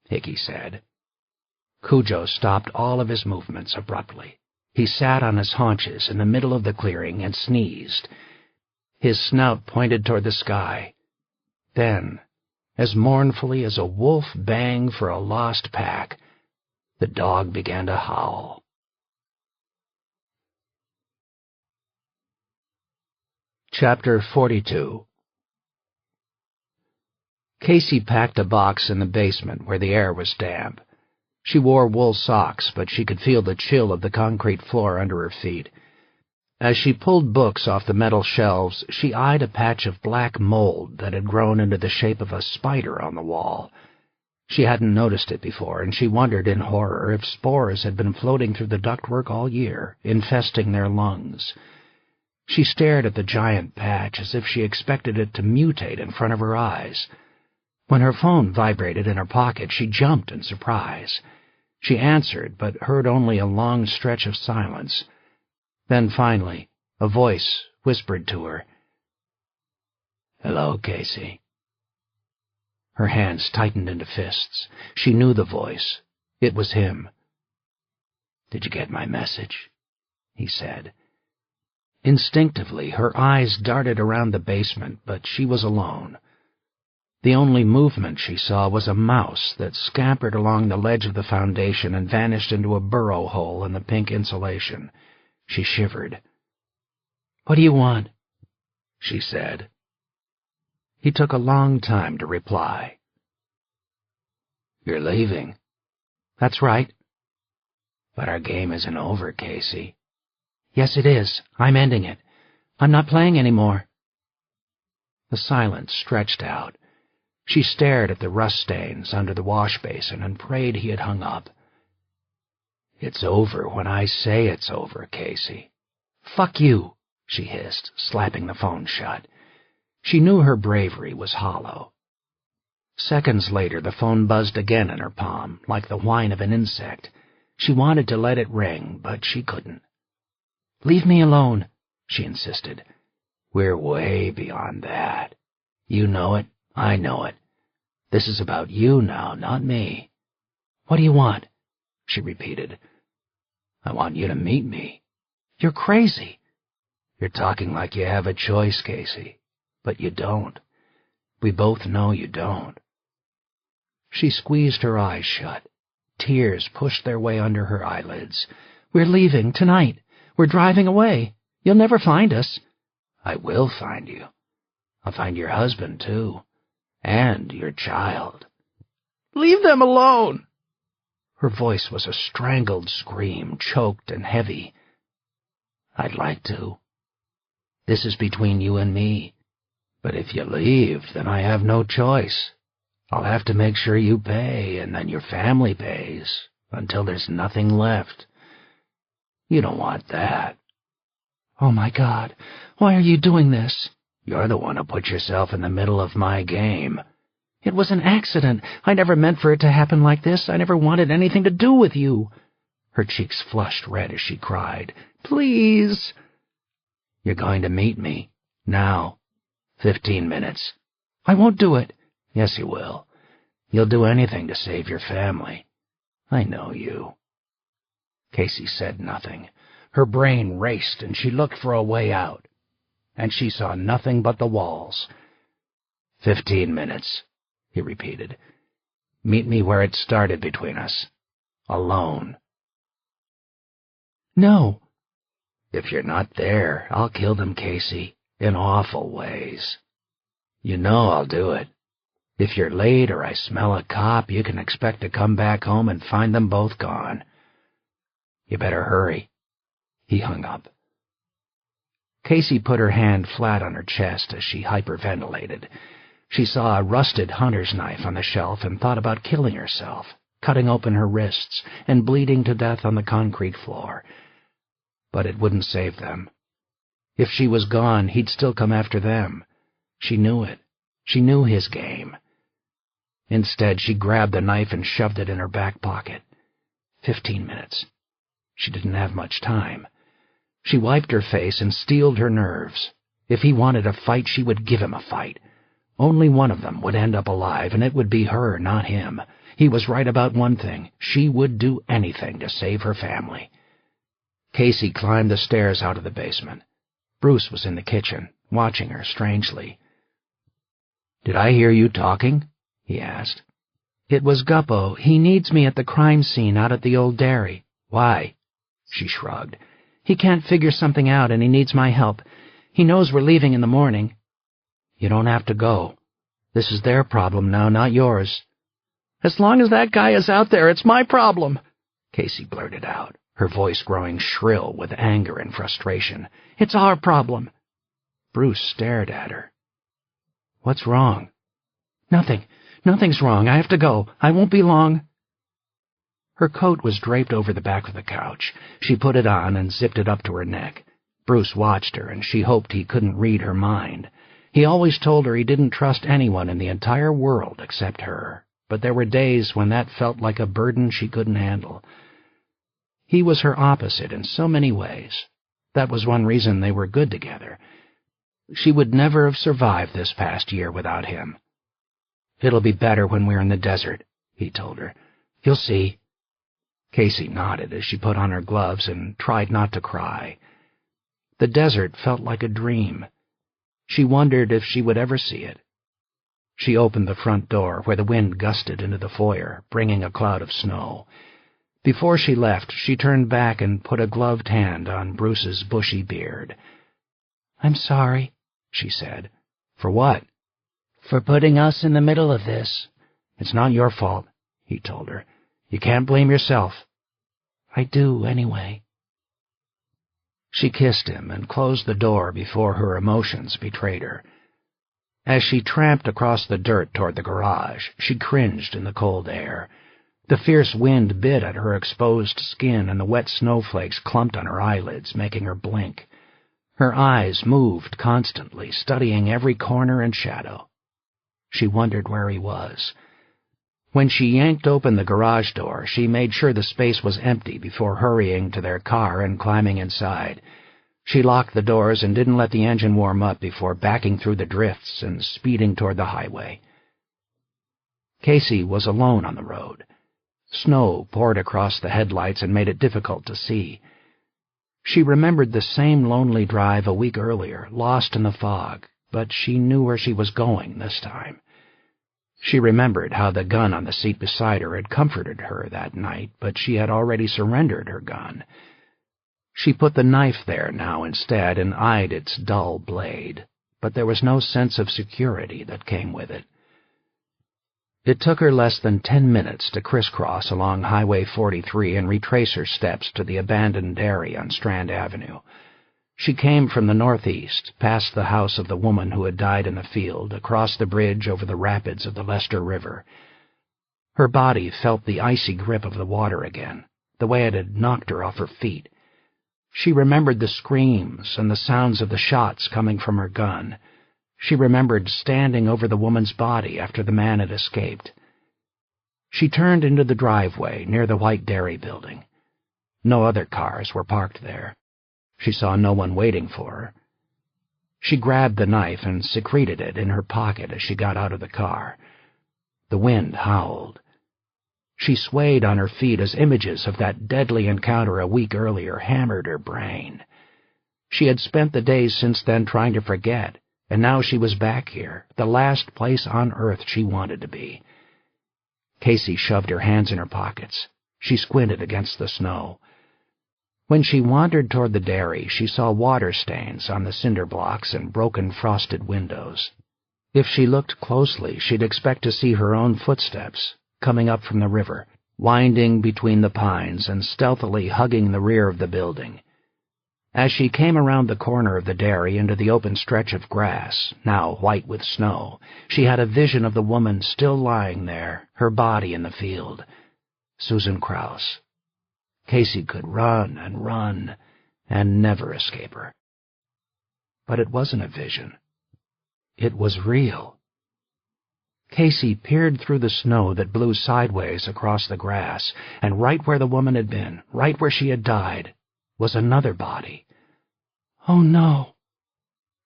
Hickey said. Cujo stopped all of his movements abruptly. He sat on his haunches in the middle of the clearing and sneezed. His snout pointed toward the sky. Then, as mournfully as a wolf baying for a lost pack, the dog began to howl. Chapter 42. Casey packed a box in the basement where the air was damp. She wore wool socks, but she could feel the chill of the concrete floor under her feet. As she pulled books off the metal shelves, she eyed a patch of black mold that had grown into the shape of a spider on the wall. She hadn't noticed it before, and she wondered in horror if spores had been floating through the ductwork all year, infesting their lungs. She stared at the giant patch as if she expected it to mutate in front of her eyes. When her phone vibrated in her pocket, she jumped in surprise. She answered, but heard only a long stretch of silence. Then finally, a voice whispered to her, "Hello, Casey." Her hands tightened into fists. She knew the voice. It was him. "Did you get my message?" he said. Instinctively, her eyes darted around the basement, but she was alone. The only movement she saw was a mouse that scampered along the ledge of the foundation and vanished into a burrow hole in the pink insulation. She shivered. "What do you want?" she said. He took a long time to reply. "You're leaving." "That's right." "But our game isn't over, Casey." "Yes, it is. I'm ending it. I'm not playing anymore." The silence stretched out. She stared at the rust stains under the wash basin and prayed he had hung up. "It's over when I say it's over, Casey." "Fuck you," she hissed, slapping the phone shut. She knew her bravery was hollow. Seconds later, the phone buzzed again in her palm, like the whine of an insect. She wanted to let it ring, but she couldn't. "Leave me alone," she insisted. "We're way beyond that. You know it. I know it. This is about you now, not me." "What do you want?" she repeated. "I want you to meet me." "You're crazy." "You're talking like you have a choice, Casey, but you don't. We both know you don't." She squeezed her eyes shut. Tears pushed their way under her eyelids. "We're leaving tonight. We're driving away. You'll never find us." "I will find you. I'll find your husband, too. And your child." "Leave them alone!" Her voice was a strangled scream, choked and heavy. "I'd like to. This is between you and me. But if you leave, then I have no choice. I'll have to make sure you pay, and then your family pays, until there's nothing left. You don't want that." "Oh, my God, why are you doing this?" "You're the one who put yourself in the middle of my game." "It was an accident. I never meant for it to happen like this. I never wanted anything to do with you." Her cheeks flushed red as she cried, "Please." "You're going to meet me. Now. 15 minutes. "I won't do it." "Yes, you will. You'll do anything to save your family. I know you." Casey said nothing. Her brain raced, and she looked for a way out. And she saw nothing but the walls. 15 minutes, he repeated. "Meet me where it started between us. Alone." "No." "If you're not there, I'll kill them, Casey, in awful ways. You know I'll do it. If you're late or I smell a cop, you can expect to come back home and find them both gone. You better hurry." He hung up. Casey put her hand flat on her chest as she hyperventilated. She saw a rusted hunter's knife on the shelf and thought about killing herself. cutting open her wrists and bleeding to death on the concrete floor. But it wouldn't save them. If she was gone, he'd still come after them. She knew it. She knew his game. Instead, she grabbed the knife and shoved it in her back pocket. 15 minutes. She didn't have much time. She wiped her face and steeled her nerves. If he wanted a fight, she would give him a fight. Only one of them would end up alive, and it would be her, not him. He was right about one thing. She would do anything to save her family. Casey climbed the stairs out of the basement. Bruce was in the kitchen, watching her strangely. "Did I hear you talking?" he asked. "It was Guppo. He needs me at the crime scene out at the old dairy." "Why?" She shrugged. "He can't figure something out, and he needs my help. He knows we're leaving in the morning." "You don't have to go. This is their problem now, not yours." "As long as that guy is out there, it's my problem," Casey blurted out, her voice growing shrill with anger and frustration. "It's our problem." Bruce stared at her. "What's wrong?" "Nothing. Nothing's wrong. I have to go. I won't be long." Her coat was draped over the back of the couch. She put it on and zipped it up to her neck. Bruce watched her, and she hoped he couldn't read her mind. He always told her he didn't trust anyone in the entire world except her, but there were days when that felt like a burden she couldn't handle. He was her opposite in so many ways. That was one reason they were good together. She would never have survived this past year without him. "It'll be better when we're in the desert," he told her. "You'll see." Casey nodded as she put on her gloves and tried not to cry. The desert felt like a dream. She wondered if she would ever see it. She opened the front door where the wind gusted into the foyer, bringing a cloud of snow. Before she left, she turned back and put a gloved hand on Bruce's bushy beard. "I'm sorry," she said. "For what?" "For putting us in the middle of this." "It's not your fault," he told her. "You can't blame yourself." "I do, anyway." She kissed him and closed the door before her emotions betrayed her. As she tramped across the dirt toward the garage, she cringed in the cold air. The fierce wind bit at her exposed skin, and the wet snowflakes clumped on her eyelids, making her blink. Her eyes moved constantly, studying every corner and shadow. She wondered where he was. When she yanked open the garage door, she made sure the space was empty before hurrying to their car and climbing inside. She locked the doors and didn't let the engine warm up before backing through the drifts and speeding toward the highway. Casey was alone on the road. Snow poured across the headlights and made it difficult to see. She remembered the same lonely drive a week earlier, lost in the fog, but she knew where she was going this time. She remembered how the gun on the seat beside her had comforted her that night, but she had already surrendered her gun. She put the knife there now instead and eyed its dull blade, but there was no sense of security that came with it. It took her less than 10 minutes to crisscross along Highway 43 and retrace her steps to the abandoned dairy on Strand Avenue. She came from the northeast, past the house of the woman who had died in the field, across the bridge over the rapids of the Leicester River. Her body felt the icy grip of the water again, the way it had knocked her off her feet. She remembered the screams and the sounds of the shots coming from her gun. She remembered standing over the woman's body after the man had escaped. She turned into the driveway near the white dairy building. No other cars were parked there. She saw no one waiting for her. She grabbed the knife and secreted it in her pocket as she got out of the car. The wind howled. She swayed on her feet as images of that deadly encounter a week earlier hammered her brain. She had spent the days since then trying to forget, and now she was back here, the last place on earth she wanted to be. Casey shoved her hands in her pockets. She squinted against the snow. When she wandered toward the dairy, she saw water stains on the cinder blocks and broken frosted windows. If she looked closely, she'd expect to see her own footsteps, coming up from the river, winding between the pines and stealthily hugging the rear of the building. As she came around the corner of the dairy into the open stretch of grass, now white with snow, she had a vision of the woman still lying there, her body in the field. Susan Krause. Casey could run and never escape her. But it wasn't a vision. It was real. Casey peered through the snow that blew sideways across the grass, and right where the woman had been, right where she had died, was another body. Oh, no.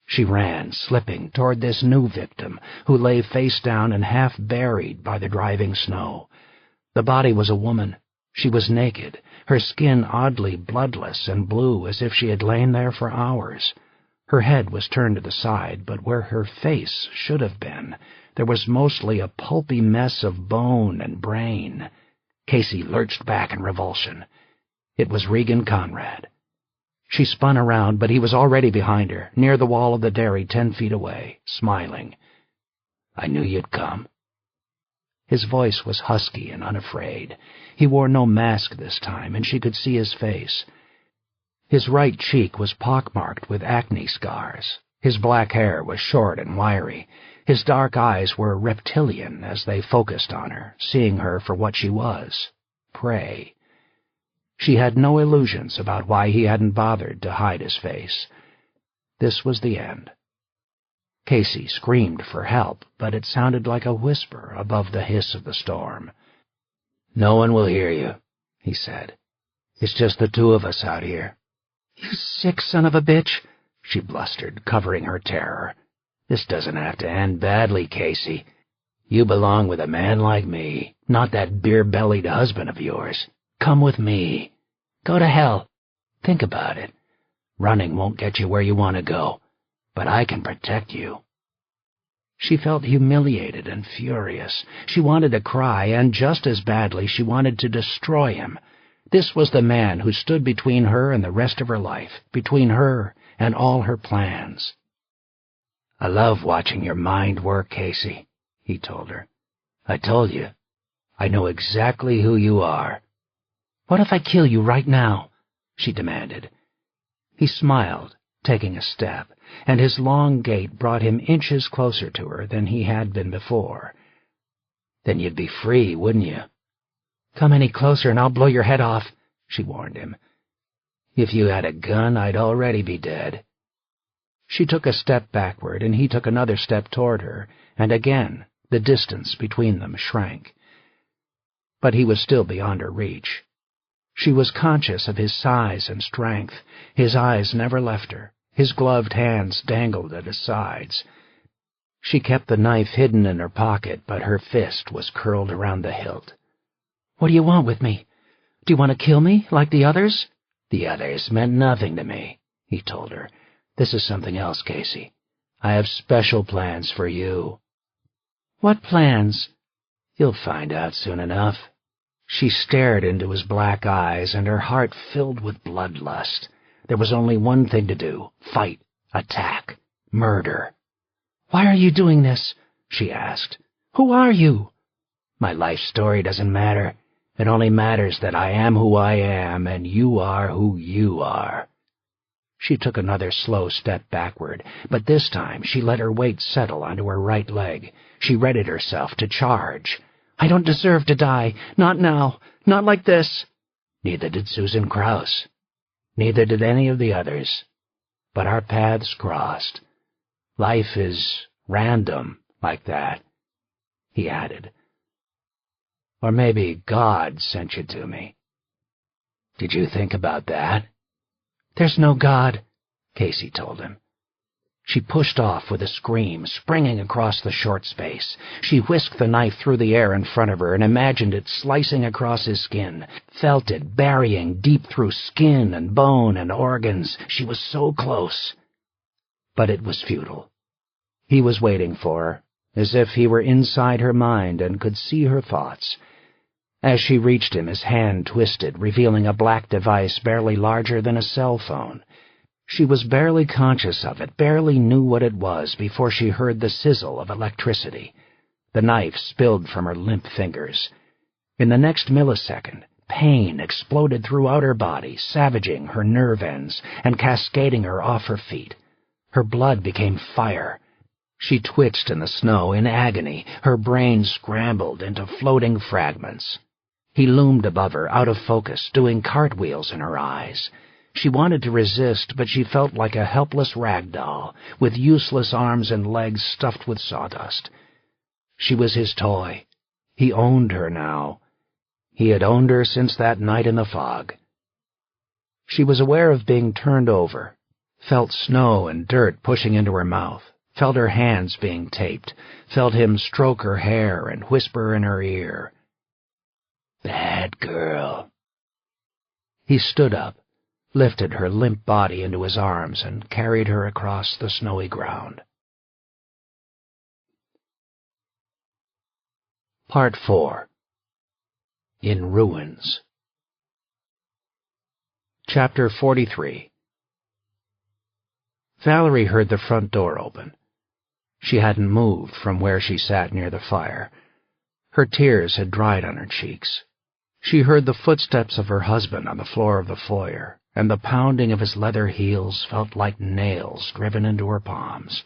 She ran, slipping, toward this new victim, who lay face down and half buried by the driving snow. The body was a woman. She was naked, her skin oddly bloodless and blue as if she had lain there for hours. Her head was turned to the side, but where her face should have been, there was mostly a pulpy mess of bone and brain. Casey lurched back in revulsion. It was Regan Conrad. She spun around, but he was already behind her, near the wall of the dairy 10 feet away, smiling. "I knew you'd come." His voice was husky and unafraid. He wore no mask this time, and she could see his face. His right cheek was pockmarked with acne scars. His black hair was short and wiry. His dark eyes were reptilian as they focused on her, seeing her for what she was, prey. She had no illusions about why he hadn't bothered to hide his face. This was the end. Casey screamed for help, but it sounded like a whisper above the hiss of the storm. "No one will hear you," he said. "It's just the two of us out here." "You sick son of a bitch," she blustered, covering her terror. "This doesn't have to end badly, Casey. You belong with a man like me, not that beer-bellied husband of yours. Come with me. Go to hell. Think about it. Running won't get you where you want to go, but I can protect you." She felt humiliated and furious. She wanted to cry, and just as badly she wanted to destroy him. This was the man who stood between her and the rest of her life, between her and all her plans. "I love watching your mind work, Casey," he told her. "I told you. I know exactly who you are." "What if I kill you right now?" she demanded. He smiled, taking a step, and his long gait brought him inches closer to her than he had been before. "Then you'd be free, wouldn't you?" "Come any closer and I'll blow your head off," she warned him. "If you had a gun, I'd already be dead." She took a step backward, and he took another step toward her, and again the distance between them shrank. But he was still beyond her reach. She was conscious of his size and strength. His eyes never left her. His gloved hands dangled at his sides. She kept the knife hidden in her pocket, but her fist was curled around the hilt. "What do you want with me? Do you want to kill me, like the others?" "The others meant nothing to me," he told her. "This is something else, Casey. I have special plans for you." "What plans?" "You'll find out soon enough." She stared into his black eyes, and her heart filled with bloodlust. There was only one thing to do: fight, attack, murder. "Why are you doing this?" she asked. "Who are you?" "My life story doesn't matter. It only matters that I am who I am, and you are who you are." She took another slow step backward, but this time she let her weight settle onto her right leg. She readied herself to charge. "I don't deserve to die. Not now. Not like this." Neither did Susan Krause. Neither did any of the others. But our paths crossed. Life is random like that, he added. Or maybe God sent you to me. Did you think about that? "There's no God," Casey told him. She pushed off with a scream, springing across the short space. She whisked the knife through the air in front of her and imagined it slicing across his skin, felt it burying deep through skin and bone and organs. She was so close. But it was futile. He was waiting for her, as if he were inside her mind and could see her thoughts. As she reached him, his hand twisted, revealing a black device barely larger than a cell phone. She was barely conscious of it, barely knew what it was, before she heard the sizzle of electricity. The knife spilled from her limp fingers. In the next millisecond, pain exploded throughout her body, savaging her nerve ends and cascading her off her feet. Her blood became fire. She twitched in the snow in agony, her brain scrambled into floating fragments. He loomed above her, out of focus, doing cartwheels in her eyes. She wanted to resist, but she felt like a helpless rag doll, with useless arms and legs stuffed with sawdust. She was his toy. He owned her now. He had owned her since that night in the fog. She was aware of being turned over, felt snow and dirt pushing into her mouth, felt her hands being taped, felt him stroke her hair and whisper in her ear, "Bad girl." He stood up, lifted her limp body into his arms, and carried her across the snowy ground. Part 4. In Ruins. Chapter 43. Valerie heard the front door open. She hadn't moved from where she sat near the fire. Her tears had dried on her cheeks. She heard the footsteps of her husband on the floor of the foyer, and the pounding of his leather heels felt like nails driven into her palms.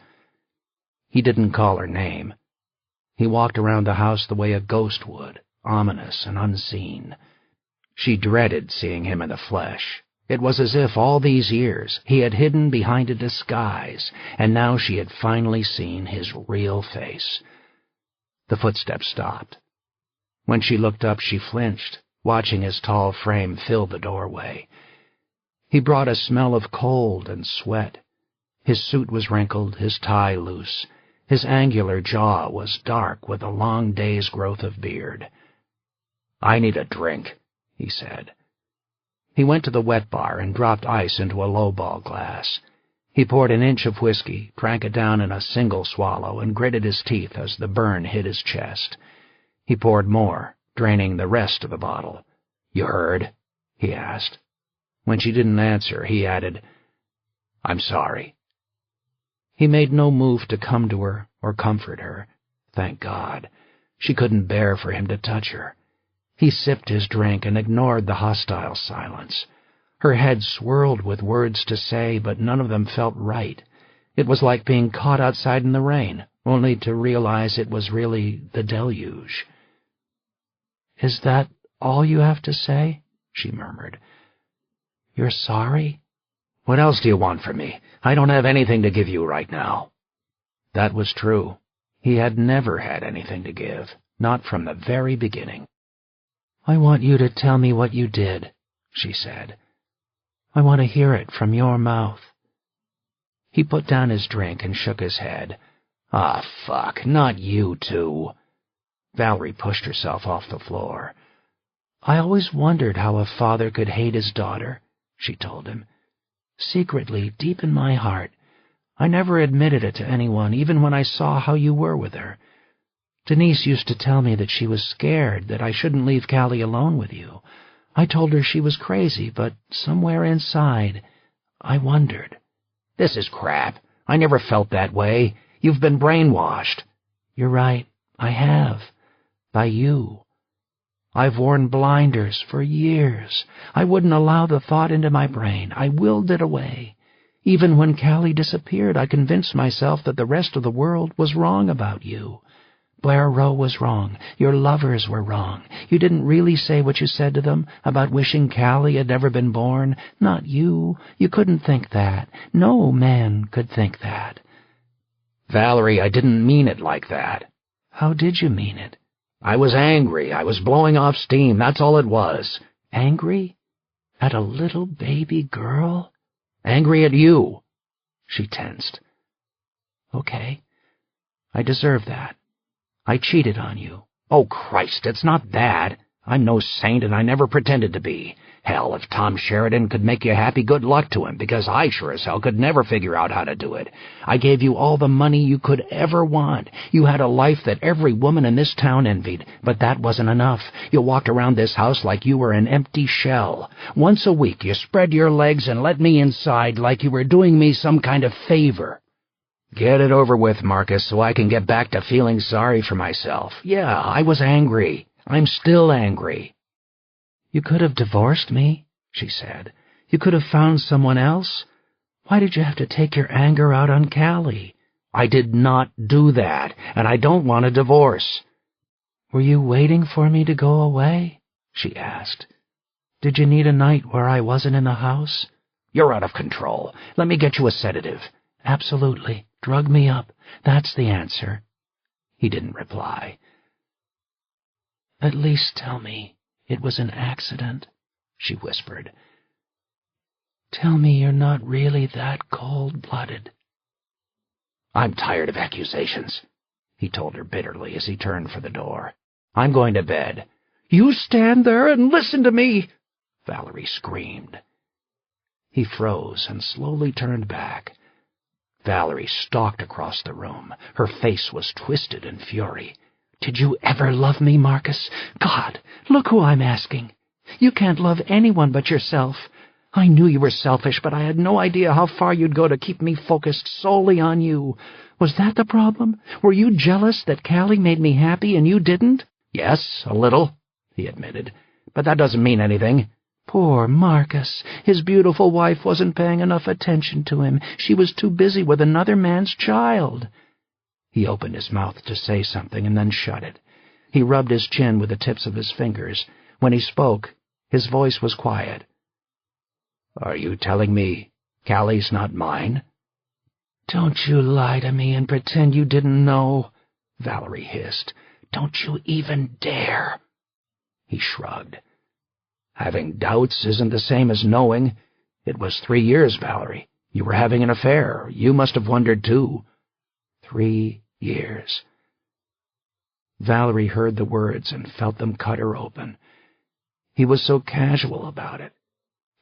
He didn't call her name. He walked around the house the way a ghost would, ominous and unseen. She dreaded seeing him in the flesh. It was as if all these years he had hidden behind a disguise, and now she had finally seen his real face. The footsteps stopped. When she looked up, she flinched, watching his tall frame fill the doorway. He brought a smell of cold and sweat. His suit was wrinkled, his tie loose. His angular jaw was dark with a long day's growth of beard. "I need a drink," he said. He went to the wet bar and dropped ice into a lowball glass. He poured an inch of whiskey, drank it down in a single swallow, and gritted his teeth as the burn hit his chest. He poured more, draining the rest of the bottle. "You heard?" he asked. When she didn't answer, he added, "I'm sorry." He made no move to come to her or comfort her. Thank God. She couldn't bear for him to touch her. He sipped his drink and ignored the hostile silence. Her head swirled with words to say, but none of them felt right. It was like being caught outside in the rain, only to realize it was really the deluge. "Is that all you have to say?" she murmured. "You're sorry?" "What else do you want from me? I don't have anything to give you right now." That was true. He had never had anything to give, not from the very beginning. "I want you to tell me what you did," she said. "I want to hear it from your mouth." He put down his drink and shook his head. "Ah, fuck, not you too." Valerie pushed herself off the floor. "I always wondered how a father could hate his daughter," she told him. "Secretly, deep in my heart. I never admitted it to anyone, even when I saw how you were with her. Denise used to tell me that she was scared, that I shouldn't leave Callie alone with you. I told her she was crazy, but somewhere inside, I wondered." "This is crap. I never felt that way. You've been brainwashed." "You're right. I have. By you. I've worn blinders for years. I wouldn't allow the thought into my brain. I willed it away. Even when Callie disappeared, I convinced myself that the rest of the world was wrong about you. Blair Rowe was wrong. Your lovers were wrong. You didn't really say what you said to them about wishing Callie had never been born. Not you. You couldn't think that. No man could think that." "Valerie, I didn't mean it like that." "How did you mean it?" "I was angry. I was blowing off steam. That's all it was." "Angry? At a little baby girl?" "Angry at you." She tensed. "Okay. I deserve that. I cheated on you." "Oh, Christ, it's not that. I'm no saint, and I never pretended to be. Hell, if Tom Sheridan could make you happy, good luck to him, because I sure as hell could never figure out how to do it. I gave you all the money you could ever want. You had a life that every woman in this town envied, but that wasn't enough. You walked around this house like you were an empty shell. Once a week you spread your legs and let me inside like you were doing me some kind of favor." "Get it over with, Marcus, so I can get back to feeling sorry for myself. Yeah, I was angry. I'm still angry." "You could have divorced me," she said. "You could have found someone else. Why did you have to take your anger out on Callie?" "I did not do that, and I don't want a divorce." "Were you waiting for me to go away?" she asked. "Did you need a night where I wasn't in the house?" "You're out of control. Let me get you a sedative." "Absolutely. Drug me up. That's the answer." He didn't reply. "At least tell me it was an accident," she whispered. "Tell me you're not really that cold-blooded." "I'm tired of accusations," he told her bitterly as he turned for the door. "I'm going to bed." "You stand there and listen to me!" Valerie screamed. He froze and slowly turned back. Valerie stalked across the room. Her face was twisted in fury. "Did you ever love me, Marcus? God, look who I'm asking. You can't love anyone but yourself. I knew you were selfish, but I had no idea how far you'd go to keep me focused solely on you. Was that the problem? Were you jealous that Callie made me happy and you didn't?" "Yes, a little," he admitted. "But that doesn't mean anything." Poor Marcus. His beautiful wife wasn't paying enough attention to him. She was too busy with another man's child. He opened his mouth to say something and then shut it. He rubbed his chin with the tips of his fingers. When he spoke, his voice was quiet. "Are you telling me Callie's not mine?" "Don't you lie to me and pretend you didn't know," Valerie hissed. "Don't you even dare." He shrugged. "Having doubts isn't the same as knowing. It was 3 years, Valerie. You were having an affair. You must have wondered, too." 3 years. Valerie heard the words and felt them cut her open. He was so casual about it.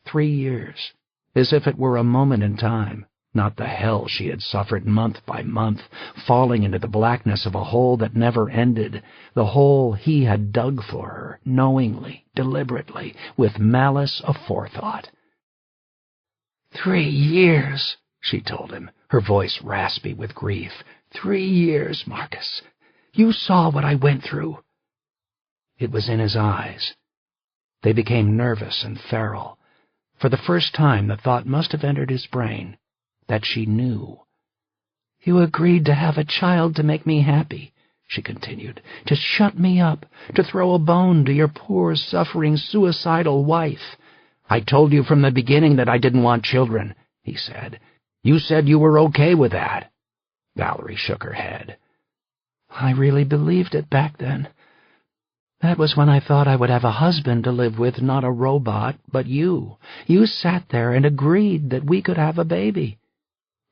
3 years, as if it were a moment in time, not the hell she had suffered month by month, falling into the blackness of a hole that never ended, the hole he had dug for her, knowingly, deliberately, with malice aforethought. 3 years, she told him, her voice raspy with grief. 3 years, Marcus. You saw what I went through. It was in his eyes. They became nervous and feral. For the first time the thought must have entered his brain that she knew. "You agreed to have a child to make me happy," she continued, "to shut me up, to throw a bone to your poor, suffering, suicidal wife." "I told you from the beginning that I didn't want children," he said. "You said you were okay with that." Valerie shook her head. "I really believed it back then. That was when I thought I would have a husband to live with, not a robot, but you. You sat there and agreed that we could have a baby.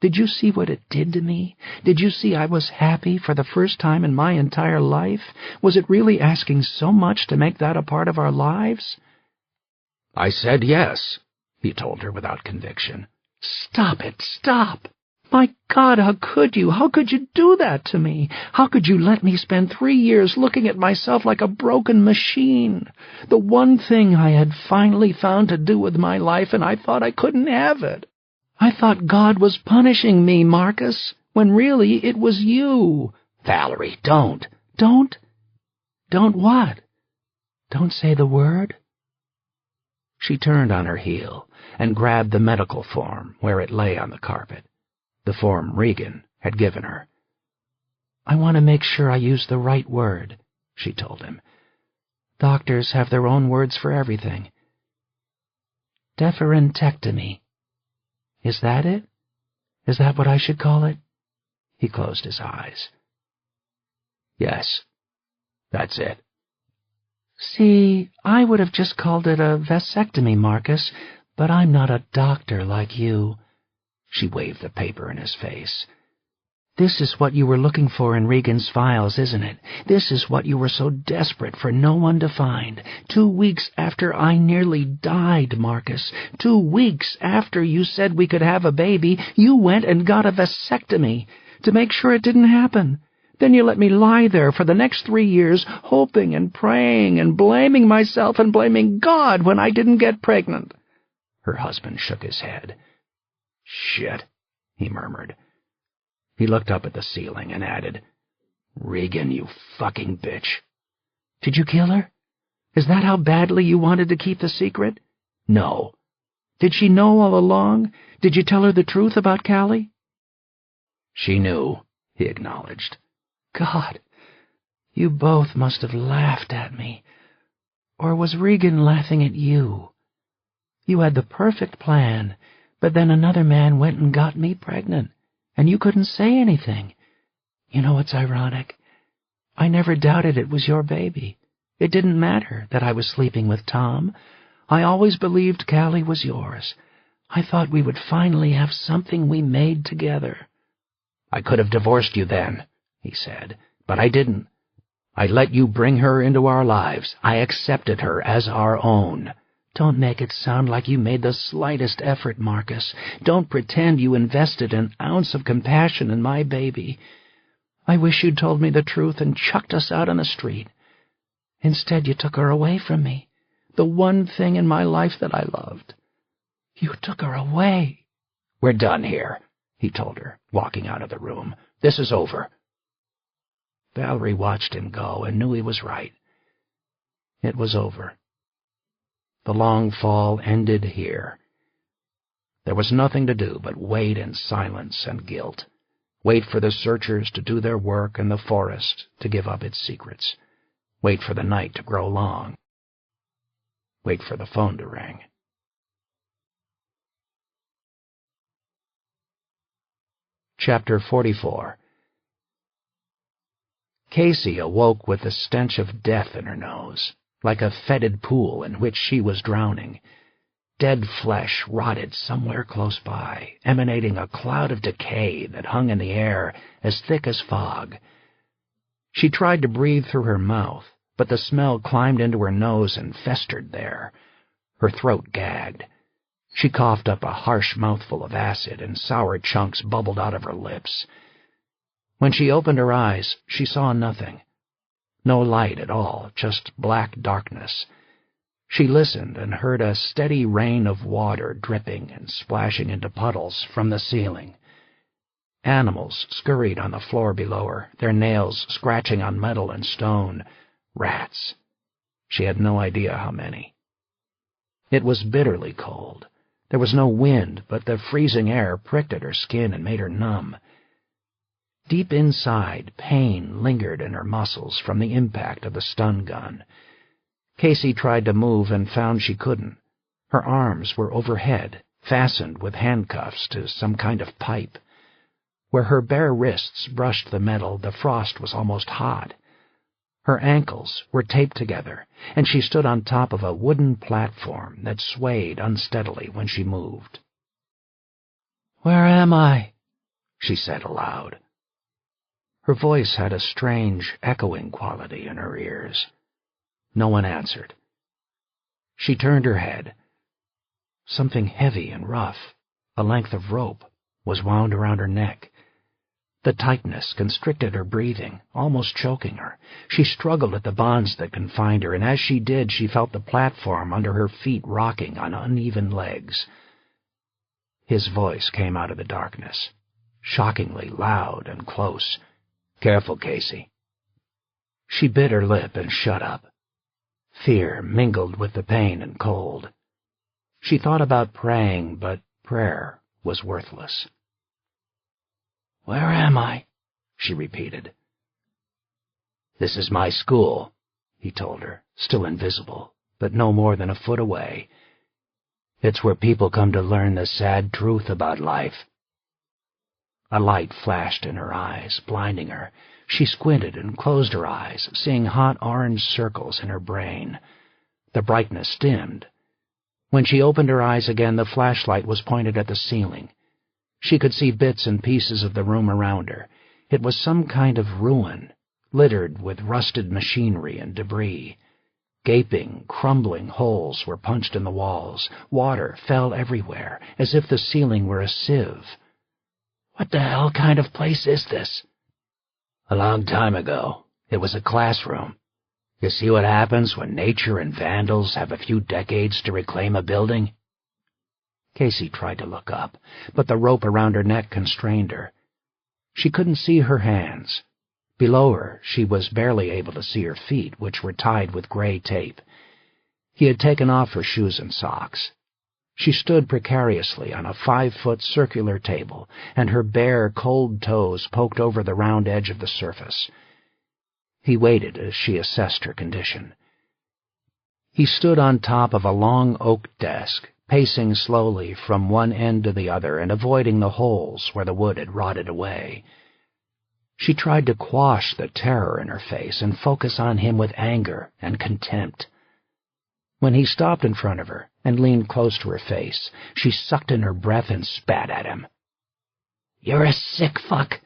Did you see what it did to me? Did you see I was happy for the first time in my entire life? Was it really asking so much to make that a part of our lives?" "I said yes," he told her without conviction. "Stop it, stop! My God, how could you? How could you do that to me? How could you let me spend 3 years looking at myself like a broken machine? The one thing I had finally found to do with my life, and I thought I couldn't have it. I thought God was punishing me, Marcus, when really it was you." "Valerie, don't." "Don't? Don't what? Don't say the word?" She turned on her heel and grabbed the medical form where it lay on the carpet, the form Regan had given her. "I want to make sure I use the right word," she told him. "Doctors have their own words for everything. Deferentectomy. Is that it? Is that what I should call it?" He closed his eyes. "Yes, that's it." "See, I would have just called it a vasectomy, Marcus, but I'm not a doctor like you." She waved the paper in his face. "This is what you were looking for in Regan's files, isn't it? This is what you were so desperate for no one to find. 2 weeks after I nearly died, Marcus. 2 weeks after you said we could have a baby, you went and got a vasectomy to make sure it didn't happen. Then you let me lie there for the next 3 years, hoping and praying and blaming myself and blaming God when I didn't get pregnant." Her husband shook his head. "Shit," he murmured. He looked up at the ceiling and added, "Regan, you fucking bitch." "Did you kill her? Is that how badly you wanted to keep the secret?" "No." "Did she know all along? Did you tell her the truth about Callie?" "She knew," he acknowledged. "God, you both must have laughed at me. Or was Regan laughing at you? You had the perfect plan, but then another man went and got me pregnant, and you couldn't say anything. You know what's ironic? I never doubted it was your baby. It didn't matter that I was sleeping with Tom. I always believed Callie was yours. I thought we would finally have something we made together. I could have divorced you then, he said, but I didn't. I let you bring her into our lives. I accepted her as our own. Don't make it sound like you made the slightest effort, Marcus. Don't pretend you invested an ounce of compassion in my baby. I wish you'd told me the truth and chucked us out on the street. Instead, you took her away from me, the one thing in my life that I loved. You took her away. We're done here, he told her, walking out of the room. This is over. Valerie watched him go and knew he was right. It was over. The long fall ended here. There was nothing to do but wait in silence and guilt. Wait for the searchers to do their work and the forest to give up its secrets. Wait for the night to grow long. Wait for the phone to ring. Chapter 44. Casey awoke with the stench of death in her nose, like a fetid pool in which she was drowning. Dead flesh rotted somewhere close by, emanating a cloud of decay that hung in the air as thick as fog. She tried to breathe through her mouth, but the smell climbed into her nose and festered there. Her throat gagged. She coughed up a harsh mouthful of acid, and sour chunks bubbled out of her lips. When she opened her eyes, she saw nothing. No light at all, just black darkness. She listened and heard a steady rain of water dripping and splashing into puddles from the ceiling. Animals scurried on the floor below her, their nails scratching on metal and stone. Rats. She had no idea how many. It was bitterly cold. There was no wind, but the freezing air pricked at her skin and made her numb. Deep inside, pain lingered in her muscles from the impact of the stun gun. Casey tried to move and found she couldn't. Her arms were overhead, fastened with handcuffs to some kind of pipe. Where her bare wrists brushed the metal, the frost was almost hot. Her ankles were taped together, and she stood on top of a wooden platform that swayed unsteadily when she moved. "Where am I?" she said aloud. Her voice had a strange, echoing quality in her ears. No one answered. She turned her head. Something heavy and rough, a length of rope, was wound around her neck. The tightness constricted her breathing, almost choking her. She struggled at the bonds that confined her, and as she did, she felt the platform under her feet rocking on uneven legs. His voice came out of the darkness, shockingly loud and close. "Careful, Casey." She bit her lip and shut up. Fear mingled with the pain and cold. She thought about praying, but prayer was worthless. "Where am I?" she repeated. "This is my school," he told her, still invisible, but no more than a foot away. "It's where people come to learn the sad truth about life." A light flashed in her eyes, blinding her. She squinted and closed her eyes, seeing hot orange circles in her brain. The brightness dimmed. When she opened her eyes again, the flashlight was pointed at the ceiling. She could see bits and pieces of the room around her. It was some kind of ruin, littered with rusted machinery and debris. Gaping, crumbling holes were punched in the walls. Water fell everywhere, as if the ceiling were a sieve. "What the hell kind of place is this?" "A long time ago, it was a classroom. You see what happens when nature and vandals have a few decades to reclaim a building?" Casey tried to look up, but the rope around her neck constrained her. She couldn't see her hands. Below her, she was barely able to see her feet, which were tied with gray tape. He had taken off her shoes and socks. She stood precariously on a 5-foot circular table, and her bare, cold toes poked over the round edge of the surface. He waited as she assessed her condition. He stood on top of a long oak desk, pacing slowly from one end to the other and avoiding the holes where the wood had rotted away. She tried to quash the terror in her face and focus on him with anger and contempt. When he stopped in front of her and leaned close to her face, she sucked in her breath and spat at him. "You're a sick fuck."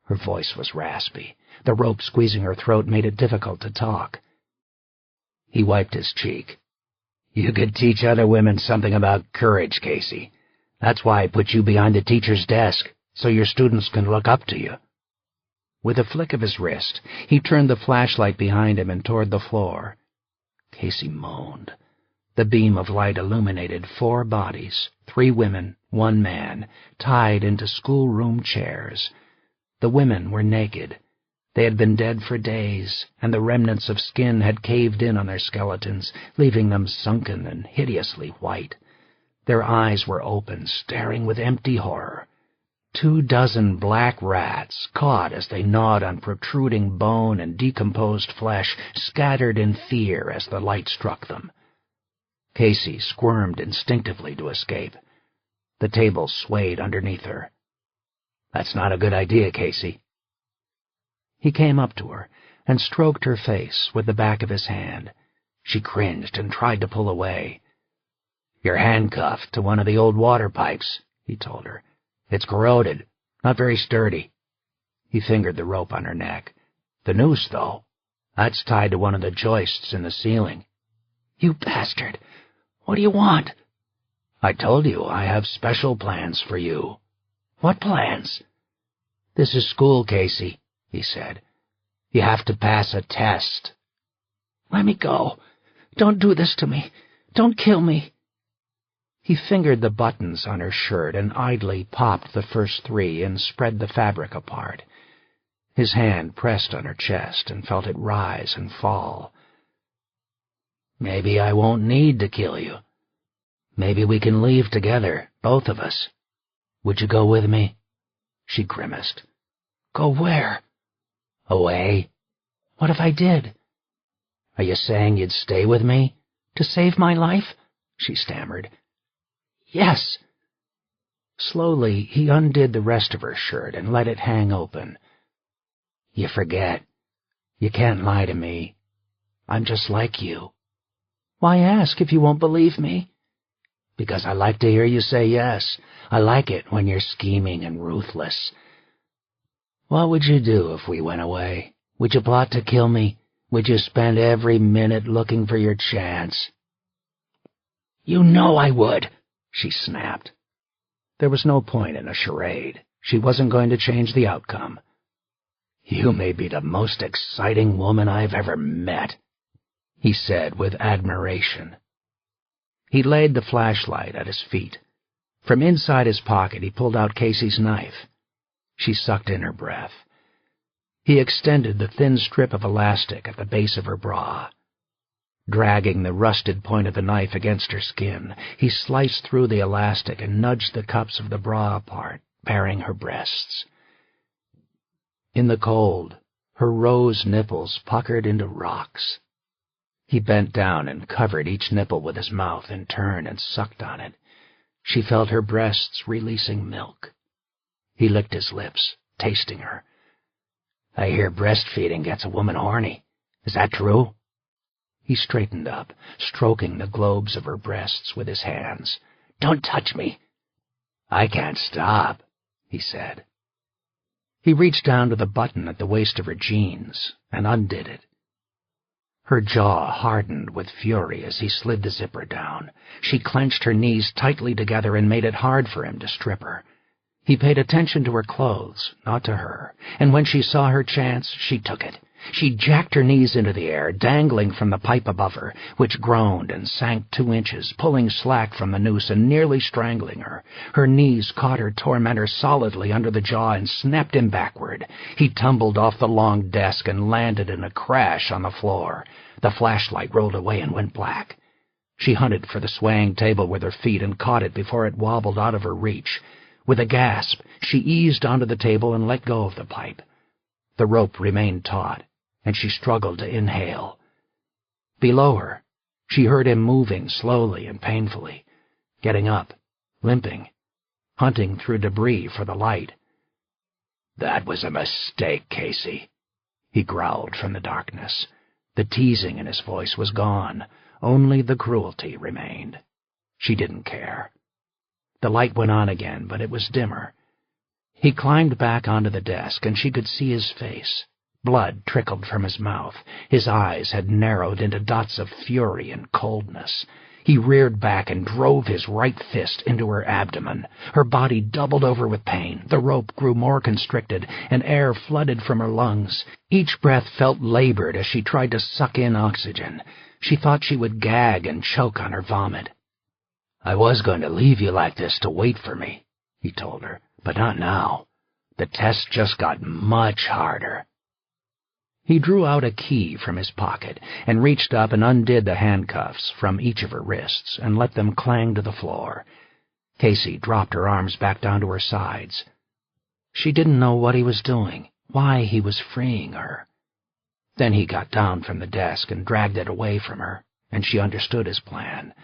Her voice was raspy. The rope squeezing her throat made it difficult to talk. He wiped his cheek. "You could teach other women something about courage, Casey. That's why I put you behind the teacher's desk, so your students can look up to you." With a flick of his wrist, he turned the flashlight behind him and toward the floor. Casey moaned. The beam of light illuminated 4 bodies, 3 women, 1 man, tied into schoolroom chairs. The women were naked. They had been dead for days, and the remnants of skin had caved in on their skeletons, leaving them sunken and hideously white. Their eyes were open, staring with empty horror. 24 black rats, caught as they gnawed on protruding bone and decomposed flesh, scattered in fear as the light struck them. Casey squirmed instinctively to escape. The table swayed underneath her. "That's not a good idea, Casey." He came up to her and stroked her face with the back of his hand. She cringed and tried to pull away. "You're handcuffed to one of the old water pipes," he told her. "It's corroded, not very sturdy." He fingered the rope on her neck. "The noose, though, that's tied to one of the joists in the ceiling." "You bastard! What do you want?" "I told you I have special plans for you." "What plans?" "This is school, Casey," he said. "You have to pass a test." "Let me go. Don't do this to me. Don't kill me." He fingered the buttons on her shirt and idly popped the first 3 and spread the fabric apart. His hand pressed on her chest and felt it rise and fall. "Maybe I won't need to kill you. Maybe we can leave together, both of us. Would you go with me?" She grimaced. "Go where?" "Away." "What if I did?" "Are you saying you'd stay with me?" "To save my life?" she stammered. "Yes." Slowly, he undid the rest of her shirt and let it hang open. "You forget. You can't lie to me. I'm just like you." "Why ask if you won't believe me?" "Because I like to hear you say yes. I like it when you're scheming and ruthless. What would you do if we went away? Would you plot to kill me? Would you spend every minute looking for your chance?" "You know I would," she snapped. There was no point in a charade. She wasn't going to change the outcome. "You may be the most exciting woman I've ever met," he said with admiration. He laid the flashlight at his feet. From inside his pocket he pulled out Casey's knife. She sucked in her breath. He extended the thin strip of elastic at the base of her bra. Dragging the rusted point of the knife against her skin, he sliced through the elastic and nudged the cups of the bra apart, baring her breasts. In the cold, her rose nipples puckered into rocks. He bent down and covered each nipple with his mouth in turn and sucked on it. She felt her breasts releasing milk. He licked his lips, tasting her. "I hear breastfeeding gets a woman horny. Is that true?" He straightened up, stroking the globes of her breasts with his hands. "Don't touch me." "I can't stop," he said. He reached down to the button at the waist of her jeans and undid it. Her jaw hardened with fury as he slid the zipper down. She clenched her knees tightly together and made it hard for him to strip her. He paid attention to her clothes, not to her, and when she saw her chance, she took it. She jacked her knees into the air, dangling from the pipe above her, which groaned and sank 2 inches, pulling slack from the noose and nearly strangling her. Her knees caught her tormentor solidly under the jaw and snapped him backward. He tumbled off the long desk and landed in a crash on the floor. The flashlight rolled away and went black. She hunted for the swaying table with her feet and caught it before it wobbled out of her reach. With a gasp, she eased onto the table and let go of the pipe. The rope remained taut, and she struggled to inhale. Below her, She heard him moving slowly and painfully, getting up, limping, hunting through debris for the light. "That was a mistake, Casey," he growled from the darkness. The teasing in his voice was gone. Only the cruelty remained. She didn't care. The light went on again, but it was dimmer. He climbed back onto the desk, and she could see his face. Blood trickled from his mouth. His eyes had narrowed into dots of fury and coldness. He reared back and drove his right fist into her abdomen. Her body doubled over with pain. The rope grew more constricted, and air flooded from her lungs. Each breath felt labored as she tried to suck in oxygen. She thought she would gag and choke on her vomit. "I was going to leave you like this to wait for me," he told her, "but not now. The test just got much harder." He drew out a key from his pocket and reached up and undid the handcuffs from each of her wrists and let them clang to the floor. Casey dropped her arms back down to her sides. She didn't know what he was doing, why he was freeing her. Then he got down from the desk and dragged it away from her, and she understood his plan.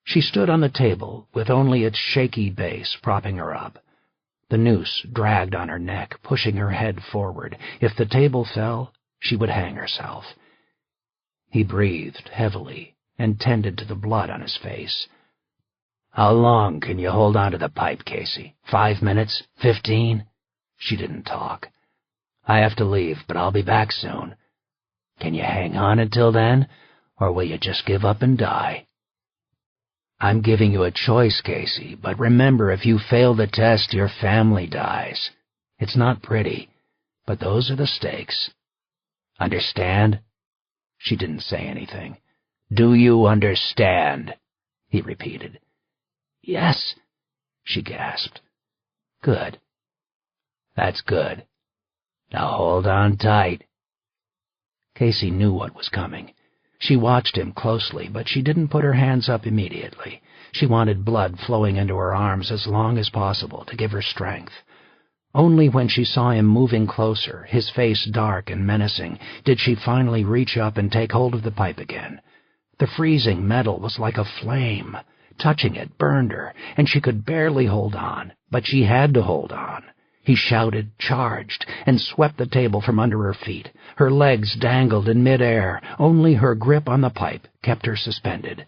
She stood on the table with only its shaky base propping her up. The noose dragged on her neck, pushing her head forward. If the table fell, she would hang herself. He breathed heavily and tended to the blood on his face. "How long can you hold on to the pipe, Casey? 5 minutes? 15? She didn't talk. "I have to leave, but I'll be back soon. Can you hang on until then, or will you just give up and die?" "I'm giving you a choice, Casey, but remember, if you fail the test, your family dies. It's not pretty, but those are the stakes. Understand?" She didn't say anything. "Do you understand?" he repeated. "Yes," she gasped. "Good. That's good. Now hold on tight." Casey knew what was coming. She watched him closely, but she didn't put her hands up immediately. She wanted blood flowing into her arms as long as possible to give her strength. Only when she saw him moving closer, his face dark and menacing, did she finally reach up and take hold of the pipe again. The freezing metal was like a flame. Touching it burned her, and she could barely hold on, but she had to hold on. He shouted, charged, and swept the table from under her feet. Her legs dangled in midair. Only her grip on the pipe kept her suspended.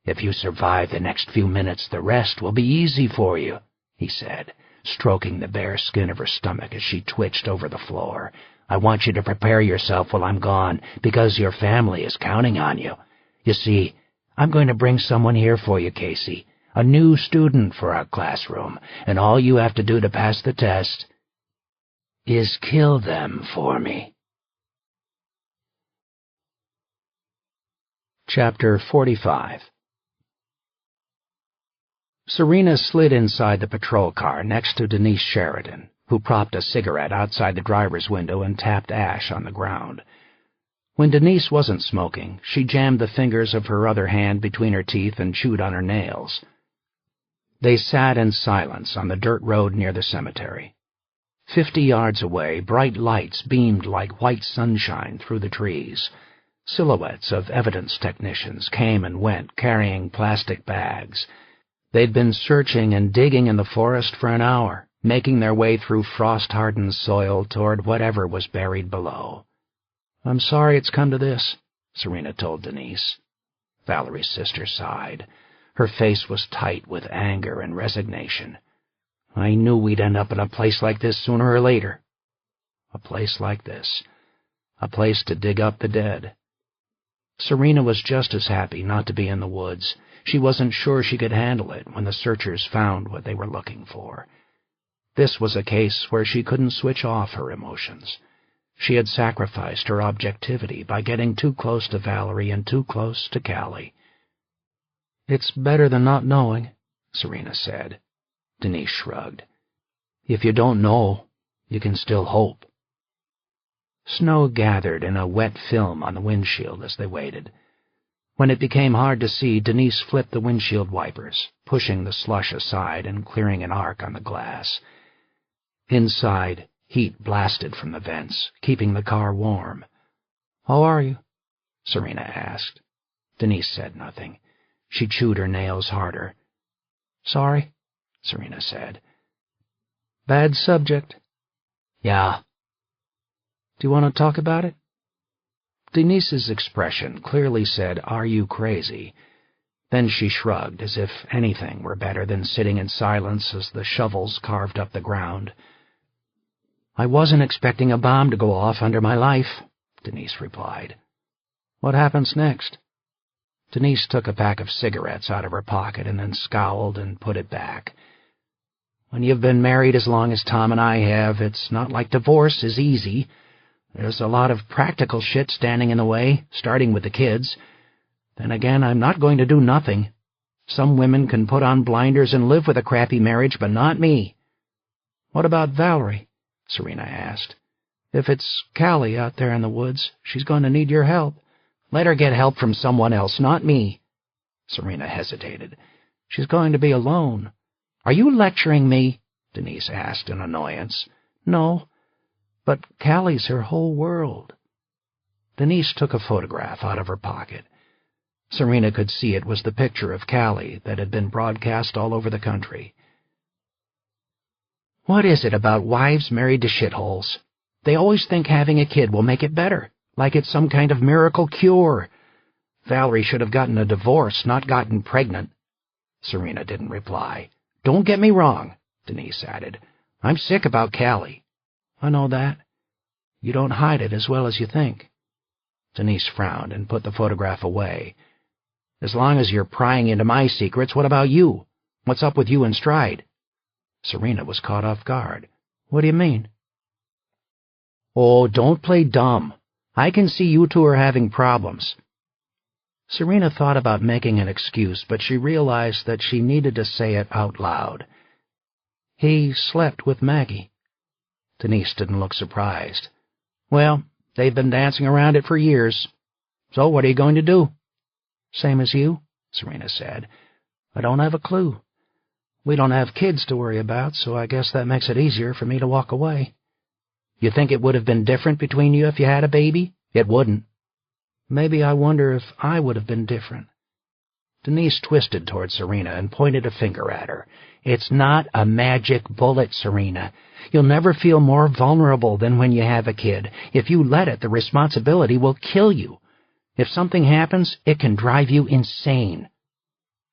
"If you survive the next few minutes, the rest will be easy for you," he said, stroking the bare skin of her stomach as she twitched over the floor. "I want you to prepare yourself while I'm gone, because your family is counting on you. You see, I'm going to bring someone here for you, Casey. A new student for our classroom, and all you have to do to pass the test is kill them for me." Chapter 45. Serena slid inside the patrol car next to Denise Sheridan, who propped a cigarette outside the driver's window and tapped ash on the ground. When Denise wasn't smoking, she jammed the fingers of her other hand between her teeth and chewed on her nails. They sat in silence on the dirt road near the cemetery. 50 yards away, bright lights beamed like white sunshine through the trees. Silhouettes of evidence technicians came and went, carrying plastic bags. They'd been searching and digging in the forest for an hour, making their way through frost-hardened soil toward whatever was buried below. "I'm sorry it's come to this," Serena told Denise. Valerie's sister sighed. Her face was tight with anger and resignation. "I knew we'd end up in a place like this sooner or later." A place like this. A place to dig up the dead. Serena was just as happy not to be in the woods. She wasn't sure she could handle it when the searchers found what they were looking for. This was a case where she couldn't switch off her emotions. She had sacrificed her objectivity by getting too close to Valerie and too close to Callie. "It's better than not knowing," Serena said. Denise shrugged. "If you don't know, you can still hope." Snow gathered in a wet film on the windshield as they waited. When it became hard to see, Denise flipped the windshield wipers, pushing the slush aside and clearing an arc on the glass. Inside, heat blasted from the vents, keeping the car warm. "How are you?" Serena asked. Denise said nothing. She chewed her nails harder. "Sorry," Serena said. "Bad subject." "Yeah." "Do you want to talk about it?" Denise's expression clearly said, "Are you crazy?" Then she shrugged, as if anything were better than sitting in silence as the shovels carved up the ground. "I wasn't expecting a bomb to go off under my life," Denise replied. "What happens next?" Denise took a pack of cigarettes out of her pocket and then scowled and put it back. "When you've been married as long as Tom and I have, it's not like divorce is easy. There's a lot of practical shit standing in the way, starting with the kids. Then again, I'm not going to do nothing. Some women can put on blinders and live with a crappy marriage, but not me." "What about Valerie?" Serena asked. "If it's Callie out there in the woods, she's going to need your help." "Let her get help from someone else, not me." Serena hesitated. "She's going to be alone." "Are you lecturing me?" Denise asked in annoyance. "No, but Callie's her whole world." Denise took a photograph out of her pocket. Serena could see it was the picture of Callie that had been broadcast all over the country. "What is it about wives married to shitholes? They always think having a kid will make it better, like it's some kind of miracle cure. Valerie should have gotten a divorce, not gotten pregnant." Serena didn't reply. "Don't get me wrong," Denise added. "I'm sick about Callie." "I know that. You don't hide it as well as you think." Denise frowned and put the photograph away. "As long as you're prying into my secrets, what about you? What's up with you and Stride?" Serena was caught off guard. "What do you mean?" "Oh, don't play dumb. I can see you two are having problems." Serena thought about making an excuse, but she realized that she needed to say it out loud. "He slept with Maggie." Denise didn't look surprised. "Well, they've been dancing around it for years. So what are you going to do?" "Same as you," Serena said. "I don't have a clue. We don't have kids to worry about, so I guess that makes it easier for me to walk away." "You think it would have been different between you if you had a baby?" "It wouldn't." "Maybe I wonder if I would have been different." Denise twisted toward Serena and pointed a finger at her. "It's not a magic bullet, Serena. You'll never feel more vulnerable than when you have a kid. If you let it, the responsibility will kill you. If something happens, it can drive you insane."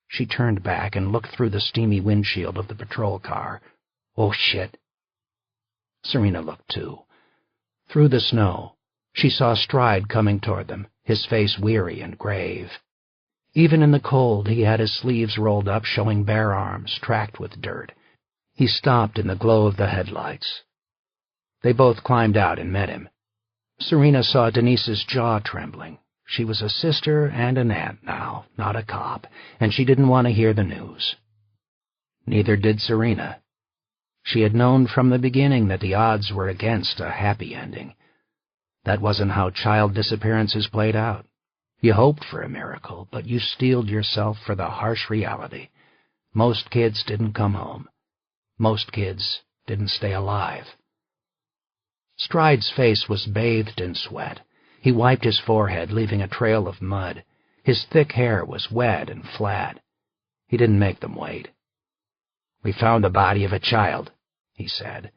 She turned back and looked through the steamy windshield of the patrol car. "Oh, shit." Serena looked too. Through the snow, she saw Stride coming toward them, his face weary and grave. Even in the cold, he had his sleeves rolled up, showing bare arms, tracked with dirt. He stopped in the glow of the headlights. They both climbed out and met him. Serena saw Denise's jaw trembling. She was a sister and an aunt now, not a cop, and she didn't want to hear the news. Neither did Serena. She had known from the beginning that the odds were against a happy ending. That wasn't how child disappearances played out. You hoped for a miracle, but you steeled yourself for the harsh reality. Most kids didn't come home. Most kids didn't stay alive. Stride's face was bathed in sweat. He wiped his forehead, leaving a trail of mud. His thick hair was wet and flat. He didn't make them wait. "We found the body of a child," he said.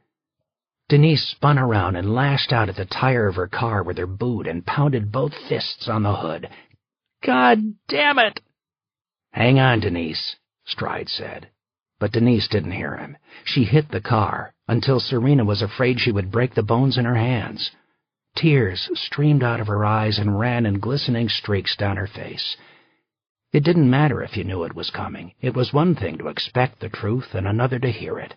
Denise spun around and lashed out at the tire of her car with her boot and pounded both fists on the hood. "God damn it!" "Hang on, Denise," Stride said. But Denise didn't hear him. She hit the car until Serena was afraid she would break the bones in her hands. Tears streamed out of her eyes and ran in glistening streaks down her face. It didn't matter if you knew it was coming. It was one thing to expect the truth and another to hear it.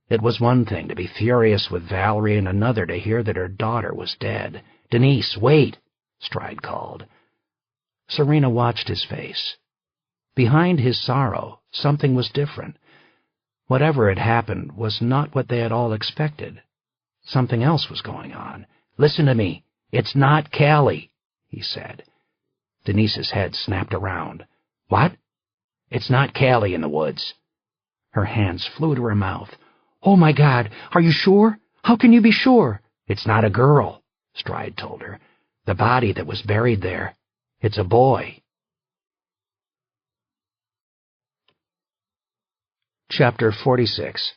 It was one thing to be furious with Valerie and another to hear that her daughter was dead. "Denise, wait!" Stride called. Serena watched his face. Behind his sorrow, something was different. Whatever had happened was not what they had all expected. Something else was going on. "Listen to me. It's not Callie," he said. Denise's head snapped around. "What?" "It's not Callie in the woods." Her hands flew to her mouth. "Oh, my God, are you sure? How can you be sure?" "It's not a girl," Stride told her. "The body that was buried there, it's a boy." Chapter 46.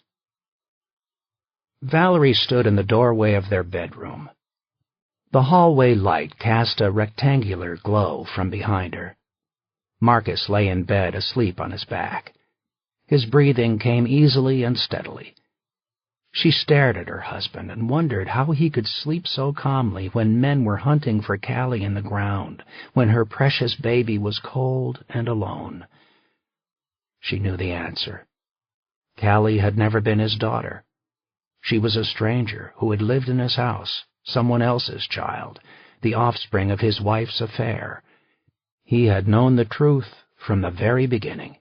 Valerie stood in the doorway of their bedroom. The hallway light cast a rectangular glow from behind her. Marcus lay in bed asleep on his back. His breathing came easily and steadily. She stared at her husband and wondered how he could sleep so calmly when men were hunting for Callie in the ground, when her precious baby was cold and alone. She knew the answer. Callie had never been his daughter. She was a stranger who had lived in his house, someone else's child, the offspring of his wife's affair. He had known the truth from the very beginning.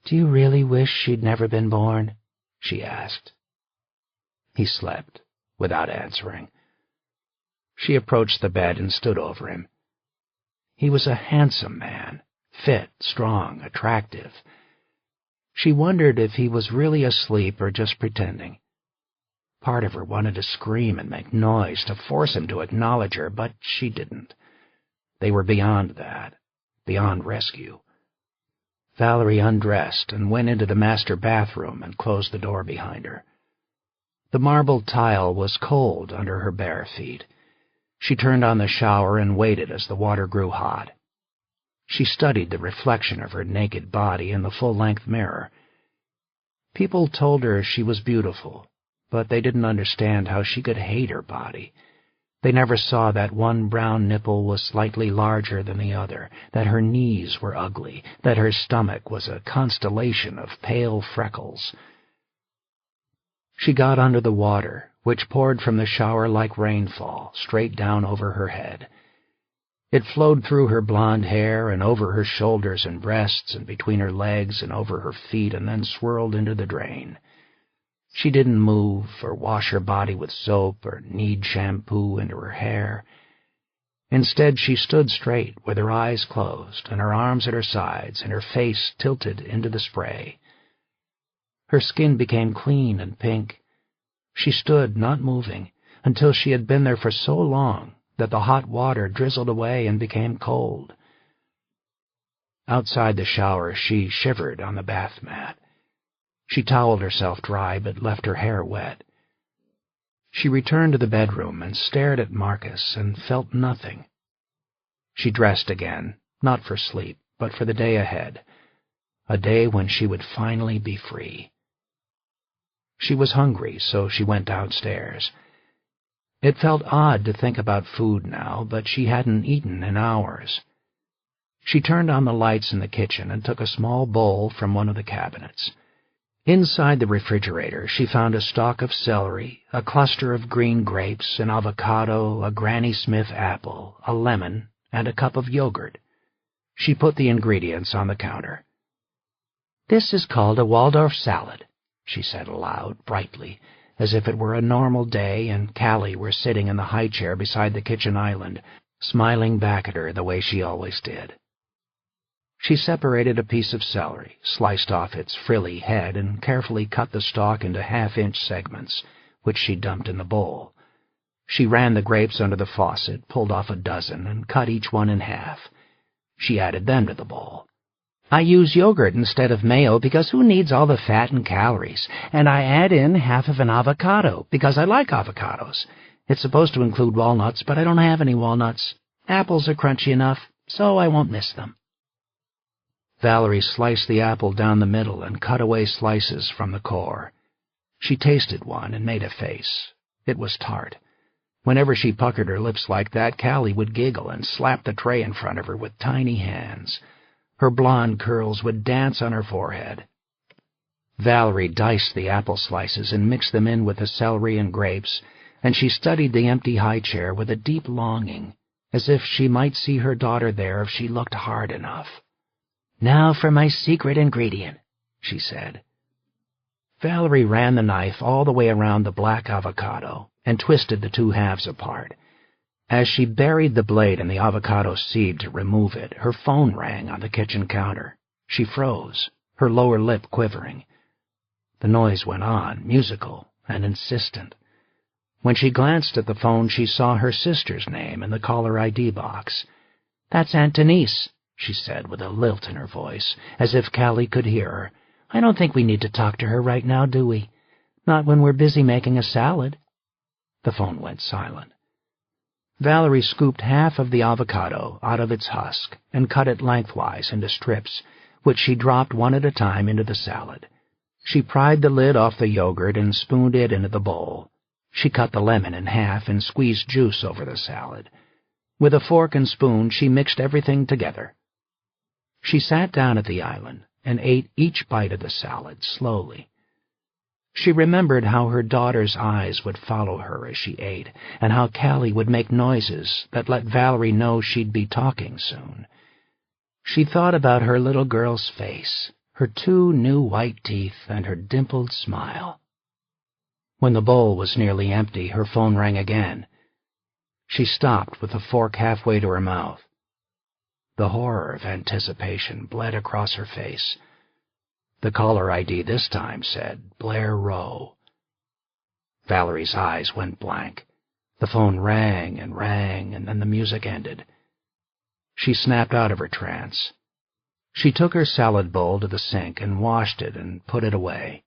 "Do you really wish she'd never been born?" she asked. He slept, without answering. She approached the bed and stood over him. He was a handsome man, fit, strong, attractive. She wondered if he was really asleep or just pretending. Part of her wanted to scream and make noise to force him to acknowledge her, but she didn't. They were beyond that, beyond rescue. Valerie undressed and went into the master bathroom and closed the door behind her. The marble tile was cold under her bare feet. She turned on the shower and waited as the water grew hot. She studied the reflection of her naked body in the full-length mirror. People told her she was beautiful, but they didn't understand how she could hate her body. They never saw that one brown nipple was slightly larger than the other, that her knees were ugly, that her stomach was a constellation of pale freckles. She got under the water, which poured from the shower like rainfall, straight down over her head. It flowed through her blonde hair and over her shoulders and breasts and between her legs and over her feet and then swirled into the drain. She didn't move or wash her body with soap or knead shampoo into her hair. Instead, she stood straight with her eyes closed and her arms at her sides and her face tilted into the spray. Her skin became clean and pink. She stood, not moving, until she had been there for so long that the hot water drizzled away and became cold. Outside the shower, she shivered on the bath mat. She toweled herself dry but left her hair wet. She returned to the bedroom and stared at Marcus and felt nothing. She dressed again, not for sleep, but for the day ahead, a day when she would finally be free. She was hungry, so she went downstairs. It felt odd to think about food now, but she hadn't eaten in hours. She turned on the lights in the kitchen and took a small bowl from one of the cabinets. Inside the refrigerator, she found a stalk of celery, a cluster of green grapes, an avocado, a Granny Smith apple, a lemon, and a cup of yogurt. She put the ingredients on the counter. "This is called a Waldorf salad," she said aloud, brightly, as if it were a normal day and Callie were sitting in the high chair beside the kitchen island, smiling back at her the way she always did. She separated a piece of celery, sliced off its frilly head, and carefully cut the stalk into half-inch segments, which she dumped in the bowl. She ran the grapes under the faucet, pulled off a dozen, and cut each one in half. She added them to the bowl. "I use yogurt instead of mayo because who needs all the fat and calories? And I add in half of an avocado because I like avocados. It's supposed to include walnuts, but I don't have any walnuts. Apples are crunchy enough, so I won't miss them." Valerie sliced the apple down the middle and cut away slices from the core. She tasted one and made a face. It was tart. Whenever she puckered her lips like that, Callie would giggle and slap the tray in front of her with tiny hands. Her blonde curls would dance on her forehead. Valerie diced the apple slices and mixed them in with the celery and grapes, and she studied the empty high chair with a deep longing, as if she might see her daughter there if she looked hard enough. "Now for my secret ingredient," she said. Valerie ran the knife all the way around the black avocado and twisted the two halves apart. As she buried the blade in the avocado seed to remove it, her phone rang on the kitchen counter. She froze, her lower lip quivering. The noise went on, musical and insistent. When she glanced at the phone, she saw her sister's name in the caller ID box. "That's Aunt Denise," she said with a lilt in her voice, as if Callie could hear her. I don't think we need to talk to her right now, do we? Not when we're busy making a salad." The phone went silent. Valerie scooped half of the avocado out of its husk and cut it lengthwise into strips, which she dropped one at a time into the salad. She pried the lid off the yogurt and spooned it into the bowl. She cut the lemon in half and squeezed juice over the salad. With a fork and spoon, she mixed everything together. She sat down at the island and ate each bite of the salad slowly. She remembered how her daughter's eyes would follow her as she ate, and how Callie would make noises that let Valerie know she'd be talking soon. She thought about her little girl's face, her 2 new white teeth, and her dimpled smile. When the bowl was nearly empty, her phone rang again. She stopped with the fork halfway to her mouth. The horror of anticipation bled across her face. The caller ID this time said Blair Rowe. Valerie's eyes went blank. The phone rang, and then the music ended. She snapped out of her trance. She took her salad bowl to the sink and washed it and put it away.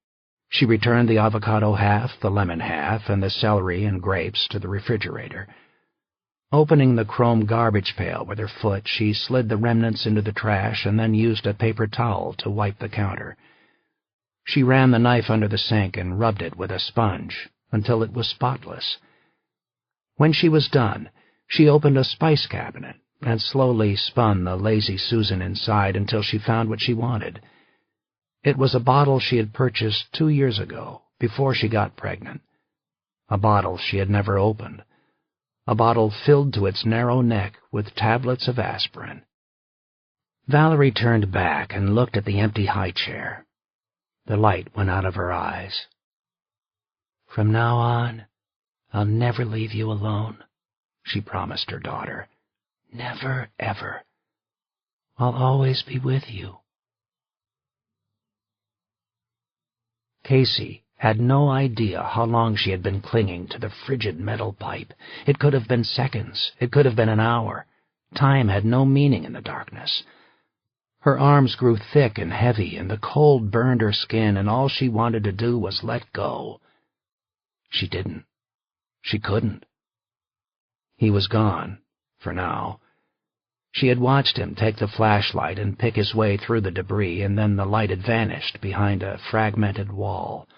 She returned the avocado half, the lemon half, and the celery and grapes to the refrigerator. Opening the chrome garbage pail with her foot, she slid the remnants into the trash and then used a paper towel to wipe the counter. She ran the knife under the sink and rubbed it with a sponge until it was spotless. When she was done, she opened a spice cabinet and slowly spun the Lazy Susan inside until she found what she wanted. It was a bottle she had purchased 2 years ago, before she got pregnant. A bottle she had never opened. A bottle filled to its narrow neck with tablets of aspirin. Valerie turned back and looked at the empty high chair. The light went out of her eyes. "From now on, I'll never leave you alone," she promised her daughter. "Never, ever. I'll always be with you." Casey had no idea how long she had been clinging to the frigid metal pipe. It could have been seconds. It could have been an hour. Time had no meaning in the darkness. Her arms grew thick and heavy, and the cold burned her skin, and all she wanted to do was let go. She didn't. She couldn't. He was gone, for now. She had watched him take the flashlight and pick his way through the debris, and then the light had vanished behind a fragmented wall.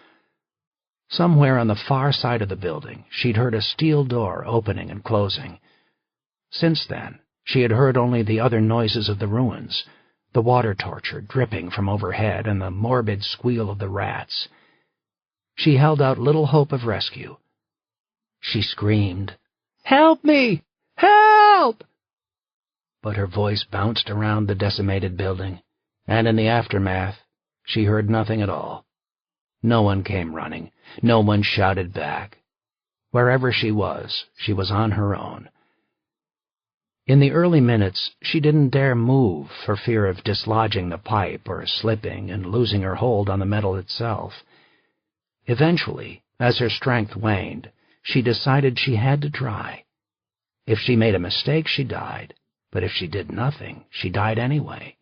Somewhere on the far side of the building, she'd heard a steel door opening and closing. Since then, she had heard only the other noises of the ruins, the water torture dripping from overhead and the morbid squeal of the rats. She held out little hope of rescue. She screamed, "Help me! Help!" But her voice bounced around the decimated building, and in the aftermath, she heard nothing at all. No one came running. No one shouted back. Wherever she was on her own. In the early minutes, she didn't dare move for fear of dislodging the pipe or slipping and losing her hold on the metal itself. Eventually, as her strength waned, she decided she had to try. If she made a mistake, she died. But if she did nothing, she died anyway.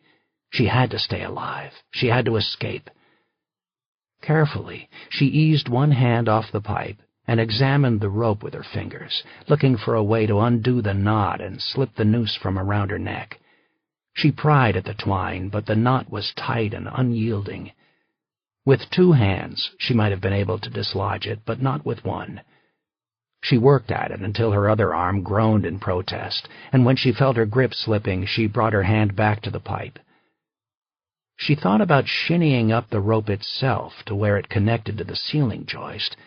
She had to stay alive. She had to escape. Carefully, she eased one hand off the pipe and examined the rope with her fingers, looking for a way to undo the knot and slip the noose from around her neck. She pried at the twine, but the knot was tight and unyielding. With 2 hands, she might have been able to dislodge it, but not with one. She worked at it until her other arm groaned in protest, and when she felt her grip slipping, she brought her hand back to the pipe. She thought about shinnying up the rope itself to where it connected to the ceiling joist,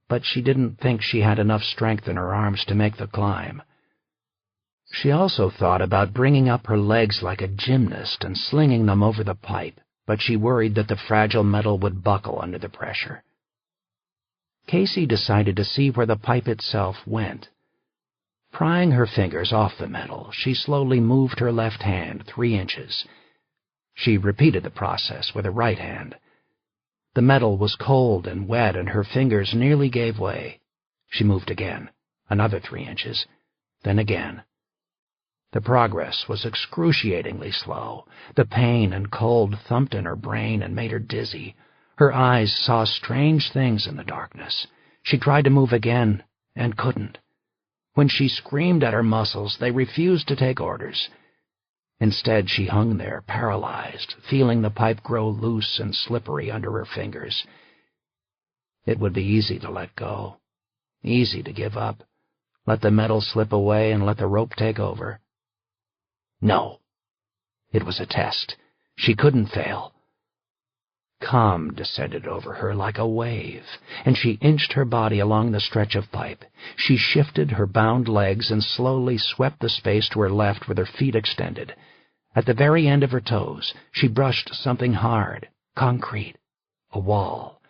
but she didn't think she had enough strength in her arms to make the climb. She also thought about bringing up her legs like a gymnast and slinging them over the pipe, but she worried that the fragile metal would buckle under the pressure. Casey decided to see where the pipe itself went. Prying her fingers off the metal, she slowly moved her left hand 3 inches. She repeated the process with her right hand. The metal was cold and wet, and her fingers nearly gave way. She moved again, another 3 inches, then again. The progress was excruciatingly slow. The pain and cold thumped in her brain and made her dizzy. Her eyes saw strange things in the darkness. She tried to move again, and couldn't. When she screamed at her muscles, they refused to take orders. Instead, she hung there, paralyzed, feeling the pipe grow loose and slippery under her fingers. It would be easy to let go, easy to give up, let the metal slip away and let the rope take over. No. It was a test. She couldn't fail. Calm descended over her like a wave, and she inched her body along the stretch of pipe. She shifted her bound legs and slowly swept the space to her left with her feet extended. At the very end of her toes, she brushed something hard, concrete, a wall.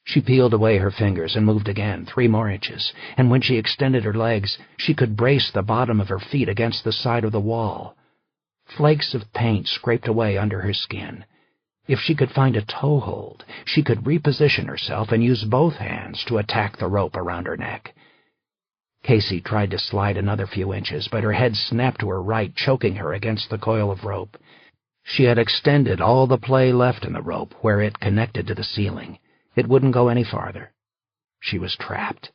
She peeled away her fingers and moved again, 3 more inches, and when she extended her legs, she could brace the bottom of her feet against the side of the wall. Flakes of paint scraped away under her skin. If she could find a toehold, she could reposition herself and use both hands to attack the rope around her neck. Casey tried to slide another few inches, but her head snapped to her right, choking her against the coil of rope. She had extended all the play left in the rope where it connected to the ceiling. It wouldn't go any farther. She was trapped.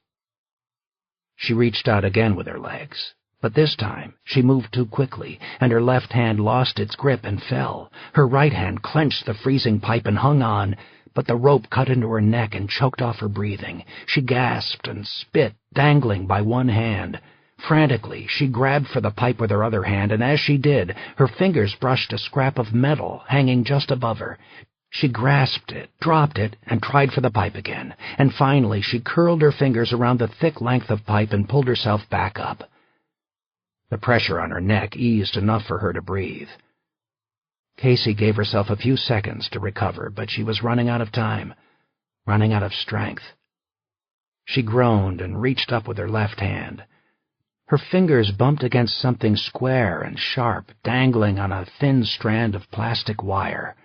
She reached out again with her legs. But this time, she moved too quickly, and her left hand lost its grip and fell. Her right hand clenched the freezing pipe and hung on, but the rope cut into her neck and choked off her breathing. She gasped and spit, dangling by one hand. Frantically, she grabbed for the pipe with her other hand, and as she did, her fingers brushed a scrap of metal hanging just above her. She grasped it, dropped it, and tried for the pipe again, and finally she curled her fingers around the thick length of pipe and pulled herself back up. The pressure on her neck eased enough for her to breathe. Casey gave herself a few seconds to recover, but she was running out of time, running out of strength. She groaned and reached up with her left hand. Her fingers bumped against something square and sharp, dangling on a thin strand of plastic wire.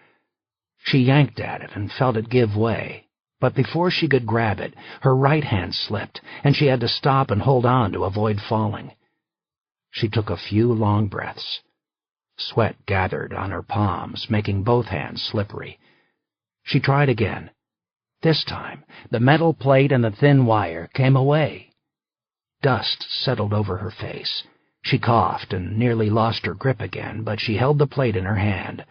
She yanked at it and felt it give way, but before she could grab it, her right hand slipped, and she had to stop and hold on to avoid falling. She took a few long breaths. Sweat gathered on her palms, making both hands slippery. She tried again. This time, the metal plate and the thin wire came away. Dust settled over her face. She coughed and nearly lost her grip again, but she held the plate in her hand.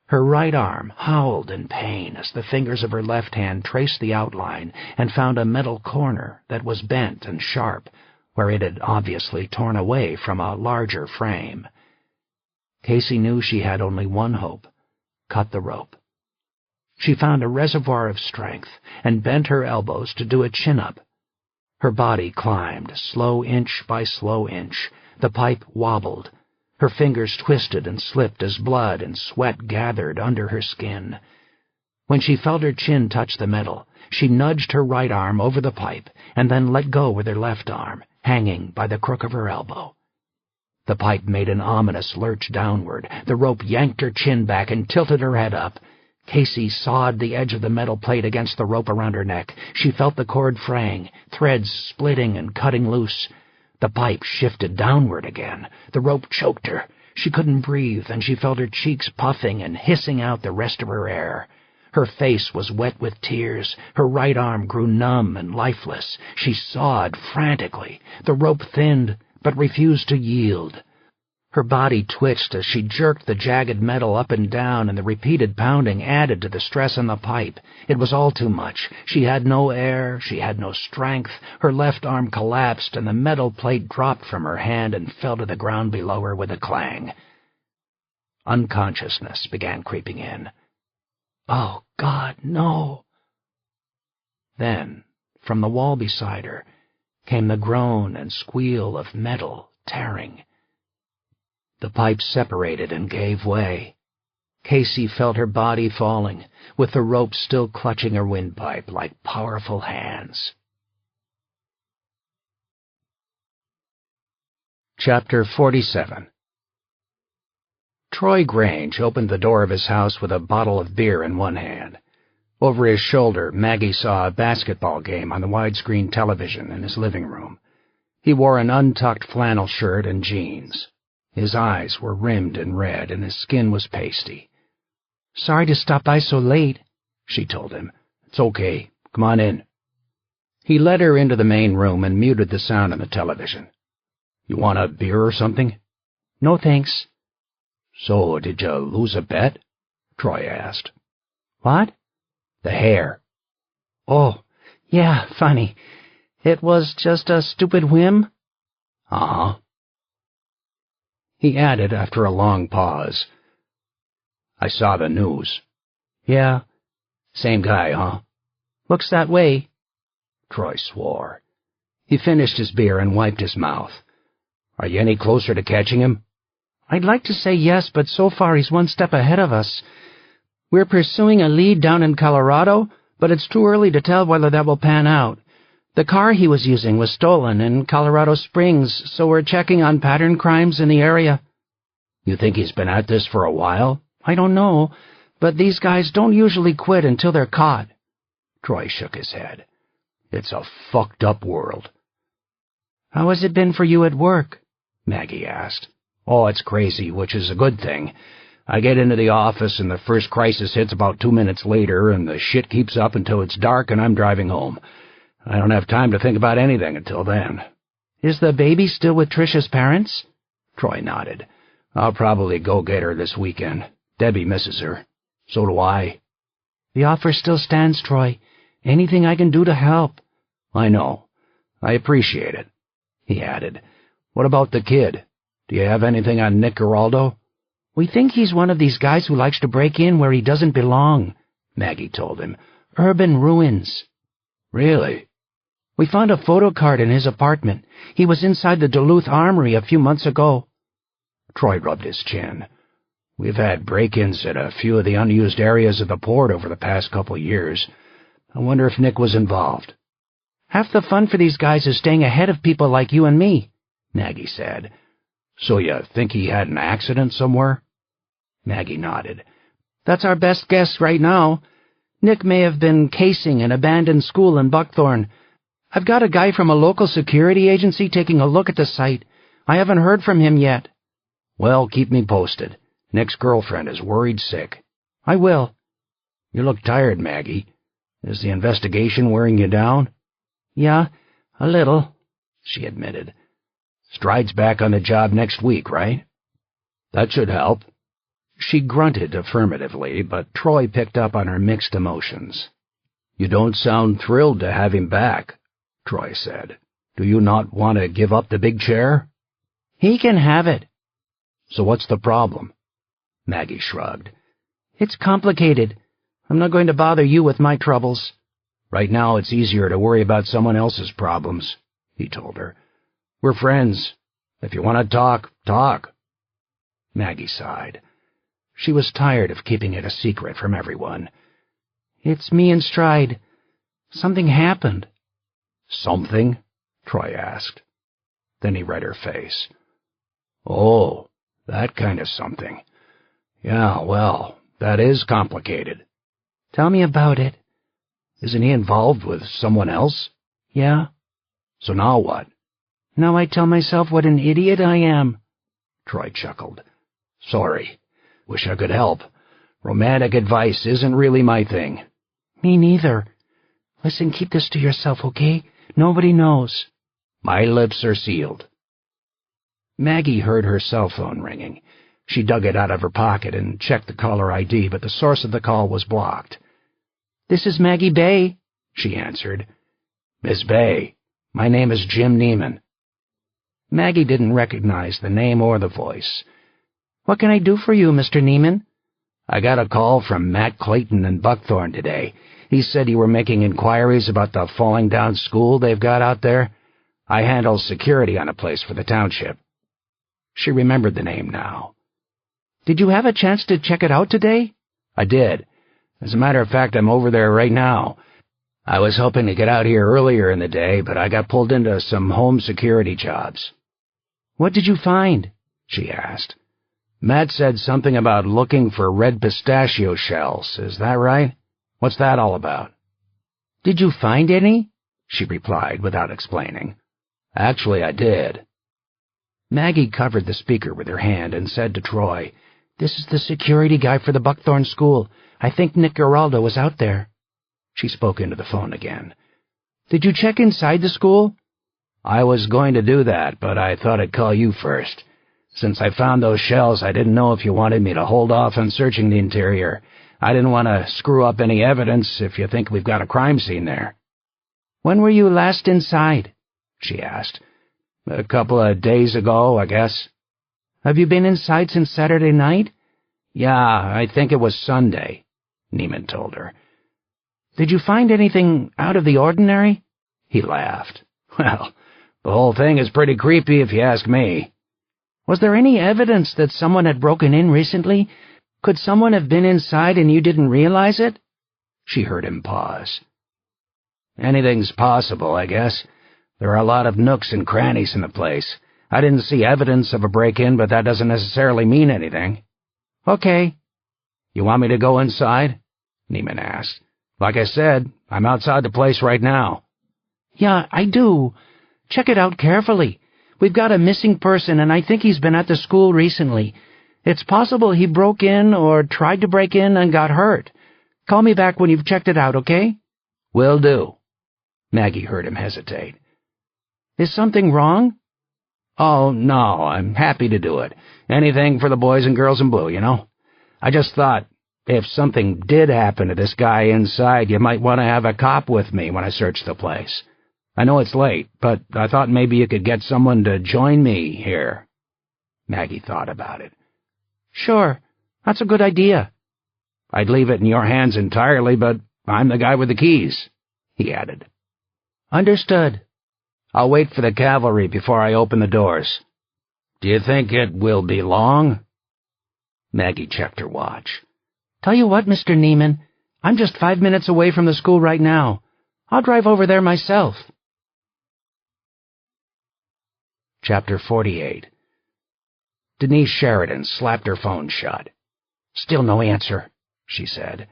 Her right arm howled in pain as the fingers of her left hand traced the outline and found a metal corner that was bent and sharp, where it had obviously torn away from a larger frame. Casey knew she had only one hope: cut the rope. She found a reservoir of strength and bent her elbows to do a chin-up. Her body climbed, slow inch by slow inch. The pipe wobbled. Her fingers twisted and slipped as blood and sweat gathered under her skin. When she felt her chin touch the metal, she nudged her right arm over the pipe and then let go with her left arm, hanging by the crook of her elbow. The pipe made an ominous lurch downward. The rope yanked her chin back and tilted her head up. Casey sawed the edge of the metal plate against the rope around her neck. She felt the cord fraying, threads splitting and cutting loose. The pipe shifted downward again. The rope choked her. She couldn't breathe, and she felt her cheeks puffing and hissing out the rest of her air. Her face was wet with tears. Her right arm grew numb and lifeless. She sawed frantically. The rope thinned, but refused to yield. Her body twitched as she jerked the jagged metal up and down, and the repeated pounding added to the stress on the pipe. It was all too much. She had no air. She had no strength. Her left arm collapsed, and the metal plate dropped from her hand and fell to the ground below her with a clang. Unconsciousness began creeping in. Oh, God, no! Then, from the wall beside her, came the groan and squeal of metal tearing. The pipe separated and gave way. Casey felt her body falling, with the rope still clutching her windpipe like powerful hands. Chapter 47. Troy Grange opened the door of his house with a bottle of beer in one hand. Over his shoulder, Maggie saw a basketball game on the widescreen television in his living room. He wore an untucked flannel shirt and jeans. His eyes were rimmed and red, and his skin was pasty. "Sorry to stop by so late," she told him. "It's okay. Come on in." He led her into the main room and muted the sound on the television. "You want a beer or something?" "No, thanks." "So, did you lose a bet?" Troy asked. "What?" "The hair." "Oh, yeah, funny. It was just a stupid whim?" "Uh-huh." He added after a long pause, "I saw the news." "Yeah." "Same guy, huh?" "Looks that way." Troy swore. He finished his beer and wiped his mouth. "Are you any closer to catching him?" "I'd like to say yes, but so far he's one step ahead of us. We're pursuing a lead down in Colorado, but it's too early to tell whether that will pan out. The car he was using was stolen in Colorado Springs, so we're checking on pattern crimes in the area." "You think he's been at this for a while?" "I don't know, but these guys don't usually quit until they're caught." Troy shook his head. "It's a fucked up world." "How has it been for you at work?" Maggie asked. "Oh, it's crazy, which is a good thing. I get into the office and the first crisis hits about 2 minutes later, and the shit keeps up until it's dark and I'm driving home. I don't have time to think about anything until then." "Is the baby still with Tricia's parents?" Troy nodded. "I'll probably go get her this weekend. Debbie misses her. So do I." "The offer still stands, Troy. Anything I can do to help." "I know. I appreciate it." He added, "What about the kid? Do you have anything on Nick Geraldo?" "We think he's one of these guys who likes to break in where he doesn't belong," Maggie told him. "Urban ruins." "Really?" "We found a photo card in his apartment. He was inside the Duluth Armory a few months ago." Troy rubbed his chin. "We've had break-ins at a few of the unused areas of the port over the past couple years. I wonder if Nick was involved." "Half the fun for these guys is staying ahead of people like you and me," Maggie said. "So you think he had an accident somewhere?" Maggie nodded. "That's our best guess right now. Nick may have been casing an abandoned school in Buckthorn. I've got a guy from a local security agency taking a look at the site. I haven't heard from him yet." "Well, keep me posted. Nick's girlfriend is worried sick." "I will." "You look tired, Maggie. Is the investigation wearing you down?" "Yeah, a little," she admitted. "Stride's back on the job next week, right?" "That should help." She grunted affirmatively, but Troy picked up on her mixed emotions. "You don't sound thrilled to have him back," Troy said. "Do you not want to give up the big chair?" "He can have it." "So what's the problem?" Maggie shrugged. "It's complicated. I'm not going to bother you with my troubles." "Right now it's easier to worry about someone else's problems," he told her. "We're friends. If you want to talk, talk." Maggie sighed. She was tired of keeping it a secret from everyone. "It's me and Stride. Something happened." "Something?" Troy asked. Then he read her face. "Oh, that kind of something. Yeah, well, that is complicated." "Tell me about it." "Isn't he involved with someone else?" "Yeah." "So now what?" "Now I tell myself what an idiot I am." Troy chuckled. "Sorry. Wish I could help. Romantic advice isn't really my thing." "Me neither. Listen, keep this to yourself, okay? Nobody knows." "My lips are sealed." Maggie heard her cell phone ringing. She dug it out of her pocket and checked the caller ID, but the source of the call was blocked. "This is Maggie Bay," she answered. "Miss Bay, my name is Jim Neiman." Maggie didn't recognize the name or the voice. "What can I do for you, Mr. Neiman?" "I got a call from Matt Clayton in Buckthorn today. He said you were making inquiries about the falling down school they've got out there. I handle security on a place for the township." She remembered the name now. "Did you have a chance to check it out today?" "I did. As a matter of fact, I'm over there right now. I was hoping to get out here earlier in the day, but I got pulled into some home security jobs." "What did you find?" she asked. "Matt said something about looking for red pistachio shells. Is that right? What's that all about?" "Did you find any?" she replied without explaining. "Actually, I did." Maggie covered the speaker with her hand and said to Troy, "This is the security guy for the Buckthorn School. I think Nick Geraldo is out there." She spoke into the phone again. "Did you check inside the school?" "I was going to do that, but I thought I'd call you first. Since I found those shells, I didn't know if you wanted me to hold off on searching the interior. I didn't want to screw up any evidence if you think we've got a crime scene there." "When were you last inside?" she asked. "A couple of days ago, I guess." "Have you been inside since Saturday night?" "Yeah, I think it was Sunday," Neiman told her. "Did you find anything out of the ordinary?" He laughed. "Well, the whole thing is pretty creepy if you ask me." "Was there any evidence that someone had broken in recently? Could someone have been inside and you didn't realize it?" She heard him pause. "Anything's possible, I guess. There are a lot of nooks and crannies in the place. I didn't see evidence of a break-in, but that doesn't necessarily mean anything." "Okay." "You want me to go inside?" Neiman asked. "Like I said, I'm outside the place right now." "Yeah, I do. Check it out carefully. We've got a missing person, and I think he's been at the school recently. It's possible he broke in or tried to break in and got hurt. Call me back when you've checked it out, okay?" "Will do." Maggie heard him hesitate. "Is something wrong?" "Oh, no, I'm happy to do it. Anything for the boys and girls in blue, you know? I just thought, if something did happen to this guy inside, you might want to have a cop with me when I search the place. I know it's late, but I thought maybe you could get someone to join me here." Maggie thought about it. "Sure, that's a good idea." "I'd leave it in your hands entirely, but I'm the guy with the keys," he added. "Understood." "I'll wait for the cavalry before I open the doors." "Do you think it will be long?" Maggie checked her watch. "Tell you what, Mr. Neiman, I'm just 5 minutes away from the school right now. I'll drive over there myself." Chapter 48. Denise Sheridan slapped her phone shut. "Still no answer," she said.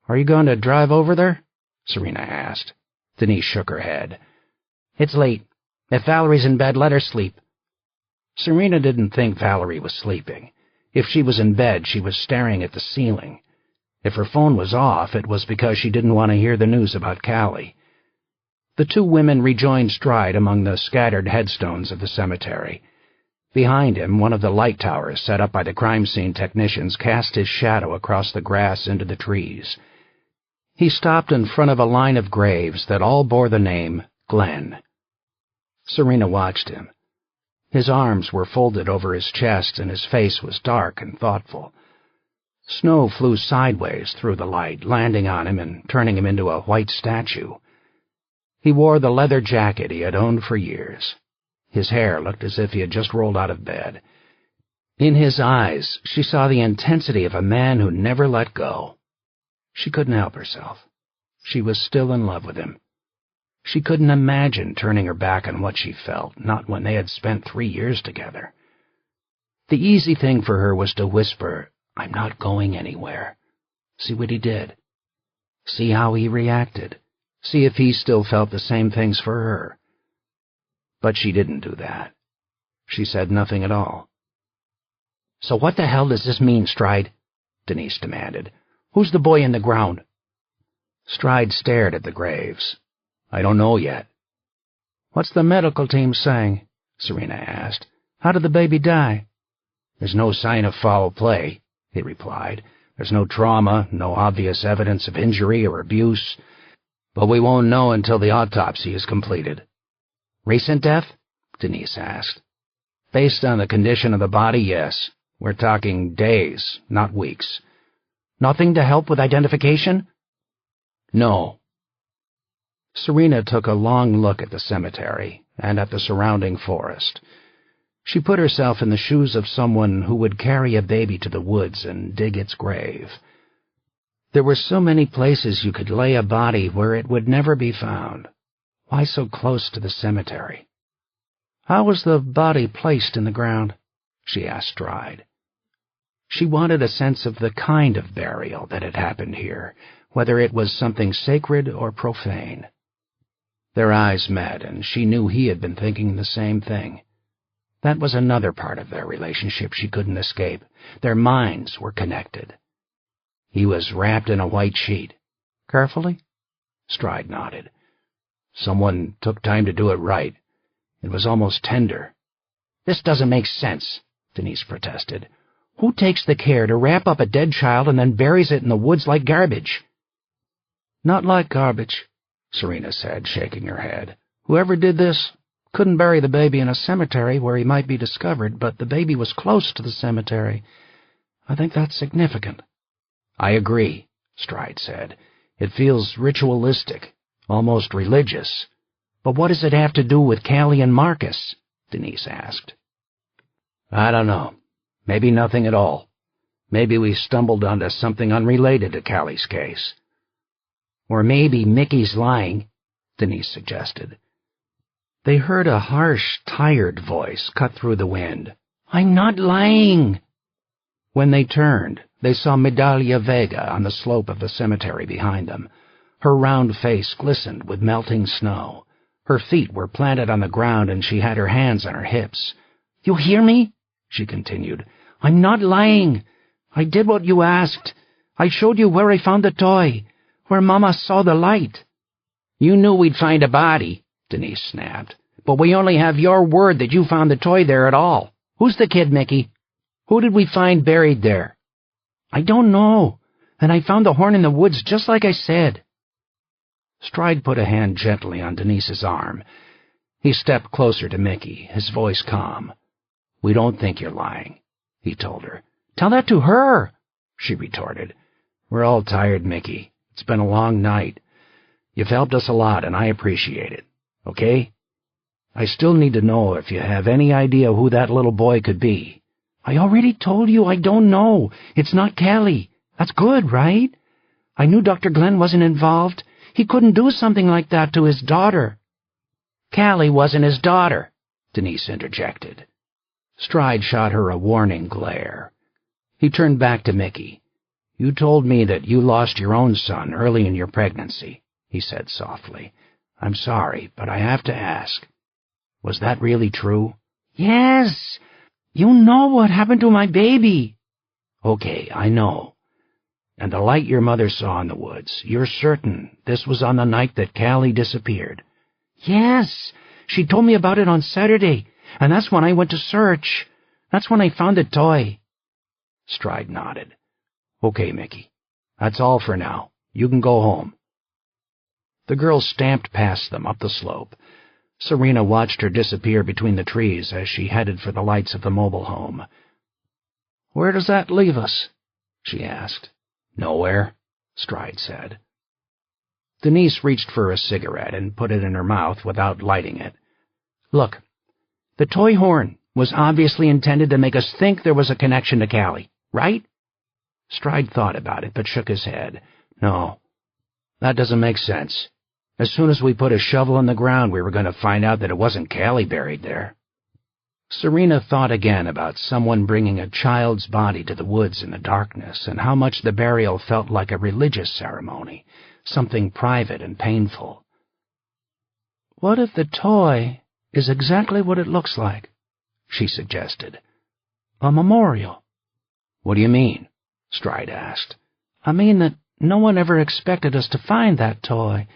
"Are you going to drive over there?" Serena asked. Denise shook her head. "It's late. If Valerie's in bed, let her sleep." Serena didn't think Valerie was sleeping. If she was in bed, she was staring at the ceiling. If her phone was off, it was because she didn't want to hear the news about Callie. The two women rejoined Stride among the scattered headstones of the cemetery. Behind him, one of the light towers set up by the crime scene technicians cast his shadow across the grass into the trees. He stopped in front of a line of graves that all bore the name Glenn. Serena watched him. His arms were folded over his chest and his face was dark and thoughtful. Snow flew sideways through the light, landing on him and turning him into a white statue. He wore the leather jacket he had owned for years. His hair looked as if he had just rolled out of bed. In his eyes, she saw the intensity of a man who never let go. She couldn't help herself. She was still in love with him. She couldn't imagine turning her back on what she felt, not when they had spent 3 years together. The easy thing for her was to whisper, "I'm not going anywhere." See what he did. See how he reacted. See if he still felt the same things for her. But she didn't do that. She said nothing at all. "So what the hell does this mean, Stride?" Denise demanded. "Who's the boy in the ground?" Stride stared at the graves. "I don't know yet." "What's the medical team saying?" Serena asked. "How did the baby die?" "There's no sign of foul play," he replied. "There's no trauma, no obvious evidence of injury or abuse. But we won't know until the autopsy is completed." "Recent death?" Denise asked. "Based on the condition of the body, yes. We're talking days, not weeks." "Nothing to help with identification?" "No." Serena took a long look at the cemetery and at the surrounding forest. She put herself in the shoes of someone who would carry a baby to the woods and dig its grave. There were so many places you could lay a body where it would never be found. Why so close to the cemetery? "How was the body placed in the ground?" she asked Stride. She wanted a sense of the kind of burial that had happened here, whether it was something sacred or profane. Their eyes met, and she knew he had been thinking the same thing. That was another part of their relationship she couldn't escape. Their minds were connected. He was wrapped in a white sheet. Carefully? Stride nodded. Someone took time to do it right. It was almost tender. This doesn't make sense, Denise protested. Who takes the care to wrap up a dead child and then buries it in the woods like garbage? Not like garbage, Serena said, shaking her head. Whoever did this couldn't bury the baby in a cemetery where he might be discovered, but the baby was close to the cemetery. I think that's significant. I agree, Stride said. It feels ritualistic, almost religious. But what does it have to do with Callie and Marcus? Denise asked. I don't know. Maybe nothing at all. Maybe we stumbled onto something unrelated to Callie's case. Or maybe Mickey's lying, Denise suggested. They heard a harsh, tired voice cut through the wind. I'm not lying! When they turned, they saw Medaglia Vega on the slope of the cemetery behind them. Her round face glistened with melting snow. Her feet were planted on the ground and she had her hands on her hips. You hear me? She continued. I'm not lying. I did what you asked. I showed you where I found the toy, where Mama saw the light. You knew we'd find a body, Denise snapped. But we only have your word that you found the toy there at all. Who's the kid, Mickey? Who did we find buried there? I don't know, and I found the horn in the woods just like I said. Stride put a hand gently on Denise's arm. He stepped closer to Mickey, his voice calm. We don't think you're lying, he told her. Tell that to her, she retorted. We're all tired, Mickey. It's been a long night. You've helped us a lot, and I appreciate it. Okay? I still need to know if you have any idea who that little boy could be. I already told you I don't know. It's not Callie. That's good, right? I knew Dr. Glenn wasn't involved. He couldn't do something like that to his daughter. Callie wasn't his daughter, Denise interjected. Stride shot her a warning glare. He turned back to Mickey. You told me that you lost your own son early in your pregnancy, he said softly. I'm sorry, but I have to ask. Was that really true? Yes. You know what happened to my baby. Okay, I know. And the light your mother saw in the woods, you're certain this was on the night that Callie disappeared? Yes. She told me about it on Saturday, and that's when I went to search. That's when I found the toy. Stride nodded. Okay, Mickey. That's all for now. You can go home. The girl stamped past them up the slope. Serena watched her disappear between the trees as she headed for the lights of the mobile home. Where does that leave us? She asked. Nowhere, Stride said. Denise reached for a cigarette and put it in her mouth without lighting it. Look, the toy horn was obviously intended to make us think there was a connection to Callie, right? Stride thought about it, but shook his head. No, that doesn't make sense. As soon as we put a shovel in the ground, we were going to find out that it wasn't Callie buried there. Serena thought again about someone bringing a child's body to the woods in the darkness and how much the burial felt like a religious ceremony, something private and painful. What if the toy is exactly what it looks like? She suggested. A memorial. What do you mean? Stride asked. I mean that no one ever expected us to find that toy.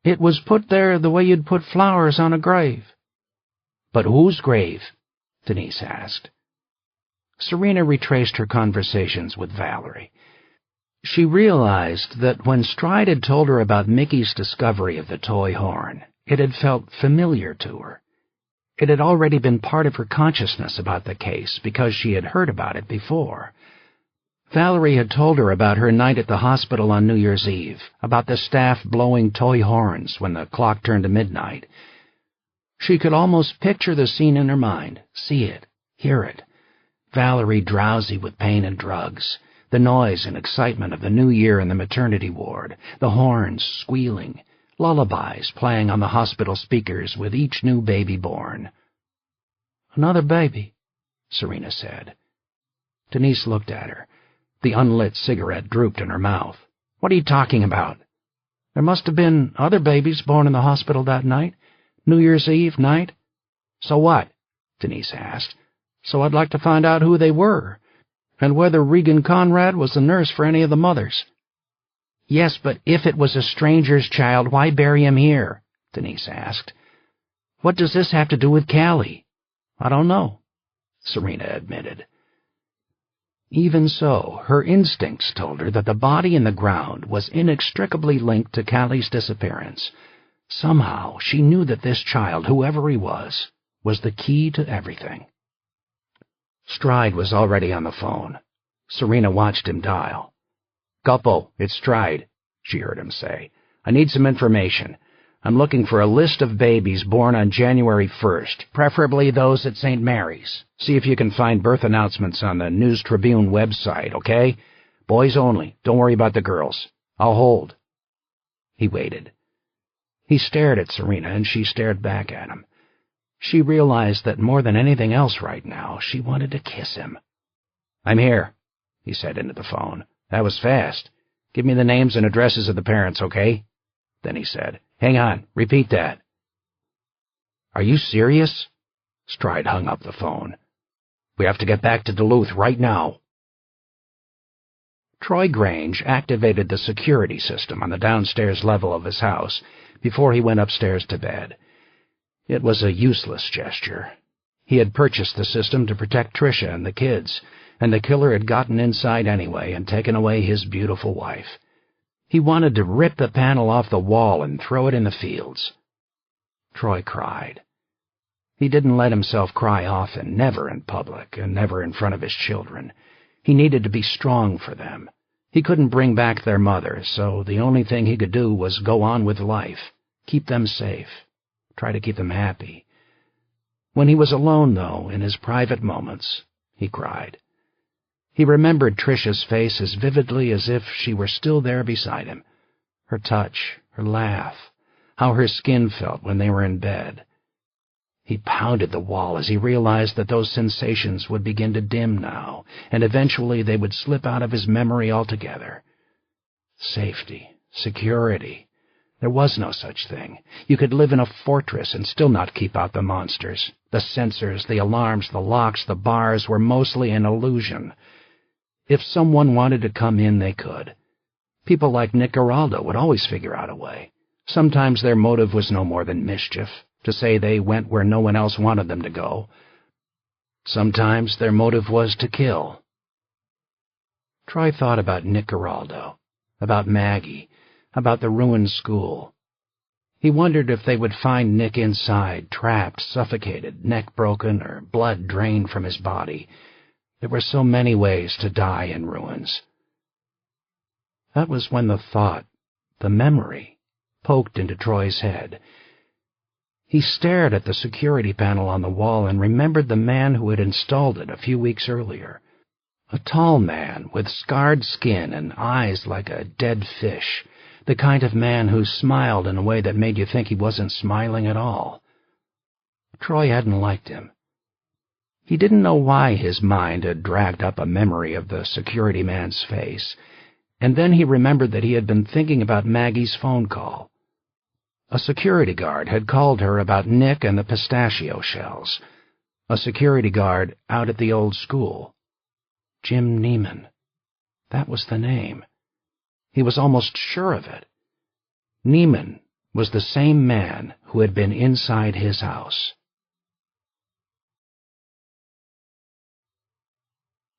It was put there the way you'd put flowers on a grave. But whose grave? Denise asked. Serena retraced her conversations with Valerie. She realized that when Stride had told her about Mickey's discovery of the toy horn, it had felt familiar to her. It had already been part of her consciousness about the case because she had heard about it before. Valerie had told her about her night at the hospital on New Year's Eve, about the staff blowing toy horns when the clock turned to midnight. She could almost picture the scene in her mind, see it, hear it. Valerie drowsy with pain and drugs, the noise and excitement of the new year in the maternity ward, the horns squealing, lullabies playing on the hospital speakers with each new baby born. Another baby, Serena said. Denise looked at her. The unlit cigarette drooped in her mouth. What are you talking about? There must have been other babies born in the hospital that night. New Year's Eve night. So what? Denise asked. "So I'd like to find out who they were, and whether Regan Conrad was the nurse for any of the mothers." "Yes, but if it was a stranger's child, why bury him here?" Denise asked. "What does this have to do with Callie?" "I don't know," Serena admitted. Even so, her instincts told her that the body in the ground was inextricably linked to Callie's disappearance. Somehow, she knew that this child, whoever he was the key to everything. Stride was already on the phone. Serena watched him dial. "Guppo, it's Stride," she heard him say. "I need some information. I'm looking for a list of babies born on January 1st, preferably those at St. Mary's. See if you can find birth announcements on the News Tribune website, okay? Boys only. Don't worry about the girls. I'll hold." He waited. He stared at Serena, and she stared back at him. She realized that more than anything else right now, she wanted to kiss him. "I'm here," he said into the phone. "That was fast. Give me the names and addresses of the parents, okay?" Then he said, "Hang on, repeat that." "Are you serious?" Stride hung up the phone. "We have to get back to Duluth right now." Troy Grange activated the security system on the downstairs level of his house before he went upstairs to bed. It was a useless gesture. He had purchased the system to protect Tricia and the kids, and the killer had gotten inside anyway and taken away his beautiful wife. He wanted to rip the panel off the wall and throw it in the fields. Troy cried. He didn't let himself cry often, never in public, and never in front of his children. He needed to be strong for them. He couldn't bring back their mother, so the only thing he could do was go on with life, keep them safe, try to keep them happy. When he was alone, though, in his private moments, he cried. He remembered Tricia's face as vividly as if she were still there beside him. Her touch, her laugh, how her skin felt when they were in bed. He pounded the wall as he realized that those sensations would begin to dim now, and eventually they would slip out of his memory altogether. Safety, security. There was no such thing. You could live in a fortress and still not keep out the monsters. The sensors, the alarms, the locks, the bars were mostly an illusion. If someone wanted to come in, they could. People like Nick Geraldo would always figure out a way. Sometimes their motive was no more than mischief, to say they went where no one else wanted them to go. Sometimes their motive was to kill. Troy thought about Nick Geraldo, about Maggie, about the ruined school. He wondered if they would find Nick inside, trapped, suffocated, neck broken, or blood drained from his body. There were so many ways to die in ruins. That was when the thought, the memory, poked into Troy's head. He stared at the security panel on the wall and remembered the man who had installed it a few weeks earlier. A tall man with scarred skin and eyes like a dead fish, the kind of man who smiled in a way that made you think he wasn't smiling at all. Troy hadn't liked him. He didn't know why his mind had dragged up a memory of the security man's face, and then he remembered that he had been thinking about Maggie's phone call. A security guard had called her about Nick and the pistachio shells. A security guard out at the old school. Jim Neiman. That was the name. He was almost sure of it. Neiman was the same man who had been inside his house.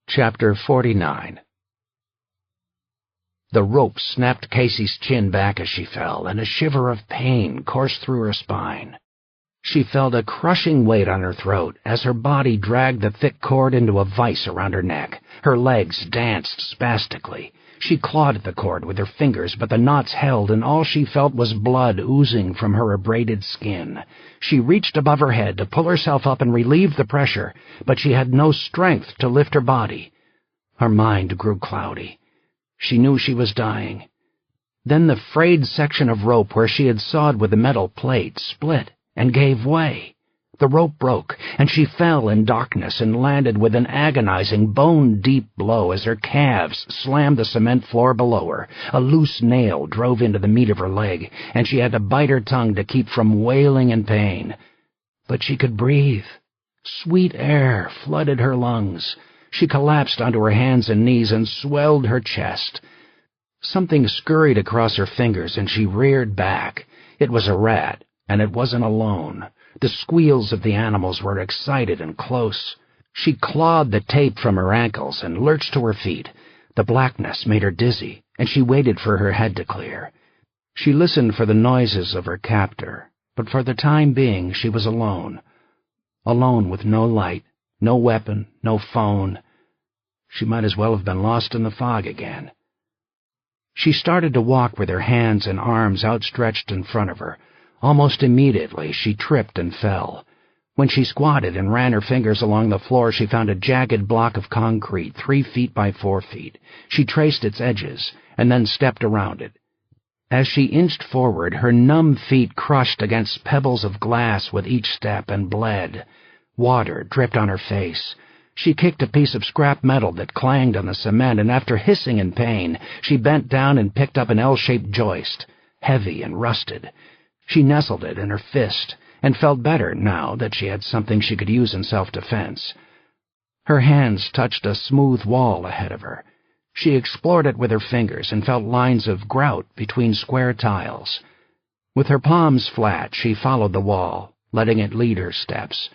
Chapter 49. The rope snapped Casey's chin back as she fell, and a shiver of pain coursed through her spine. She felt a crushing weight on her throat as her body dragged the thick cord into a vise around her neck. Her legs danced spastically. She clawed at the cord with her fingers, but the knots held, and all she felt was blood oozing from her abraded skin. She reached above her head to pull herself up and relieve the pressure, but she had no strength to lift her body. Her mind grew cloudy. She knew she was dying. Then the frayed section of rope where she had sawed with the metal plate split and gave way. The rope broke, and she fell in darkness and landed with an agonizing, bone-deep blow as her calves slammed the cement floor below her. A loose nail drove into the meat of her leg, and she had to bite her tongue to keep from wailing in pain. But she could breathe. Sweet air flooded her lungs. She collapsed onto her hands and knees and swelled her chest. Something scurried across her fingers and she reared back. It was a rat, and it wasn't alone. The squeals of the animals were excited and close. She clawed the tape from her ankles and lurched to her feet. The blackness made her dizzy, and she waited for her head to clear. She listened for the noises of her captor, but for the time being she was alone. Alone with no light, no weapon, no phone. She might as well have been lost in the fog again. She started to walk with her hands and arms outstretched in front of her. Almost immediately she tripped and fell. When she squatted and ran her fingers along the floor, she found a jagged block of concrete 3 feet by 4 feet. She traced its edges and then stepped around it. As she inched forward, her numb feet crushed against pebbles of glass with each step and bled. Water dripped on her face. She kicked a piece of scrap metal that clanged on the cement, and after hissing in pain, she bent down and picked up an L-shaped joist, heavy and rusted. She nestled it in her fist, and felt better now that she had something she could use in self-defense. Her hands touched a smooth wall ahead of her. She explored it with her fingers and felt lines of grout between square tiles. With her palms flat, she followed the wall, letting it lead her steps.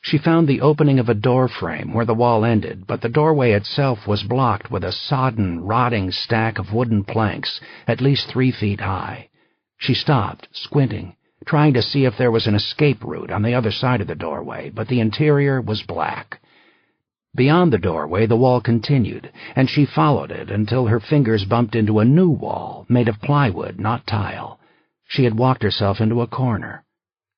She found the opening of a door frame where the wall ended, but the doorway itself was blocked with a sodden, rotting stack of wooden planks at least 3 feet high. She stopped, squinting, trying to see if there was an escape route on the other side of the doorway, but the interior was black. Beyond the doorway, the wall continued, and she followed it until her fingers bumped into a new wall made of plywood, not tile. She had walked herself into a corner.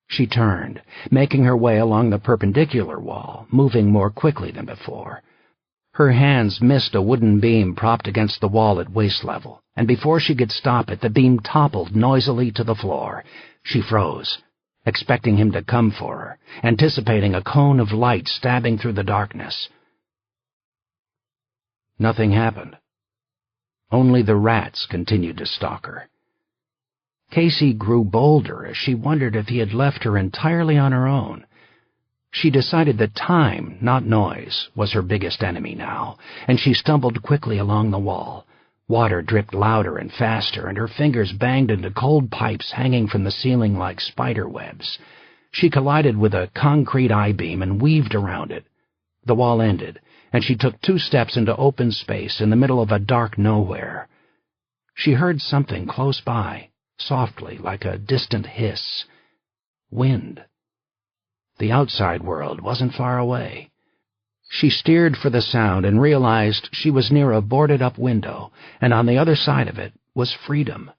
She turned, making her way along the perpendicular wall, moving more quickly than before. Her hands missed a wooden beam propped against the wall at waist level, and before she could stop it, the beam toppled noisily to the floor. She froze, expecting him to come for her, anticipating a cone of light stabbing through the darkness. Nothing happened. Only the rats continued to stalk her. Casey grew bolder as she wondered if he had left her entirely on her own. She decided that time, not noise, was her biggest enemy now, and she stumbled quickly along the wall. Water dripped louder and faster, and her fingers banged into cold pipes hanging from the ceiling like spider webs. She collided with a concrete I-beam and weaved around it. The wall ended, and she took 2 steps into open space in the middle of a dark nowhere. She heard something close by, softly, like a distant hiss. Wind. The outside world wasn't far away. She steered for the sound and realized she was near a boarded-up window, and on the other side of it was freedom.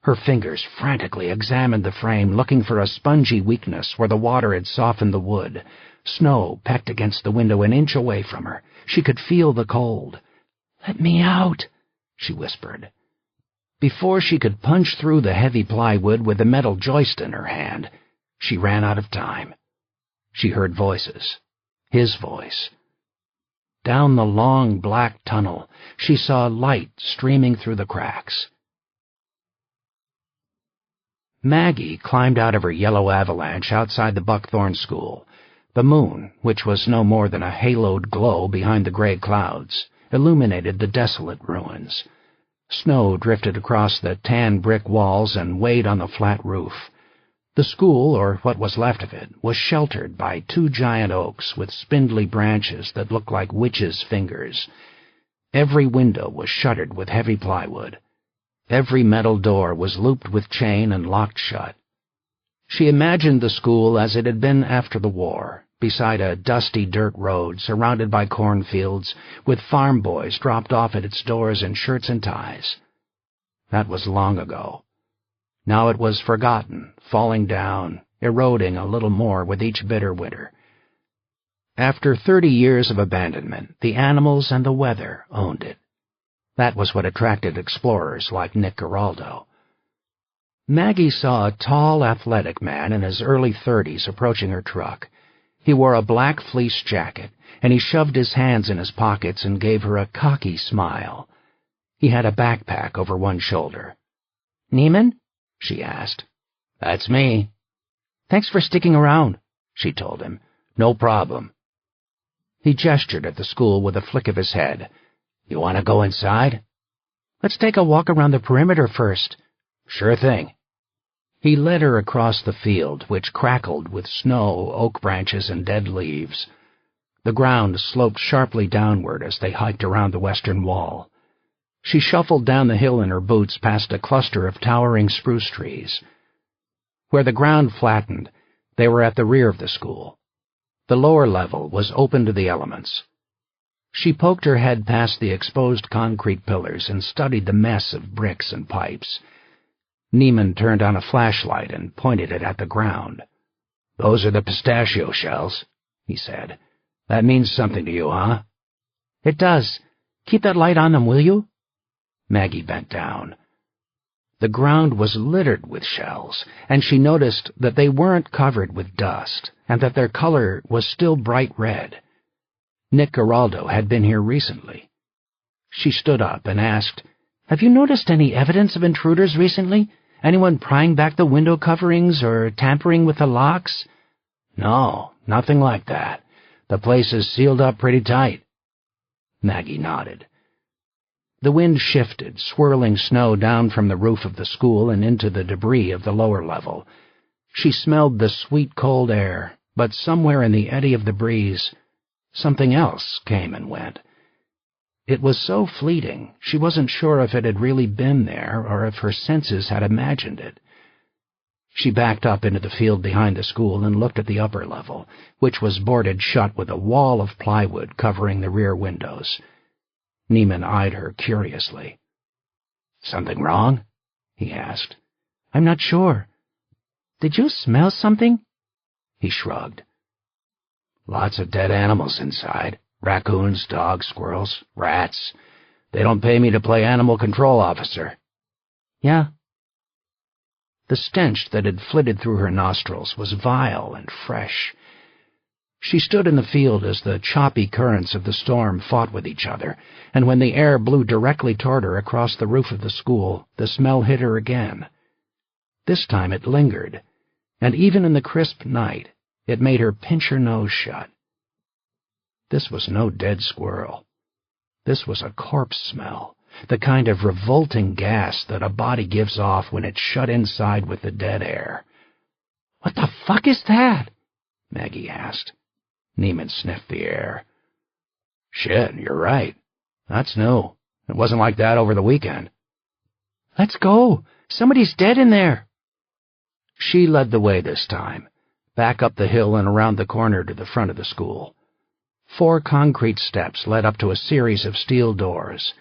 Her fingers frantically examined the frame, looking for a spongy weakness where the water had softened the wood. Snow pecked against the window an inch away from her. She could feel the cold. "Let me out," she whispered. Before she could punch through the heavy plywood with the metal joist in her hand, she ran out of time. She heard voices. His voice. Down the long black tunnel, she saw light streaming through the cracks. Maggie climbed out of her yellow avalanche outside the Buckthorn School. The moon, which was no more than a haloed glow behind the gray clouds, illuminated the desolate ruins. Snow drifted across the tan brick walls and weighed on the flat roof. The school, or what was left of it, was sheltered by 2 giant oaks with spindly branches that looked like witches' fingers. Every window was shuttered with heavy plywood. Every metal door was looped with chain and locked shut. She imagined the school as it had been after the war, beside a dusty dirt road surrounded by cornfields, with farm boys dropped off at its doors in shirts and ties. That was long ago. Now it was forgotten, falling down, eroding a little more with each bitter winter. After 30 years of abandonment, the animals and the weather owned it. That was what attracted explorers like Nick Giraldo. Maggie saw a tall, athletic man in his early 30s approaching her truck. He wore a black fleece jacket, and he shoved his hands in his pockets and gave her a cocky smile. He had a backpack over one shoulder. "Neiman?" she asked. "That's me." "Thanks for sticking around," she told him. No problem. He gestured at the school with a flick of his head. You want to go inside? Let's take a walk around the perimeter first. Sure thing. He led her across the field, which crackled with snow, oak branches, and dead leaves. The ground sloped sharply downward as they hiked around the western wall. She shuffled down the hill in her boots past a cluster of towering spruce trees. Where the ground flattened, they were at the rear of the school. The lower level was open to the elements. She poked her head past the exposed concrete pillars and studied the mess of bricks and pipes. Neiman turned on a flashlight and pointed it at the ground. Those are the pistachio shells, he said. That means something to you, huh? It does. Keep that light on them, will you? Maggie bent down. The ground was littered with shells, and she noticed that they weren't covered with dust, and that their color was still bright red. Nick Geraldo had been here recently. She stood up and asked, Have you noticed any evidence of intruders recently? Anyone prying back the window coverings or tampering with the locks? No, nothing like that. The place is sealed up pretty tight. Maggie nodded. The wind shifted, swirling snow down from the roof of the school and into the debris of the lower level. She smelled the sweet cold air, but somewhere in the eddy of the breeze, something else came and went. It was so fleeting, she wasn't sure if it had really been there or if her senses had imagined it. She backed up into the field behind the school and looked at the upper level, which was boarded shut with a wall of plywood covering the rear windows. Neiman eyed her curiously. Something wrong? He asked. I'm not sure. Did you smell something? He shrugged. Lots of dead animals inside. Raccoons, dogs, squirrels, rats. They don't pay me to play animal control officer. Yeah. The stench that had flitted through her nostrils was vile and fresh. She stood in the field as the choppy currents of the storm fought with each other, and when the air blew directly toward her across the roof of the school, the smell hit her again. This time it lingered, and even in the crisp night, it made her pinch her nose shut. This was no dead squirrel. This was a corpse smell, the kind of revolting gas that a body gives off when it's shut inside with the dead air. What the fuck is that? Maggie asked. Neiman sniffed the air. Shit, you're right. That's new. It wasn't like that over the weekend. Let's go. Somebody's dead in there. She led the way this time, back up the hill and around the corner to the front of the school. 4 concrete steps led up to a series of steel doors.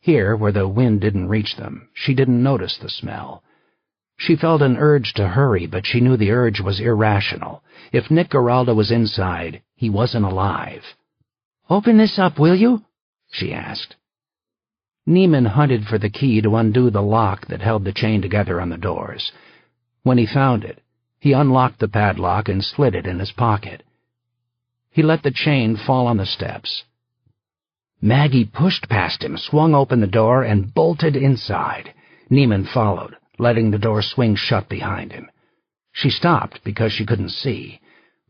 Here, where the wind didn't reach them, she didn't notice the smell. She felt an urge to hurry, but she knew the urge was irrational. If Nick Geraldo was inside, he wasn't alive. Open this up, will you? She asked. Neiman hunted for the key to undo the lock that held the chain together on the doors. When he found it, he unlocked the padlock and slid it in his pocket. He let the chain fall on the steps. Maggie pushed past him, swung open the door, and bolted inside. Neiman followed, letting the door swing shut behind him. She stopped because she couldn't see.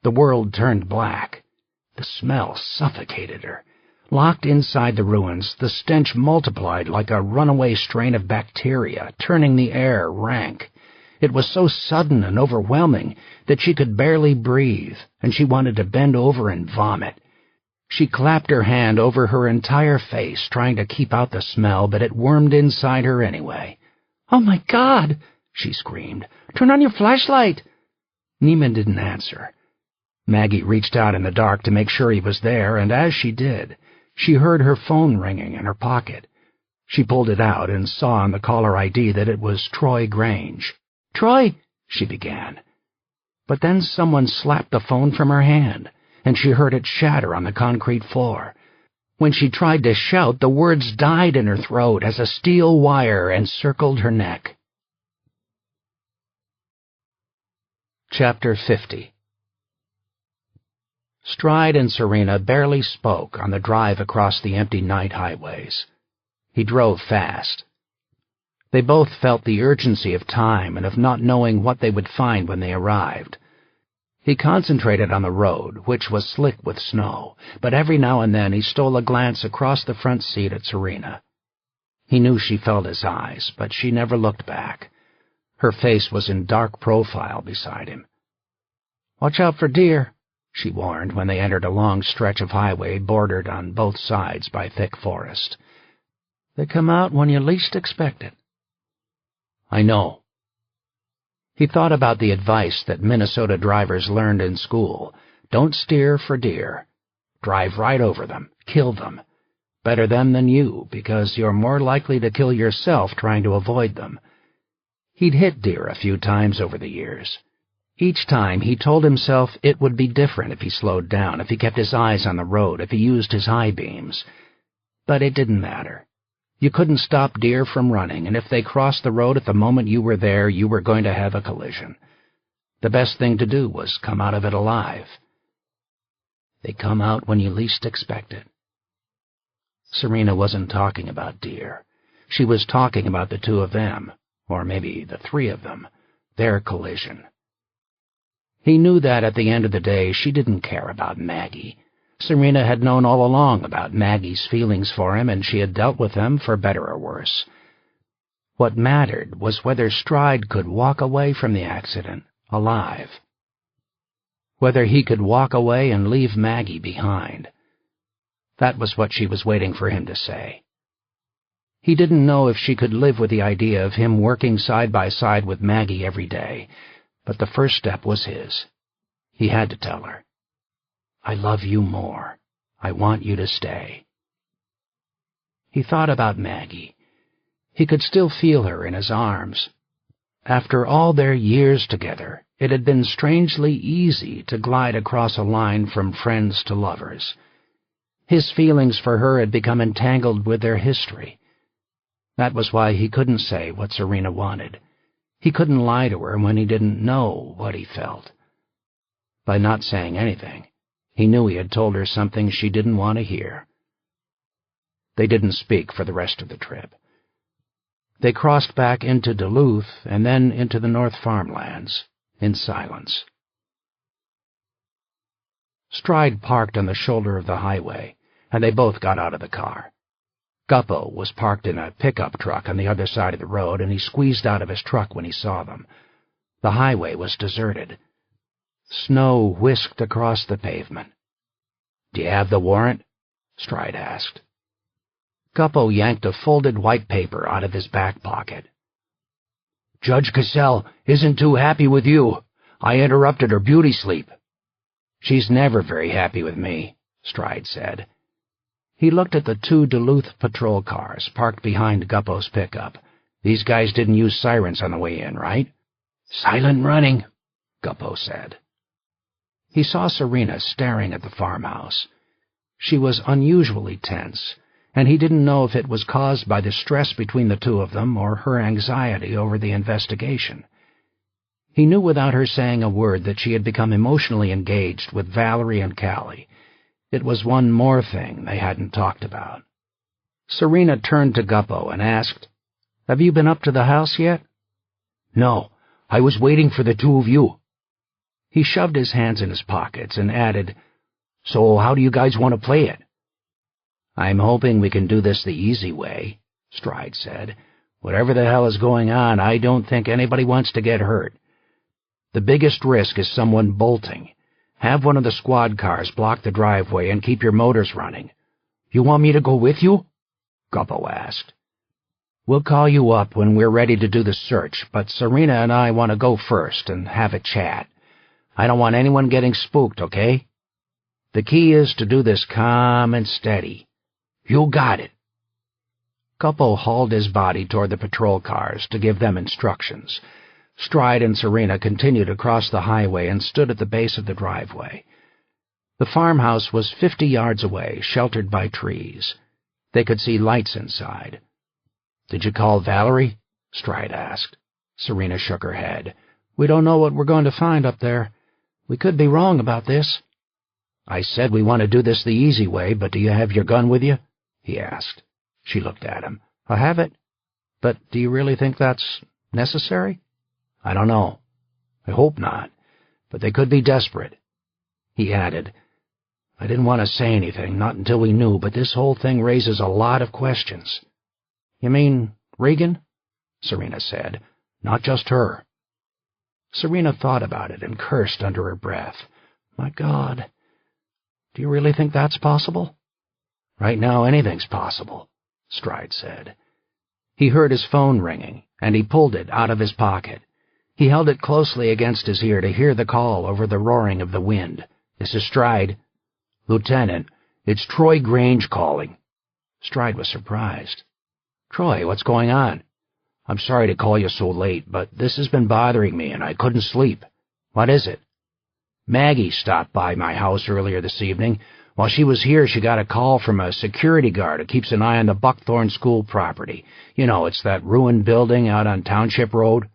The world turned black. The smell suffocated her. Locked inside the ruins, the stench multiplied like a runaway strain of bacteria, turning the air rank. It was so sudden and overwhelming that she could barely breathe, and she wanted to bend over and vomit. She clapped her hand over her entire face, trying to keep out the smell, but it wormed inside her anyway. Oh, my God! She screamed. Turn on your flashlight! Neiman didn't answer. Maggie reached out in the dark to make sure he was there, and as she did, she heard her phone ringing in her pocket. She pulled it out and saw on the caller ID that it was Troy Grange. Troy, she began. But then someone slapped the phone from her hand, and she heard it shatter on the concrete floor. When she tried to shout, the words died in her throat as a steel wire encircled her neck. Chapter 50. Stride and Serena barely spoke on the drive across the empty night highways. He drove fast. They both felt the urgency of time and of not knowing what they would find when they arrived. He concentrated on the road, which was slick with snow, but every now and then he stole a glance across the front seat at Serena. He knew she felt his eyes, but she never looked back. Her face was in dark profile beside him. "Watch out for deer," she warned when they entered a long stretch of highway bordered on both sides by thick forest. "They come out when you least expect it." "I know." He thought about the advice that Minnesota drivers learned in school. Don't steer for deer. Drive right over them. Kill them. Better them than you, because you're more likely to kill yourself trying to avoid them. He'd hit deer a few times over the years. Each time he told himself it would be different if he slowed down, if he kept his eyes on the road, if he used his high beams. But it didn't matter. You couldn't stop deer from running, and if they crossed the road at the moment you were there, you were going to have a collision. The best thing to do was come out of it alive. They come out when you least expect it. Serena wasn't talking about deer. She was talking about the two of them, or maybe the three of them, their collision. He knew that at the end of the day she didn't care about Maggie. Serena had known all along about Maggie's feelings for him, and she had dealt with them for better or worse. What mattered was whether Stride could walk away from the accident alive. Whether he could walk away and leave Maggie behind. That was what she was waiting for him to say. He didn't know if she could live with the idea of him working side by side with Maggie every day, but the first step was his. He had to tell her, "I love you more. I want you to stay." He thought about Maggie. He could still feel her in his arms. After all their years together, it had been strangely easy to glide across a line from friends to lovers. His feelings for her had become entangled with their history. That was why he couldn't say what Serena wanted. He couldn't lie to her when he didn't know what he felt. By not saying anything, he knew he had told her something she didn't want to hear. They didn't speak for the rest of the trip. They crossed back into Duluth and then into the North farmlands, in silence. Stride parked on the shoulder of the highway, and they both got out of the car. Guppo was parked in a pickup truck on the other side of the road, and he squeezed out of his truck when he saw them. The highway was deserted. Snow whisked across the pavement. "Do you have the warrant?" Stride asked. Guppo yanked a folded white paper out of his back pocket. "Judge Cassell isn't too happy with you. I interrupted her beauty sleep." "She's never very happy with me," Stride said. He looked at the 2 Duluth patrol cars parked behind Guppo's pickup. "These guys didn't use sirens on the way in, right?" "Silent running," Guppo said. He saw Serena staring at the farmhouse. She was unusually tense, and he didn't know if it was caused by the stress between the two of them or her anxiety over the investigation. He knew without her saying a word that she had become emotionally engaged with Valerie and Callie. It was one more thing they hadn't talked about. Serena turned to Guppo and asked, "Have you been up to the house yet?" "No, I was waiting for the two of you." He shoved his hands in his pockets and added, "So how do you guys want to play it?" "I'm hoping we can do this the easy way," Stride said. "Whatever the hell is going on, I don't think anybody wants to get hurt. The biggest risk is someone bolting. Have one of the squad cars block the driveway and keep your motors running." "You want me to go with you?" Guppo asked. "We'll call you up when we're ready to do the search, but Serena and I want to go first and have a chat. I don't want anyone getting spooked, okay? The key is to do this calm and steady." "You got it." Guppo hauled his body toward the patrol cars to give them instructions. Stride and Serena continued across the highway and stood at the base of the driveway. The farmhouse was 50 yards away, sheltered by trees. They could see lights inside. "Did you call Valerie?" Stride asked. Serena shook her head. "We don't know what we're going to find up there. We could be wrong about this." "I said we want to do this the easy way, but do you have your gun with you?" he asked. She looked at him. "I have it. But do you really think that's necessary?" "I don't know. I hope not. But they could be desperate." He added, "I didn't want to say anything, not until we knew, but this whole thing raises a lot of questions." "You mean Regan?" Serena said. "Not just her." Serena thought about it and cursed under her breath. "My God, do you really think that's possible?" "Right now, anything's possible," Stride said. He heard his phone ringing, and he pulled it out of his pocket. He held it closely against his ear to hear the call over the roaring of the wind. "This is Stride." "Lieutenant, it's Troy Grange calling." Stride was surprised. "Troy, what's going on?" "I'm sorry to call you so late, but this has been bothering me and I couldn't sleep." "What is it?" "Maggie stopped by my house earlier this evening. While she was here, she got a call from a security guard who keeps an eye on the Buckthorn School property. You know, it's that ruined building out on Township Road."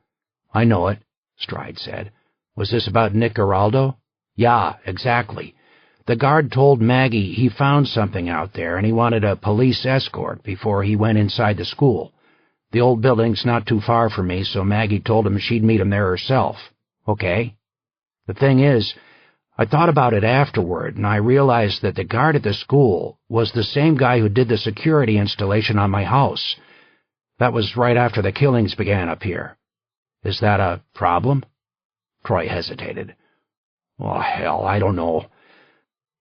"I know it," Stride said. "Was this about Nick Geraldo?" "Yeah, exactly. The guard told Maggie he found something out there and he wanted a police escort before he went inside the school. The old building's not too far from me, so Maggie told him she'd meet him there herself." "Okay." "The thing is, I thought about it afterward, and I realized that the guard at the school was the same guy who did the security installation on my house. That was right after the killings began up here." "Is that a problem?" Troy hesitated. "Oh, hell, I don't know.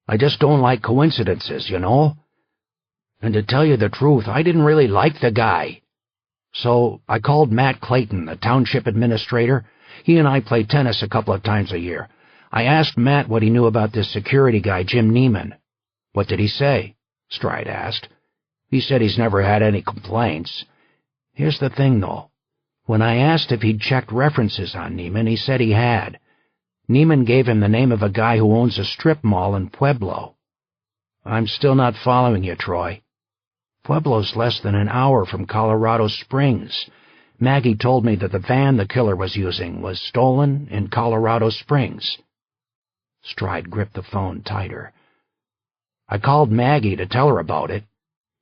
I just don't like coincidences, you know? And to tell you the truth, I didn't really like the guy. So I called Matt Clayton, the township administrator. He and I play tennis a couple of times a year. I asked Matt what he knew about this security guy, Jim Neiman." "What did he say?" Stride asked. "He said he's never had any complaints. Here's the thing, though. When I asked if he'd checked references on Neiman, he said he had. Neiman gave him the name of a guy who owns a strip mall in Pueblo." "I'm still not following you, Troy." "Pueblo's less than an hour from Colorado Springs. Maggie told me that the van the killer was using was stolen in Colorado Springs." Stride gripped the phone tighter. "I called Maggie to tell her about it,"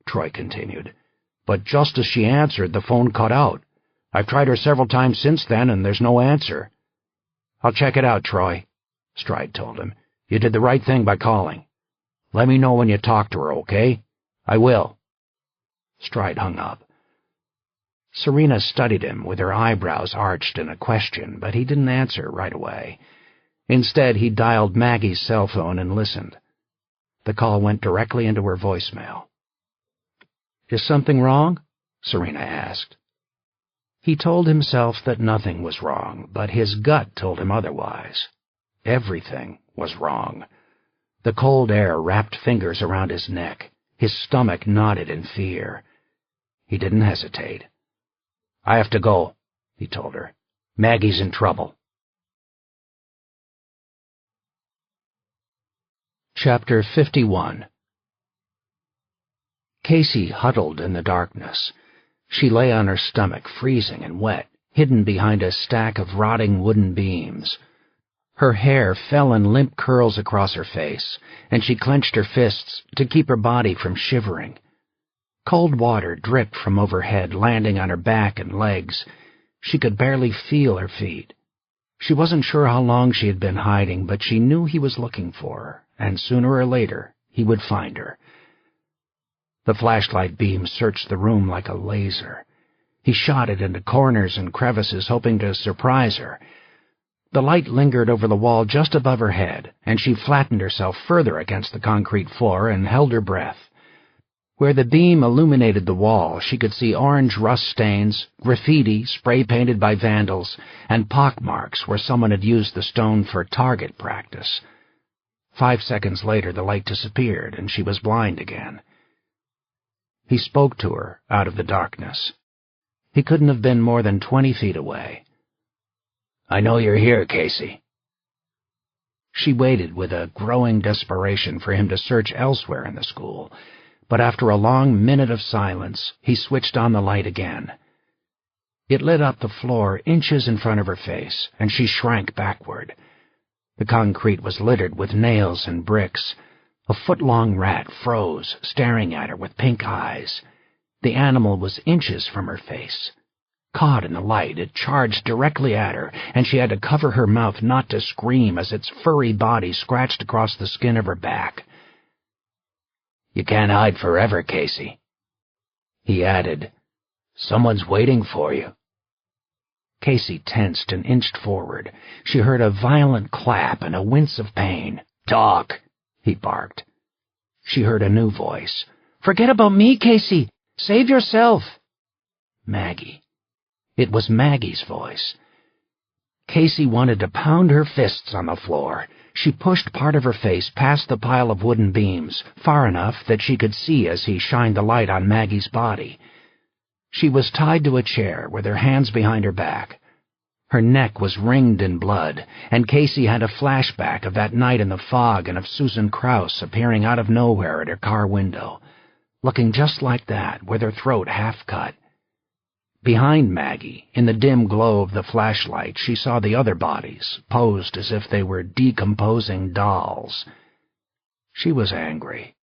Troy continued, "but just as she answered, the phone cut out. I've tried her several times since then, and there's no answer." "I'll check it out, Troy," Stride told him. "You did the right thing by calling. Let me know when you talk to her, okay?" "I will." Stride hung up. Serena studied him with her eyebrows arched in a question, but he didn't answer right away. Instead, he dialed Maggie's cell phone and listened. The call went directly into her voicemail. "Is something wrong?" Serena asked. He told himself that nothing was wrong, but his gut told him otherwise. Everything was wrong. The cold air wrapped fingers around his neck. His stomach knotted in fear. He didn't hesitate. "I have to go," he told her. "Maggie's in trouble." Chapter 51. Casey huddled in the darkness. She lay on her stomach, freezing and wet, hidden behind a stack of rotting wooden beams. Her hair fell in limp curls across her face, and she clenched her fists to keep her body from shivering. Cold water dripped from overhead, landing on her back and legs. She could barely feel her feet. She wasn't sure how long she had been hiding, but she knew he was looking for her, and sooner or later he would find her. The flashlight beam searched the room like a laser. He shot it into corners and crevices, hoping to surprise her. The light lingered over the wall just above her head, and she flattened herself further against the concrete floor and held her breath. Where the beam illuminated the wall, she could see orange rust stains, graffiti spray-painted by vandals, and pockmarks where someone had used the stone for target practice. 5 seconds later, the light disappeared, and she was blind again. He spoke to her out of the darkness. He couldn't have been more than 20 feet away. "I know you're here, Casey." She waited with a growing desperation for him to search elsewhere in the school, but after a long minute of silence, he switched on the light again. It lit up the floor inches in front of her face, and she shrank backward. The concrete was littered with nails and bricks. A foot-long rat froze, staring at her with pink eyes. The animal was inches from her face. Caught in the light, it charged directly at her, and she had to cover her mouth not to scream as its furry body scratched across the skin of her back. "You can't hide forever, Casey." He added, "Someone's waiting for you." Casey tensed and inched forward. She heard a violent clap and a wince of pain. "Talk," he barked. She heard a new voice. "Forget about me, Casey. Save yourself." Maggie. It was Maggie's voice. Casey wanted to pound her fists on the floor. She pushed part of her face past the pile of wooden beams, far enough that she could see as he shined the light on Maggie's body. She was tied to a chair with her hands behind her back. Her neck was ringed in blood, and Casey had a flashback of that night in the fog and of Susan Krause appearing out of nowhere at her car window, looking just like that, with her throat half cut. Behind Maggie, in the dim glow of the flashlight, she saw the other bodies, posed as if they were decomposing dolls. She was angry.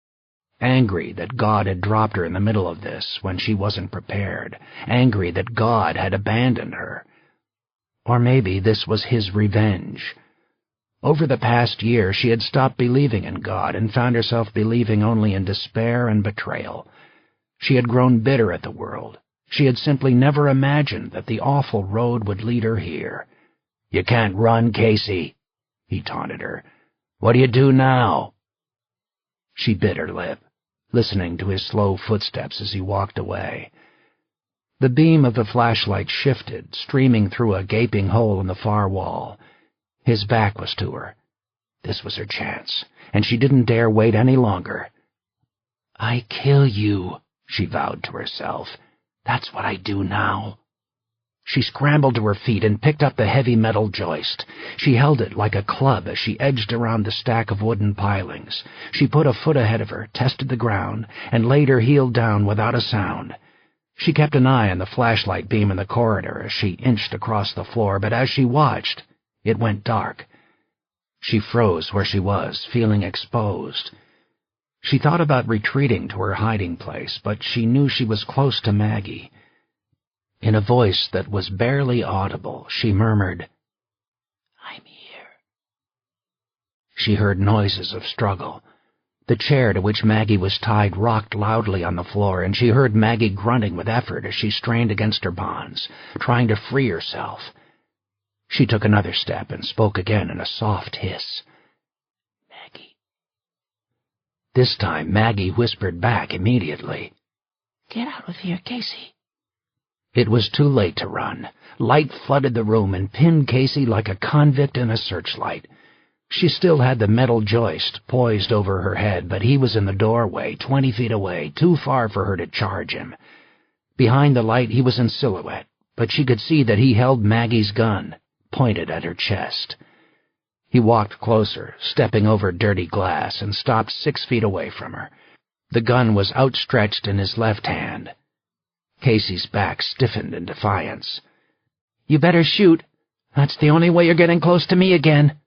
Angry that God had dropped her in the middle of this when she wasn't prepared. Angry that God had abandoned her. Or maybe this was his revenge. Over the past year, she had stopped believing in God and found herself believing only in despair and betrayal. She had grown bitter at the world. She had simply never imagined that the awful road would lead her here. "You can't run, Casey," he taunted her. "What do you do now?" She bit her lip, listening to his slow footsteps as he walked away. The beam of the flashlight shifted, streaming through a gaping hole in the far wall. His back was to her. This was her chance, and she didn't dare wait any longer. "I kill you," she vowed to herself. "That's what I do now." She scrambled to her feet and picked up the heavy metal joist. She held it like a club as she edged around the stack of wooden pilings. She put a foot ahead of her, tested the ground, and laid her heel down without a sound. She kept an eye on the flashlight beam in the corridor as she inched across the floor, but as she watched, it went dark. She froze where she was, feeling exposed. She thought about retreating to her hiding place, but she knew she was close to Maggie. In a voice that was barely audible, she murmured, "I'm here." She heard noises of struggle. The chair to which Maggie was tied rocked loudly on the floor, and she heard Maggie grunting with effort as she strained against her bonds, trying to free herself. She took another step and spoke again in a soft hiss. "Maggie." This time Maggie whispered back immediately, "Get out of here, Casey." It was too late to run. Light flooded the room and pinned Casey like a convict in a searchlight. She still had the metal joist poised over her head, but he was in the doorway, 20 feet away, too far for her to charge him. Behind the light he was in silhouette, but she could see that he held Maggie's gun, pointed at her chest. He walked closer, stepping over dirty glass, and stopped 6 feet away from her. The gun was outstretched in his left hand. Casey's back stiffened in defiance. "You better shoot. That's the only way you're getting close to me again."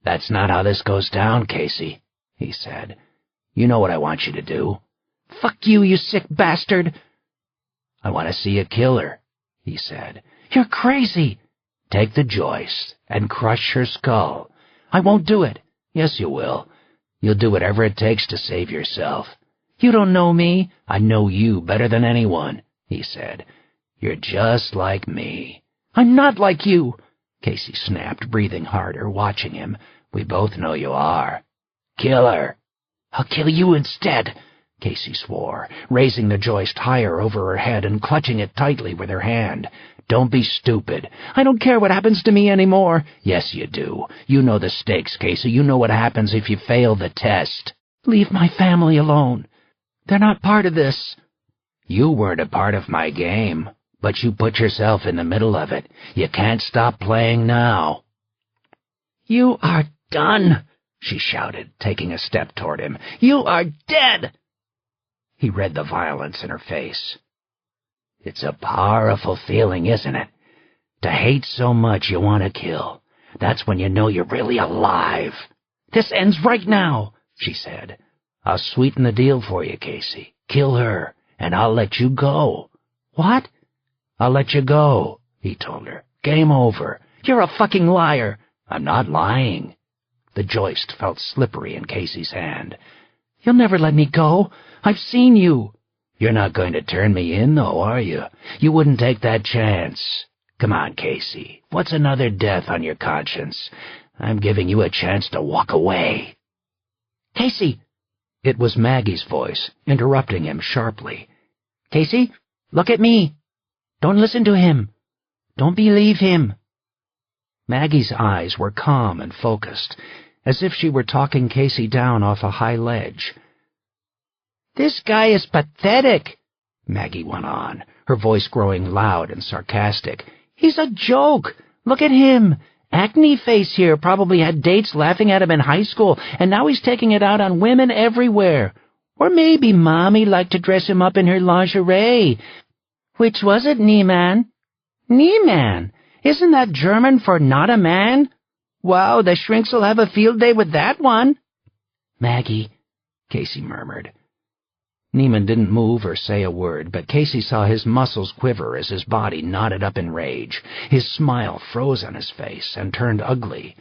"That's not how this goes down, Casey," he said. "You know what I want you to do." "Fuck you, you sick bastard." "I want to see you kill her," he said. "You're crazy." "Take the joist and crush her skull." "I won't do it." "Yes, you will. You'll do whatever it takes to save yourself." "You don't know me." "I know you better than anyone," he said. "You're just like me." "I'm not like you," Casey snapped, breathing harder, watching him. "We both know you are." "Kill her." "I'll kill you instead," Casey swore, raising the joist higher over her head and clutching it tightly with her hand. "Don't be stupid." "I don't care what happens to me anymore." "Yes, you do. You know the stakes, Casey. You know what happens if you fail the test." "Leave my family alone. They're not part of this." "You weren't a part of my game, but you put yourself in the middle of it. You can't stop playing now." "You are done," she shouted, taking a step toward him. "You are dead." He read the violence in her face. "It's a powerful feeling, isn't it? To hate so much you want to kill. That's when you know you're really alive." "This ends right now," she said. "I'll sweeten the deal for you, Casey. Kill her, and I'll let you go." "What?" I'll let you go, he told her. Game over. You're a fucking liar. I'm not lying. The joist felt slippery in Casey's hand. You'll never let me go. I've seen you. You're not going to turn me in, though, are you? You wouldn't take that chance. Come on, Casey. What's another death on your conscience? I'm giving you a chance to walk away. Casey! It was Maggie's voice, interrupting him sharply. Casey, look at me. Don't listen to him. Don't believe him. Maggie's eyes were calm and focused, as if she were talking Casey down off a high ledge. This guy is pathetic, Maggie went on, her voice growing loud and sarcastic. He's a joke. Look at him. Acne face here probably had dates laughing at him in high school, and now he's taking it out on women everywhere. Or maybe Mommy liked to dress him up in her lingerie. Which was it, Nieman? Nieman? Isn't that German for not a man? Wow, the shrinks will have a field day with that one. Maggie, Casey murmured. Nieman didn't move or say a word, but Casey saw his muscles quiver as his body knotted up in rage. His smile froze on his face and turned ugly.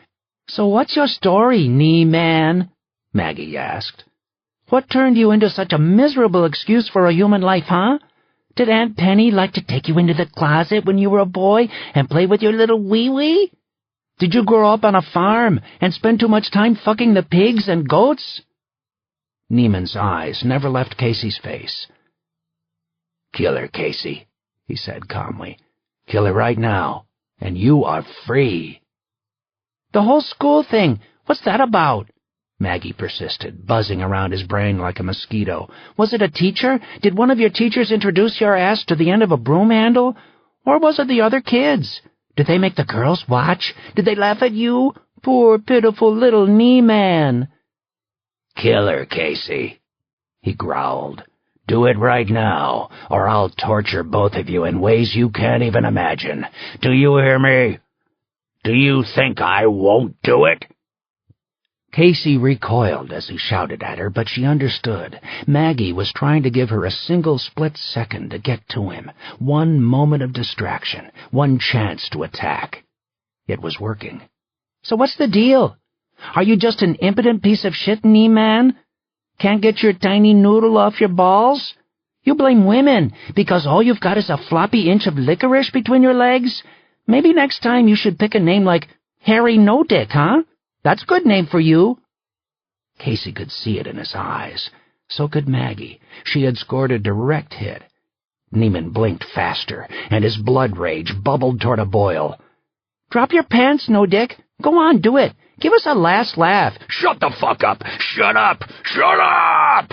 So what's your story, Nieman? Maggie asked. What turned you into such a miserable excuse for a human life, huh? Did Aunt Penny like to take you into the closet when you were a boy and play with your little wee-wee? Did you grow up on a farm and spend too much time fucking the pigs and goats? Nieman's eyes never left Casey's face. Kill her, Casey, he said calmly. Kill her right now, and you are free. The whole school thing, what's that about? Maggie persisted, buzzing around his brain like a mosquito. Was it a teacher? Did one of your teachers introduce your ass to the end of a broom handle? Or was it the other kids? Did they make the girls watch? Did they laugh at you? Poor, pitiful little Nieman. Kill her, Casey, he growled. Do it right now, or I'll torture both of you in ways you can't even imagine. Do you hear me? Do you think I won't do it? Casey recoiled as he shouted at her, but she understood. Maggie was trying to give her a single split second to get to him, one moment of distraction, one chance to attack. It was working. So what's the deal? Are you just an impotent piece of shit, Nieman? Can't get your tiny noodle off your balls? You blame women because all you've got is a floppy inch of licorice between your legs? Maybe next time you should pick a name like Harry No Dick, huh? That's a good name for you. Casey could see it in his eyes. So could Maggie. She had scored a direct hit. Nieman blinked faster, and his blood rage bubbled toward a boil. Drop your pants, No Dick. Go on, do it. Give us a last laugh. Shut the fuck up! Shut up! Shut up!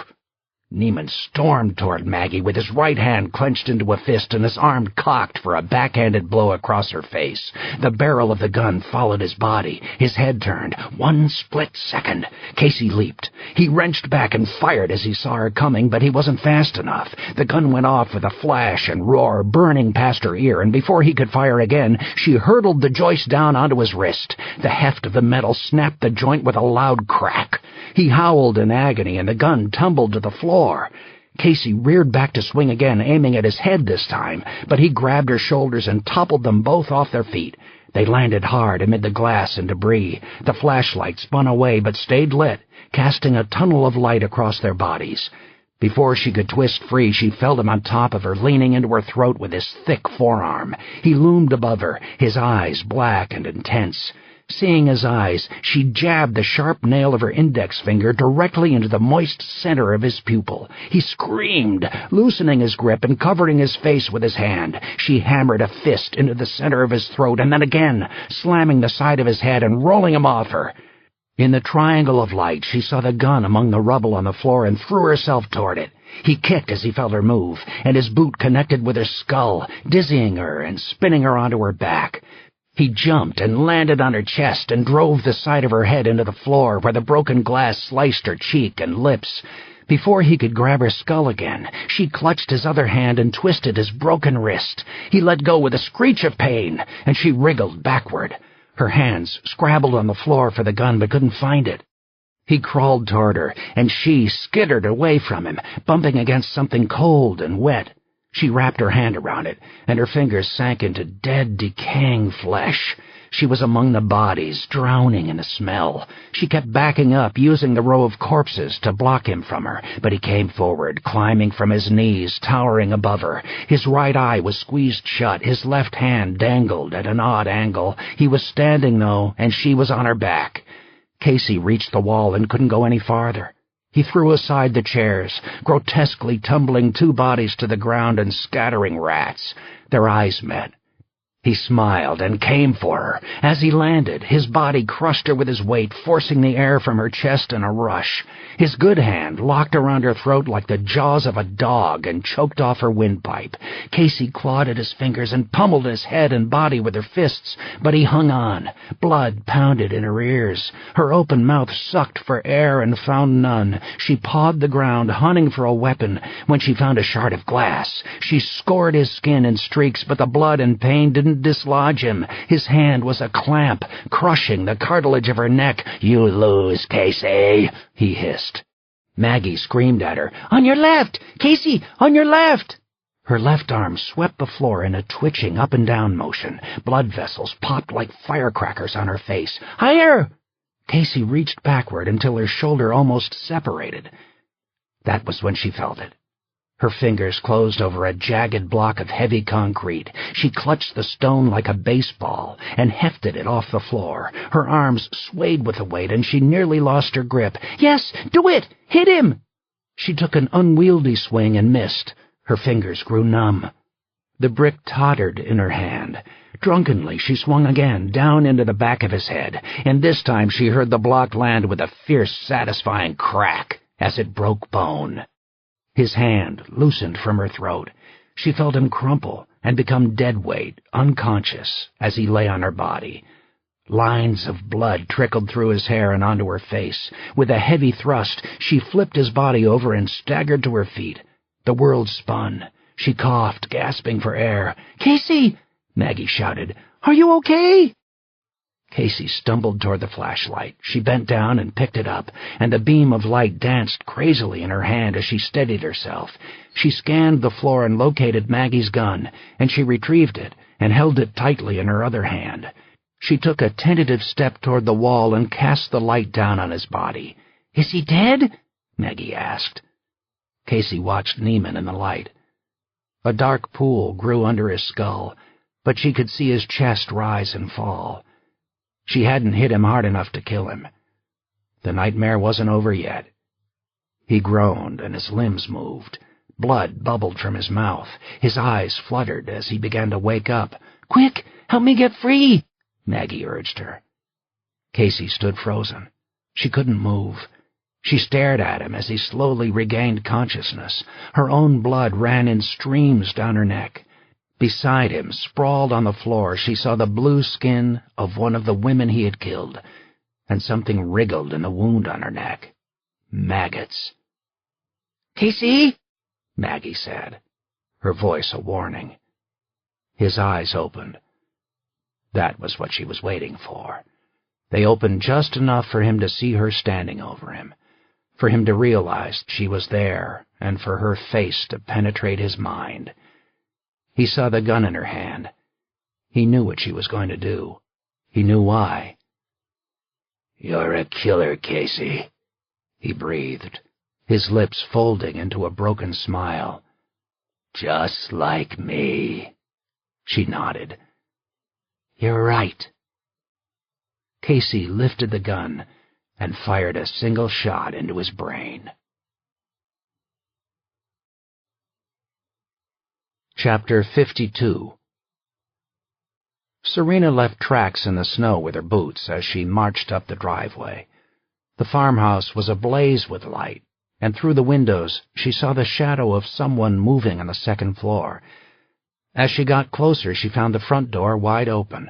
Nieman stormed toward Maggie with his right hand clenched into a fist and his arm cocked for a backhanded blow across her face. The barrel of the gun followed his body. His head turned. One split second. Casey leaped. He wrenched back and fired as he saw her coming, but he wasn't fast enough. The gun went off with a flash and roar burning past her ear, and before he could fire again, she hurtled the joist down onto his wrist. The heft of the metal snapped the joint with a loud crack. He howled in agony, and the gun tumbled to the floor. Casey reared back to swing again, aiming at his head this time, but he grabbed her shoulders and toppled them both off their feet. They landed hard amid the glass and debris. The flashlight spun away but stayed lit, casting a tunnel of light across their bodies. Before she could twist free, she felt him on top of her, leaning into her throat with his thick forearm. He loomed above her, his eyes black and intense. Seeing his eyes, she jabbed the sharp nail of her index finger directly into the moist center of his pupil. He screamed, loosening his grip and covering his face with his hand. She hammered a fist into the center of his throat and then again, slamming the side of his head and rolling him off her. In the triangle of light, she saw the gun among the rubble on the floor and threw herself toward it. He kicked as he felt her move, and his boot connected with her skull, dizzying her and spinning her onto her back. He jumped and landed on her chest and drove the side of her head into the floor where the broken glass sliced her cheek and lips. Before he could grab her skull again, she clutched his other hand and twisted his broken wrist. He let go with a screech of pain, and she wriggled backward. Her hands scrabbled on the floor for the gun but couldn't find it. He crawled toward her, and she skittered away from him, bumping against something cold and wet. She wrapped her hand around it, and her fingers sank into dead, decaying flesh. She was among the bodies, drowning in the smell. She kept backing up, using the row of corpses to block him from her, but he came forward, climbing from his knees, towering above her. His right eye was squeezed shut, his left hand dangled at an odd angle. He was standing, though, and she was on her back. Casey reached the wall and couldn't go any farther. He threw aside the chairs, grotesquely tumbling two bodies to the ground and scattering rats. Their eyes met. He smiled and came for her. As he landed, his body crushed her with his weight, forcing the air from her chest in a rush. His good hand locked around her throat like the jaws of a dog and choked off her windpipe. Casey clawed at his fingers and pummeled his head and body with her fists, but he hung on. Blood pounded in her ears. Her open mouth sucked for air and found none. She pawed the ground, hunting for a weapon. When she found a shard of glass, she scored his skin in streaks, but the blood and pain didn't dislodge him. His hand was a clamp, crushing the cartilage of her neck. "You lose, Casey," he hissed. Maggie screamed at her, "On your left! Casey, on your left!" Her left arm swept the floor in a twitching up-and-down motion. Blood vessels popped like firecrackers on her face. "Higher!" Casey reached backward until her shoulder almost separated. That was when she felt it. Her fingers closed over a jagged block of heavy concrete. She clutched the stone like a baseball and hefted it off the floor. Her arms swayed with the weight, and she nearly lost her grip. "Yes, do it! Hit him!" She took an unwieldy swing and missed. Her fingers grew numb. The brick tottered in her hand. Drunkenly, she swung again, down into the back of his head, and this time she heard the block land with a fierce, satisfying crack as it broke bone. His hand loosened from her throat. She felt him crumple and become dead weight, unconscious, as he lay on her body. Lines of blood trickled through his hair and onto her face. With a heavy thrust, she flipped his body over and staggered to her feet. The world spun. She coughed, gasping for air. "Casey!" Maggie shouted. "Are you okay?" Casey stumbled toward the flashlight. She bent down and picked it up, and the beam of light danced crazily in her hand as she steadied herself. She scanned the floor and located Maggie's gun, and she retrieved it and held it tightly in her other hand. She took a tentative step toward the wall and cast the light down on his body. "Is he dead?" Maggie asked. Casey watched Neiman in the light. A dark pool grew under his skull, but she could see his chest rise and fall. She hadn't hit him hard enough to kill him. The nightmare wasn't over yet. He groaned, and his limbs moved. Blood bubbled from his mouth. His eyes fluttered as he began to wake up. "Quick, help me get free," Maggie urged her. Casey stood frozen. She couldn't move. She stared at him as he slowly regained consciousness. Her own blood ran in streams down her neck. Beside him, sprawled on the floor, she saw the blue skin of one of the women he had killed, and something wriggled in the wound on her neck. Maggots. "Casey?" Maggie said, her voice a warning. His eyes opened. That was what she was waiting for. They opened just enough for him to see her standing over him, for him to realize she was there, and for her face to penetrate his mind. He saw the gun in her hand. He knew what she was going to do. He knew why. "You're a killer, Casey," he breathed, his lips folding into a broken smile. "Just like me." She nodded. "You're right." Casey lifted the gun and fired a single shot into his brain. Chapter 52. Serena left tracks in the snow with her boots as she marched up the driveway. The farmhouse was ablaze with light, and through the windows she saw the shadow of someone moving on the second floor. As she got closer, she found the front door wide open.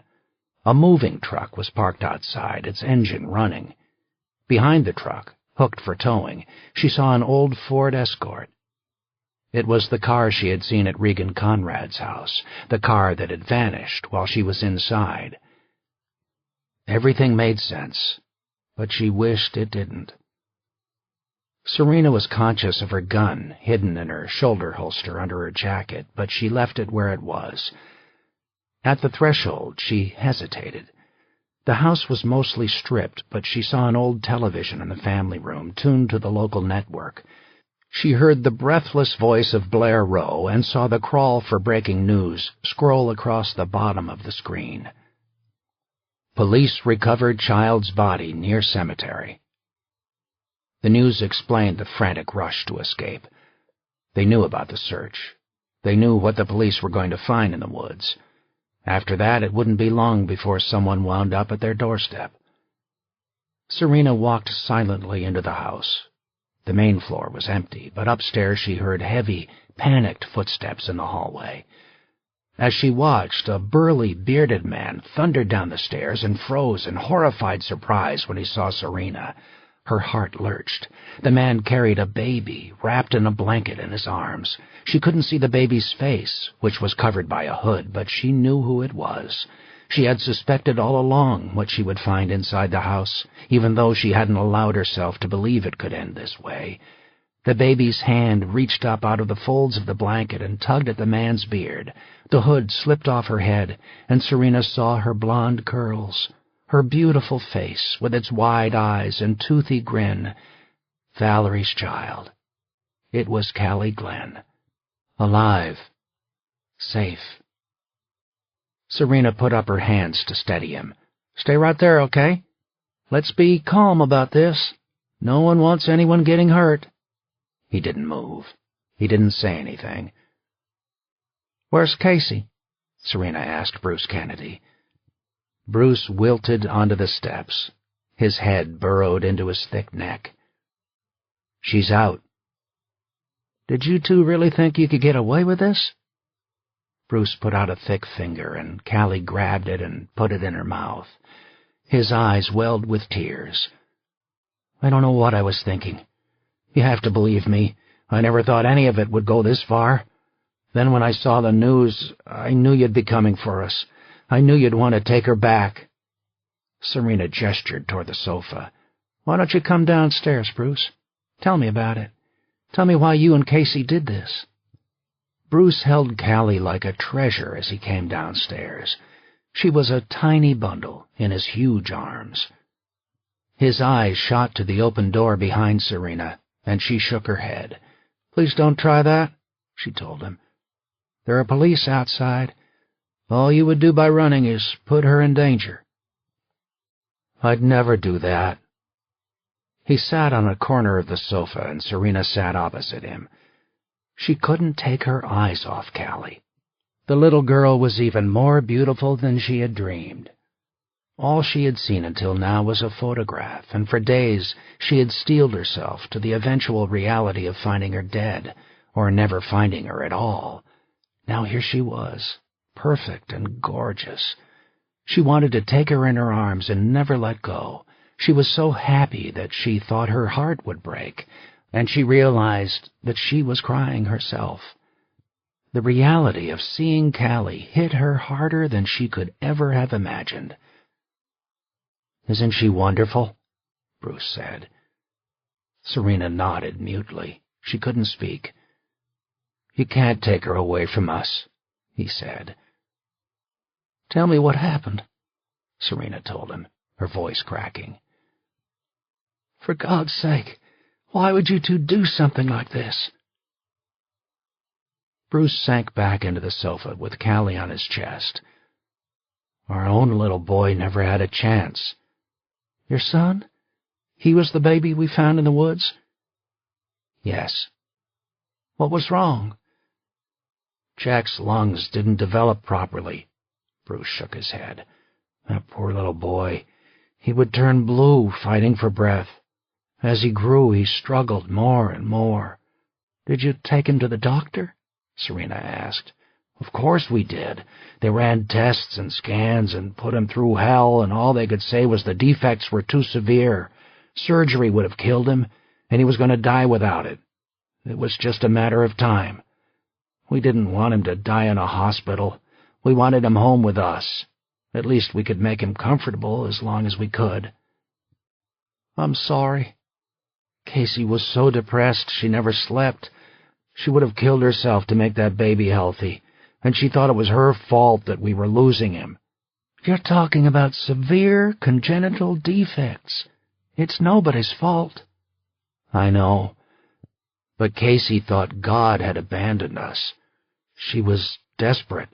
A moving truck was parked outside, its engine running. Behind the truck, hooked for towing, she saw an old Ford Escort. It was the car she had seen at Regan Conrad's house, the car that had vanished while she was inside. Everything made sense, but she wished it didn't. Serena was conscious of her gun hidden in her shoulder holster under her jacket, but she left it where it was. At the threshold, she hesitated. The house was mostly stripped, but she saw an old television in the family room, tuned to the local network. She heard the breathless voice of Blair Rowe and saw the crawl for breaking news scroll across the bottom of the screen. Police recovered child's body near cemetery. The news explained the frantic rush to escape. They knew about the search. They knew what the police were going to find in the woods. After that, it wouldn't be long before someone wound up at their doorstep. Serena walked silently into the house. The main floor was empty, but upstairs she heard heavy, panicked footsteps in the hallway. As she watched, a burly, bearded man thundered down the stairs and froze in horrified surprise when he saw Serena. Her heart lurched. The man carried a baby, wrapped in a blanket in his arms. She couldn't see the baby's face, which was covered by a hood, but she knew who it was. She had suspected all along what she would find inside the house, even though she hadn't allowed herself to believe it could end this way. The baby's hand reached up out of the folds of the blanket and tugged at the man's beard. The hood slipped off her head, and Serena saw her blonde curls. Her beautiful face, with its wide eyes and toothy grin. Valerie's child. It was Callie Glenn. Alive. Safe. Serena put up her hands to steady him. "Stay right there, okay? Let's be calm about this. No one wants anyone getting hurt." He didn't move. He didn't say anything. "Where's Casey?" Serena asked Bruce Kennedy. Bruce wilted onto the steps. His head burrowed into his thick neck. "She's out." "Did you two really think you could get away with this?" Bruce put out a thick finger, and Callie grabbed it and put it in her mouth. His eyes welled with tears. "I don't know what I was thinking. You have to believe me. I never thought any of it would go this far. Then when I saw the news, I knew you'd be coming for us. I knew you'd want to take her back." Serena gestured toward the sofa. "Why don't you come downstairs, Bruce? Tell me about it. Tell me why you and Casey did this." Bruce held Callie like a treasure as he came downstairs. She was a tiny bundle in his huge arms. His eyes shot to the open door behind Serena, and she shook her head. "Please don't try that," she told him. "There are police outside. All you would do by running is put her in danger." "I'd never do that." He sat on a corner of the sofa, and Serena sat opposite him. She couldn't take her eyes off Callie. The little girl was even more beautiful than she had dreamed. All she had seen until now was a photograph, and for days she had steeled herself to the eventual reality of finding her dead, or never finding her at all. Now here she was, perfect and gorgeous. She wanted to take her in her arms and never let go. She was so happy that she thought her heart would break, and she realized that she was crying herself. The reality of seeing Callie hit her harder than she could ever have imagined. "Isn't she wonderful?" Bruce said. Serena nodded mutely. She couldn't speak. "You can't take her away from us," he said. "Tell me what happened," Serena told him, her voice cracking. "For God's sake, why would you two do something like this?" Bruce sank back into the sofa with Callie on his chest. "Our own little boy never had a chance." "Your son? He was the baby we found in the woods?" "Yes." "What was wrong?" "Jack's lungs didn't develop properly." Bruce shook his head. "That poor little boy. He would turn blue fighting for breath. As he grew, he struggled more and more." "Did you take him to the doctor?" Serena asked. "Of course we did. They ran tests and scans and put him through hell, and all they could say was the defects were too severe. Surgery would have killed him, and he was going to die without it. It was just a matter of time. We didn't want him to die in a hospital. We wanted him home with us. At least we could make him comfortable as long as we could." "I'm sorry." Casey was so depressed she never slept. She would have killed herself to make that baby healthy, and she thought it was her fault that we were losing him. You're talking about severe congenital defects. It's nobody's fault. I know, but Casey thought God had abandoned us. She was desperate.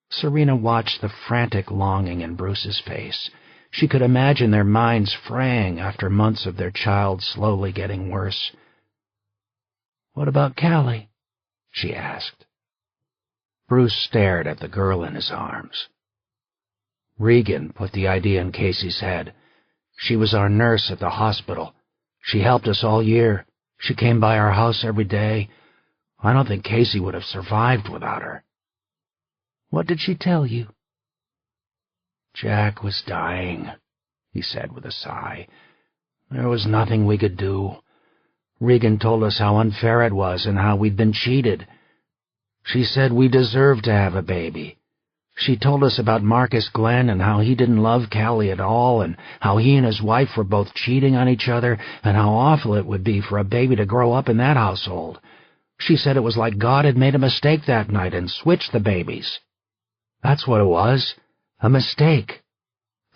Serena watched the frantic longing in Bruce's face. She could imagine their minds fraying after months of their child slowly getting worse. "What about Callie?" she asked. Bruce stared at the girl in his arms. Regan put the idea in Casey's head. She was our nurse at the hospital. She helped us all year. She came by our house every day. I don't think Casey would have survived without her. What did she tell you? Jack was dying, he said with a sigh. There was nothing we could do. Regan told us how unfair it was and how we'd been cheated. She said we deserved to have a baby. She told us about Marcus Glenn and how he didn't love Callie at all, and how he and his wife were both cheating on each other, and how awful it would be for a baby to grow up in that household. She said it was like God had made a mistake that night and switched the babies. That's what it was, a mistake.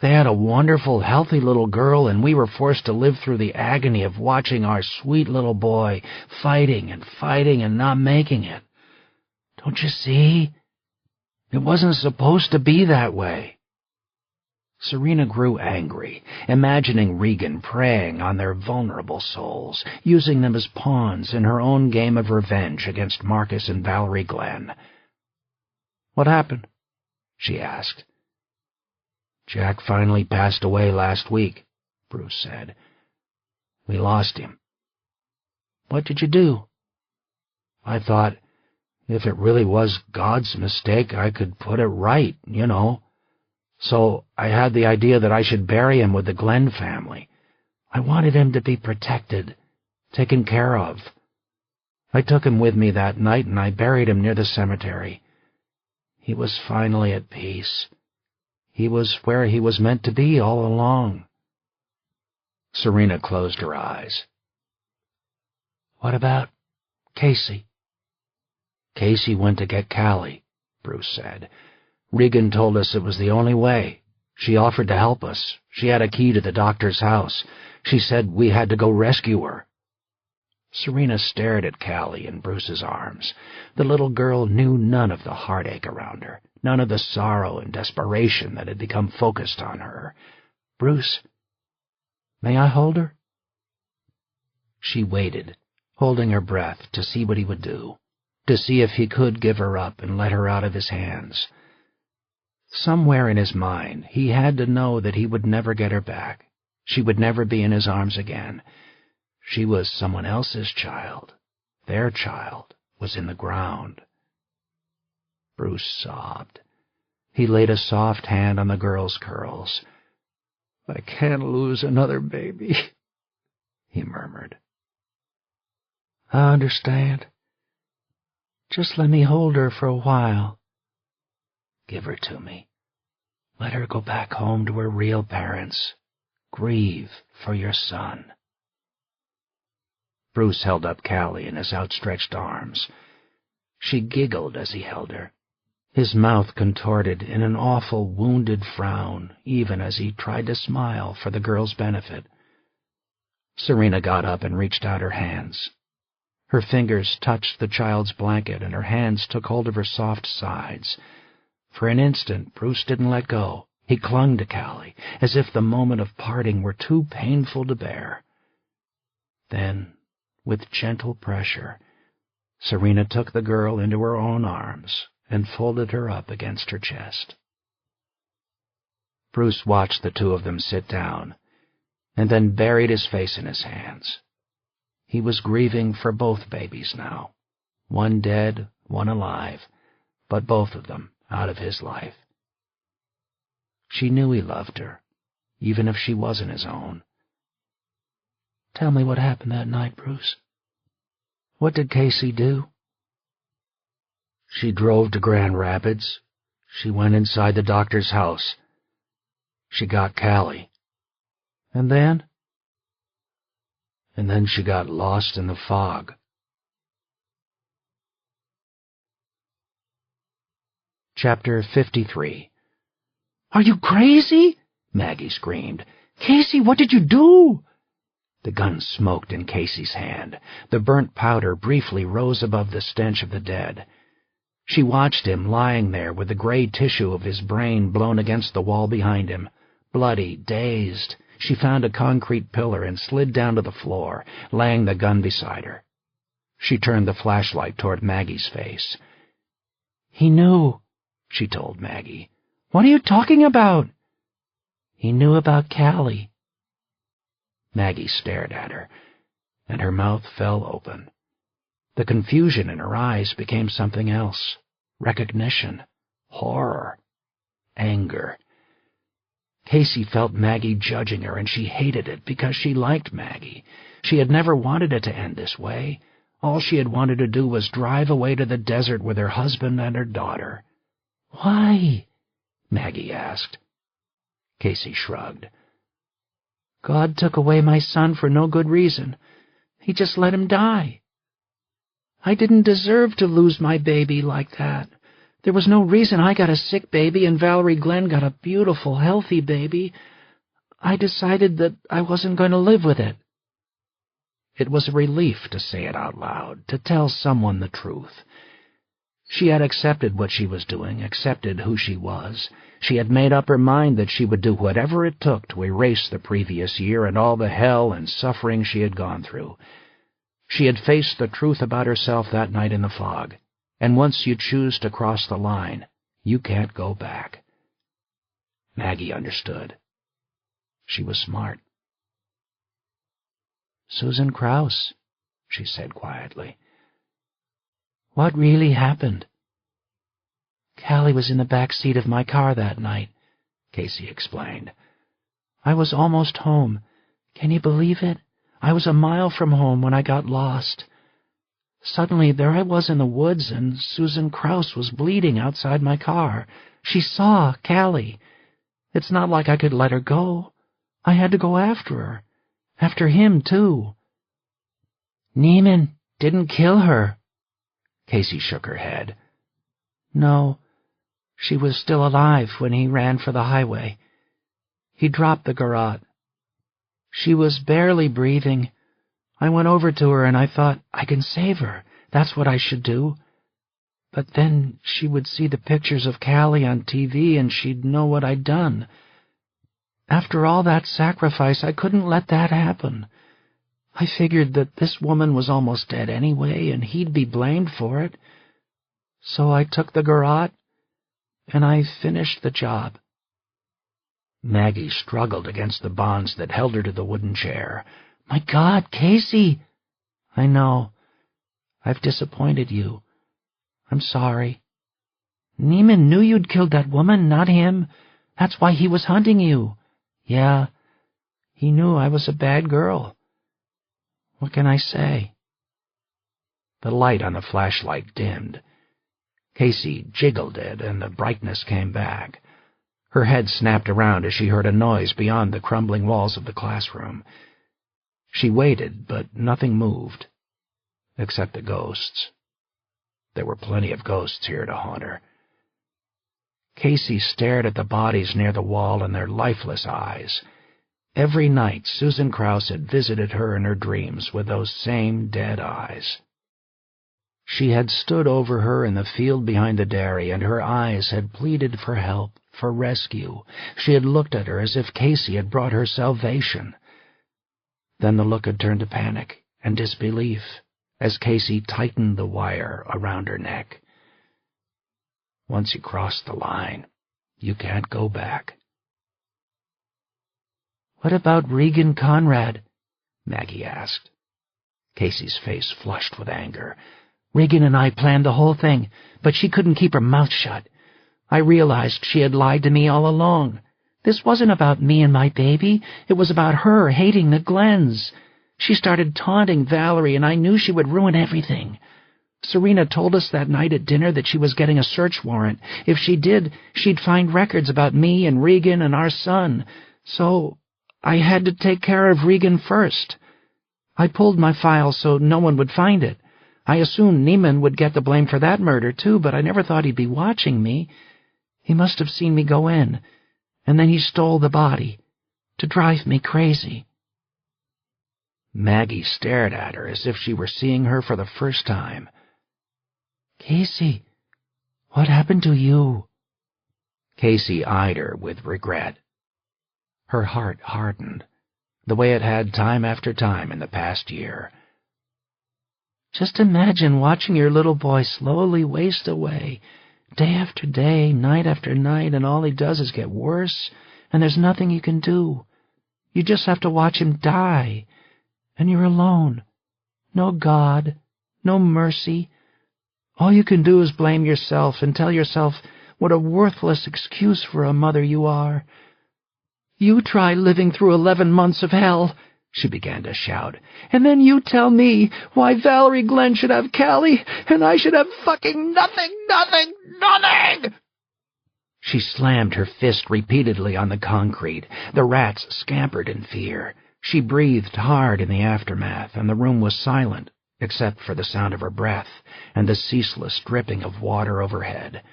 They had a wonderful, healthy little girl, and we were forced to live through the agony of watching our sweet little boy fighting and not making it. Don't you see? It wasn't supposed to be that way. Serena grew angry, imagining Regan preying on their vulnerable souls, using them as pawns in her own game of revenge against Marcus and Valerie Glenn. "What happened?" she asked. "Jack finally passed away last week," Bruce said. "We lost him." "What did you do?" "I thought, if it really was God's mistake, I could put it right, you know. So I had the idea that I should bury him with the Glenn family. I wanted him to be protected, taken care of. I took him with me that night, and I buried him near the cemetery. He was finally at peace. He was where he was meant to be all along." Serena closed her eyes. "What about Casey?" "Casey went to get Callie," Bruce said. "Regan told us it was the only way. She offered to help us. She had a key to the doctor's house. She said we had to go rescue her." Serena stared at Callie in Bruce's arms. The little girl knew none of the heartache around her, none of the sorrow and desperation that had become focused on her. "Bruce, may I hold her?" She waited, holding her breath to see what he would do, to see if he could give her up and let her out of his hands. Somewhere in his mind, he had to know that he would never get her back. She would never be in his arms again. She was someone else's child. Their child was in the ground. Bruce sobbed. He laid a soft hand on the girl's curls. "I can't lose another baby," he murmured. "I understand. Just let me hold her for a while." "Give her to me. Let her go back home to her real parents. Grieve for your son." Bruce held up Callie in his outstretched arms. She giggled as he held her. His mouth contorted in an awful, wounded frown, even as he tried to smile for the girl's benefit. Serena got up and reached out her hands. Her fingers touched the child's blanket, and her hands took hold of her soft sides. For an instant, Bruce didn't let go. He clung to Callie, as if the moment of parting were too painful to bear. Then, with gentle pressure, Serena took the girl into her own arms and folded her up against her chest. Bruce watched the two of them sit down, and then buried his face in his hands. He was grieving for both babies now, one dead, one alive, but both of them out of his life. She knew he loved her, even if she wasn't his own. "Tell me what happened that night, Bruce. What did Casey do?" "She drove to Grand Rapids. She went inside the doctor's house. She got Callie." "And then?" and then she got lost in the fog. Chapter 53. "Are you crazy?" Maggie screamed. "Casey, what did you do?" The gun smoked in Casey's hand. The burnt powder briefly rose above the stench of the dead. She watched him lying there with the gray tissue of his brain blown against the wall behind him. Bloody, dazed, she found a concrete pillar and slid down to the floor, laying the gun beside her. She turned the flashlight toward Maggie's face. "He knew," she told Maggie. "What are you talking about?" "He knew about Callie." Maggie stared at her, and her mouth fell open. The confusion in her eyes became something else. Recognition, horror, anger. Casey felt Maggie judging her, and she hated it because she liked Maggie. She had never wanted it to end this way. All she had wanted to do was drive away to the desert with her husband and her daughter. "Why?" Maggie asked. Casey shrugged. "God took away my son for no good reason. He just let him die. I didn't deserve to lose my baby like that. There was no reason I got a sick baby and Valerie Glenn got a beautiful, healthy baby. I decided that I wasn't going to live with it." It was a relief to say it out loud, to tell someone the truth. She had accepted what she was doing, accepted who she was. She had made up her mind that she would do whatever it took to erase the previous year and all the hell and suffering she had gone through. She had faced the truth about herself that night in the fog, and once you choose to cross the line, you can't go back. Maggie understood. She was smart. "Susan Krause," she said quietly. "What really happened?" "Callie was in the back seat of my car that night," Casey explained. "I was almost home. Can you believe it? I was a mile from home when I got lost. Suddenly, there I was in the woods, and Susan Krause was bleeding outside my car. She saw Callie. It's not like I could let her go. I had to go after her. After him, too." "Neiman didn't kill her." Casey shook her head. "No, she was still alive when he ran for the highway. He dropped the garrote. She was barely breathing. I went over to her and I thought, I can save her. That's what I should do. But then she would see the pictures of Callie on TV and she'd know what I'd done. After all that sacrifice, I couldn't let that happen. I figured that this woman was almost dead anyway and he'd be blamed for it. So I took the garrote and I finished the job." Maggie struggled against the bonds that held her to the wooden chair. "My God, Casey!" "I know. I've disappointed you. I'm sorry. Neiman knew you'd killed that woman, not him. That's why he was hunting you. Yeah, he knew I was a bad girl. What can I say?" The light on the flashlight dimmed. Casey jiggled it, and the brightness came back. Her head snapped around as she heard a noise beyond the crumbling walls of the classroom. She waited, but nothing moved, except the ghosts. There were plenty of ghosts here to haunt her. Casey stared at the bodies near the wall in their lifeless eyes. Every night Susan Krause had visited her in her dreams with those same dead eyes. She had stood over her in the field behind the dairy, and her eyes had pleaded for help, for rescue. She had looked at her as if Casey had brought her salvation. Then the look had turned to panic and disbelief as Casey tightened the wire around her neck. Once you cross the line, you can't go back. "What about Regan Conrad?" Maggie asked. Casey's face flushed with anger. "Regan and I planned the whole thing, but she couldn't keep her mouth shut. I realized she had lied to me all along. This wasn't about me and my baby. It was about her hating the Glens. She started taunting Valerie, and I knew she would ruin everything. Serena told us that night at dinner that she was getting a search warrant. If she did, she'd find records about me and Regan and our son. So I had to take care of Regan first. I pulled my file so no one would find it. I assumed Neiman would get the blame for that murder, too, but I never thought he'd be watching me. He must have seen me go in, and then he stole the body, to drive me crazy." Maggie stared at her as if she were seeing her for the first time. "Casey, what happened to you?" Casey eyed her with regret. Her heart hardened, the way it had time after time in the past year. "Just imagine watching your little boy slowly waste away, day after day, night after night, and all he does is get worse, and there's nothing you can do. You just have to watch him die, and you're alone. No God, no mercy. All you can do is blame yourself and tell yourself what a worthless excuse for a mother you are. You try living through 11 months of hell," she began to shout, "and then you tell me why Valerie Glenn should have Callie, and I should have fucking nothing! She slammed her fist repeatedly on the concrete. The rats scampered in fear. She breathed hard in the aftermath, and the room was silent, except for the sound of her breath and the ceaseless dripping of water overhead.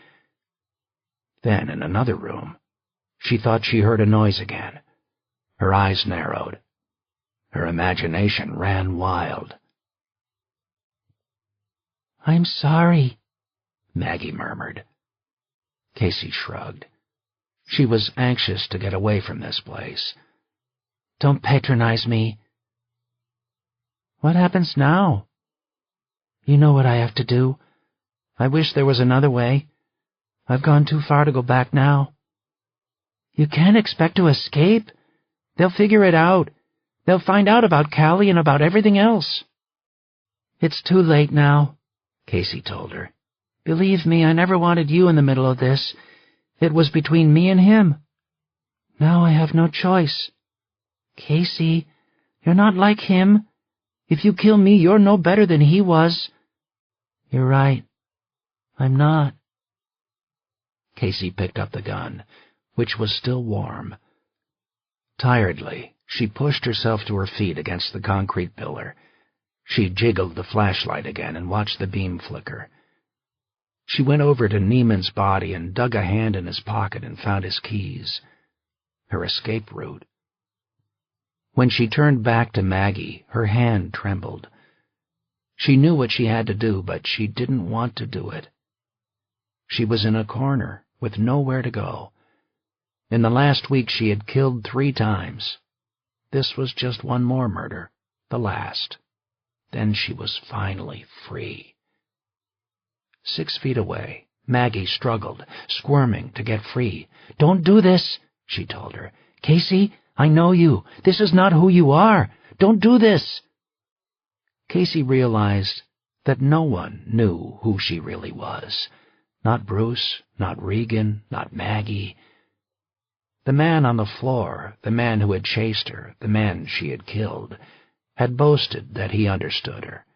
Then, in another room, she thought she heard a noise again. Her eyes narrowed. Her imagination ran wild. "I'm sorry," Maggie murmured. Casey shrugged. She was anxious to get away from this place. "Don't patronize me." "What happens now?" "You know what I have to do. I wish there was another way. I've gone too far to go back now." "You can't expect to escape. They'll figure it out. They'll find out about Callie and about everything else." "It's too late now," Casey told her. "Believe me, I never wanted you in the middle of this. It was between me and him. Now I have no choice. Casey, you're not like him. If you kill me, you're no better than he was." "You're right. I'm not." Casey picked up the gun, which was still warm. Tiredly, she pushed herself to her feet against the concrete pillar. She jiggled the flashlight again and watched the beam flicker. She went over to Neiman's body and dug a hand in his pocket and found his keys. Her escape route. When she turned back to Maggie, her hand trembled. She knew what she had to do, but she didn't want to do it. She was in a corner, with nowhere to go. In the last week she had killed 3 times. This was just one more murder, the last. Then she was finally free. 6 feet away, Maggie struggled, squirming to get free. "Don't do this," she told her. "Casey, I know you. This is not who you are. Don't do this." Casey realized that no one knew who she really was. Not Bruce, not Regan, not Maggie. The man on the floor, the man who had chased her, the man she had killed, had boasted that he understood her.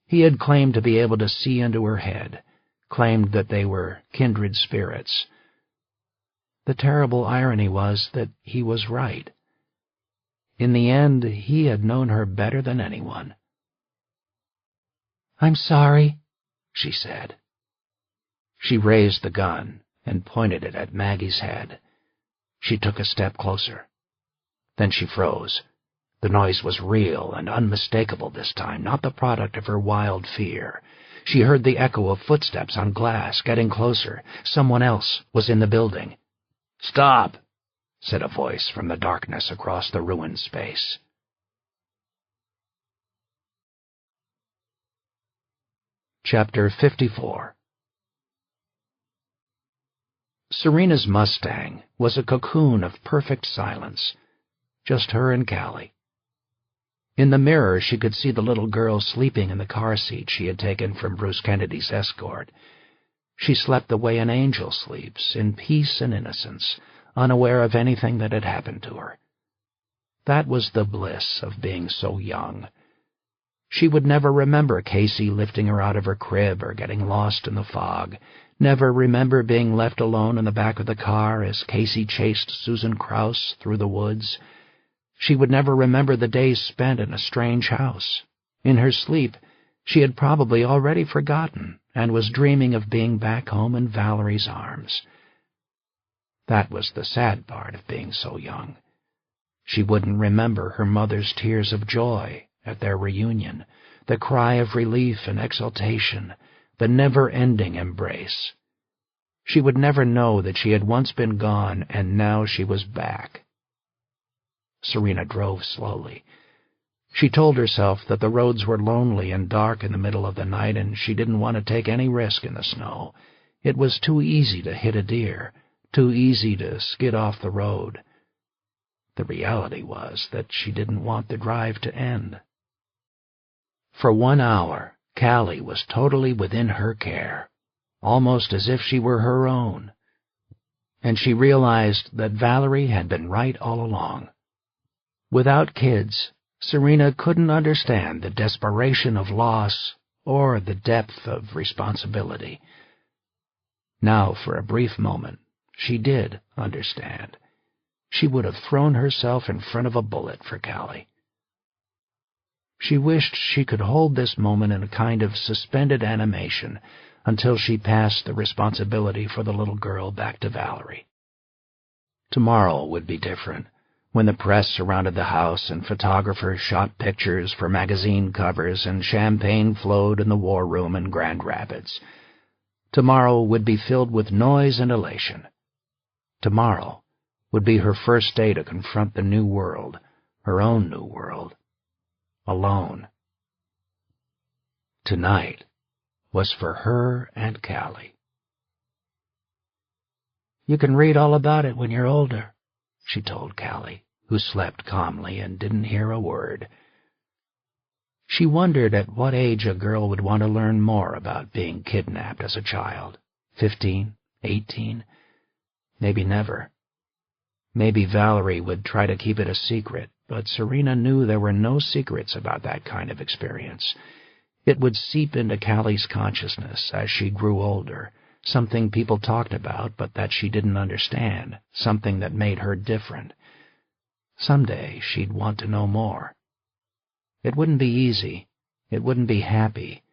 He had claimed to be able to see into her head, claimed that they were kindred spirits. The terrible irony was that he was right. In the end, he had known her better than anyone. "I'm sorry," she said. She raised the gun and pointed it at Maggie's head. She took a step closer. Then she froze. The noise was real and unmistakable this time, not the product of her wild fear. She heard the echo of footsteps on glass, getting closer. Someone else was in the building. "Stop," said a voice from the darkness across the ruined space. Chapter 54. Serena's Mustang was a cocoon of perfect silence, just her and Callie. In the mirror she could see the little girl sleeping in the car seat she had taken from Bruce Kennedy's escort. She slept the way an angel sleeps, in peace and innocence, unaware of anything that had happened to her. That was the bliss of being so young. She would never remember Casey lifting her out of her crib or getting lost in the fog, never remember being left alone in the back of the car as Casey chased Susan Krause through the woods. She would never remember the days spent in a strange house. In her sleep, she had probably already forgotten and was dreaming of being back home in Valerie's arms. That was the sad part of being so young. She wouldn't remember her mother's tears of joy at their reunion, the cry of relief and exultation, the never-ending embrace. She would never know that she had once been gone and now she was back. Serena drove slowly. She told herself that the roads were lonely and dark in the middle of the night, and she didn't want to take any risk in the snow. It was too easy to hit a deer, too easy to skid off the road. The reality was that she didn't want the drive to end. For 1 hour, Callie was totally within her care, almost as if she were her own. And she realized that Valerie had been right all along. Without kids, Serena couldn't understand the desperation of loss or the depth of responsibility. Now, for a brief moment, she did understand. She would have thrown herself in front of a bullet for Callie. She wished she could hold this moment in a kind of suspended animation until she passed the responsibility for the little girl back to Valerie. Tomorrow would be different, when the press surrounded the house and photographers shot pictures for magazine covers and champagne flowed in the war room in Grand Rapids. Tomorrow would be filled with noise and elation. Tomorrow would be her first day to confront the new world, her own new world, alone. Tonight was for her and Callie. "You can read all about it when you're older," she told Callie, who slept calmly and didn't hear a word. She wondered at what age a girl would want to learn more about being kidnapped as a child. 15, 18, maybe never. Maybe Valerie would try to keep it a secret, but Serena knew there were no secrets about that kind of experience. It would seep into Callie's consciousness as she grew older, something people talked about but that she didn't understand, something that made her different. Someday she'd want to know more. It wouldn't be easy. It wouldn't be happy.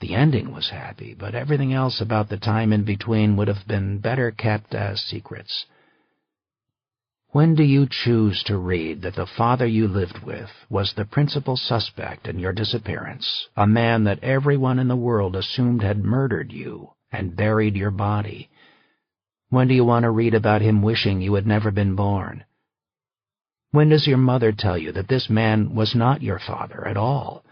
The ending was happy, but everything else about the time in between would have been better kept as secrets. When do you choose to read that the father you lived with was the principal suspect in your disappearance, a man that everyone in the world assumed had murdered you and buried your body? When do you want to read about him wishing you had never been born? When does your mother tell you that this man was not your father at all?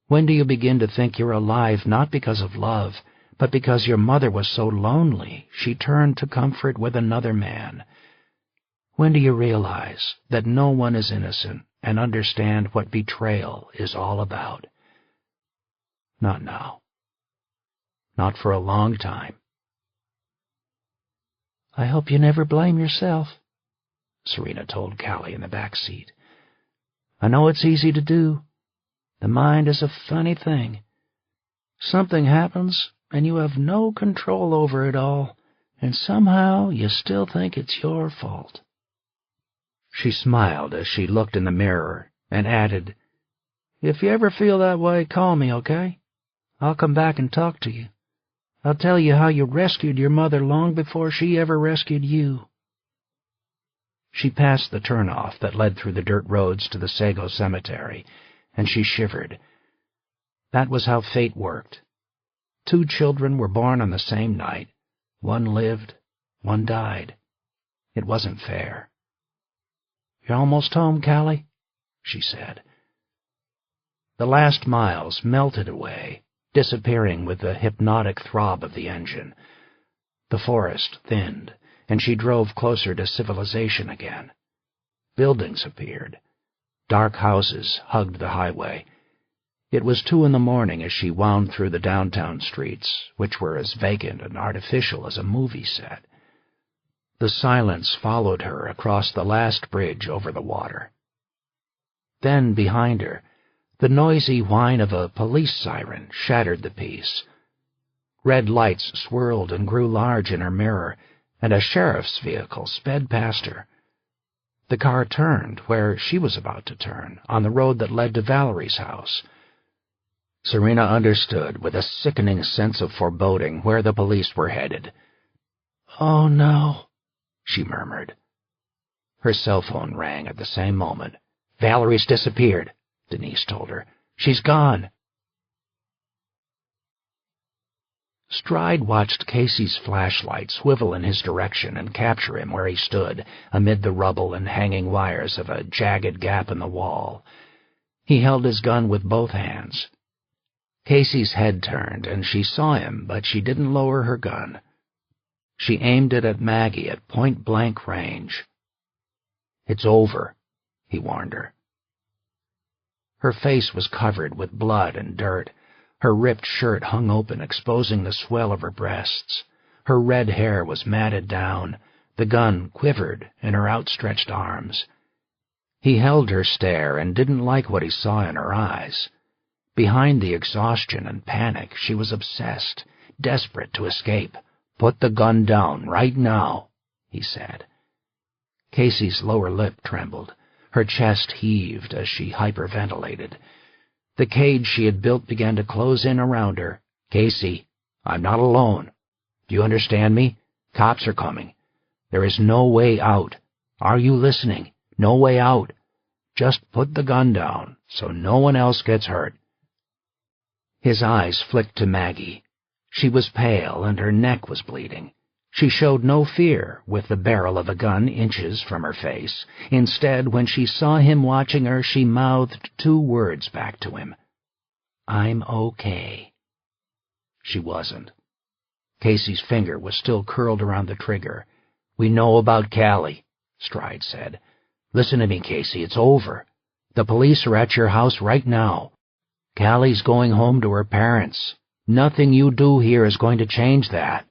When do you begin to think you're alive not because of love, but because your mother was so lonely she turned to comfort with another man? When do you realize that no one is innocent and understand what betrayal is all about? Not now. Not for a long time. "I hope you never blame yourself," Serena told Callie in the back seat. "I know it's easy to do. The mind is a funny thing. Something happens, and you have no control over it all, and somehow you still think it's your fault." She smiled as she looked in the mirror and added, "If you ever feel that way, call me, okay? I'll come back and talk to you. I'll tell you how you rescued your mother long before she ever rescued you." She passed the turnoff that led through the dirt roads to the Sago Cemetery, and she shivered. That was how fate worked. 2 children were born on the same night. One lived, one died. It wasn't fair. "You're almost home, Callie," she said. The last miles melted away, disappearing with the hypnotic throb of the engine. The forest thinned, and she drove closer to civilization again. Buildings appeared. Dark houses hugged the highway. It was 2 a.m. as she wound through the downtown streets, which were as vacant and artificial as a movie set. The silence followed her across the last bridge over the water. Then, behind her, the noisy whine of a police siren shattered the peace. Red lights swirled and grew large in her mirror, and a sheriff's vehicle sped past her. The car turned where she was about to turn, on the road that led to Valerie's house. Serena understood with a sickening sense of foreboding where the police were headed. "Oh, no," she murmured. Her cell phone rang at the same moment. "Valerie's disappeared," Denise told her. "She's gone." Stride watched Casey's flashlight swivel in his direction and capture him where he stood, amid the rubble and hanging wires of a jagged gap in the wall. He held his gun with both hands. Casey's head turned, and she saw him, but she didn't lower her gun. She aimed it at Maggie at point-blank range. "It's over," he warned her. Her face was covered with blood and dirt. Her ripped shirt hung open, exposing the swell of her breasts. Her red hair was matted down. The gun quivered in her outstretched arms. He held her stare and didn't like what he saw in her eyes. Behind the exhaustion and panic, she was obsessed, desperate to escape. "Put the gun down right now," he said. Casey's lower lip trembled. Her chest heaved as she hyperventilated. The cage she had built began to close in around her. "Casey, I'm not alone. Do you understand me? Cops are coming. There is no way out. Are you listening? No way out. Just put the gun down so no one else gets hurt." His eyes flicked to Maggie. She was pale and her neck was bleeding. She showed no fear with the barrel of a gun inches from her face. Instead, when she saw him watching her, she mouthed 2 words back to him. "I'm okay." She wasn't. Casey's finger was still curled around the trigger. "We know about Callie," Stride said. "Listen to me, Casey, it's over. The police are at your house right now. Callie's going home to her parents. Nothing you do here is going to change that."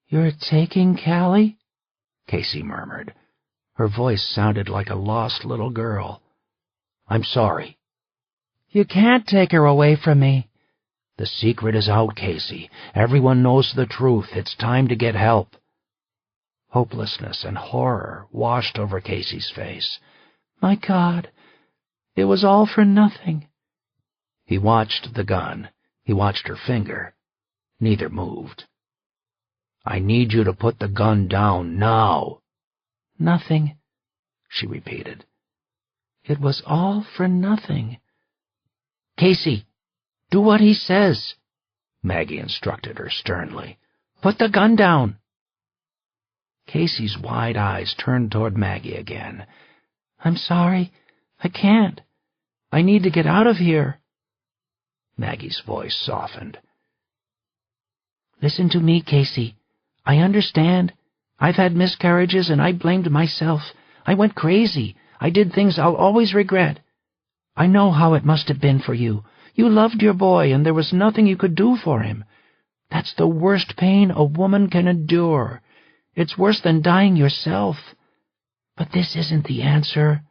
"You're taking Callie?" Casey murmured. Her voice sounded like a lost little girl. "I'm sorry." "You can't take her away from me." "The secret is out, Casey. Everyone knows the truth. It's time to get help." Hopelessness and horror washed over Casey's face. "My God, it was all for nothing." He watched the gun. He watched her finger. Neither moved. "I need you to put the gun down now." "Nothing," she repeated. "It was all for nothing." "Casey, do what he says," Maggie instructed her sternly. "Put the gun down." Casey's wide eyes turned toward Maggie again. "I'm sorry. I can't. I need to get out of here." Maggie's voice softened. "Listen to me, Casey. I understand. I've had miscarriages and I blamed myself. I went crazy. I did things I'll always regret. I know how it must have been for you. You loved your boy and there was nothing you could do for him. That's the worst pain a woman can endure. It's worse than dying yourself. But this isn't the answer.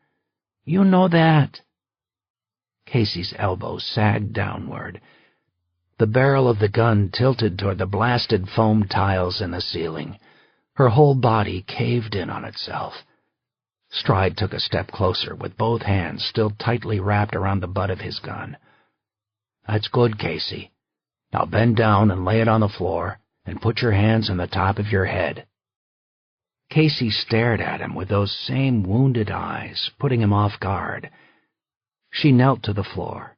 You know that." Casey's elbows sagged downward. The barrel of the gun tilted toward the blasted foam tiles in the ceiling. Her whole body caved in on itself. Stride took a step closer, with both hands still tightly wrapped around the butt of his gun. "That's good, Casey. Now bend down and lay it on the floor, and put your hands on the top of your head." Casey stared at him with those same wounded eyes, putting him off guard. She knelt to the floor.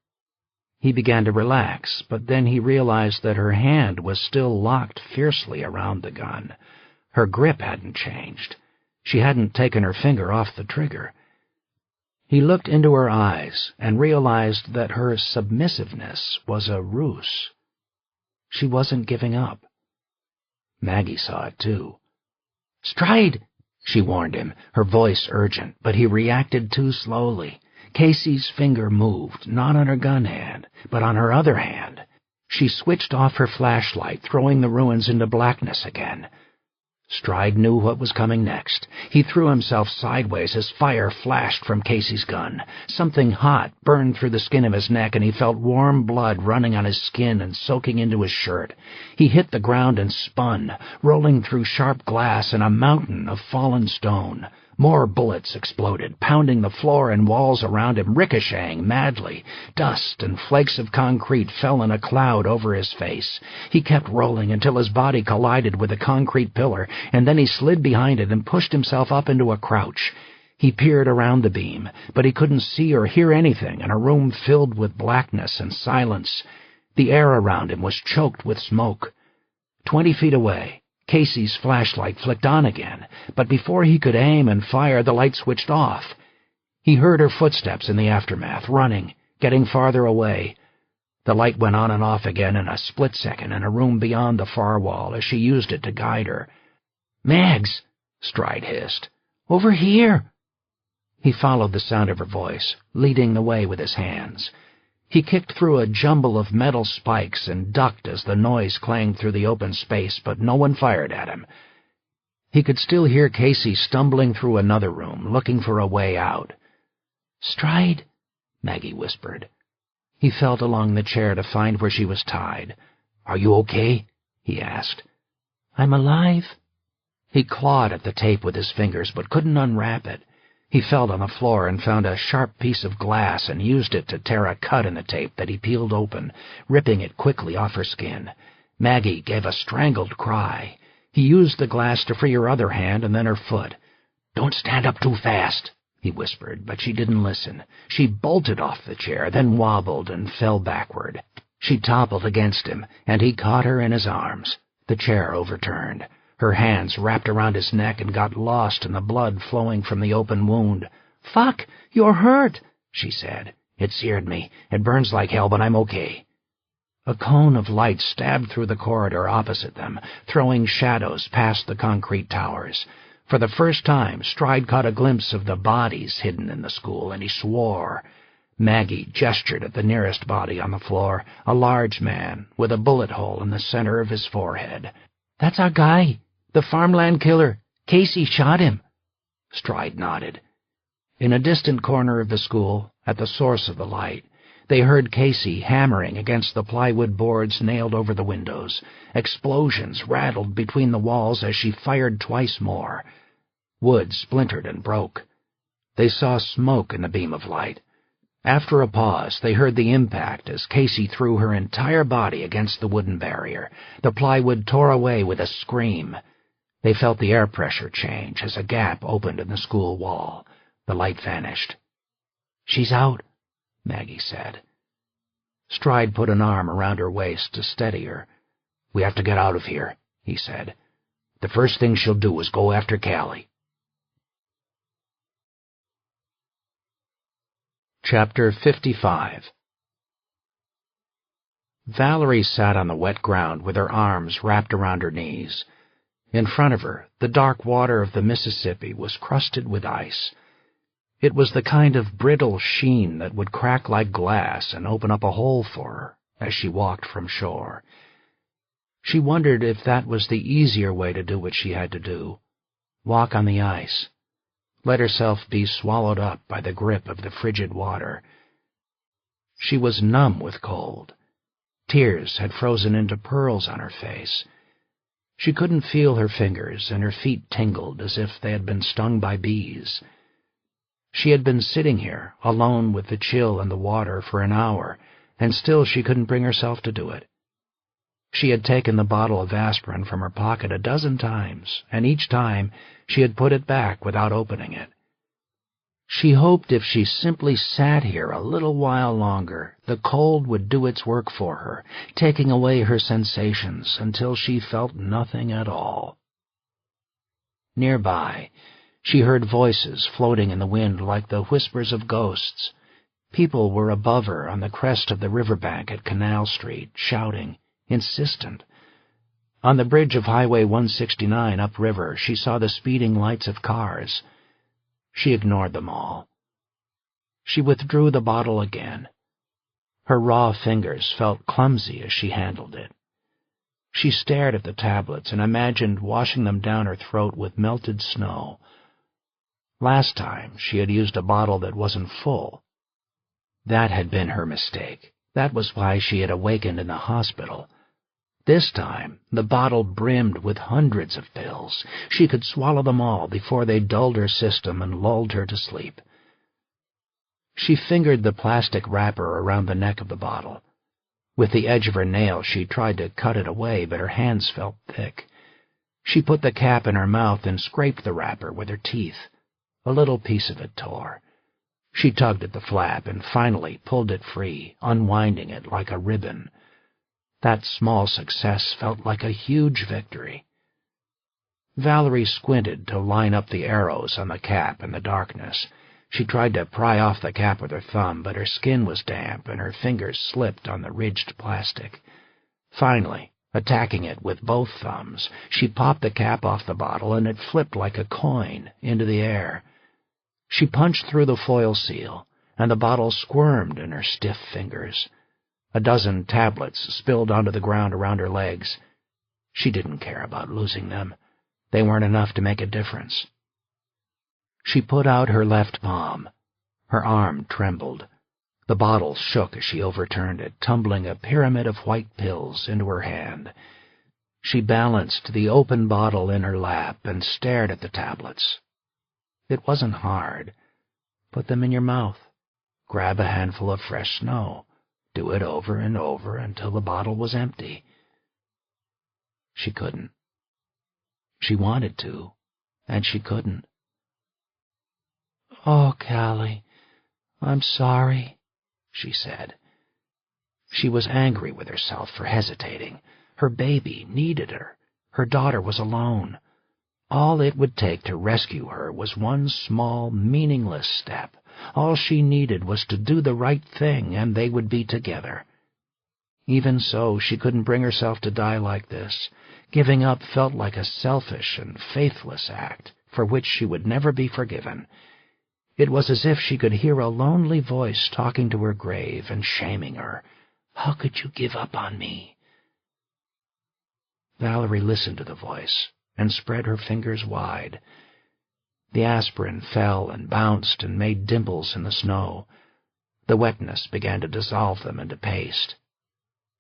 He began to relax, but then he realized that her hand was still locked fiercely around the gun. Her grip hadn't changed. She hadn't taken her finger off the trigger. He looked into her eyes and realized that her submissiveness was a ruse. She wasn't giving up. Maggie saw it too. "Stride!" she warned him, her voice urgent, but he reacted too slowly. Casey's finger moved, not on her gun hand, but on her other hand. She switched off her flashlight, throwing the ruins into blackness again. Stride knew what was coming next. He threw himself sideways as fire flashed from Casey's gun. Something hot burned through the skin of his neck, and he felt warm blood running on his skin and soaking into his shirt. He hit the ground and spun, rolling through sharp glass and a mountain of fallen stone. More bullets exploded, pounding the floor and walls around him, ricocheting madly. Dust and flakes of concrete fell in a cloud over his face. He kept rolling until his body collided with a concrete pillar, and then he slid behind it and pushed himself up into a crouch. He peered around the beam, but he couldn't see or hear anything in a room filled with blackness and silence. The air around him was choked with smoke. 20 feet away, Casey's flashlight flicked on again, but before he could aim and fire, the light switched off. He heard her footsteps in the aftermath, running, getting farther away. The light went on and off again in a split second in a room beyond the far wall as she used it to guide her. "Mags!" Stride hissed. "Over here!" He followed the sound of her voice, leading the way with his hands. He kicked through a jumble of metal spikes and ducked as the noise clanged through the open space, but no one fired at him. He could still hear Casey stumbling through another room, looking for a way out. "Stride," Maggie whispered. He felt along the chair to find where she was tied. "Are you okay?" he asked. "I'm alive." He clawed at the tape with his fingers, but couldn't unwrap it. He felt on the floor and found a sharp piece of glass and used it to tear a cut in the tape that he peeled open, ripping it quickly off her skin. Maggie gave a strangled cry. He used the glass to free her other hand and then her foot. "Don't stand up too fast," he whispered, but she didn't listen. She bolted off the chair, then wobbled and fell backward. She toppled against him, and he caught her in his arms. The chair overturned. Her hands wrapped around his neck and got lost in the blood flowing from the open wound. "Fuck, you're hurt," she said. "It seared me. It burns like hell, but I'm okay." A cone of light stabbed through the corridor opposite them, throwing shadows past the concrete towers. For the first time, Stride caught a glimpse of the bodies hidden in the school, and he swore. Maggie gestured at the nearest body on the floor, a large man with a bullet hole in the center of his forehead. "That's our guy. The farmland killer. Casey shot him." Stride nodded. In a distant corner of the school, at the source of the light, they heard Casey hammering against the plywood boards nailed over the windows. Explosions rattled between the walls as she fired twice more. Wood splintered and broke. They saw smoke in the beam of light. After a pause, they heard the impact as Casey threw her entire body against the wooden barrier. The plywood tore away with a scream. They felt the air pressure change as a gap opened in the school wall. The light vanished. "She's out," Maggie said. Stride put an arm around her waist to steady her. "We have to get out of here," he said. "The first thing she'll do is go after Callie." Chapter 55. Valerie sat on the wet ground with her arms wrapped around her knees. In front of her, the dark water of the Mississippi was crusted with ice. It was the kind of brittle sheen that would crack like glass and open up a hole for her as she walked from shore. She wondered if that was the easier way to do what she had to do. Walk on the ice. Let herself be swallowed up by the grip of the frigid water. She was numb with cold. Tears had frozen into pearls on her face. She couldn't feel her fingers, and her feet tingled as if they had been stung by bees. She had been sitting here, alone with the chill and the water, for an hour, and still she couldn't bring herself to do it. She had taken the bottle of aspirin from her pocket 12 times, and each time she had put it back without opening it. She hoped if she simply sat here a little while longer, the cold would do its work for her, taking away her sensations until she felt nothing at all. Nearby, she heard voices floating in the wind like the whispers of ghosts. People were above her on the crest of the riverbank at Canal Street, shouting, insistent. On the bridge of Highway 169 upriver, she saw the speeding lights of cars. She ignored them all. She withdrew the bottle again. Her raw fingers felt clumsy as she handled it. She stared at the tablets and imagined washing them down her throat with melted snow. Last time she had used a bottle that wasn't full. That had been her mistake. That was why she had awakened in the hospital. This time, the bottle brimmed with hundreds of pills. She could swallow them all before they dulled her system and lulled her to sleep. She fingered the plastic wrapper around the neck of the bottle. With the edge of her nail, she tried to cut it away, but her hands felt thick. She put the cap in her mouth and scraped the wrapper with her teeth. A little piece of it tore. She tugged at the flap and finally pulled it free, unwinding it like a ribbon. That small success felt like a huge victory. Valerie squinted to line up the arrows on the cap in the darkness. She tried to pry off the cap with her thumb, but her skin was damp and her fingers slipped on the ridged plastic. Finally, attacking it with both thumbs, she popped the cap off the bottle and it flipped like a coin into the air. She punched through the foil seal, and the bottle squirmed in her stiff fingers. A dozen tablets spilled onto the ground around her legs. She didn't care about losing them. They weren't enough to make a difference. She put out her left palm. Her arm trembled. The bottle shook as she overturned it, tumbling a pyramid of white pills into her hand. She balanced the open bottle in her lap and stared at the tablets. It wasn't hard. Put them in your mouth. Grab a handful of fresh snow. Do it over and over until the bottle was empty. She couldn't. She wanted to, and she couldn't. "Oh, Callie, I'm sorry," she said. She was angry with herself for hesitating. Her baby needed her. Her daughter was alone. All it would take to rescue her was one small, meaningless step. All she needed was to do the right thing, and they would be together. Even so, she couldn't bring herself to die like this. Giving up felt like a selfish and faithless act, for which she would never be forgiven. It was as if she could hear a lonely voice talking to her grave and shaming her. "How could you give up on me?" Valerie listened to the voice and spread her fingers wide. The aspirin fell and bounced and made dimples in the snow. The wetness began to dissolve them into paste.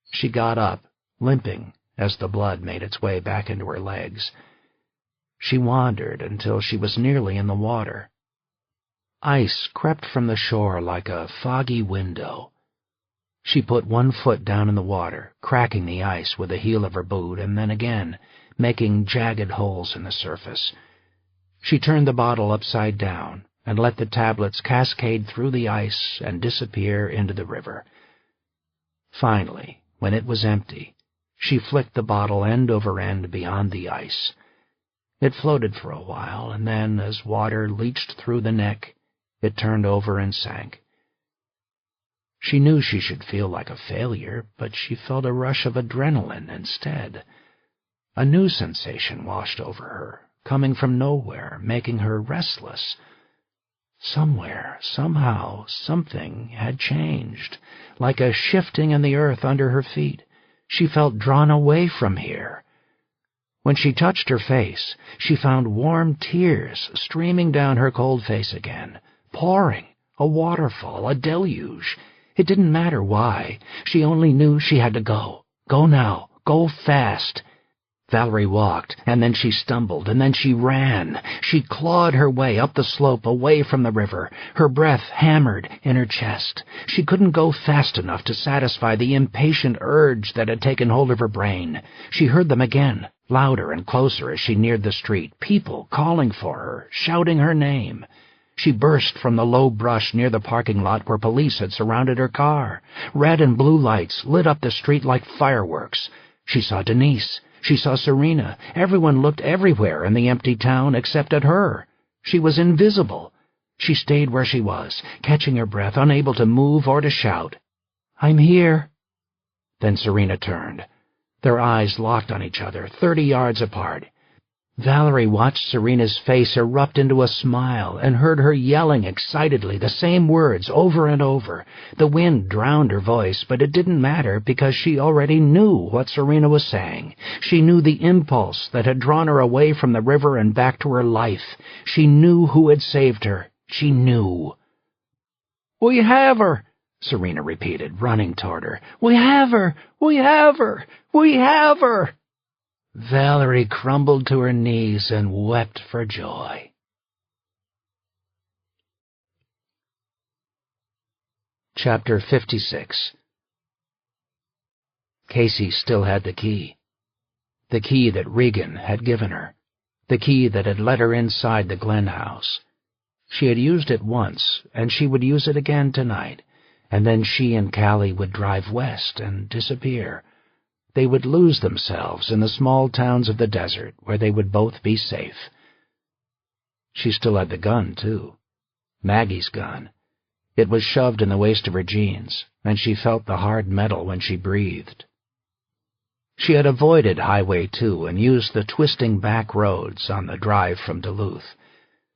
She got up, limping, as the blood made its way back into her legs. She wandered until she was nearly in the water. Ice crept from the shore like a foggy window. She put one foot down in the water, cracking the ice with the heel of her boot, and then again, making jagged holes in the surface. She turned the bottle upside down and let the tablets cascade through the ice and disappear into the river. Finally, when it was empty, she flicked the bottle end over end beyond the ice. It floated for a while, and then, as water leached through the neck, it turned over and sank. She knew she should feel like a failure, but she felt a rush of adrenaline instead. A new sensation washed over her, coming from nowhere, making her restless. Somewhere, somehow, something had changed, like a shifting in the earth under her feet. She felt drawn away from here. When she touched her face, she found warm tears streaming down her cold face again, pouring, a waterfall, a deluge. It didn't matter why. She only knew she had to go. Go now. Go fast. Valerie walked, and then she stumbled, and then she ran. She clawed her way up the slope away from the river, her breath hammered in her chest. She couldn't go fast enough to satisfy the impatient urge that had taken hold of her brain. She heard them again, louder and closer as she neared the street, people calling for her, shouting her name. She burst from the low brush near the parking lot where police had surrounded her car. Red and blue lights lit up the street like fireworks. She saw Denise. She saw Serena. Everyone looked everywhere in the empty town except at her. She was invisible. She stayed where she was, catching her breath, unable to move or to shout. "I'm here." Then Serena turned. Their eyes locked on each other, 30 yards apart. Valerie watched Serena's face erupt into a smile and heard her yelling excitedly the same words over and over. The wind drowned her voice, but it didn't matter because she already knew what Serena was saying. She knew the impulse that had drawn her away from the river and back to her life. She knew who had saved her. She knew. "We have her!" Serena repeated, running toward her. "We have her! We have her! We have her!" Valerie crumbled to her knees and wept for joy. Chapter 56. Casey still had the key that Regan had given her, the key that had let her inside the Glen house. She had used it once, and she would use it again tonight, and then she and Callie would drive west and disappear. They would lose themselves in the small towns of the desert where they would both be safe. She still had the gun, too. Maggie's gun. It was shoved in the waist of her jeans, and she felt the hard metal when she breathed. She had avoided Highway 2 and used the twisting back roads on the drive from Duluth.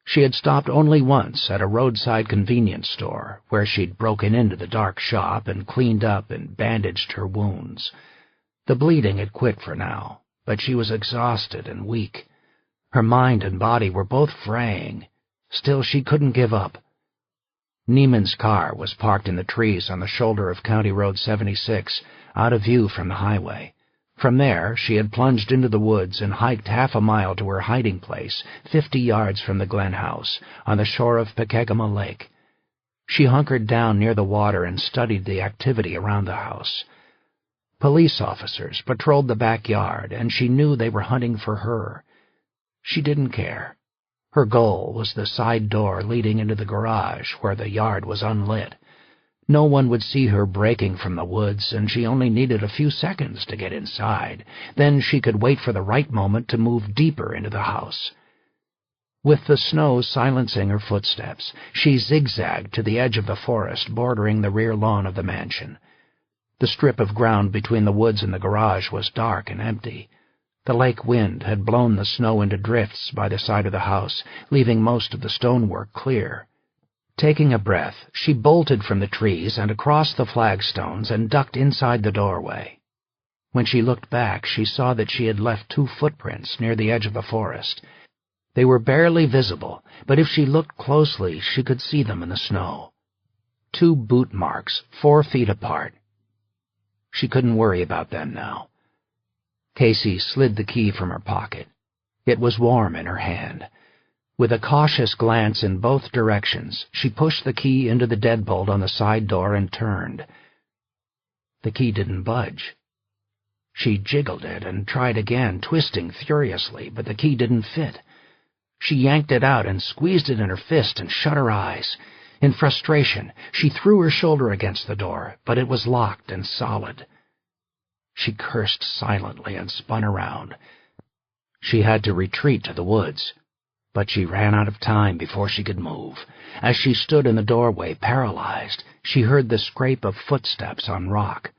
She had stopped only once at a roadside convenience store where she'd broken into the dark shop and cleaned up and bandaged her wounds. The bleeding had quit for now, but she was exhausted and weak. Her mind and body were both fraying. Still, she couldn't give up. Neiman's car was parked in the trees on the shoulder of County Road 76, out of view from the highway. From there, she had plunged into the woods and hiked half a mile to her hiding place, 50 yards from the Glen house, on the shore of Pekegama Lake. She hunkered down near the water and studied the activity around the house. Police officers patrolled the backyard, and she knew they were hunting for her. She didn't care. Her goal was the side door leading into the garage, where the yard was unlit. No one would see her breaking from the woods, and she only needed a few seconds to get inside. Then she could wait for the right moment to move deeper into the house. With the snow silencing her footsteps, she zigzagged to the edge of the forest bordering the rear lawn of the mansion. The strip of ground between the woods and the garage was dark and empty. The lake wind had blown the snow into drifts by the side of the house, leaving most of the stonework clear. Taking a breath, she bolted from the trees and across the flagstones and ducked inside the doorway. When she looked back, she saw that she had left 2 footprints near the edge of the forest. They were barely visible, but if she looked closely, she could see them in the snow. 2 boot marks, 4 feet apart. She couldn't worry about them now. Casey slid the key from her pocket. It was warm in her hand. With a cautious glance in both directions, she pushed the key into the deadbolt on the side door and turned. The key didn't budge. She jiggled it and tried again, twisting furiously, but the key didn't fit. She yanked it out and squeezed it in her fist and shut her eyes. In frustration, she threw her shoulder against the door, but it was locked and solid. She cursed silently and spun around. She had to retreat to the woods, but she ran out of time before she could move. As she stood in the doorway, paralyzed, she heard the scrape of footsteps on rock.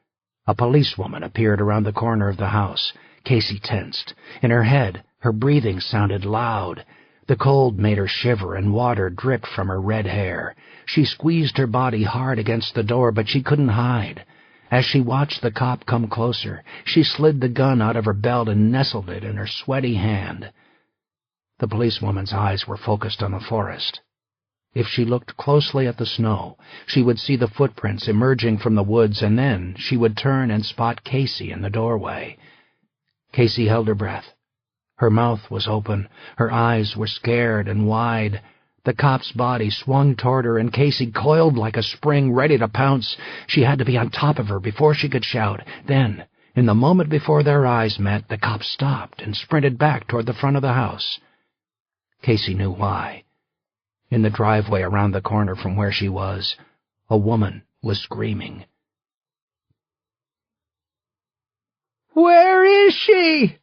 A policewoman appeared around the corner of the house. Casey tensed. In her head, her breathing sounded loud. The cold made her shiver and water dripped from her red hair. She squeezed her body hard against the door, but she couldn't hide. As she watched the cop come closer, she slid the gun out of her belt and nestled it in her sweaty hand. The policewoman's eyes were focused on the forest. If she looked closely at the snow, she would see the footprints emerging from the woods, and then she would turn and spot Casey in the doorway. Casey held her breath. Her mouth was open, her eyes were scared and wide. The cop's body swung toward her, and Casey coiled like a spring, ready to pounce. She had to be on top of her before she could shout. Then, in the moment before their eyes met, the cop stopped and sprinted back toward the front of the house. Casey knew why. In the driveway around the corner from where she was, a woman was screaming. "Where is she?"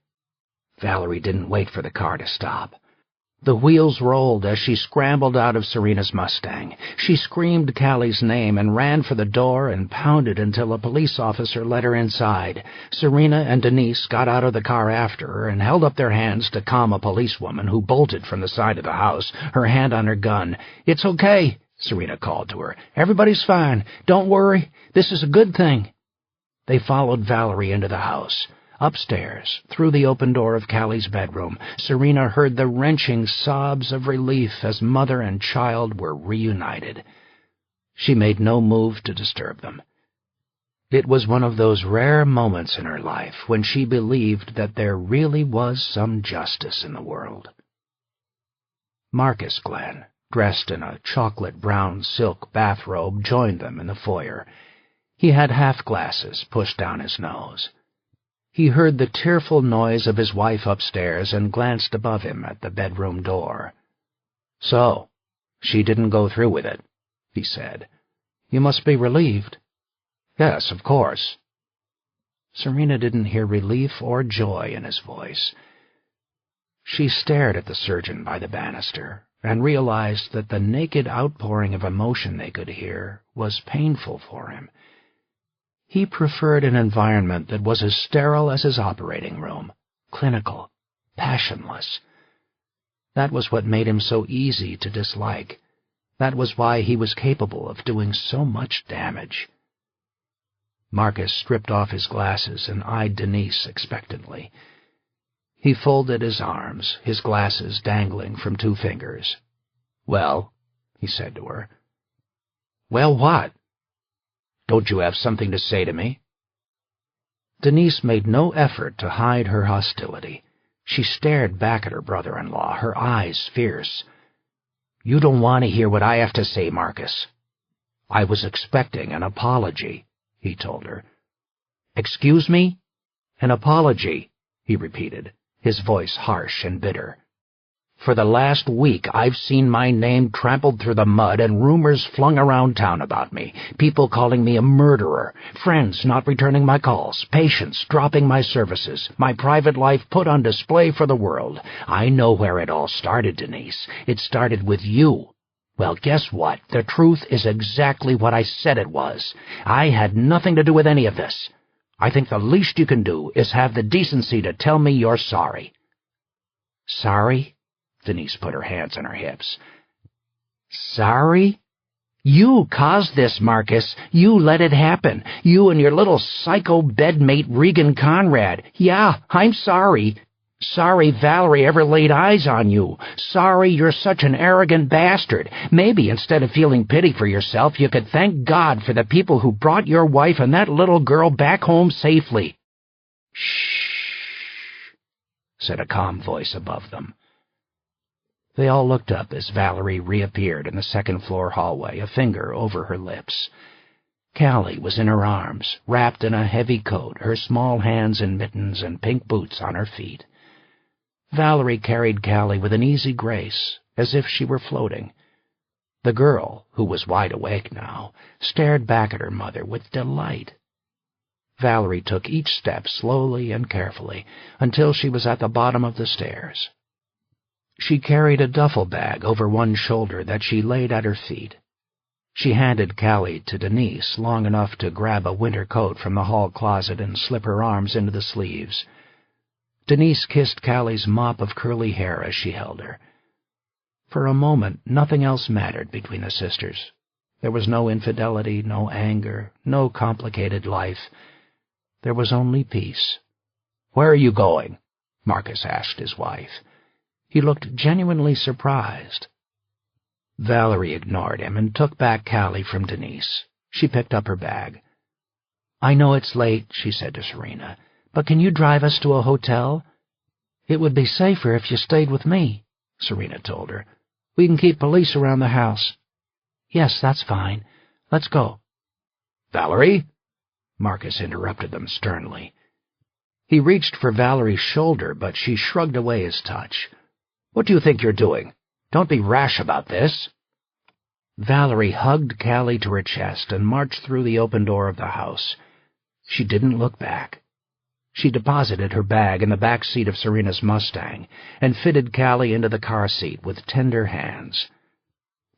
Valerie didn't wait for the car to stop. The wheels rolled as she scrambled out of Serena's Mustang. She screamed Callie's name and ran for the door and pounded until a police officer let her inside. Serena and Denise got out of the car after her and held up their hands to calm a policewoman who bolted from the side of the house, her hand on her gun. "It's okay," Serena called to her. "Everybody's fine. Don't worry. This is a good thing." They followed Valerie into the house. Upstairs, through the open door of Callie's bedroom, Serena heard the wrenching sobs of relief as mother and child were reunited. She made no move to disturb them. It was one of those rare moments in her life when she believed that there really was some justice in the world. Marcus Glenn, dressed in a chocolate-brown silk bathrobe, joined them in the foyer. He had half-glasses pushed down his nose. He heard the tearful noise of his wife upstairs and glanced above him at the bedroom door. "So, she didn't go through with it," he said. "You must be relieved." "Yes, of course." Serena didn't hear relief or joy in his voice. She stared at the surgeon by the banister and realized that the naked outpouring of emotion they could hear was painful for him. He preferred an environment that was as sterile as his operating room, clinical, passionless. That was what made him so easy to dislike. That was why he was capable of doing so much damage. Marcus stripped off his glasses and eyed Denise expectantly. He folded his arms, his glasses dangling from 2 fingers. "Well," he said to her. "Well, what? Don't you have something to say to me?" Denise made no effort to hide her hostility. She stared back at her brother-in-law, her eyes fierce. "You don't want to hear what I have to say, Marcus." "I was expecting an apology," he told her. "Excuse me? An apology," he repeated, his voice harsh and bitter. "For the last week I've seen my name trampled through the mud and rumors flung around town about me, people calling me a murderer, friends not returning my calls, patients dropping my services, my private life put on display for the world. I know where it all started, Denise. It started with you. Well, guess what? The truth is exactly what I said it was. I had nothing to do with any of this. I think the least you can do is have the decency to tell me you're sorry." "Sorry?" Denise put her hands on her hips. "Sorry? You caused this, Marcus. You let it happen. You and your little psycho bedmate Regan Conrad. Yeah, I'm sorry. Sorry Valerie ever laid eyes on you. Sorry you're such an arrogant bastard. Maybe instead of feeling pity for yourself, you could thank God for the people who brought your wife and that little girl back home safely." "Shh," said a calm voice above them. They all looked up as Valerie reappeared in the second-floor hallway, a finger over her lips. Callie was in her arms, wrapped in a heavy coat, her small hands in mittens and pink boots on her feet. Valerie carried Callie with an easy grace, as if she were floating. The girl, who was wide awake now, stared back at her mother with delight. Valerie took each step slowly and carefully until she was at the bottom of the stairs. She carried a duffel bag over one shoulder that she laid at her feet. She handed Callie to Denise long enough to grab a winter coat from the hall closet and slip her arms into the sleeves. Denise kissed Callie's mop of curly hair as she held her. For a moment, nothing else mattered between the sisters. There was no infidelity, no anger, no complicated life. There was only peace. "Where are you going?" Marcus asked his wife. He looked genuinely surprised. Valerie ignored him and took back Callie from Denise. She picked up her bag. "I know it's late," she said to Serena, "but can you drive us to a hotel?" "It would be safer if you stayed with me," Serena told her. "We can keep police around the house." "Yes, that's fine. Let's go." "Valerie?" Marcus interrupted them sternly. He reached for Valerie's shoulder, but she shrugged away his touch. "What do you think you're doing? Don't be rash about this." Valerie hugged Callie to her chest and marched through the open door of the house. She didn't look back. She deposited her bag in the back seat of Serena's Mustang and fitted Callie into the car seat with tender hands.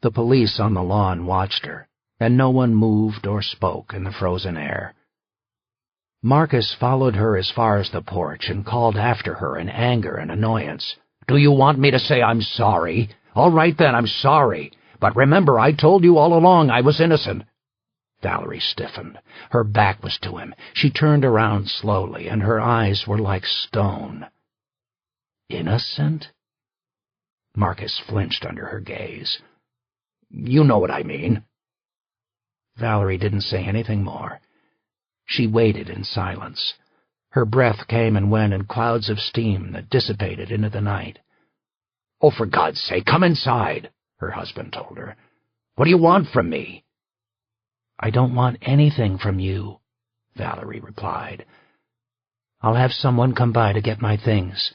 The police on the lawn watched her, and no one moved or spoke in the frozen air. Marcus followed her as far as the porch and called after her in anger and annoyance. "Do you want me to say I'm sorry? All right then, I'm sorry. But remember, I told you all along I was innocent." Valerie stiffened. Her back was to him. She turned around slowly, and her eyes were like stone. "Innocent?" Marcus flinched under her gaze. "You know what I mean." Valerie didn't say anything more. She waited in silence. Her breath came and went in clouds of steam that dissipated into the night. "Oh, for God's sake, come inside," her husband told her. "What do you want from me?" "I don't want anything from you," Valerie replied. "I'll have someone come by to get my things."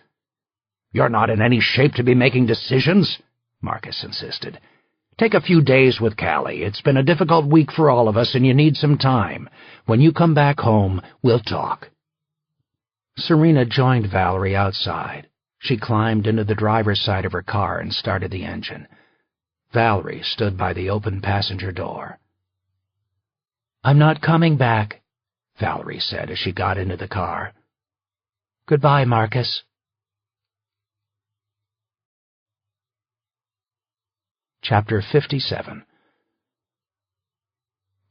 "You're not in any shape to be making decisions," Marcus insisted. "Take a few days with Callie. It's been a difficult week for all of us, and you need some time. When you come back home, we'll talk." Serena joined Valerie outside. She climbed into the driver's side of her car and started the engine. Valerie stood by the open passenger door. "I'm not coming back," Valerie said as she got into the car. "Goodbye, Marcus." Chapter 57.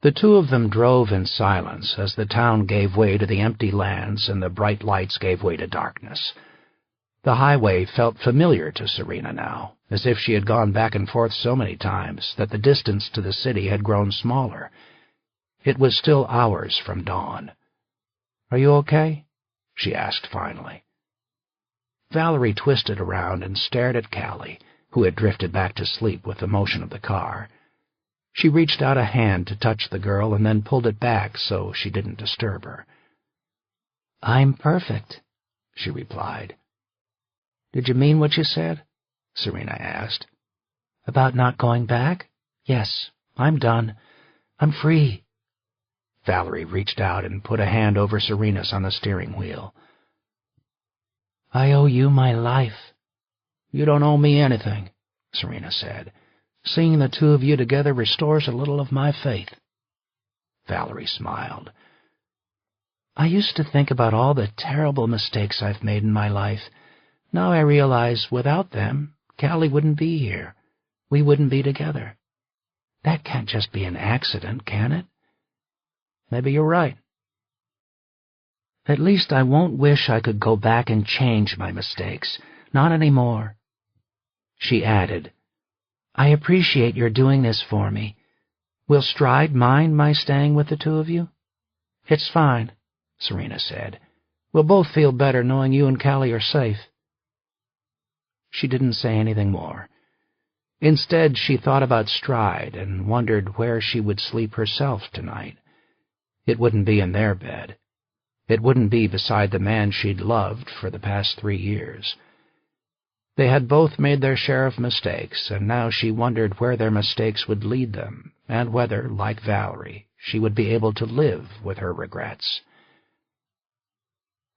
The two of them drove in silence as the town gave way to the empty lands and the bright lights gave way to darkness. The highway felt familiar to Serena now, as if she had gone back and forth so many times that the distance to the city had grown smaller. It was still hours from dawn. "Are you okay?" she asked finally. Valerie twisted around and stared at Callie, who had drifted back to sleep with the motion of the car. She reached out a hand to touch the girl and then pulled it back so she didn't disturb her. "I'm perfect," she replied. "Did you mean what you said?" Serena asked. "About not going back? Yes, I'm done. I'm free." Valerie reached out and put a hand over Serena's on the steering wheel. "I owe you my life." "You don't owe me anything," Serena said. "Seeing the two of you together restores a little of my faith." Valerie smiled. "I used to think about all the terrible mistakes I've made in my life. Now I realize without them, Callie wouldn't be here. We wouldn't be together. That can't just be an accident, can it?" "Maybe you're right." "At least I won't wish I could go back and change my mistakes. Not anymore." She added, "I appreciate your doing this for me. Will Stride mind my staying with the two of you?" "It's fine," Serena said. "We'll both feel better knowing you and Callie are safe." She didn't say anything more. Instead, she thought about Stride and wondered where she would sleep herself tonight. It wouldn't be in their bed. It wouldn't be beside the man she'd loved for the past 3 years. They had both made their share of mistakes, and now she wondered where their mistakes would lead them, and whether, like Valerie, she would be able to live with her regrets.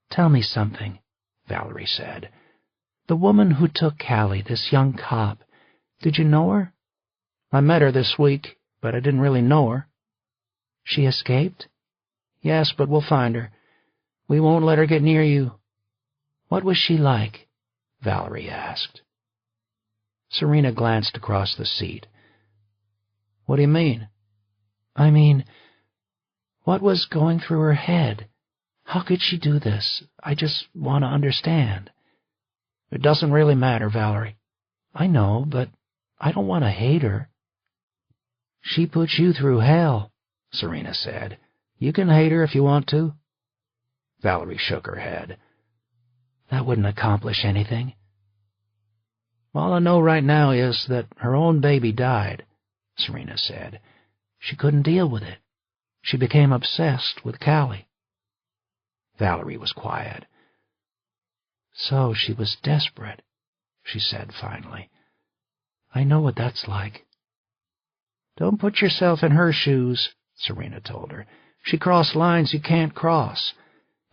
"Tell me something," Valerie said. "The woman who took Callie, this young cop, did you know her?" "I met her this week, but I didn't really know her." "She escaped?" "Yes, but we'll find her. We won't let her get near you." "What was she like?" Valerie asked. Serena glanced across the seat. "What do you mean?" "I mean, what was going through her head? How could she do this? I just want to understand." "It doesn't really matter, Valerie." "I know, but I don't want to hate her." "She put you through hell," Serena said. "You can hate her if you want to." Valerie shook her head. "That wouldn't accomplish anything." "All I know right now is that her own baby died," Serena said. "She couldn't deal with it. She became obsessed with Callie." Valerie was quiet. "So she was desperate," she said finally. "I know what that's like." "Don't put yourself in her shoes," Serena told her. "She crossed lines you can't cross.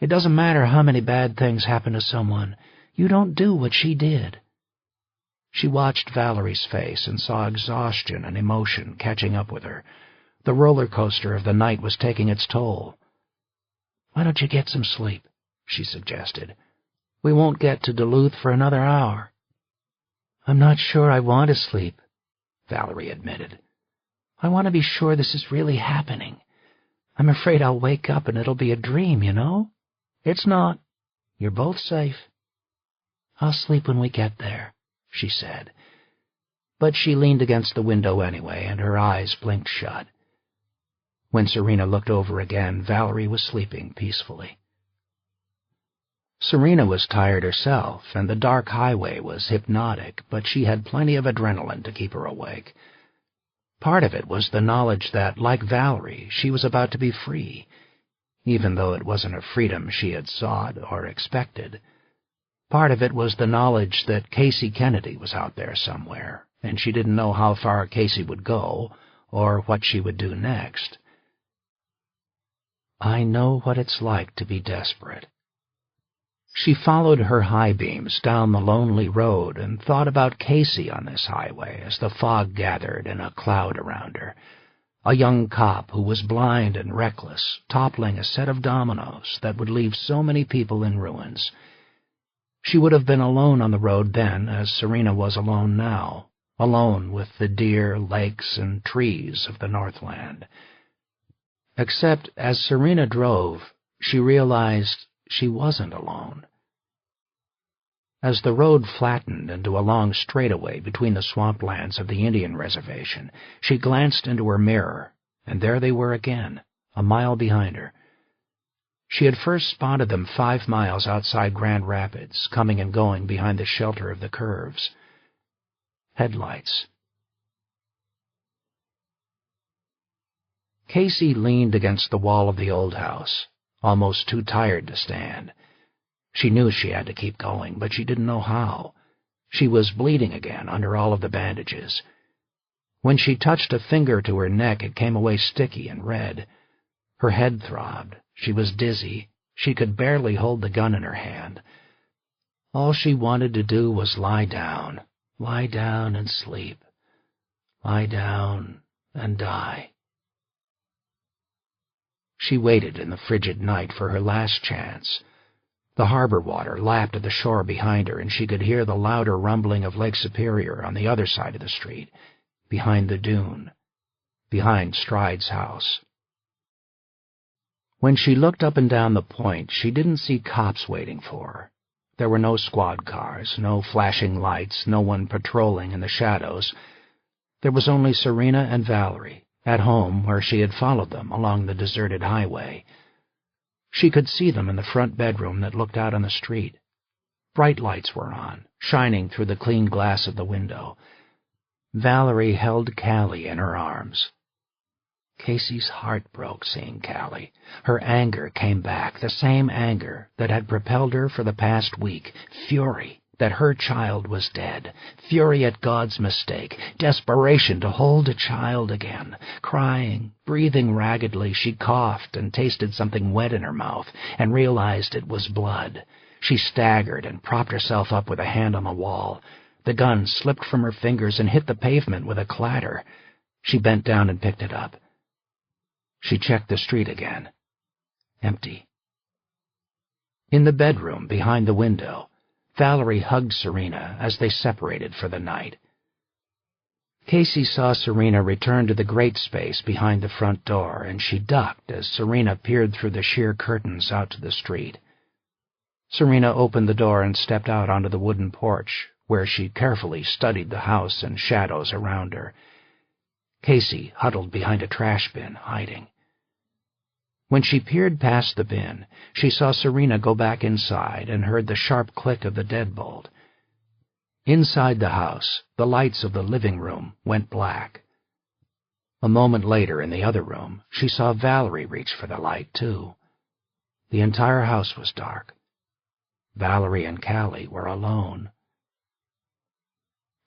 It doesn't matter how many bad things happen to someone. You don't do what she did." She watched Valerie's face and saw exhaustion and emotion catching up with her. The roller coaster of the night was taking its toll. "Why don't you get some sleep?" she suggested. "We won't get to Duluth for another hour." "I'm not sure I want to sleep," Valerie admitted. "I want to be sure this is really happening. I'm afraid I'll wake up and it'll be a dream, you know? It's not. You're both safe." "I'll sleep when we get there," she said. But she leaned against the window anyway, and her eyes blinked shut. When Serena looked over again, Valerie was sleeping peacefully. Serena was tired herself, and the dark highway was hypnotic, but she had plenty of adrenaline to keep her awake. Part of it was the knowledge that, like Valerie, she was about to be free, even though it wasn't a freedom she had sought or expected. Part of it was the knowledge that Casey Kennedy was out there somewhere, and she didn't know how far Casey would go or what she would do next. I know what it's like to be desperate. She followed her high beams down the lonely road and thought about Casey on this highway as the fog gathered in a cloud around her. A young cop who was blind and reckless, toppling a set of dominoes that would leave so many people in ruins. She would have been alone on the road then as Serena was alone now, alone with the deer, lakes, and trees of the Northland. Except as Serena drove, she realized she wasn't alone. As the road flattened into a long straightaway between the swamplands of the Indian reservation, she glanced into her mirror, and there they were again, a mile behind her. She had first spotted them 5 miles outside Grand Rapids, coming and going behind the shelter of the curves. Headlights. Casey leaned against the wall of the old house, almost too tired to stand. She knew she had to keep going, but she didn't know how. She was bleeding again under all of the bandages. When she touched a finger to her neck, it came away sticky and red. Her head throbbed. She was dizzy. She could barely hold the gun in her hand. All she wanted to do was lie down and sleep, lie down and die. She waited in the frigid night for her last chance. The harbor water lapped at the shore behind her, and she could hear the louder rumbling of Lake Superior on the other side of the street, behind the dune, behind Stride's house. When she looked up and down the point, she didn't see cops waiting for her. There were no squad cars, no flashing lights, no one patrolling in the shadows. There was only Serena and Valerie, at home where she had followed them along the deserted highway. She could see them in the front bedroom that looked out on the street. Bright lights were on, shining through the clean glass of the window. Valerie held Callie in her arms. Casey's heart broke seeing Callie. Her anger came back, the same anger that had propelled her for the past week, fury that her child was dead, fury at God's mistake, desperation to hold a child again. Crying, breathing raggedly, she coughed and tasted something wet in her mouth and realized it was blood. She staggered and propped herself up with a hand on the wall. The gun slipped from her fingers and hit the pavement with a clatter. She bent down and picked it up. She checked the street again. Empty. In the bedroom behind the window, Valerie hugged Serena as they separated for the night. Casey saw Serena return to the great space behind the front door, and she ducked as Serena peered through the sheer curtains out to the street. Serena opened the door and stepped out onto the wooden porch, where she carefully studied the house and shadows around her. Casey huddled behind a trash bin, hiding. When she peered past the bin, she saw Serena go back inside and heard the sharp click of the deadbolt. Inside the house, the lights of the living room went black. A moment later, in the other room, she saw Valerie reach for the light, too. The entire house was dark. Valerie and Callie were alone.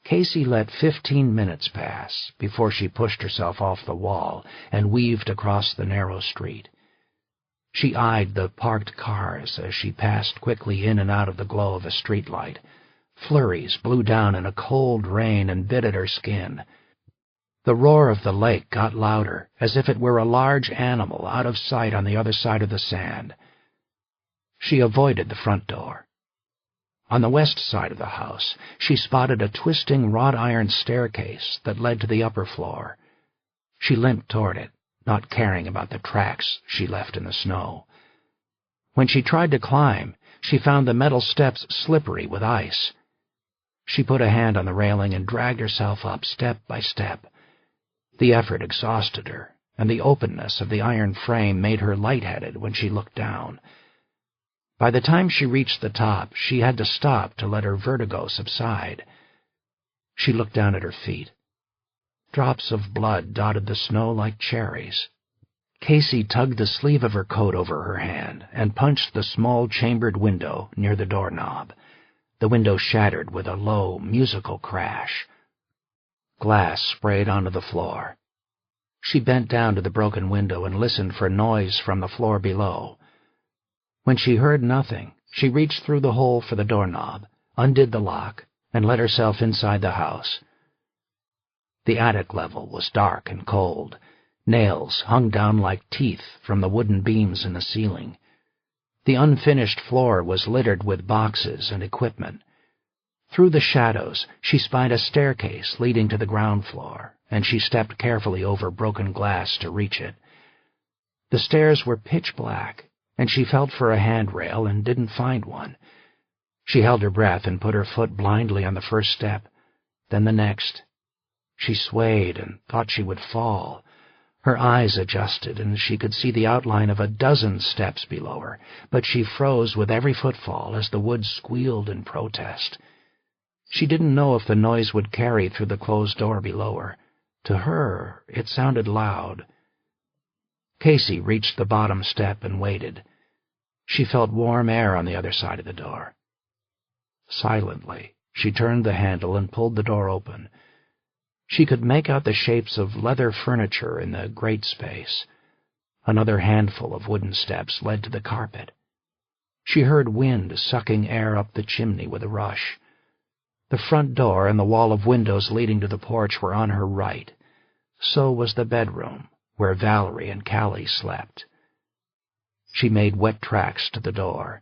Casey let 15 minutes pass before she pushed herself off the wall and weaved across the narrow street. She eyed the parked cars as she passed quickly in and out of the glow of a streetlight. Flurries blew down in a cold rain and bit at her skin. The roar of the lake got louder, as if it were a large animal out of sight on the other side of the sand. She avoided the front door. On the west side of the house, she spotted a twisting wrought-iron staircase that led to the upper floor. She limped toward it, not caring about the tracks she left in the snow. When she tried to climb, she found the metal steps slippery with ice. She put a hand on the railing and dragged herself up step by step. The effort exhausted her, and the openness of the iron frame made her lightheaded when she looked down. By the time she reached the top, she had to stop to let her vertigo subside. She looked down at her feet. Drops of blood dotted the snow like cherries. Casey tugged the sleeve of her coat over her hand and punched the small chambered window near the doorknob. The window shattered with a low, musical crash. Glass sprayed onto the floor. She bent down to the broken window and listened for noise from the floor below. When she heard nothing, she reached through the hole for the doorknob, undid the lock, and let herself inside the house. The attic level was dark and cold. Nails hung down like teeth from the wooden beams in the ceiling. The unfinished floor was littered with boxes and equipment. Through the shadows, she spied a staircase leading to the ground floor, and she stepped carefully over broken glass to reach it. The stairs were pitch black, and she felt for a handrail and didn't find one. She held her breath and put her foot blindly on the first step, then the next. She swayed and thought she would fall. Her eyes adjusted, and she could see the outline of a dozen steps below her, but she froze with every footfall as the wood squealed in protest. She didn't know if the noise would carry through the closed door below her. To her, it sounded loud. Casey reached the bottom step and waited. She felt warm air on the other side of the door. Silently, she turned the handle and pulled the door open. She could make out the shapes of leather furniture in the grate space. Another handful of wooden steps led to the carpet. She heard wind sucking air up the chimney with a rush. The front door and the wall of windows leading to the porch were on her right. So was the bedroom, where Valerie and Callie slept. She made wet tracks to the door.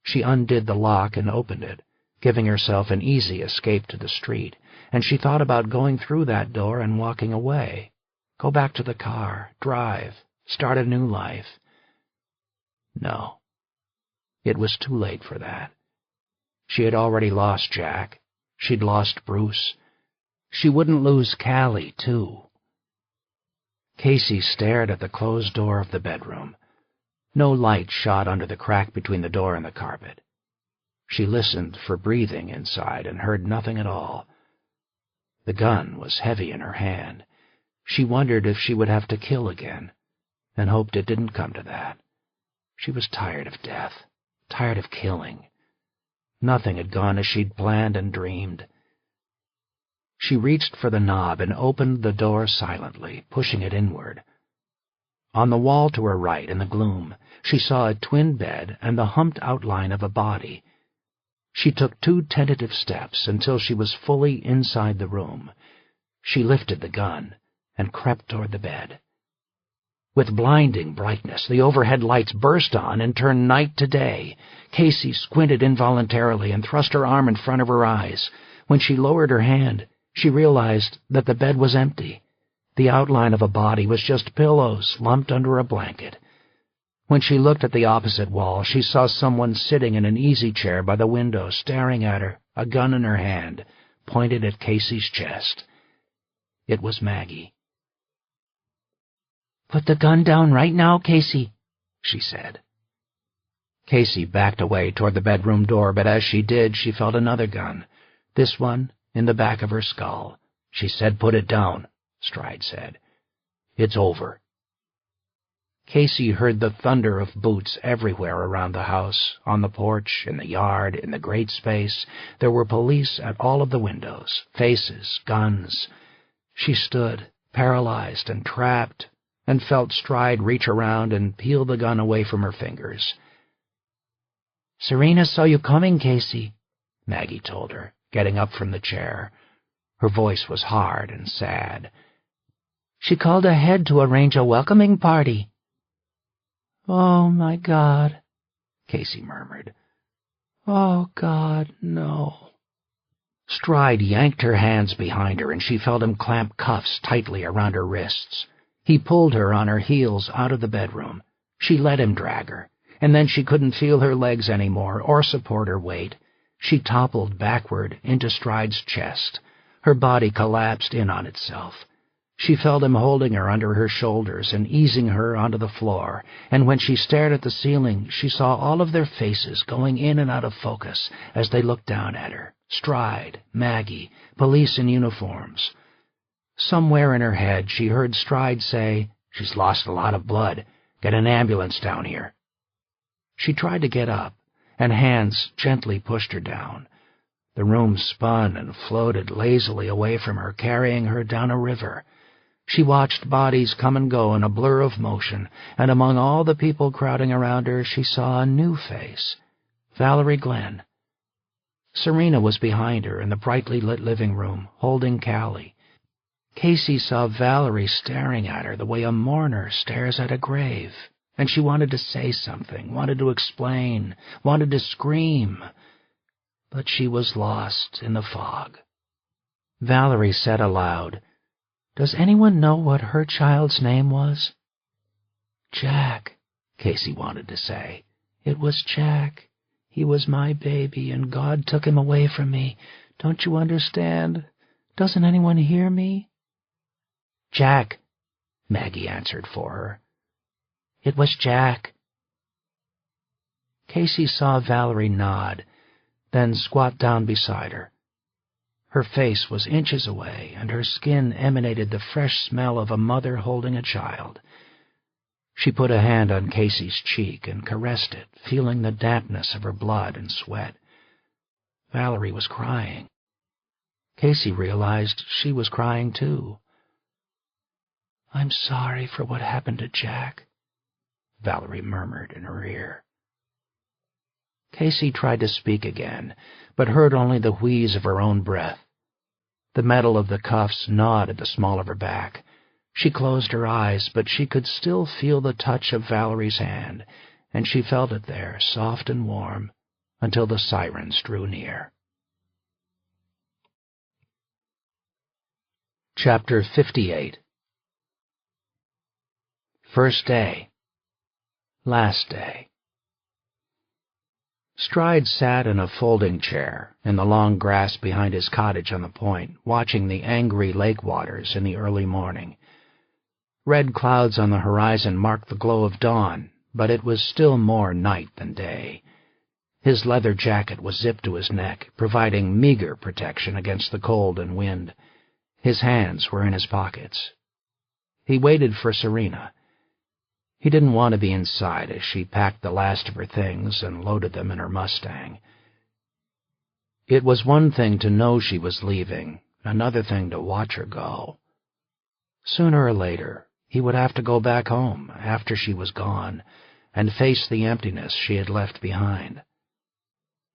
She undid the lock and opened it, giving herself an easy escape to the street, and she thought about going through that door and walking away. Go back to the car, drive, start a new life. No. It was too late for that. She had already lost Jack. She'd lost Bruce. She wouldn't lose Callie, too. Casey stared at the closed door of the bedroom. No light shot under the crack between the door and the carpet. She listened for breathing inside and heard nothing at all. The gun was heavy in her hand. She wondered if she would have to kill again, and hoped it didn't come to that. She was tired of death, tired of killing. Nothing had gone as she'd planned and dreamed. She reached for the knob and opened the door silently, pushing it inward. On the wall to her right, in the gloom, she saw a twin bed and the humped outline of a body. She took 2 tentative steps until she was fully inside the room. She lifted the gun and crept toward the bed. With blinding brightness, the overhead lights burst on and turned night to day. Casey squinted involuntarily and thrust her arm in front of her eyes. When she lowered her hand, she realized that the bed was empty. The outline of a body was just pillows lumped under a blanket. When she looked at the opposite wall, she saw someone sitting in an easy chair by the window, staring at her, a gun in her hand, pointed at Casey's chest. It was Maggie. "Put the gun down right now, Casey," she said. Casey backed away toward the bedroom door, but as she did, she felt another gun, this one in the back of her skull. She said, "Put it down," Stride said. "It's over." Casey heard the thunder of boots everywhere around the house, on the porch, in the yard, in the grate space. There were police at all of the windows, faces, guns. She stood, paralyzed and trapped, and felt Stride reach around and peel the gun away from her fingers. "Serena saw you coming, Casey," Maggie told her, getting up from the chair. Her voice was hard and sad. "She called ahead to arrange a welcoming party." "Oh, my God," Casey murmured. "Oh, God, no." Stride yanked her hands behind her, and she felt him clamp cuffs tightly around her wrists. He pulled her on her heels out of the bedroom. She let him drag her, and then she couldn't feel her legs anymore or support her weight. She toppled backward into Stride's chest. Her body collapsed in on itself. She felt him holding her under her shoulders and easing her onto the floor, and when she stared at the ceiling, she saw all of their faces going in and out of focus as they looked down at her. Stride, Maggie, police in uniforms. Somewhere in her head, she heard Stride say, "She's lost a lot of blood. Get an ambulance down here." She tried to get up, and hands gently pushed her down. The room spun and floated lazily away from her, carrying her down a river. She watched bodies come and go in a blur of motion, and among all the people crowding around her, she saw a new face. Valerie Glenn. Serena was behind her in the brightly lit living room, holding Callie. Casey saw Valerie staring at her the way a mourner stares at a grave, and she wanted to say something, wanted to explain, wanted to scream. But she was lost in the fog. Valerie said aloud, "Does anyone know what her child's name was?" "Jack," Casey wanted to say. "It was Jack. He was my baby, and God took him away from me. Don't you understand? Doesn't anyone hear me?" "Jack," Maggie answered for her. "It was Jack." Casey saw Valerie nod, then squat down beside her. Her face was inches away, and her skin emanated the fresh smell of a mother holding a child. She put a hand on Casey's cheek and caressed it, feeling the dampness of her blood and sweat. Valerie was crying. Casey realized she was crying too. "I'm sorry for what happened to Jack," Valerie murmured in her ear. Casey tried to speak again, but heard only the wheeze of her own breath. The metal of the cuffs gnawed at the small of her back. She closed her eyes, but she could still feel the touch of Valerie's hand, and she felt it there, soft and warm, until the sirens drew near. Chapter 58. First day. Last day. Stride sat in a folding chair in the long grass behind his cottage on the point, watching the angry lake waters in the early morning. Red clouds on the horizon marked the glow of dawn, but it was still more night than day. His leather jacket was zipped to his neck, providing meager protection against the cold and wind. His hands were in his pockets. He waited for Serena. He didn't want to be inside as she packed the last of her things and loaded them in her Mustang. It was one thing to know she was leaving, another thing to watch her go. Sooner or later, he would have to go back home after she was gone and face the emptiness she had left behind.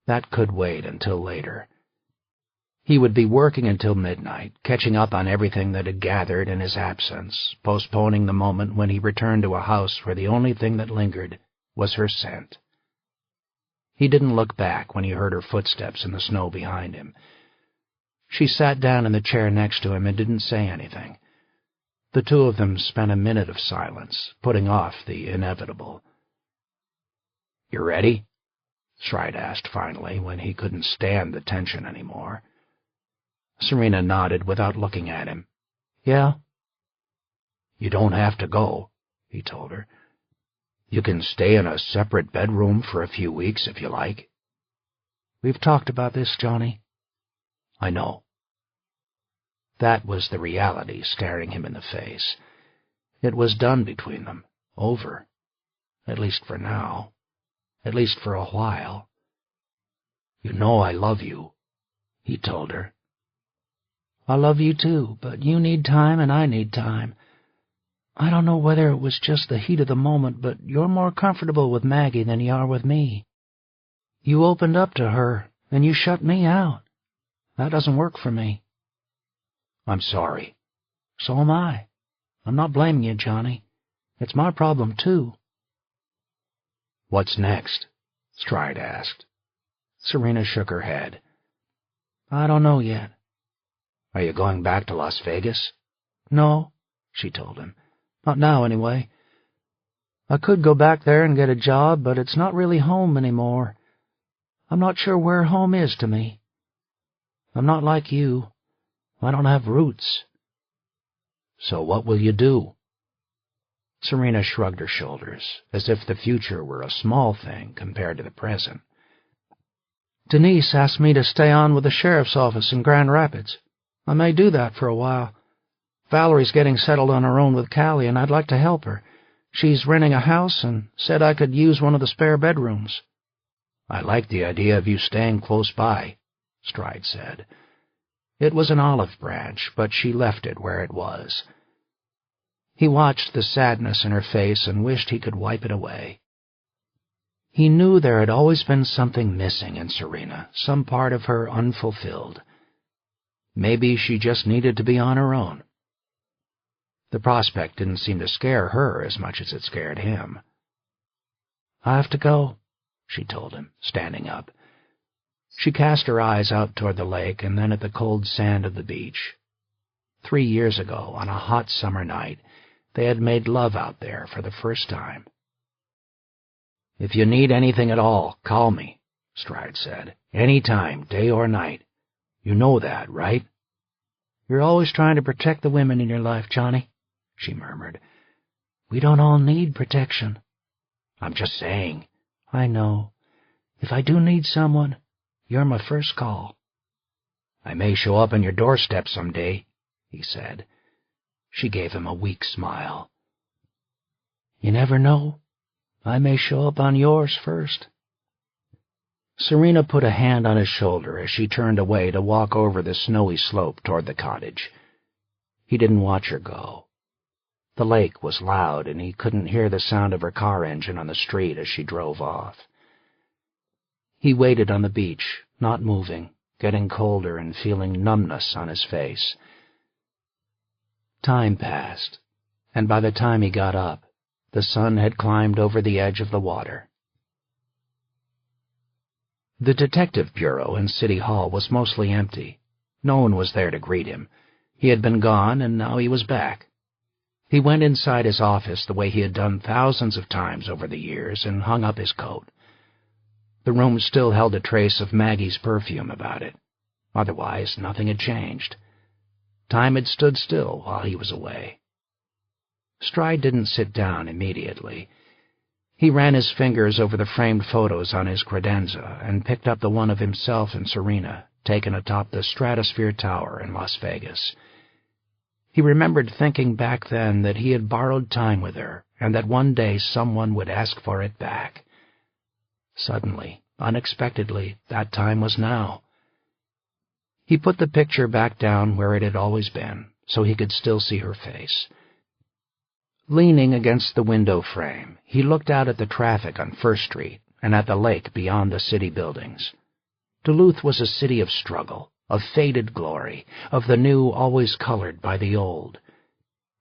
That could wait until later. He would be working until midnight, catching up on everything that had gathered in his absence, postponing the moment when he returned to a house where the only thing that lingered was her scent. He didn't look back when he heard her footsteps in the snow behind him. She sat down in the chair next to him and didn't say anything. The two of them spent a minute of silence, putting off the inevitable. "You ready?" Stride asked finally, when he couldn't stand the tension anymore. Serena nodded without looking at him. "Yeah." "You don't have to go," he told her. "You can stay in a separate bedroom for a few weeks if you like." "We've talked about this, Johnny." "I know." That was the reality staring him in the face. It was done between them, over, at least for now, at least for a while. "You know I love you," he told her. "I love you too, but you need time and I need time. I don't know whether it was just the heat of the moment, but you're more comfortable with Maggie than you are with me. You opened up to her, and you shut me out. That doesn't work for me." "I'm sorry." "So am I. I'm not blaming you, Johnny. It's my problem, too." "What's next?" Stride asked. Serena shook her head. "I don't know yet." "Are you going back to Las Vegas?" "No," she told him. "Not now, anyway. I could go back there and get a job, but it's not really home anymore. I'm not sure where home is to me. I'm not like you. I don't have roots." So what will you do?" Serena shrugged her shoulders, as if the future were a small thing compared to the present. "Denise asked me to stay on with the sheriff's office in Grand Rapids. I may do that for a while. Valerie's getting settled on her own with Callie, and I'd like to help her. She's renting a house and said I could use one of the spare bedrooms." "I like the idea of you staying close by," Stride said. It was an olive branch, but she left it where it was. He watched the sadness in her face and wished he could wipe it away. He knew there had always been something missing in Serena, some part of her unfulfilled. Maybe she just needed to be on her own. The prospect didn't seem to scare her as much as it scared him. "I have to go," she told him, standing up. She cast her eyes out toward the lake and then at the cold sand of the beach. 3 years ago, on a hot summer night, they had made love out there for the first time. "If you need anything at all, call me," Stride said. "Any time, day or night. You know that, right?" "You're always trying to protect the women in your life, Johnny," she murmured. "We don't all need protection." "I'm just saying." "I know. If I do need someone, you're my first call." "I may show up on your doorstep someday," he said. She gave him a weak smile. "You never know. I may show up on yours first." Serena put a hand on his shoulder as she turned away to walk over the snowy slope toward the cottage. He didn't watch her go. The lake was loud, and he couldn't hear the sound of her car engine on the street as she drove off. He waited on the beach, not moving, getting colder and feeling numbness on his face. Time passed, and by the time he got up, the sun had climbed over the edge of the water. The detective bureau in City Hall was mostly empty. No one was there to greet him. He had been gone, and now he was back. He went inside his office the way he had done thousands of times over the years and hung up his coat. The room still held a trace of Maggie's perfume about it. Otherwise, nothing had changed. Time had stood still while he was away. Stride didn't sit down immediately. He ran his fingers over the framed photos on his credenza and picked up the one of himself and Serena, taken atop the Stratosphere Tower in Las Vegas. He remembered thinking back then that he had borrowed time with her and that one day someone would ask for it back. Suddenly, unexpectedly, that time was now. He put the picture back down where it had always been, so he could still see her face. Leaning against the window frame, he looked out at the traffic on First Street and at the lake beyond the city buildings. Duluth was a city of struggle, of faded glory, of the new always colored by the old.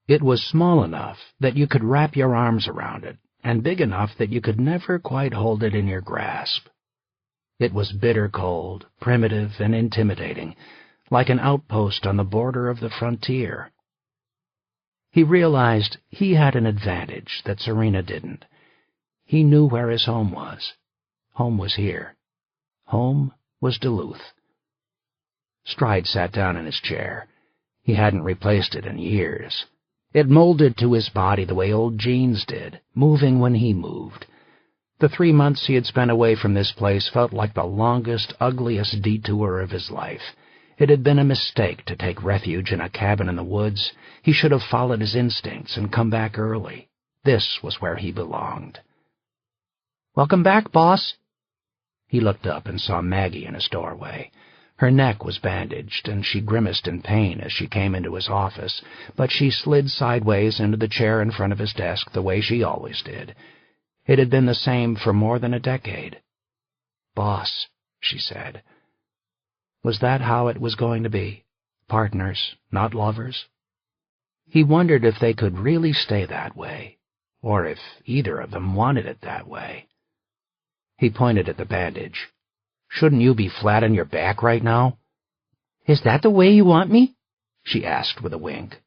It was small enough that you could wrap your arms around it, and big enough that you could never quite hold it in your grasp. It was bitter cold, primitive, and intimidating, like an outpost on the border of the frontier. He realized he had an advantage that Serena didn't. He knew where his home was. Home was here. Home was Duluth. Stride sat down in his chair. He hadn't replaced it in years. It molded to his body the way old jeans did, moving when he moved. The 3 months he had spent away from this place felt like the longest, ugliest detour of his life. It had been a mistake to take refuge in a cabin in the woods. He should have followed his instincts and come back early. This was where he belonged. "Welcome back, boss." He looked up and saw Maggie in his doorway. Her neck was bandaged, and she grimaced in pain as she came into his office, but she slid sideways into the chair in front of his desk the way she always did. It had been the same for more than a decade. "Boss," she said. Was that how it was going to be? Partners, not lovers? He wondered if they could really stay that way, or if either of them wanted it that way. He pointed at the bandage. "Shouldn't you be flat on your back right now?" "Is that the way you want me?" she asked with a wink.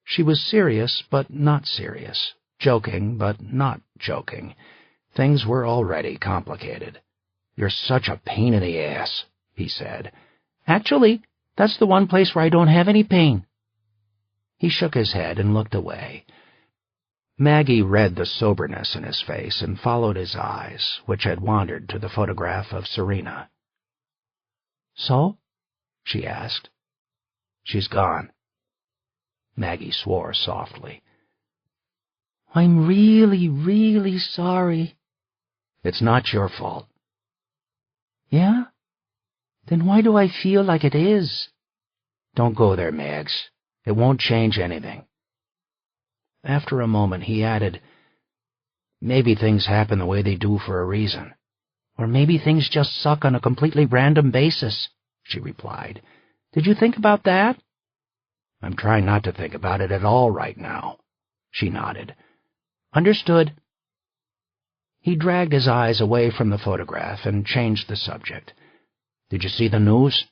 She was serious, but not serious, joking, but not joking. Things were already complicated. "You're such a pain in the ass," he said. "Actually, that's the one place where I don't have any pain." He shook his head and looked away. Maggie read the soberness in his face and followed his eyes, which had wandered to the photograph of Serena. "So?" she asked. "She's gone." Maggie swore softly. "I'm really, really sorry." "It's not your fault." "Yeah? Then why do I feel like it is?" "Don't go there, Mags. It won't change anything." After a moment he added, "Maybe things happen the way they do for a reason." "Or maybe things just suck on a completely random basis," she replied. "Did you think about that?" "I'm trying not to think about it at all right now." She nodded. "Understood." He dragged his eyes away from the photograph and changed the subject. "Did you see the news?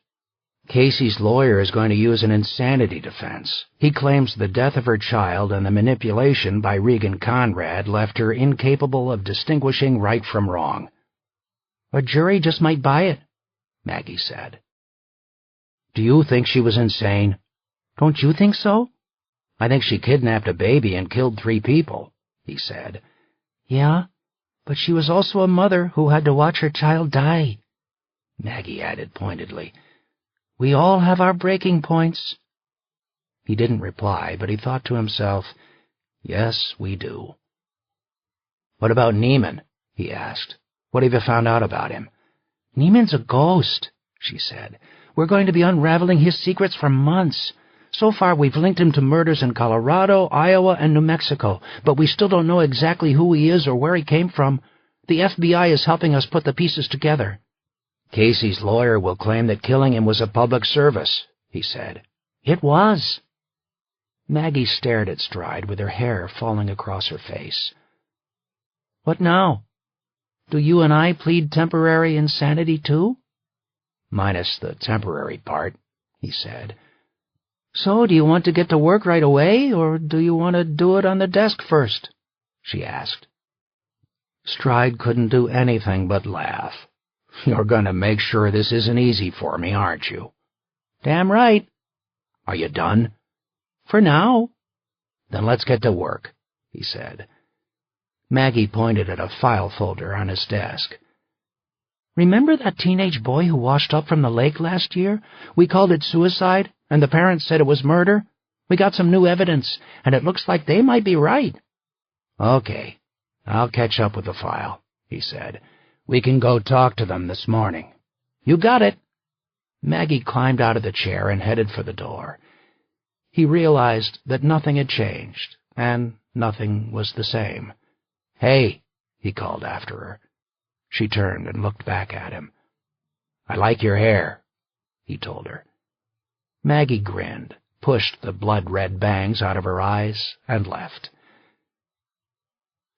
Casey's lawyer is going to use an insanity defense. He claims the death of her child and the manipulation by Regan Conrad left her incapable of distinguishing right from wrong." "A jury just might buy it," Maggie said. "Do you think she was insane?" "Don't you think so?" "I think she kidnapped a baby and killed 3 people, he said. "Yeah, but she was also a mother who had to watch her child die," Maggie added pointedly. "We all have our breaking points." He didn't reply, but he thought to himself, "Yes, we do." "What about Neiman?" he asked. "What have you found out about him?" "Neiman's a ghost," she said. "We're going to be unraveling his secrets for months. So far we've linked him to murders in Colorado, Iowa, and New Mexico, but we still don't know exactly who he is or where he came from. The FBI is helping us put the pieces together." "Casey's lawyer will claim that killing him was a public service," he said. "It was." Maggie stared at Stride with her hair falling across her face. "What now? Do you and I plead temporary insanity too?" "Minus the temporary part," he said. "So do you want to get to work right away, or do you want to do it on the desk first?" she asked. Stride couldn't do anything but laugh. "You're going to make sure this isn't easy for me, aren't you?" "Damn right." "Are you done?" "For now." "Then let's get to work," he said. Maggie pointed at a file folder on his desk. "Remember that teenage boy who washed up from the lake last year? We called it suicide, and the parents said it was murder. We got some new evidence, and it looks like they might be right." "Okay, I'll catch up with the file," he said. "We can go talk to them this morning." "You got it." Maggie climbed out of the chair and headed for the door. He realized that nothing had changed, and nothing was the same. "Hey," he called after her. She turned and looked back at him. "I like your hair," he told her. Maggie grinned, pushed the blood-red bangs out of her eyes, and left.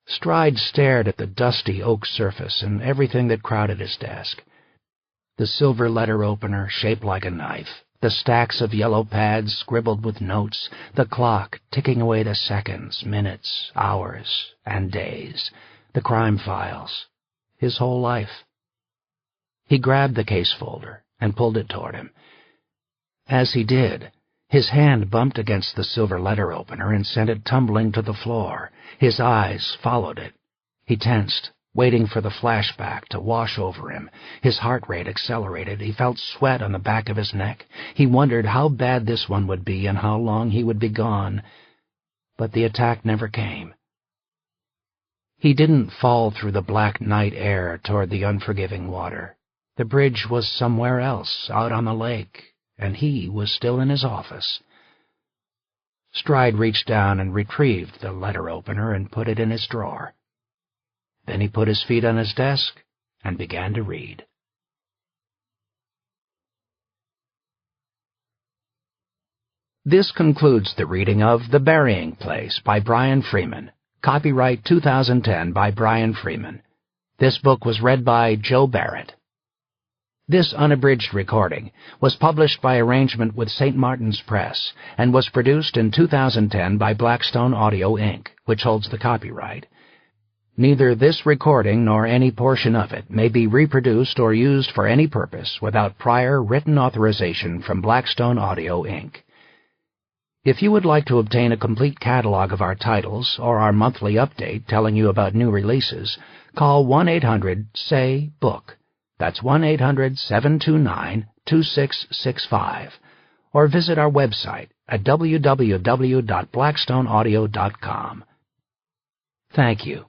Stride stared at the dusty oak surface and everything that crowded his desk. The silver letter opener shaped like a knife, the stacks of yellow pads scribbled with notes, the clock ticking away the seconds, minutes, hours, and days, the crime files, his whole life. He grabbed the case folder and pulled it toward him. As he did, his hand bumped against the silver letter opener and sent it tumbling to the floor. His eyes followed it. He tensed, waiting for the flashback to wash over him. His heart rate accelerated. He felt sweat on the back of his neck. He wondered how bad this one would be and how long he would be gone. But the attack never came. He didn't fall through the black night air toward the unforgiving water. The bridge was somewhere else, out on the lake, and he was still in his office. Stride reached down and retrieved the letter opener and put it in his drawer. Then he put his feet on his desk and began to read. This concludes the reading of The Burying Place by Brian Freeman. Copyright 2010 by Brian Freeman. This book was read by Joe Barrett. This unabridged recording was published by arrangement with St. Martin's Press and was produced in 2010 by Blackstone Audio, Inc., which holds the copyright. Neither this recording nor any portion of it may be reproduced or used for any purpose without prior written authorization from Blackstone Audio, Inc. If you would like to obtain a complete catalog of our titles or our monthly update telling you about new releases, call 1-800-SAY-BOOK. That's 1-800-729-2665. Or visit our website at www.blackstoneaudio.com. Thank you.